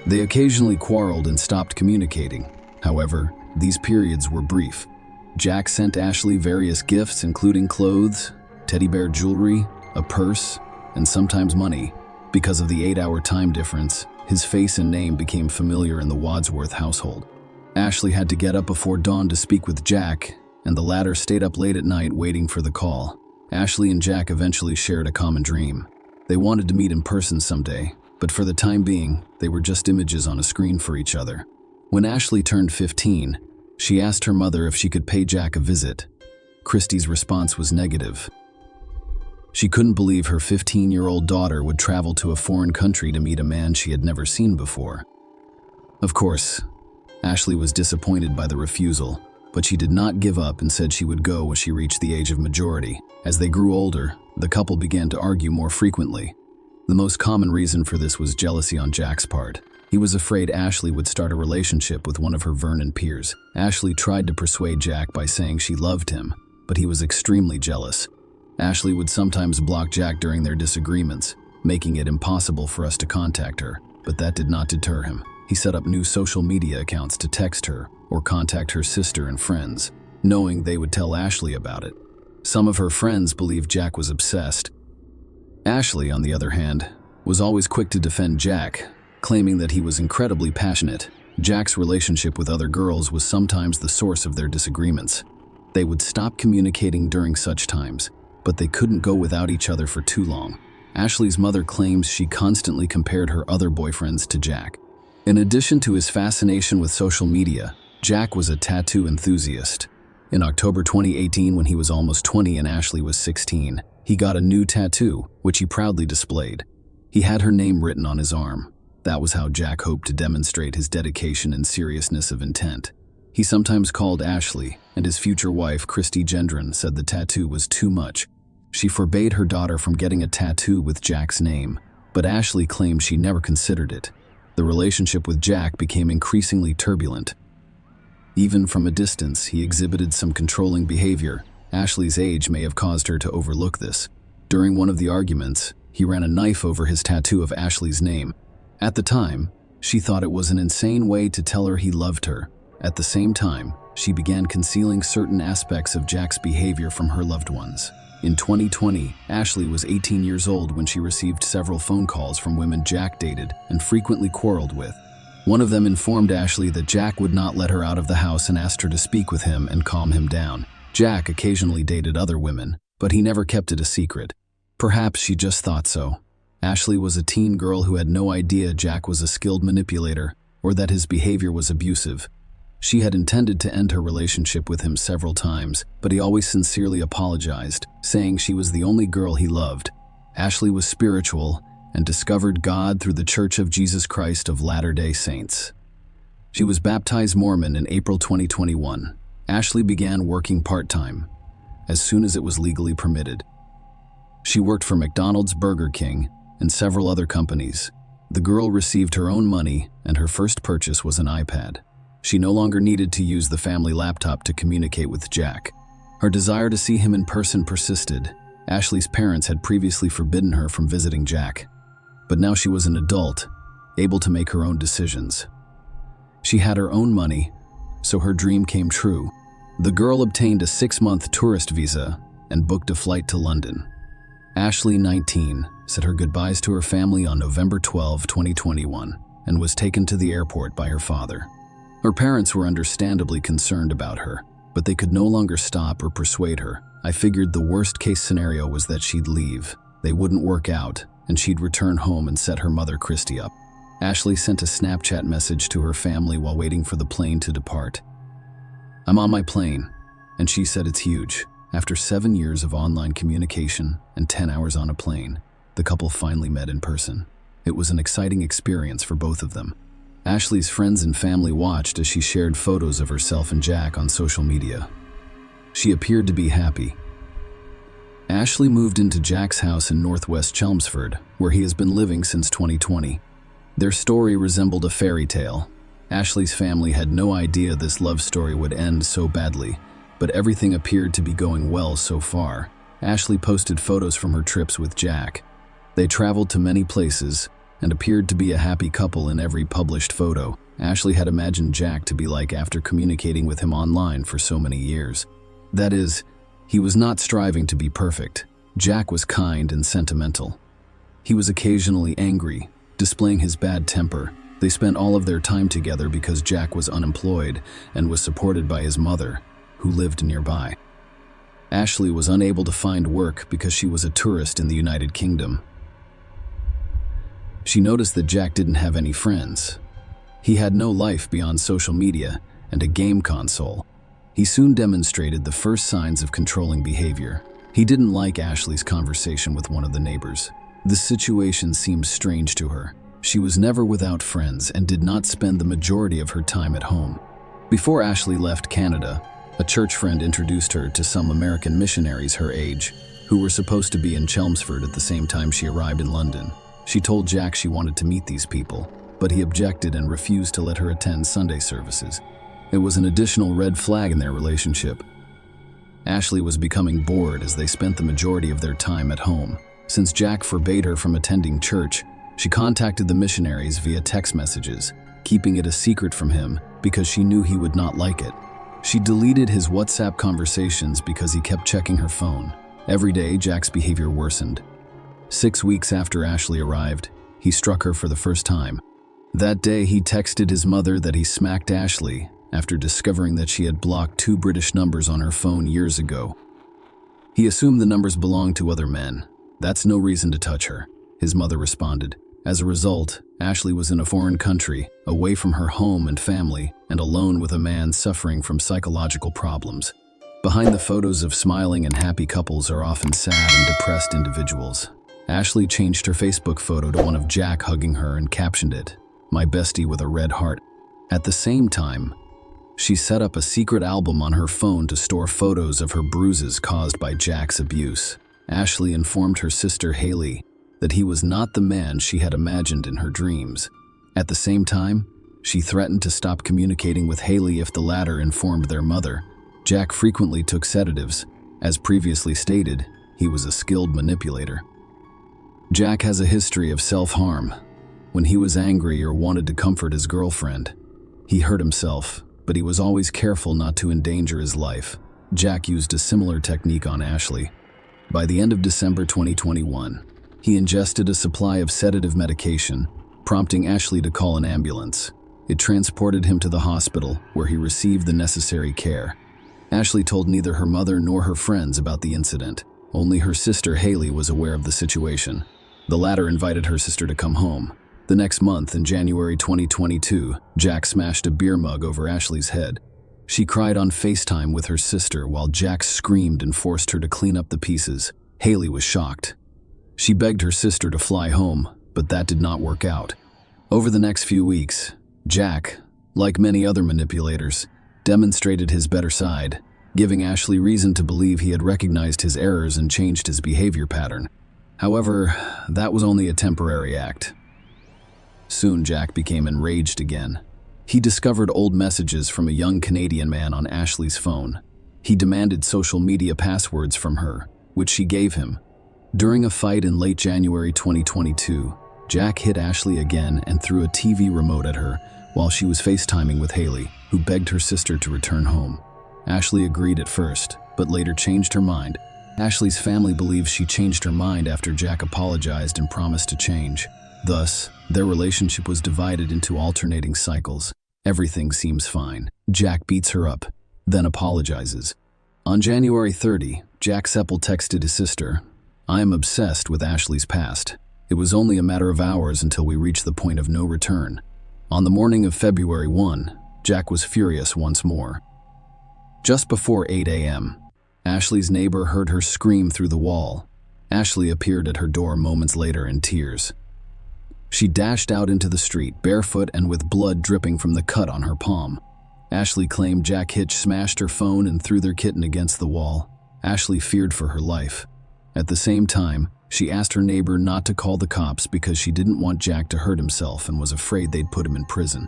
They occasionally quarreled and stopped communicating. However, these periods were brief. Jack sent Ashley various gifts, including clothes, teddy bear jewelry, a purse, and sometimes money. Because of the 8-hour time difference, his face and name became familiar in the Wadsworth household. Ashley had to get up before dawn to speak with Jack, and the latter stayed up late at night waiting for the call. Ashley and Jack eventually shared a common dream. They wanted to meet in person someday, but for the time being, they were just images on a screen for each other. When Ashley turned 15, she asked her mother if she could pay Jack a visit. Christy's response was negative. She couldn't believe her 15-year-old daughter would travel to a foreign country to meet a man she had never seen before. Of course, Ashley was disappointed by the refusal, but she did not give up and said she would go when she reached the age of majority. As they grew older, the couple began to argue more frequently. The most common reason for this was jealousy on Jack's part. He was afraid Ashley would start a relationship with one of her Vernon peers. Ashley tried to persuade Jack by saying she loved him, but he was extremely jealous. Ashley would sometimes block Jack during their disagreements, making it impossible for us to contact her, but that did not deter him. He set up new social media accounts to text her or contact her sister and friends, knowing they would tell Ashley about it. Some of her friends believed Jack was obsessed. Ashley, on the other hand, was always quick to defend Jack, claiming that he was incredibly passionate. Jack's relationship with other girls was sometimes the source of their disagreements. They would stop communicating during such times, but they couldn't go without each other for too long. Ashley's mother claims she constantly compared her other boyfriends to Jack. In addition to his fascination with social media, Jack was a tattoo enthusiast. In October 2018, when he was almost 20 and Ashley was 16, he got a new tattoo, which he proudly displayed. He had her name written on his arm. That was how Jack hoped to demonstrate his dedication and seriousness of intent. He sometimes called Ashley, and his future wife, Christy Gendron, said the tattoo was too much. She forbade her daughter from getting a tattoo with Jack's name, but Ashley claimed she never considered it. The relationship with Jack became increasingly turbulent. Even from a distance, he exhibited some controlling behavior. Ashley's age may have caused her to overlook this. During one of the arguments, he ran a knife over his tattoo of Ashley's name. At the time, she thought it was an insane way to tell her he loved her. At the same time, she began concealing certain aspects of Jack's behavior from her loved ones. In 2020, Ashley was 18 years old when she received several phone calls from women Jack dated and frequently quarreled with. One of them informed Ashley that Jack would not let her out of the house and asked her to speak with him and calm him down. Jack occasionally dated other women, but he never kept it a secret. Perhaps she just thought so. Ashley was a teen girl who had no idea Jack was a skilled manipulator or that his behavior was abusive. She had intended to end her relationship with him several times, but he always sincerely apologized, saying she was the only girl he loved. Ashley was spiritual and discovered God through the Church of Jesus Christ of Latter-day Saints. She was baptized Mormon in April 2021. Ashley began working part-time, as soon as it was legally permitted. She worked for McDonald's, Burger King, and several other companies. The girl received her own money, and her first purchase was an iPad. She no longer needed to use the family laptop to communicate with Jack. Her desire to see him in person persisted. Ashley's parents had previously forbidden her from visiting Jack, but now she was an adult, able to make her own decisions. She had her own money, so her dream came true. The girl obtained a 6-month tourist visa and booked a flight to London. Ashley, 19, said her goodbyes to her family on November 12, 2021, and was taken to the airport by her father. Her parents were understandably concerned about her, but they could no longer stop or persuade her. I figured the worst-case scenario was that she'd leave, they wouldn't work out, and she'd return home and set her mother Christy up. Ashley sent a Snapchat message to her family while waiting for the plane to depart. "I'm on my plane. and she said it's huge. After 7 years of online communication and 10 hours on a plane, the couple finally met in person. It was an exciting experience for both of them. Ashley's friends and family watched as she shared photos of herself and Jack on social media. She appeared to be happy. Ashley moved into Jack's house in northwest Chelmsford, where he has been living since 2020. Their story resembled a fairy tale. Ashley's family had no idea this love story would end so badly, but everything appeared to be going well so far. Ashley posted photos from her trips with Jack. They traveled to many places and appeared to be a happy couple in every published photo. Ashley had imagined Jack to be like after communicating with him online for so many years. That is, he was not striving to be perfect. Jack was kind and sentimental. He was occasionally angry, displaying his bad temper. They spent all of their time together because Jack was unemployed and was supported by his mother, who lived nearby. Ashley was unable to find work because she was a tourist in the United Kingdom. She noticed that Jack didn't have any friends. He had no life beyond social media and a game console. He soon demonstrated the first signs of controlling behavior. He didn't like Ashley's conversation with one of the neighbors. The situation seemed strange to her. She was never without friends and did not spend the majority of her time at home. Before Ashley left Canada, a church friend introduced her to some American missionaries her age, who were supposed to be in Chelmsford at the same time she arrived in London. She told Jack she wanted to meet these people, but he objected and refused to let her attend Sunday services. It was an additional red flag in their relationship. Ashley was becoming bored as they spent the majority of their time at home. Since Jack forbade her from attending church, she contacted the missionaries via text messages, keeping it a secret from him because she knew he would not like it. She deleted his WhatsApp conversations because he kept checking her phone. Every day, Jack's behavior worsened. 6 weeks after Ashley arrived, he struck her for the first time. That day, he texted his mother that he smacked Ashley after discovering that she had blocked 2 British numbers on her phone years ago. He assumed the numbers belonged to other men. That's no reason to touch her, his mother responded. As a result, Ashley was in a foreign country, away from her home and family, and alone with a man suffering from psychological problems. Behind the photos of smiling and happy couples are often sad and depressed individuals. Ashley changed her Facebook photo to one of Jack hugging her and captioned it, "My bestie with a red heart." At the same time, she set up a secret album on her phone to store photos of her bruises caused by Jack's abuse. Ashley informed her sister Haley that he was not the man she had imagined in her dreams. At the same time, she threatened to stop communicating with Haley if the latter informed their mother. Jack frequently took sedatives. As previously stated, he was a skilled manipulator. Jack has a history of self-harm. When he was angry or wanted to comfort his girlfriend, he hurt himself, but he was always careful not to endanger his life. Jack used a similar technique on Ashley. By the end of December 2021, he ingested a supply of sedative medication, prompting Ashley to call an ambulance. It transported him to the hospital, where he received the necessary care. Ashley told neither her mother nor her friends about the incident. Only her sister Haley was aware of the situation. The latter invited her sister to come home. The next month, in January 2022, Jack smashed a beer mug over Ashley's head. She cried on FaceTime with her sister while Jack screamed and forced her to clean up the pieces. Haley was shocked. She begged her sister to fly home, but that did not work out. Over the next few weeks, Jack, like many other manipulators, demonstrated his better side, giving Ashley reason to believe he had recognized his errors and changed his behavior pattern. However, that was only a temporary act. Soon Jack became enraged again. He discovered old messages from a young Canadian man on Ashley's phone. He demanded social media passwords from her, which she gave him. During a fight in late January 2022, Jack hit Ashley again and threw a TV remote at her while she was FaceTiming with Haley, who begged her sister to return home. Ashley agreed at first, but later changed her mind. Ashley's family believes she changed her mind after Jack apologized and promised to change. Thus, their relationship was divided into alternating cycles. Everything seems fine. Jack beats her up, then apologizes. On January 30, Jack Seppel texted his sister, "I am obsessed with Ashley's past. It was only a matter of hours until we reached the point of no return." On the morning of February 1, Jack was furious once more. Just before 8 a.m., Ashley's neighbor heard her scream through the wall. Ashley appeared at her door moments later in tears. She dashed out into the street, barefoot and with blood dripping from the cut on her palm. Ashley claimed Jack Hitch smashed her phone and threw their kitten against the wall. Ashley feared for her life. At the same time, she asked her neighbor not to call the cops because she didn't want Jack to hurt himself and was afraid they'd put him in prison.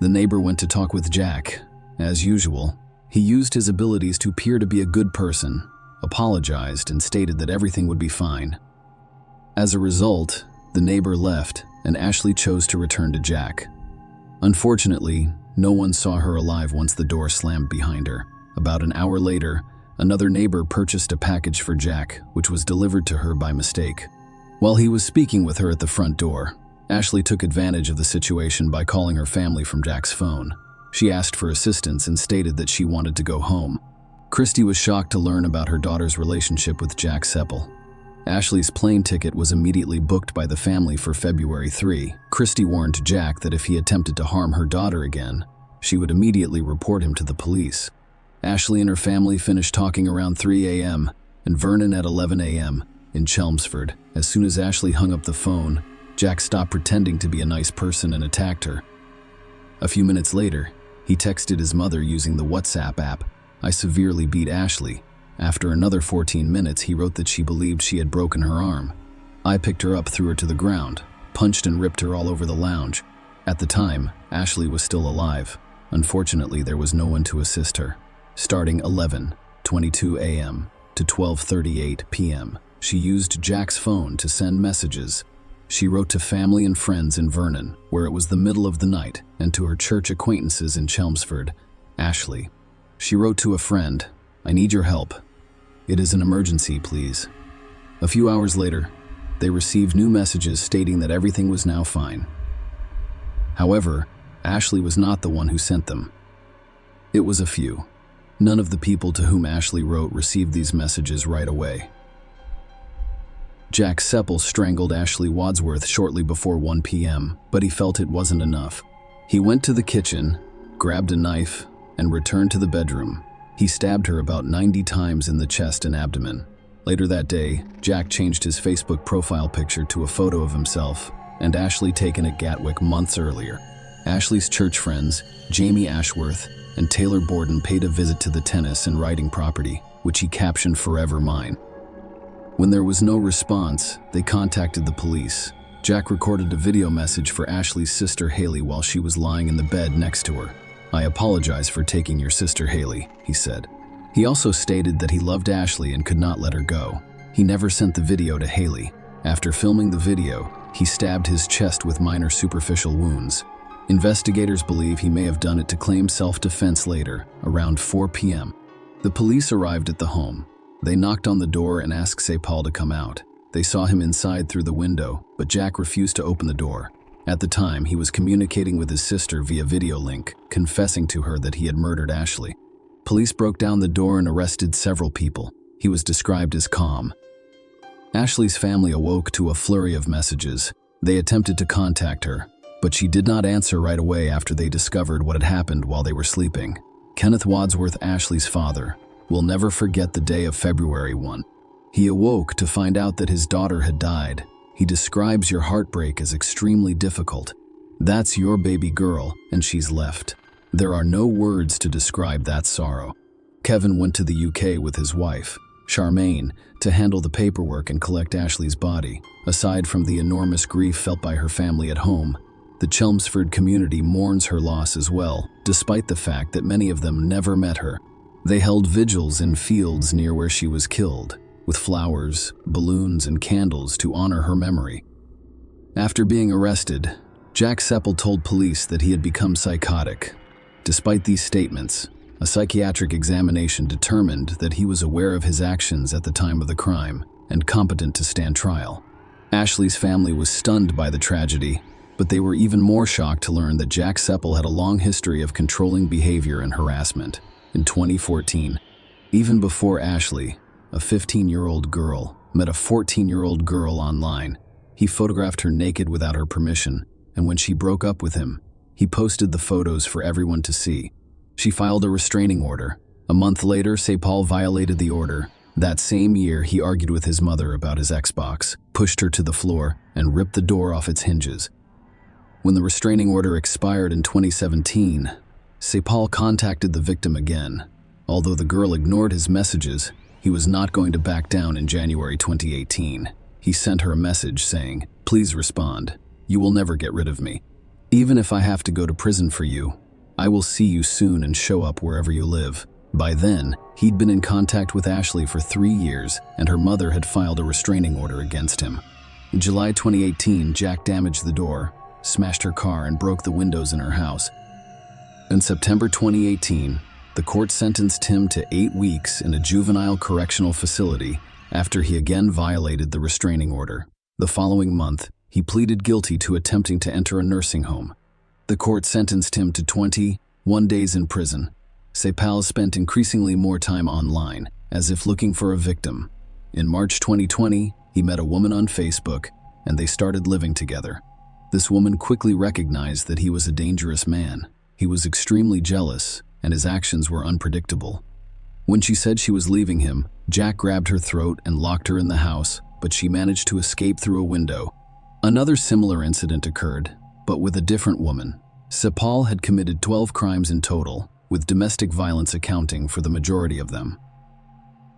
The neighbor went to talk with Jack. As usual, he used his abilities to appear to be a good person, apologized, and stated that everything would be fine. As a result, the neighbor left, and Ashley chose to return to Jack. Unfortunately, no one saw her alive once the door slammed behind her. About an hour later, another neighbor purchased a package for Jack, which was delivered to her by mistake. While he was speaking with her at the front door, Ashley took advantage of the situation by calling her family from Jack's phone. She asked for assistance and stated that she wanted to go home. Christy was shocked to learn about her daughter's relationship with Jack Seppel. Ashley's plane ticket was immediately booked by the family for February 3. Christy warned Jack that if he attempted to harm her daughter again, she would immediately report him to the police. Ashley and her family finished talking around 3 a.m. and Vernon at 11 a.m. in Chelmsford. As soon as Ashley hung up the phone, Jack stopped pretending to be a nice person and attacked her. A few minutes later, he texted his mother using the WhatsApp app, "I severely beat Ashley." After another 14 minutes, he wrote that she believed she had broken her arm. I picked her up, threw her to the ground, punched and ripped her all over the lounge. At the time, Ashley was still alive. Unfortunately, there was no one to assist her. Starting 11:22 a.m. to 12:38 p.m., she used Jack's phone to send messages. She wrote to family and friends in Vernon, where it was the middle of the night, and to her church acquaintances in Chelmsford. Ashley. She wrote to a friend, "I need your help. It is an emergency, please." A few hours later, they received new messages stating that everything was now fine. However, Ashley was not the one who sent them. It was a few. None of the people to whom Ashley wrote received these messages right away. Jack Seppel strangled Ashley Wadsworth shortly before 1 p.m., but he felt it wasn't enough. He went to the kitchen, grabbed a knife, and returned to the bedroom. He stabbed her about 90 times in the chest and abdomen. Later that day, Jack changed his Facebook profile picture to a photo of himself and Ashley taken at Gatwick months earlier. Ashley's church friends, Jamie Ashworth and Taylor Borden, paid a visit to the tennis and riding property, which he captioned "Forever Mine." When there was no response, they contacted the police. Jack recorded a video message for Ashley's sister Haley while she was lying in the bed next to her. "I apologize for taking your sister Haley," he said. He also stated that he loved Ashley and could not let her go. He never sent the video to Haley. After filming the video, he stabbed his chest with minor superficial wounds. Investigators believe he may have done it to claim self-defense later, around 4 p.m. The police arrived at the home. They knocked on the door and asked Seppel to come out. They saw him inside through the window, but Jack refused to open the door. At the time, he was communicating with his sister via video link, confessing to her that he had murdered Ashley. Police broke down the door and arrested several people. He was described as calm. Ashley's family awoke to a flurry of messages. They attempted to contact her, but she did not answer right away after they discovered what had happened while they were sleeping. Kenneth Wadsworth, Ashley's father, will never forget the day of February 1. He awoke to find out that his daughter had died. He describes your heartbreak as extremely difficult. That's your baby girl, and she's left. There are no words to describe that sorrow. Kevin went to the UK with his wife, Charmaine, to handle the paperwork and collect Ashley's body. Aside from the enormous grief felt by her family at home, the Chelmsford community mourns her loss as well, despite the fact that many of them never met her. They held vigils in fields near where she was killed, with flowers, balloons, and candles to honor her memory. After being arrested, Jack Seppel told police that he had become psychotic. Despite these statements, a psychiatric examination determined that he was aware of his actions at the time of the crime and competent to stand trial. Ashley's family was stunned by the tragedy, but they were even more shocked to learn that Jack Seppel had a long history of controlling behavior and harassment. In 2014, even before Ashley, a 15-year-old girl, met a 14-year-old girl online, he photographed her naked without her permission, and when she broke up with him, he posted the photos for everyone to see. She filed a restraining order, A month later, Sepal violated the order. That same year, he argued with his mother about his Xbox, pushed her to the floor, and ripped the door off its hinges. When the restraining order expired in 2017, Sepal contacted the victim again. Although the girl ignored his messages, he was not going to back down in January 2018. He sent her a message saying, "Please respond. You will never get rid of me. Even if I have to go to prison for you, I will see you soon and show up wherever you live." By then, he'd been in contact with Ashley for 3 years, and her mother had filed a restraining order against him. In July 2018, Jack damaged the door, smashed her car, and broke the windows in her house. In September 2018, the court sentenced him to 8 weeks in a juvenile correctional facility after he again violated the restraining order. The following month, he pleaded guilty to attempting to enter a nursing home. The court sentenced him to 21 days in prison. Sepal spent increasingly more time online, as if looking for a victim. In March 2020, he met a woman on Facebook, and they started living together. This woman quickly recognized that he was a dangerous man. He was extremely jealous, and his actions were unpredictable. When she said she was leaving him, Jack grabbed her throat and locked her in the house, but she managed to escape through a window. Another similar incident occurred, but with a different woman. Sepal had committed 12 crimes in total, with domestic violence accounting for the majority of them.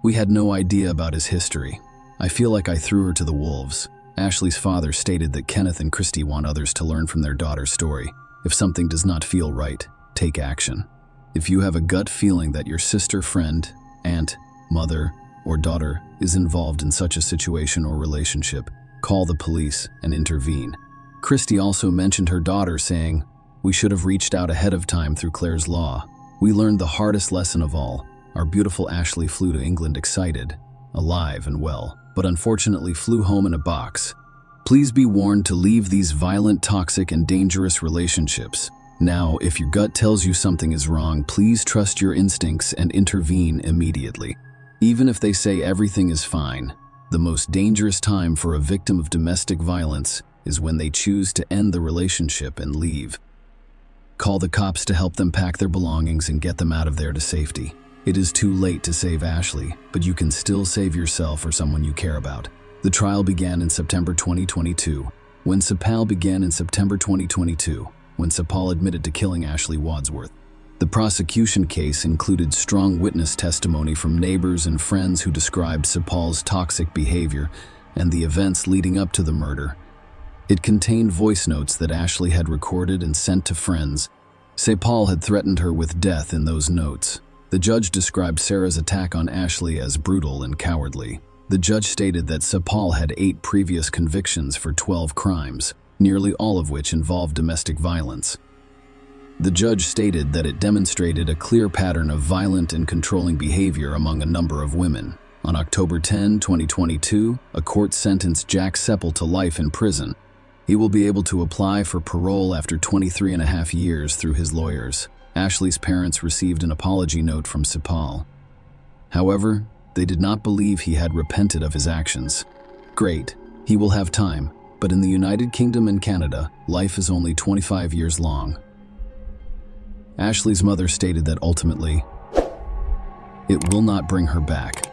We had no idea about his history. I feel like I threw her to the wolves. Ashley's father stated that Kenneth and Christy want others to learn from their daughter's story. If something does not feel right, take action. If you have a gut feeling that your sister, friend, aunt, mother, or daughter is involved in such a situation or relationship, call the police and intervene. Christy also mentioned her daughter, saying, "We should have reached out ahead of time through Claire's law. We learned the hardest lesson of all. Our beautiful Ashley flew to England excited, alive and well, but unfortunately flew home in a box. Please be warned to leave these violent, toxic, and dangerous relationships. Now, if your gut tells you something is wrong, please trust your instincts and intervene immediately. Even if they say everything is fine, the most dangerous time for a victim of domestic violence is when they choose to end the relationship and leave. Call the cops to help them pack their belongings and get them out of there to safety. It is too late to save Ashley, but you can still save yourself or someone you care about." The trial began in September 2022. When Sepal admitted to killing Ashley Wadsworth. The prosecution case included strong witness testimony from neighbors and friends who described Sepal's toxic behavior and the events leading up to the murder. It contained voice notes that Ashley had recorded and sent to friends. Sepal had threatened her with death in those notes. The judge described Sarah's attack on Ashley as brutal and cowardly. The judge stated that Sepal had 8 previous convictions for 12 crimes, nearly all of which involved domestic violence. The judge stated that it demonstrated a clear pattern of violent and controlling behavior among a number of women. On October 10, 2022, a court sentenced Jack Sepal to life in prison. He will be able to apply for parole after 23.5 years through his lawyers. Ashley's parents received an apology note from Sepal. However, they did not believe he had repented of his actions. Great, he will have time, but in the United Kingdom and Canada, life is only 25 years long. Ashley's mother stated that ultimately, it will not bring her back.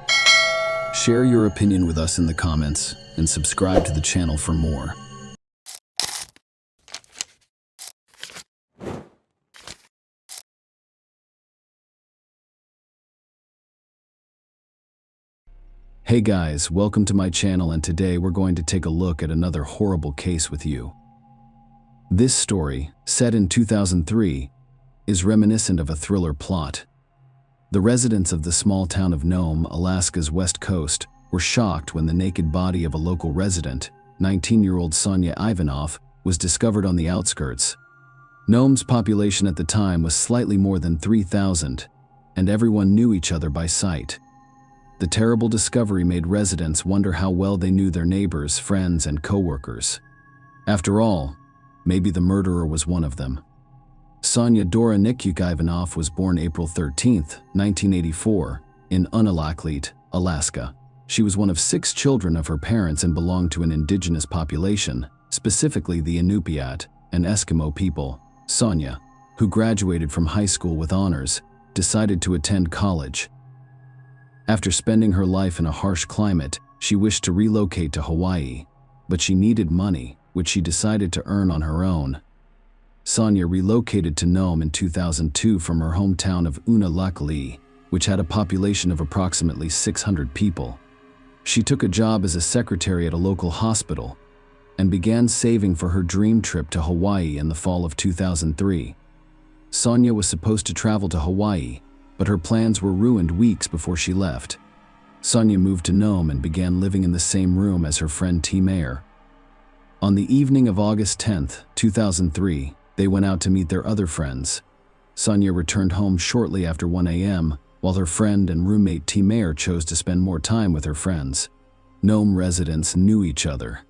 Share your opinion with us in the comments and subscribe to the channel for more. Hey guys, welcome to my channel, and today we're going to take a look at another horrible case with you. This story, set in 2003, is reminiscent of a thriller plot. The residents of the small town of Nome, Alaska's west coast, were shocked when the naked body of a local resident, 19-year-old Sonia Ivanov, was discovered on the outskirts. Nome's population at the time was slightly more than 3,000, and everyone knew each other by sight. The terrible discovery made residents wonder how well they knew their neighbors, friends, and co-workers. After all, maybe the murderer was one of them. Sonia Dora Nikyuk Ivanov was born April 13, 1984, in Unalakleet, Alaska. She was one of 6 children of her parents and belonged to an indigenous population, specifically the Inupiat, an Eskimo people. Sonia, who graduated from high school with honors, decided to attend college. After spending her life in a harsh climate, she wished to relocate to Hawaii, but she needed money, which she decided to earn on her own. Sonia relocated to Nome in 2002 from her hometown of Unalakle'i, which had a population of approximately 600 people. She took a job as a secretary at a local hospital and began saving for her dream trip to Hawaii in the fall of 2003. Sonia was supposed to travel to Hawaii, but her plans were ruined weeks before she left. Sonia moved to Nome and began living in the same room as her friend T. Mayer. On the evening of August 10, 2003, they went out to meet their other friends. Sonia returned home shortly after 1 a.m., while her friend and roommate T. Mayer chose to spend more time with her friends. Nome residents knew each other.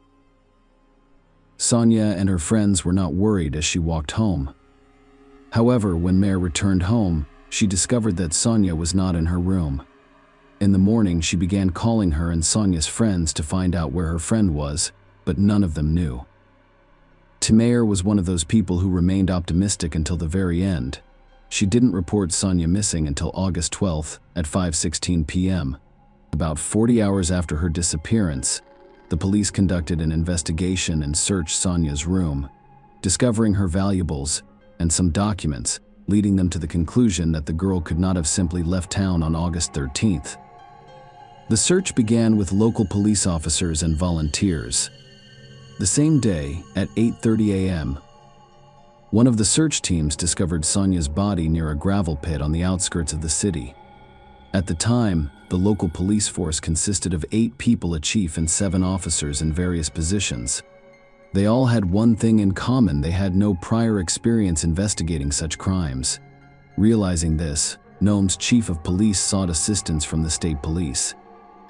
Sonia and her friends were not worried as she walked home. However, when Mayer returned home, she discovered that Sonia was not in her room. In the morning, she began calling her and Sonia's friends to find out where her friend was, but none of them knew. T. Mayer was one of those people who remained optimistic until the very end. She didn't report Sonia missing until August 12th at 5:16 p.m. About 40 hours after her disappearance, the police conducted an investigation and searched Sonia's room, discovering her valuables and some documents, leading them to the conclusion that the girl could not have simply left town on August 13th. The search began with local police officers and volunteers. The same day, at 8:30 a.m., one of the search teams discovered Sonia's body near a gravel pit on the outskirts of the city. At the time, the local police force consisted of 8 people, a chief and 7 officers in various positions. They all had one thing in common: they had no prior experience investigating such crimes. Realizing this, Nome's chief of police sought assistance from the state police.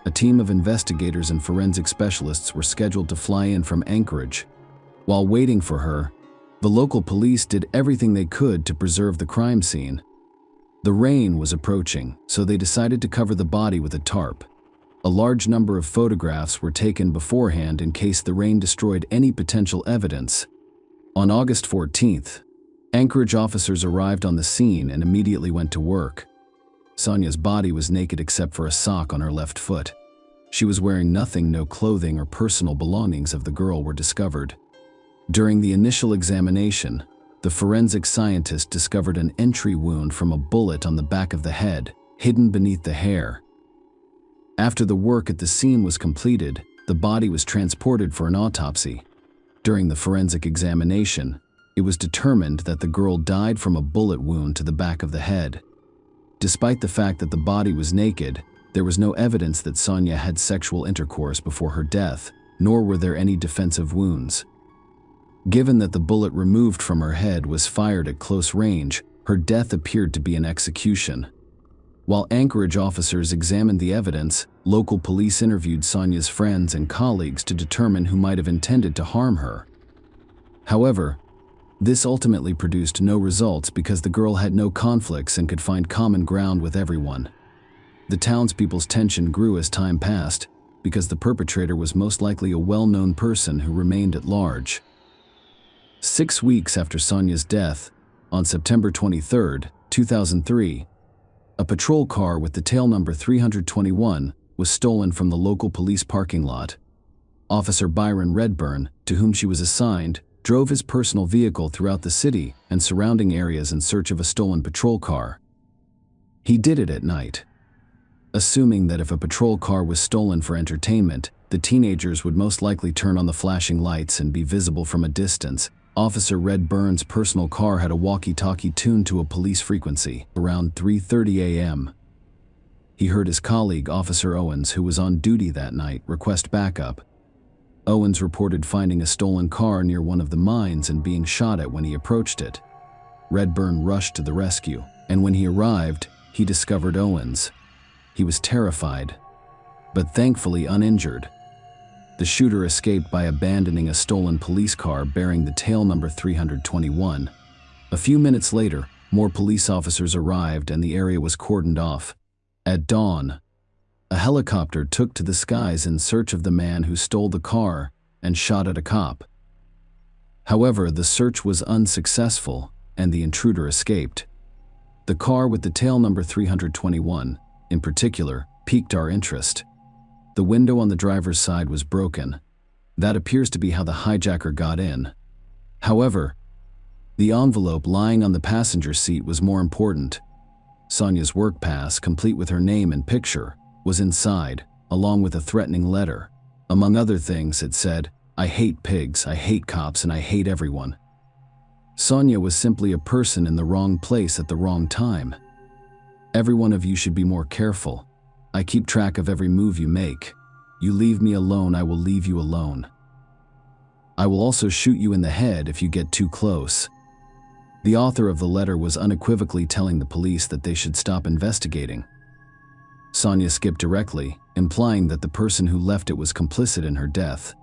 A team of investigators and forensic specialists were scheduled to fly in from Anchorage. While waiting for her, the local police did everything they could to preserve the crime scene. The rain was approaching, so they decided to cover the body with a tarp. A large number of photographs were taken beforehand in case the rain destroyed any potential evidence. On August 14th, Anchorage officers arrived on the scene and immediately went to work. Sonia's body was naked except for a sock on her left foot. She was wearing nothing. No clothing or personal belongings of the girl were discovered. During the initial examination, the forensic scientist discovered an entry wound from a bullet on the back of the head, hidden beneath the hair. After the work at the scene was completed, the body was transported for an autopsy. During the forensic examination, it was determined that the girl died from a bullet wound to the back of the head. Despite the fact that the body was naked, there was no evidence that Sonia had sexual intercourse before her death, nor were there any defensive wounds. Given that the bullet removed from her head was fired at close range, her death appeared to be an execution. While Anchorage officers examined the evidence, local police interviewed Sonia's friends and colleagues to determine who might have intended to harm her. However, this ultimately produced no results because the girl had no conflicts and could find common ground with everyone. The townspeople's tension grew as time passed because the perpetrator was most likely a well-known person who remained at large. 6 weeks after Sonia's death, on September 23, 2003, a patrol car with the tail number 321 was stolen from the local police parking lot. Officer Byron Redburn, to whom she was assigned, drove his personal vehicle throughout the city and surrounding areas in search of a stolen patrol car. He did it at night. Assuming that if a patrol car was stolen for entertainment, the teenagers would most likely turn on the flashing lights and be visible from a distance, Officer Redburn's personal car had a walkie-talkie tuned to a police frequency. Around 3:30 a.m., he heard his colleague, Officer Owens, who was on duty that night, request backup. Owens reported finding a stolen car near one of the mines and being shot at when he approached it. Redburn rushed to the rescue, and when he arrived, he discovered Owens. He was terrified, but thankfully uninjured. The shooter escaped by abandoning a stolen police car bearing the tail number 321. A few minutes later, more police officers arrived and the area was cordoned off. At dawn, a helicopter took to the skies in search of the man who stole the car and shot at a cop. However, the search was unsuccessful and the intruder escaped. The car with the tail number 321, in particular, piqued our interest. The window on the driver's side was broken. That appears to be how the hijacker got in. However, the envelope lying on the passenger seat was more important. Sonia's work pass, complete with her name and picture, was inside, along with a threatening letter. Among other things, it said, "I hate pigs, I hate cops, and I hate everyone." Sonia was simply a person in the wrong place at the wrong time. Every one of you should be more careful. I keep track of every move you make. You leave me alone, I will leave you alone. I will also shoot you in the head if you get too close. The author of the letter was unequivocally telling the police that they should stop investigating. Sonia skipped directly, implying that the person who left it was complicit in her death.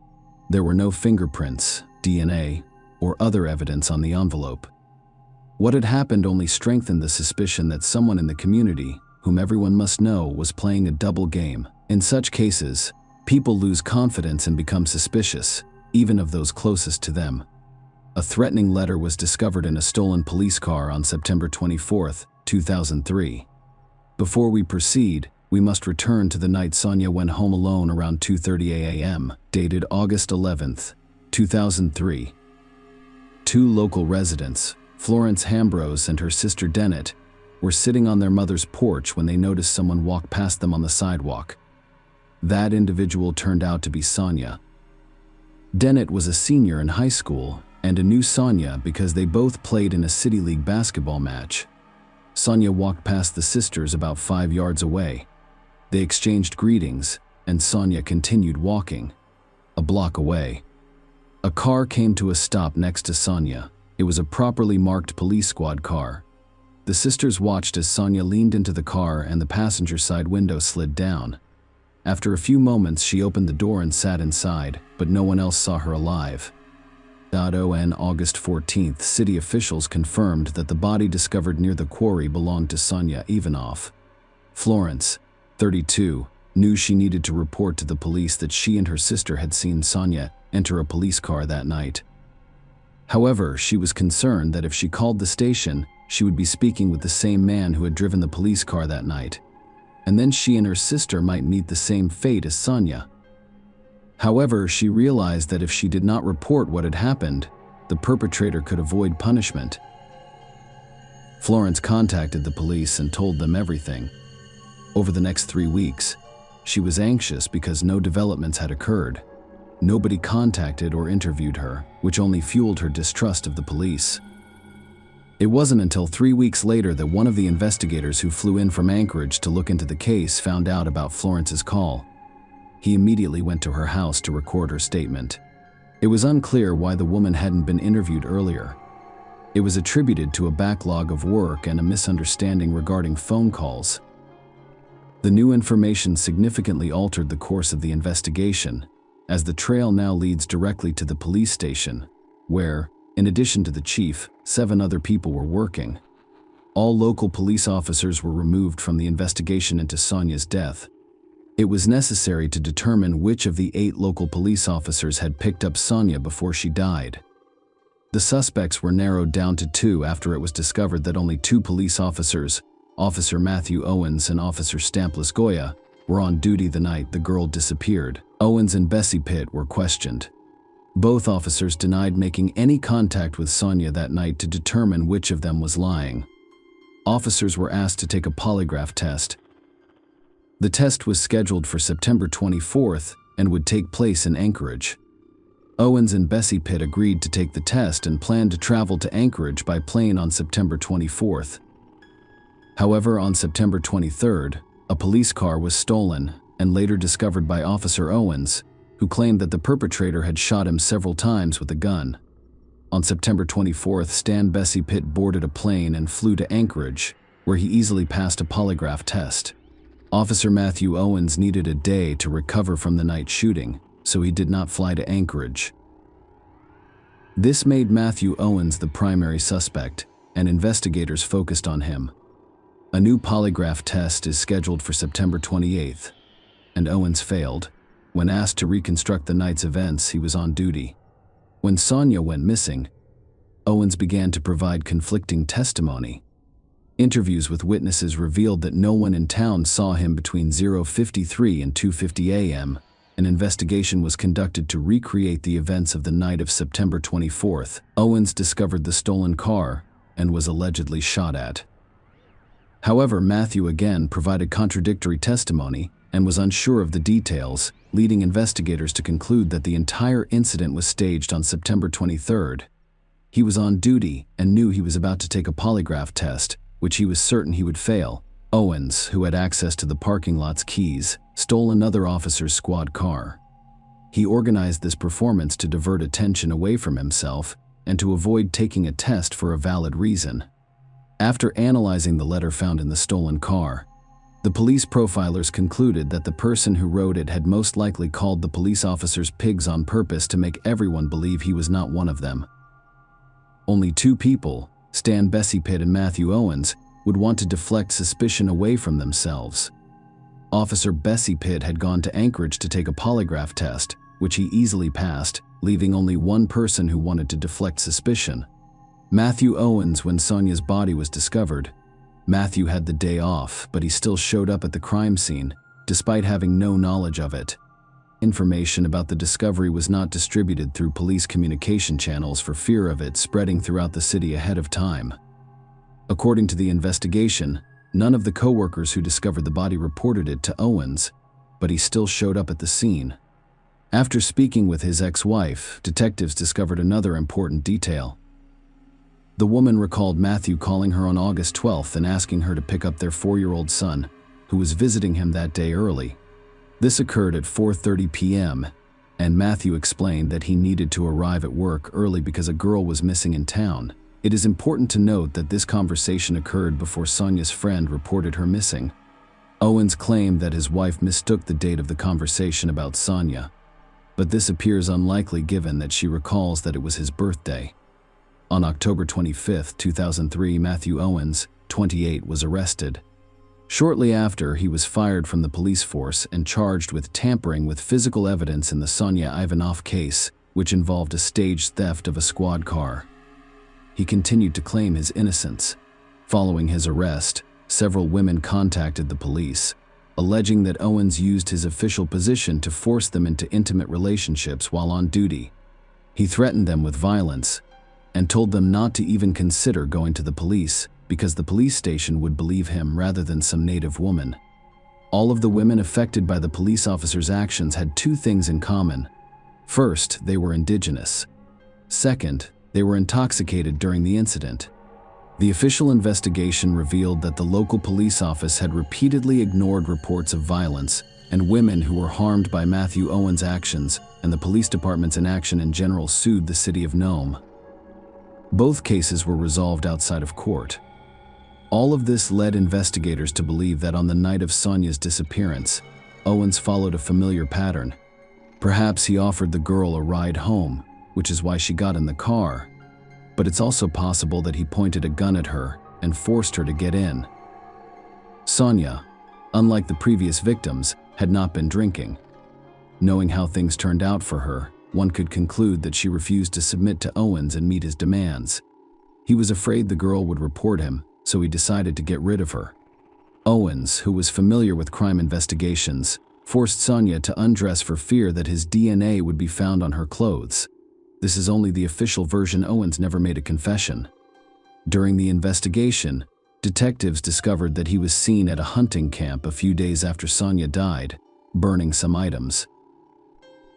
There were no fingerprints, DNA, or other evidence on the envelope. What had happened only strengthened the suspicion that someone in the community, whom everyone must know, was playing a double game. In such cases, people lose confidence and become suspicious, even of those closest to them. A threatening letter was discovered in a stolen police car on September 24, 2003. Before we proceed, we must return to the night Sonia went home alone around 2:30 a.m., dated August 11, 2003. Two local residents, Florence Ambrose and her sister Dennett, were sitting on their mother's porch when they noticed someone walk past them on the sidewalk. That individual turned out to be Sonia. Dennett was a senior in high school and a new Sonia because they both played in a City League basketball match. Sonia walked past the sisters about 5 yards away. They exchanged greetings, and Sonia continued walking. A block away, a car came to a stop next to Sonia. It was a properly marked police squad car. The sisters watched as Sonia leaned into the car and the passenger side window slid down. After a few moments, she opened the door and sat inside, but no one else saw her alive. On August 14th, city officials confirmed that the body discovered near the quarry belonged to Sonia Ivanov. Florence, 32, knew she needed to report to the police that she and her sister had seen Sonia enter a police car that night. However, she was concerned that if she called the station, she would be speaking with the same man who had driven the police car that night, and then she and her sister might meet the same fate as Sonia. However, she realized that if she did not report what had happened, the perpetrator could avoid punishment. Florence contacted the police and told them everything. Over the next 3 weeks, she was anxious because no developments had occurred. Nobody contacted or interviewed her, which only fueled her distrust of the police. It wasn't until 3 weeks later that one of the investigators who flew in from Anchorage to look into the case found out about Florence's call. He immediately went to her house to record her statement. It was unclear why the woman hadn't been interviewed earlier. It was attributed to a backlog of work and a misunderstanding regarding phone calls. The new information significantly altered the course of the investigation, as the trail now leads directly to the police station, where, in addition to the chief, 7 other people were working. All local police officers were removed from the investigation into Sonia's death. It was necessary to determine which of the 8 local police officers had picked up Sonia before she died. The suspects were narrowed down to 2 after it was discovered that only 2 police officers, Officer Matthew Owens and Officer Stampless Goya, were on duty the night the girl disappeared. Owens and Bessie Pitt were questioned. Both officers denied making any contact with Sonia that night to determine which of them was lying. Officers were asked to take a polygraph test. The test was scheduled for September 24th and would take place in Anchorage. Owens and Bessie Pitt agreed to take the test and planned to travel to Anchorage by plane on September 24th. However, on September 23rd, a police car was stolen and later discovered by Officer Owens, who claimed that the perpetrator had shot him several times with a gun. On September 24th, Stan Bessie Pitt boarded a plane and flew to Anchorage, where he easily passed a polygraph test. Officer Matthew Owens needed a day to recover from the night shooting, so he did not fly to Anchorage. This made Matthew Owens the primary suspect, and investigators focused on him. A new polygraph test is scheduled for September 28th, and Owens failed. When asked to reconstruct the night's events, he was on duty. When Sonia went missing, Owens began to provide conflicting testimony. Interviews with witnesses revealed that no one in town saw him between 0:53 and 2:50 a.m. An investigation was conducted to recreate the events of the night of September 24th. Owens discovered the stolen car and was allegedly shot at. However, Matthew again provided contradictory testimony and was unsure of the details, leading investigators to conclude that the entire incident was staged on September 23rd. He was on duty and knew he was about to take a polygraph test, which he was certain he would fail. Owens, who had access to the parking lot's keys, stole another officer's squad car. He organized this performance to divert attention away from himself and to avoid taking a test for a valid reason. After analyzing the letter found in the stolen car, the police profilers concluded that the person who wrote it had most likely called the police officers pigs on purpose to make everyone believe he was not one of them. Only two people, Stan Bessiepitt and Matthew Owens, would want to deflect suspicion away from themselves. Officer Bessiepitt had gone to Anchorage to take a polygraph test, which he easily passed, leaving only one person who wanted to deflect suspicion. Matthew Owens. When Sonia's body was discovered, Matthew had the day off, but he still showed up at the crime scene, despite having no knowledge of it. Information about the discovery was not distributed through police communication channels for fear of it spreading throughout the city ahead of time. According to the investigation, none of the co-workers who discovered the body reported it to Owens, but he still showed up at the scene. After speaking with his ex-wife, detectives discovered another important detail. The woman recalled Matthew calling her on August 12th and asking her to pick up their 4-year-old son, who was visiting him that day early. This occurred at 4:30 p.m., and Matthew explained that he needed to arrive at work early because a girl was missing in town. It is important to note that this conversation occurred before Sonia's friend reported her missing. Owens claimed that his wife mistook the date of the conversation about Sonia, but this appears unlikely given that she recalls that it was his birthday. On October 25, 2003, Matthew Owens, 28, was arrested. Shortly after, he was fired from the police force and charged with tampering with physical evidence in the Sonia Ivanov case, which involved a staged theft of a squad car. He continued to claim his innocence. Following his arrest, several women contacted the police, alleging that Owens used his official position to force them into intimate relationships while on duty. He threatened them with violence and told them not to even consider going to the police because the police station would believe him rather than some native woman. All of the women affected by the police officer's actions had two things in common. First, they were indigenous. Second, they were intoxicated during the incident. The official investigation revealed that the local police office had repeatedly ignored reports of violence and women who were harmed by Matthew Owens' actions, and the police department's inaction in general sued the city of Nome. Both cases were resolved outside of court. All of this led investigators to believe that on the night of Sonia's disappearance, Owens followed a familiar pattern. Perhaps he offered the girl a ride home, which is why she got in the car. But it's also possible that he pointed a gun at her and forced her to get in. Sonia, unlike the previous victims, had not been drinking. Knowing how things turned out for her, one could conclude that she refused to submit to Owens and meet his demands. He was afraid the girl would report him, so he decided to get rid of her. Owens, who was familiar with crime investigations, forced Sonia to undress for fear that his DNA would be found on her clothes. This is only the official version. Owens never made a confession. During the investigation, detectives discovered that he was seen at a hunting camp a few days after Sonia died, burning some items.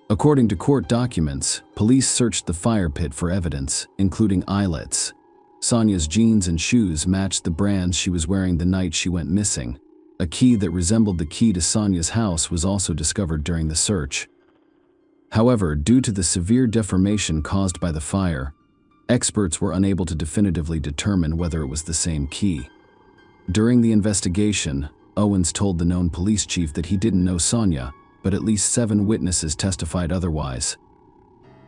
According to court documents, police searched the fire pit for evidence, including eyelets. Sonia's jeans and shoes matched the brands she was wearing the night she went missing. A key that resembled the key to Sonia's house was also discovered during the search. However, due to the severe deformation caused by the fire, experts were unable to definitively determine whether it was the same key. During the investigation, Owens told the known police chief that he didn't know Sonia, but at least 7 witnesses testified otherwise.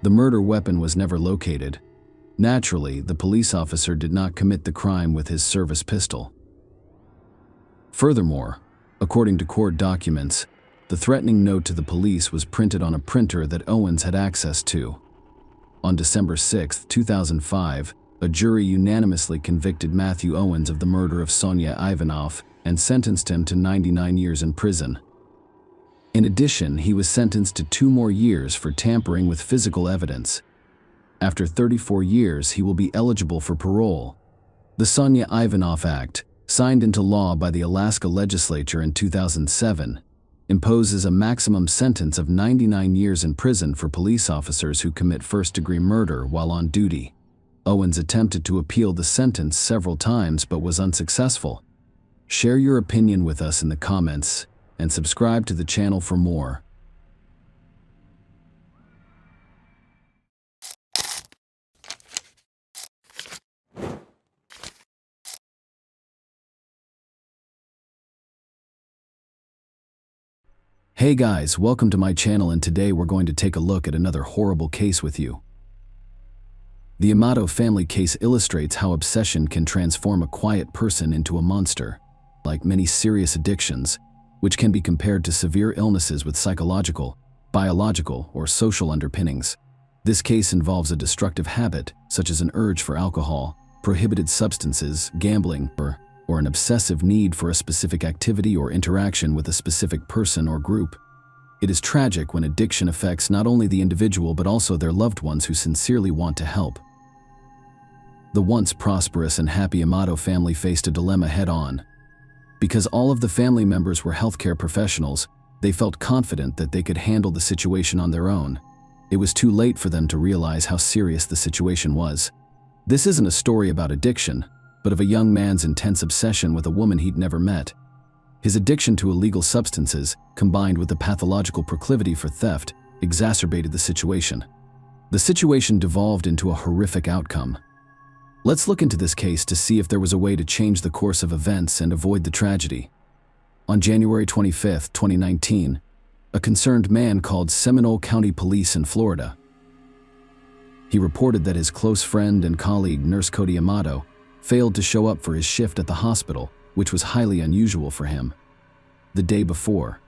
The murder weapon was never located. Naturally, the police officer did not commit the crime with his service pistol. Furthermore, according to court documents, the threatening note to the police was printed on a printer that Owens had access to. On December 6, 2005, a jury unanimously convicted Matthew Owens of the murder of Sonia Ivanov and sentenced him to 99 years in prison. In addition, he was sentenced to 2 more years for tampering with physical evidence. After 34 years, he will be eligible for parole. The Sonia Ivanov Act, signed into law by the Alaska legislature in 2007, imposes a maximum sentence of 99 years in prison for police officers who commit first-degree murder while on duty. Owens attempted to appeal the sentence several times but was unsuccessful. Share your opinion with us in the comments and subscribe to the channel for more. Hey guys, welcome to my channel, and today we're going to take a look at another horrible case with you. The Amato family case illustrates how obsession can transform a quiet person into a monster. Like many serious addictions, which can be compared to severe illnesses with psychological, biological, or social underpinnings, this case involves a destructive habit, such as an urge for alcohol, prohibited substances, gambling, or an obsessive need for a specific activity or interaction with a specific person or group. It is tragic when addiction affects not only the individual but also their loved ones who sincerely want to help. The once prosperous and happy Amato family faced a dilemma head-on. Because all of the family members were healthcare professionals, they felt confident that they could handle the situation on their own. It was too late for them to realize how serious the situation was. This isn't a story about addiction, but of a young man's intense obsession with a woman he'd never met. His addiction to illegal substances, combined with the pathological proclivity for theft, exacerbated the situation. The situation devolved into a horrific outcome. Let's look into this case to see if there was a way to change the course of events and avoid the tragedy. On January 25, 2019, a concerned man called Seminole County Police in Florida. He reported that his close friend and colleague, Nurse Cody Amato, failed to show up for his shift at the hospital, which was highly unusual for him. The day before,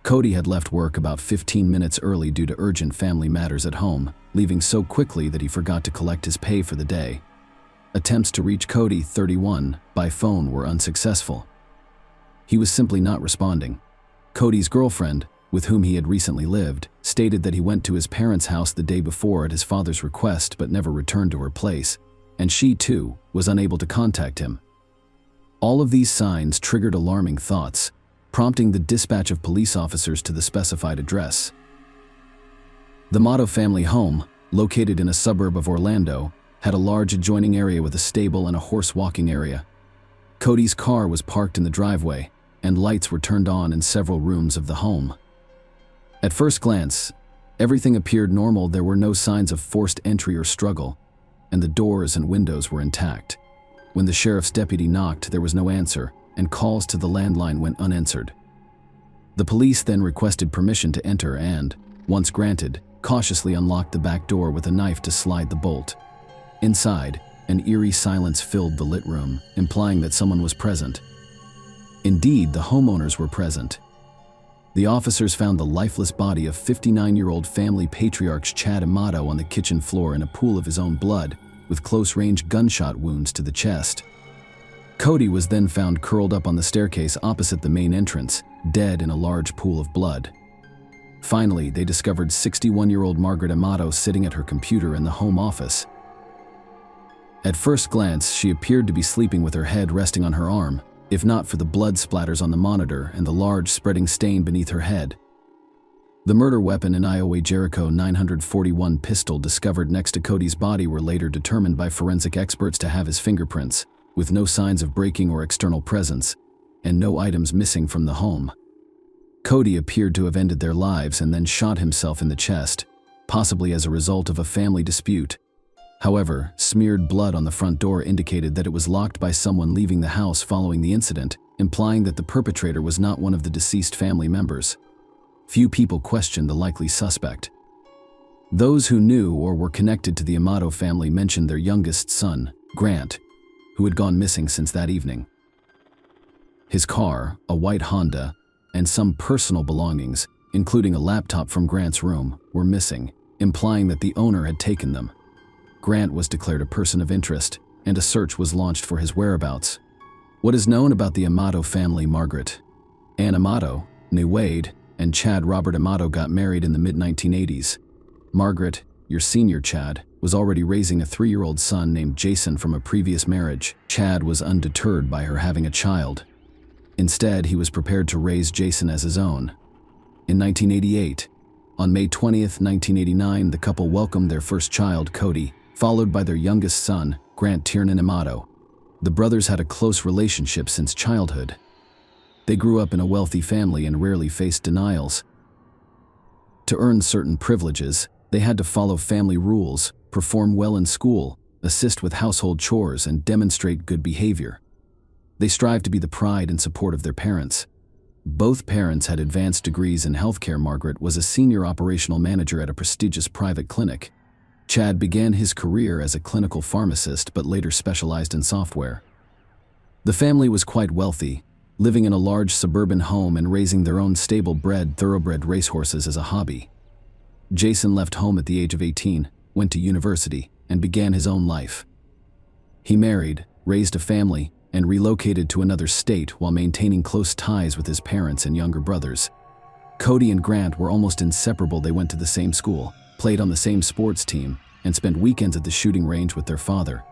Cody had left work about 15 minutes early due to urgent family matters at home, leaving so quickly that he forgot to collect his pay for the day. Attempts to reach Cody, 31, by phone were unsuccessful. He was simply not responding. Cody's girlfriend, with whom he had recently lived, stated that he went to his parents' house the day before at his father's request but never returned to her place, and she, too, was unable to contact him. All of these signs triggered alarming thoughts, prompting the dispatch of police officers to the specified address. The Amato family home, located in a suburb of Orlando, had a large adjoining area with a stable and a horse walking area. Cody's car was parked in the driveway, and lights were turned on in several rooms of the home. At first glance, everything appeared normal. There were no signs of forced entry or struggle, and the doors and windows were intact. When the sheriff's deputy knocked, there was no answer, and calls to the landline went unanswered. The police then requested permission to enter and, once granted, cautiously unlocked the back door with a knife to slide the bolt. Inside, an eerie silence filled the lit room, implying that someone was present. Indeed, the homeowners were present. The officers found the lifeless body of 59-year-old family patriarch Chad Amato on the kitchen floor in a pool of his own blood, with close-range gunshot wounds to the chest. Cody was then found curled up on the staircase opposite the main entrance, dead in a large pool of blood. Finally, they discovered 61-year-old Margaret Amato sitting at her computer in the home office. At first glance, she appeared to be sleeping with her head resting on her arm, if not for the blood splatters on the monitor and the large spreading stain beneath her head. The murder weapon, an Iowa Jericho 941 pistol discovered next to Cody's body, were later determined by forensic experts to have his fingerprints, with no signs of breaking or external presence, and no items missing from the home. Cody appeared to have ended their lives and then shot himself in the chest, possibly as a result of a family dispute. However, smeared blood on the front door indicated that it was locked by someone leaving the house following the incident, implying that the perpetrator was not one of the deceased family members. Few people questioned the likely suspect. Those who knew or were connected to the Amato family mentioned their youngest son, Grant, who had gone missing since that evening. His car, a white Honda, and some personal belongings, including a laptop from Grant's room, were missing, implying that the owner had taken them. Grant was declared a person of interest, and a search was launched for his whereabouts. What is known about the Amato family? Margaret Ann Amato, née Wade, and Chad Robert Amato got married in the mid-1980s. Margaret, your senior Chad, was already raising a 3-year-old son named Jason from a previous marriage. Chad was undeterred by her having a child. Instead, he was prepared to raise Jason as his own. In 1988, on May 20th, 1989, the couple welcomed their first child, Cody, followed by their youngest son, Grant Tiernan Amato. The brothers had a close relationship since childhood. They grew up in a wealthy family and rarely faced denials. To earn certain privileges, they had to follow family rules, perform well in school, assist with household chores, and demonstrate good behavior. They strived to be the pride and support of their parents. Both parents had advanced degrees in healthcare. Margaret was a senior operational manager at a prestigious private clinic. Chad began his career as a clinical pharmacist but later specialized in software. The family was quite wealthy, living in a large suburban home and raising their own stable-bred, thoroughbred racehorses as a hobby. Jason left home at the age of 18, went to university, and began his own life. He married, raised a family, and relocated to another state while maintaining close ties with his parents and younger brothers. Cody and Grant were almost inseparable. They went to the same school, played on the same sports team, and spent weekends at the shooting range with their father.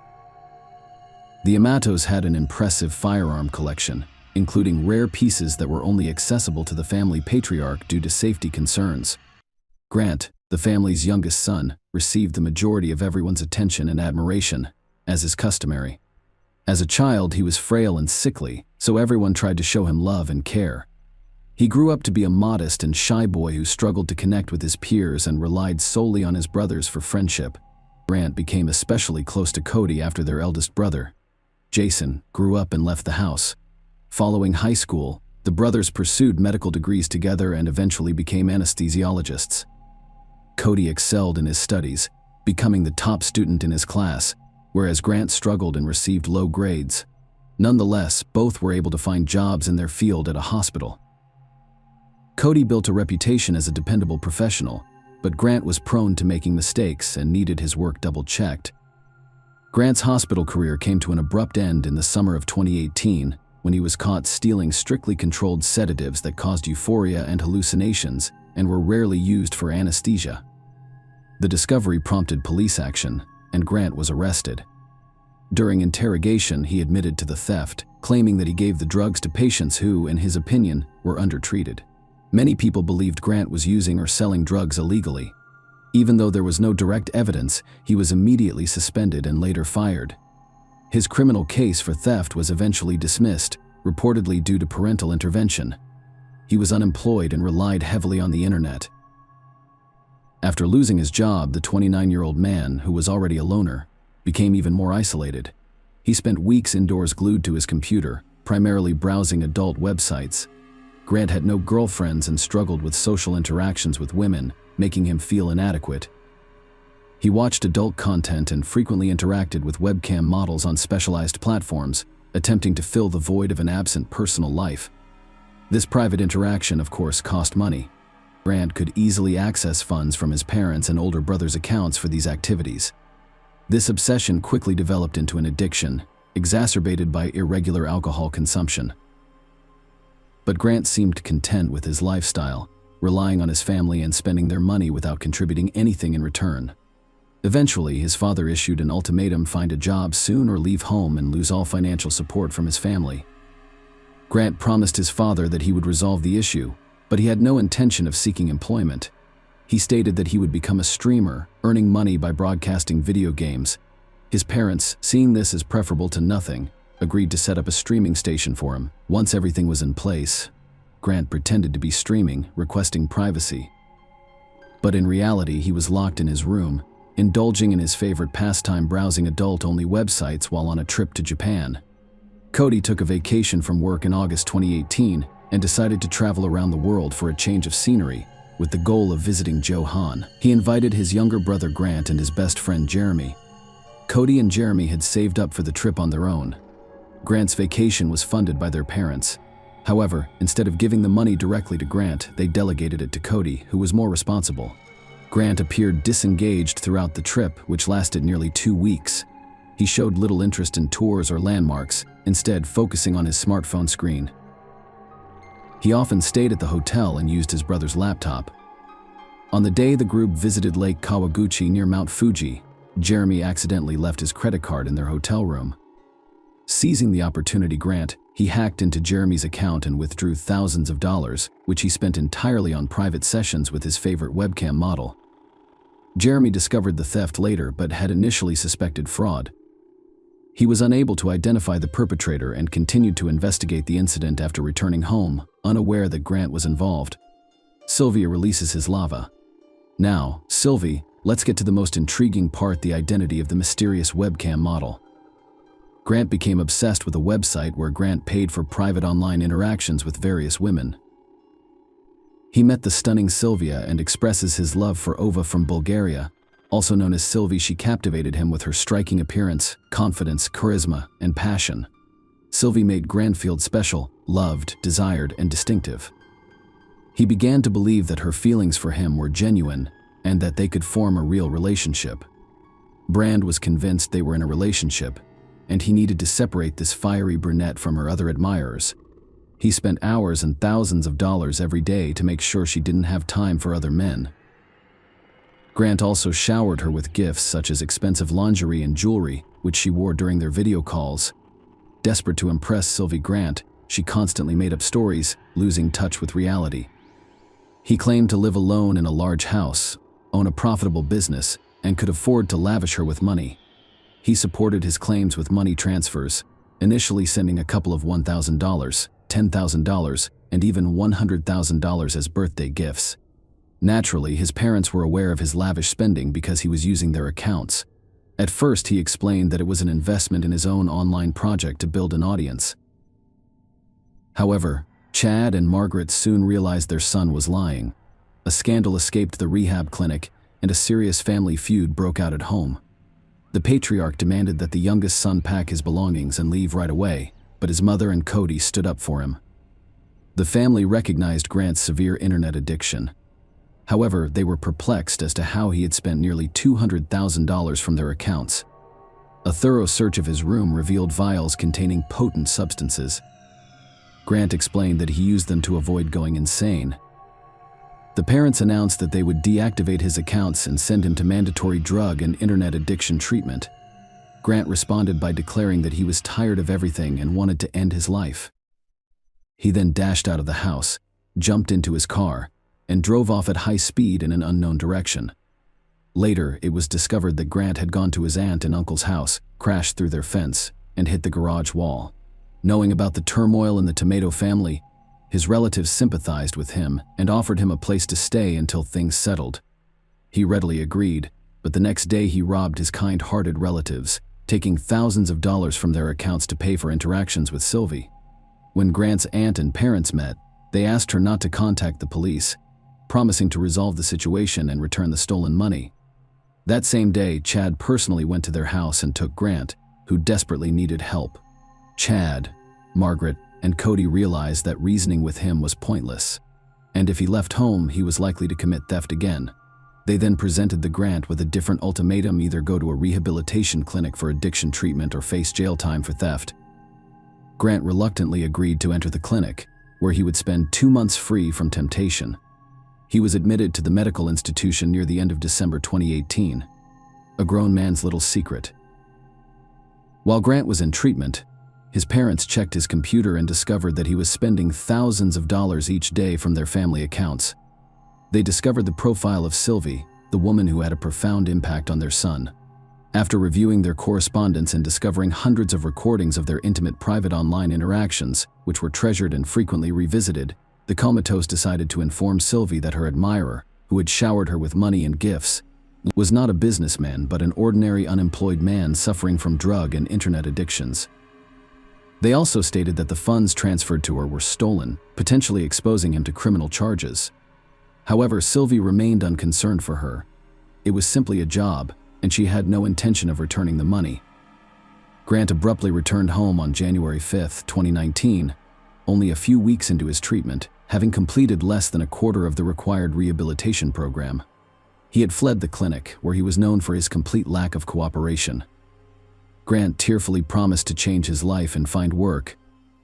The Amatos had an impressive firearm collection, including rare pieces that were only accessible to the family patriarch due to safety concerns. Grant, the family's youngest son, received the majority of everyone's attention and admiration, as is customary. As a child, he was frail and sickly, so everyone tried to show him love and care. He grew up to be a modest and shy boy who struggled to connect with his peers and relied solely on his brothers for friendship. Grant became especially close to Cody after their eldest brother, Jason, grew up and left the house. Following high school, the brothers pursued medical degrees together and eventually became anesthesiologists. Cody excelled in his studies, becoming the top student in his class, whereas Grant struggled and received low grades. Nonetheless, both were able to find jobs in their field at a hospital. Cody built a reputation as a dependable professional, but Grant was prone to making mistakes and needed his work double-checked. Grant's hospital career came to an abrupt end in the summer of 2018 when he was caught stealing strictly controlled sedatives that caused euphoria and hallucinations and were rarely used for anesthesia. The discovery prompted police action, and Grant was arrested. During interrogation, he admitted to the theft, claiming that he gave the drugs to patients who, in his opinion, were undertreated. Many people believed Grant was using or selling drugs illegally. Even though there was no direct evidence, he was immediately suspended and later fired. His criminal case for theft was eventually dismissed, reportedly due to parental intervention. He was unemployed and relied heavily on the internet. After losing his job, the 29-year-old man, who was already a loner, became even more isolated. He spent weeks indoors glued to his computer, primarily browsing adult websites. Grant had no girlfriends and struggled with social interactions with women, making him feel inadequate. He watched adult content and frequently interacted with webcam models on specialized platforms, attempting to fill the void of an absent personal life. This private interaction, of course, cost money. Grant could easily access funds from his parents' and older brother's accounts for these activities. This obsession quickly developed into an addiction, exacerbated by irregular alcohol consumption. But Grant seemed content with his lifestyle, relying on his family and spending their money without contributing anything in return. Eventually, his father issued an ultimatum: find a job soon or leave home and lose all financial support from his family. Grant promised his father that he would resolve the issue, but he had no intention of seeking employment. He stated that he would become a streamer, earning money by broadcasting video games. His parents, seeing this as preferable to nothing, agreed to set up a streaming station for him. Once everything was in place, Grant pretended to be streaming, requesting privacy. But in reality, he was locked in his room, indulging in his favorite pastime, browsing adult-only websites while on a trip to Japan. Cody took a vacation from work in August 2018 and decided to travel around the world for a change of scenery, with the goal of visiting Johan. He invited his younger brother Grant and his best friend Jeremy. Cody and Jeremy had saved up for the trip on their own. Grant's vacation was funded by their parents. However, instead of giving the money directly to Grant, they delegated it to Cody, who was more responsible. Grant appeared disengaged throughout the trip, which lasted nearly 2 weeks. He showed little interest in tours or landmarks, instead focusing on his smartphone screen. He often stayed at the hotel and used his brother's laptop. On the day the group visited Lake Kawaguchi near Mount Fuji, Jeremy accidentally left his credit card in their hotel room. Seizing the opportunity, he hacked into Jeremy's account and withdrew thousands of dollars, which he spent entirely on private sessions with his favorite webcam model. Jeremy discovered the theft later but had initially suspected fraud. He was unable to identify the perpetrator and continued to investigate the incident after returning home, unaware that Grant was involved. Sylvia releases his lava. Now, Sylvie, let's get to the most intriguing part: the identity of the mysterious webcam model. Grant became obsessed with a website where Grant paid for private online interactions with various women. He met the stunning Sylvia and expresses his love for Ova from Bulgaria. Also known as Sylvie, she captivated him with her striking appearance, confidence, charisma, and passion. Sylvie made Grant feel special, loved, desired, and distinctive. He began to believe that her feelings for him were genuine and that they could form a real relationship. Brand was convinced they were in a relationship, and he needed to separate this fiery brunette from her other admirers. He spent hours and thousands of dollars every day to make sure she didn't have time for other men. Grant also showered her with gifts such as expensive lingerie and jewelry, which she wore during their video calls. Desperate to impress Sylvie Grant, she constantly made up stories, losing touch with reality. He claimed to live alone in a large house, own a profitable business, and could afford to lavish her with money. He supported his claims with money transfers, initially sending a couple of $1,000, $10,000, and even $100,000 as birthday gifts. Naturally, his parents were aware of his lavish spending because he was using their accounts. At first, he explained that it was an investment in his own online project to build an audience. However, Chad and Margaret soon realized their son was lying. A scandal escaped the rehab clinic, and a serious family feud broke out at home. The patriarch demanded that the youngest son pack his belongings and leave right away, but his mother and Cody stood up for him. The family recognized Grant's severe internet addiction. However, they were perplexed as to how he had spent nearly $200,000 from their accounts. A thorough search of his room revealed vials containing potent substances. Grant explained that he used them to avoid going insane. The parents announced that they would deactivate his accounts and send him to mandatory drug and internet addiction treatment. Grant responded by declaring that he was tired of everything and wanted to end his life. He then dashed out of the house, jumped into his car, and drove off at high speed in an unknown direction. Later, it was discovered that Grant had gone to his aunt and uncle's house, crashed through their fence, and hit the garage wall. Knowing about the turmoil in the Tomato family, his relatives sympathized with him and offered him a place to stay until things settled. He readily agreed, but the next day he robbed his kind-hearted relatives, taking thousands of dollars from their accounts to pay for interactions with Sylvie. When Grant's aunt and parents met, they asked her not to contact the police, promising to resolve the situation and return the stolen money. That same day, Chad personally went to their house and took Grant, who desperately needed help. Chad, Margaret, and Cody realized that reasoning with him was pointless, and if he left home, he was likely to commit theft again. They then presented the Grant with a different ultimatum: either go to a rehabilitation clinic for addiction treatment or face jail time for theft. Grant reluctantly agreed to enter the clinic, where he would spend 2 months free from temptation. He was admitted to the medical institution near the end of December 2018. A grown man's little secret. While Grant was in treatment, his parents checked his computer and discovered that he was spending thousands of dollars each day from their family accounts. They discovered the profile of Sylvie, the woman who had a profound impact on their son. After reviewing their correspondence and discovering hundreds of recordings of their intimate private online interactions, which were treasured and frequently revisited, the comatose decided to inform Sylvie that her admirer, who had showered her with money and gifts, was not a businessman but an ordinary unemployed man suffering from drug and internet addictions. They also stated that the funds transferred to her were stolen, potentially exposing him to criminal charges. However, Sylvie remained unconcerned for her. It was simply a job, and she had no intention of returning the money. Grant abruptly returned home on January 5, 2019, only a few weeks into his treatment, having completed less than a quarter of the required rehabilitation program. He had fled the clinic, where he was known for his complete lack of cooperation. Grant tearfully promised to change his life and find work,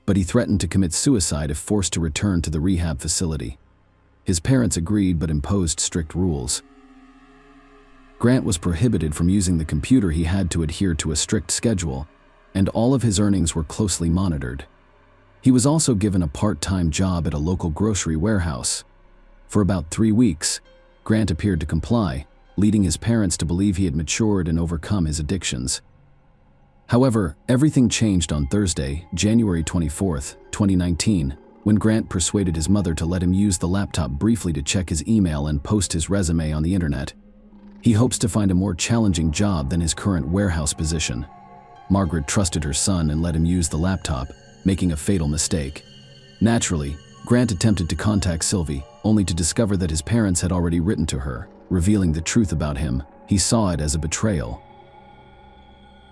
but he threatened to commit suicide if forced to return to the rehab facility. His parents agreed but imposed strict rules. Grant was prohibited from using the computer. He had to adhere to a strict schedule, and all of his earnings were closely monitored. He was also given a part-time job at a local grocery warehouse. For about 3 weeks, Grant appeared to comply, leading his parents to believe he had matured and overcome his addictions. However, everything changed on Thursday, January 24, 2019, when Grant persuaded his mother to let him use the laptop briefly to check his email and post his resume on the internet. He hopes to find a more challenging job than his current warehouse position. Margaret trusted her son and let him use the laptop, making a fatal mistake. Naturally, Grant attempted to contact Sylvie, only to discover that his parents had already written to her, revealing the truth about him. He saw it as a betrayal.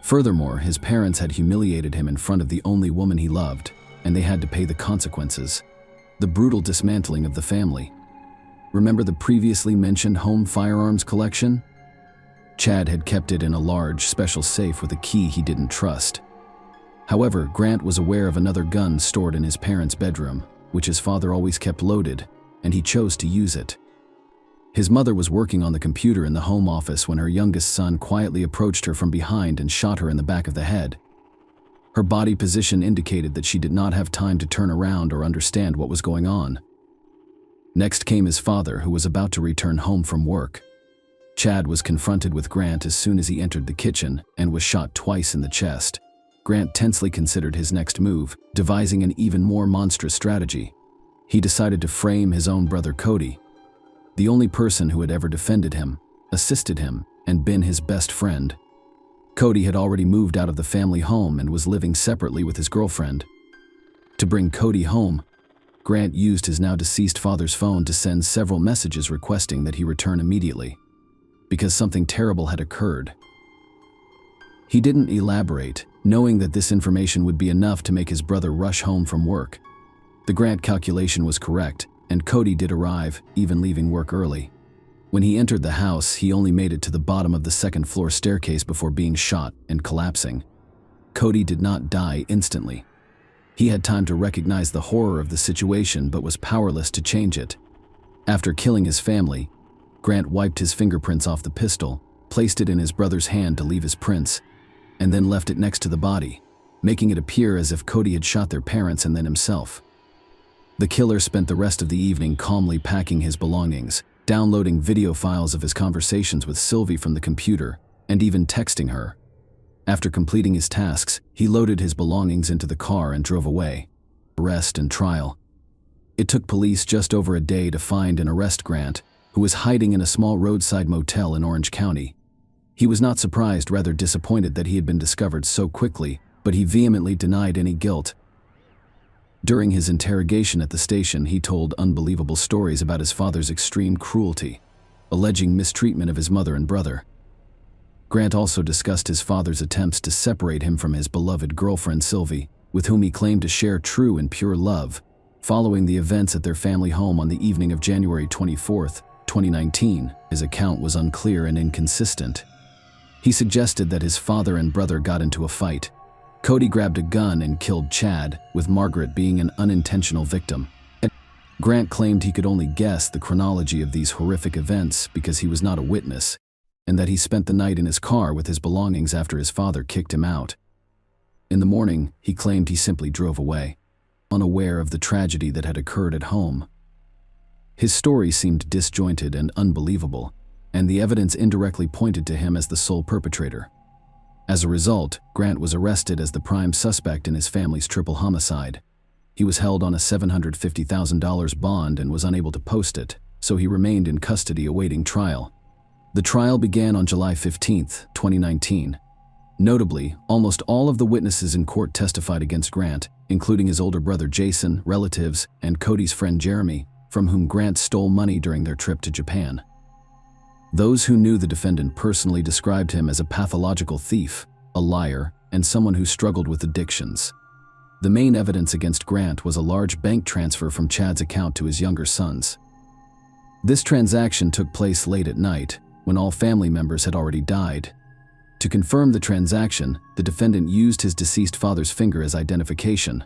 Furthermore, his parents had humiliated him in front of the only woman he loved, and they had to pay the consequences. The brutal dismantling of the family. Remember the previously mentioned home firearms collection? Chad had kept it in a large, special safe with a key he didn't trust. However, Grant was aware of another gun stored in his parents' bedroom, which his father always kept loaded, and he chose to use it. His mother was working on the computer in the home office when her youngest son quietly approached her from behind and shot her in the back of the head. Her body position indicated that she did not have time to turn around or understand what was going on. Next came his father, who was about to return home from work. Chad was confronted with Grant as soon as he entered the kitchen and was shot twice in the chest. Grant tensely considered his next move, devising an even more monstrous strategy. He decided to frame his own brother Cody, the only person who had ever defended him, assisted him, and been his best friend. Cody had already moved out of the family home and was living separately with his girlfriend. To bring Cody home, Grant used his now deceased father's phone to send several messages requesting that he return immediately, because something terrible had occurred. He didn't elaborate, knowing that this information would be enough to make his brother rush home from work. The Grant calculation was correct, and Cody did arrive, even leaving work early. When he entered the house, he only made it to the bottom of the second-floor staircase before being shot and collapsing. Cody did not die instantly. He had time to recognize the horror of the situation but was powerless to change it. After killing his family, Grant wiped his fingerprints off the pistol, placed it in his brother's hand to leave his prints, and then left it next to the body, making it appear as if Cody had shot their parents and then himself. The killer spent the rest of the evening calmly packing his belongings, downloading video files of his conversations with Sylvie from the computer, and even texting her. After completing his tasks, he loaded his belongings into the car and drove away. Arrest and trial. It took police just over a day to find and arrest Grant, who was hiding in a small roadside motel in Orange County. He was not surprised, rather disappointed that he had been discovered so quickly, but he vehemently denied any guilt. During his interrogation at the station, he told unbelievable stories about his father's extreme cruelty, alleging mistreatment of his mother and brother. Grant also discussed his father's attempts to separate him from his beloved girlfriend Sylvie, with whom he claimed to share true and pure love, following the events at their family home on the evening of January 24, 2019. His account was unclear and inconsistent. He suggested that his father and brother got into a fight. Cody grabbed a gun and killed Chad, with Margaret being an unintentional victim. Grant claimed he could only guess the chronology of these horrific events because he was not a witness, and that he spent the night in his car with his belongings after his father kicked him out. In the morning, he claimed he simply drove away, unaware of the tragedy that had occurred at home. His story seemed disjointed and unbelievable, and the evidence indirectly pointed to him as the sole perpetrator. As a result, Grant was arrested as the prime suspect in his family's triple homicide. He was held on a $750,000 bond and was unable to post it, so he remained in custody awaiting trial. The trial began on July 15, 2019. Notably, almost all of the witnesses in court testified against Grant, including his older brother Jason, relatives, and Cody's friend Jeremy, from whom Grant stole money during their trip to Japan. Those who knew the defendant personally described him as a pathological thief, a liar, and someone who struggled with addictions. The main evidence against Grant was a large bank transfer from Chad's account to his younger sons. This transaction took place late at night, when all family members had already died. To confirm the transaction, the defendant used his deceased father's finger as identification.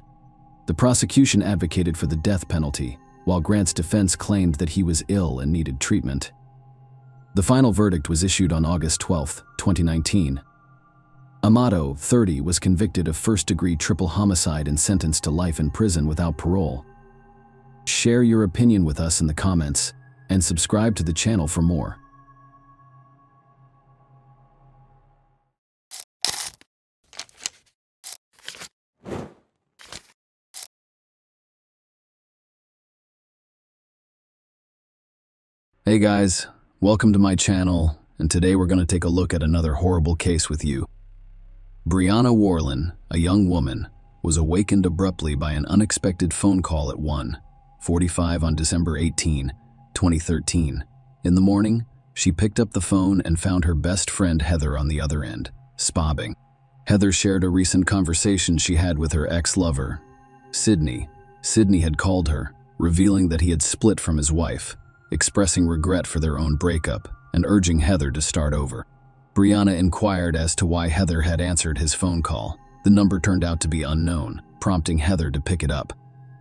The prosecution advocated for the death penalty, while Grant's defense claimed that he was ill and needed treatment. The final verdict was issued on August 12, 2019. Amato, 30, was convicted of first-degree triple homicide and sentenced to life in prison without parole. Share your opinion with us in the comments and subscribe to the channel for more. Hey guys, welcome to my channel, and today we're going to take a look at another horrible case with you. Brianna Warren, a young woman, was awakened abruptly by an unexpected phone call at 1:45 on December 18, 2013. In the morning, she picked up the phone and found her best friend Heather on the other end, sobbing. Heather shared a recent conversation she had with her ex-lover, Sydney. Sydney had called her, revealing that he had split from his wife, expressing regret for their own breakup and urging Heather to start over. Brianna inquired as to why Heather had answered his phone call. The number turned out to be unknown, prompting Heather to pick it up.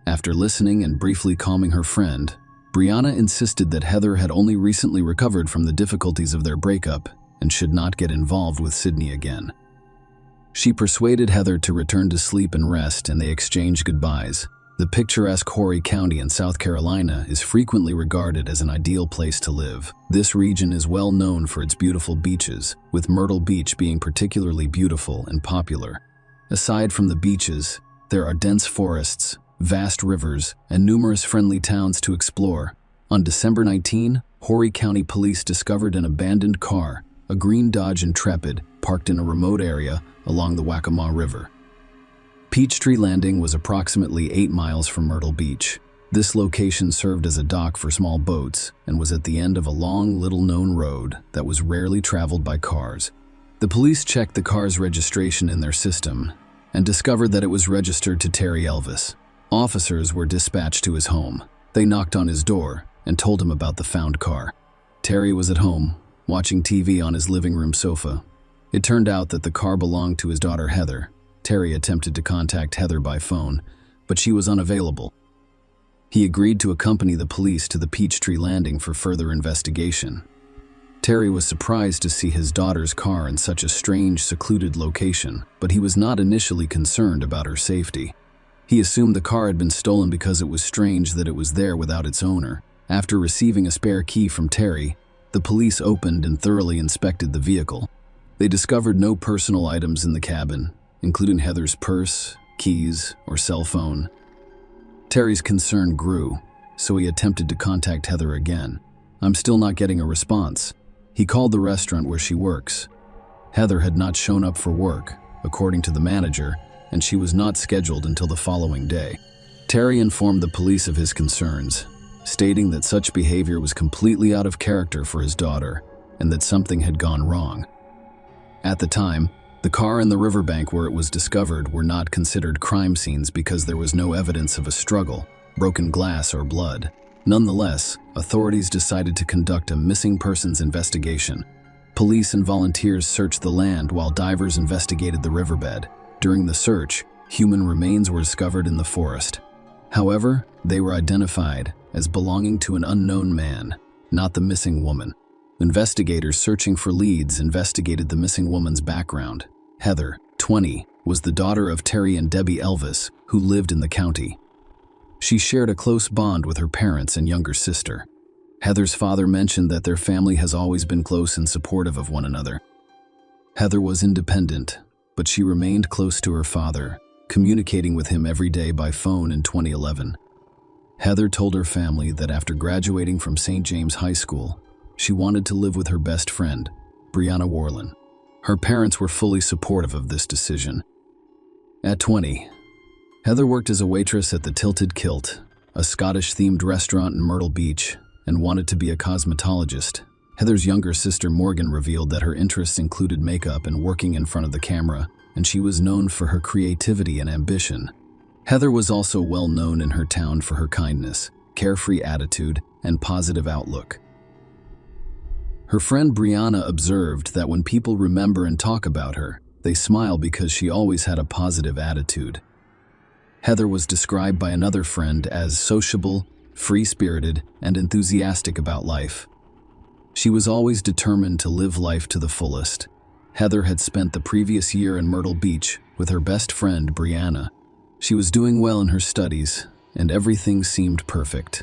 After listening and briefly calming her friend, Brianna insisted that Heather had only recently recovered from the difficulties of their breakup and should not get involved with Sydney again. She persuaded Heather to return to sleep and rest, and they exchanged goodbyes. The picturesque Horry County in South Carolina is frequently regarded as an ideal place to live. This region is well known for its beautiful beaches, with Myrtle Beach being particularly beautiful and popular. Aside from the beaches, there are dense forests, vast rivers, and numerous friendly towns to explore. On December 19, Horry County Police discovered an abandoned car, a green Dodge Intrepid, parked in a remote area along the Waccamaw River. Peachtree Landing was approximately 8 miles from Myrtle Beach. This location served as a dock for small boats and was at the end of a long, little-known road that was rarely traveled by cars. The police checked the car's registration in their system and discovered that it was registered to Terry Elvis. Officers were dispatched to his home. They knocked on his door and told him about the found car. Terry was at home, watching TV on his living room sofa. It turned out that the car belonged to his daughter Heather. Terry attempted to contact Heather by phone, but she was unavailable. He agreed to accompany the police to the Peachtree Landing for further investigation. Terry was surprised to see his daughter's car in such a strange, secluded location, but he was not initially concerned about her safety. He assumed the car had been stolen because it was strange that it was there without its owner. After receiving a spare key from Terry, the police opened and thoroughly inspected the vehicle. They discovered no personal items in the cabin, including Heather's purse, keys, or cell phone. Terry's concern grew, so he attempted to contact Heather again. "I'm still not getting a response." He called the restaurant where she works. Heather had not shown up for work, according to the manager, and she was not scheduled until the following day. Terry informed the police of his concerns, stating that such behavior was completely out of character for his daughter and that something had gone wrong. At the time, the car and the riverbank where it was discovered were not considered crime scenes because there was no evidence of a struggle, broken glass, or blood. Nonetheless, authorities decided to conduct a missing persons investigation. Police and volunteers searched the land while divers investigated the riverbed. During the search, human remains were discovered in the forest. However, they were identified as belonging to an unknown man, not the missing woman. Investigators searching for leads investigated the missing woman's background. Heather, 20, was the daughter of Terry and Debbie Elvis, who lived in the county. She shared a close bond with her parents and younger sister. Heather's father mentioned that their family has always been close and supportive of one another. Heather was independent, but she remained close to her father, communicating with him every day by phone in 2011. Heather told her family that after graduating from St. James High School, she wanted to live with her best friend, Brianna Warren. Her parents were fully supportive of this decision. At 20, Heather worked as a waitress at the Tilted Kilt, a Scottish-themed restaurant in Myrtle Beach, and wanted to be a cosmetologist. Heather's younger sister Morgan revealed that her interests included makeup and working in front of the camera, and she was known for her creativity and ambition. Heather was also well known in her town for her kindness, carefree attitude, and positive outlook. Her friend Brianna observed that when people remember and talk about her, they smile because she always had a positive attitude. Heather was described by another friend as sociable, free-spirited, and enthusiastic about life. She was always determined to live life to the fullest. Heather had spent the previous year in Myrtle Beach with her best friend Brianna. She was doing well in her studies, and everything seemed perfect.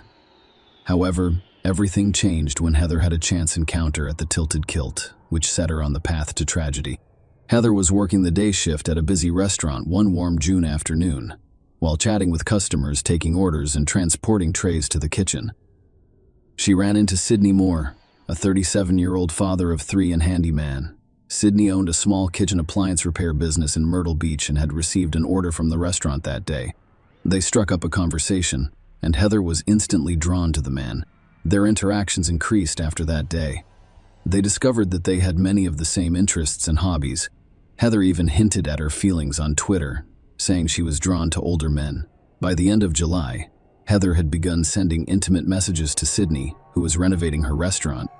However, everything changed when Heather had a chance encounter at the Tilted Kilt, which set her on the path to tragedy. Heather was working the day shift at a busy restaurant one warm June afternoon, while chatting with customers, taking orders, and transporting trays to the kitchen. She ran into Sidney Moore, a 37-year-old father of 3 and handyman. Sidney owned a small kitchen appliance repair business in Myrtle Beach and had received an order from the restaurant that day. They struck up a conversation, and Heather was instantly drawn to the man. Their interactions increased after that day. They discovered that they had many of the same interests and hobbies. Heather even hinted at her feelings on Twitter, saying she was drawn to older men. By the end of July, Heather had begun sending intimate messages to Sidney, who was renovating her restaurant.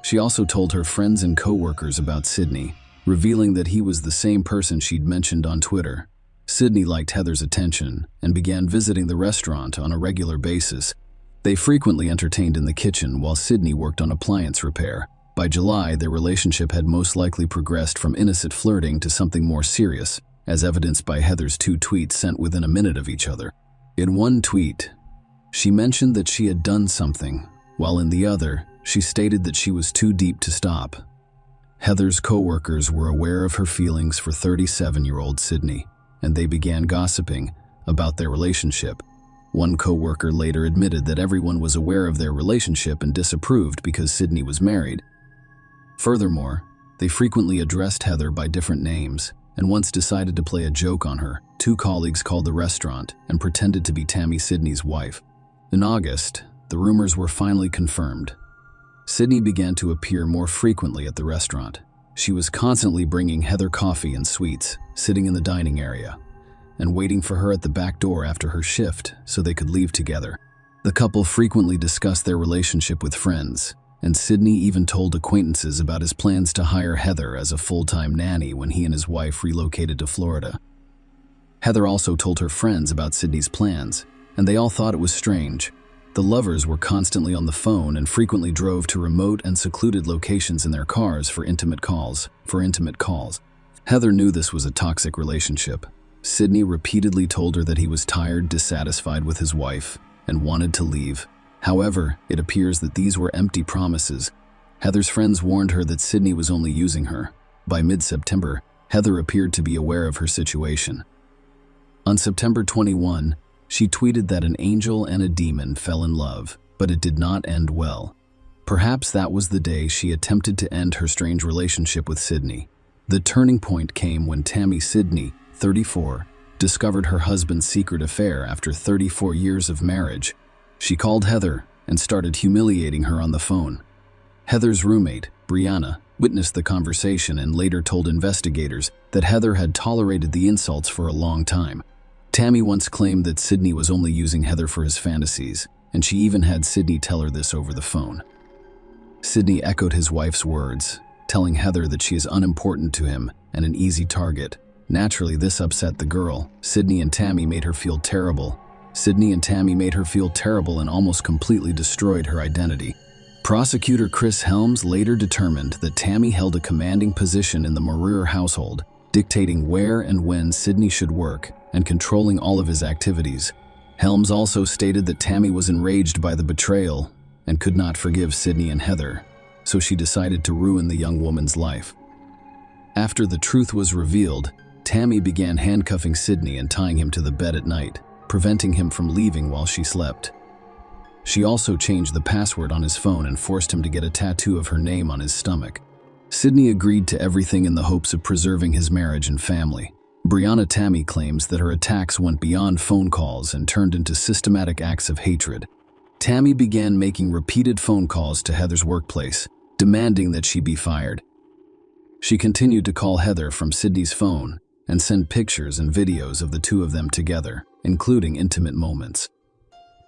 She also told her friends and co-workers about Sidney, revealing that he was the same person she'd mentioned on Twitter. Sidney liked Heather's attention and began visiting the restaurant on a regular basis. They frequently entertained in the kitchen while Sidney worked on appliance repair. By July, their relationship had most likely progressed from innocent flirting to something more serious, as evidenced by Heather's 2 tweets sent within a minute of each other. In one tweet, she mentioned that she had done something, while in the other, she stated that she was too deep to stop. Heather's co-workers were aware of her feelings for 37-year-old Sidney, and they began gossiping about their relationship. One co-worker later admitted that everyone was aware of their relationship and disapproved because Sidney was married. Furthermore, they frequently addressed Heather by different names, and once decided to play a joke on her. 2 colleagues called the restaurant and pretended to be Tammy Sidney's wife. In August, the rumors were finally confirmed. Sidney began to appear more frequently at the restaurant. She was constantly bringing Heather coffee and sweets, sitting in the dining area, and waiting for her at the back door after her shift so they could leave together. The couple frequently discussed their relationship with friends, and Sidney even told acquaintances about his plans to hire Heather as a full-time nanny when he and his wife relocated to Florida. Heather also told her friends about Sidney's plans, and they all thought it was strange. The lovers were constantly on the phone and frequently drove to remote and secluded locations in their cars for intimate calls. Heather knew this was a toxic relationship. Sidney repeatedly told her that he was tired, dissatisfied with his wife, and wanted to leave. However, it appears that these were empty promises. Heather's friends warned her that Sidney was only using her. By mid-September, Heather appeared to be aware of her situation. On September 21, she tweeted that an angel and a demon fell in love, but it did not end well. Perhaps that was the day she attempted to end her strange relationship with Sidney. The turning point came when Tammy Sidney, 34, discovered her husband's secret affair after 34 years of marriage. She called Heather and started humiliating her on the phone. Heather's roommate, Brianna, witnessed the conversation and later told investigators that Heather had tolerated the insults for a long time. Tammy once claimed that Sidney was only using Heather for his fantasies, and she even had Sidney tell her this over the phone. Sidney echoed his wife's words, telling Heather that she is unimportant to him and an easy target. Naturally, this upset the girl. Sidney and Tammy made her feel terrible and almost completely destroyed her identity. Prosecutor Chris Helms later determined that Tammy held a commanding position in the Moreer household, dictating where and when Sidney should work and controlling all of his activities. Helms also stated that Tammy was enraged by the betrayal and could not forgive Sidney and Heather, so she decided to ruin the young woman's life. After the truth was revealed, Tammy began handcuffing Sidney and tying him to the bed at night, preventing him from leaving while she slept. She also changed the password on his phone and forced him to get a tattoo of her name on his stomach. Sidney agreed to everything in the hopes of preserving his marriage and family. Brianna Tammy claims that her attacks went beyond phone calls and turned into systematic acts of hatred. Tammy began making repeated phone calls to Heather's workplace, demanding that she be fired. She continued to call Heather from Sidney's phone and send pictures and videos of the 2 of them together, including intimate moments.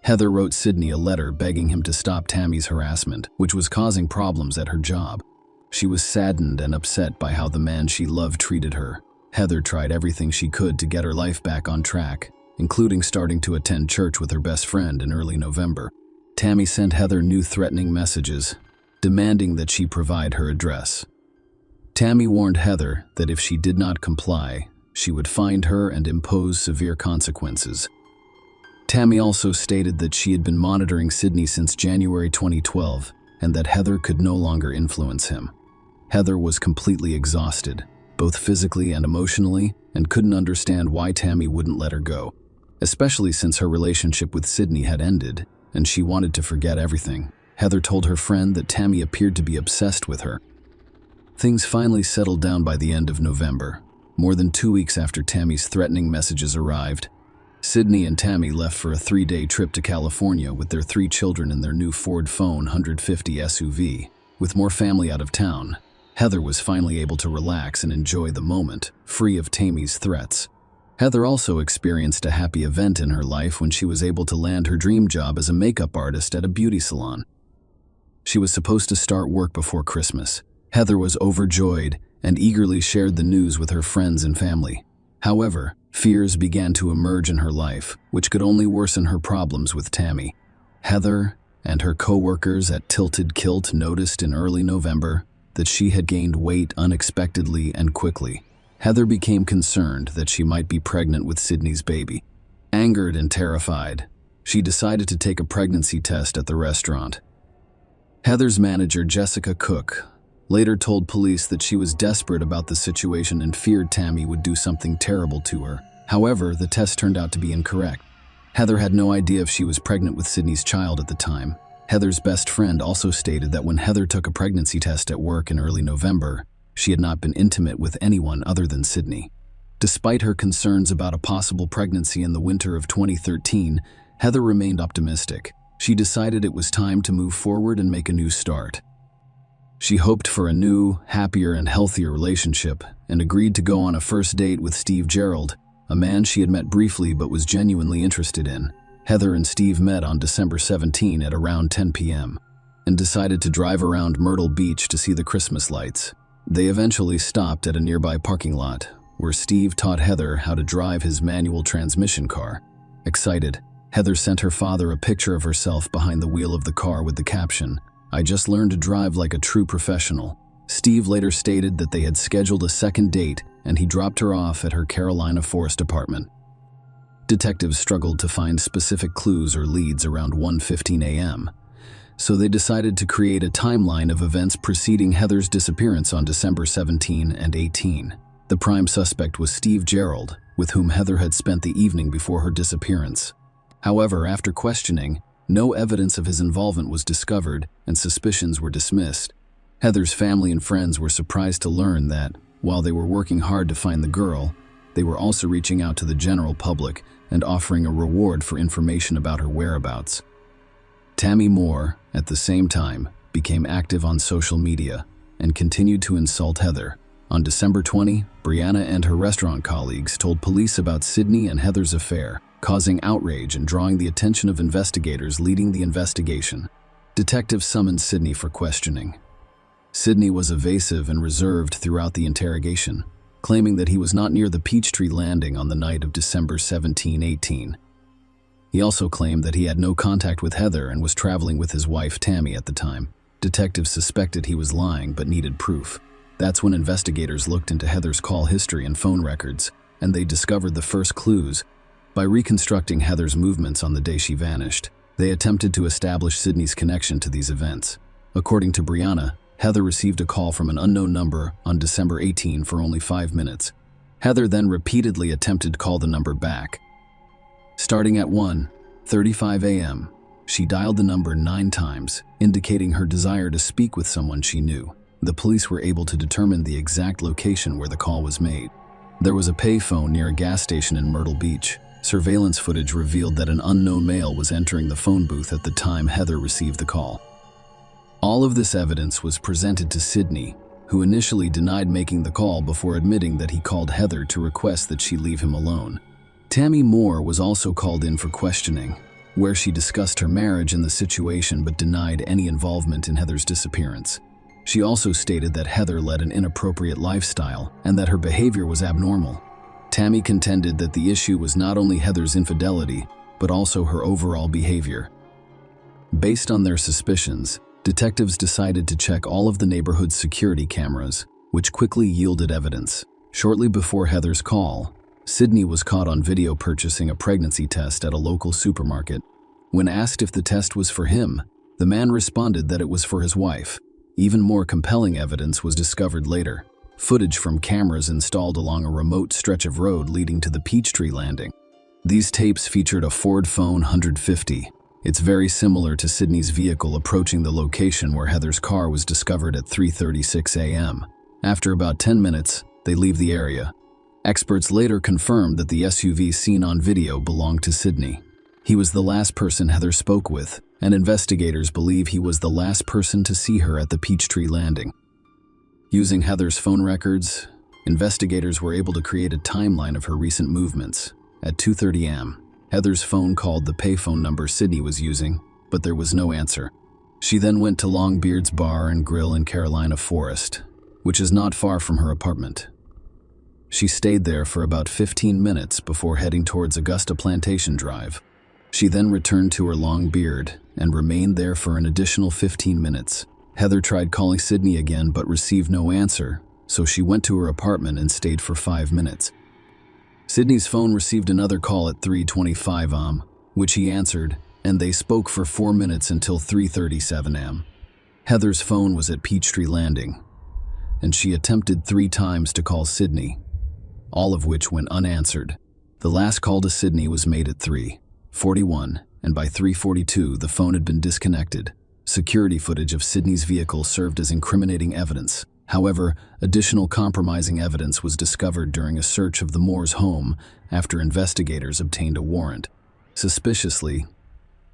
Heather wrote Sydney a letter begging him to stop Tammy's harassment, which was causing problems at her job. She was saddened and upset by how the man she loved treated her. Heather tried everything she could to get her life back on track, including starting to attend church with her best friend in early November. Tammy sent Heather new threatening messages, demanding that she provide her address. Tammy warned Heather that if she did not comply, she would find her and impose severe consequences. Tammy also stated that she had been monitoring Sydney since January 2012 and that Heather could no longer influence him. Heather was completely exhausted, both physically and emotionally, and couldn't understand why Tammy wouldn't let her go, especially since her relationship with Sydney had ended and she wanted to forget everything. Heather told her friend that Tammy appeared to be obsessed with her. Things finally settled down by the end of November. More than 2 weeks after Tammy's threatening messages arrived, Sydney and Tammy left for a 3-day trip to California with their 3 children in their new Ford Phone 150 SUV. With more family out of town, Heather was finally able to relax and enjoy the moment, free of Tammy's threats. Heather also experienced a happy event in her life when she was able to land her dream job as a makeup artist at a beauty salon. She was supposed to start work before Christmas. Heather was overjoyed and eagerly shared the news with her friends and family. However, fears began to emerge in her life, which could only worsen her problems with Tammy. Heather and her co-workers at Tilted Kilt noticed in early November that she had gained weight unexpectedly and quickly. Heather became concerned that she might be pregnant with Sydney's baby. Angered and terrified, she decided to take a pregnancy test at the restaurant. Heather's manager, Jessica Cook, later told police that she was desperate about the situation and feared Tammy would do something terrible to her. However, the test turned out to be incorrect. Heather had no idea if she was pregnant with Sydney's child at the time. Heather's best friend also stated that when Heather took a pregnancy test at work in early November, she had not been intimate with anyone other than Sydney. Despite her concerns about a possible pregnancy in the winter of 2013, Heather remained optimistic. She decided it was time to move forward and make a new start. She hoped for a new, happier, and healthier relationship and agreed to go on a first date with Steve Gerald, a man she had met briefly but was genuinely interested in. Heather and Steve met on December 17 at around 10 p.m. and decided to drive around Myrtle Beach to see the Christmas lights. They eventually stopped at a nearby parking lot, where Steve taught Heather how to drive his manual transmission car. Excited, Heather sent her father a picture of herself behind the wheel of the car with the caption, "I just learned to drive like a true professional." Steve later stated that they had scheduled a second date and he dropped her off at her Carolina Forest apartment. Detectives struggled to find specific clues or leads around 1:15 a.m., so they decided to create a timeline of events preceding Heather's disappearance on December 17 and 18. The prime suspect was Steve Gerald, with whom Heather had spent the evening before her disappearance. However, after questioning, no evidence of his involvement was discovered and suspicions were dismissed. Heather's family and friends were surprised to learn that, while they were working hard to find the girl, they were also reaching out to the general public and offering a reward for information about her whereabouts. Tammy Moore, at the same time, became active on social media and continued to insult Heather. On December 20, Brianna and her restaurant colleagues told police about Sydney and Heather's affair, causing outrage and drawing the attention of investigators leading the investigation. Detectives summoned Sydney for questioning. Sydney was evasive and reserved throughout the interrogation, claiming that he was not near the Peachtree Landing on the night of December 17-18. He also claimed that he had no contact with Heather and was traveling with his wife Tammy at the time. Detectives suspected he was lying but needed proof. That's when investigators looked into Heather's call history and phone records, and they discovered the first clues. By reconstructing Heather's movements on the day she vanished, they attempted to establish Sydney's connection to these events. According to Brianna, Heather received a call from an unknown number on December 18 for only 5 minutes. Heather then repeatedly attempted to call the number back. Starting at 1:35 a.m., she dialed the number 9 times, indicating her desire to speak with someone she knew. The police were able to determine the exact location where the call was made. There was a payphone near a gas station in Myrtle Beach. Surveillance footage revealed that an unknown male was entering the phone booth at the time Heather received the call. All of this evidence was presented to Sydney, who initially denied making the call before admitting that he called Heather to request that she leave him alone. Tammy Moore was also called in for questioning. where she discussed her marriage and the situation but denied any involvement in Heather's disappearance. She also stated that Heather led an inappropriate lifestyle and that her behavior was abnormal. Tammy contended that the issue was not only Heather's infidelity, but also her overall behavior. Based on their suspicions, detectives decided to check all of the neighborhood's security cameras, which quickly yielded evidence. Shortly before Heather's call, Sydney was caught on video purchasing a pregnancy test at a local supermarket. When asked if the test was for him, the man responded that it was for his wife. Even more compelling evidence was discovered later: footage from cameras installed along a remote stretch of road leading to the Peachtree Landing. These tapes featured a Ford Phone 150. It's very similar to Sydney's vehicle approaching the location where Heather's car was discovered at 3:36 a.m. After about 10 minutes, they leave the area. Experts later confirmed that the SUV seen on video belonged to Sydney. He was the last person Heather spoke with, and investigators believe he was the last person to see her at the Peachtree Landing. Using Heather's phone records, investigators were able to create a timeline of her recent movements. At 2:30 a.m., Heather's phone called the payphone number Sydney was using, but there was no answer. She then went to Longbeard's Bar and Grill in Carolina Forest, which is not far from her apartment. She stayed there for about 15 minutes before heading towards Augusta Plantation Drive. She then returned to her Longbeard and remained there for an additional 15 minutes. Heather tried calling Sydney again but received no answer, so she went to her apartment and stayed for 5 minutes. Sydney's phone received another call at 3:25 am, which he answered, and they spoke for 4 minutes until 3:37 am. Heather's phone was at Peachtree Landing, and she attempted 3 times to call Sydney, all of which went unanswered. The last call to Sydney was made at 3:41, and by 3:42 the phone had been disconnected. Security footage of Sydney's vehicle served as incriminating evidence. However, additional compromising evidence was discovered during a search of the Moore's home after investigators obtained a warrant. Suspiciously,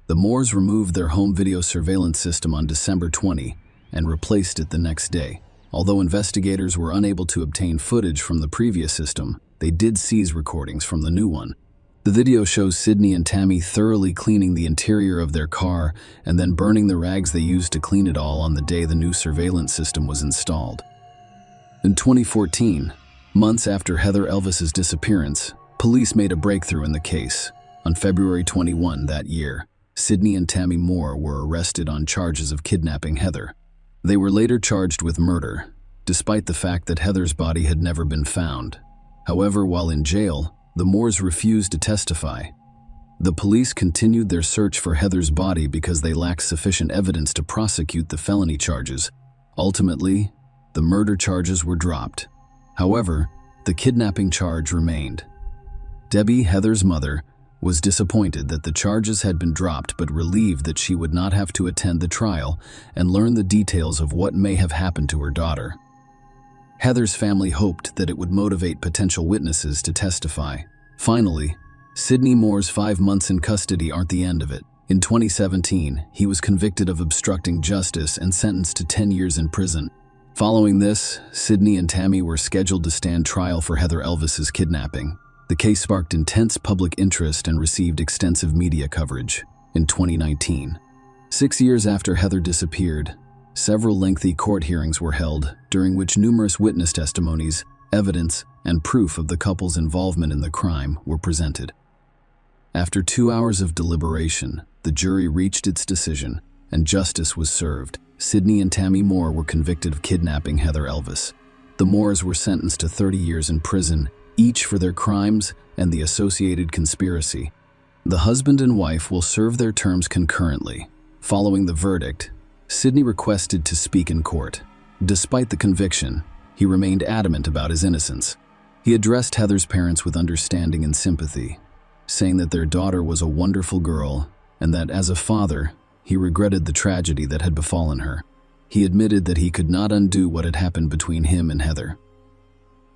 the Moores removed their home video surveillance system on December 20 and replaced it the next day. Although investigators were unable to obtain footage from the previous system, they did seize recordings from the new one. The video shows Sydney and Tammy thoroughly cleaning the interior of their car and then burning the rags they used to clean it all on the day the new surveillance system was installed. In 2014, months after Heather Elvis's disappearance, police made a breakthrough in the case. On February 21 that year, Sydney and Tammy Moore were arrested on charges of kidnapping Heather. They were later charged with murder, despite the fact that Heather's body had never been found. However, while in jail, the Moores refused to testify. The police continued their search for Heather's body because they lacked sufficient evidence to prosecute the felony charges. Ultimately, the murder charges were dropped. However, the kidnapping charge remained. Debbie, Heather's mother, was disappointed that the charges had been dropped but relieved that she would not have to attend the trial and learn the details of what may have happened to her daughter. Heather's family hoped that it would motivate potential witnesses to testify. Finally, Sydney Moore's 5 months in custody aren't the end of it. In 2017, he was convicted of obstructing justice and sentenced to 10 years in prison. Following this, Sydney and Tammy were scheduled to stand trial for Heather Elvis's kidnapping. The case sparked intense public interest and received extensive media coverage. In 2019, 6 years after Heather disappeared, several lengthy court hearings were held, during which numerous witness testimonies, evidence, and proof of the couple's involvement in the crime were presented. After 2 hours of deliberation, the jury reached its decision, and justice was served. Sydney and Tammy Moore were convicted of kidnapping Heather Elvis. The Moores were sentenced to 30 years in prison, each for their crimes and the associated conspiracy. The husband and wife will serve their terms concurrently. Following the verdict, Sydney requested to speak in court. Despite the conviction, he remained adamant about his innocence. He addressed Heather's parents with understanding and sympathy, saying that their daughter was a wonderful girl and that as a father, he regretted the tragedy that had befallen her. He admitted that he could not undo what had happened between him and Heather.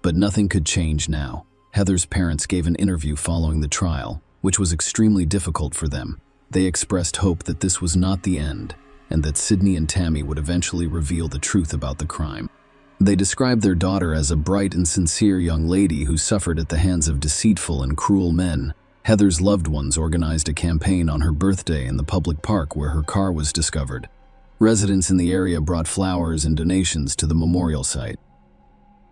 But nothing could change now. Heather's parents gave an interview following the trial, which was extremely difficult for them. They expressed hope that this was not the end, and that Sydney and Tammy would eventually reveal the truth about the crime. They described their daughter as a bright and sincere young lady who suffered at the hands of deceitful and cruel men. Heather's loved ones organized a campaign on her birthday in the public park where her car was discovered. Residents in the area brought flowers and donations to the memorial site.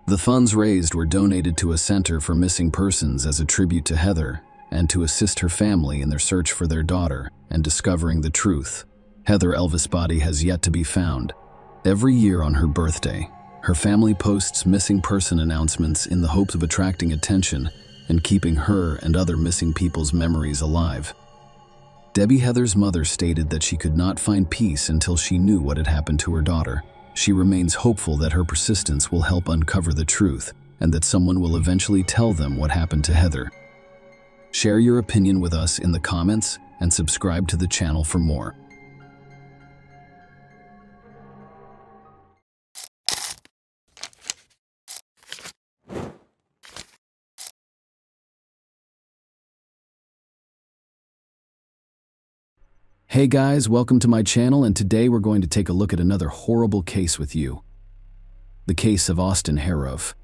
The funds raised were donated to a center for missing persons as a tribute to Heather and to assist her family in their search for their daughter and discovering the truth. Heather Elvis' body has yet to be found. Every year on her birthday, her family posts missing person announcements in the hopes of attracting attention and keeping her and other missing people's memories alive. Debbie Heather's mother stated that she could not find peace until she knew what had happened to her daughter. She remains hopeful that her persistence will help uncover the truth and that someone will eventually tell them what happened to Heather. Share your opinion with us in the comments and subscribe to the channel for more. Hey guys, welcome to my channel, and today we're going to take a look at another horrible case with you. The case of Austin Harroff.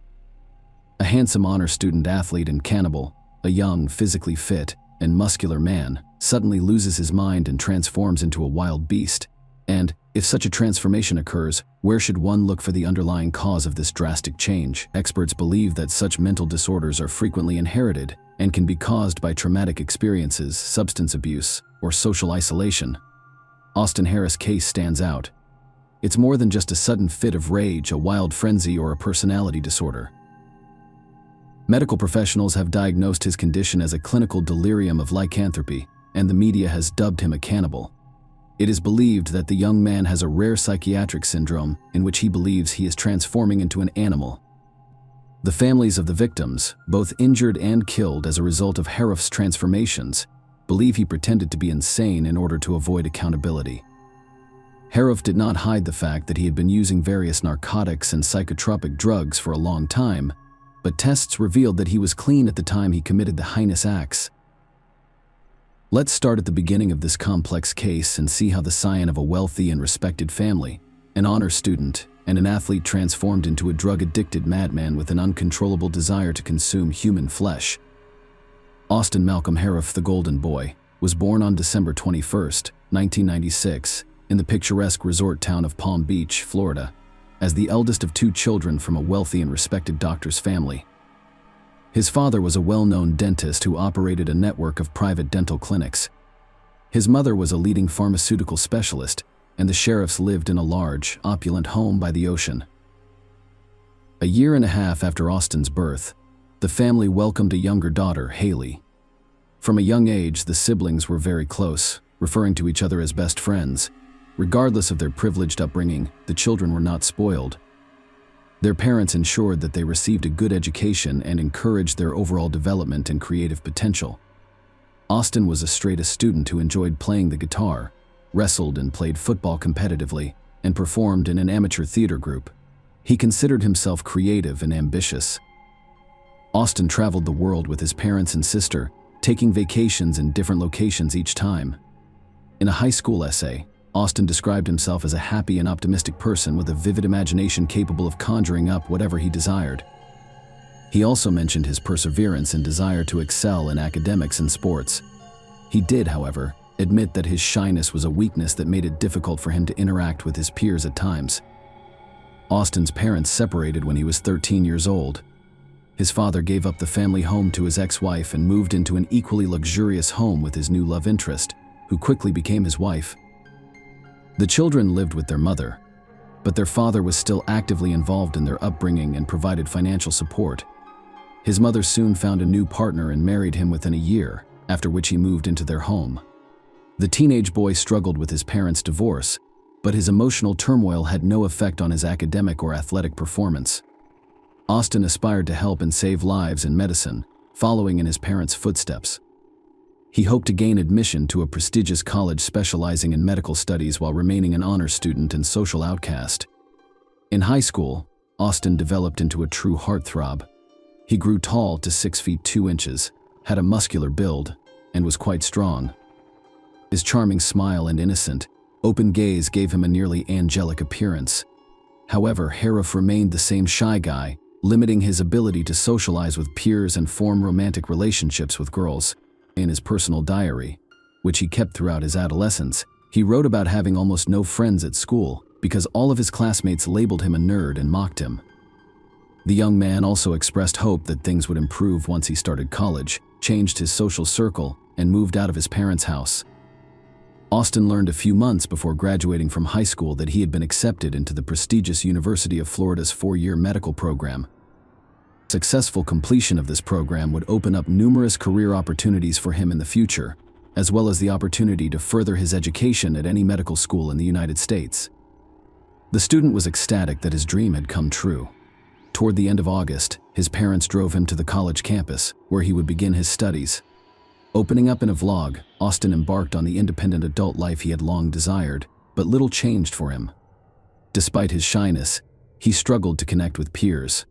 A handsome honor student athlete and cannibal, a young, physically fit, and muscular man, suddenly loses his mind and transforms into a wild beast. And, if such a transformation occurs, where should one look for the underlying cause of this drastic change? Experts believe that such mental disorders are frequently inherited and can be caused by traumatic experiences, substance abuse, or social isolation. Austin Harroff's case stands out. It's more than just a sudden fit of rage, a wild frenzy, or a personality disorder. Medical professionals have diagnosed his condition as a clinical delirium of lycanthropy, and the media has dubbed him a cannibal. It is believed that the young man has a rare psychiatric syndrome in which he believes he is transforming into an animal. The families of the victims, both injured and killed as a result of Harroff's transformations, believe he pretended to be insane in order to avoid accountability. Harroff did not hide the fact that he had been using various narcotics and psychotropic drugs for a long time, but tests revealed that he was clean at the time he committed the heinous acts. Let's start at the beginning of this complex case and see how the scion of a wealthy and respected family, an honor student, and an athlete transformed into a drug-addicted madman with an uncontrollable desire to consume human flesh. Austin Malcolm Harroff, the Golden Boy, was born on December 21, 1996, in the picturesque resort town of Palm Beach, Florida, as the eldest of two children from a wealthy and respected doctor's family. His father was a well-known dentist who operated a network of private dental clinics. His mother was a leading pharmaceutical specialist, and the Harroffs lived in a large, opulent home by the ocean. A year and a half after Austin's birth, the family welcomed a younger daughter, Haley. From a young age, the siblings were very close, referring to each other as best friends. Regardless of their privileged upbringing, the children were not spoiled. Their parents ensured that they received a good education and encouraged their overall development and creative potential. Austin was a straight-A student who enjoyed playing the guitar, wrestled and played football competitively, and performed in an amateur theater group. He considered himself creative and ambitious. Austin traveled the world with his parents and sister, taking vacations in different locations each time. In a high school essay, Austin described himself as a happy and optimistic person with a vivid imagination capable of conjuring up whatever he desired. He also mentioned his perseverance and desire to excel in academics and sports. He did, however, admit that his shyness was a weakness that made it difficult for him to interact with his peers at times. Austin's parents separated when he was 13 years old. His father gave up the family home to his ex-wife and moved into an equally luxurious home with his new love interest, who quickly became his wife. The children lived with their mother, but their father was still actively involved in their upbringing and provided financial support. His mother soon found a new partner and married him within a year, after which he moved into their home. The teenage boy struggled with his parents' divorce, but his emotional turmoil had no effect on his academic or athletic performance. Austin aspired to help and save lives in medicine, following in his parents' footsteps. He hoped to gain admission to a prestigious college specializing in medical studies while remaining an honor student and social outcast. In high school, Austin developed into a true heartthrob. He grew tall to 6 feet 2 inches, had a muscular build, and was quite strong. His charming smile and innocent, open gaze gave him a nearly angelic appearance. However, Harroff remained the same shy guy, limiting his ability to socialize with peers and form romantic relationships with girls. In his personal diary, which he kept throughout his adolescence, he wrote about having almost no friends at school because all of his classmates labeled him a nerd and mocked him. The young man also expressed hope that things would improve once he started college, changed his social circle, and moved out of his parents' house. Austin learned a few months before graduating from high school that he had been accepted into the prestigious University of Florida's 4-year medical program. Successful completion of this program would open up numerous career opportunities for him in the future, as well as the opportunity to further his education at any medical school in the United States. The student was ecstatic that his dream had come true. Toward the end of August, his parents drove him to the college campus, where he would begin his studies. Opening up in a vlog, Austin embarked on the independent adult life he had long desired, but little changed for him. Despite his shyness, he struggled to connect with peers.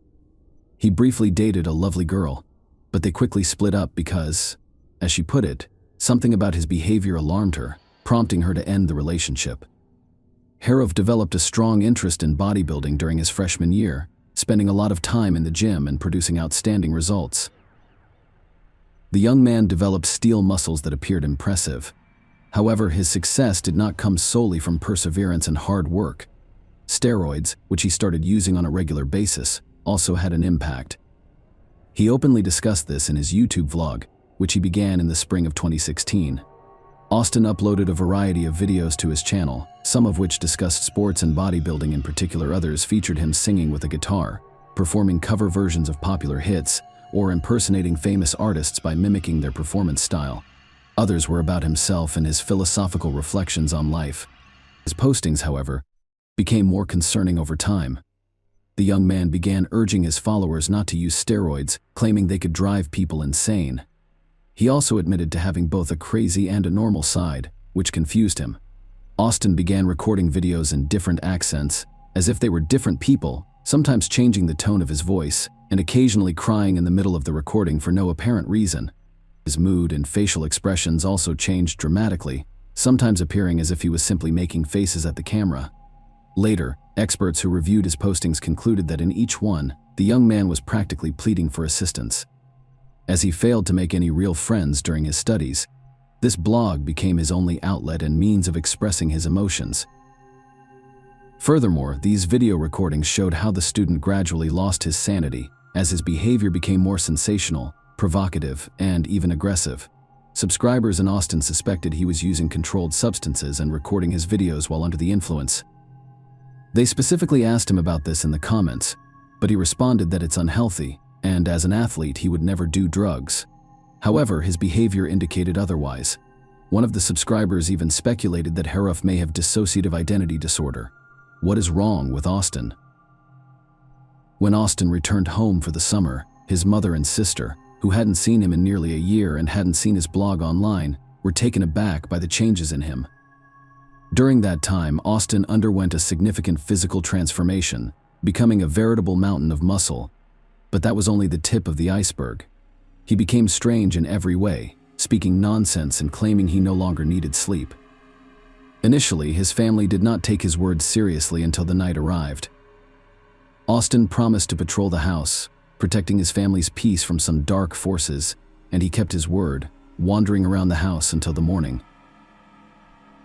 He briefly dated a lovely girl, but they quickly split up because, as she put it, something about his behavior alarmed her, prompting her to end the relationship. Harov developed a strong interest in bodybuilding during his freshman year, spending a lot of time in the gym and producing outstanding results. The young man developed steel muscles that appeared impressive. However, his success did not come solely from perseverance and hard work. Steroids, which he started using on a regular basis, also had an impact. He openly discussed this in his YouTube vlog, which he began in the spring of 2016. Austin uploaded a variety of videos to his channel, some of which discussed sports and bodybuilding in particular. Others featured him singing with a guitar, performing cover versions of popular hits, or impersonating famous artists by mimicking their performance style. Others were about himself and his philosophical reflections on life. His postings, however, became more concerning over time. The young man began urging his followers not to use steroids, claiming they could drive people insane. He also admitted to having both a crazy and a normal side, which confused him. Austin began recording videos in different accents, as if they were different people, sometimes changing the tone of his voice, and occasionally crying in the middle of the recording for no apparent reason. His mood and facial expressions also changed dramatically, sometimes appearing as if he was simply making faces at the camera. Later, experts who reviewed his postings concluded that in each one, the young man was practically pleading for assistance. As he failed to make any real friends during his studies, this blog became his only outlet and means of expressing his emotions. Furthermore, these video recordings showed how the student gradually lost his sanity, as his behavior became more sensational, provocative, and even aggressive. Subscribers in Austin suspected he was using controlled substances and recording his videos while under the influence. They specifically asked him about this in the comments, but he responded that it's unhealthy, and as an athlete he would never do drugs. However, his behavior indicated otherwise. One of the subscribers even speculated that Harov may have dissociative identity disorder. What is wrong with Austin? When Austin returned home for the summer, his mother and sister, who hadn't seen him in nearly a year and hadn't seen his blog online, were taken aback by the changes in him. During that time, Austin underwent a significant physical transformation, becoming a veritable mountain of muscle. But that was only the tip of the iceberg. He became strange in every way, speaking nonsense and claiming he no longer needed sleep. Initially, his family did not take his words seriously until the night arrived. Austin promised to patrol the house, protecting his family's peace from some dark forces, and he kept his word, wandering around the house until the morning.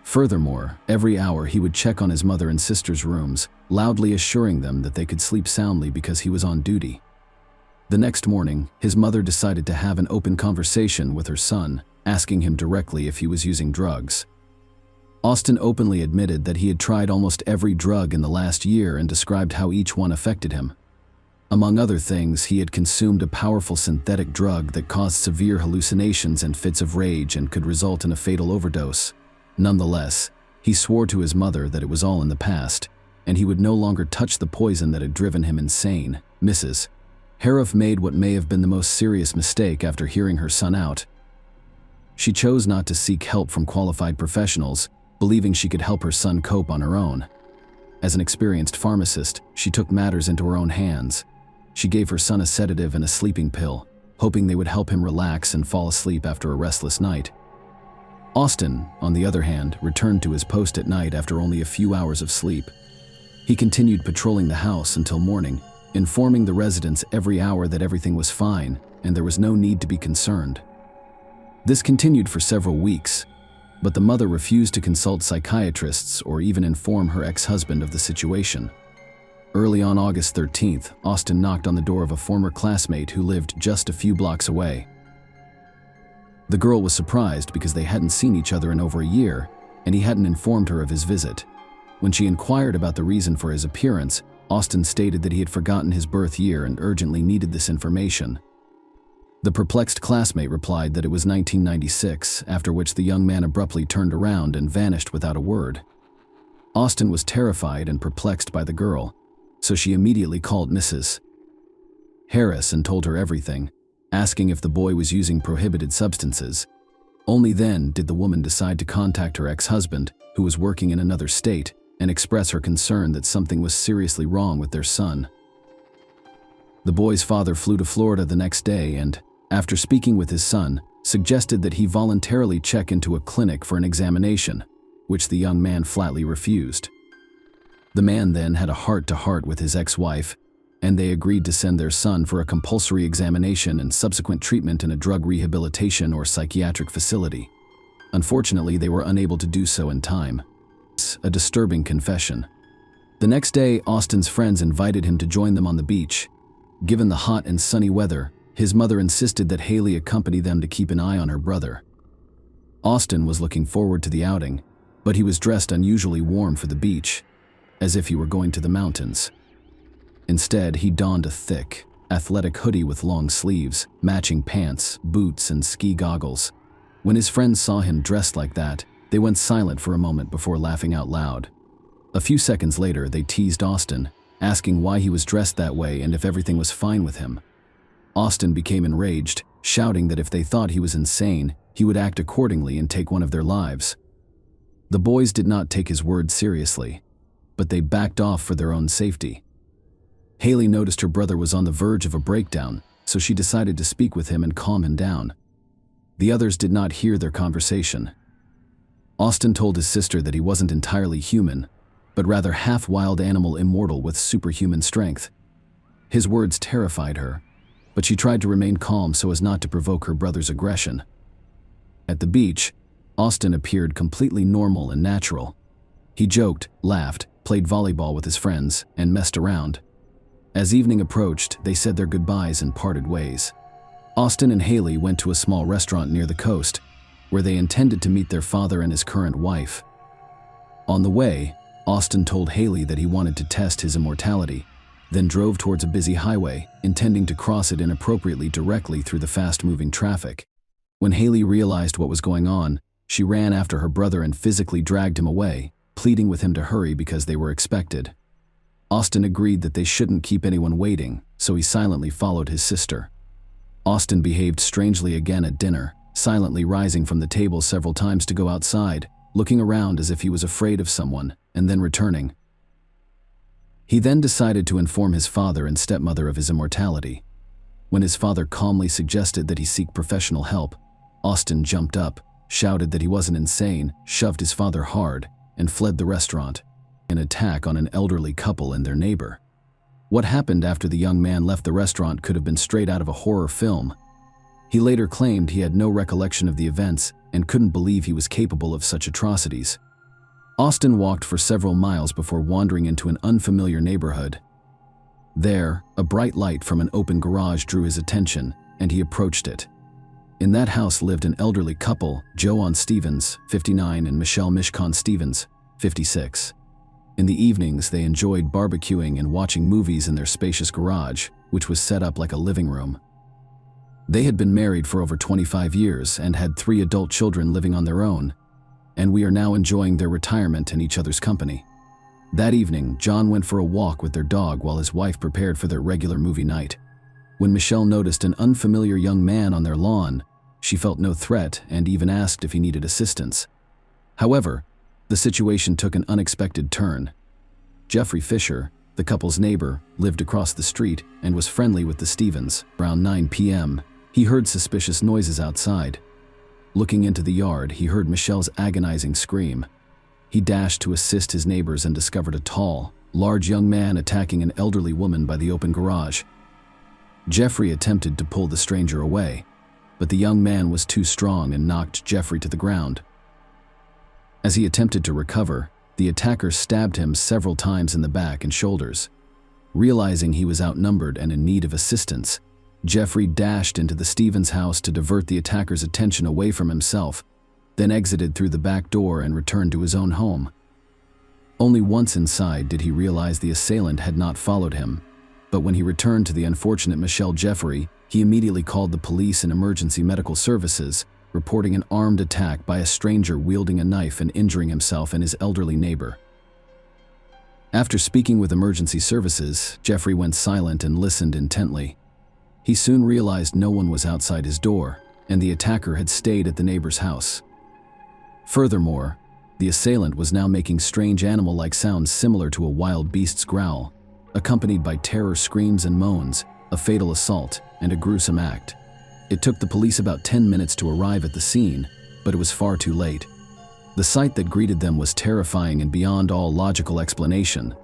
Furthermore, every hour he would check on his mother and sister's rooms, loudly assuring them that they could sleep soundly because he was on duty. The next morning, his mother decided to have an open conversation with her son, asking him directly if he was using drugs. Austin openly admitted that he had tried almost every drug in the last year and described how each one affected him. Among other things, he had consumed a powerful synthetic drug that caused severe hallucinations and fits of rage and could result in a fatal overdose. Nonetheless, he swore to his mother that it was all in the past, and he would no longer touch the poison that had driven him insane. Mrs. Harov made what may have been the most serious mistake after hearing her son out. She chose not to seek help from qualified professionals, believing she could help her son cope on her own. As an experienced pharmacist, she took matters into her own hands. She gave her son a sedative and a sleeping pill, hoping they would help him relax and fall asleep after a restless night. Austin, on the other hand, returned to his post at night after only a few hours of sleep. He continued patrolling the house until morning, informing the residents every hour that everything was fine and there was no need to be concerned. This continued for several weeks, but the mother refused to consult psychiatrists or even inform her ex-husband of the situation. Early on August 13th, Austin knocked on the door of a former classmate who lived just a few blocks away. The girl was surprised because they hadn't seen each other in over a year, and he hadn't informed her of his visit. When she inquired about the reason for his appearance, Austin stated that he had forgotten his birth year and urgently needed this information. The perplexed classmate replied that it was 1996, after which the young man abruptly turned around and vanished without a word. Austin was terrified and perplexed by the girl, so she immediately called Mrs. Harris and told her everything, asking if the boy was using prohibited substances. Only then did the woman decide to contact her ex-husband, who was working in another state, and express her concern that something was seriously wrong with their son. The boy's father flew to Florida the next day and, after speaking with his son, suggested that he voluntarily check into a clinic for an examination, which the young man flatly refused. The man then had a heart-to-heart with his ex-wife, and they agreed to send their son for a compulsory examination and subsequent treatment in a drug rehabilitation or psychiatric facility. Unfortunately, they were unable to do so in time. A disturbing confession. The next day, Austin's friends invited him to join them on the beach. Given the hot and sunny weather, his mother insisted that Haley accompany them to keep an eye on her brother. Austin was looking forward to the outing, but he was dressed unusually warm for the beach, as if he were going to the mountains. Instead, he donned a thick, athletic hoodie with long sleeves, matching pants, boots, and ski goggles. When his friends saw him dressed like that, they went silent for a moment before laughing out loud. A few seconds later, they teased Austin, asking why he was dressed that way and if everything was fine with him. Austin became enraged, shouting that if they thought he was insane, he would act accordingly and take one of their lives. The boys did not take his words seriously, but they backed off for their own safety. Haley noticed her brother was on the verge of a breakdown, so she decided to speak with him and calm him down. The others did not hear their conversation. Austin told his sister that he wasn't entirely human, but rather half-wild animal immortal with superhuman strength. His words terrified her, but she tried to remain calm so as not to provoke her brother's aggression. At the beach, Austin appeared completely normal and natural. He joked, laughed, played volleyball with his friends, and messed around. As evening approached, they said their goodbyes and parted ways. Austin and Haley went to a small restaurant near the coast, where they intended to meet their father and his current wife. On the way, Austin told Haley that he wanted to test his immortality, then drove towards a busy highway, intending to cross it inappropriately directly through the fast-moving traffic. When Haley realized what was going on, she ran after her brother and physically dragged him away, pleading with him to hurry because they were expected. Austin agreed that they shouldn't keep anyone waiting, so he silently followed his sister. Austin behaved strangely again at dinner, silently rising from the table several times to go outside, looking around as if he was afraid of someone, and then returning. He then decided to inform his father and stepmother of his immortality. When his father calmly suggested that he seek professional help, Austin jumped up, shouted that he wasn't insane, shoved his father hard, and fled the restaurant, an attack on an elderly couple and their neighbor. What happened after the young man left the restaurant could have been straight out of a horror film. He later claimed he had no recollection of the events and couldn't believe he was capable of such atrocities. Austin walked for several miles before wandering into an unfamiliar neighborhood. There, a bright light from an open garage drew his attention, and he approached it. In that house lived an elderly couple, Joanne Stevens, 59, and Michelle Mishcon Stevens, 56. In the evenings, they enjoyed barbecuing and watching movies in their spacious garage, which was set up like a living room. They had been married for over 25 years and had 3 adult children living on their own, and we are now enjoying their retirement in each other's company. That evening, John went for a walk with their dog while his wife prepared for their regular movie night. When Michelle noticed an unfamiliar young man on their lawn, she felt no threat and even asked if he needed assistance. However, the situation took an unexpected turn. Jeffrey Fisher, the couple's neighbor, lived across the street and was friendly with the Stevens. Around 9 p.m., he heard suspicious noises outside. Looking into the yard, he heard Michelle's agonizing scream. He dashed to assist his neighbors and discovered a tall, large young man attacking an elderly woman by the open garage. Jeffrey attempted to pull the stranger away, but the young man was too strong and knocked Jeffrey to the ground. As he attempted to recover, the attacker stabbed him several times in the back and shoulders. Realizing he was outnumbered and in need of assistance, Jeffrey dashed into the Stevens house to divert the attacker's attention away from himself, then exited through the back door and returned to his own home. Only once inside did he realize the assailant had not followed him, but when he returned to the unfortunate Michelle Jeffrey, he immediately called the police and emergency medical services, reporting an armed attack by a stranger wielding a knife and injuring himself and his elderly neighbor. After speaking with emergency services, Jeffrey went silent and listened intently. He soon realized no one was outside his door, and the attacker had stayed at the neighbor's house. Furthermore, the assailant was now making strange animal-like sounds similar to a wild beast's growl, accompanied by terror screams and moans, a fatal assault, and a gruesome act. It took the police about 10 minutes to arrive at the scene, but it was far too late. The sight that greeted them was terrifying and beyond all logical explanation.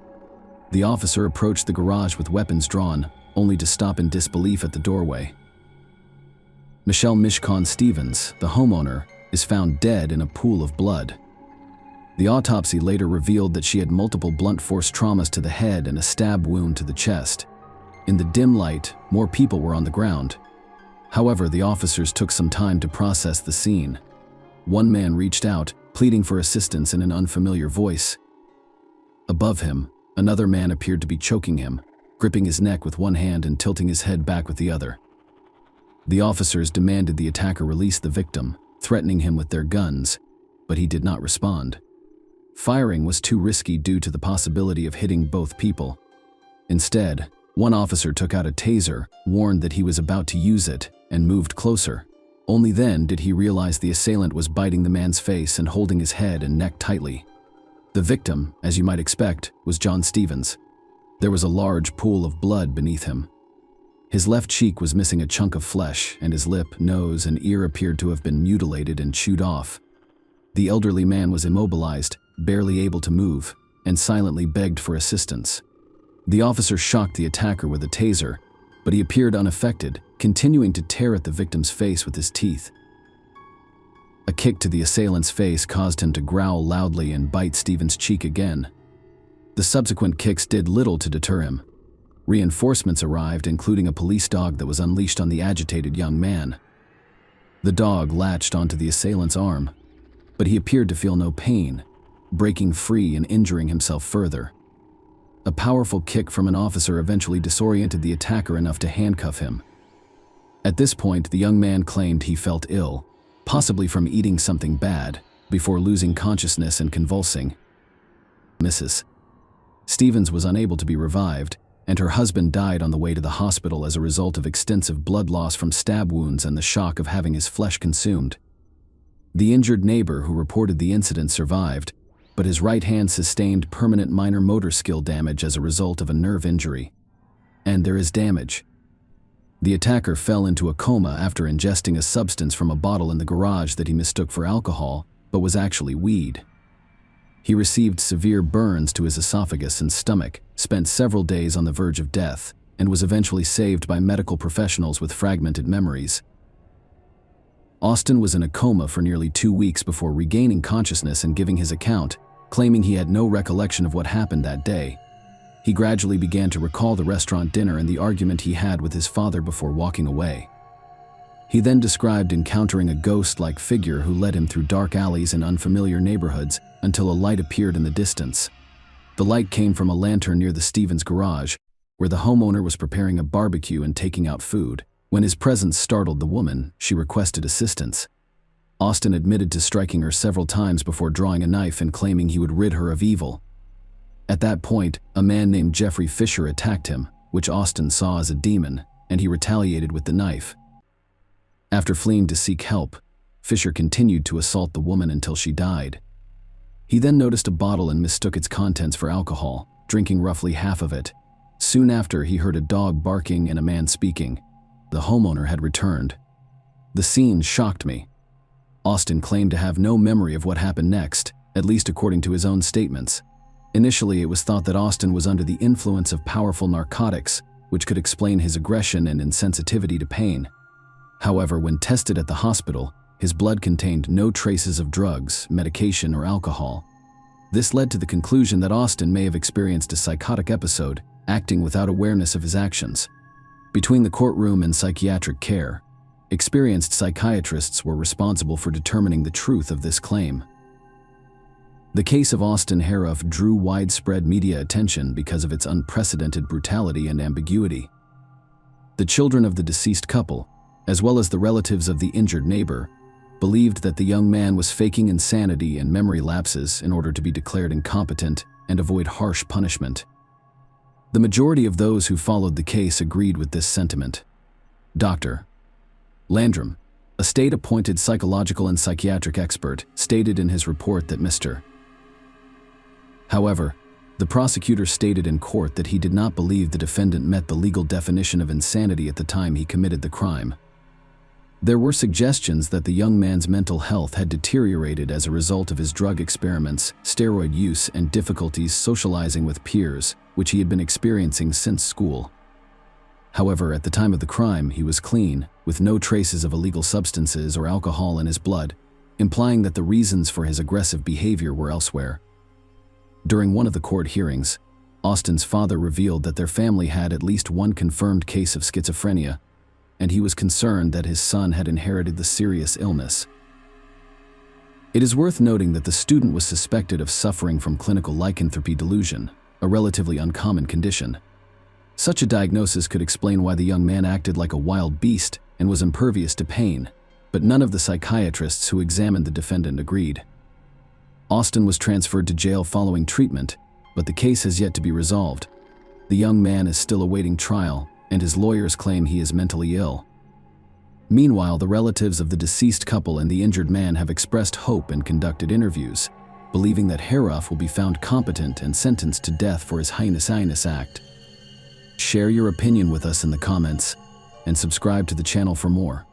The officer approached the garage with weapons drawn, only to stop in disbelief at the doorway. Michelle Mishcon Stevens, the homeowner, is found dead in a pool of blood. The autopsy later revealed that she had multiple blunt force traumas to the head and a stab wound to the chest. In the dim light, more people were on the ground. However, the officers took some time to process the scene. One man reached out, pleading for assistance in an unfamiliar voice. Above him, another man appeared to be choking him, gripping his neck with one hand and tilting his head back with the other. The officers demanded the attacker release the victim, threatening him with their guns, but he did not respond. Firing was too risky due to the possibility of hitting both people. Instead, one officer took out a taser, warned that he was about to use it, and moved closer. Only then did he realize the assailant was biting the man's face and holding his head and neck tightly. The victim, as you might expect, was John Stevens. There was a large pool of blood beneath him. His left cheek was missing a chunk of flesh, and his lip, nose, and ear appeared to have been mutilated and chewed off. The elderly man was immobilized, barely able to move, and silently begged for assistance. The officer shocked the attacker with a taser, but he appeared unaffected, continuing to tear at the victim's face with his teeth. A kick to the assailant's face caused him to growl loudly and bite Stevens' cheek again. The subsequent kicks did little to deter him. Reinforcements arrived, including a police dog that was unleashed on the agitated young man. The dog latched onto the assailant's arm, but he appeared to feel no pain, breaking free and injuring himself further. A powerful kick from an officer eventually disoriented the attacker enough to handcuff him. At this point, the young man claimed he felt ill, possibly from eating something bad, before losing consciousness and convulsing. Mrs. Stevens was unable to be revived, and her husband died on the way to the hospital as a result of extensive blood loss from stab wounds and the shock of having his flesh consumed. The injured neighbor who reported the incident survived, but his right hand sustained permanent minor motor skill damage as a result of a nerve injury. And there is damage. The attacker fell into a coma after ingesting a substance from a bottle in the garage that he mistook for alcohol, but was actually weed. He received severe burns to his esophagus and stomach, spent several days on the verge of death, and was eventually saved by medical professionals with fragmented memories. Austin was in a coma for nearly 2 weeks before regaining consciousness and giving his account, claiming he had no recollection of what happened that day. He gradually began to recall the restaurant dinner and the argument he had with his father before walking away. He then described encountering a ghost-like figure who led him through dark alleys and unfamiliar neighborhoods until a light appeared in the distance. The light came from a lantern near the Stevens garage, where the homeowner was preparing a barbecue and taking out food. When his presence startled the woman, she requested assistance. Austin admitted to striking her several times before drawing a knife and claiming he would rid her of evil. At that point, a man named Jeffrey Fisher attacked him, which Austin saw as a demon, and he retaliated with the knife. After fleeing to seek help, Fisher continued to assault the woman until she died. He then noticed a bottle and mistook its contents for alcohol, drinking roughly half of it. Soon after, he heard a dog barking and a man speaking. The homeowner had returned. The scene shocked me. Austin claimed to have no memory of what happened next, at least according to his own statements. Initially, it was thought that Austin was under the influence of powerful narcotics, which could explain his aggression and insensitivity to pain. However, when tested at the hospital, his blood contained no traces of drugs, medication, or alcohol. This led to the conclusion that Austin may have experienced a psychotic episode, acting without awareness of his actions. Between the courtroom and psychiatric care, experienced psychiatrists were responsible for determining the truth of this claim. The case of Austin Harrouff drew widespread media attention because of its unprecedented brutality and ambiguity. The children of the deceased couple, as well as the relatives of the injured neighbor, believed that the young man was faking insanity and memory lapses in order to be declared incompetent and avoid harsh punishment. The majority of those who followed the case agreed with this sentiment. Dr. Landrum, a state-appointed psychological and psychiatric expert, stated in his report that Mr. However, the prosecutor stated in court that he did not believe the defendant met the legal definition of insanity at the time he committed the crime. There were suggestions that the young man's mental health had deteriorated as a result of his drug experiments, steroid use, and difficulties socializing with peers, which he had been experiencing since school. However, at the time of the crime, he was clean, with no traces of illegal substances or alcohol in his blood, implying that the reasons for his aggressive behavior were elsewhere. During one of the court hearings, Austin's father revealed that their family had at least one confirmed case of schizophrenia, and he was concerned that his son had inherited the serious illness. It is worth noting that the student was suspected of suffering from clinical lycanthropy delusion, a relatively uncommon condition. Such a diagnosis could explain why the young man acted like a wild beast and was impervious to pain, but none of the psychiatrists who examined the defendant agreed. Austin was transferred to jail following treatment, but the case has yet to be resolved. The young man is still awaiting trial, and his lawyers claim he is mentally ill. Meanwhile, the relatives of the deceased couple and the injured man have expressed hope and conducted interviews, believing that Harrouff will be found competent and sentenced to death for his heinous act. Share your opinion with us in the comments, and subscribe to the channel for more.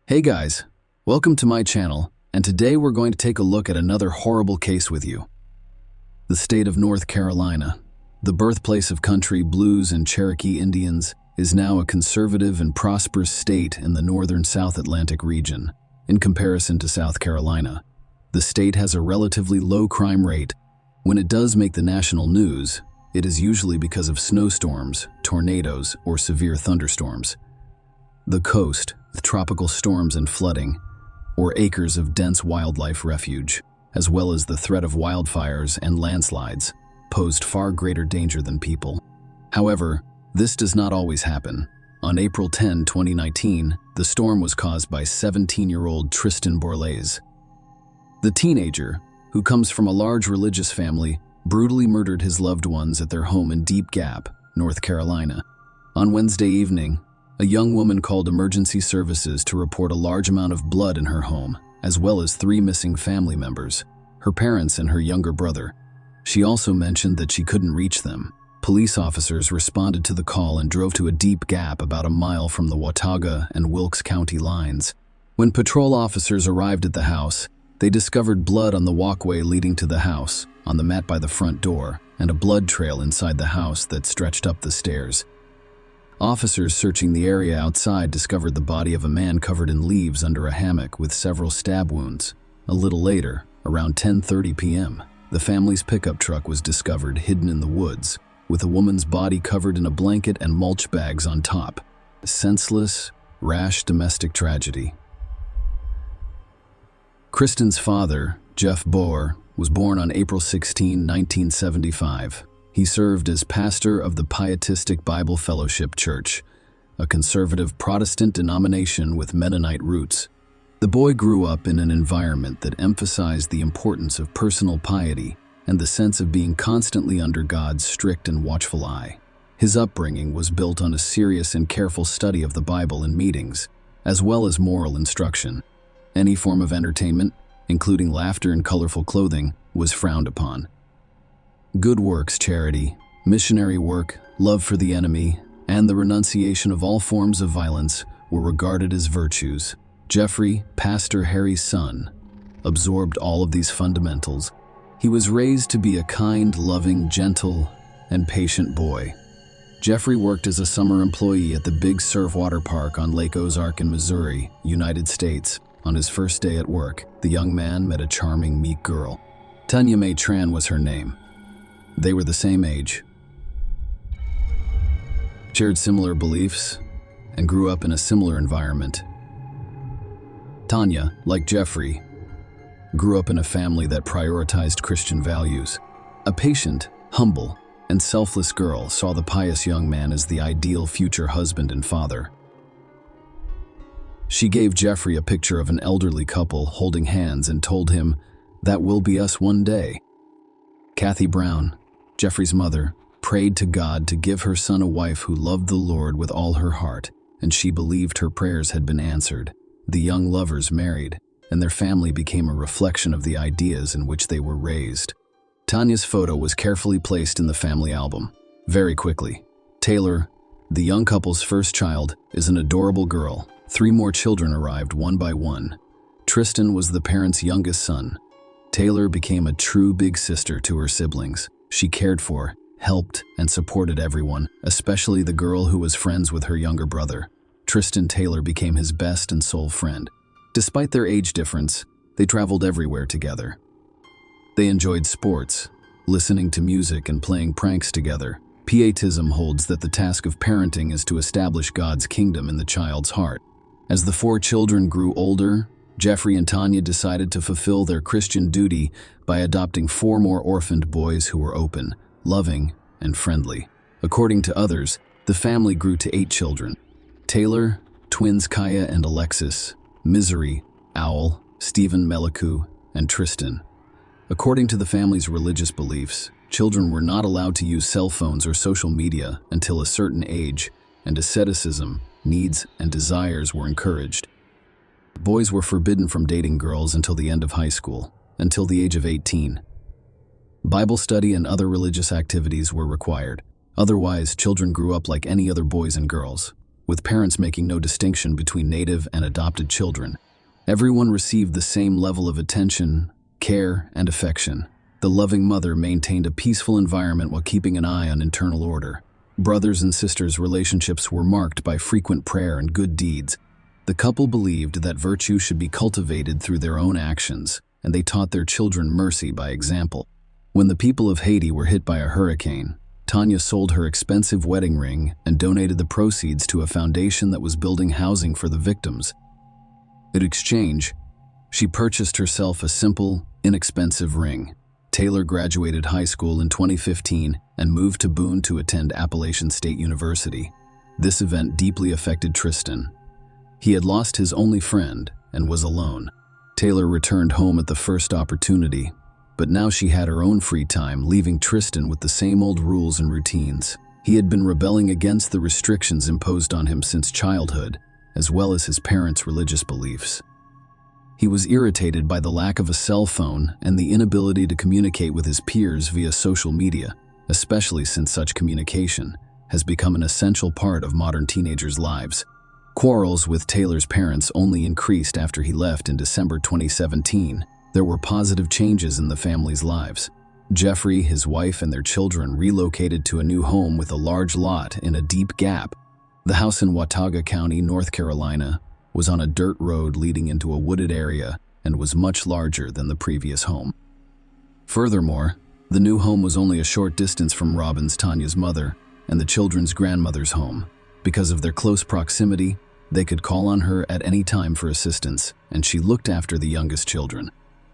Hey guys, welcome to my channel, and today we're going to take a look at another horrible case with you. The state of North Carolina, the birthplace of country blues and Cherokee Indians, is now a conservative and prosperous state in the northern South Atlantic region. In comparison to South Carolina, the state has a relatively low crime rate. When it does make the national news, it is usually because of snowstorms, tornadoes, or severe thunderstorms. The coast, with tropical storms and flooding, or acres of dense wildlife refuge, as well as the threat of wildfires and landslides, posed far greater danger than people. However, this does not always happen. On April 10, 2019, the storm was caused by 17-year-old Tristan Borlase. The teenager, who comes from a large religious family, brutally murdered his loved ones at their home in Deep Gap, North Carolina. On Wednesday evening, a young woman called emergency services to report a large amount of blood in her home, as well as 3 missing family members, her parents and her younger brother. She also mentioned that she couldn't reach them. Police officers responded to the call and drove to a Deep Gap about a mile from the Watauga and Wilkes County lines. When patrol officers arrived at the house, they discovered blood on the walkway leading to the house, on the mat by the front door, and a blood trail inside the house that stretched up the stairs. Officers searching the area outside discovered the body of a man covered in leaves under a hammock with several stab wounds. A little later, around 10:30 p.m., the family's pickup truck was discovered hidden in the woods, with a woman's body covered in a blanket and mulch bags on top. A senseless, rash domestic tragedy. Kristen's father, Jeff Boer, was born on April 16, 1975. He served as pastor of the Pietistic Bible Fellowship Church, a conservative Protestant denomination with Mennonite roots. The boy grew up in an environment that emphasized the importance of personal piety and the sense of being constantly under God's strict and watchful eye. His upbringing was built on a serious and careful study of the Bible in meetings, as well as moral instruction. Any form of entertainment, including laughter and colorful clothing, was frowned upon. Good works, charity, missionary work, love for the enemy, and the renunciation of all forms of violence were regarded as virtues. Jeffrey, Pastor Harry's son, absorbed all of these fundamentals. He was raised to be a kind, loving, gentle, and patient boy. Jeffrey worked as a summer employee at the Big Surf Water Park on Lake Ozark in Missouri, United States. On his first day at work, the young man met a charming, meek girl. Tanya Mae Tran was her name. They were the same age, shared similar beliefs, and grew up in a similar environment. Tanya, like Jeffrey, grew up in a family that prioritized Christian values. A patient, humble, and selfless girl saw the pious young man as the ideal future husband and father. She gave Jeffrey a picture of an elderly couple holding hands and told him, "That will be us one day." Kathy Brown, Jeffrey's mother, prayed to God to give her son a wife who loved the Lord with all her heart, and she believed her prayers had been answered. The young lovers married, and their family became a reflection of the ideas in which they were raised. Tanya's photo was carefully placed in the family album. Very quickly, Taylor, the young couple's first child, is an adorable girl. 3 more children arrived one by one. Tristan was the parents' youngest son. Taylor became a true big sister to her siblings. She cared for, helped, and supported everyone, especially the girl who was friends with her younger brother. Tristan Taylor became his best and sole friend. Despite their age difference, they traveled everywhere together. They enjoyed sports, listening to music, and playing pranks together. Pietism holds that the task of parenting is to establish God's kingdom in the child's heart. As the 4 children grew older, Jeffrey and Tanya decided to fulfill their Christian duty by adopting 4 more orphaned boys who were open, loving, and friendly. According to others, the family grew to 8 children: Taylor, twins Kaya and Alexis, Misery, Owl, Stephen Meliku, and Tristan. According to the family's religious beliefs, children were not allowed to use cell phones or social media until a certain age, and asceticism, needs, and desires were encouraged. Boys were forbidden from dating girls until the end of high school, until the age of 18. Bible study and other religious activities were required. Otherwise, children grew up like any other boys and girls, with parents making no distinction between native and adopted children. Everyone received the same level of attention, care, and affection. The loving mother maintained a peaceful environment while keeping an eye on internal order. Brothers and sisters' relationships were marked by frequent prayer and good deeds. The couple believed that virtue should be cultivated through their own actions, and they taught their children mercy by example. When the people of Haiti were hit by a hurricane, Tanya sold her expensive wedding ring and donated the proceeds to a foundation that was building housing for the victims. In exchange, she purchased herself a simple, inexpensive ring. Taylor graduated high school in 2015 and moved to Boone to attend Appalachian State University. This event deeply affected Tristan. He had lost his only friend and was alone. Taylor returned home at the first opportunity, but now she had her own free time, leaving Tristan with the same old rules and routines. He had been rebelling against the restrictions imposed on him since childhood, as well as his parents' religious beliefs. He was irritated by the lack of a cell phone and the inability to communicate with his peers via social media, especially since such communication has become an essential part of modern teenagers' lives. Quarrels with Taylor's parents only increased after he left in December 2017. There were positive changes in the family's lives. Jeffrey, his wife, and their children relocated to a new home with a large lot in a deep gap. The house in Watauga County, North Carolina, was on a dirt road leading into a wooded area and was much larger than the previous home. Furthermore, the new home was only a short distance from Robin's, Tanya's mother, and the children's grandmother's home. Because of their close proximity, they could call on her at any time for assistance, and she looked after the youngest children.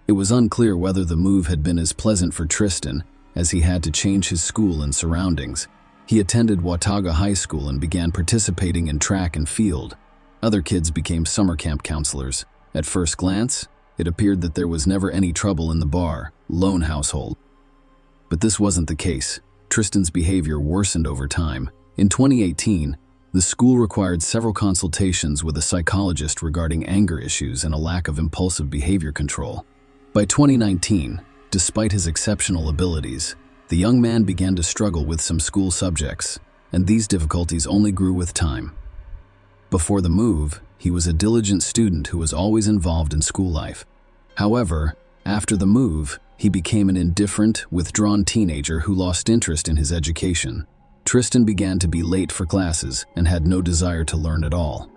It was unclear whether the move had been as pleasant for Tristan, as he had to change his school and surroundings. He attended Watauga High School and began participating in track and field. Other kids became summer camp counselors. At first glance, it appeared that there was never any trouble in the lone household. But this wasn't the case. Tristan's behavior worsened over time. In 2018, the school required several consultations with a psychologist regarding anger issues and a lack of impulsive behavior control. By 2019, despite his exceptional abilities, the young man began to struggle with some school subjects, and these difficulties only grew with time. Before the move, He was a diligent student who was always involved in school life. However, after the move, he became an indifferent, withdrawn teenager who lost interest in his education. Tristan began to be late for classes and had no desire to learn at all.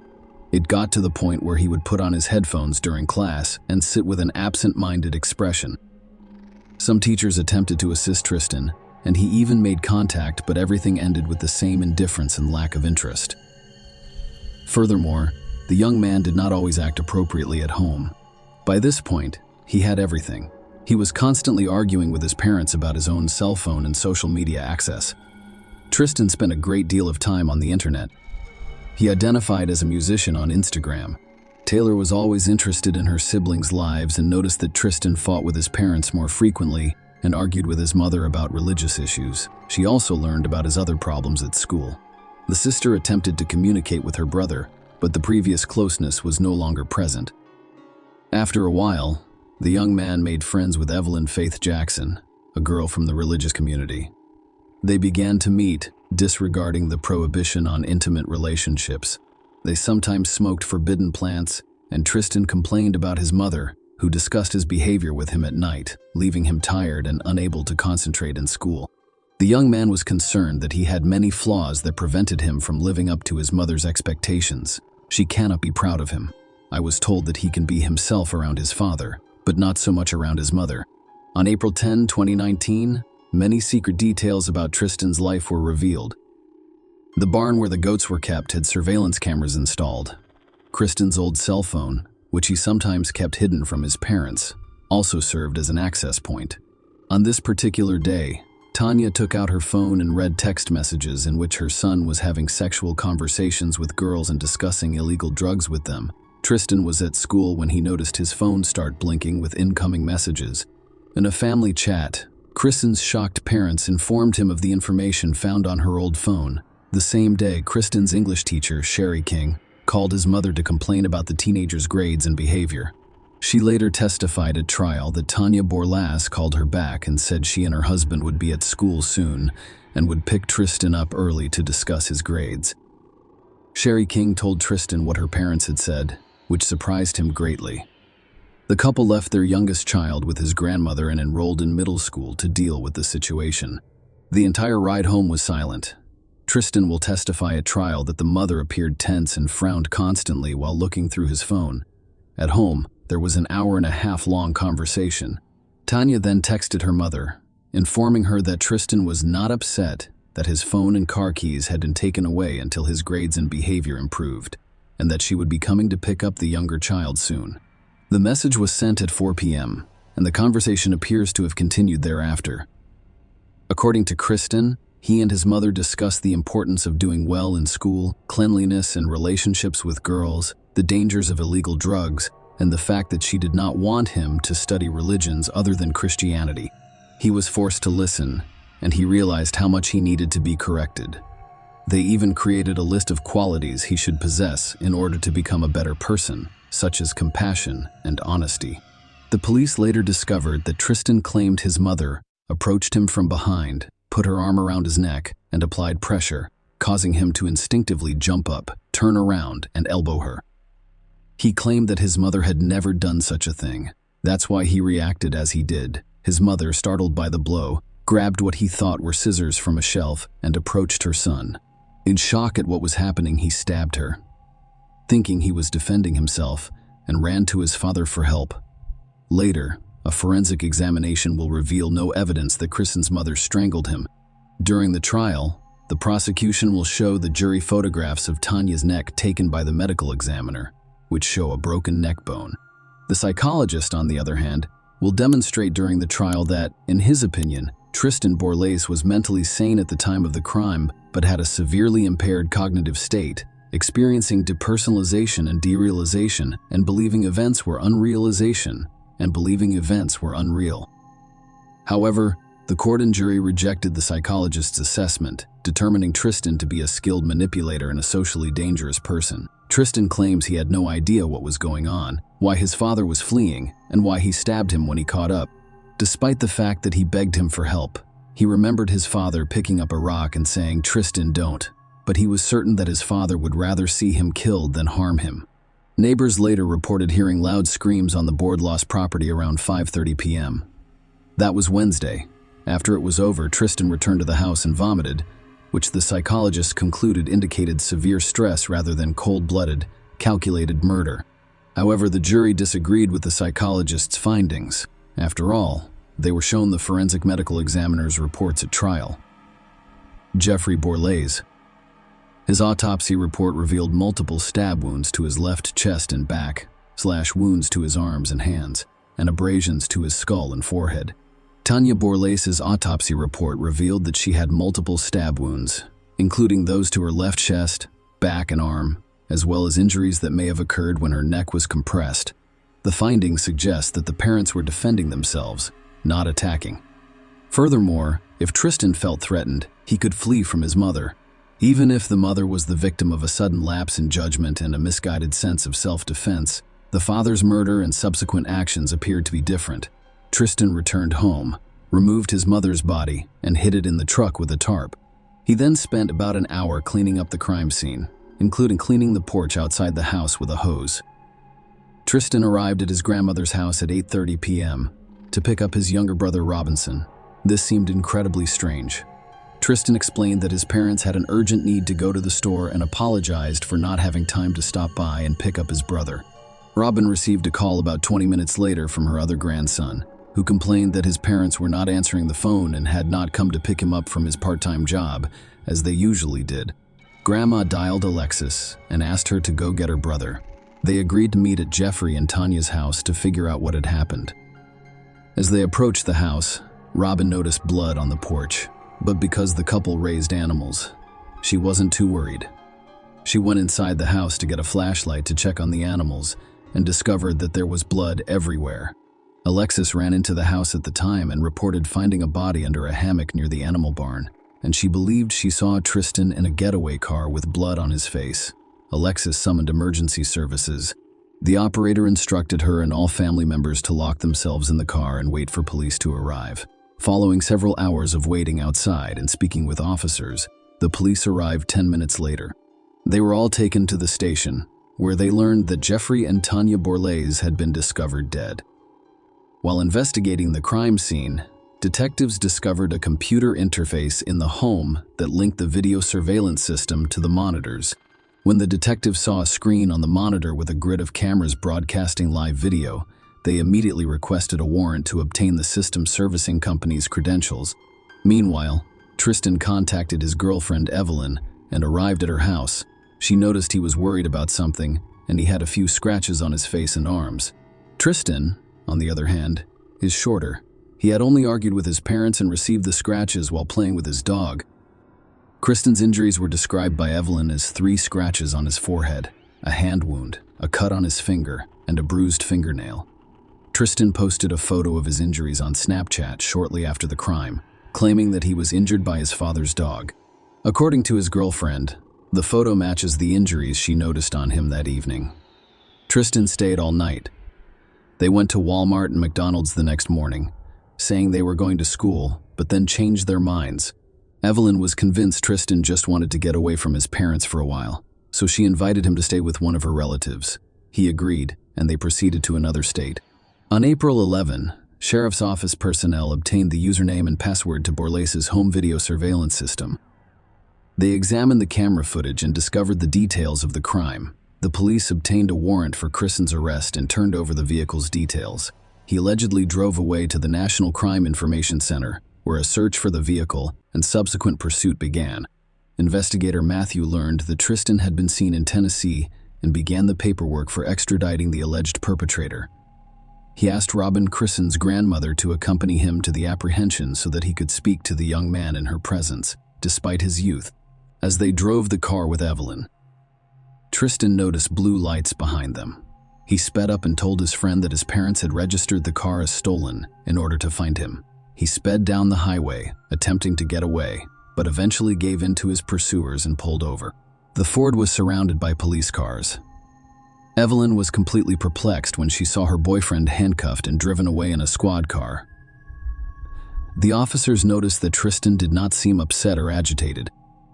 It got to the point where he would put on his headphones during class and sit with an absent-minded expression. Some teachers attempted to assist Tristan, and he even made contact, but everything ended with the same indifference and lack of interest. Furthermore, the young man did not always act appropriately at home. By this point, he had everything. He was constantly arguing with his parents about his own cell phone and social media access. Tristan spent a great deal of time on the internet. He identified as a musician on Instagram. Taylor was always interested in her siblings' lives and noticed that Tristan fought with his parents more frequently and argued with his mother about religious issues. She also learned about his other problems at school. The sister attempted to communicate with her brother, but the previous closeness was no longer present. After a while, the young man made friends with Evelyn Faith Jackson, a girl from the religious community. They began to meet, disregarding the prohibition on intimate relationships. They sometimes smoked forbidden plants, and Tristan complained about his mother, who discussed his behavior with him at night, leaving him tired and unable to concentrate in school. The young man was concerned that he had many flaws that prevented him from living up to his mother's expectations. She cannot be proud of him. I was told that he can be himself around his father, but not so much around his mother. On April 10, 2019, many secret details about Tristan's life were revealed. The barn where the goats were kept had surveillance cameras installed. Tristan's old cell phone, which he sometimes kept hidden from his parents, also served as an access point. On this particular day, Tanya took out her phone and read text messages in which her son was having sexual conversations with girls and discussing illegal drugs with them. Tristan was at school when he noticed his phone start blinking with incoming messages. In a family chat, Kristen's shocked parents informed him of the information found on her old phone. The same day, Kristen's English teacher, Sherry King, called his mother to complain about the teenager's grades and behavior. She later testified at trial that Tanya VOL.6 called her back and said she and her husband would be at school soon and would pick Tristan up early to discuss his grades. Sherry King told Tristan what her parents had said, which surprised him greatly. The couple left their youngest child with his grandmother and enrolled in middle school to deal with the situation. The entire ride home was silent. Tristan will testify at trial that the mother appeared tense and frowned constantly while looking through his phone. At home, there was an hour-and-a-half-long conversation. Tanya then texted her mother, informing her that Tristan was not upset that his phone and car keys had been taken away until his grades and behavior improved, and that she would be coming to pick up the younger child soon. The message was sent at 4 p.m., and the conversation appears to have continued thereafter. According to Tristan, he and his mother discussed the importance of doing well in school, cleanliness and relationships with girls, the dangers of illegal drugs, and the fact that she did not want him to study religions other than Christianity. He was forced to listen, and he realized how much he needed to be corrected. They even created a list of qualities he should possess in order to become a better person, such as compassion and honesty. The police later discovered that Tristan claimed his mother approached him from behind, put her arm around his neck, and applied pressure, causing him to instinctively jump up, turn around, and elbow her. He claimed that his mother had never done such a thing. That's why he reacted as he did. His mother, startled by the blow, grabbed what he thought were scissors from a shelf and approached her son. In shock at what was happening, he stabbed her, thinking he was defending himself, and ran to his father for help. Later, a forensic examination will reveal no evidence that Kristen's mother strangled him. During the trial, the prosecution will show the jury photographs of Tanya's neck taken by the medical examiner, which show a broken neck bone. The psychologist, on the other hand, will demonstrate during the trial that, in his opinion, Tristan VOL.6 was mentally sane at the time of the crime but had a severely impaired cognitive state, experiencing depersonalization and derealization and believing events were unrealization and believing events were unreal. However, the court and jury rejected the psychologist's assessment, determining Tristan to be a skilled manipulator and a socially dangerous person. Tristan claims he had no idea what was going on, why his father was fleeing, and why he stabbed him when he caught up. Despite the fact that he begged him for help, he remembered his father picking up a rock and saying, "Tristan, don't." But he was certain that his father would rather see him killed than harm him. Neighbors later reported hearing loud screams on the Board-Loss property around 5:30 p.m. That was Wednesday. After it was over, Tristan returned to the house and vomited, which the psychologists concluded indicated severe stress rather than cold-blooded, calculated murder. However, the jury disagreed with the psychologists' findings. After all, they were shown the forensic medical examiner's reports at trial. Jeffrey Bourlaise. His autopsy report revealed multiple stab wounds to his left chest and back, /wounds to his arms and hands, and abrasions to his skull and forehead. Tanya Bourlaise's autopsy report revealed that she had multiple stab wounds, including those to her left chest, back, and arm, as well as injuries that may have occurred when her neck was compressed. The findings suggest that the parents were defending themselves, not attacking. Furthermore, if Tristan felt threatened, he could flee from his mother. Even if the mother was the victim of a sudden lapse in judgment and a misguided sense of self-defense, the father's murder and subsequent actions appeared to be different. Tristan returned home, removed his mother's body, and hid it in the truck with a tarp. He then spent about an hour cleaning up the crime scene, including cleaning the porch outside the house with a hose. Tristan arrived at his grandmother's house at 8:30 p.m. to pick up his younger brother Robinson. This seemed incredibly strange. Tristan explained that his parents had an urgent need to go to the store and apologized for not having time to stop by and pick up his brother. Robin received a call about 20 minutes later from her other grandson, who complained that his parents were not answering the phone and had not come to pick him up from his part-time job, as they usually did. Grandma dialed Alexis and asked her to go get her brother. They agreed to meet at Jeffrey and Tanya's house to figure out what had happened. As they approached the house, Robin noticed blood on the porch, but because the couple raised animals, she wasn't too worried. She went inside the house to get a flashlight to check on the animals and discovered that there was blood everywhere. Alexis ran into the house at the time and reported finding a body under a hammock near the animal barn, and she believed she saw Tristan in a getaway car with blood on his face. Alexis summoned emergency services. The operator instructed her and all family members to lock themselves in the car and wait for police to arrive. Following several hours of waiting outside and speaking with officers, the police arrived 10 minutes later. They were all taken to the station, where they learned that Jeffrey and Tanya Bourlaise had been discovered dead. While investigating the crime scene, detectives discovered a computer interface in the home that linked the video surveillance system to the monitors. When the detectives saw a screen on the monitor with a grid of cameras broadcasting live video, they immediately requested a warrant to obtain the system servicing company's credentials. Meanwhile, Tristan contacted his girlfriend Evelyn and arrived at her house. She noticed he was worried about something, and he had a few scratches on his face and arms. Tristan, on the other hand, is shorter. He had only argued with his parents and received the scratches while playing with his dog. Tristan's injuries were described by Evelyn as 3 scratches on his forehead, a hand wound, a cut on his finger, and a bruised fingernail. Tristan posted a photo of his injuries on Snapchat shortly after the crime, claiming that he was injured by his father's dog. According to his girlfriend, the photo matches the injuries she noticed on him that evening. Tristan stayed all night. They went to Walmart and McDonald's the next morning, saying they were going to school, but then changed their minds. Evelyn was convinced Tristan just wanted to get away from his parents for a while, so she invited him to stay with one of her relatives. He agreed, and they proceeded to another state. On April 11, Sheriff's Office personnel obtained the username and password to Bourlaise's home video surveillance system. They examined the camera footage and discovered the details of the crime. The police obtained a warrant for Tristan's arrest and turned over the vehicle's details. He allegedly drove away to the National Crime Information Center, where a search for the vehicle and subsequent pursuit began. Investigator Matthew learned that Tristan had been seen in Tennessee and began the paperwork for extraditing the alleged perpetrator. He asked Robin Christen's grandmother to accompany him to the apprehension so that he could speak to the young man in her presence, despite his youth. As they drove the car with Evelyn, Tristan noticed blue lights behind them. He sped up and told his friend that his parents had registered the car as stolen in order to find him. He sped down the highway, attempting to get away, but eventually gave in to his pursuers and pulled over. The Ford was surrounded by police cars. Evelyn was completely perplexed when she saw her boyfriend handcuffed and driven away in a squad car. The officers noticed that Tristan did not seem upset or agitated.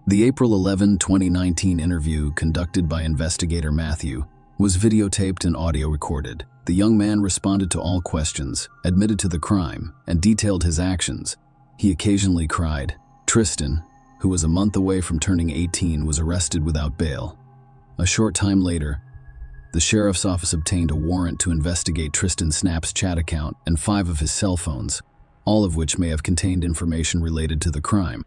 The April 11, 2019 interview conducted by investigator Matthew was videotaped and audio recorded. The young man responded to all questions, admitted to the crime, and detailed his actions. He occasionally cried. Tristan, who was a month away from turning 18, was arrested without bail. A short time later, the sheriff's office obtained a warrant to investigate Tristan Snap's chat account and 5 of his cell phones, all of which may have contained information related to the crime.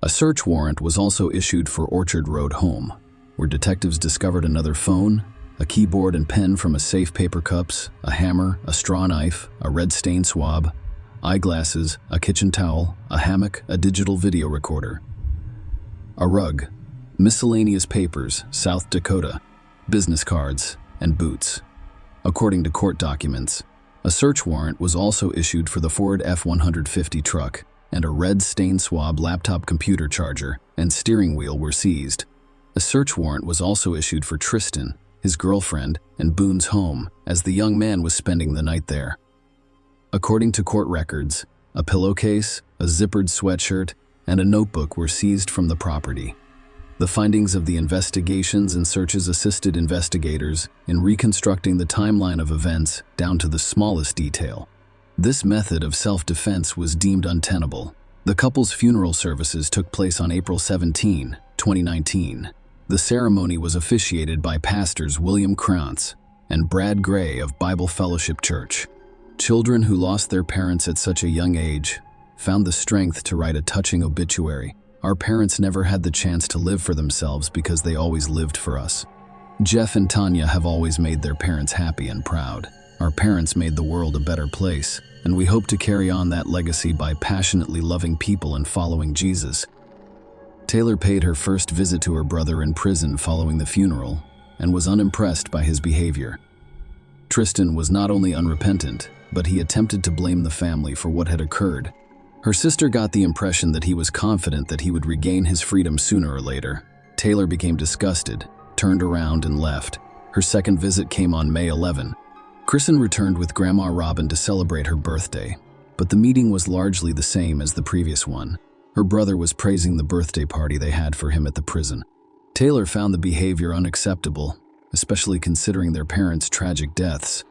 A search warrant was also issued for Orchard Road home, where detectives discovered another phone, a keyboard and pen from a safe, paper cups, a hammer, a straw knife, a red stain swab, eyeglasses, a kitchen towel, a hammock, a digital video recorder, a rug, miscellaneous papers, South Dakota, business cards, and boots. According to court documents, a search warrant was also issued for the Ford F-150 truck, and a red stain swab laptop computer charger and steering wheel were seized. A search warrant was also issued for Tristan, his girlfriend, and Boone's home, as the young man was spending the night there. According to court records, a pillowcase, a zippered sweatshirt, and a notebook were seized from the property. The findings of the investigations and searches assisted investigators in reconstructing the timeline of events down to the smallest detail. This method of self-defense was deemed untenable. The couple's funeral services took place on April 17, 2019. The ceremony was officiated by pastors William Krantz and Brad Gray of Bible Fellowship Church. Children who lost their parents at such a young age found the strength to write a touching obituary. Our parents never had the chance to live for themselves because they always lived for us. Jeff and Tanya have always made their parents happy and proud. Our parents made the world a better place, and we hope to carry on that legacy by passionately loving people and following Jesus. Taylor paid her first visit to her brother in prison following the funeral and was unimpressed by his behavior. Tristan was not only unrepentant, but he attempted to blame the family for what had occurred. Her sister got the impression that he was confident that he would regain his freedom sooner or later. Taylor became disgusted, turned around, and left. Her second visit came on May 11. Kristen returned with Grandma Robin to celebrate her birthday, but the meeting was largely the same as the previous one. Her brother was praising the birthday party they had for him at the prison. Taylor found the behavior unacceptable, especially considering their parents' tragic deaths.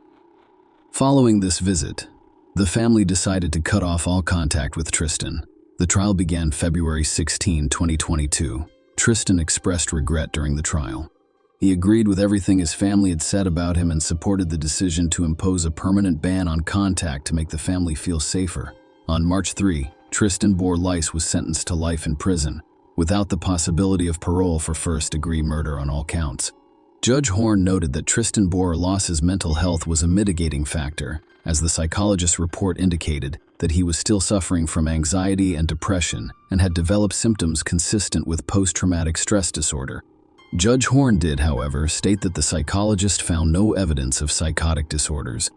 Following this visit, the family decided to cut off all contact with Tristan. The trial began February 16, 2022. Tristan expressed regret during the trial. He agreed with everything his family had said about him and supported the decision to impose a permanent ban on contact to make the family feel safer. On March 3, Tristan VOL.6 was sentenced to life in prison, without the possibility of parole for first-degree murder on all counts. Judge Horn noted that Tristan VOL.6's mental health was a mitigating factor, as the psychologist's report indicated that he was still suffering from anxiety and depression and had developed symptoms consistent with post-traumatic stress disorder. Judge Horn did, however, state that the psychologist found no evidence of psychotic disorders.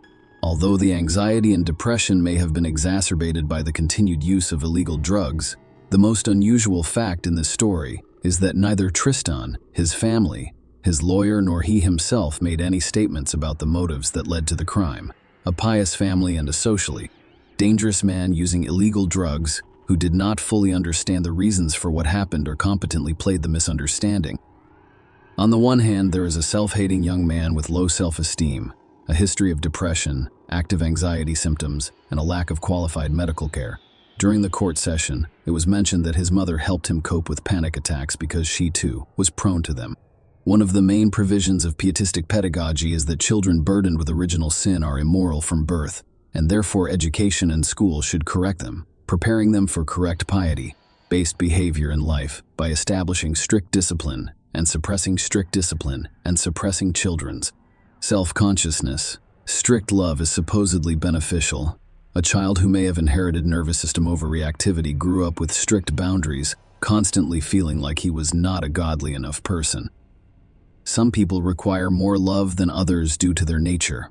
Although the anxiety and depression may have been exacerbated by the continued use of illegal drugs, the most unusual fact in this story is that neither Tristan, his family, his lawyer, nor he himself made any statements about the motives that led to the crime. A pious family and a socially dangerous man using illegal drugs who did not fully understand the reasons for what happened or competently played the misunderstanding. On the one hand, there is a self-hating young man with low self-esteem, a history of depression, active anxiety symptoms, and a lack of qualified medical care. During the court session, it was mentioned that his mother helped him cope with panic attacks because she, too, was prone to them. One of the main provisions of pietistic pedagogy is that children burdened with original sin are immoral from birth, and therefore education and school should correct them, preparing them for correct piety-based behavior in life by establishing strict discipline and suppressing strict discipline and suppressing children's self-consciousness. Strict love is supposedly beneficial. A child who may have inherited nervous system overreactivity grew up with strict boundaries, constantly feeling like he was not a godly enough person. Some people require more love than others due to their nature.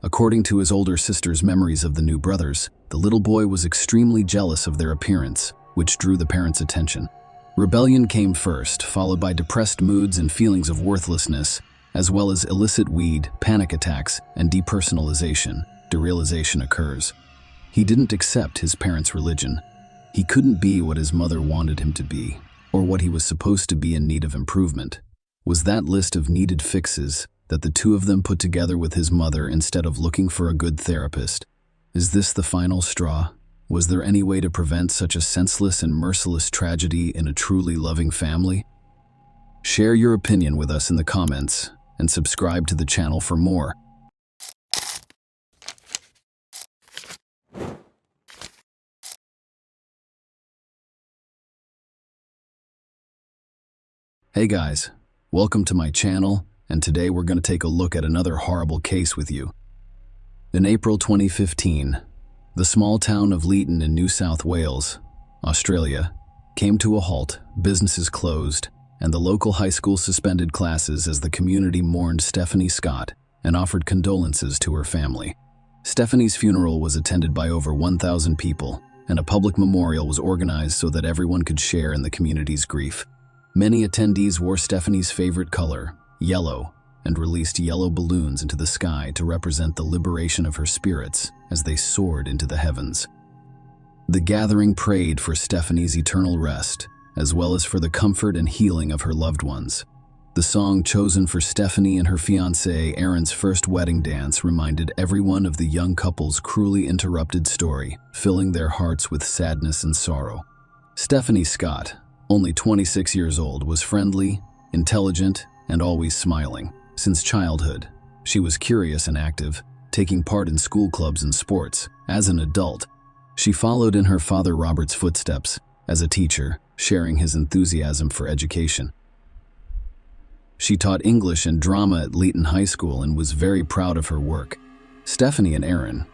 According to his older sister's memories of the new brothers, the little boy was extremely jealous of their appearance, which drew the parents' attention. Rebellion came first, followed by depressed moods and feelings of worthlessness, as well as illicit weed, panic attacks, and depersonalization. Derealization occurs. He didn't accept his parents' religion. He couldn't be what his mother wanted him to be, or what he was supposed to be in need of improvement. Was that list of needed fixes that the two of them put together with his mother instead of looking for a good therapist. Is this the final straw? Was there any way to prevent such a senseless and merciless tragedy in a truly loving family? Share your opinion with us in the comments and subscribe to the channel for more. Hey guys, welcome to my channel, and today we're going to take a look at another horrible case with you. In April 2015, the small town of Leeton in New South Wales, Australia, came to a halt, businesses closed, and the local high school suspended classes as the community mourned Stephanie Scott and offered condolences to her family. Stephanie's funeral was attended by over 1,000 people, and a public memorial was organized so that everyone could share in the community's grief. Many attendees wore Stephanie's favorite color, yellow, and released yellow balloons into the sky to represent the liberation of her spirits as they soared into the heavens. The gathering prayed for Stephanie's eternal rest, as well as for the comfort and healing of her loved ones. The song chosen for Stephanie and her fiancé Aaron's first wedding dance reminded everyone of the young couple's cruelly interrupted story, filling their hearts with sadness and sorrow. Stephanie Scott, only 26 years old, was friendly, intelligent, and always smiling. Since childhood, she was curious and active, taking part in school clubs and sports. As an adult, she followed in her father Robert's footsteps as a teacher, sharing his enthusiasm for education. She taught English and drama at Leeton High School and was very proud of her work. Stephanie and Aaron,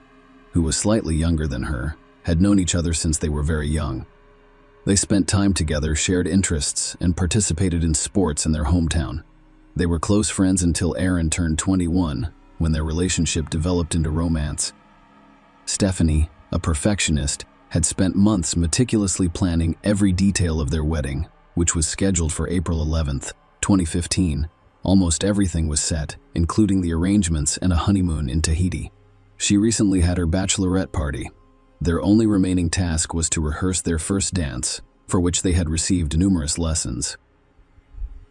who was slightly younger than her, had known each other since they were very young. They spent time together, shared interests, and participated in sports in their hometown. They were close friends until Aaron turned 21, when their relationship developed into romance. Stephanie, a perfectionist, had spent months meticulously planning every detail of their wedding, which was scheduled for April 11th, 2015. Almost everything was set, including the arrangements and a honeymoon in Tahiti. She recently had her bachelorette party. Their only remaining task was to rehearse their first dance, for which they had received numerous lessons.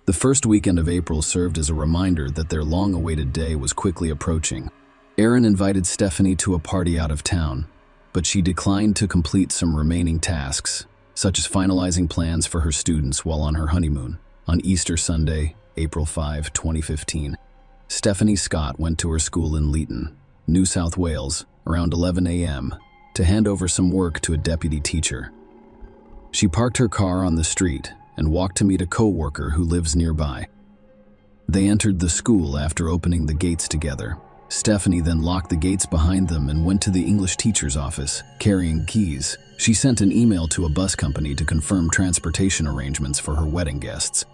The first weekend of April served as a reminder that their long-awaited day was quickly approaching. Aaron invited Stephanie to a party out of town, but she declined to complete some remaining tasks, such as finalizing plans for her students while on her honeymoon. On Easter Sunday, April 5, 2015, Stephanie Scott went to her school in Leeton, New South Wales, around 11 a.m., to hand over some work to a deputy teacher. She parked her car on the street and walked to meet a co-worker who lives nearby. They entered the school after opening the gates together. Stephanie then locked the gates behind them and went to the English teacher's office, carrying keys. She sent an email to a bus company to confirm transportation arrangements for her wedding guests.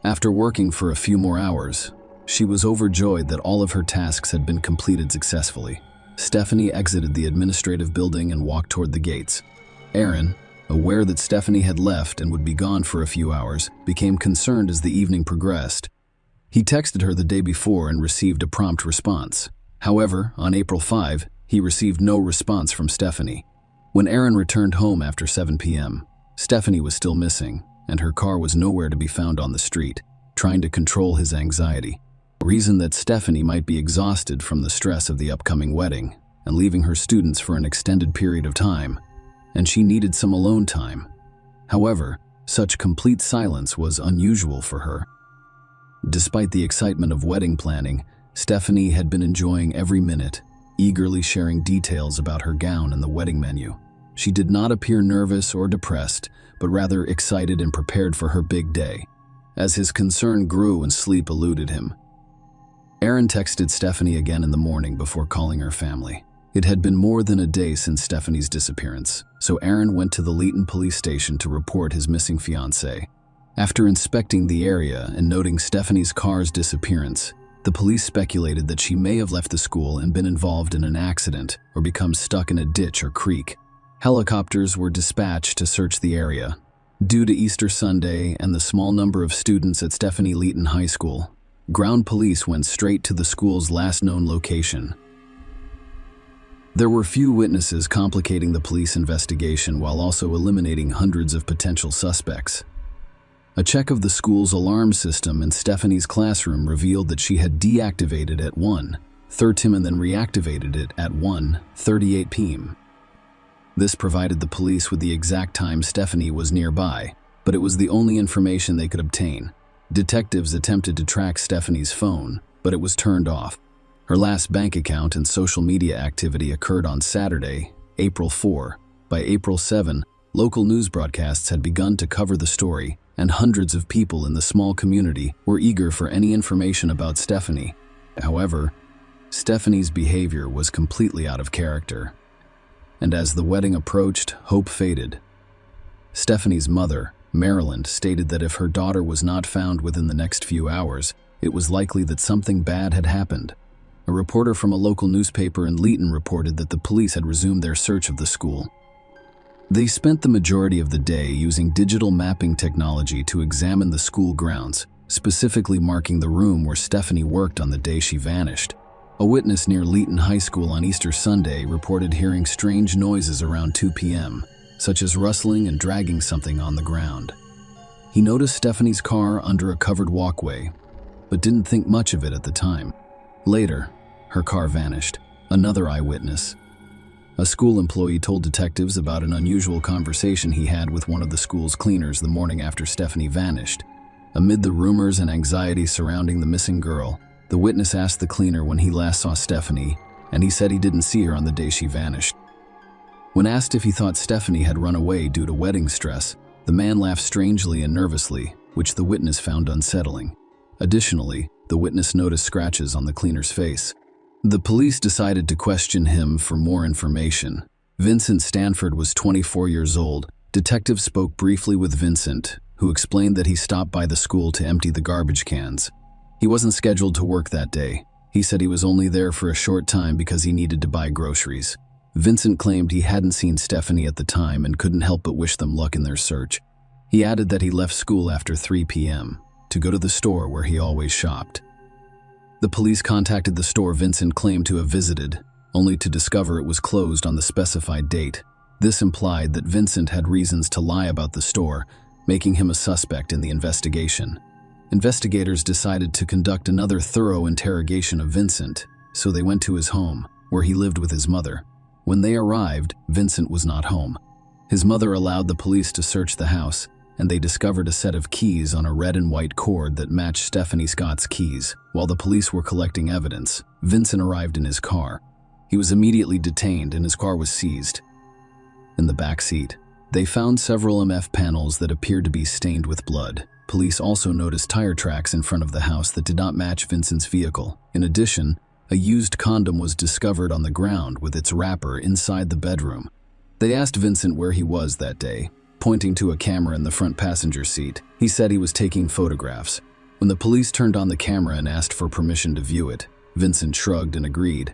After working for a few more hours, she was overjoyed that all of her tasks had been completed successfully. Stephanie exited the administrative building and walked toward the gates. Aaron, aware that Stephanie had left and would be gone for a few hours, became concerned as the evening progressed. He texted her the day before and received a prompt response. However, on April 5, he received no response from Stephanie. When Aaron returned home after 7 p.m., Stephanie was still missing, and her car was nowhere to be found on the street. Trying to control his anxiety, reasoned that Stephanie might be exhausted from the stress of the upcoming wedding and leaving her students for an extended period of time, and she needed some alone time. However, such complete silence was unusual for her. Despite the excitement of wedding planning, Stephanie had been enjoying every minute, eagerly sharing details about her gown and the wedding menu. She did not appear nervous or depressed, but rather excited and prepared for her big day. As his concern grew and sleep eluded him, Aaron texted Stephanie again in the morning before calling her family. It had been more than a day since Stephanie's disappearance, so Aaron went to the Leeton police station to report his missing fiancée. After inspecting the area and noting Stephanie's car's disappearance, the police speculated that she may have left the school and been involved in an accident or become stuck in a ditch or creek. Helicopters were dispatched to search the area. Due to Easter Sunday and the small number of students at Stephanie Leeton High School, ground police went straight to the school's last known location. There were few witnesses, complicating the police investigation while also eliminating hundreds of potential suspects. A check of the school's alarm system in Stephanie's classroom revealed that she had deactivated at 1:30 and then reactivated it at 1:38 p.m. This provided the police with the exact time Stephanie was nearby, but it was the only information they could obtain. Detectives attempted to track Stephanie's phone, but it was turned off. Her last bank account and social media activity occurred on Saturday, April 4. By April 7, local news broadcasts had begun to cover the story, and hundreds of people in the small community were eager for any information about Stephanie. However, Stephanie's behavior was completely out of character. And as the wedding approached, hope faded. Stephanie's mother, Maryland, stated that if her daughter was not found within the next few hours, it was likely that something bad had happened. A reporter from a local newspaper in Leeton reported that the police had resumed their search of the school. They spent the majority of the day using digital mapping technology to examine the school grounds, specifically marking the room where Stephanie worked on the day she vanished. A witness near Leeton High School on Easter Sunday reported hearing strange noises around 2 p.m., such as rustling and dragging something on the ground. He noticed Stephanie's car under a covered walkway, but didn't think much of it at the time. Later, her car vanished. Another eyewitness, a school employee, told detectives about an unusual conversation he had with one of the school's cleaners the morning after Stephanie vanished. Amid the rumors and anxiety surrounding the missing girl, the witness asked the cleaner when he last saw Stephanie, and he said he didn't see her on the day she vanished. When asked if he thought Stephanie had run away due to wedding stress, the man laughed strangely and nervously, which the witness found unsettling. Additionally, the witness noticed scratches on the cleaner's face. The police decided to question him for more information. Vincent Stanford was 24 years old. Detectives spoke briefly with Vincent, who explained that he stopped by the school to empty the garbage cans. He wasn't scheduled to work that day. He said he was only there for a short time because he needed to buy groceries. Vincent claimed he hadn't seen Stephanie at the time and couldn't help but wish them luck in their search. He added that he left school after 3 p.m. to go to the store where he always shopped. The police contacted the store Vincent claimed to have visited, only to discover it was closed on the specified date. This implied that Vincent had reasons to lie about the store, making him a suspect in the investigation. Investigators decided to conduct another thorough interrogation of Vincent, so they went to his home, where he lived with his mother. When they arrived, Vincent was not home. His mother allowed the police to search the house, and they discovered a set of keys on a red and white cord that matched Stephanie Scott's keys. While the police were collecting evidence, Vincent arrived in his car. He was immediately detained and his car was seized. In the back seat, they found several MF panels that appeared to be stained with blood. Police also noticed tire tracks in front of the house that did not match Vincent's vehicle. In addition, a used condom was discovered on the ground with its wrapper inside the bedroom. They asked Vincent where he was that day. Pointing to a camera in the front passenger seat, he said he was taking photographs. When the police turned on the camera and asked for permission to view it, Vincent shrugged and agreed.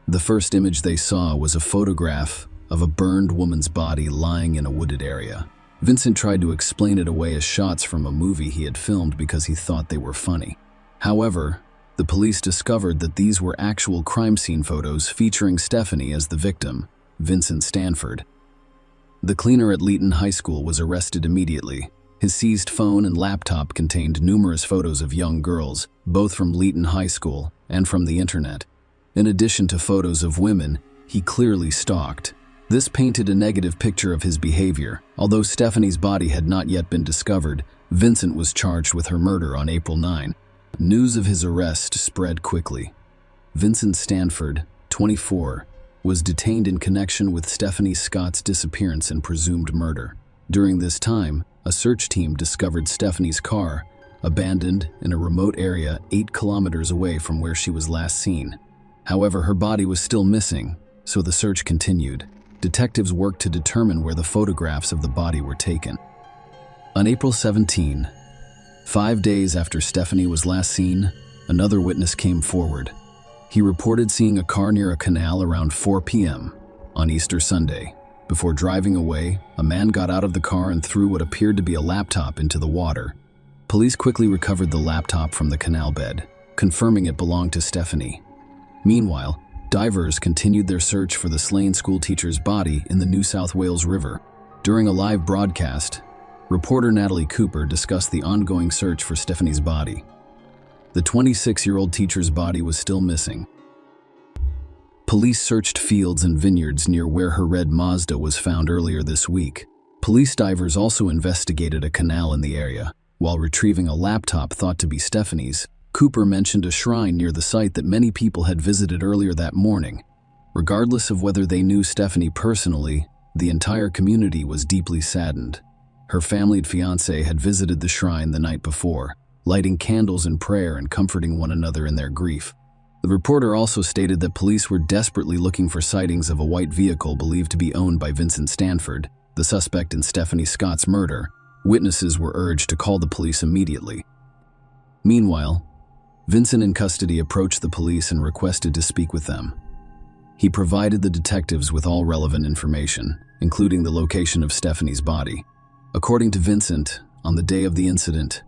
The first image they saw was a photograph of a burned woman's body lying in a wooded area. Vincent tried to explain it away as shots from a movie he had filmed because he thought they were funny. However, the police discovered that these were actual crime scene photos featuring Stephanie as the victim, Vincent Stanford. The cleaner at Leeton High School was arrested immediately. His seized phone and laptop contained numerous photos of young girls, both from Leeton High School and from the internet. In addition to photos of women, he clearly stalked. This painted a negative picture of his behavior. Although Stephanie's body had not yet been discovered, Vincent was charged with her murder on April 9. News of his arrest spread quickly. Vincent Stanford, 24, was detained in connection with Stephanie Scott's disappearance and presumed murder. During this time, a search team discovered Stephanie's car, abandoned in a remote area 8 kilometers away from where she was last seen. However, her body was still missing, so the search continued. Detectives worked to determine where the photographs of the body were taken. On April 17, 5 days after Stephanie was last seen, another witness came forward. He reported seeing a car near a canal around 4 p.m. on Easter Sunday. Before driving away, a man got out of the car and threw what appeared to be a laptop into the water. Police quickly recovered the laptop from the canal bed, confirming it belonged to Stephanie. Meanwhile, divers continued their search for the slain schoolteacher's body in the New South Wales River. During a live broadcast, Reporter Natalie Cooper discussed the ongoing search for Stephanie's body. The 26-year-old teacher's body was still missing. Police searched fields and vineyards near where her red Mazda was found earlier this week. Police divers also investigated a canal in the area. While retrieving a laptop thought to be Stephanie's, Cooper mentioned a shrine near the site that many people had visited earlier that morning. Regardless of whether they knew Stephanie personally, the entire community was deeply saddened. Her family and fiancé had visited the shrine the night before, lighting candles in prayer and comforting one another in their grief. The reporter also stated that police were desperately looking for sightings of a white vehicle believed to be owned by Vincent Stanford, the suspect in Stephanie Scott's murder. Witnesses were urged to call the police immediately. Meanwhile, Vincent in custody approached the police and requested to speak with them. He provided the detectives with all relevant information, including the location of Stephanie's body. According to Vincent, on the day of the incident,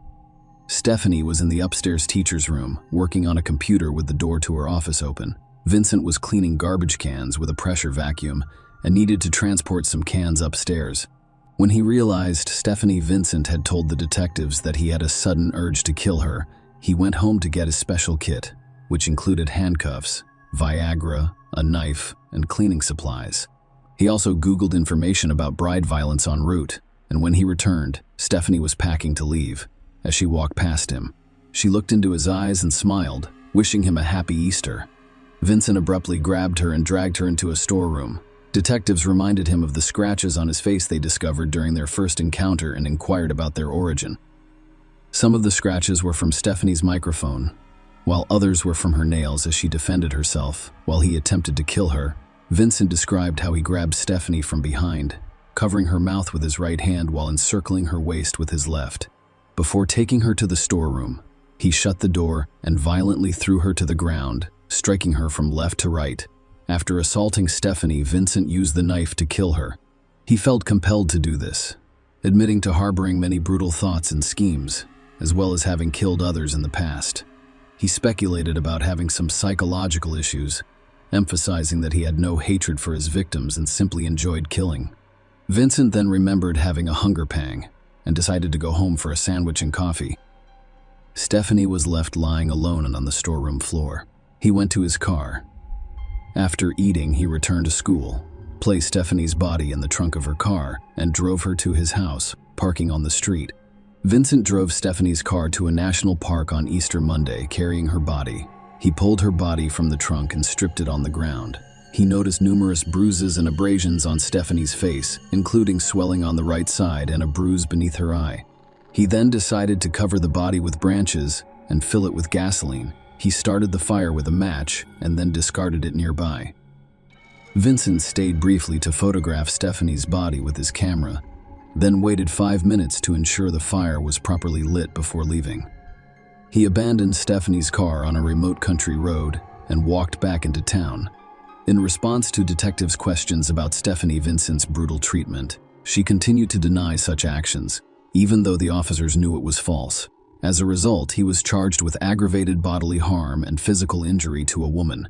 Stephanie was in the upstairs teacher's room, working on a computer with the door to her office open. Vincent was cleaning garbage cans with a pressure vacuum and needed to transport some cans upstairs. When he realized Stephanie, Vincent had told the detectives that he had a sudden urge to kill her, he went home to get his special kit, which included handcuffs, Viagra, a knife, and cleaning supplies. He also Googled information about bride violence en route, and when he returned, Stephanie was packing to leave. As she walked past him, she looked into his eyes and smiled, wishing him a happy Easter. Vincent abruptly grabbed her and dragged her into a storeroom. Detectives reminded him of the scratches on his face they discovered during their first encounter and inquired about their origin. Some of the scratches were from Stephanie's microphone, while others were from her nails as she defended herself while he attempted to kill her. Vincent described how he grabbed Stephanie from behind, covering her mouth with his right hand while encircling her waist with his left. Before taking her to the storeroom, he shut the door and violently threw her to the ground, striking her from left to right. After assaulting Stephanie, Vincent used the knife to kill her. He felt compelled to do this, admitting to harboring many brutal thoughts and schemes, as well as having killed others in the past. He speculated about having some psychological issues, emphasizing that he had no hatred for his victims and simply enjoyed killing. Vincent then remembered having a hunger pang and decided to go home for a sandwich and coffee. Stephanie was left lying alone on the storeroom floor. He went to his car. After eating, he returned to school, placed Stephanie's body in the trunk of her car, and drove her to his house, parking on the street. Vincent drove Stephanie's car to a national park on Easter Monday, carrying her body. He pulled her body from the trunk and stripped it on the ground. He noticed numerous bruises and abrasions on Stephanie's face, including swelling on the right side and a bruise beneath her eye. He then decided to cover the body with branches and fill it with gasoline. He started the fire with a match and then discarded it nearby. Vincent stayed briefly to photograph Stephanie's body with his camera, then waited 5 minutes to ensure the fire was properly lit before leaving. He abandoned Stephanie's car on a remote country road and walked back into town. In response to detectives' questions about Stephanie, Vincent's brutal treatment, she continued to deny such actions, even though the officers knew it was false. As a result, he was charged with aggravated bodily harm and physical injury to a woman.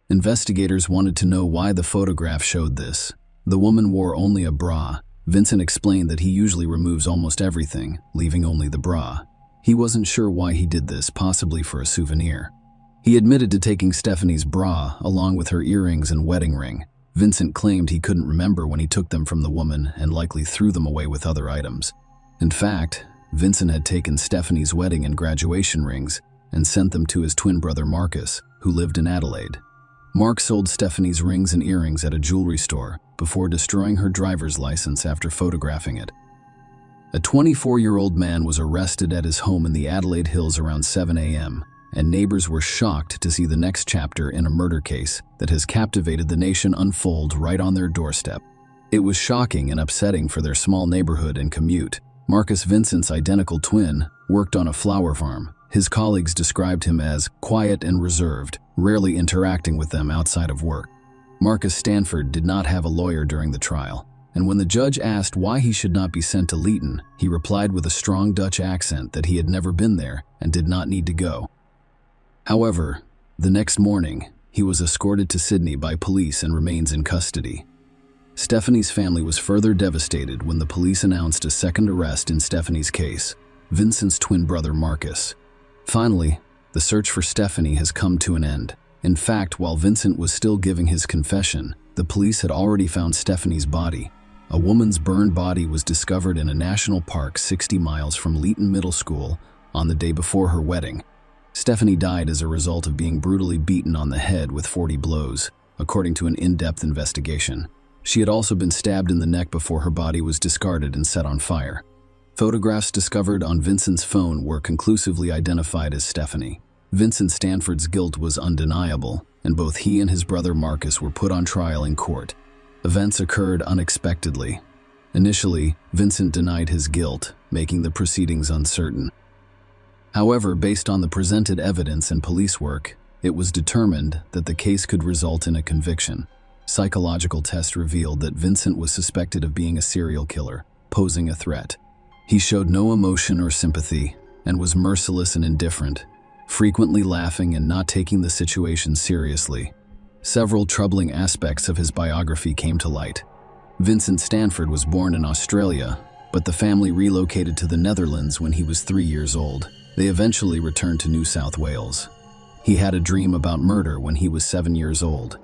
Investigators wanted to know why the photograph showed this. The woman wore only a bra. Vincent explained that he usually removes almost everything, leaving only the bra. He wasn't sure why he did this, possibly for a souvenir. He admitted to taking Stephanie's bra, along with her earrings and wedding ring. Vincent claimed he couldn't remember when he took them from the woman and likely threw them away with other items. In fact, Vincent had taken Stephanie's wedding and graduation rings and sent them to his twin brother Marcus, who lived in Adelaide. Mark sold Stephanie's rings and earrings at a jewelry store before destroying her driver's license after photographing it. A 24-year-old man was arrested at his home in the Adelaide Hills around 7 a.m., and neighbors were shocked to see the next chapter in a murder case that has captivated the nation unfold right on their doorstep. It was shocking and upsetting for their small neighborhood and commute. Marcus, Vincent's identical twin, worked on a flower farm. His colleagues described him as quiet and reserved, rarely interacting with them outside of work. Marcus Stanford did not have a lawyer during the trial, and when the judge asked why he should not be sent to Leeton, he replied with a strong Dutch accent that he had never been there and did not need to go. However, the next morning, he was escorted to Sydney by police and remains in custody. Stephanie's family was further devastated when the police announced a second arrest in Stephanie's case, Vincent's twin brother Marcus. Finally, the search for Stephanie has come to an end. In fact, while Vincent was still giving his confession, the police had already found Stephanie's body. A woman's burned body was discovered in a national park 60 miles from Leeton Middle School on the day before her wedding. Stephanie died as a result of being brutally beaten on the head with 40 blows, according to an in-depth investigation. She had also been stabbed in the neck before her body was discarded and set on fire. Photographs discovered on Vincent's phone were conclusively identified as Stephanie. Vincent Stanford's guilt was undeniable, and both he and his brother Marcus were put on trial in court. Events occurred unexpectedly. Initially, Vincent denied his guilt, making the proceedings uncertain. However, based on the presented evidence and police work, it was determined that the case could result in a conviction. Psychological tests revealed that Vincent was suspected of being a serial killer, posing a threat. He showed no emotion or sympathy and was merciless and indifferent, frequently laughing and not taking the situation seriously. Several troubling aspects of his biography came to light. Vincent Stanford was born in Australia, but the family relocated to the Netherlands when he was 3 years old. They eventually returned to New South Wales. He had a dream about murder when he was 7 years old.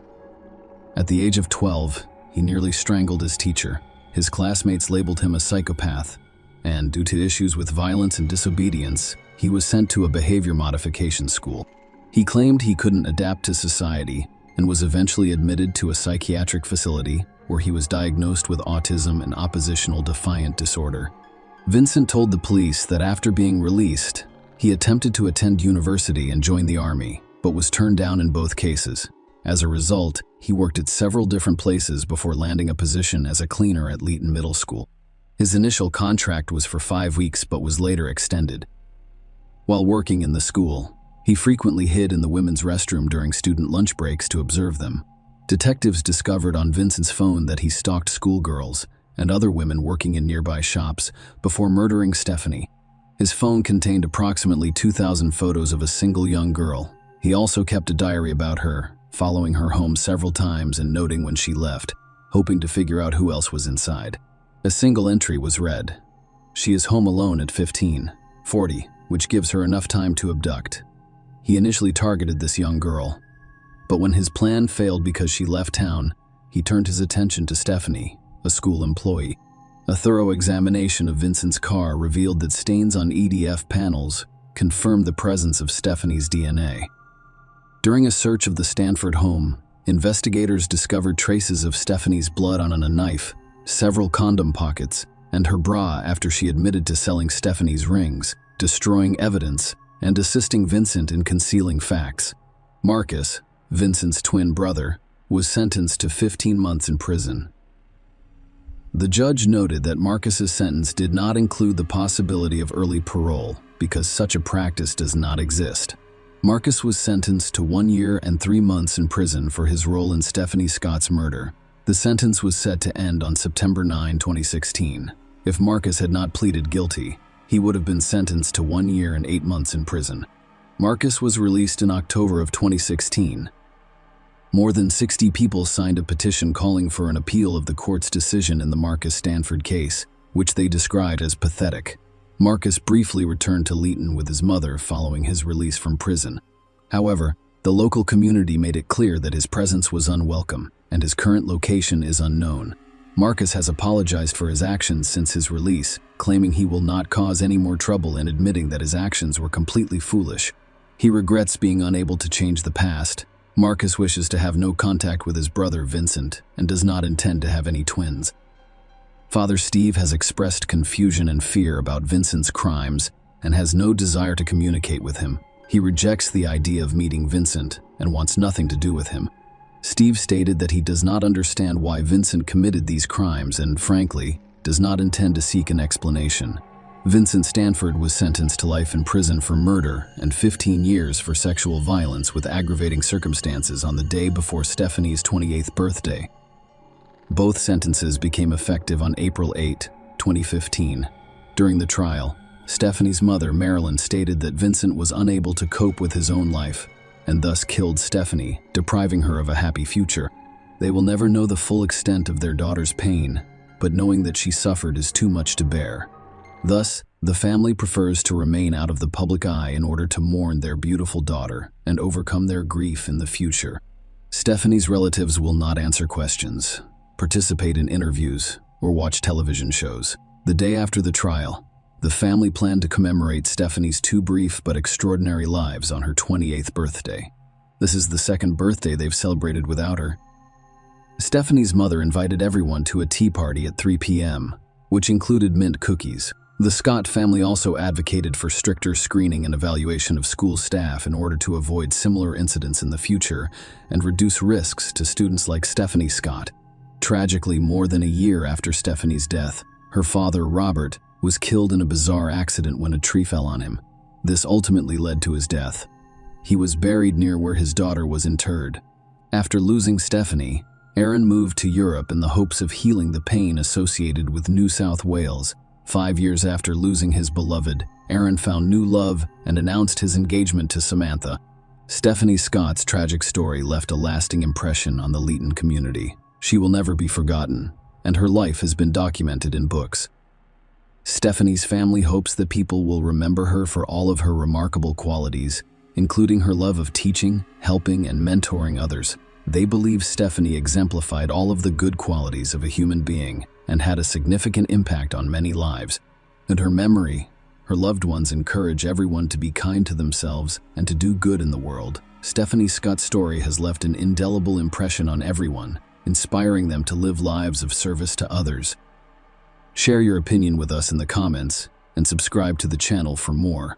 At the age of 12, he nearly strangled his teacher. His classmates labeled him a psychopath, and due to issues with violence and disobedience, he was sent to a behavior modification school. He claimed he couldn't adapt to society and was eventually admitted to a psychiatric facility where he was diagnosed with autism and oppositional defiant disorder. Vincent told the police that after being released, he attempted to attend university and join the army, but was turned down in both cases. As a result, he worked at several different places before landing a position as a cleaner at Leeton Middle School. His initial contract was for 5 weeks but was later extended. While working in the school, he frequently hid in the women's restroom during student lunch breaks to observe them. Detectives discovered on Vincent's phone that he stalked schoolgirls and other women working in nearby shops before murdering Stephanie. His phone contained approximately 2,000 photos of a single young girl. He also kept a diary about her, following her home several times and noting when she left, hoping to figure out who else was inside. A single entry was read: "She is home alone at 15:40, which gives her enough time to abduct." He initially targeted this young girl, but when his plan failed because she left town, he turned his attention to Stephanie, a school employee. A thorough examination of Vincent's car revealed that stains on EDF panels confirmed the presence of Stephanie's DNA. During a search of the Stanford home, investigators discovered traces of Stephanie's blood on a knife, several condom pockets, and her bra after she admitted to selling Stephanie's rings, destroying evidence and assisting Vincent in concealing facts. Marcus, Vincent's twin brother, was sentenced to 15 months in prison. The judge noted that Marcus's sentence did not include the possibility of early parole because such a practice does not exist. Marcus was sentenced to 1 year and 3 months in prison for his role in Stephanie Scott's murder. The sentence was set to end on September 9, 2016. If Marcus had not pleaded guilty, he would have been sentenced to 1 year and 8 months in prison. Marcus was released in October of 2016. More than 60 people signed a petition calling for an appeal of the court's decision in the Marcus Stanford case, which they described as pathetic. Marcus briefly returned to Leeton with his mother following his release from prison. However, the local community made it clear that his presence was unwelcome, and his current location is unknown. Marcus has apologized for his actions since his release, claiming he will not cause any more trouble and admitting that his actions were completely foolish. He regrets being unable to change the past. Marcus wishes to have no contact with his brother Vincent and does not intend to have any twins. Father Steve has expressed confusion and fear about Vincent's crimes and has no desire to communicate with him. He rejects the idea of meeting Vincent and wants nothing to do with him. Steve stated that he does not understand why Vincent committed these crimes and, frankly, does not intend to seek an explanation. Vincent Stanford was sentenced to life in prison for murder and 15 years for sexual violence with aggravating circumstances on the day before Stephanie's 28th birthday. Both sentences became effective on April 8, 2015. During the trial, Stephanie's mother, Marilyn, stated that Vincent was unable to cope with his own life and thus killed Stephanie, depriving her of a happy future. They will never know the full extent of their daughter's pain, but knowing that she suffered is too much to bear. Thus, the family prefers to remain out of the public eye in order to mourn their beautiful daughter and overcome their grief in the future. Stephanie's relatives will not answer questions, participate in interviews, or watch television shows. The day after the trial, the family planned to commemorate Stephanie's two brief but extraordinary lives on her 28th birthday. This is the second birthday they've celebrated without her. Stephanie's mother invited everyone to a tea party at 3 p.m., which included mint cookies. The Scott family also advocated for stricter screening and evaluation of school staff in order to avoid similar incidents in the future and reduce risks to students like Stephanie Scott. Tragically, more than a year after Stephanie's death, her father, Robert, was killed in a bizarre accident when a tree fell on him. This ultimately led to his death. He was buried near where his daughter was interred. After losing Stephanie, Aaron moved to Europe in the hopes of healing the pain associated with New South Wales. 5 years after losing his beloved, Aaron found new love and announced his engagement to Samantha. Stephanie Scott's tragic story left a lasting impression on the Leeton community. She will never be forgotten, and her life has been documented in books. Stephanie's family hopes that people will remember her for all of her remarkable qualities, including her love of teaching, helping, and mentoring others. They believe Stephanie exemplified all of the good qualities of a human being and had a significant impact on many lives. In her memory, her loved ones encourage everyone to be kind to themselves and to do good in the world. Stephanie Scott's story has left an indelible impression on everyone, inspiring them to live lives of service to others. Share your opinion with us in the comments and subscribe to the channel for more.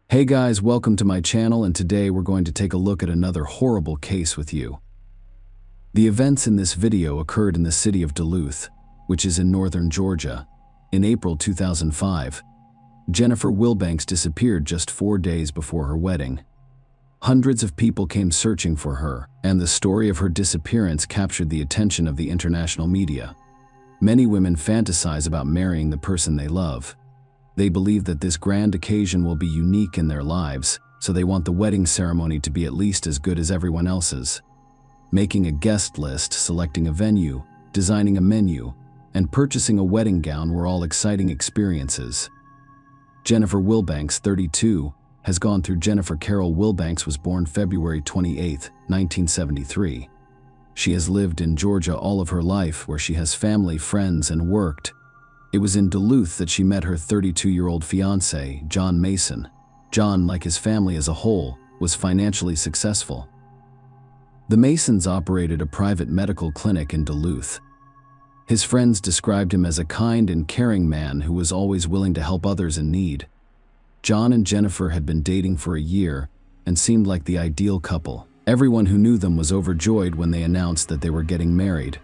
Hey guys, welcome to my channel, and today we're going to take a look at another horrible case with you. The events in this video occurred in the city of Duluth, which is in northern Georgia. In April 2005, Jennifer Wilbanks disappeared just 4 days before her wedding. Hundreds of people came searching for her, and the story of her disappearance captured the attention of the international media. Many women fantasize about marrying the person they love. They believe that this grand occasion will be unique in their lives, so they want the wedding ceremony to be at least as good as everyone else's. Making a guest list, selecting a venue, designing a menu, and purchasing a wedding gown were all exciting experiences. Jennifer Wilbanks, 32, has gone through. Jennifer Carol Wilbanks was born February 28, 1973. She has lived in Georgia all of her life, where she has family, friends, and worked. It was in Duluth that she met her 32-year-old fiancé, John Mason. John, like his family as a whole, was financially successful. The Masons operated a private medical clinic in Duluth. His friends described him as a kind and caring man who was always willing to help others in need. John and Jennifer had been dating for a year and seemed like the ideal couple. Everyone who knew them was overjoyed when they announced that they were getting married.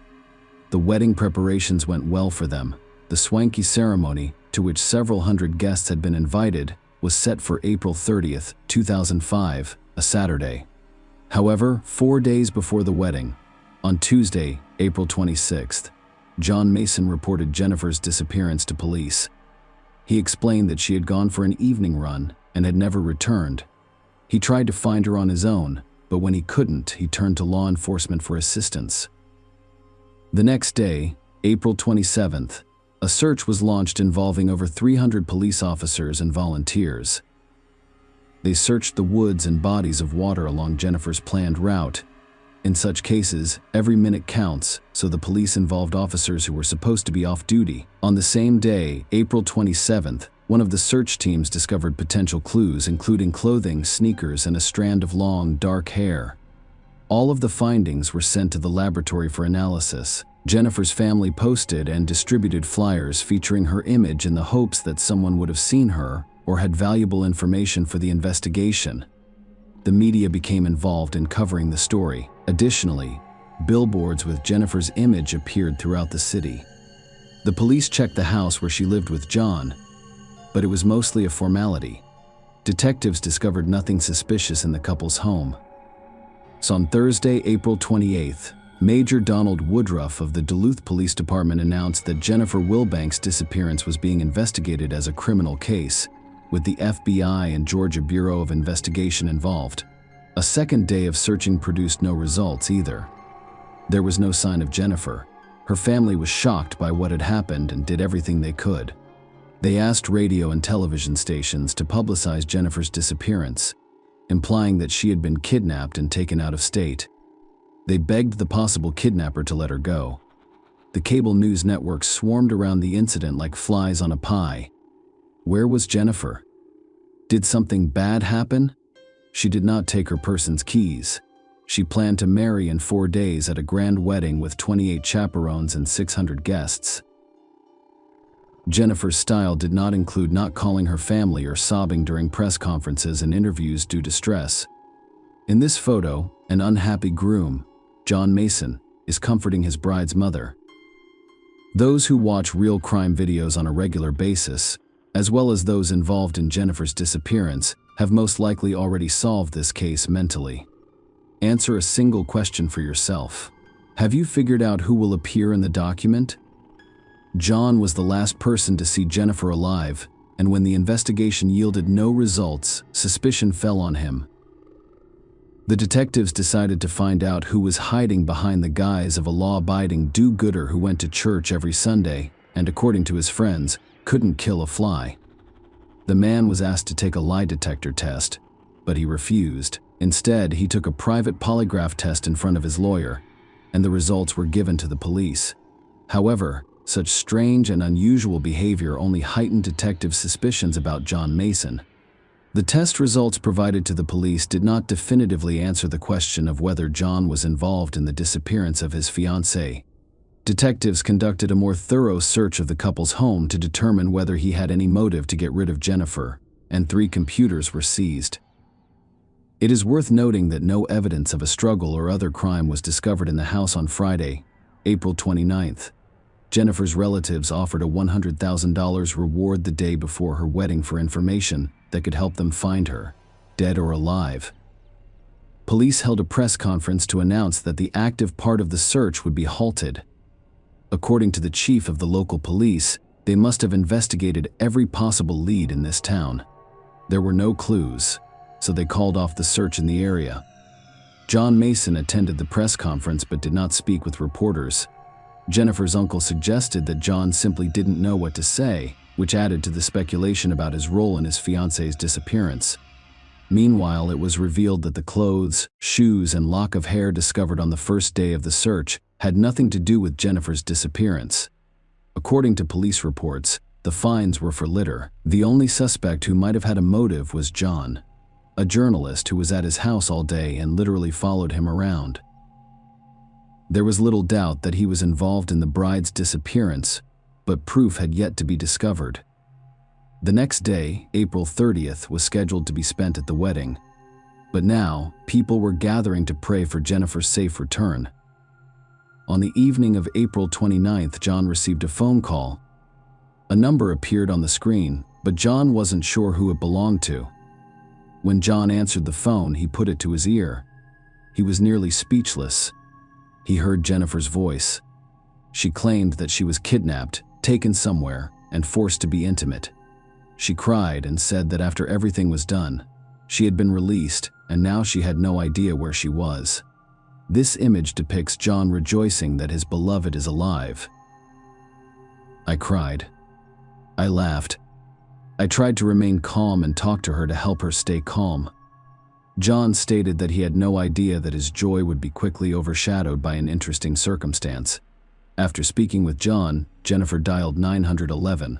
The wedding preparations went well for them. The swanky ceremony, to which several hundred guests had been invited, was set for April 30, 2005, a Saturday. However, 4 days before the wedding, on Tuesday, April 26th, John Mason reported Jennifer's disappearance to police. He explained that she had gone for an evening run and had never returned. He tried to find her on his own, but when he couldn't, he turned to law enforcement for assistance. The next day, April 27th, a search was launched involving over 300 police officers and volunteers. They searched the woods and bodies of water along Jennifer's planned route. In such cases, every minute counts, so the police involved officers who were supposed to be off duty. On the same day, April 27th, one of the search teams discovered potential clues, including clothing, sneakers, and a strand of long, dark hair. All of the findings were sent to the laboratory for analysis. Jennifer's family posted and distributed flyers featuring her image in the hopes that someone would have seen her or had valuable information for the investigation. The media became involved in covering the story. Additionally, billboards with Jennifer's image appeared throughout the city. The police checked the house where she lived with John, but it was mostly a formality. Detectives discovered nothing suspicious in the couple's home. So on Thursday, April 28th, Major Donald Woodruff of the Duluth Police Department announced that Jennifer Wilbank's disappearance was being investigated as a criminal case, with the FBI and Georgia Bureau of Investigation involved. A second day of searching produced no results either. There was no sign of Jennifer. Her family was shocked by what had happened and did everything they could. They asked radio and television stations to publicize Jennifer's disappearance, implying that she had been kidnapped and taken out of state. They begged the possible kidnapper to let her go. The cable news networks swarmed around the incident like flies on a pie. Where was Jennifer? Did something bad happen? She did not take her person's keys. She planned to marry in 4 days at a grand wedding with 28 chaperones and 600 guests. Jennifer's style did not include not calling her family or sobbing during press conferences and interviews due to stress. In this photo, an unhappy groom, John Mason, is comforting his bride's mother. Those who watch real crime videos on a regular basis, as well as those involved in Jennifer's disappearance, have most likely already solved this case mentally. Answer a single question for yourself. Have you figured out who will appear in the document? John was the last person to see Jennifer alive, and when the investigation yielded no results, suspicion fell on him. The detectives decided to find out who was hiding behind the guise of a law-abiding do-gooder who went to church every Sunday and, according to his friends, couldn't kill a fly. The man was asked to take a lie detector test, but he refused. Instead, he took a private polygraph test in front of his lawyer, and the results were given to the police. However, such strange and unusual behavior only heightened detectives' suspicions about John Mason. The test results provided to the police did not definitively answer the question of whether John was involved in the disappearance of his fiancée. Detectives conducted a more thorough search of the couple's home to determine whether he had any motive to get rid of Jennifer, and 3 computers were seized. It is worth noting that no evidence of a struggle or other crime was discovered in the house on Friday, April 29th. Jennifer's relatives offered a $100,000 reward the day before her wedding for information that could help them find her, dead or alive. Police held a press conference to announce that the active part of the search would be halted. According to the chief of the local police, they must have investigated every possible lead in this town. There were no clues, so they called off the search in the area. John Mason attended the press conference but did not speak with reporters. Jennifer's uncle suggested that John simply didn't know what to say, which added to the speculation about his role in his fiancée's disappearance. Meanwhile, it was revealed that the clothes, shoes, and lock of hair discovered on the first day of the search had nothing to do with Jennifer's disappearance. According to police reports, the finds were for litter. The only suspect who might have had a motive was John, a journalist who was at his house all day and literally followed him around. There was little doubt that he was involved in the bride's disappearance, but proof had yet to be discovered. The next day, April 30th, was scheduled to be spent at the wedding. But now, people were gathering to pray for Jennifer's safe return. On the evening of April 29th, John received a phone call. A number appeared on the screen, but John wasn't sure who it belonged to. When John answered the phone, he put it to his ear. He was nearly speechless. He heard Jennifer's voice. She claimed that she was kidnapped, taken somewhere, and forced to be intimate. She cried and said that after everything was done, she had been released and now she had no idea where she was. This image depicts John rejoicing that his beloved is alive. I cried. I laughed. I tried to remain calm and talk to her to help her stay calm. John stated that he had no idea that his joy would be quickly overshadowed by an interesting circumstance. After speaking with John, Jennifer dialed 911.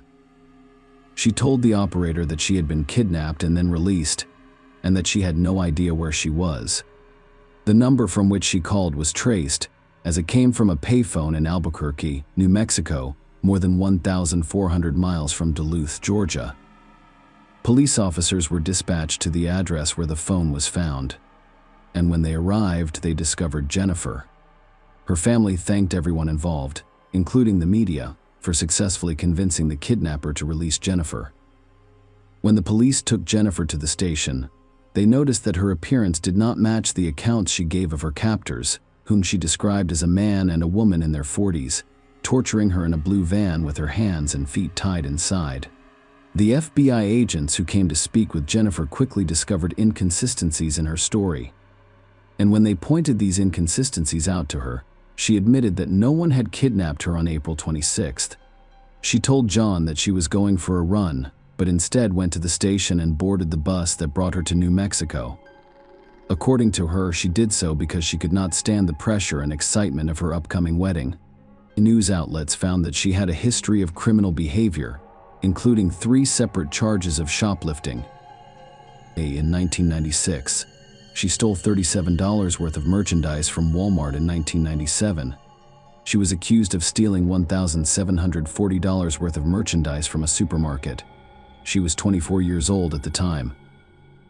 She told the operator that she had been kidnapped and then released, and that she had no idea where she was. The number from which she called was traced, as it came from a payphone in Albuquerque, New Mexico, more than 1,400 miles from Duluth, Georgia. Police officers were dispatched to the address where the phone was found, and when they arrived, they discovered Jennifer. Her family thanked everyone involved, including the media, for successfully convincing the kidnapper to release Jennifer. When the police took Jennifer to the station, they noticed that her appearance did not match the accounts she gave of her captors, whom she described as a man and a woman in their 40s, torturing her in a blue van with her hands and feet tied inside. The FBI agents who came to speak with Jennifer quickly discovered inconsistencies in her story. And when they pointed these inconsistencies out to her, she admitted that no one had kidnapped her on April 26th. She told John that she was going for a run, but instead went to the station and boarded the bus that brought her to New Mexico. According to her, she did so because she could not stand the pressure and excitement of her upcoming wedding. News outlets found that she had a history of criminal behavior, including 3 separate charges of shoplifting. In 1996, she stole $37 worth of merchandise from Walmart in 1997. She was accused of stealing $1,740 worth of merchandise from a supermarket. She was 24 years old at the time.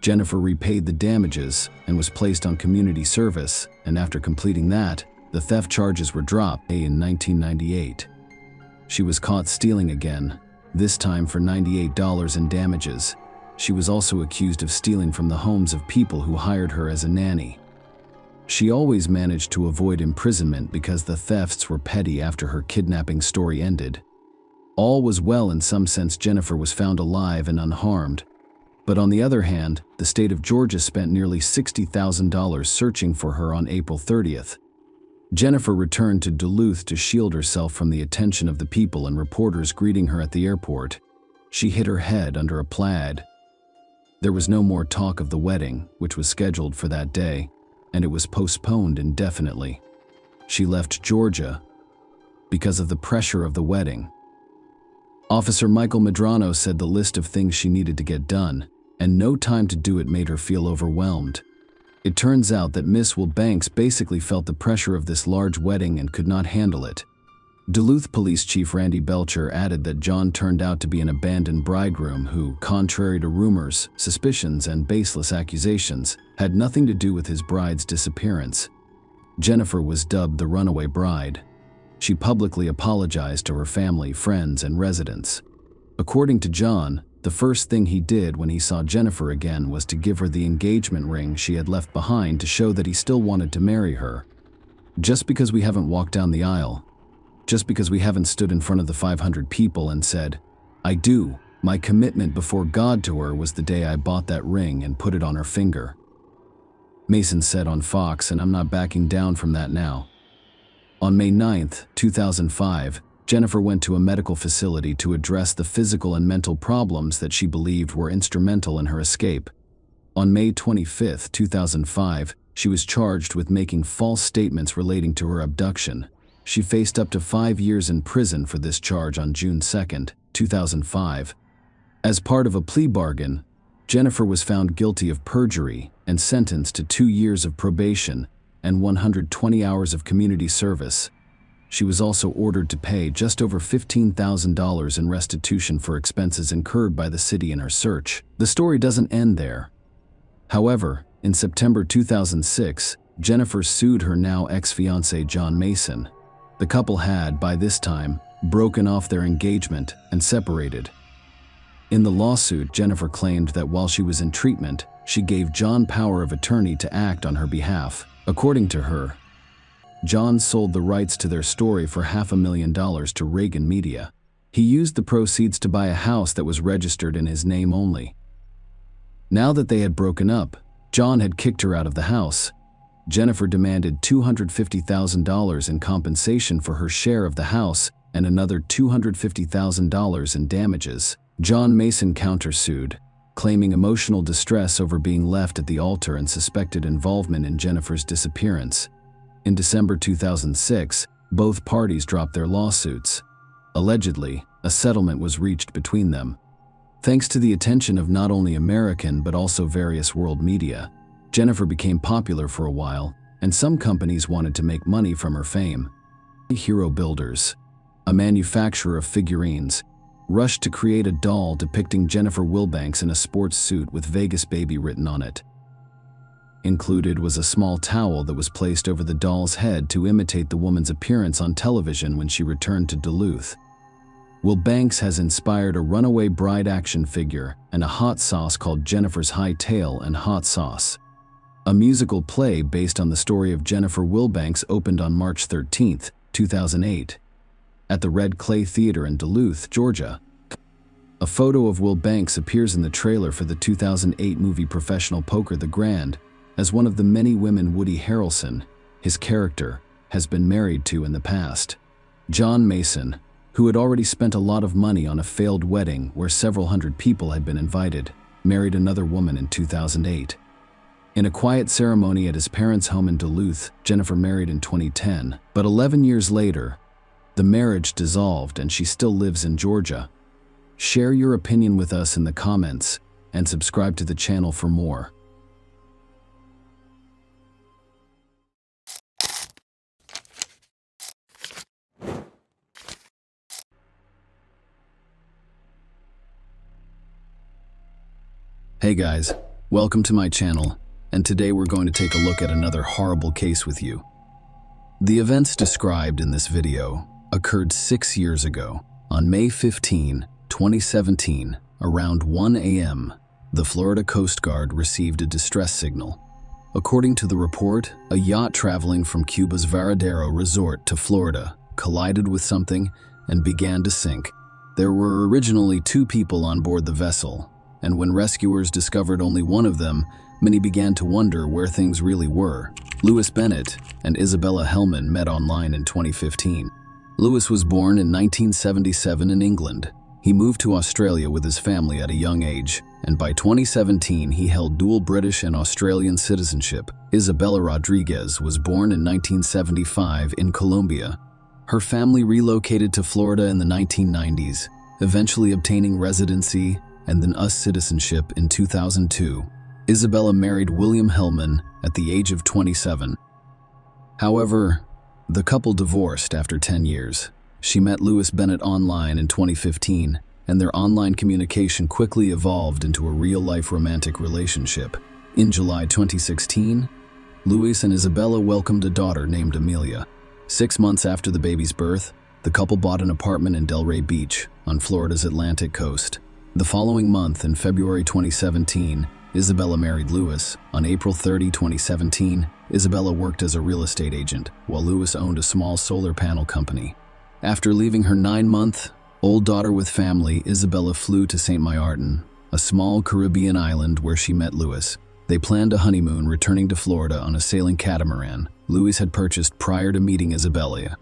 Jennifer repaid the damages and was placed on community service, and after completing that, the theft charges were dropped in 1998. She was caught stealing again, this time for $98 in damages. She was also accused of stealing from the homes of people who hired her as a nanny. She always managed to avoid imprisonment because the thefts were petty after her kidnapping story ended. All was well in some sense. Jennifer was found alive and unharmed. But on the other hand, the state of Georgia spent nearly $60,000 searching for her on April 30th. Jennifer returned to Duluth to shield herself from the attention of the people and reporters greeting her at the airport. She hid her head under a plaid. There was no more talk of the wedding, which was scheduled for that day, and it was postponed indefinitely. She left Georgia because of the pressure of the wedding. Officer Michael Medrano said the list of things she needed to get done, and no time to do it, made her feel overwhelmed. It turns out that Miss Will Banks basically felt the pressure of this large wedding and could not handle it. Duluth Police Chief Randy Belcher added that John turned out to be an abandoned bridegroom who, contrary to rumors, suspicions, and baseless accusations, had nothing to do with his bride's disappearance. Jennifer was dubbed the runaway bride. She publicly apologized to her family, friends, and residents. According to John, the first thing he did when he saw Jennifer again was to give her the engagement ring she had left behind to show that he still wanted to marry her. Just because we haven't walked down the aisle, just because we haven't stood in front of the 500 people and said, "I do," my commitment before God to her was the day I bought that ring and put it on her finger. Mason said on Fox, and I'm not backing down from that now. On May 9, 2005, Jennifer went to a medical facility to address the physical and mental problems that she believed were instrumental in her escape. On May 25, 2005, she was charged with making false statements relating to her abduction. She faced up to 5 years in prison for this charge on June 2, 2005. As part of a plea bargain, Jennifer was found guilty of perjury and sentenced to 2 years of probation and 120 hours of community service. She was also ordered to pay just over $15,000 in restitution for expenses incurred by the city in her search. The story doesn't end there. However, in September 2006, Jennifer sued her now ex-fiancé John Mason. The couple had, by this time, broken off their engagement and separated. In the lawsuit, Jennifer claimed that while she was in treatment, she gave John power of attorney to act on her behalf. According to her, John sold the rights to their story for $500,000 to Reagan Media. He used the proceeds to buy a house that was registered in his name only. Now that they had broken up, John had kicked her out of the house. Jennifer demanded $250,000 in compensation for her share of the house and another $250,000 in damages. John Mason countersued, claiming emotional distress over being left at the altar and suspected involvement in Jennifer's disappearance. In December 2006, both parties dropped their lawsuits. Allegedly, a settlement was reached between them. Thanks to the attention of not only American but also various world media, Jennifer became popular for a while, and some companies wanted to make money from her fame. Hero Builders, a manufacturer of figurines, rushed to create a doll depicting Jennifer Wilbanks in a sports suit with Vegas Baby written on it. Included was a small towel that was placed over the doll's head to imitate the woman's appearance on television when she returned to Duluth. Wilbanks has inspired a runaway bride action figure and a hot sauce called Jennifer's High Tail and Hot Sauce. A musical play based on the story of Jennifer Wilbanks opened on March 13, 2008, at the Red Clay Theater in Duluth, Georgia. A photo of Wilbanks appears in the trailer for the 2008 movie Professional Poker the Grand as one of the many women Woody Harrelson, his character, has been married to in the past. John Mason, who had already spent a lot of money on a failed wedding where several hundred people had been invited, married another woman in 2008. In a quiet ceremony at his parents' home in Duluth, Jennifer married in 2010, but 11 years later, the marriage dissolved and she still lives in Georgia. Share your opinion with us in the comments and subscribe to the channel for more. Hey guys, welcome to my channel, and today we're going to take a look at another horrible case with you. The events described in this video occurred 6 years ago. On May 15, 2017, around 1 a.m., the Florida Coast Guard received a distress signal. According to the report, a yacht traveling from Cuba's Varadero resort to Florida collided with something and began to sink. There were originally 2 people on board the vessel, and when rescuers discovered only one of them, many began to wonder where things really were. Louis Bennett and Isabella Hellman met online in 2015. Louis was born in 1977 in England. He moved to Australia with his family at a young age, and by 2017 he held dual British and Australian citizenship. Isabella Rodriguez was born in 1975 in Colombia. Her family relocated to Florida in the 1990s, eventually obtaining residency and then US citizenship in 2002. Isabella married William Hellman at the age of 27. However, the couple divorced after 10 years. She met Louis Bennett online in 2015, and their online communication quickly evolved into a real-life romantic relationship. In July 2016, Louis and Isabella welcomed a daughter named Amelia. 6 months after the baby's birth, the couple bought an apartment in Delray Beach on Florida's Atlantic coast. The following month, in February 2017, Isabella married Louis. On April 30, 2017, Isabella worked as a real estate agent, while Louis owned a small solar panel company. After leaving her 9-month-old daughter with family, Isabella flew to St. Maarten, a small Caribbean island where she met Louis. They planned a honeymoon, returning to Florida on a sailing catamaran Louis had purchased prior to meeting Isabella.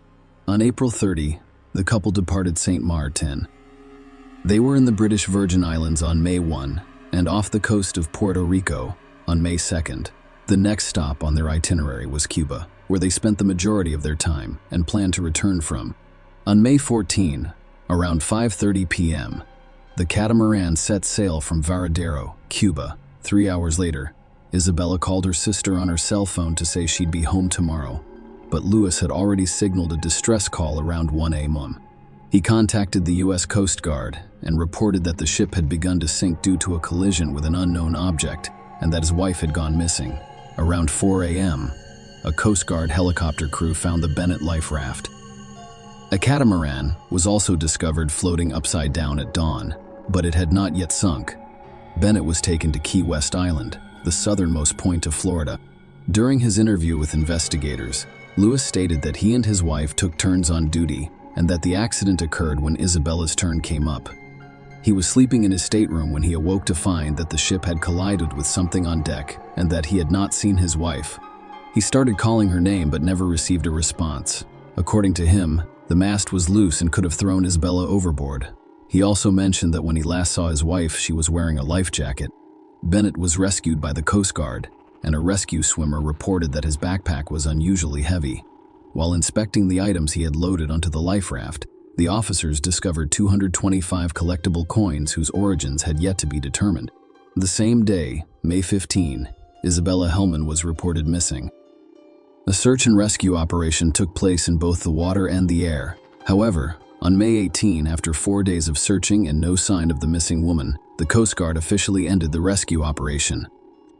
On April 30, the couple departed St. Maarten. They were in the British Virgin Islands on May 1 and off the coast of Puerto Rico on May 2nd. The next stop on their itinerary was Cuba, where they spent the majority of their time and planned to return from. On May 14, around 5:30 p.m., the catamaran set sail from Varadero, Cuba. 3 hours later, Isabella called her sister on her cell phone to say she'd be home tomorrow, but Louis had already signaled a distress call around 1 a.m. He contacted the U.S. Coast Guard and reported that the ship had begun to sink due to a collision with an unknown object and that his wife had gone missing. Around 4 a.m., a Coast Guard helicopter crew found the Bennett life raft. A catamaran was also discovered floating upside down at dawn, but it had not yet sunk. Bennett was taken to Key West Island, the southernmost point of Florida. During his interview with investigators, Louis stated that he and his wife took turns on duty and that the accident occurred when Isabella's turn came up. He was sleeping in his stateroom when he awoke to find that the ship had collided with something on deck and that he had not seen his wife. He started calling her name but never received a response. According to him, the mast was loose and could have thrown Isabella overboard. He also mentioned that when he last saw his wife, she was wearing a life jacket. Bennett was rescued by the Coast Guard, and a rescue swimmer reported that his backpack was unusually heavy. While inspecting the items he had loaded onto the life raft, the officers discovered 225 collectible coins whose origins had yet to be determined. The same day, May 15, Isabella Hellman was reported missing. A search and rescue operation took place in both the water and the air. However, on May 18, after 4 days of searching and no sign of the missing woman, the Coast Guard officially ended the rescue operation.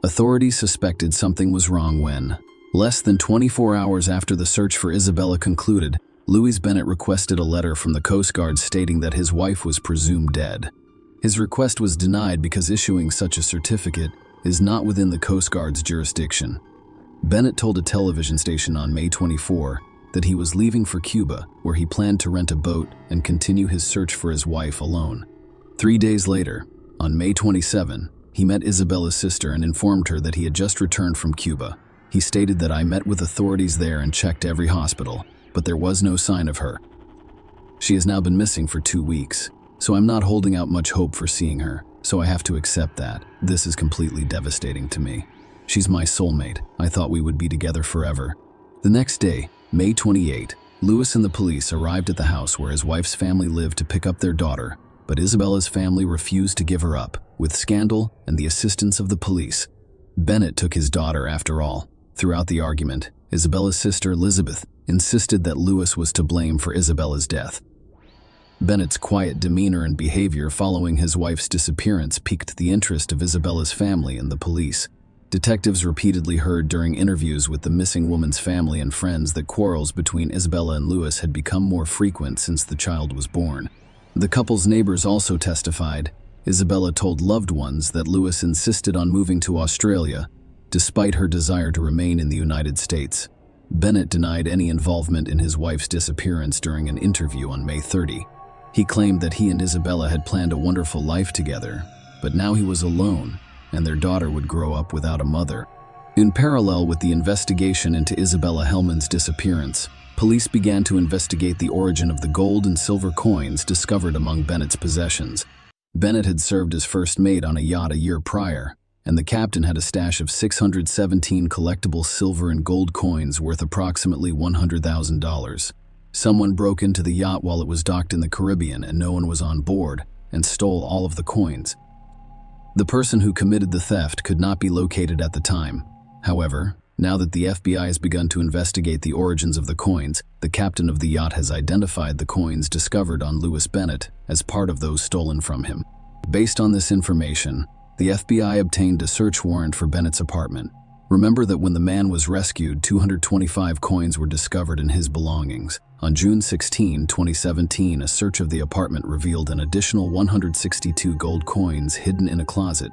Authorities suspected something was wrong when, less than 24 hours after the search for Isabella concluded, Louis Bennett requested a letter from the Coast Guard stating that his wife was presumed dead. His request was denied because issuing such a certificate is not within the Coast Guard's jurisdiction. Bennett told a television station on May 24 that he was leaving for Cuba, where he planned to rent a boat and continue his search for his wife alone. 3 days later, on May 27, he met Isabella's sister and informed her that he had just returned from Cuba. He stated that I met with authorities there and checked every hospital, but there was no sign of her. She has now been missing for 2 weeks, so I'm not holding out much hope for seeing her, so I have to accept that. This is completely devastating to me. She's my soulmate. I thought we would be together forever. The next day, May 28, Lewis and the police arrived at the house where his wife's family lived to pick up their daughter, but Isabella's family refused to give her up. With scandal and the assistance of the police, Bennett took his daughter after all. Throughout the argument, Isabella's sister Elizabeth insisted that Lewis was to blame for Isabella's death. Bennett's quiet demeanor and behavior following his wife's disappearance piqued the interest of Isabella's family and the police. Detectives repeatedly heard during interviews with the missing woman's family and friends that quarrels between Isabella and Lewis had become more frequent since the child was born. The couple's neighbors also testified. Isabella told loved ones that Lewis insisted on moving to Australia, despite her desire to remain in the United States. Bennett denied any involvement in his wife's disappearance during an interview on May 30. He claimed that he and Isabella had planned a wonderful life together, but now he was alone, and their daughter would grow up without a mother. In parallel with the investigation into Isabella Hellman's disappearance, police began to investigate the origin of the gold and silver coins discovered among Bennett's possessions. Bennett had served as first mate on a yacht a year prior, and the captain had a stash of 617 collectible silver and gold coins worth approximately $100,000. Someone broke into the yacht while it was docked in the Caribbean and no one was on board, and stole all of the coins. The person who committed the theft could not be located at the time. However, now that the FBI has begun to investigate the origins of the coins, the captain of the yacht has identified the coins discovered on Lewis Bennett as part of those stolen from him. Based on this information, the FBI obtained a search warrant for Bennett's apartment. Remember that when the man was rescued, 225 coins were discovered in his belongings. On June 16, 2017, a search of the apartment revealed an additional 162 gold coins hidden in a closet.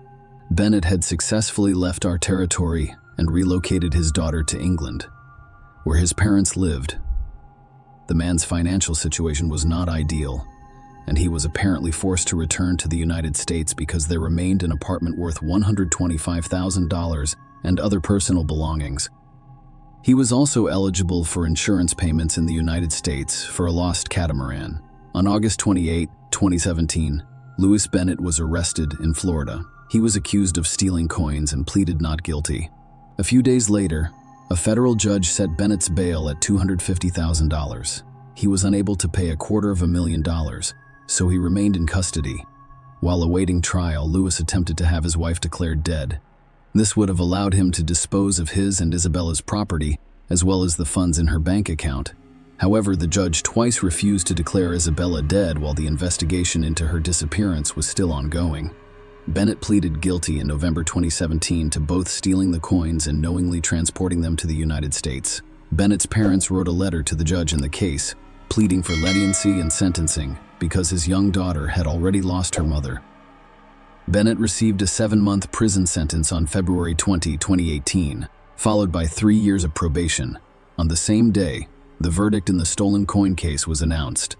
Bennett had successfully left our territory and relocated his daughter to England, where his parents lived. The man's financial situation was not ideal, and he was apparently forced to return to the United States because there remained an apartment worth $125,000 and other personal belongings. He was also eligible for insurance payments in the United States for a lost catamaran. On August 28, 2017, Lewis Bennett was arrested in Florida. He was accused of stealing coins and pleaded not guilty. A few days later, a federal judge set Bennett's bail at $250,000. He was unable to pay $250,000, so he remained in custody. While awaiting trial, Lewis attempted to have his wife declared dead. This would have allowed him to dispose of his and Isabella's property, as well as the funds in her bank account. However, the judge twice refused to declare Isabella dead while the investigation into her disappearance was still ongoing. Bennett pleaded guilty in November 2017 to both stealing the coins and knowingly transporting them to the United States. Bennett's parents wrote a letter to the judge in the case, pleading for leniency and sentencing because his young daughter had already lost her mother. Bennett received a 7-month prison sentence on February 20, 2018, followed by 3 years of probation. On the same day, the verdict in the stolen coin case was announced.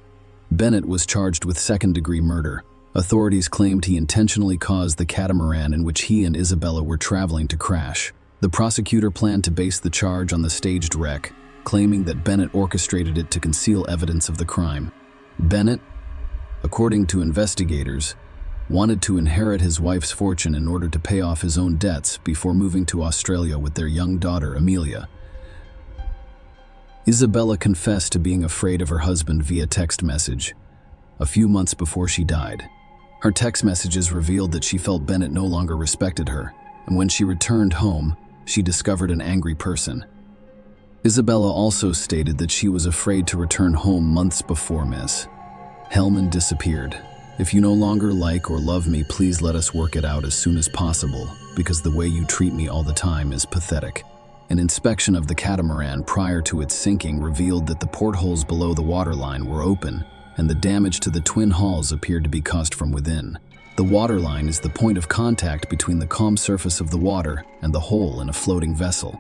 Bennett was charged with second-degree murder. Authorities claimed he intentionally caused the catamaran in which he and Isabella were traveling to crash. The prosecutor planned to base the charge on the staged wreck, claiming that Bennett orchestrated it to conceal evidence of the crime. Bennett, according to investigators, wanted to inherit his wife's fortune in order to pay off his own debts before moving to Australia with their young daughter, Amelia. Isabella confessed to being afraid of her husband via text message a few months before she died. Her text messages revealed that she felt Bennett no longer respected her, and when she returned home, she discovered an angry person. Isabella also stated that she was afraid to return home months before Miss Hellman disappeared. "If you no longer like or love me, please let us work it out as soon as possible, because the way you treat me all the time is pathetic." An inspection of the catamaran prior to its sinking revealed that the portholes below the waterline were open, and the damage to the twin hulls appeared to be caused from within. The waterline is the point of contact between the calm surface of the water and the hole in a floating vessel.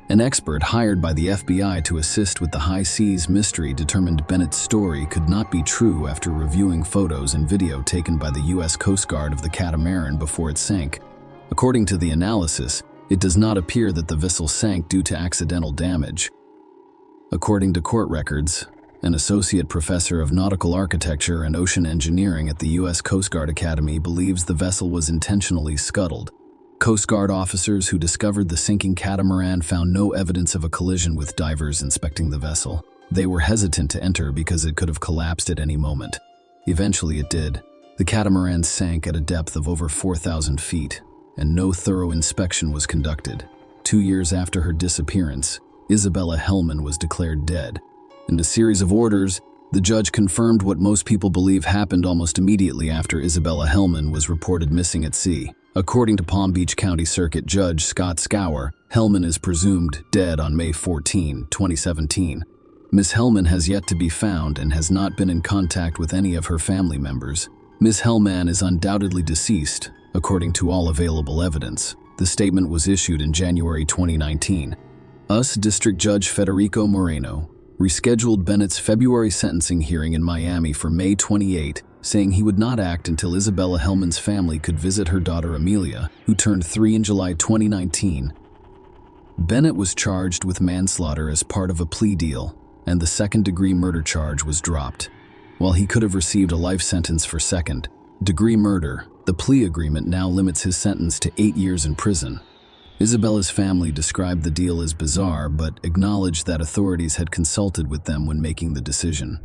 An expert hired by the FBI to assist with the high seas mystery determined Bennett's story could not be true after reviewing photos and video taken by the U.S. Coast Guard of the catamaran before it sank. According to the analysis, it does not appear that the vessel sank due to accidental damage. According to court records, an associate professor of nautical architecture and ocean engineering at the U.S. Coast Guard Academy believes the vessel was intentionally scuttled. Coast Guard officers who discovered the sinking catamaran found no evidence of a collision with divers inspecting the vessel. They were hesitant to enter because it could have collapsed at any moment. Eventually it did. The catamaran sank at a depth of over 4,000 feet, and no thorough inspection was conducted. 2 years after her disappearance, Isabella Hellman was declared dead. In a series of orders, the judge confirmed what most people believe happened almost immediately after Isabella Hellman was reported missing at sea. According to Palm Beach County Circuit Judge Scott Scour, Hellman is presumed dead on May 14, 2017. Ms. Hellman has yet to be found and has not been in contact with any of her family members. Ms. Hellman is undoubtedly deceased, according to all available evidence. The statement was issued in January 2019. U.S. District Judge Federico Moreno rescheduled Bennett's February sentencing hearing in Miami for May 28, saying he would not act until Isabella Hellman's family could visit her daughter Amelia, who turned 3 in July 2019. Bennett was charged with manslaughter as part of a plea deal, and the second-degree murder charge was dropped. While he could have received a life sentence for second-degree murder, the plea agreement now limits his sentence to 8 years in prison. Isabella's family described the deal as bizarre, but acknowledged that authorities had consulted with them when making the decision.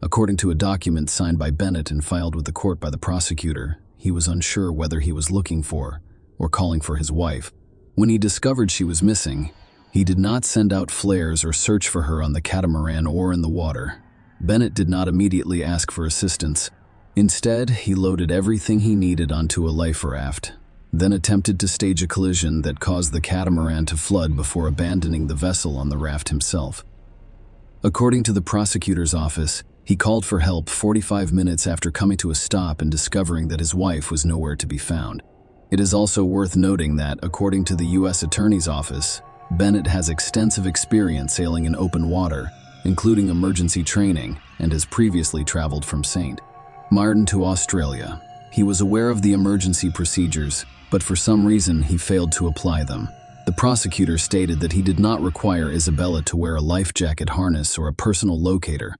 According to a document signed by Bennett and filed with the court by the prosecutor, he was unsure whether he was looking for or calling for his wife. When he discovered she was missing, he did not send out flares or search for her on the catamaran or in the water. Bennett did not immediately ask for assistance. Instead, he loaded everything he needed onto a life raft, then attempted to stage a collision that caused the catamaran to flood before abandoning the vessel on the raft himself. According to the prosecutor's office, he called for help 45 minutes after coming to a stop and discovering that his wife was nowhere to be found. It is also worth noting that, according to the U.S. Attorney's Office, Bennett has extensive experience sailing in open water, including emergency training, and has previously traveled from St. Martin to Australia. He was aware of the emergency procedures, but for some reason he failed to apply them. The prosecutor stated that he did not require Isabella to wear a life jacket harness or a personal locator.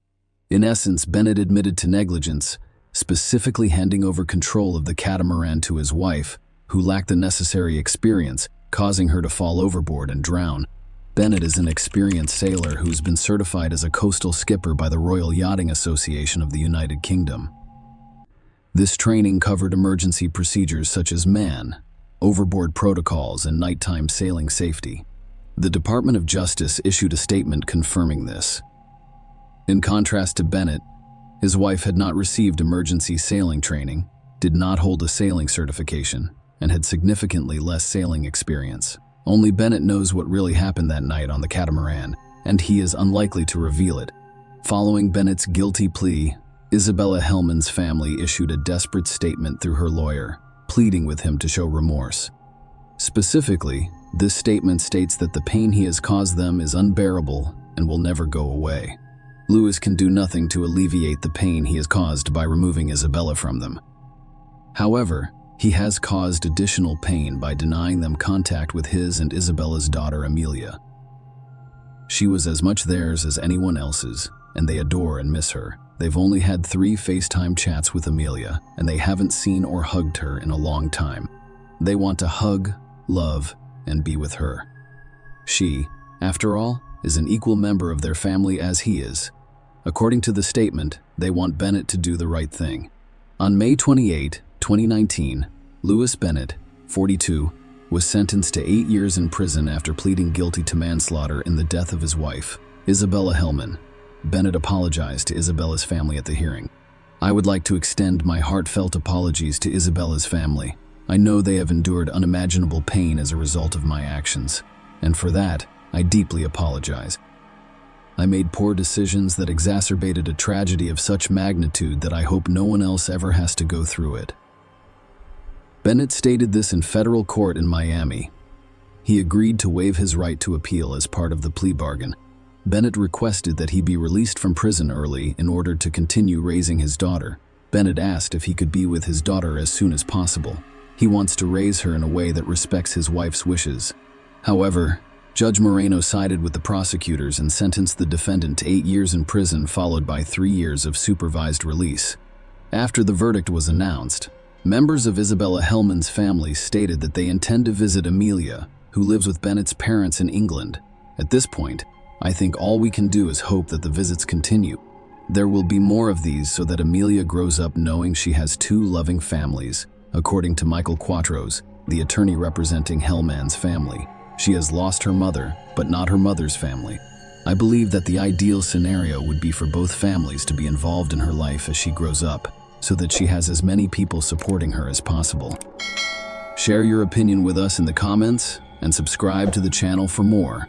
In essence, Bennett admitted to negligence, specifically handing over control of the catamaran to his wife, who lacked the necessary experience, causing her to fall overboard and drown. Bennett is an experienced sailor who's been certified as a coastal skipper by the Royal Yachting Association of the United Kingdom. This training covered emergency procedures such as overboard protocols, and nighttime sailing safety. The Department of Justice issued a statement confirming this. In contrast to Bennett, his wife had not received emergency sailing training, did not hold a sailing certification, and had significantly less sailing experience. Only Bennett knows what really happened that night on the catamaran, and he is unlikely to reveal it. Following Bennett's guilty plea, Isabella Hellman's family issued a desperate statement through her lawyer, pleading with him to show remorse. Specifically, this statement states that the pain he has caused them is unbearable and will never go away. Lewis can do nothing to alleviate the pain he has caused by removing Isabella from them. However, he has caused additional pain by denying them contact with his and Isabella's daughter Amelia. She was as much theirs as anyone else's, and they adore and miss her. They've only had 3 FaceTime chats with Amelia, and they haven't seen or hugged her in a long time. They want to hug, love, and be with her. She, after all, is an equal member of their family as he is. According to the statement, they want Bennett to do the right thing. On May 28, 2019, Lewis Bennett, 42, was sentenced to 8 years in prison after pleading guilty to manslaughter in the death of his wife, Isabella Hellman. Bennett apologized to Isabella's family at the hearing. "I would like to extend my heartfelt apologies to Isabella's family. I know they have endured unimaginable pain as a result of my actions, and for that, I deeply apologize. I made poor decisions that exacerbated a tragedy of such magnitude that I hope no one else ever has to go through it. Bennett stated this in federal court in Miami. He agreed to waive his right to appeal as part of the plea bargain. Bennett requested that he be released from prison early in order to continue raising his daughter. Bennett asked if he could be with his daughter as soon as possible. He wants to raise her in a way that respects his wife's wishes. However, Judge Moreno sided with the prosecutors and sentenced the defendant to 8 years in prison, followed by 3 years of supervised release. After the verdict was announced, members of Isabella Hellman's family stated that they intend to visit Amelia, who lives with Bennett's parents in England. At this point, I think all we can do is hope that the visits continue. There will be more of these so that Amelia grows up knowing she has 2 loving families, according to Michael Quatros, the attorney representing Hellman's family. She has lost her mother, but not her mother's family. I believe that the ideal scenario would be for both families to be involved in her life as she grows up, so that she has as many people supporting her as possible. Share your opinion with us in the comments and subscribe to the channel for more.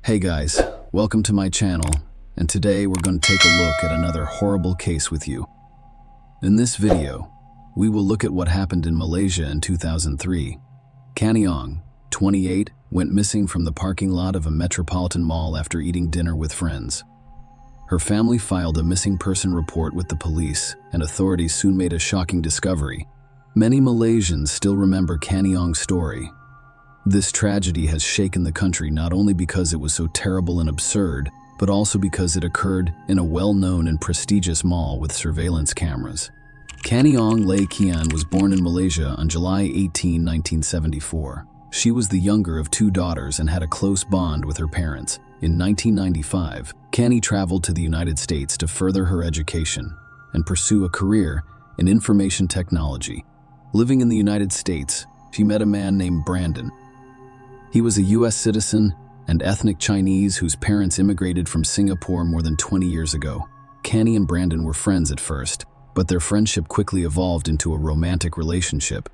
Hey guys, welcome to my channel, and today we're going to take a look at another horrible case with you. In this video, we will look at what happened in Malaysia in 2003. Canny Ong, 28, went missing from the parking lot of a metropolitan mall after eating dinner with friends. Her family filed a missing person report with the police, and authorities soon made a shocking discovery. Many Malaysians still remember Canny Ong's story. This tragedy has shaken the country not only because it was so terrible and absurd, but also because it occurred in a well-known and prestigious mall with surveillance cameras. Canny Ong Lay Kian was born in Malaysia on July 18, 1974. She was the younger of 2 daughters and had a close bond with her parents. In 1995, Canny traveled to the United States to further her education and pursue a career in information technology. Living in the United States, she met a man named Brandon. He was a U.S. citizen and ethnic Chinese whose parents immigrated from Singapore more than 20 years ago. Canny and Brandon were friends at first, but their friendship quickly evolved into a romantic relationship.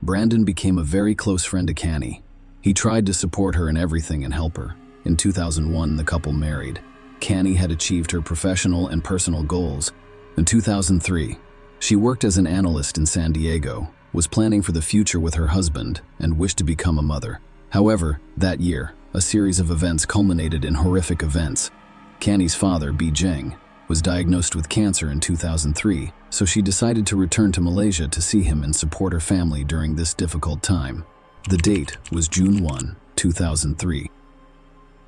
Brandon became a very close friend to Canny. He tried to support her in everything and help her. In 2001, the couple married. Canny had achieved her professional and personal goals. In 2003, she worked as an analyst in San Diego, was planning for the future with her husband, and wished to become a mother. However, that year, a series of events culminated in horrific events. Canny's father, B. Jeng, was diagnosed with cancer in 2003, so she decided to return to Malaysia to see him and support her family during this difficult time. The date was June 1, 2003.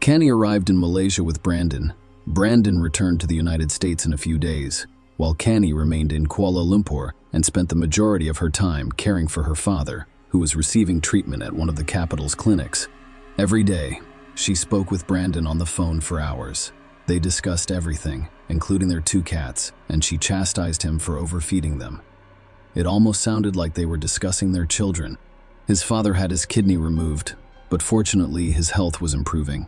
Canny arrived in Malaysia with Brandon. Brandon returned to the United States in a few days, while Canny remained in Kuala Lumpur and spent the majority of her time caring for her father, who was receiving treatment at one of the capital's clinics. Every day, she spoke with Brandon on the phone for hours. They discussed everything, including their 2 cats, and she chastised him for overfeeding them. It almost sounded like they were discussing their children. His father had his kidney removed, but fortunately his health was improving.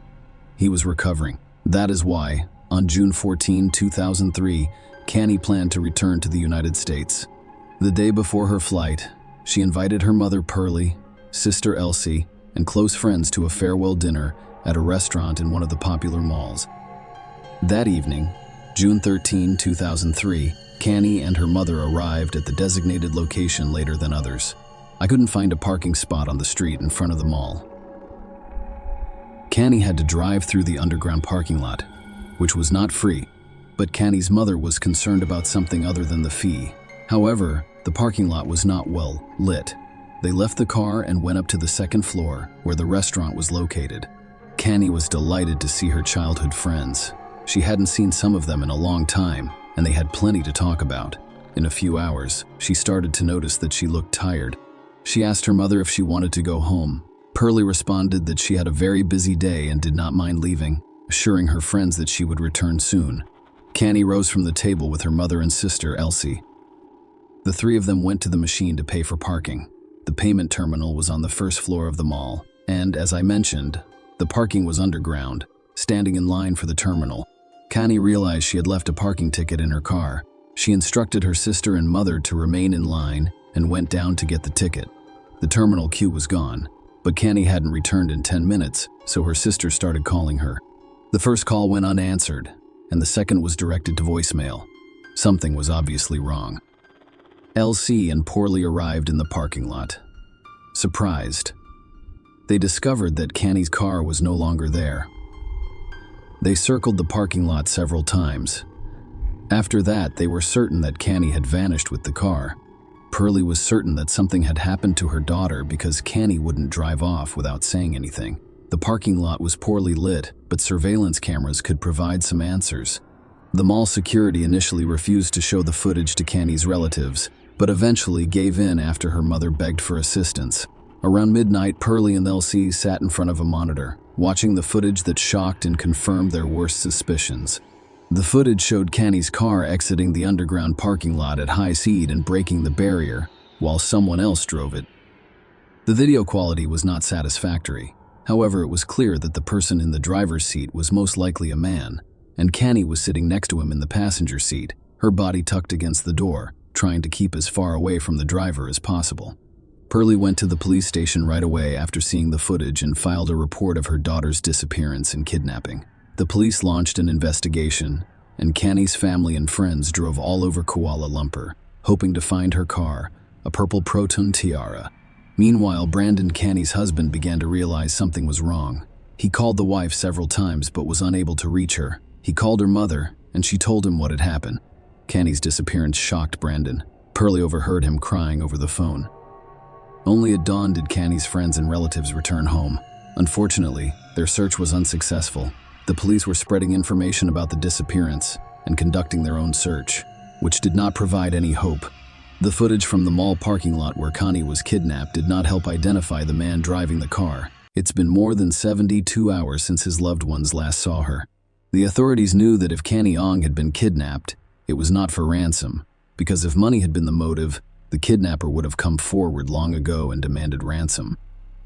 He was recovering. That is why, on June 14, 2003, Canny planned to return to the United States. The day before her flight, she invited her mother Pearlie, sister Elsie, and close friends to a farewell dinner at a restaurant in one of the popular malls. That evening, June 13, 2003, Canny and her mother arrived at the designated location later than others. I couldn't find a parking spot on the street in front of the mall. Canny had to drive through the underground parking lot, which was not free, but Canny's mother was concerned about something other than the fee. However, the parking lot was not well lit. They left the car and went up to the 2nd floor, where the restaurant was located. Canny was delighted to see her childhood friends. She hadn't seen some of them in a long time, and they had plenty to talk about. In a few hours, she started to notice that she looked tired. She asked her mother if she wanted to go home. Pearlie responded that she had a very busy day and did not mind leaving, assuring her friends that she would return soon. Canny rose from the table with her mother and sister, Elsie. The 3 of them went to the machine to pay for parking. The payment terminal was on the 1st floor of the mall, and as I mentioned, the parking was underground. Standing in line for the terminal, Canny realized she had left a parking ticket in her car. She instructed her sister and mother to remain in line and went down to get the ticket. The terminal queue was gone. but Canny hadn't returned in 10 minutes, so her sister started calling her. The first call went unanswered, and the second was directed to voicemail. Something was obviously wrong. LC and Porley arrived in the parking lot. Surprised, they discovered that Canny's car was no longer there. They circled the parking lot several times. After that, they were certain that Canny had vanished with the car. Porley was certain that something had happened to her daughter because Canny wouldn't drive off without saying anything. The parking lot was poorly lit, but surveillance cameras could provide some answers. The mall security initially refused to show the footage to Canny's relatives, but eventually gave in after her mother begged for assistance. Around midnight, Porley and LC sat in front of a monitor, watching the footage that shocked and confirmed their worst suspicions. The footage showed Canny's car exiting the underground parking lot at high speed and breaking the barrier, while someone else drove it. The video quality was not satisfactory. However, it was clear that the person in the driver's seat was most likely a man, and Canny was sitting next to him in the passenger seat, her body tucked against the door, trying to keep as far away from the driver as possible. Porley went to the police station right away after seeing the footage and filed a report of her daughter's disappearance and kidnapping. The police launched an investigation, and Canny's family and friends drove all over Kuala Lumpur, hoping to find her car, a purple Proton Tiara. Meanwhile, Brandon, Canny's husband, began to realize something was wrong. He called the wife several times but was unable to reach her. He called her mother, and she told him what had happened. Canny's disappearance shocked Brandon. Porley overheard him crying over the phone. Only at dawn did Canny's friends and relatives return home. Unfortunately, their search was unsuccessful. The police were spreading information about the disappearance and conducting their own search, which did not provide any hope. The footage from the mall parking lot where Canny was kidnapped did not help identify the man driving the car. It's been more than 72 hours since his loved ones last saw her. The authorities knew that if Canny Ong had been kidnapped, it was not for ransom, because if money had been the motive, the kidnapper would have come forward long ago and demanded ransom.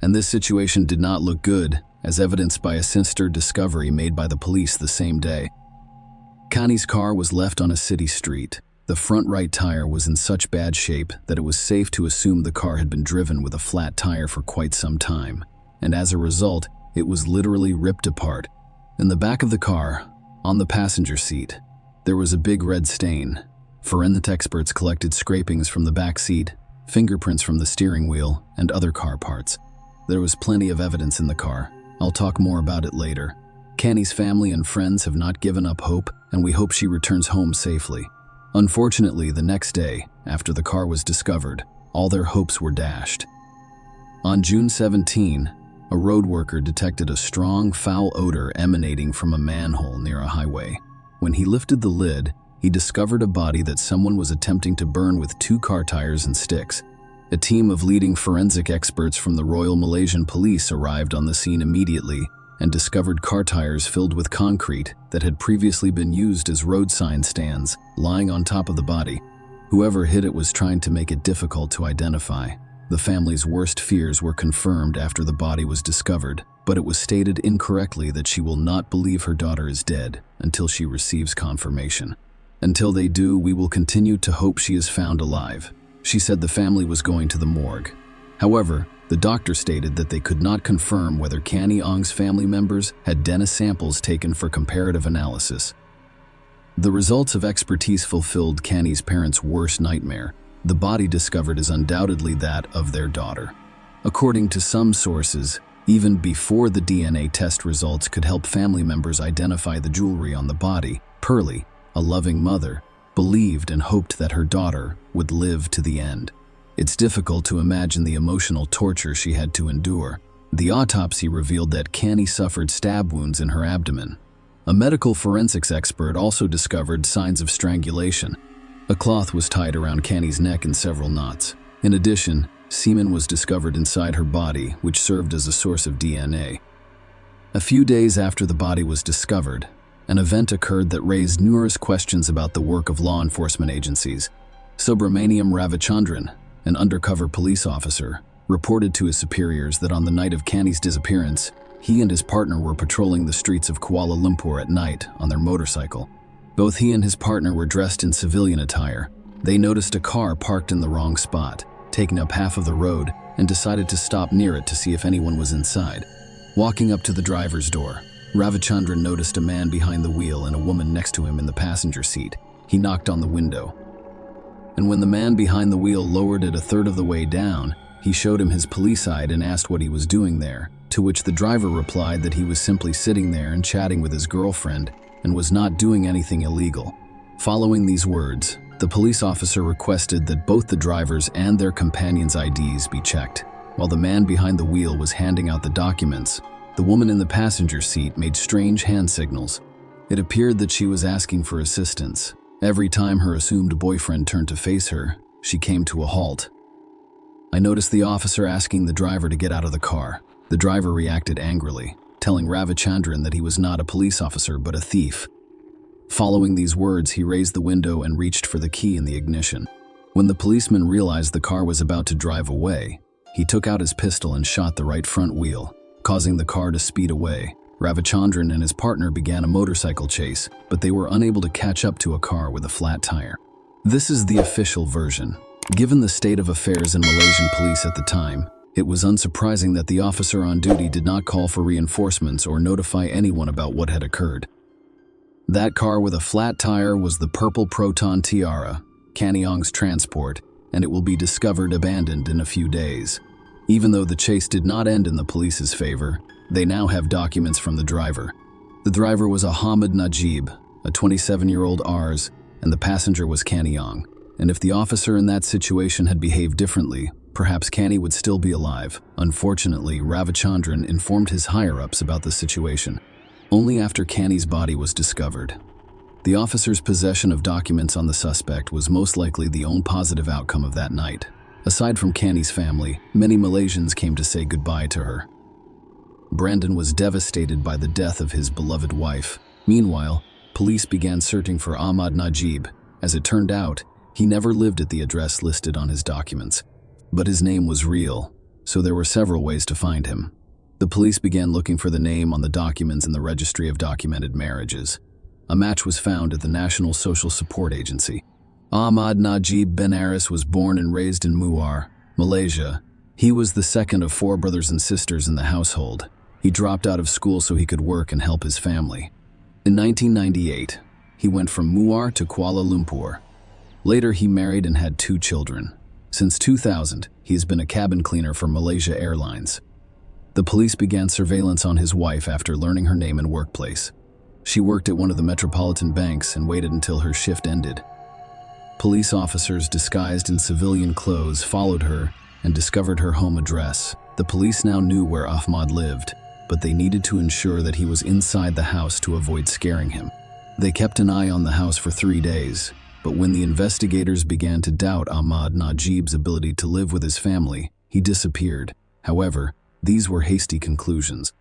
And this situation did not look good, as evidenced by a sinister discovery made by the police the same day. Canny's car was left on a city street. The front right tire was in such bad shape that it was safe to assume the car had been driven with a flat tire for quite some time, and as a result, it was literally ripped apart. In the back of the car, on the passenger seat, there was a big red stain. Forensic experts collected scrapings from the back seat, fingerprints from the steering wheel, and other car parts. There was plenty of evidence in the car. I'll talk more about it later. Canny's family and friends have not given up hope, and we hope she returns home safely. Unfortunately, the next day, after the car was discovered, all their hopes were dashed. On June 17, a road worker detected a strong, foul odor emanating from a manhole near a highway. When he lifted the lid, he discovered a body that someone was attempting to burn with 2 car tires and sticks. A team of leading forensic experts from the Royal Malaysian Police arrived on the scene immediately and discovered car tires filled with concrete that had previously been used as road sign stands lying on top of the body. Whoever hid it was trying to make it difficult to identify. The family's worst fears were confirmed after the body was discovered, but it was stated incorrectly that she will not believe her daughter is dead until she receives confirmation. Until they do, we will continue to hope she is found alive. She said the family was going to the morgue. However, the doctor stated that they could not confirm whether Canny Ong's family members had DNA samples taken for comparative analysis. The results of expertise fulfilled Canny's parents' worst nightmare. The body discovered is undoubtedly that of their daughter. According to some sources, even before the DNA test results could help family members identify the jewelry on the body, Porley, a loving mother, believed and hoped that her daughter would live to the end. It's difficult to imagine the emotional torture she had to endure. The autopsy revealed that Canny suffered stab wounds in her abdomen. A medical forensics expert also discovered signs of strangulation. A cloth was tied around Canny's neck in several knots. In addition, semen was discovered inside her body, which served as a source of DNA. A few days after the body was discovered, an event occurred that raised numerous questions about the work of law enforcement agencies. Subramaniam Ravichandran, an undercover police officer, reported to his superiors that on the night of Canny's disappearance, he and his partner were patrolling the streets of Kuala Lumpur at night on their motorcycle. Both he and his partner were dressed in civilian attire. They noticed a car parked in the wrong spot. taking up half of the road, and decided to stop near it to see if anyone was inside. Walking up to the driver's door, Ravichandran noticed a man behind the wheel and a woman next to him in the passenger seat. He knocked on the window. And when the man behind the wheel lowered it a third of the way down, he showed him his police ID and asked what he was doing there, to which the driver replied that he was simply sitting there and chatting with his girlfriend and was not doing anything illegal. Following these words, the police officer requested that both the drivers and their companions' IDs be checked. While the man behind the wheel was handing out the documents, the woman in the passenger seat made strange hand signals. It appeared that she was asking for assistance. Every time her assumed boyfriend turned to face her, she came to a halt. I noticed the officer asking the driver to get out of the car. The driver reacted angrily, telling Ravichandran that he was not a police officer but a thief. Following these words, he raised the window and reached for the key in the ignition. When the policeman realized the car was about to drive away, he took out his pistol and shot the right front wheel, causing the car to speed away. Ravichandran and his partner began a motorcycle chase, but they were unable to catch up to a car with a flat tire. This is the official version. Given the state of affairs in Malaysian police at the time, it was unsurprising that the officer on duty did not call for reinforcements or notify anyone about what had occurred. That car with a flat tire was the purple Proton Tiara, Kaniong's transport, and it will be discovered abandoned in a few days. Even though the chase did not end in the police's favor, they now have documents from the driver. The driver was Ahmad Najib, a 27-year-old Rs, and the passenger was Kaniong. And if the officer in that situation had behaved differently, perhaps Kani would still be alive. Unfortunately, Ravichandran informed his higher-ups about the situation. Only after Kani's body was discovered. The officer's possession of documents on the suspect was most likely the only positive outcome of that night. Aside from Kani's family, many Malaysians came to say goodbye to her. Brandon was devastated by the death of his beloved wife. Meanwhile, police began searching for Ahmad Najib. As it turned out, he never lived at the address listed on his documents. But his name was real, so there were several ways to find him. The police began looking for the name on the documents in the Registry of Documented Marriages. A match was found at the National Social Support Agency. Ahmad Najib bin Aris was born and raised in Muar, Malaysia. He was the second of 4 brothers and sisters in the household. He dropped out of school so he could work and help his family. In 1998, he went from Muar to Kuala Lumpur. Later, he married and had 2 children. Since 2000, he has been a cabin cleaner for Malaysia Airlines. The police began surveillance on his wife after learning her name and workplace. She worked at one of the metropolitan banks and waited until her shift ended. Police officers disguised in civilian clothes followed her and discovered her home address. The police now knew where Ahmad lived, but they needed to ensure that he was inside the house to avoid scaring him. They kept an eye on the house for 3 days, but when the investigators began to doubt Ahmad Najib's ability to live with his family, he disappeared. However, these were hasty conclusions.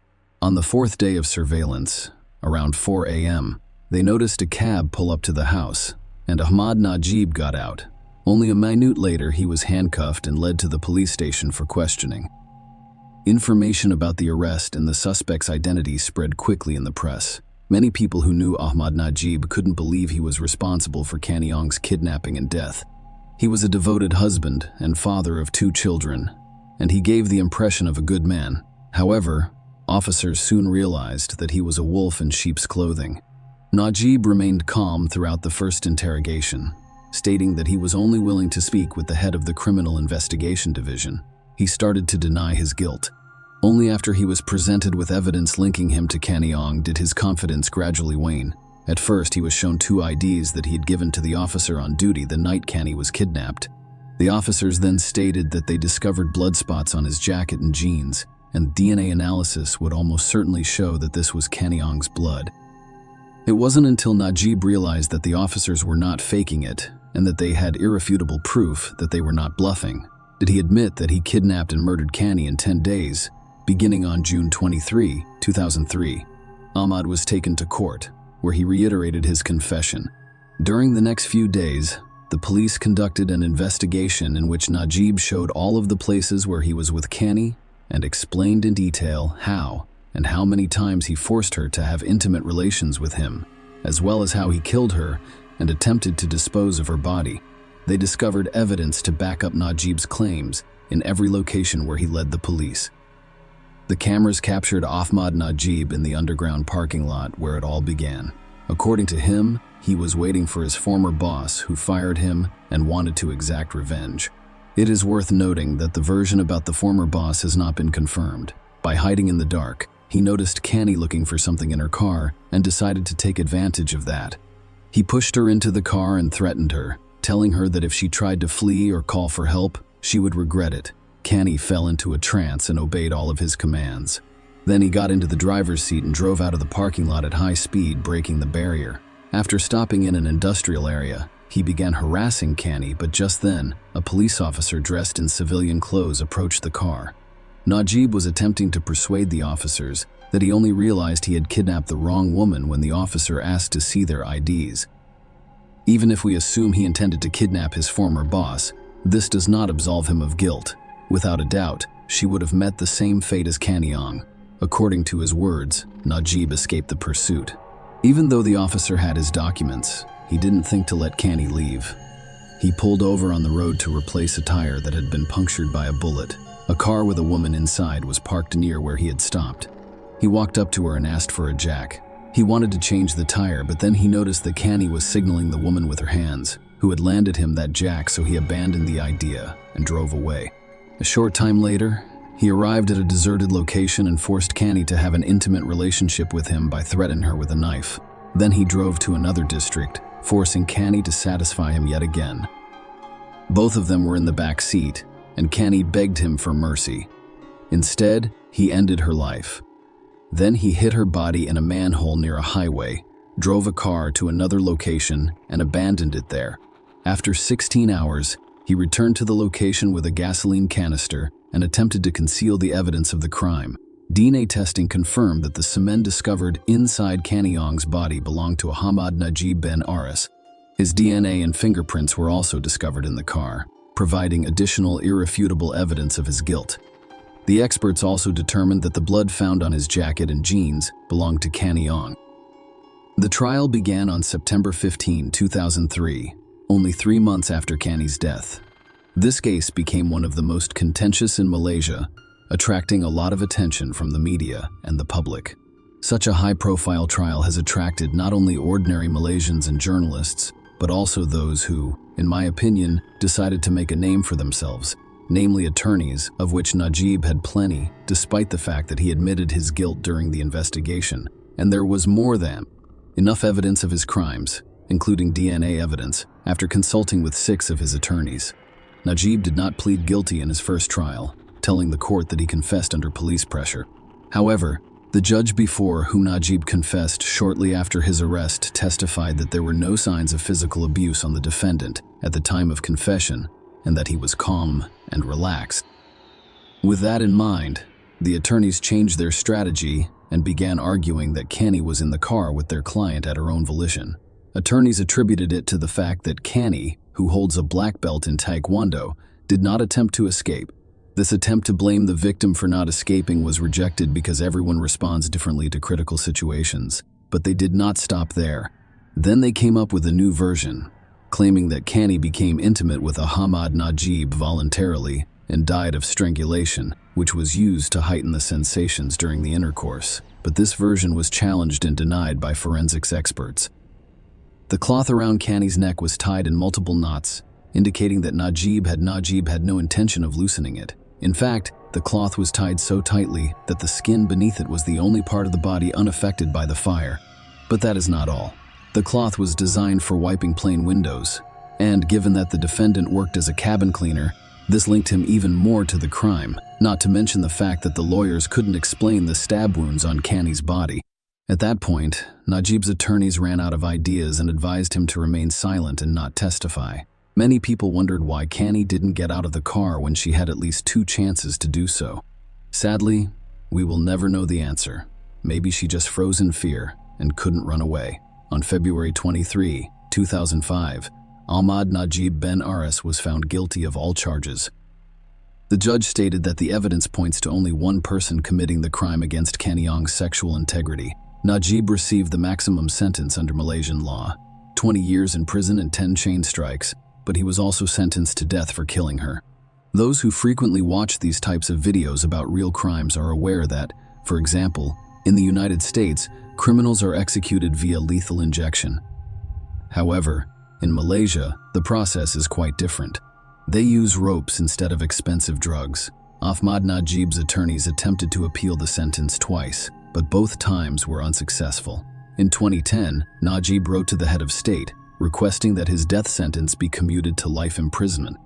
On the 4th day of surveillance, around 4 a.m., they noticed a cab pull up to the house, and Ahmad Najib got out. Only a minute later, he was handcuffed and led to the police station for questioning. Information about the arrest and the suspect's identity spread quickly in the press. Many people who knew Ahmad Najib couldn't believe he was responsible for Kaniong's kidnapping and death. He was a devoted husband and father of 2 children, and he gave the impression of a good man. However, officers soon realized that he was a wolf in sheep's clothing. Najib remained calm throughout the first interrogation, stating that he was only willing to speak with the head of the Criminal Investigation Division. He started to deny his guilt. Only after he was presented with evidence linking him to Kaniong did his confidence gradually wane. At first, he was shown 2 IDs that he had given to the officer on duty the night Kani was kidnapped. The officers then stated that they discovered blood spots on his jacket and jeans, and DNA analysis would almost certainly show that this was Kaniong's blood. It wasn't until Najib realized that the officers were not faking it and that they had irrefutable proof that they were not bluffing did he admit that he kidnapped and murdered Kani in 10 days, beginning on June 23, 2003. Ahmad was taken to court, where he reiterated his confession. During the next few days, the police conducted an investigation in which Najib showed all of the places where he was with Kani and explained in detail how and how many times he forced her to have intimate relations with him, as well as how he killed her and attempted to dispose of her body. They discovered evidence to back up Najib's claims in every location where he led the police. The cameras captured Ahmad Najib in the underground parking lot where it all began. According to him, he was waiting for his former boss who fired him and wanted to exact revenge. It is worth noting that the version about the former boss has not been confirmed. By hiding in the dark, he noticed Canny looking for something in her car and decided to take advantage of that. He pushed her into the car and threatened her, telling her that if she tried to flee or call for help, she would regret it. Canny fell into a trance and obeyed all of his commands. Then he got into the driver's seat and drove out of the parking lot at high speed, breaking the barrier. After stopping in an industrial area, he began harassing Canny, but just then, a police officer dressed in civilian clothes approached the car. Najib was attempting to persuade the officers that he only realized he had kidnapped the wrong woman when the officer asked to see their IDs. Even if we assume he intended to kidnap his former boss, this does not absolve him of guilt. Without a doubt, she would have met the same fate as Kanyong. According to his words, Najib escaped the pursuit. Even though the officer had his documents, he didn't think to let Canny leave. He pulled over on the road to replace a tire that had been punctured by a bullet. A car with a woman inside was parked near where he had stopped. He walked up to her and asked for a jack. He wanted to change the tire, but then he noticed that Canny was signaling the woman with her hands, who had landed him that jack, so he abandoned the idea and drove away. A short time later, he arrived at a deserted location and forced Canny to have an intimate relationship with him by threatening her with a knife. Then he drove to another district, forcing Canny to satisfy him yet again. Both of them were in the back seat, and Canny begged him for mercy. Instead, he ended her life. Then he hid her body in a manhole near a highway, drove a car to another location, and abandoned it there. After 16 hours, he returned to the location with a gasoline canister and attempted to conceal the evidence of the crime. DNA testing confirmed that the cement discovered inside Kanyong's body belonged to Ahmad Najib Ben Aris. His DNA and fingerprints were also discovered in the car, providing additional irrefutable evidence of his guilt. The experts also determined that the blood found on his jacket and jeans belonged to Kanyong. The trial began on September 15, 2003, only 3 months after Canny's death. This case became one of the most contentious in Malaysia, attracting a lot of attention from the media and the public. Such a high-profile trial has attracted not only ordinary Malaysians and journalists, but also those who, in my opinion, decided to make a name for themselves, namely attorneys, of which Najib had plenty, despite the fact that he admitted his guilt during the investigation, and there was more than enough evidence of his crimes, including DNA evidence, after consulting with 6 of his attorneys. Najib did not plead guilty in his first trial, telling the court that he confessed under police pressure. However, the judge before whom Najib confessed shortly after his arrest testified that there were no signs of physical abuse on the defendant at the time of confession, and that he was calm and relaxed. With that in mind, the attorneys changed their strategy and began arguing that Canny was in the car with their client at her own volition. Attorneys attributed it to the fact that Canny, who holds a black belt in Taekwondo, did not attempt to escape. This attempt to blame the victim for not escaping was rejected because everyone responds differently to critical situations. But they did not stop there. Then they came up with a new version, claiming that Canny became intimate with Ahmad Najib voluntarily and died of strangulation, which was used to heighten the sensations during the intercourse. But this version was challenged and denied by forensics experts. The cloth around Canny's neck was tied in multiple knots, indicating that Najib had no intention of loosening it. In fact, the cloth was tied so tightly that the skin beneath it was the only part of the body unaffected by the fire. But that is not all. The cloth was designed for wiping plane windows, and given that the defendant worked as a cabin cleaner, this linked him even more to the crime, not to mention the fact that the lawyers couldn't explain the stab wounds on Canny's body. At that point, Najib's attorneys ran out of ideas and advised him to remain silent and not testify. Many people wondered why Canny didn't get out of the car when she had at least 2 chances to do so. Sadly, we will never know the answer. Maybe she just froze in fear and couldn't run away. On February 23, 2005, Ahmad Najib Ben Aris was found guilty of all charges. The judge stated that the evidence points to only one person committing the crime against Kanyong's sexual integrity. Najib received the maximum sentence under Malaysian law, 20 years in prison and 10 chain strikes. but he was also sentenced to death for killing her. Those who frequently watch these types of videos about real crimes are aware that, for example, in the United States, criminals are executed via lethal injection. However, in Malaysia, the process is quite different. They use ropes instead of expensive drugs. Ahmad Najib's attorneys attempted to appeal the sentence twice, but both times were unsuccessful. In 2010, Najib wrote to the head of state, requesting that his death sentence be commuted to life imprisonment.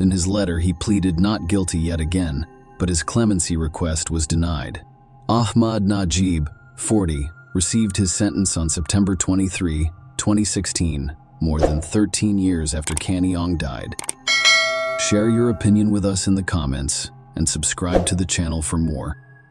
In his letter, he pleaded not guilty yet again, but his clemency request was denied. Ahmad Najib, 40, received his sentence on September 23, 2016, more than 13 years after Kanny Ong died. Share your opinion with us in the comments and subscribe to the channel for more.